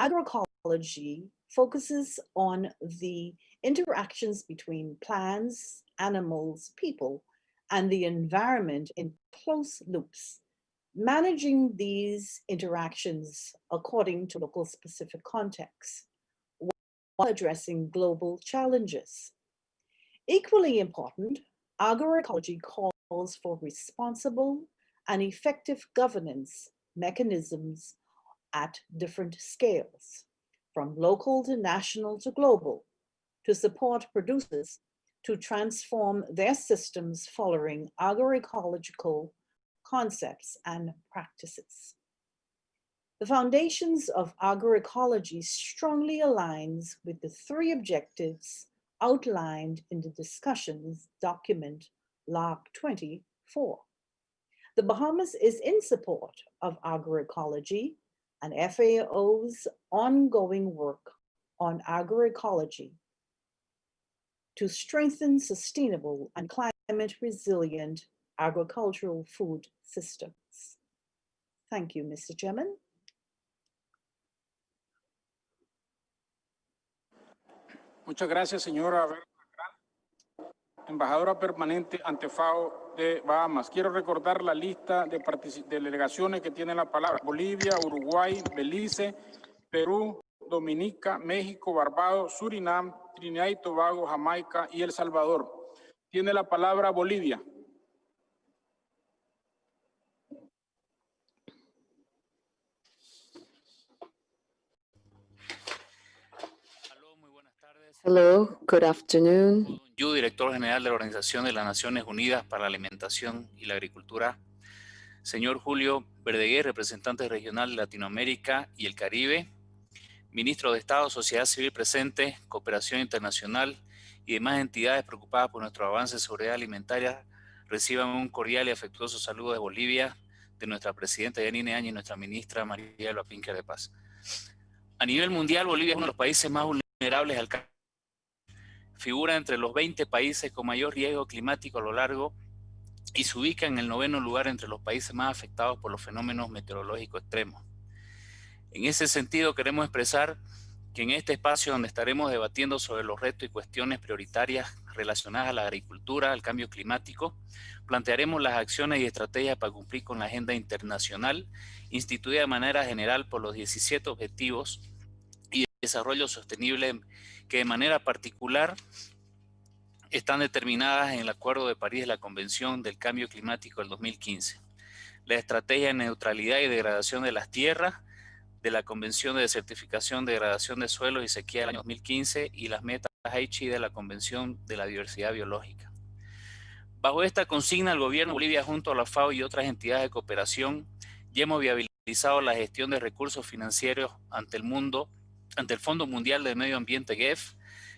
Agroecology focuses on the interactions between plants, animals, people, and the environment in close loops, managing these interactions according to local specific contexts, while addressing global challenges. Equally important, agroecology calls for responsible and effective governance mechanisms at different scales. from local to national to global, to support producers to transform their systems following agroecological concepts and practices. The foundations of agroecology strongly aligns with the 3 objectives outlined in the discussions document LARC34. The Bahamas is in support of agroecology and FAO's ongoing work on agroecology to strengthen sustainable and climate resilient agricultural food systems. Thank you, Mr. Chairman. Muchas gracias, señora embajadora permanente ante FAO de Bahamas. Quiero recordar la lista de delegaciones que tienen la palabra: Bolivia, Uruguay, Belice, Perú, Dominica, México, Barbados, Surinam, Trinidad y Tobago, Jamaica y El Salvador. Tiene la palabra Bolivia. Hello, good afternoon. Yo, director general de la Organización de las Naciones Unidas para la Alimentación y la Agricultura. Señor Julio Verdeguer, representante regional de Latinoamérica y el Caribe. Ministro de Estado, Sociedad Civil presente, Cooperación Internacional y demás entidades preocupadas por nuestro avance de seguridad alimentaria, reciban un cordial y afectuoso saludo de Bolivia, de nuestra presidenta Yanine Áñez y nuestra ministra María Elba Pinker de Paz. A nivel mundial, Bolivia es uno de los países más vulnerables al cambio. Figura entre los 20 países con mayor riesgo climático a lo largo y se ubica en el 9º lugar entre los países más afectados por los fenómenos meteorológicos extremos. En ese sentido, queremos expresar que en este espacio donde estaremos debatiendo sobre los retos y cuestiones prioritarias relacionadas a la agricultura, al cambio climático, plantearemos las acciones y estrategias para cumplir con la agenda internacional instituida de manera general por los 17 objetivos y de desarrollo sostenible que de manera particular están determinadas en el Acuerdo de París de la Convención del Cambio Climático del 2015, la Estrategia de Neutralidad y Degradación de las Tierras de la Convención de Desertificación, Degradación de Suelos y Sequía del año 2015 y las metas Aichi de la Convención de la Diversidad Biológica. Bajo esta consigna, el gobierno de Bolivia junto a la FAO y otras entidades de cooperación ya hemos viabilizado la gestión de recursos financieros ante el Fondo Mundial del Medio Ambiente GEF,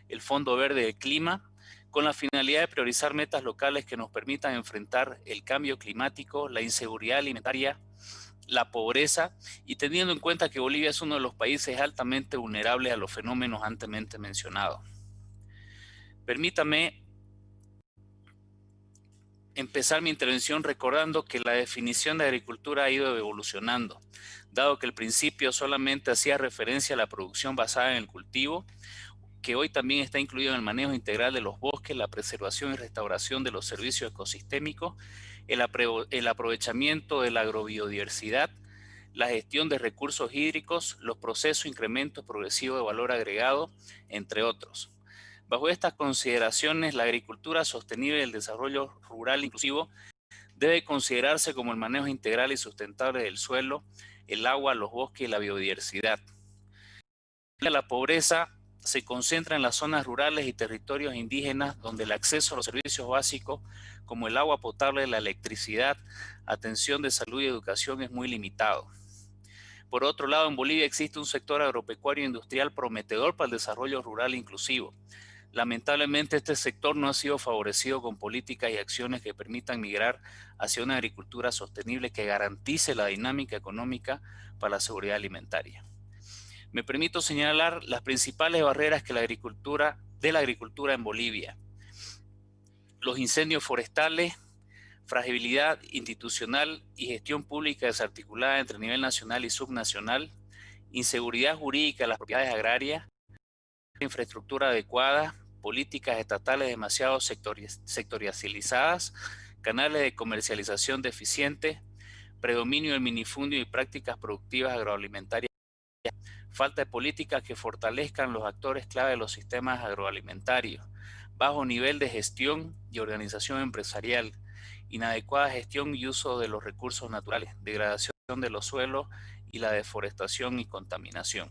el Fondo Verde del Clima, con la finalidad de priorizar metas locales que nos permitan enfrentar el cambio climático, la inseguridad alimentaria, la pobreza, y teniendo en cuenta que Bolivia es uno de los países altamente vulnerables a los fenómenos anteriormente mencionados. Permítame empezar mi intervención recordando que la definición de agricultura ha ido evolucionando, dado que al principio solamente hacía referencia a la producción basada en el cultivo, que hoy también está incluido en el manejo integral de los bosques, la preservación y restauración de los servicios ecosistémicos, el aprovechamiento de la agrobiodiversidad, la gestión de recursos hídricos, los procesos e incrementos progresivos de valor agregado, entre otros. Bajo estas consideraciones, la agricultura sostenible y el desarrollo rural inclusivo debe considerarse como el manejo integral y sustentable del suelo, el agua, los bosques y la biodiversidad. La pobreza se concentra en las zonas rurales y territorios indígenas donde el acceso a los servicios básicos como el agua potable, la electricidad, atención de salud y educación es muy limitado. Por otro lado, en Bolivia existe un sector agropecuario e industrial prometedor para el desarrollo rural inclusivo. Lamentablemente, este sector no ha sido favorecido con políticas y acciones que permitan migrar hacia una agricultura sostenible que garantice la dinámica económica para la seguridad alimentaria. Me permito señalar las principales barreras de la agricultura en Bolivia. Los incendios forestales, fragilidad institucional y gestión pública desarticulada entre nivel nacional y subnacional, inseguridad jurídica de las propiedades agrarias, infraestructura adecuada, políticas estatales demasiado sectorializadas, canales de comercialización deficientes, predominio del minifundio y prácticas productivas agroalimentarias, falta de políticas que fortalezcan los actores clave de los sistemas agroalimentarios, bajo nivel de gestión y organización empresarial, inadecuada gestión y uso de los recursos naturales, degradación de los suelos y la deforestación y contaminación.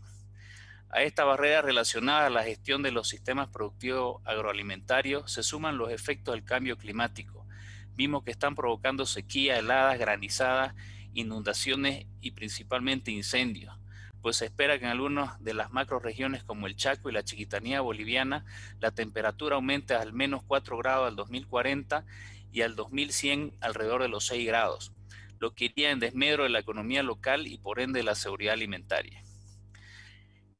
A esta barrera relacionada a la gestión de los sistemas productivos agroalimentarios se suman los efectos del cambio climático. Vimos que están provocando sequía, heladas, granizadas, inundaciones y principalmente incendios, pues se espera que en algunas de las macroregiones como el Chaco y la Chiquitanía boliviana la temperatura aumente al menos 4 grados al 2040 y al 2100 alrededor de los 6 grados, lo que iría en desmedro de la economía local y por ende de la seguridad alimentaria.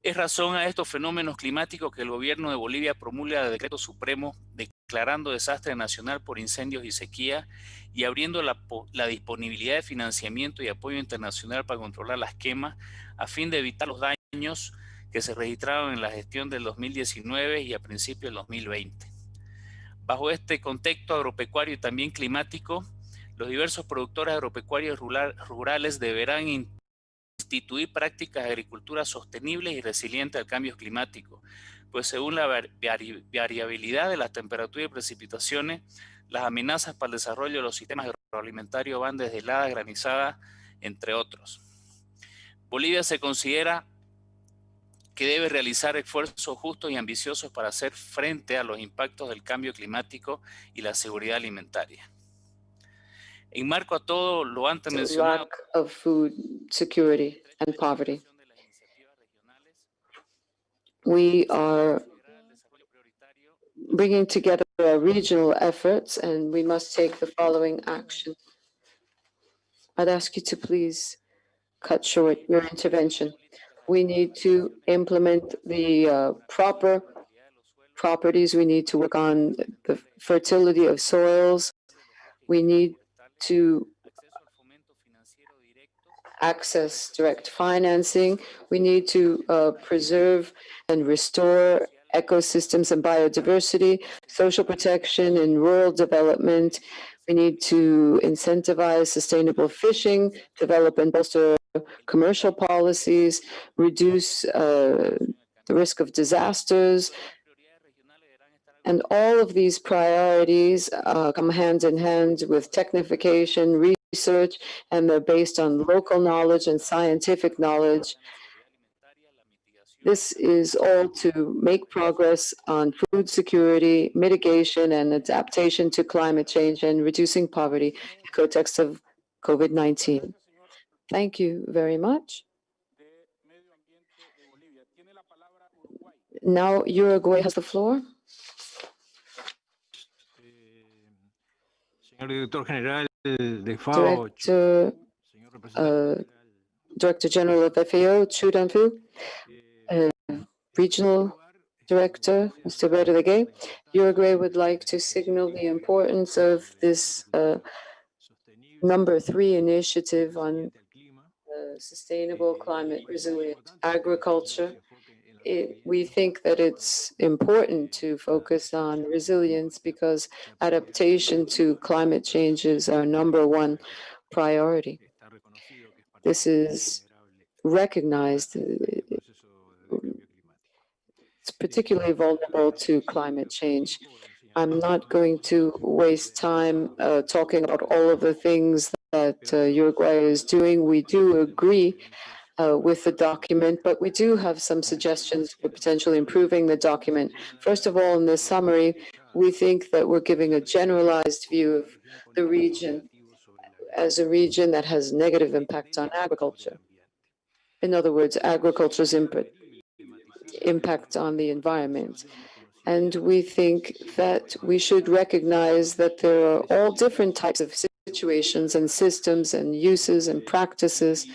Es razón a estos fenómenos climáticos que el gobierno de Bolivia promulga el decreto supremo declarando desastre nacional por incendios y sequía y abriendo la disponibilidad de financiamiento y apoyo internacional para controlar las quemas a fin de evitar los daños que se registraron en la gestión del 2019 y a principios del 2020. Bajo este contexto agropecuario y también climático, los diversos productores agropecuarios rurales deberán instituir prácticas de agricultura sostenibles y resilientes al cambio climático, pues según la variabilidad de las temperaturas y precipitaciones, las amenazas para el desarrollo de los sistemas agroalimentarios van desde heladas, granizadas, entre otros. Bolivia se considera que debe realizar esfuerzos justos y ambiciosos para hacer frente a los impactos del cambio climático y la seguridad alimentaria. En marco a todo lo antes mencionado, lack of food security and poverty. We are bringing together our regional efforts, and we must take the following action. I'd ask you to please cut short your intervention. We need to implement the proper properties. We need to work on the fertility of soils. We need to access direct financing. We need to preserve and restore ecosystems and biodiversity, social protection and rural development. We need to incentivize sustainable fishing, develop and bolster commercial policies, reduce the risk of disasters. And all of these priorities come hand in hand with technification, research, and they're based on local knowledge and scientific knowledge. This is all to make progress on food security, mitigation, and adaptation to climate change and reducing poverty in the context of COVID-19. Thank you very much. Now Uruguay has the floor. Director General of FAO, Chu Danfu, Regional Director, Mr. Rodriguez. Uruguay would like to signal the importance of this number 3 initiative on sustainable climate resilient agriculture. We think that it's important to focus on resilience because adaptation to climate change is our number 1 priority. This is recognized. It's particularly vulnerable to climate change. I'm not going to waste time talking about all of the things that Uruguay is doing. We do agree with the document, but we do have some suggestions for potentially improving the document. First of all, in the summary, we think that we're giving a generalized view of the region as a region that has negative impact on agriculture. In other words, agriculture's impact on the environment. And we think that we should recognize that there are all different types of situations and systems and uses and practices.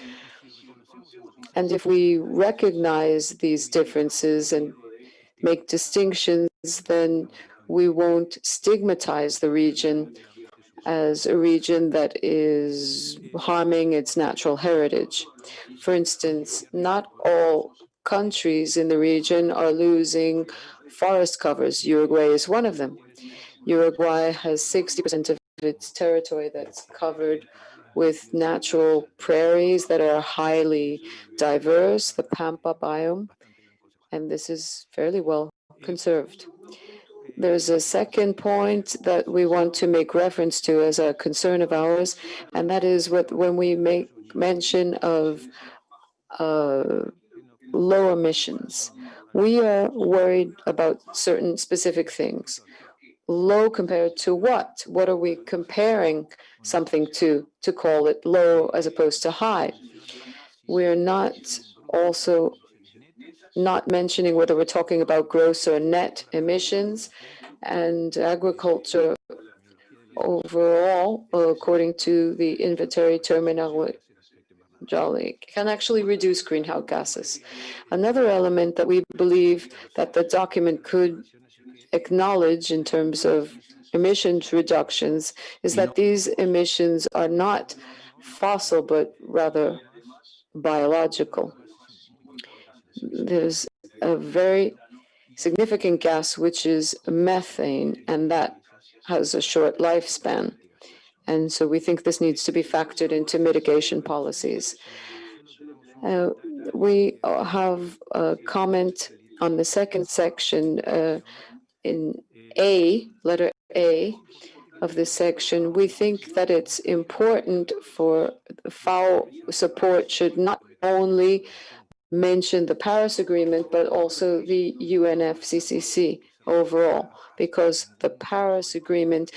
And if we recognize these differences and make distinctions, then we won't stigmatize the region as a region that is harming its natural heritage. For instance, not all countries in the region are losing forest covers. Uruguay is one of them. Uruguay has 60% of its territory that's covered with natural prairies that are highly diverse, the Pampa biome, and this is fairly well conserved. There's a second point that we want to make reference to as a concern of ours, and that is when we make mention of low emissions. We are worried about certain specific things. Low compared to what? What are we comparing something to call it low as opposed to high? We're also not mentioning whether we're talking about gross or net emissions, and agriculture overall, according to the inventory terminology, can actually reduce greenhouse gases. Another element that we believe that the document could acknowledge in terms of emissions reductions is that these emissions are not fossil, but rather biological. There's a very significant gas, which is methane, and that has a short lifespan. And so we think this needs to be factored into mitigation policies. We have a comment on the second section in A, letter A of this section. We think that it's important for FAO support should not only mention the Paris Agreement, but also the UNFCCC overall, because the Paris Agreement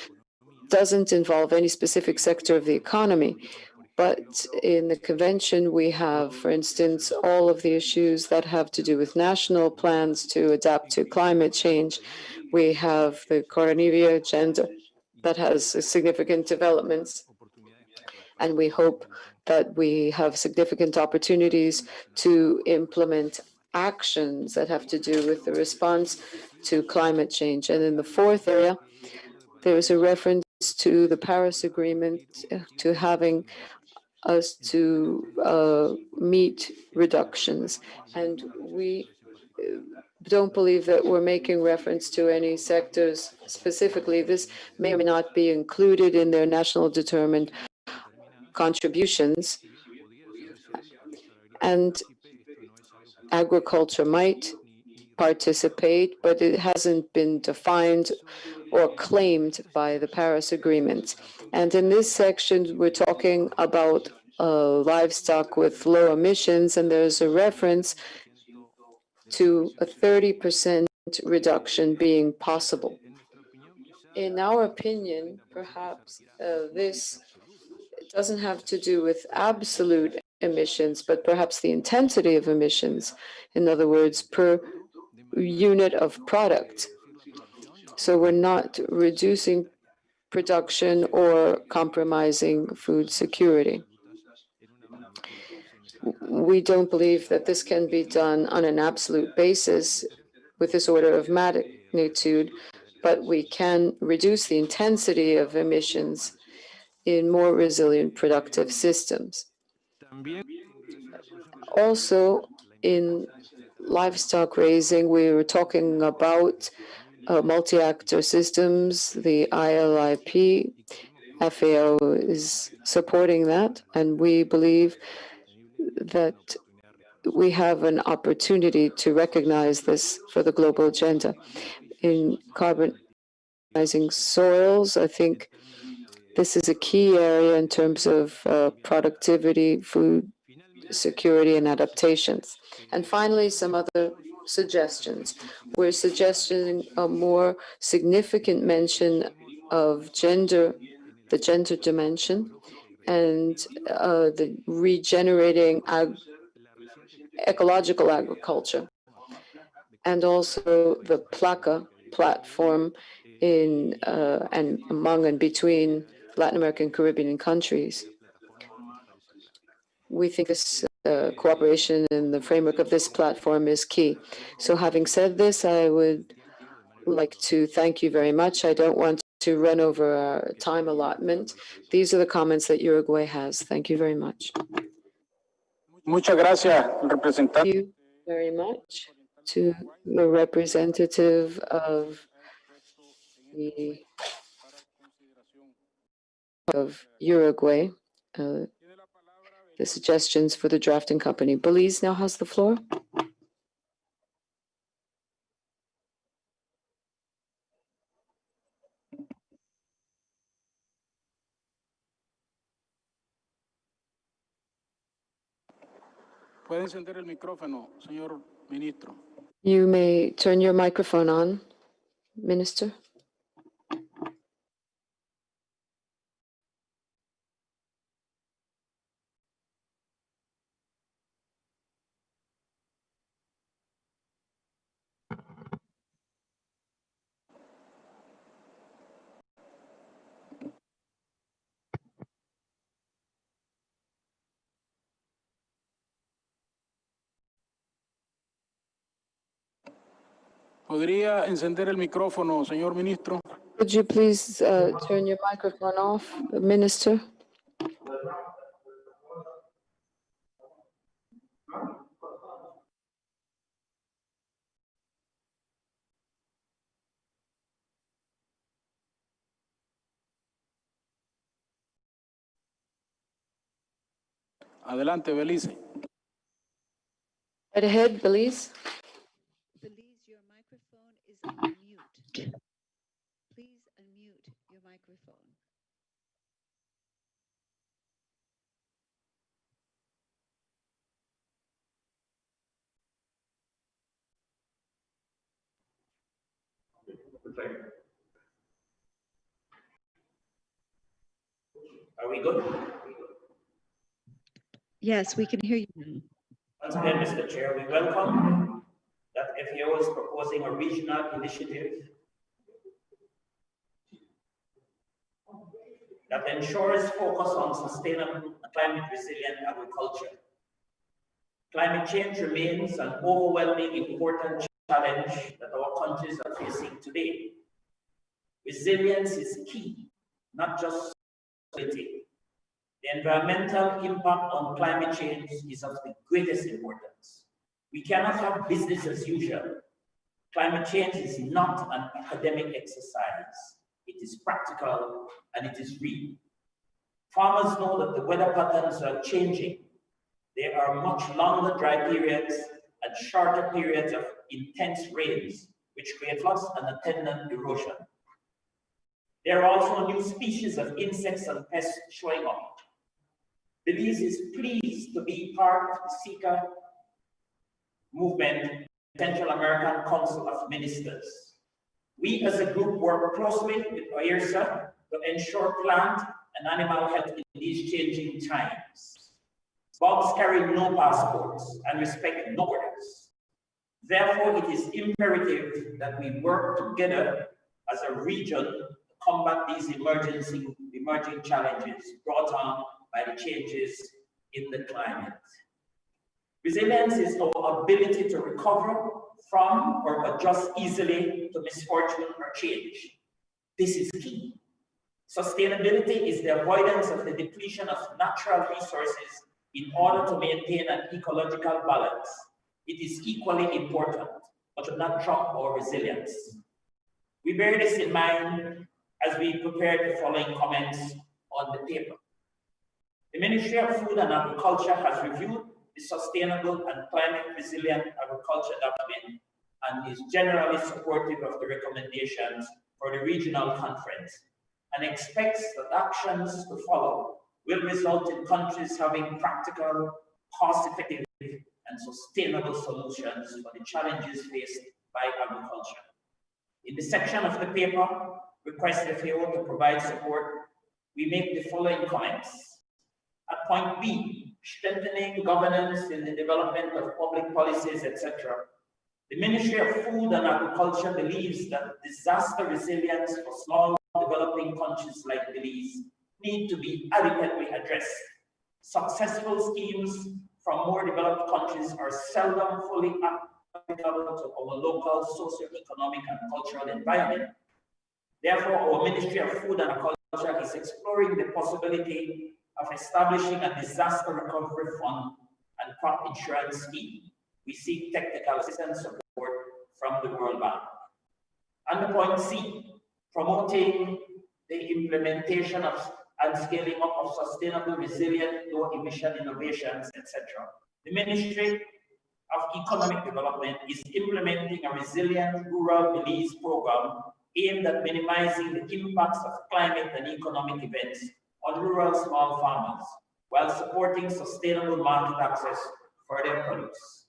doesn't involve any specific sector of the economy. But in the convention, we have, for instance, all of the issues that have to do with national plans to adapt to climate change. We have the Coronavia agenda that has significant developments. And we hope that we have significant opportunities to implement actions that have to do with the response to climate change. And in the fourth area, there is a reference to the Paris Agreement, to having us to meet reductions. And we don't believe that we're making reference to any sectors specifically. This may or may not be included in their national determined contributions. And agriculture might participate, but it hasn't been defined or claimed by the Paris Agreement. And in this section, we're talking about livestock with low emissions, and there's a reference to a 30% reduction being possible. In our opinion, perhaps this doesn't have to do with absolute emissions, but perhaps the intensity of emissions, in other words, per unit of product. So we're not reducing production or compromising food security. We don't believe that this can be done on an absolute basis with this order of magnitude, but we can reduce the intensity of emissions in more resilient productive systems. Also, in livestock raising, we were talking about multi-actor systems, the ILIP. FAO is supporting that, and we believe that we have an opportunity to recognize this for the global agenda. In carbonizing soils, I think this is a key area in terms of productivity, food security, and adaptations. And finally, some other suggestions. We're suggesting a more significant mention of gender, the gender dimension, and the regenerating ecological agriculture, and also the PLACA platform in and among and between Latin American, Caribbean countries. We think this cooperation in the framework of this platform is key. So having said this, I would like to thank you very much. I don't want to run over our time allotment. These are the comments that Uruguay has. Thank you very much. Muchas gracias, representante. Thank you very much to the representative of Uruguay, the suggestions for the drafting company. Belize now has the floor. Puede encender el micrófono, señor ministro. You may turn your microphone on, Minister. ¿Podría encender el micrófono, señor ministro? Could you please turn your microphone off, Minister? Adelante, Belice. Right ahead, Belize. Belize, your microphone is on mute. Please unmute your microphone. Are we good? Yes, we can hear you now. Once again, Mr. Chair, we welcome that FAO is proposing a regional initiative that ensures focus on sustainable and climate resilient agriculture. Climate change remains an overwhelming important challenge that our countries are facing today. Resilience is key, not just stability. The environmental impact on climate change is of the greatest importance. We cannot have business as usual. Climate change is not an academic exercise. It is practical and it is real. Farmers know that the weather patterns are changing. There are much longer dry periods and shorter periods of intense rains, which create floods and attendant erosion. There are also new species of insects and pests showing up. Belize is pleased to be part of the SICA movement, Central American Council of Ministers. We as a group work closely with OIRSA to ensure plant and animal health in these changing times. Bugs carry no passports and respect no borders. Therefore, it is imperative that we work together as a region to combat these emerging challenges brought on by the changes in the climate. Resilience is our ability to recover from or adjust easily to misfortune or change. This is key. Sustainability is the avoidance of the depletion of natural resources in order to maintain an ecological balance. It is equally important, but should not trump our resilience. We bear this in mind as we prepare the following comments on the paper. The Ministry of Food and Agriculture has reviewed the Sustainable and Climate Resilient Agriculture document and is generally supportive of the recommendations for the regional conference and expects that actions to follow will result in countries having practical, cost-effective, and sustainable solutions for the challenges faced by agriculture. In the section of the paper, request the FAO to provide support, we make the following comments. At point B, strengthening governance in the development of public policies, etc. The Ministry of Food and Agriculture believes that disaster resilience for small developing countries like Belize need to be adequately addressed. Successful schemes from more developed countries are seldom fully applicable to our local socio-economic and cultural environment. Therefore, our Ministry of Food and Agriculture is exploring the possibility of establishing a disaster recovery fund and crop insurance scheme. We seek technical assistance support from the World Bank. Under point C, promoting the implementation of and scaling up of sustainable, resilient, low-emission innovations, etc. The Ministry of Economic Development is implementing a resilient rural Belize program aimed at minimizing the impacts of climate and economic events on rural small farmers, while supporting sustainable market access for their produce.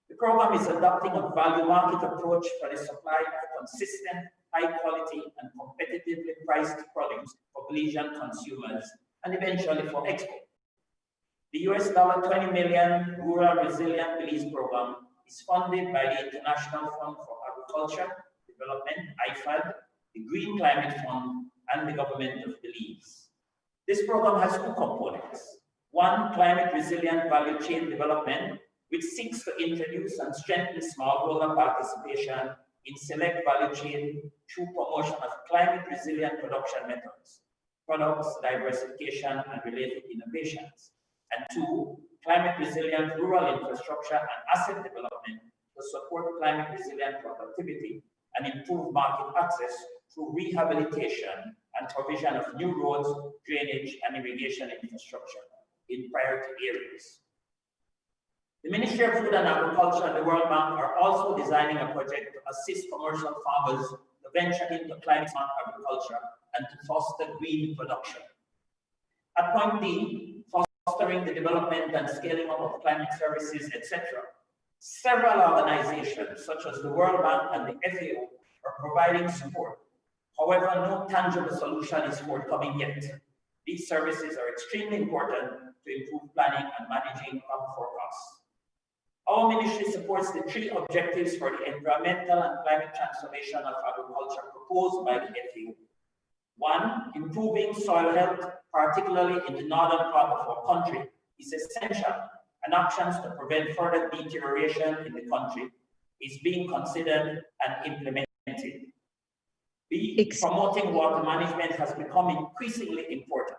The program is adopting a value market approach for the supply of consistent, high quality and competitively priced produce for Belizean consumers and eventually for export. The US $20 million Rural Resilient Belize program is funded by the International Fund for Agriculture Development, IFAD, the Green Climate Fund, and the government of Belize. This program has two components. One, climate resilient value chain development, which seeks to introduce and strengthen smallholder participation in select value chain through promotion of climate resilient production methods, products, diversification, and related innovations. And two, climate resilient rural infrastructure and asset development to support climate resilient productivity and improve market access through rehabilitation and provision of new roads, drainage, and irrigation infrastructure in priority areas. The Ministry of Food and Agriculture and the World Bank are also designing a project to assist commercial farmers to venture into climate smart agriculture and to foster green production. At point D, fostering the development and scaling up of climate services, etc. Several organizations, such as the World Bank and the FAO, are providing support. However, no tangible solution is forthcoming yet. These services are extremely important to improve planning and managing crop forecasts. Our ministry supports the three objectives for the environmental and climate transformation of agriculture proposed by the FAO. One, improving soil health, particularly in the northern part of our country, is essential, and actions to prevent further deterioration in the country is being considered and implemented. B, promoting water management has become increasingly important.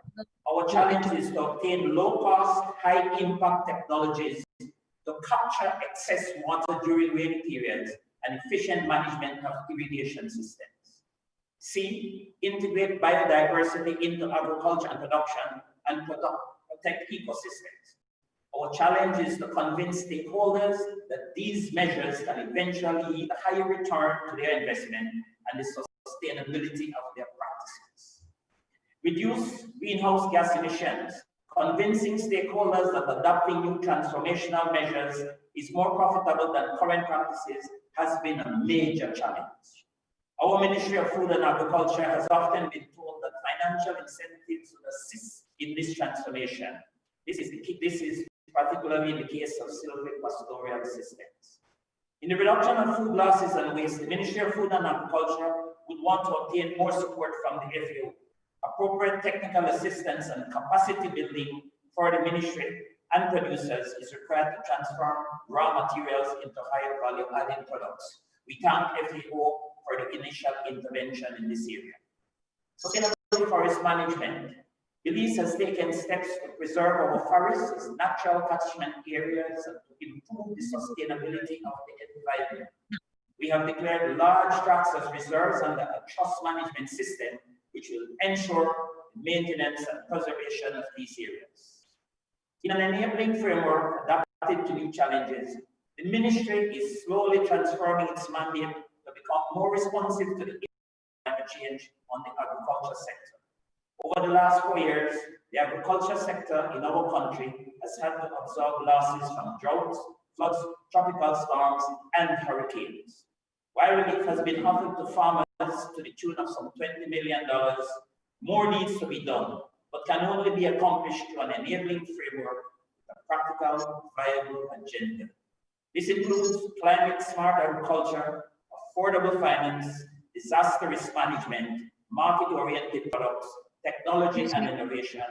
Our challenge is to obtain low-cost, high-impact technologies to capture excess water during rainy periods and efficient management of irrigation systems. C, integrate biodiversity into agriculture and production and protect ecosystems. Our challenge is to convince stakeholders that these measures can eventually yield a higher return to their investment and the sustainability of their practices. Reduce greenhouse gas emissions. Convincing stakeholders that adopting new transformational measures is more profitable than current practices has been a major challenge. Our Ministry of Food and Agriculture has often been told that financial incentives will assist in this transformation. This is particularly in the case of silvipastoral systems. In the reduction of food losses and waste, the Ministry of Food and Agriculture would want to obtain more support from the FAO. Appropriate technical assistance and capacity building for the ministry and producers is required to transform raw materials into higher value added products. We thank FAO for the initial intervention in this area. Sustainable forest management. Belize has taken steps to preserve our forests as natural catchment areas and to improve the sustainability of the environment. We have declared large tracts as reserves under a trust management system which will ensure the maintenance and preservation of these areas. In an enabling framework adapted to new challenges, the ministry is slowly transforming its mandate to become more responsive to the climate change on the agriculture sector. Over the last 4 years, the agriculture sector in our country has had to absorb losses from droughts, floods, tropical storms, and hurricanes. While relief has been offered to farmers to the tune of some $20 million, more needs to be done, but can only be accomplished through an enabling framework with a practical, viable agenda. This includes climate-smart agriculture, affordable finance, disaster risk management, market-oriented products, technology and innovation,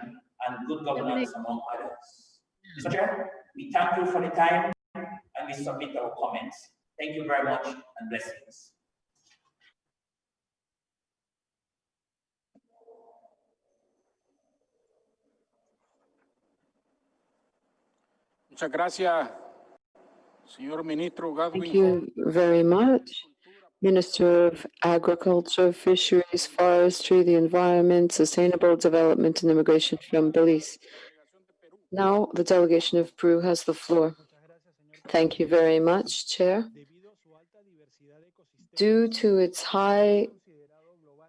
and good governance, among others. Mr. Chair, we thank you for the time and we submit our comments. Thank you very much and blessings. Muchas gracias, señor ministro Godwin. Thank you very much, Minister of Agriculture, Fisheries, Forestry, the Environment, Sustainable Development and Immigration from Belize. Now, the delegation of Peru has the floor. Thank you very much, Chair. Due to its high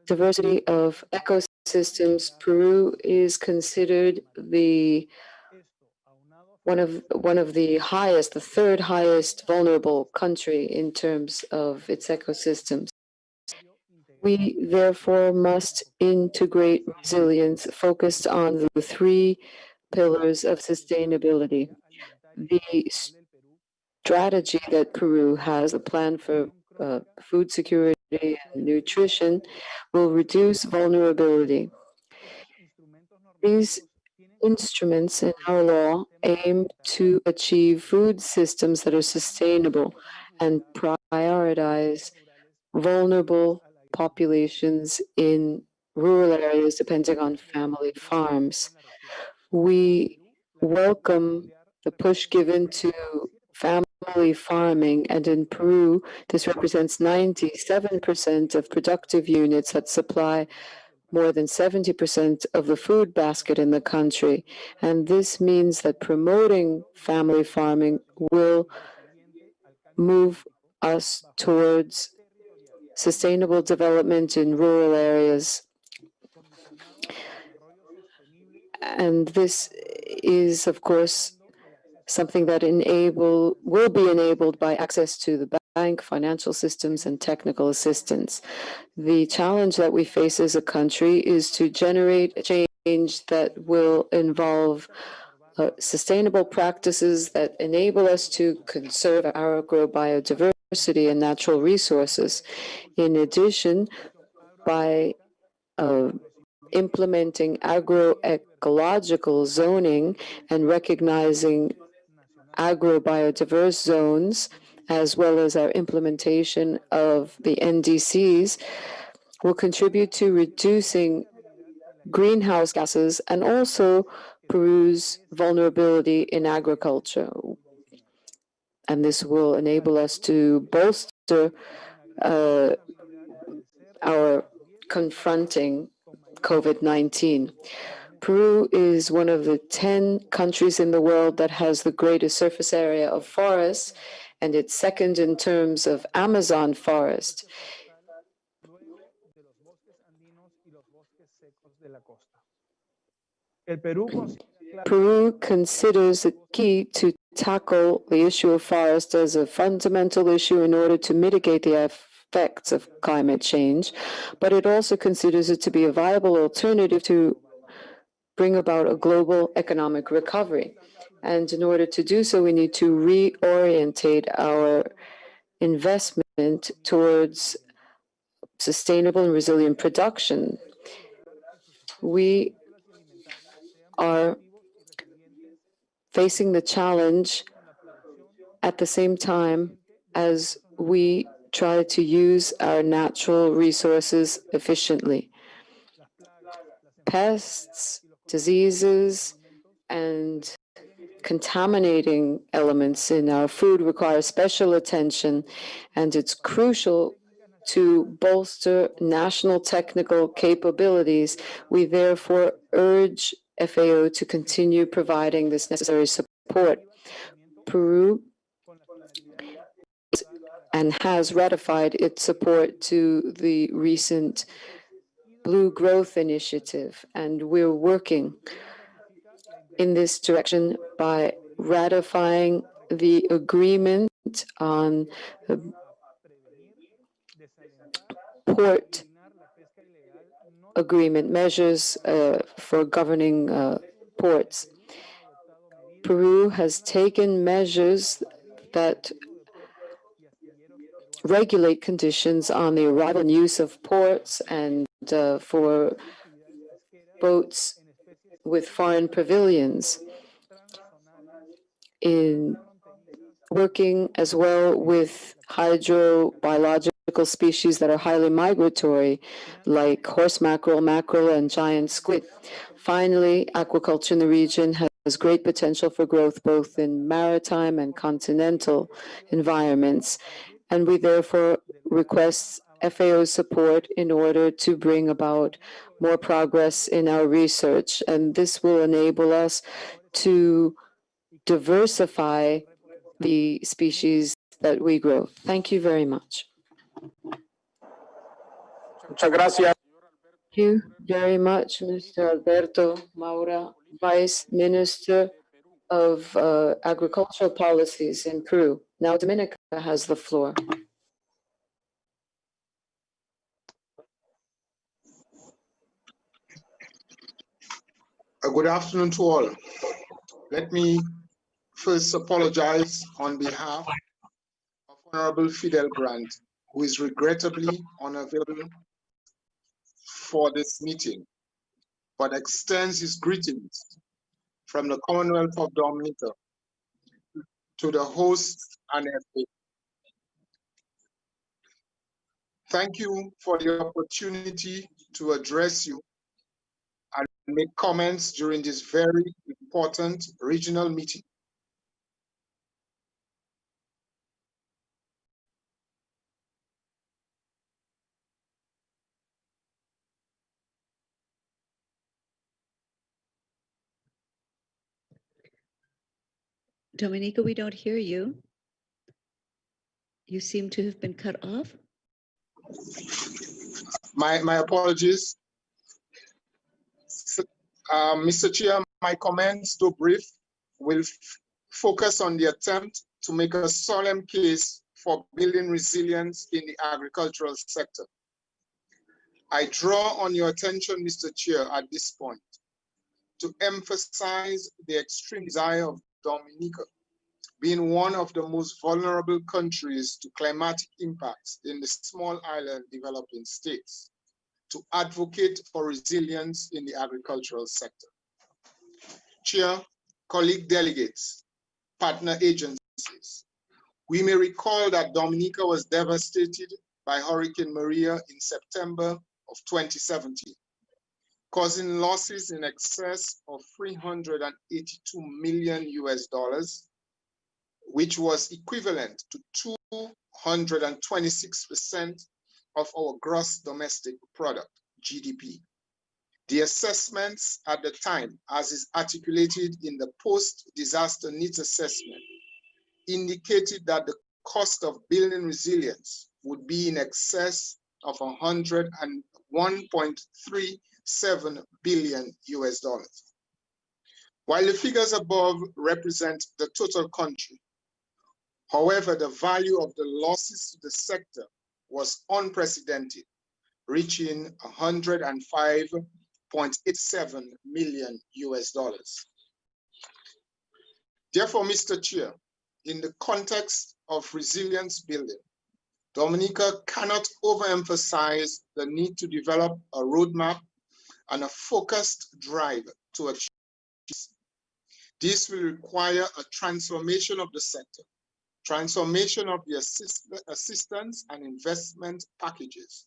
diversity of ecosystems, Peru is considered the one of the highest, the third highest vulnerable country in terms of its ecosystems. We therefore must integrate resilience focused on the three pillars of sustainability. The strategy that Peru has, a plan for food security and nutrition, will reduce vulnerability. These instruments in our law aim to achieve food systems that are sustainable and prioritize vulnerable populations in rural areas depending on family farms. We welcome the push given to family farming, and in Peru, this represents 97% of productive units that supply more than 70% of the food basket in the country. And this means that promoting family farming will move us towards sustainable development in rural areas. And this is, of course, something that will be enabled by access to the bank, financial systems, and technical assistance. The challenge that we face as a country is to generate a change that will involve sustainable practices that enable us to conserve our agrobiodiversity and natural resources. In addition, by implementing agroecological zoning and recognizing agrobiodiverse zones, as well as our implementation of the NDCs, will contribute to reducing greenhouse gases and also Peru's vulnerability in agriculture. And this will enable us to bolster our confronting COVID-19. Peru is one of the 10 countries in the world that has the greatest surface area of forests, and it's second in terms of Amazon forest. Peru considers it key to tackle the issue of forest as a fundamental issue in order to mitigate the effects of climate change, but it also considers it to be a viable alternative to bring about a global economic recovery. And in order to do so, we need to reorientate our investment towards sustainable and resilient production. We are facing the challenge at the same time as we try to use our natural resources efficiently. Pests, diseases, and contaminating elements in our food require special attention, and it's crucial to bolster national technical capabilities. We therefore urge FAO to continue providing this necessary support. Peru and has ratified its support to the recent Blue Growth Initiative, and we're working in this direction by ratifying the agreement on port agreement measures for governing ports. Peru has taken measures that regulate conditions on the arrival and use of ports and for boats with foreign pavilions, in working as well with hydrobiological species that are highly migratory, like horse mackerel, mackerel, and giant squid. Finally, aquaculture in the region has great potential for growth both in maritime and continental environments, and we therefore request FAO's support in order to bring about more progress in our research, and this will enable us to diversify the species that we grow. Thank you very much. Muchas gracias. Thank you very much, Mr. Alberto Maura, Vice Minister of agricultural policies in Peru. Now Dominica has the floor. Good afternoon to all. Let me first apologize on behalf of Honorable Fidel Grant, who is regrettably unavailable for this meeting, but extends his greetings from the Commonwealth of Dominica to the host and FAO. Thank you for the opportunity to address you and make comments during this very important regional meeting. Dominica, we don't hear you. You seem to have been cut off. My apologies. Mr. Chair, my comments, though brief, will focus on the attempt to make a solemn case for building resilience in the agricultural sector. I draw on your attention, Mr. Chair, at this point, to emphasize the extreme desire of Dominica, being one of the most vulnerable countries to climatic impacts in the small island developing states, to advocate for resilience in the agricultural sector. Chair, colleague delegates, partner agencies, we may recall that Dominica was devastated by Hurricane Maria in September of 2017, causing losses in excess of $382 million, which was equivalent to 226% of our gross domestic product, GDP. The assessments at the time, as is articulated in the post-disaster needs assessment, indicated that the cost of building resilience would be in excess of $101.37 billion. While the figures above represent the total country, however, the value of the losses to the sector was unprecedented, reaching $105.87 million. Therefore, Mr. Chair, in the context of resilience building, Dominica cannot overemphasize the need to develop a roadmap and a focused drive to achieve this. This will require a transformation of the sector, transformation of the assistance and investment packages,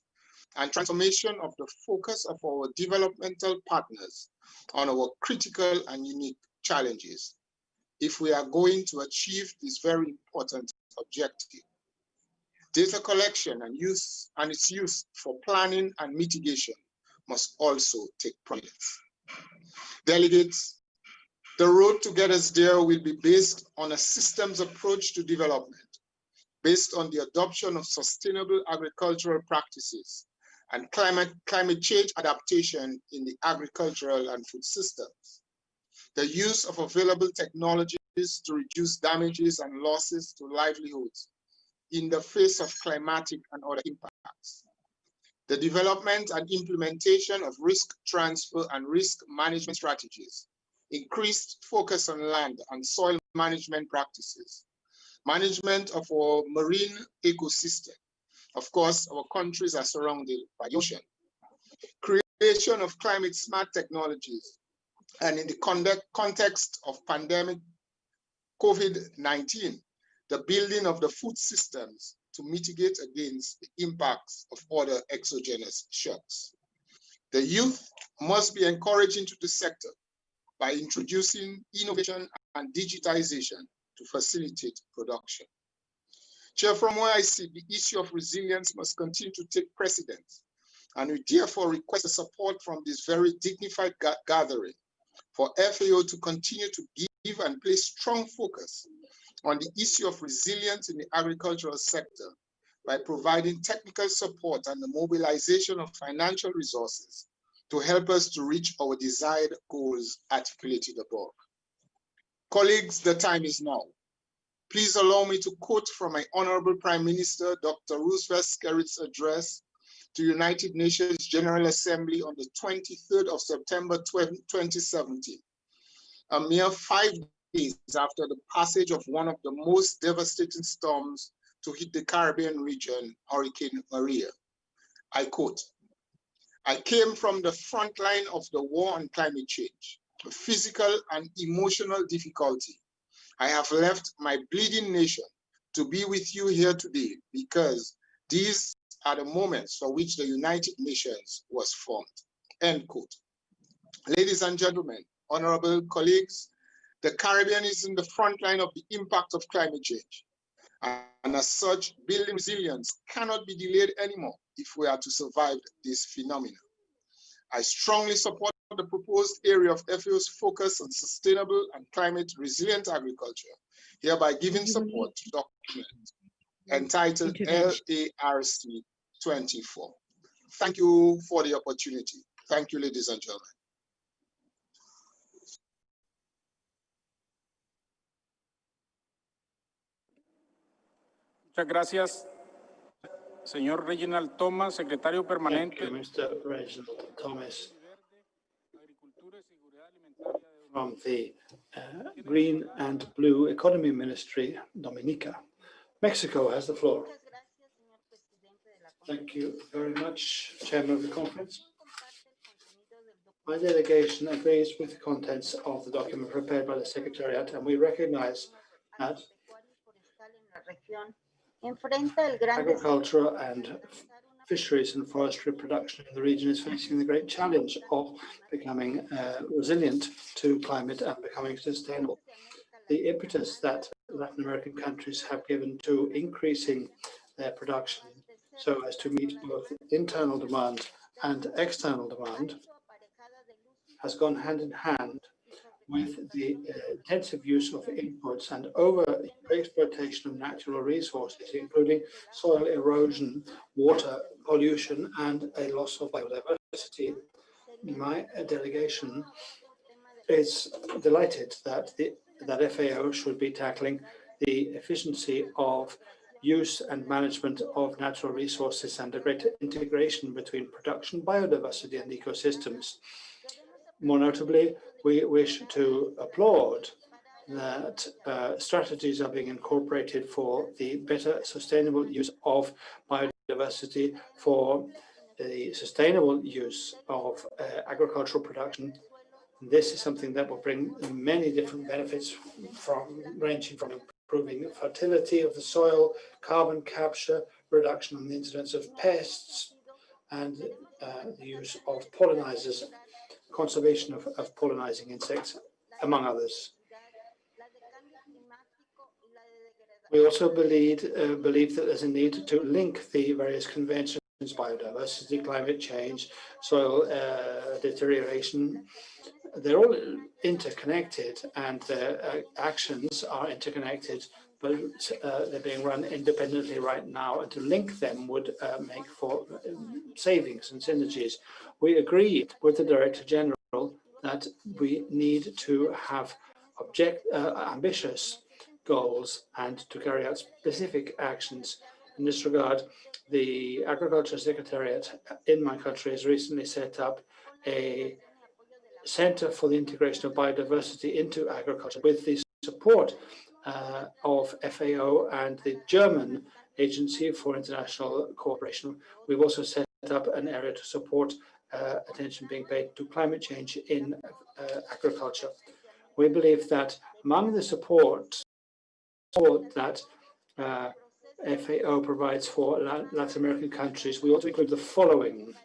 and transformation of the focus of our developmental partners on our critical and unique challenges if we are going to achieve this very important objective. Data collection and its use for planning and mitigation must also take prominence. Delegates, the road to get us there will be based on a systems approach to development, based on the adoption of sustainable agricultural practices and climate change adaptation in the agricultural and food systems. The use of available technologies to reduce damages and losses to livelihoods in the face of climatic and other impacts. The development and implementation of risk transfer and risk management strategies, increased focus on land and soil management practices, management of our marine ecosystem. Of course, our countries are surrounded by the ocean. Creation of climate smart technologies, and in the context of pandemic COVID-19, the building of the food systems to mitigate against the impacts of other exogenous shocks. The youth must be encouraged into the sector by introducing innovation and digitization to facilitate production. Chair, from where I see, the issue of resilience must continue to take precedence, and we therefore request the support from this very dignified gathering for FAO to continue to give and place strong focus on the issue of resilience in the agricultural sector by providing technical support and the mobilization of financial resources to help us to reach our desired goals articulated above. Colleagues, the time is now. Please allow me to quote from my Honorable Prime Minister, Dr. Roosevelt Skerrit's address to United Nations General Assembly on the 23rd of September 2017, a mere 5 days after the passage of one of the most devastating storms to hit the Caribbean region, Hurricane Maria. I quote, "I came from the front line of the war on climate change, the physical and emotional difficulty. I have left my bleeding nation to be with you here today because these are the moments for which the United Nations was formed." End quote. Ladies and gentlemen, honorable colleagues, the Caribbean is in the front line of the impact of climate change. And as such, building resilience cannot be delayed anymore if we are to survive this phenomenon. I strongly support the proposed area of FAO's focus on sustainable and climate resilient agriculture, hereby giving support to the document entitled LARC24. Thank you for the opportunity. Thank you, ladies and gentlemen. Muchas gracias, señor Reginald Thomas, secretario permanente. Thank you, Mr. Reginald Thomas, from the Green and Blue Economy Ministry, Dominica. Mexico has the floor. Thank you very much, Chairman of the Conference. My delegation agrees with the contents of the document prepared by the Secretariat, and we recognize that agriculture and fisheries and forestry production in the region is facing the great challenge of becoming resilient to climate and becoming sustainable. The impetus that Latin American countries have given to increasing their production so as to meet both internal demand and external demand has gone hand in hand with the intensive use of inputs and over-exploitation of natural resources, including soil erosion, water pollution, and a loss of biodiversity. My delegation is delighted that that FAO should be tackling the efficiency of use and management of natural resources and a greater integration between production, biodiversity, and ecosystems. More notably, we wish to applaud that strategies are being incorporated for the better sustainable use of biodiversity, for the sustainable use of agricultural production. This is something that will bring many different benefits, ranging from improving fertility of the soil, carbon capture, reduction in the incidence of pests, and the use of pollinizers, conservation of pollinizing insects, among others. We also believe that there's a need to link the various conventions, biodiversity, climate change, soil deterioration. They're all interconnected, and their actions are interconnected, but they're being run independently right now, and to link them would make for savings and synergies. We agree with the Director General that we need to have ambitious goals and to carry out specific actions. In this regard, the Agriculture Secretariat in my country has recently set up a Center for the Integration of Biodiversity into Agriculture with the support of FAO and the German Agency for International Cooperation. We've also set up an area to support attention being paid to climate change in agriculture. We believe that among the support that FAO provides for Latin American countries, we ought to include the following.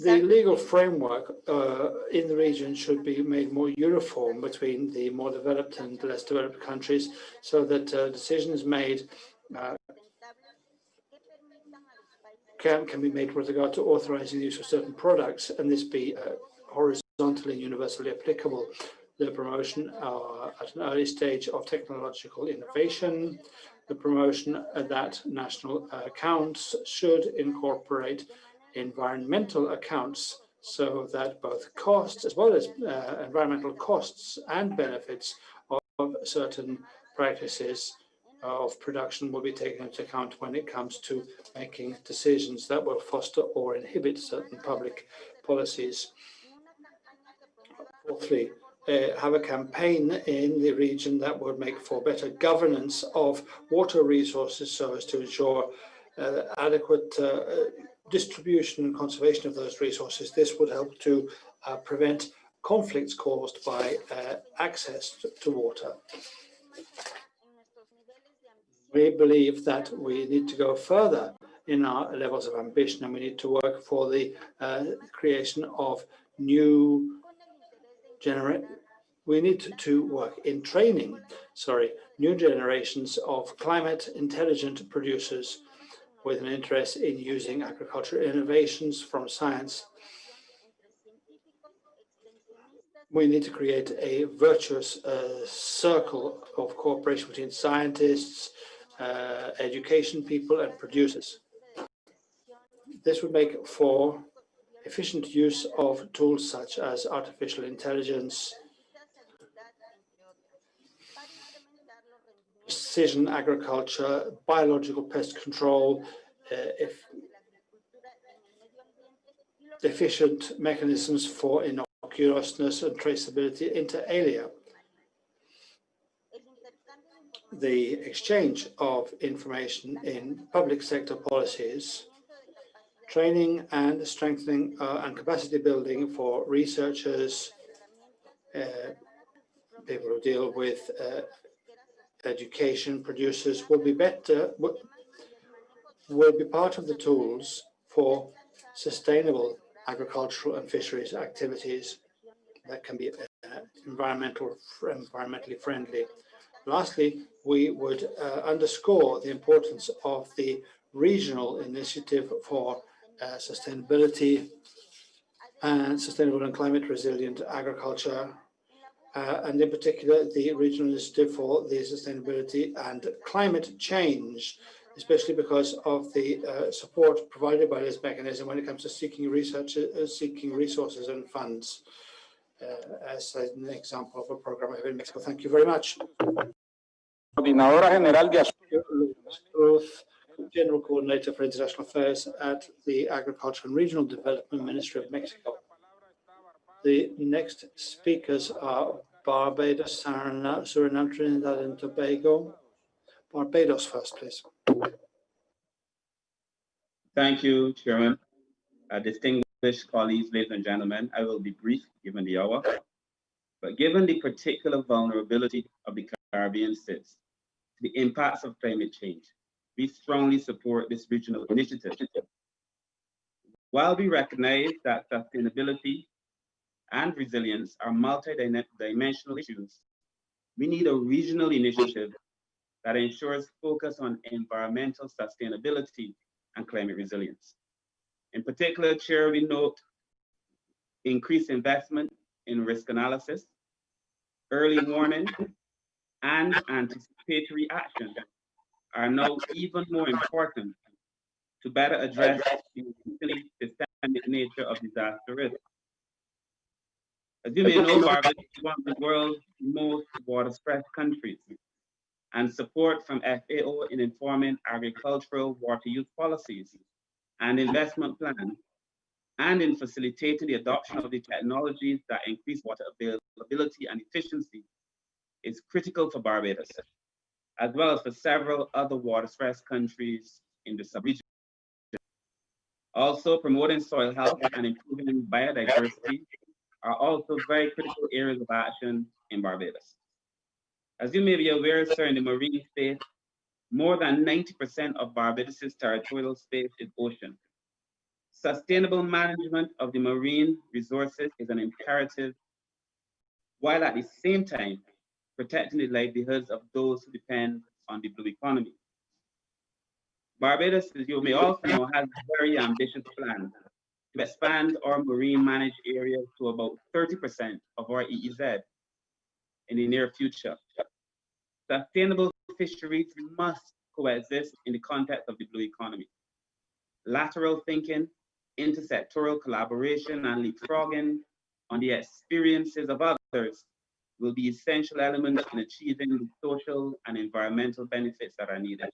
The legal framework in the region should be made more uniform between the more developed and less developed countries, so that decisions made can be made with regard to authorizing the use of certain products, and this be horizontally and universally applicable. The promotion at an early stage of technological innovation, the promotion that national accounts should incorporate environmental accounts so that both costs as well as environmental costs and benefits of certain practices of production will be taken into account when it comes to making decisions that will foster or inhibit certain public policies. Fourthly, have a campaign in the region that would make for better governance of water resources so as to ensure adequate distribution and conservation of those resources. This would help to prevent conflicts caused by access to water. We believe that we need to go further in our levels of ambition, and we need to work for the creation of new we need to work in training, new generations of climate intelligent producers with an interest in using agricultural innovations from science. We need to create a virtuous circle of cooperation between scientists, education people, and producers. This would make for efficient use of tools such as artificial intelligence, precision agriculture, biological pest control, efficient mechanisms for innocuousness and traceability inter alia. The exchange of information in public sector policies, training and strengthening and capacity building for researchers, people who deal with education, producers will be part of the tools for sustainable agricultural and fisheries activities that can be environmentally friendly. Lastly, we would underscore the importance of the regional initiative for sustainability and sustainable and climate resilient agriculture, and in particular the regional initiative for the sustainability and climate change, especially because of the support provided by this mechanism when it comes to seeking resources and funds, as an example of a program I have in Mexico. Thank you very much. Coordinadora General de General Coordinator for International Affairs at the Agriculture and Regional Development Ministry of Mexico. The next speakers are Barbados, Suriname, Trinidad and Tobago. Barbados first, please. Thank you, Chairman. Distinguished colleagues, ladies and gentlemen, I will be brief given the hour. But given the particular vulnerability of the Caribbean states to the impacts of climate change, we strongly support this regional initiative. While we recognize that sustainability and resilience are multi-dimensional issues, we need a regional initiative that ensures focus on environmental sustainability and climate resilience. In particular, Chair, we note increased investment in risk analysis, early warning, and anticipatory action are now even more important to better address the systemic nature of disaster risk. As you may know, Barbados is one of the world's most water-stressed countries, and support from FAO in informing agricultural water use policies and investment plans, and in facilitating the adoption of the technologies that increase water availability and efficiency is critical for Barbados, as well as for several other water-stressed countries in the sub-region. Also, promoting soil health and improving biodiversity are also very critical areas of action in Barbados. As you may be aware, sir, in the marine space, more than 90% of Barbados' territorial space is ocean. Sustainable management of the marine resources is an imperative, while at the same time protecting the livelihoods of those who depend on the blue economy. Barbados, as you may also know, has very ambitious plans to expand our marine managed area to about 30% of our EEZ in the near future. Sustainable fisheries must coexist in the context of the blue economy. Lateral thinking intersectoral collaboration and leapfrogging on the experiences of others will be essential elements in achieving the social and environmental benefits that are needed.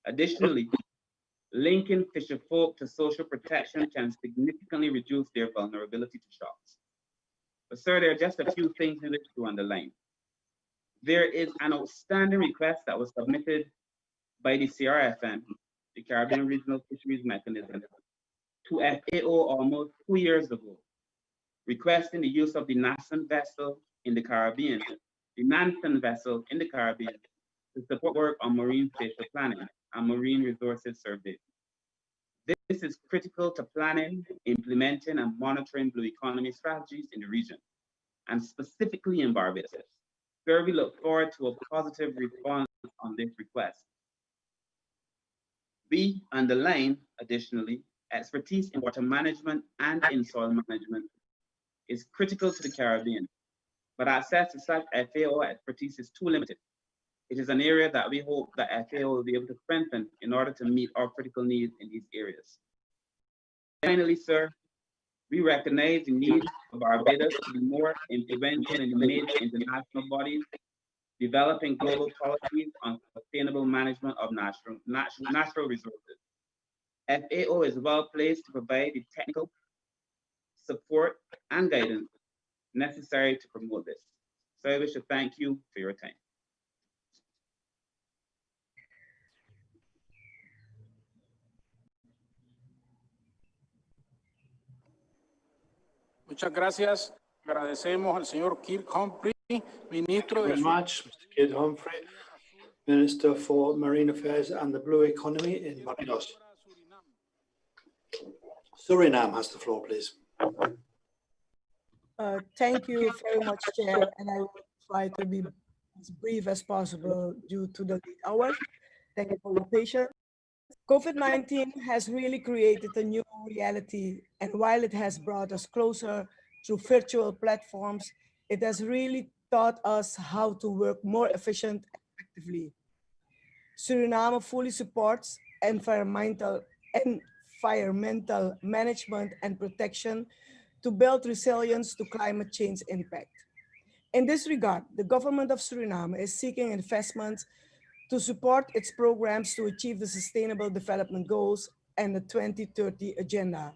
Additionally, linking fisher folk to social protection can significantly reduce their vulnerability to shocks. But sir, there are just a few things in which to underline. There is an outstanding request that was submitted by the CRFM, the Caribbean Regional Fisheries Mechanism, to FAO almost 2 years ago, requesting the use of the Nansen vessel in the Caribbean, to support work on marine spatial planning and marine resources survey. This is critical to planning, implementing, and monitoring blue economy strategies in the region, and specifically in Barbados. Sir, we look forward to a positive response on this request. We underline, additionally, expertise in water management and in soil management is critical to the Caribbean, but access to such FAO expertise is too limited. It is an area that we hope that FAO will be able to strengthen in order to meet our critical needs in these areas. Finally, sir, we recognize the need for Barbados to be more influential in the major international bodies, developing global policies on sustainable management of natural resources. FAO is well placed to provide the technical support and guidance necessary to promote this. So I wish to thank you for your time. Muchas gracias. Agradecemos al señor Kirk Humphrey, ministro de... Very much, Mr. Kirk Humphrey, Minister for Marine Affairs and the Blue Economy in Barbados. Suriname has the floor, please. Thank you very much, Chair, and I will try to be as brief as possible due to the late hour. Thank you for your patience. COVID-19 has really created a new reality, and while it has brought us closer through virtual platforms, it has really taught us how to work more efficient and effectively. Suriname fully supports environmental management and protection to build resilience to climate change impact. In this regard, the government of Suriname is seeking investments to support its programs to achieve the Sustainable Development Goals and the 2030 Agenda.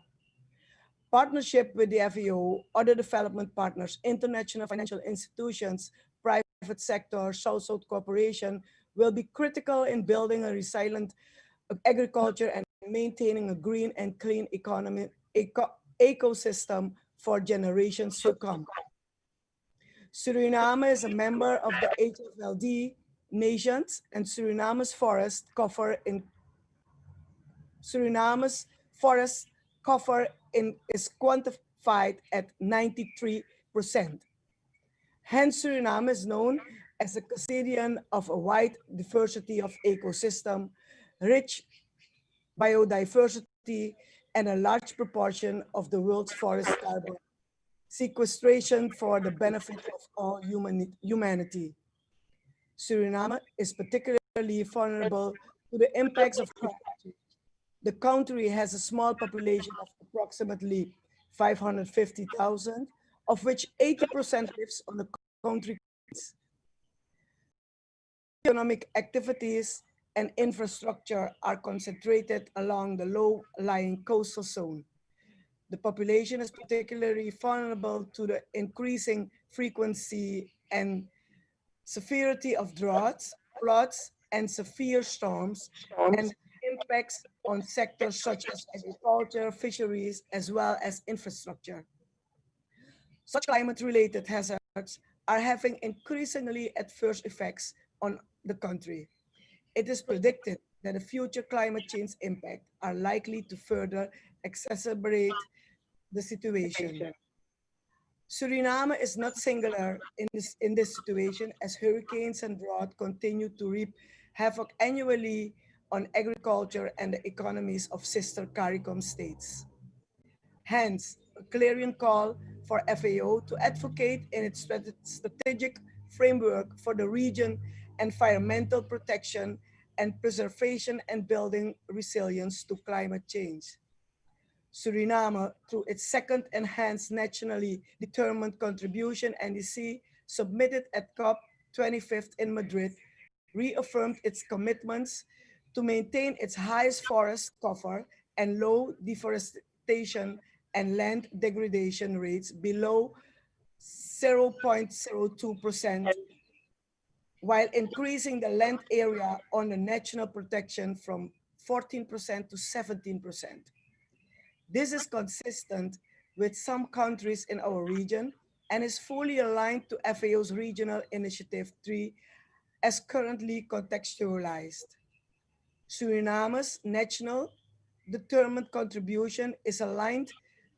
Partnership with the FAO, other development partners, international financial institutions, private sector, South-South cooperation will be critical in building a resilient agriculture and maintaining a green and clean ecosystem for generations to come. Suriname is a member of the HFLD nations, and Suriname's forest cover is quantified at 93%. Hence, Suriname is known as a custodian of a wide diversity of ecosystem, rich biodiversity, and a large proportion of the world's forest carbon sequestration for the benefit of all humanity. Suriname is particularly vulnerable to the impacts of climate change. The country has a small population of approximately 550,000, of which 80% lives on the country. Economic activities and infrastructure are concentrated along the low-lying coastal zone. The population is particularly vulnerable to the increasing frequency and severity of droughts, floods, and severe storms, and impacts on sectors such as agriculture, fisheries, as well as infrastructure. Such climate-related hazards are having increasingly adverse effects on the country. It is predicted that the future climate change impacts are likely to further exacerbate the situation. Suriname is not singular in this situation, as hurricanes and drought continue to reap havoc annually on agriculture and the economies of sister CARICOM states. Hence, a clarion call for FAO to advocate in its strategic framework for the region environmental protection and preservation and building resilience to climate change. Suriname, through its second enhanced nationally determined contribution, NDC, submitted at COP25 in Madrid, reaffirmed its commitments to maintain its highest forest cover and low deforestation and land degradation rates below 0.02%, while increasing the land area under national protection from 14% to 17%. This is consistent with some countries in our region and is fully aligned to FAO's Regional Initiative 3 as currently contextualized. Suriname's national determined contribution is aligned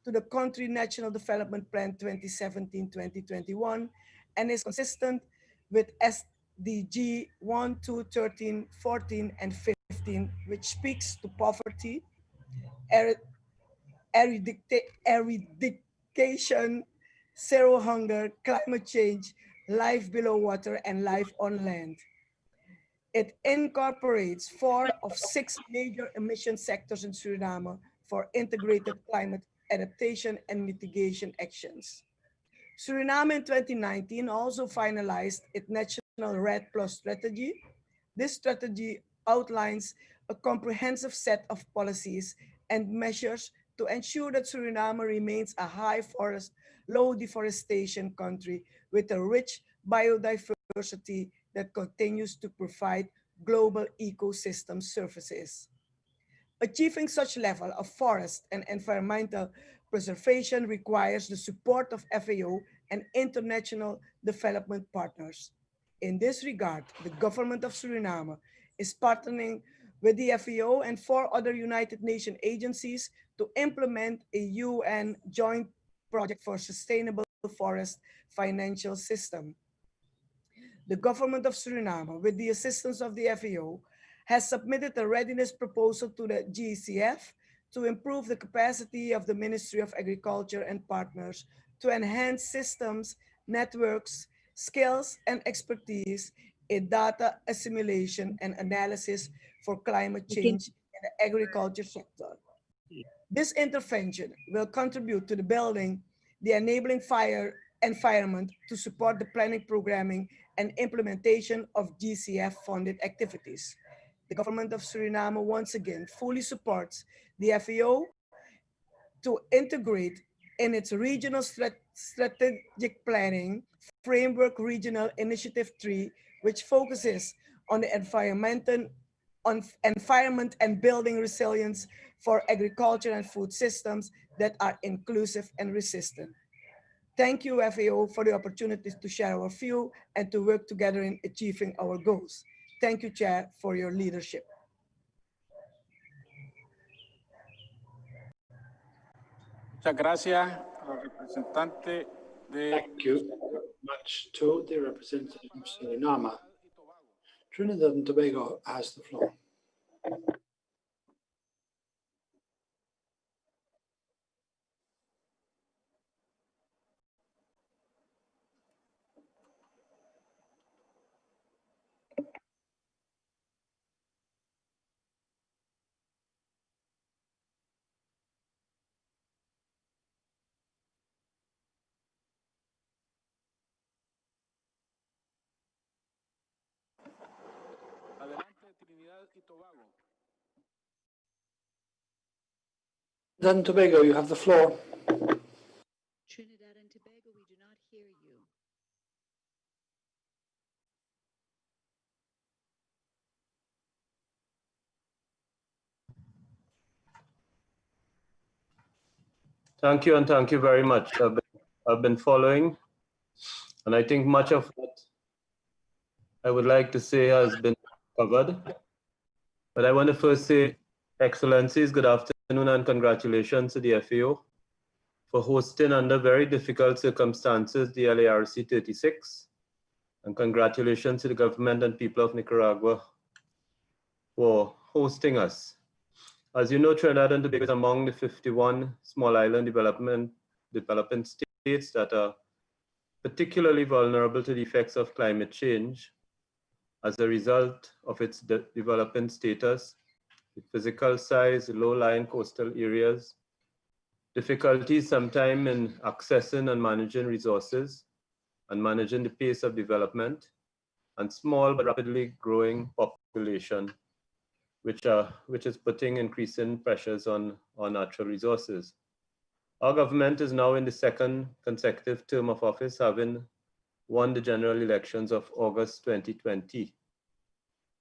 to the Country National Development Plan 2017-2021 and is consistent with SDG 1, 2, 13, 14, and 15, which speaks to poverty, eradication, zero hunger, climate change, life below water, and life on land. It incorporates 4 of 6 major emission sectors in Suriname for integrated climate adaptation and mitigation actions. Suriname in 2019 also finalized its National REDD+ strategy. This strategy outlines a comprehensive set of policies and measures to ensure that Suriname remains a high forest, low deforestation country with a rich biodiversity that continues to provide global ecosystem services. Achieving such level of forest and environmental preservation requires the support of FAO and international development partners. In this regard, the government of Suriname is partnering with the FAO and 4 other United Nations agencies to implement a UN joint project for sustainable forest financial system. The government of Suriname, with the assistance of the FAO, has submitted a readiness proposal to the GCF to improve the capacity of the Ministry of Agriculture and partners to enhance systems, networks, skills, and expertise in data assimilation and analysis for climate change in the agriculture sector. This intervention will contribute to the building the enabling environment to support the planning, programming, and implementation of GCF-funded activities. The government of Suriname once again fully supports the FAO to integrate in its regional strategic planning framework Regional Initiative 3, which focuses on the environment and building resilience for agriculture and food systems that are inclusive and resistant. Thank you, FAO, for the opportunity to share our view and to work together in achieving our goals. Thank you, Chair, for your leadership. Muchas gracias al representante de... Thank you very much to the representative of Suriname. Trinidad and Tobago has the floor. Trinidad and Tobago, you have the floor. Trinidad and Tobago, we do not hear you. Thank you, and thank you very much. I've been following, and I think much of what I would like to say has been covered. But I want to first say, Excellencies, good afternoon and congratulations to the FAO for hosting under very difficult circumstances the LARC36. And congratulations to the government and people of Nicaragua for hosting us. As you know, Trinidad and Tobago is among the 51 small island developing states that are particularly vulnerable to the effects of climate change as a result of its developing status, the physical size, low-lying coastal areas, difficulties sometimes in accessing and managing resources and managing the pace of development, and small but rapidly growing population, which is putting increasing pressures on natural resources. Our government is now in the second consecutive term of office, having won the general elections of August 2020.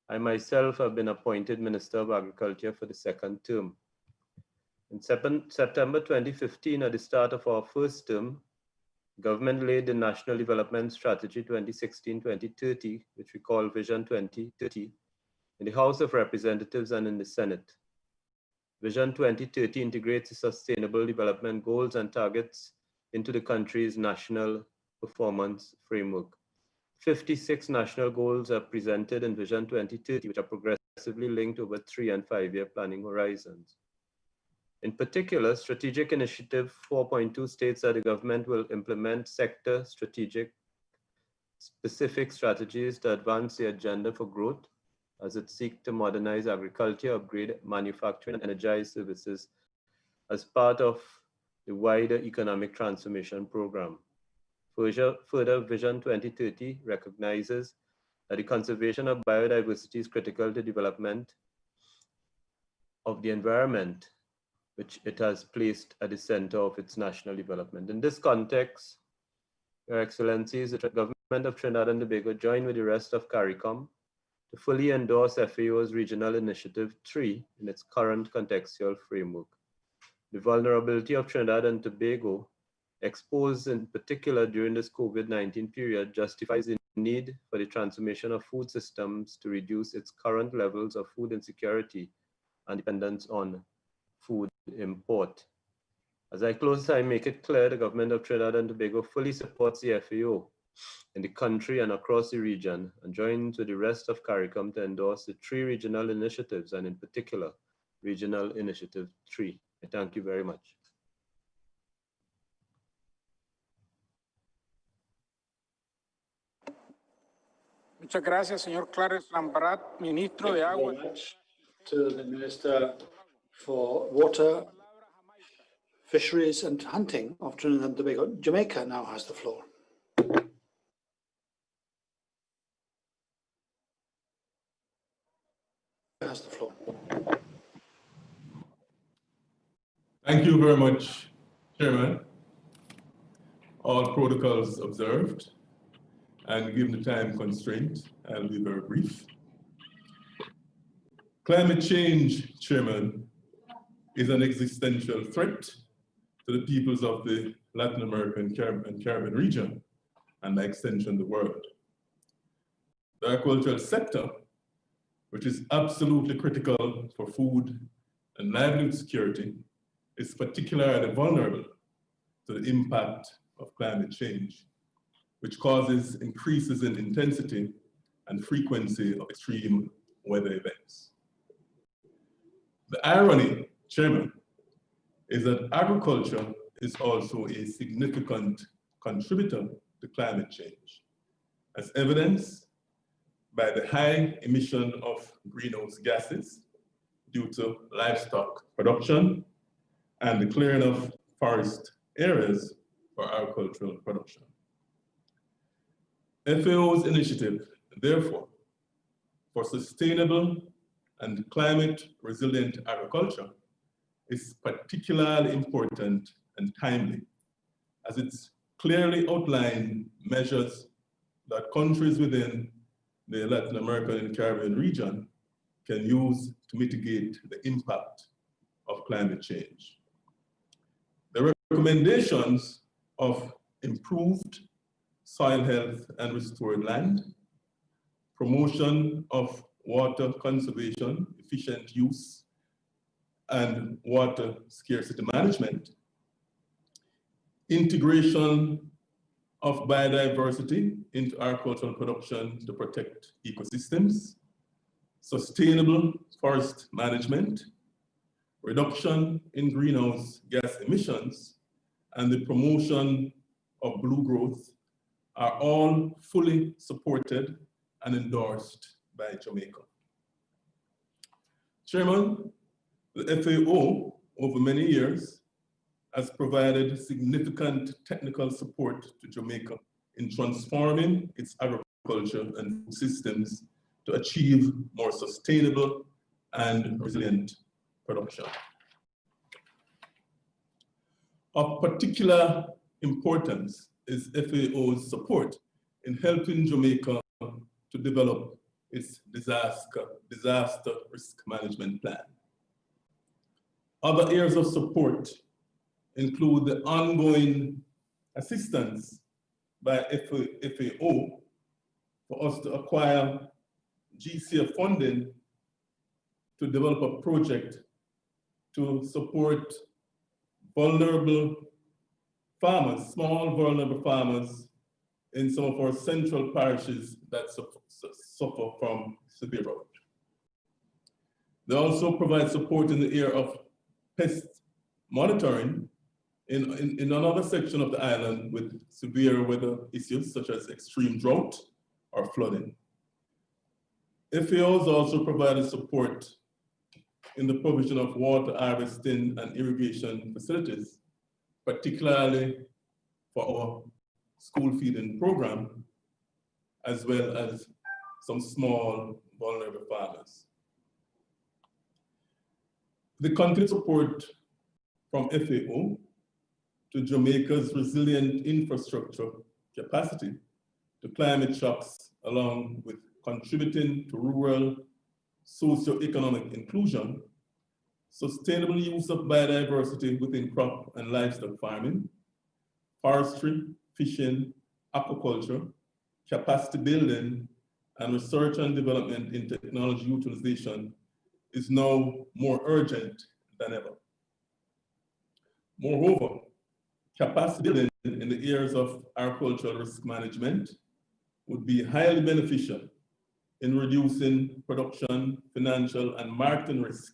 I myself have been appointed Minister of Agriculture for the second term. In September 2015, at the start of our first term, government laid the National Development Strategy 2016-2030, which we call Vision 2030, in the House of Representatives and in the Senate. Vision 2030 integrates the Sustainable Development Goals and targets into the country's national performance framework. 56 national goals are presented in Vision 2030, which are progressively linked over 3- and 5-year planning horizons. In particular, Strategic Initiative 4.2 states that the government will implement sector specific strategies to advance the agenda for growth as it seeks to modernize agriculture, upgrade manufacturing, and energize services as part of the wider economic transformation program. Further, Vision 2030 recognizes that the conservation of biodiversity is critical to development of the environment, which it has placed at the center of its national development. In this context, Your Excellencies, the government of Trinidad and Tobago joined with the rest of CARICOM to fully endorse FAO's Regional Initiative 3 in its current contextual framework. The vulnerability of Trinidad and Tobago, exposed in particular during this COVID-19 period, justifies the need for the transformation of food systems to reduce its current levels of food insecurity and dependence on food import. As I close, I make it clear the government of Trinidad and Tobago fully supports the FAO in the country and across the region, and joins with the rest of CARICOM to endorse the 3 regional initiatives, and in particular, Regional Initiative 3. I thank you very much. Muchas gracias, señor Clarence Lambrat, Ministro de Agua. To the Minister for Water, Fisheries and Hunting of Trinidad and Tobago. Jamaica now has the floor. Has the floor. Thank you very much, Chairman. All protocols observed, and given the time constraint, I'll be very brief. Climate change, Chairman, is an existential threat to the peoples of the Latin American and Caribbean region, and by extension, the world. The agricultural sector, which is absolutely critical for food and livelihood security, is particularly vulnerable to the impact of climate change, which causes increases in intensity and frequency of extreme weather events. The irony, Chairman, is that agriculture is also a significant contributor to climate change, as evidenced by the high emission of greenhouse gases due to livestock production and the clearing of forest areas for agricultural production. FAO's initiative, therefore, for sustainable and climate resilient agriculture is particularly important and timely, as it's clearly outlined measures that countries within the Latin American and Caribbean region can use to mitigate the impact of climate change. The recommendations of improved soil health and restored land, promotion of water conservation, efficient use, and water scarcity management, integration of biodiversity into agricultural production to protect ecosystems, sustainable forest management, reduction in greenhouse gas emissions, and the promotion of blue growth are all fully supported and endorsed by Jamaica. Chairman, the FAO over many years has provided significant technical support to Jamaica in transforming its agriculture and food systems to achieve more sustainable and resilient production. Of particular importance is FAO's support in helping Jamaica to develop its disaster risk management plan. Other areas of support include the ongoing assistance by FAO for us to acquire GCF funding to develop a project to support vulnerable farmers, small vulnerable farmers in some of our central parishes that suffer from severe drought. They also provide support in the area of pest monitoring in another section of the island with severe weather issues such as extreme drought or flooding. FAO has also provided support in the provision of water harvesting and irrigation facilities, particularly for our school feeding program, as well as some small vulnerable farmers. The continued support from FAO to Jamaica's resilient infrastructure capacity to climate shocks, along with contributing to rural socioeconomic inclusion, sustainable use of biodiversity within crop and livestock farming, forestry, fishing, aquaculture, capacity building, and research and development in technology utilization is now more urgent than ever. Moreover, capacity building in the areas of agricultural risk management would be highly beneficial in reducing production, financial, and marketing risk,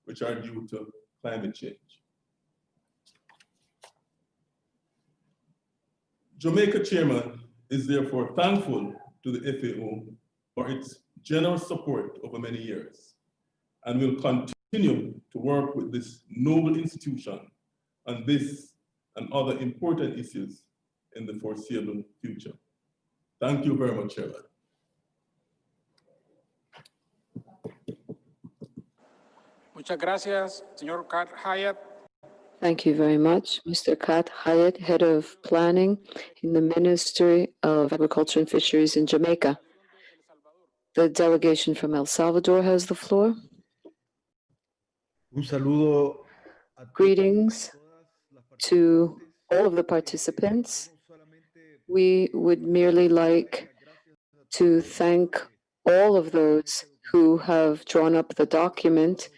which are due to climate change. Jamaica Chairman is therefore thankful to the FAO for its generous support over many years, and will continue to work with this noble institution on this and other important issues in the foreseeable future. Thank you very much, Chairman. Muchas gracias, señor Kat Hyatt. Thank you very much, Mr. Kat Hyatt, Head of Planning in the Ministry of Agriculture and Fisheries in Jamaica. The delegation from El Salvador has the floor. Un saludo. Greetings to all of the participants. We would merely like to thank all of those who have drawn up the document,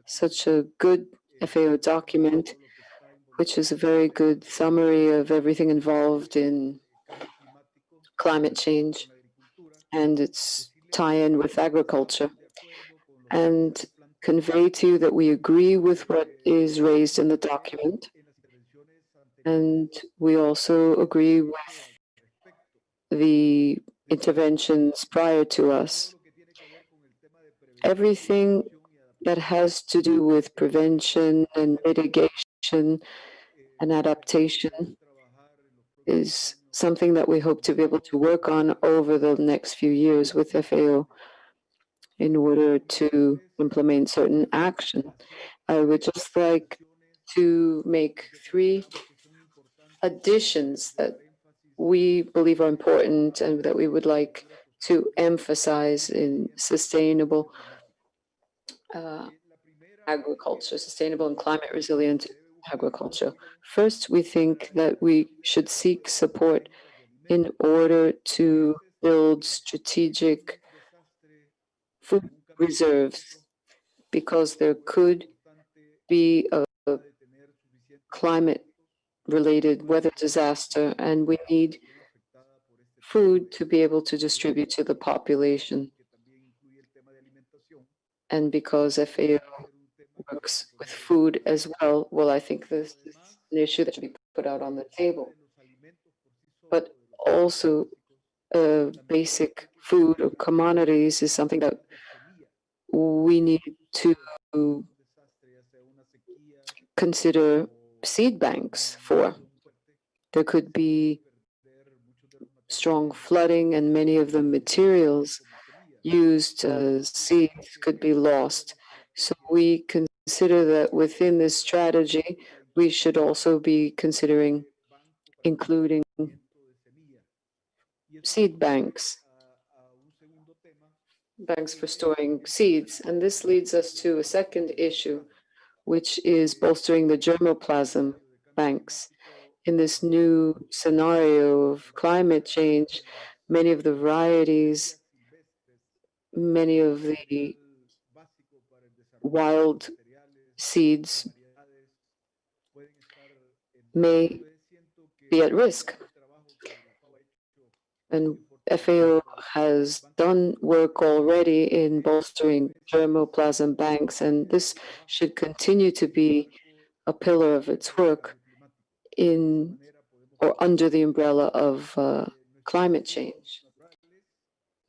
such a good FAO document, which is a very good summary of everything involved in climate change and its tie-in with agriculture, and convey to you that we agree with what is raised in the document, and we also agree with the interventions prior to us. Everything that has to do with prevention and mitigation and adaptation is something that we hope to be able to work on over the next few years with FAO in order to implement certain action. I would just like to make 3 additions that we believe are important and that we would like to emphasize in sustainable agriculture, sustainable and climate resilient agriculture. First, we think that we should seek support in order to build strategic food reserves, because there could be a climate-related weather disaster, and we need food to be able to distribute to the population. And because FAO works with food as well, well, I think this is an issue that should be put out on the table. But also, basic food or commodities is something that we need to consider seed banks for. There could be strong flooding, and many of the materials used as seeds could be lost. So we consider that within this strategy, we should also be considering including seed banks, banks for storing seeds. And this leads us to a second issue, which is bolstering the germplasm banks. In this new scenario of climate change, many of the varieties, many of the wild seeds may be at risk. And FAO has done work already in bolstering germplasm banks, and this should continue to be a pillar of its work in or under the umbrella of climate change.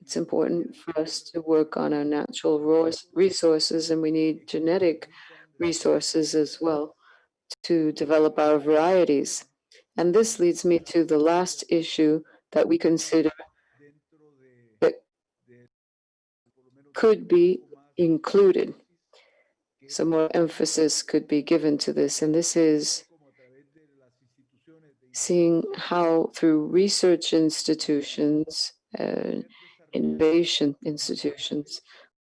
It's important for us to work on our natural resources, and we need genetic resources as well to develop our varieties. And this leads me to the last issue that we consider that could be included. Some more emphasis could be given to this, and this is seeing how through research institutions, innovation institutions,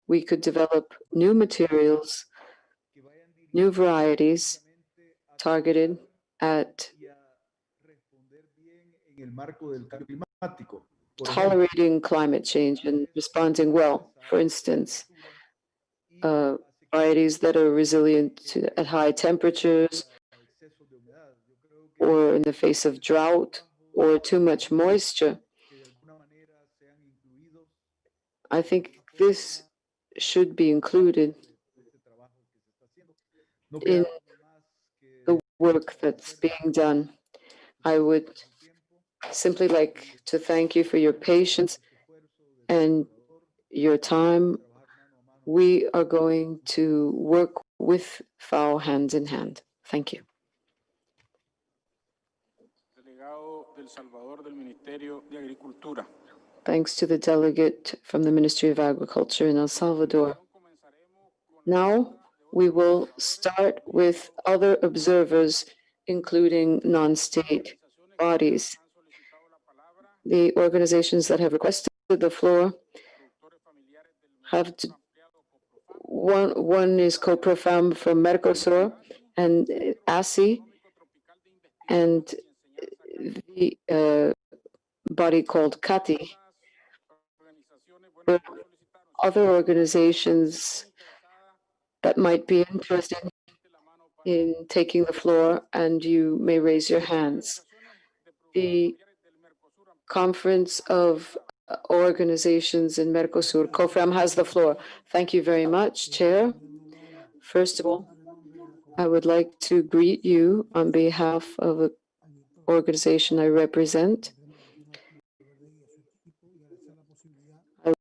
we could develop new materials, new varieties targeted at tolerating climate change and responding well. For instance, varieties that are resilient at high temperatures, or in the face of drought or too much moisture. I think this should be included in the work that's being done. I would simply like to thank you for your patience and your time. We are going to work with FAO hand in hand. Thank you. Thanks to the delegate from the Ministry of Agriculture in El Salvador. Now we will start with other observers, including non-state bodies. The organizations that have requested the floor have to, one is COPROFAM from Mercosur and ASI, and the body called CATI. There are other organizations that might be interested in taking the floor, and you may raise your hands. The Conference of Organizations in Mercosur, COFRAM, has the floor. Thank you very much, Chair. First of all, I would like to greet you on behalf of the organization I represent. I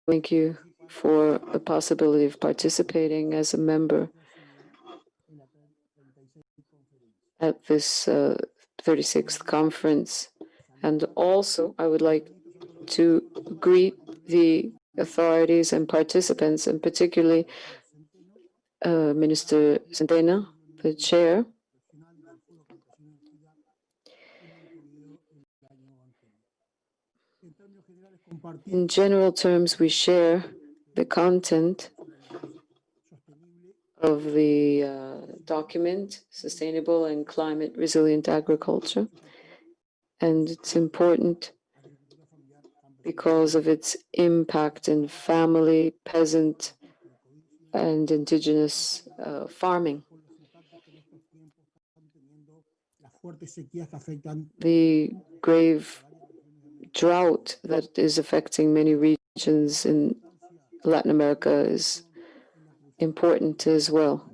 thank you for the possibility of participating as a member at this 36th conference. And also, I would like to greet the authorities and participants, and particularly Minister Centeno, the chair. In general terms, we share the content of the document, Sustainable and Climate Resilient Agriculture, and it's important because of its impact in family, peasant, and indigenous farming. The grave drought that is affecting many regions in Latin America is important as well.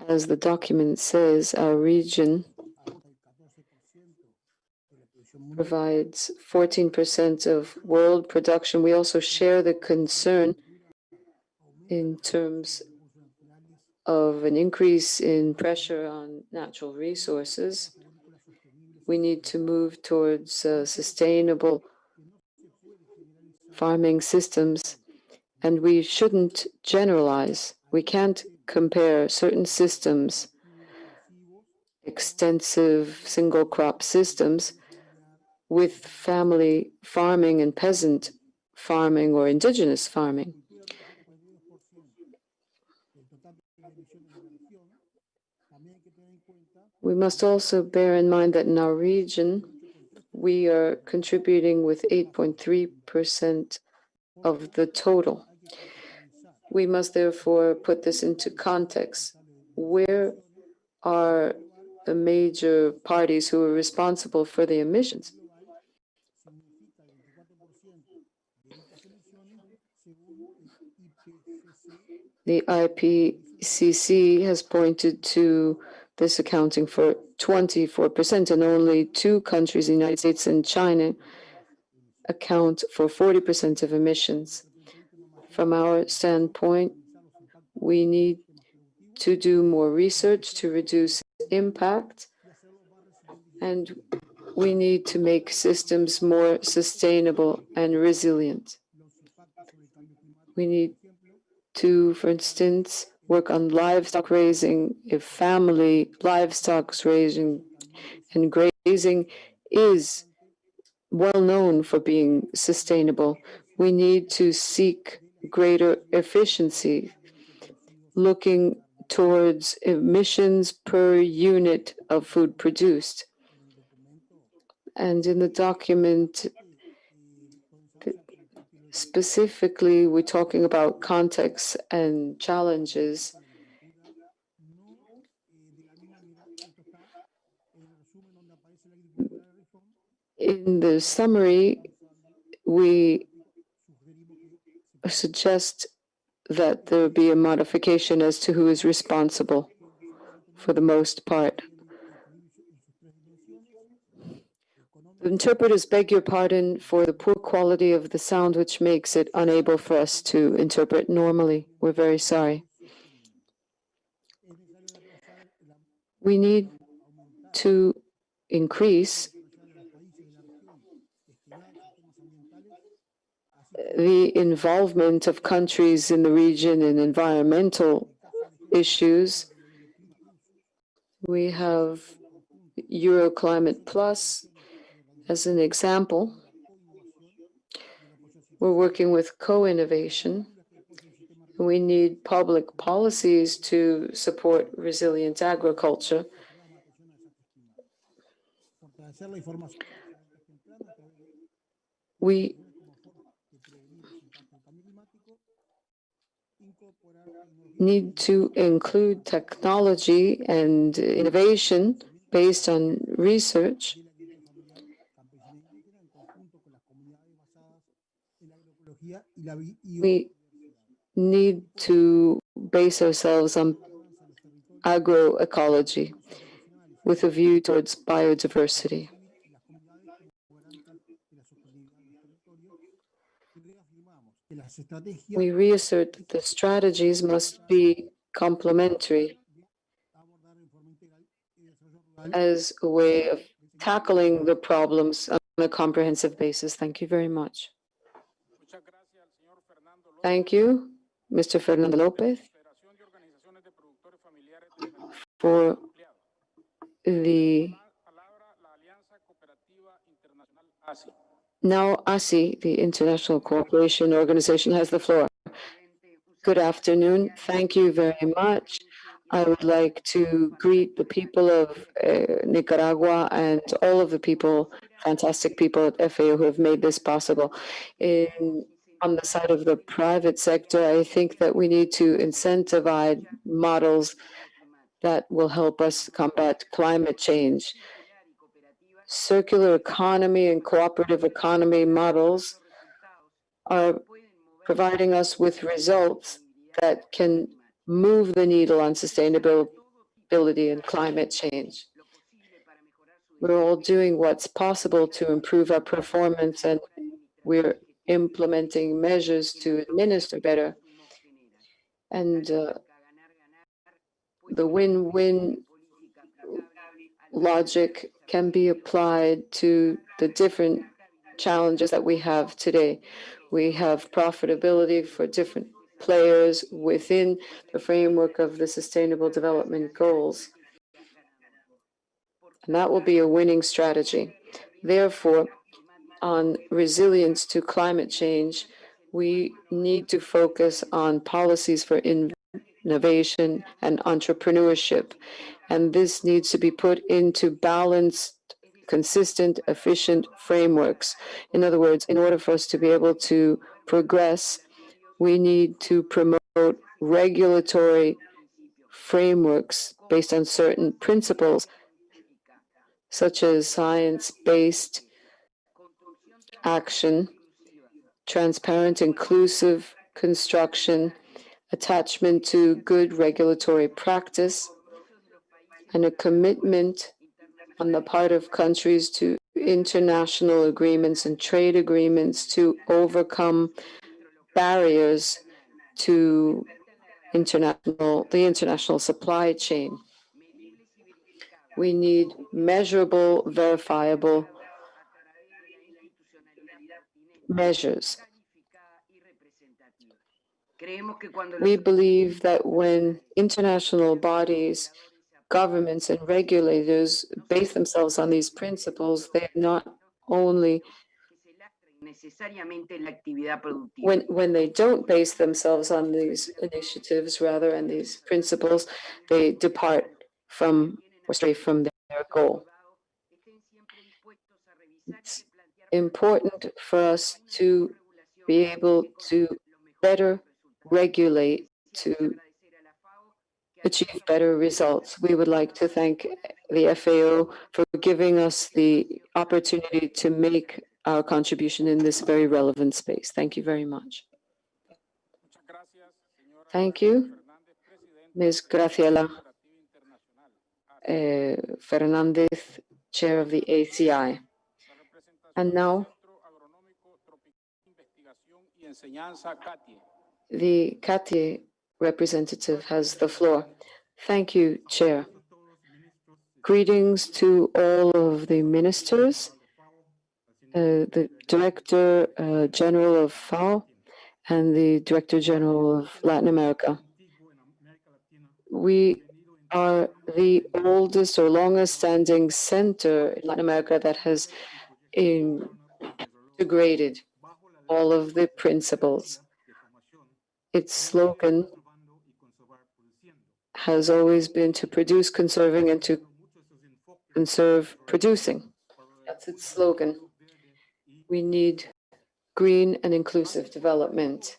As the document says, our region provides 14% of world production. We also share the concern in terms of an increase in pressure on natural resources. We need to move towards sustainable farming systems, and we shouldn't generalize. We can't compare certain systems, extensive single crop systems, with family farming and peasant farming or indigenous farming. We must also bear in mind that in our region, we are contributing with 8.3% of the total. We must therefore put this into context. Where are the major parties who are responsible for the emissions? The IPCC has pointed to this accounting for 24%, and only two countries, the United States and China, account for 40% of emissions. From our standpoint, we need to do more research to reduce impact, and we need to make systems more sustainable and resilient. We need to, for instance, work on livestock raising. If family livestock raising and grazing is well known for being sustainable, we need to seek greater efficiency, looking towards emissions per unit of food produced. And in the document, specifically, we're talking about contexts and challenges. In the summary, we suggest that there be a modification as to who is responsible for the most part. The interpreters beg your pardon for the poor quality of the sound, which makes it unable for us to interpret normally. We're very sorry. We need to increase the involvement of countries in the region in environmental issues. We have Euroclimate Plus as an example. We're working with co-innovation. We need public policies to support resilient agriculture. We need to include technology and innovation based on research. We need to base ourselves on agroecology with a view towards biodiversity. We reassert that the strategies must be complementary as a way of tackling the problems on a comprehensive basis. Thank you very much. Thank you, Mr. Fernando Lopez, for the... Now, ASI, the International Cooperation Organization, has the floor. Good afternoon. Thank you very much. I would like to greet the people of Nicaragua and all of the people, fantastic people at FAO who have made this possible. On the side of the private sector, I think that we need to incentivize models that will help us combat climate change. Circular economy and cooperative economy models are providing us with results that can move the needle on sustainability and climate change. We're all doing what's possible to improve our performance, and we're implementing measures to administer better. And the win-win logic can be applied to the different challenges that we have today. We have profitability for different players within the framework of the Sustainable Development Goals. And that will be a winning strategy. Therefore, on resilience to climate change, we need to focus on policies for innovation and entrepreneurship. And this needs to be put into balanced, consistent, efficient frameworks. In other words, in order for us to be able to progress, we need to promote regulatory frameworks based on certain principles, such as science-based action, transparent, inclusive construction, attachment to good regulatory practice, and a commitment on the part of countries to international agreements and trade agreements to overcome barriers to the international supply chain. We need measurable, verifiable measures. We believe that when international bodies, governments, and regulators base themselves on these principles, they not only when they don't base themselves on these initiatives, rather, and these principles, they depart from or stray from their goal. It's important for us to be able to better regulate, to achieve better results. We would like to thank the FAO for giving us the opportunity to make our contribution in this very relevant space. Thank you very much. Thank you, Ms. Graciela Fernandez, Chair of the ACI. And now, the CATIE representative has the floor. Thank you, Chair. Greetings to all of the ministers, the Director General of FAO, and the Director General of Latin America. We are the oldest or longest standing center in Latin America that has integrated all of the principles. Its slogan has always been to produce, conserving, and to conserve producing. That's its slogan. We need green and inclusive development.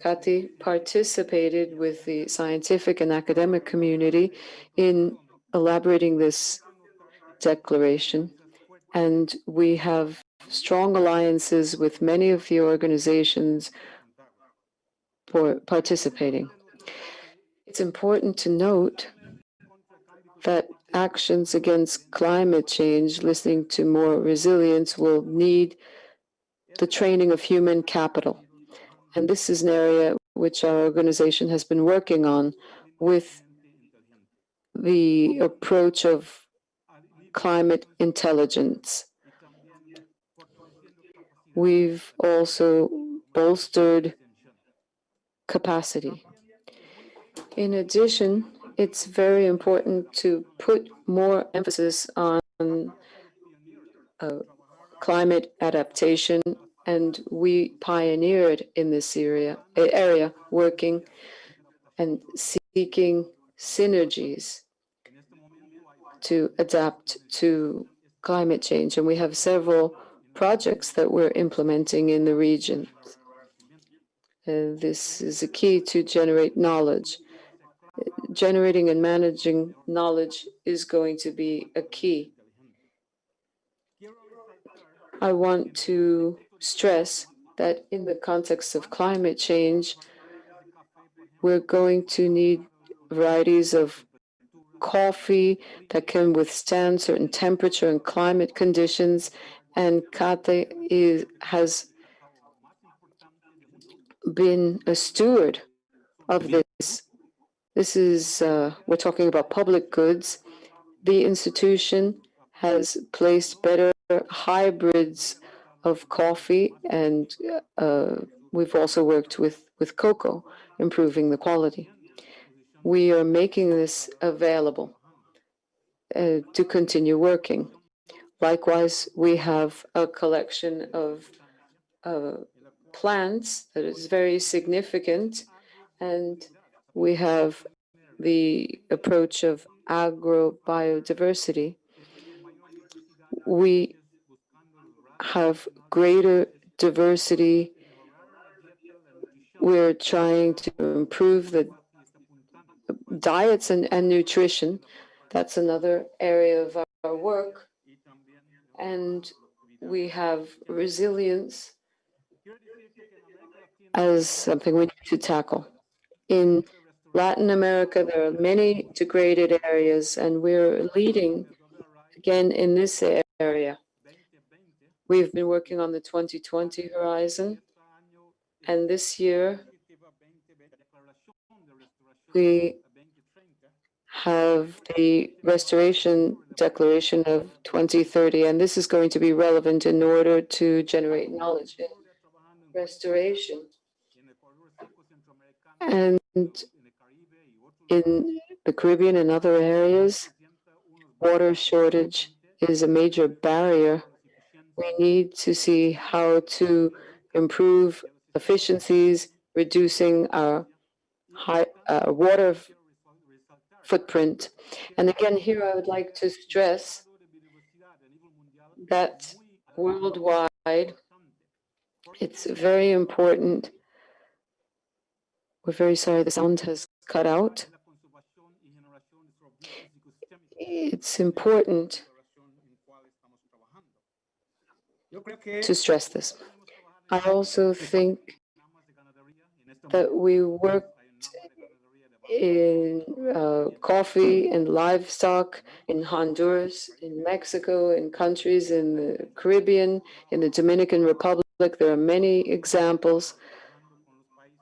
CATIE participated with the scientific and academic community in elaborating this declaration, and we have strong alliances with many of the organizations for participating. It's important to note that actions against climate change, listening to more resilience, will need the training of human capital. And this is an area which our organization has been working on with the approach of climate intelligence. We've also bolstered capacity. In addition, it's very important to put more emphasis on climate adaptation, and we pioneered in this area working and seeking synergies to adapt to climate change. And we have several projects that we're implementing in the region. This is a key to generate knowledge. Generating and managing knowledge is going to be a key. I want to stress that in the context of climate change, we're going to need varieties of coffee that can withstand certain temperature and climate conditions, and CATIE has been a steward of this This is, we're talking about public goods. The institution has placed better hybrids of coffee, and we've also worked with cocoa, improving the quality. We are making this available to continue working. Likewise, we have a collection of plants that is very significant, and we have the approach of agrobiodiversity. We have greater diversity. We're trying to improve the diets and nutrition. That's another area of our work. And we have resilience as something we need to tackle. In Latin America, there are many degraded areas, and we're leading again in this area. We've been working on the 2020 horizon, and this year we have the Restoration Declaration of 2030, and this is going to be relevant in order to generate knowledge in restoration. And in the Caribbean and other areas, water shortage is a major barrier. We need to see how to improve efficiencies, reducing our water footprint. And again, here I would like to stress that worldwide, it's very important. We're very sorry the sound has cut out. It's important to stress this. I also think that we worked in coffee and livestock in Honduras, in Mexico, in countries in the Caribbean, in the Dominican Republic. There are many examples,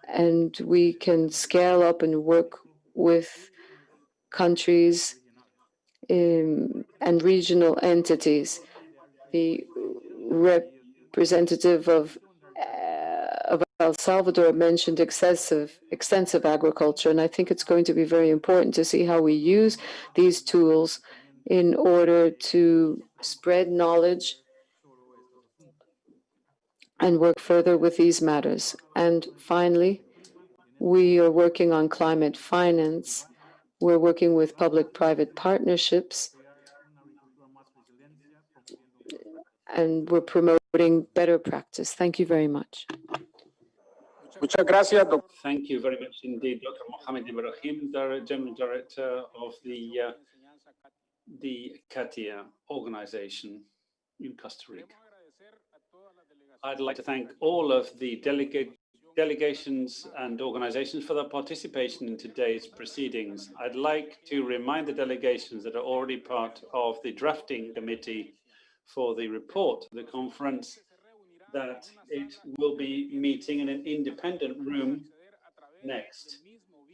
and we can scale up and work with countries and regional entities. The representative of El Salvador mentioned extensive agriculture, and I think it's going to be very important to see how we use these tools in order to spread knowledge and work further with these matters. And finally, we are working on climate finance. We're working with public-private partnerships, and we're promoting better practice. Thank you very much. Thank you very much indeed, Dr. Mohamed Ibrahim, General Director of the CATIA organization in Costa Rica. I'd like to thank all of the delegations and organizations for their participation in today's proceedings. I'd like to remind the delegations that are already part of the drafting committee for the report, the conference, that it will be meeting in an independent room next,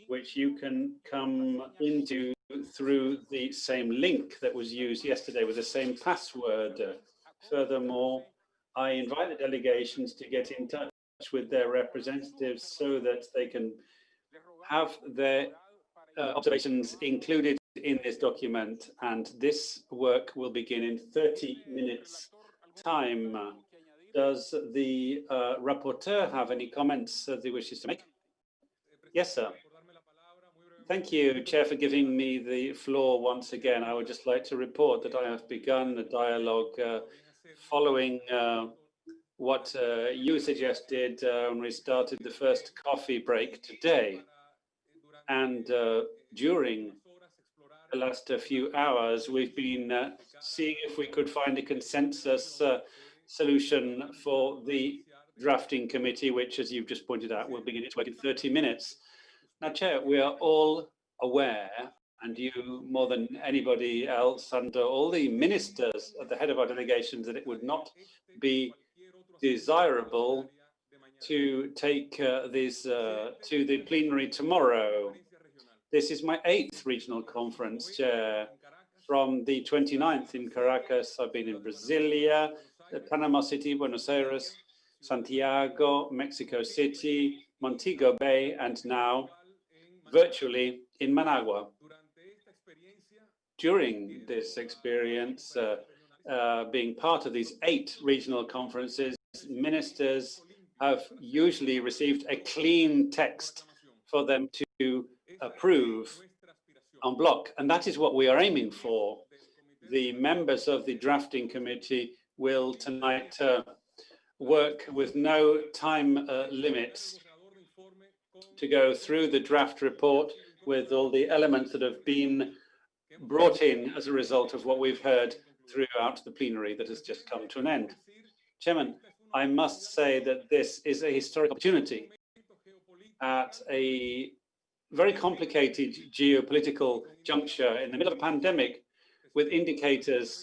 which you can come into through the same link that was used yesterday with the same password. Furthermore, I invite the delegations to get in touch with their representatives so that they can have their observations included in this document, and this work will begin in 30 minutes time. Does the rapporteur have any comments that he wishes to make? Yes, sir. Thank you, Chair, for giving me the floor once again. I would just like to report that I have begun a dialogue following what you suggested when we started the first coffee break today. And during the last few hours, we've been seeing if we could find a consensus solution for the drafting committee, which, as you've just pointed out, will begin its work in 30 minutes. Now, Chair, we are all aware, and you more than anybody else, and all the ministers at the head of our delegations, that it would not be desirable to take this to the plenary tomorrow. This is my 8th regional conference chair. From the 29th in Caracas, I've been in Brasilia, Panama City, Buenos Aires, Santiago, Mexico City, Montego Bay, and now virtually in Managua. During this experience, being part of these 8 regional conferences, ministers have usually received a clean text for them to approve en bloc, and that is what we are aiming for. The members of the drafting committee will tonight work with no time limits to go through the draft report with all the elements that have been brought in as a result of what we've heard throughout the plenary that has just come to an end. Chairman, I must say that this is a historic opportunity at a very complicated geopolitical juncture in the middle of a pandemic, with indicators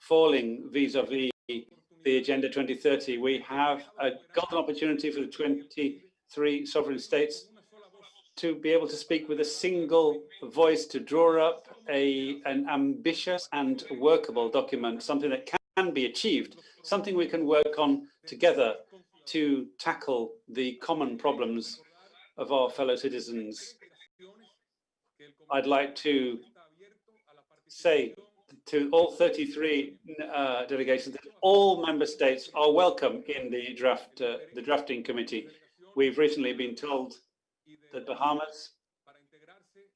falling vis-a-vis the Agenda 2030. We have a golden opportunity for the 23 sovereign states to be able to speak with a single voice, to draw up an ambitious and workable document, something that can be achieved, something we can work on together to tackle the common problems of our fellow citizens. I'd like to say to all 33 delegations that all member states are welcome in the drafting committee. We've recently been told that Bahamas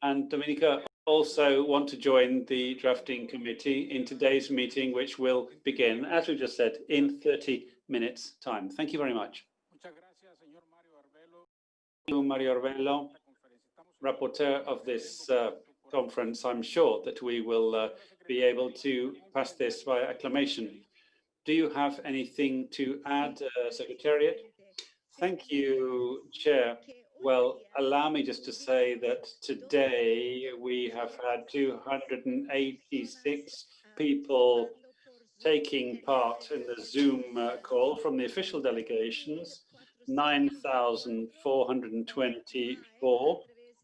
and Dominica also want to join the drafting committee in today's meeting, which will begin, as we just said, in 30 minutes' time. Thank you very much. Mario Arbello, rapporteur of this conference. I'm sure that we will be able to pass this by acclamation. Do you have anything to add, Secretariat? Thank you, Chair. Well, allow me just to say that today we have had 286 people taking part in the Zoom call from the official delegations, 9,424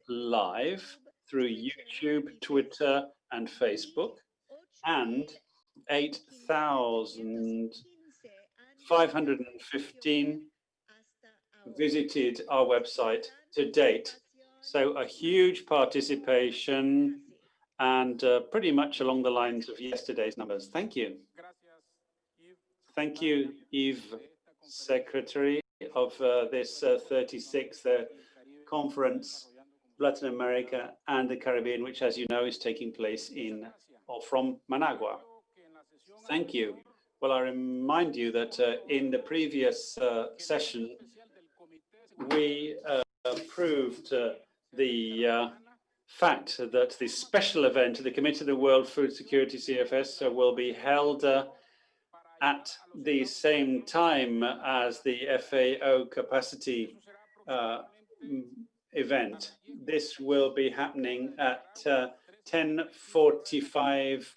live through YouTube, Twitter, and Facebook, and 8,515 visited our website to date. So a huge participation and pretty much along the lines of yesterday's numbers. Thank you. Thank you, Yves, Secretary of this 36th conference, Latin America and the Caribbean, which, as you know, is taking place in or from Managua. Thank you. Well, I remind you that in the previous session, we approved the fact that the special event of the Committee of the World Food Security CFS will be held at the same time as the FAO capacity event. This will be happening at 10:45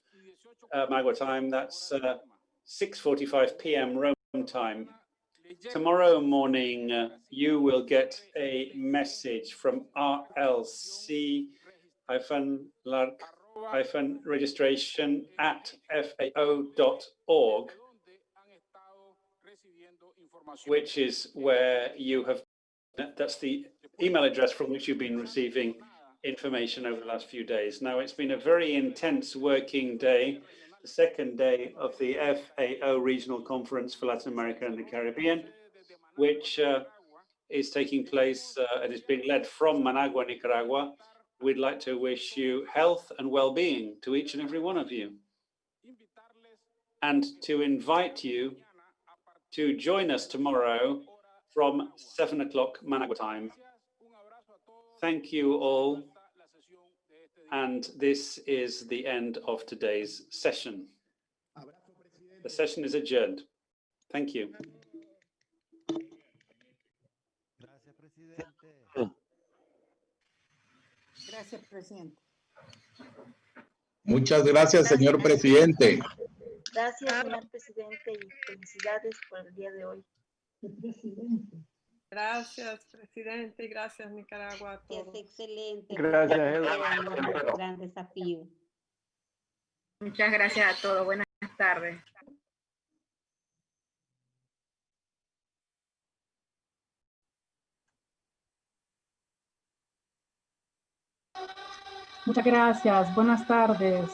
Managua time. That's 6:45 p.m. Rome time. Tomorrow morning, you will get a message from RLC-registration@fao.org, which is where you have, that's the email address from which you've been receiving information over the last few days. Now, it's been a very intense working day, the second day of the FAO Regional Conference for Latin America and the Caribbean, which is taking place and is being led from Managua, Nicaragua. We'd like to wish you health and well-being to each and every one of you, and to invite you to join us tomorrow from 7 o'clock Managua time. Thank you all, and this is the end of today's session. The session is adjourned. Thank you. Gracias, presidente. Muchas gracias, señor presidente. Gracias, señor presidente, y felicidades por el día de hoy. Gracias, presidente, y gracias, Nicaragua, a todos. Es excelente. Gracias, Un gran desafío. Muchas gracias a todos. Buenas tardes. Muchas gracias. Buenas tardes.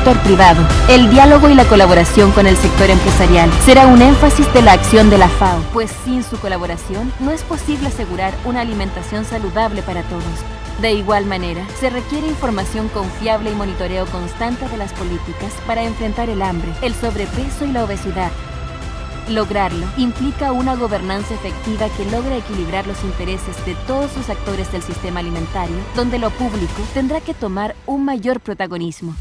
sector privado. El diálogo y la colaboración con el sector empresarial será un énfasis de la acción de la FAO, pues sin su colaboración no es posible asegurar una alimentación saludable para todos. De igual manera, se requiere información confiable y monitoreo constante de las políticas para enfrentar el hambre, el sobrepeso y la obesidad. Lograrlo implica una gobernanza efectiva que logre equilibrar los intereses de todos los actores del sistema alimentario, donde lo público tendrá que tomar un mayor protagonismo.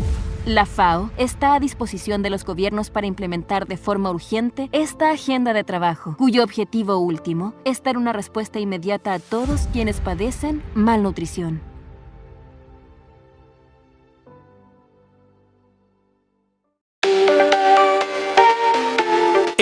La FAO está a disposición de los gobiernos para implementar de forma urgente esta agenda de trabajo, cuyo objetivo último es dar una respuesta inmediata a todos quienes padecen malnutrición.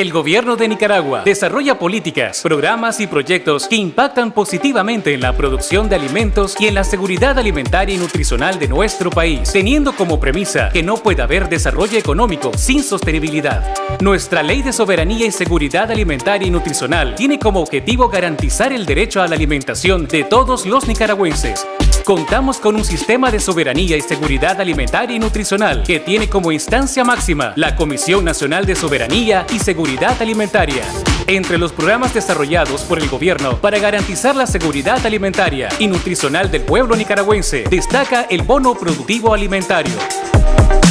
El gobierno de Nicaragua desarrolla políticas, programas y proyectos que impactan positivamente en la producción de alimentos y en la seguridad alimentaria y nutricional de nuestro país, teniendo como premisa que no puede haber desarrollo económico sin sostenibilidad. Nuestra Ley de Soberanía y Seguridad Alimentaria y Nutricional tiene como objetivo garantizar el derecho a la alimentación de todos los nicaragüenses. Contamos con un sistema de soberanía y seguridad alimentaria y nutricional que tiene como instancia máxima la Comisión Nacional de Soberanía y Seguridad Alimentaria. Entre los programas desarrollados por el gobierno para garantizar la seguridad alimentaria y nutricional del pueblo nicaragüense, destaca el Bono Productivo Alimentario.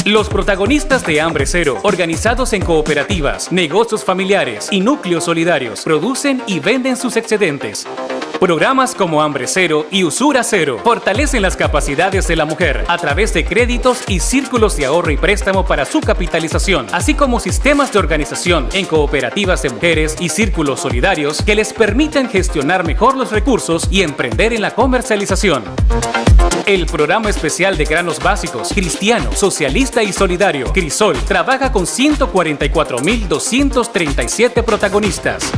Los protagonistas de Hambre Cero, organizados en cooperativas, negocios familiares y núcleos solidarios, producen y venden sus excedentes. Programas como Hambre Cero y Usura Cero fortalecen las capacidades de la mujer a través de créditos y círculos de ahorro y préstamo para su capitalización, así como sistemas de organización en cooperativas de mujeres y círculos solidarios que les permiten gestionar mejor los recursos y emprender en la comercialización. El Programa Especial de Granos Básicos, Cristiano, Socialista y Solidario, Crisol, trabaja con 144.237 protagonistas.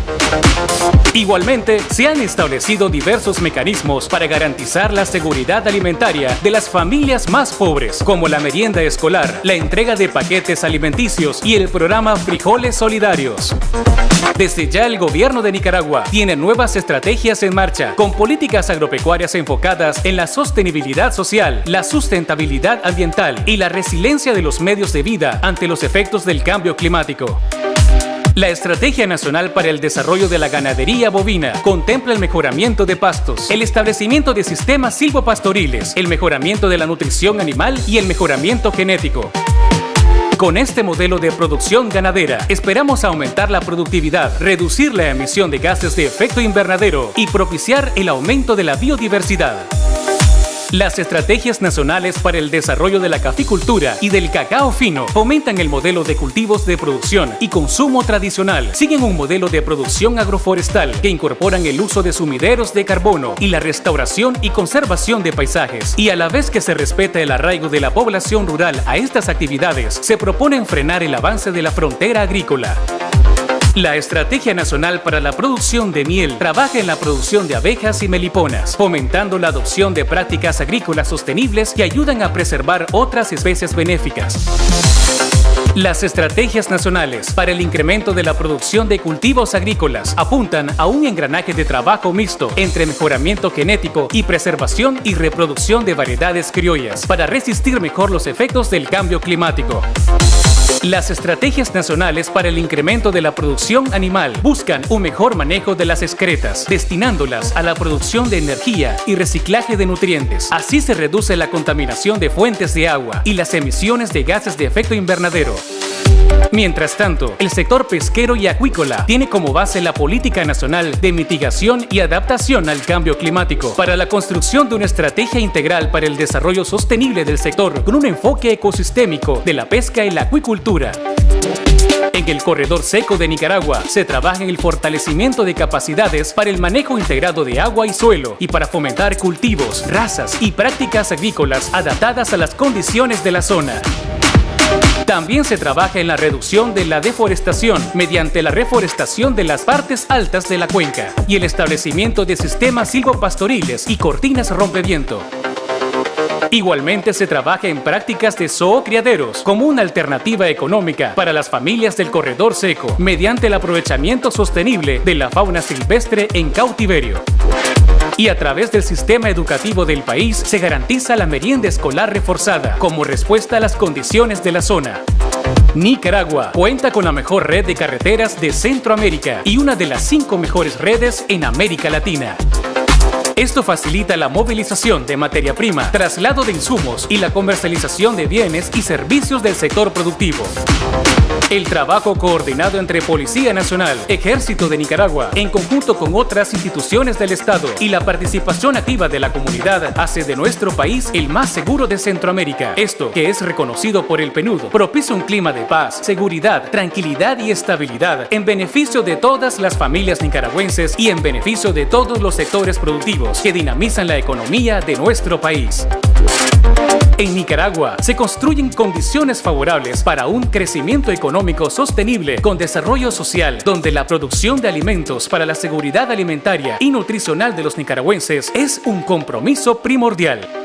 Igualmente, se han establecido diversos mecanismos para garantizar la seguridad alimentaria de las familias más pobres, como la merienda escolar, la entrega de paquetes alimenticios y el programa Frijoles Solidarios. Desde ya el gobierno de Nicaragua tiene nuevas estrategias en marcha, con políticas agropecuarias enfocadas en la sostenibilidad social, la sustentabilidad ambiental y la resiliencia de los medios de vida ante los efectos del cambio climático. La Estrategia Nacional para el Desarrollo de la Ganadería Bovina contempla el mejoramiento de pastos, el establecimiento de sistemas silvopastoriles, el mejoramiento de la nutrición animal y el mejoramiento genético. Con este modelo de producción ganadera, esperamos aumentar la productividad, reducir la emisión de gases de efecto invernadero y propiciar el aumento de la biodiversidad. Las estrategias nacionales para el desarrollo de la caficultura y del cacao fino fomentan el modelo de cultivos de producción y consumo tradicional. Siguen un modelo de producción agroforestal que incorporan el uso de sumideros de carbono y la restauración y conservación de paisajes. Y a la vez que se respeta el arraigo de la población rural a estas actividades, se proponen frenar el avance de la frontera agrícola. La Estrategia Nacional para la Producción de Miel trabaja en la producción de abejas y meliponas, fomentando la adopción de prácticas agrícolas sostenibles que ayudan a preservar otras especies benéficas. Las estrategias nacionales para el incremento de la producción de cultivos agrícolas apuntan a un engranaje de trabajo mixto entre mejoramiento genético y preservación y reproducción de variedades criollas para resistir mejor los efectos del cambio climático. Las estrategias nacionales para el incremento de la producción animal buscan un mejor manejo de las excretas, destinándolas a la producción de energía y reciclaje de nutrientes. Así se reduce la contaminación de fuentes de agua y las emisiones de gases de efecto invernadero. Mientras tanto, el sector pesquero y acuícola tiene como base la Política Nacional de Mitigación y Adaptación al Cambio Climático para la construcción de una estrategia integral para el desarrollo sostenible del sector con un enfoque ecosistémico de la pesca y la acuicultura. En el corredor seco de Nicaragua se trabaja en el fortalecimiento de capacidades para el manejo integrado de agua y suelo y para fomentar cultivos, razas y prácticas agrícolas adaptadas a las condiciones de la zona. También se trabaja en la reducción de la deforestación mediante la reforestación de las partes altas de la cuenca y el establecimiento de sistemas silvopastoriles y cortinas rompeviento. Igualmente se trabaja en prácticas de zoocriaderos como una alternativa económica para las familias del corredor seco mediante el aprovechamiento sostenible de la fauna silvestre en cautiverio. Y a través del sistema educativo del país se garantiza la merienda escolar reforzada como respuesta a las condiciones de la zona. Nicaragua cuenta con la mejor red de carreteras de Centroamérica y una de las 5 mejores redes en América Latina. Esto facilita la movilización de materia prima, traslado de insumos y la comercialización de bienes y servicios del sector productivo. El trabajo coordinado entre Policía Nacional, Ejército de Nicaragua, en conjunto con otras instituciones del Estado y la participación activa de la comunidad hace de nuestro país el más seguro de Centroamérica. Esto, que es reconocido por el PNUD, propicia un clima de paz, seguridad, tranquilidad y estabilidad en beneficio de todas las familias nicaragüenses y en beneficio de todos los sectores productivos que dinamizan la economía de nuestro país. En Nicaragua se construyen condiciones favorables para un crecimiento económico sostenible con desarrollo social, donde la producción de alimentos para la seguridad alimentaria y nutricional de los nicaragüenses es un compromiso primordial.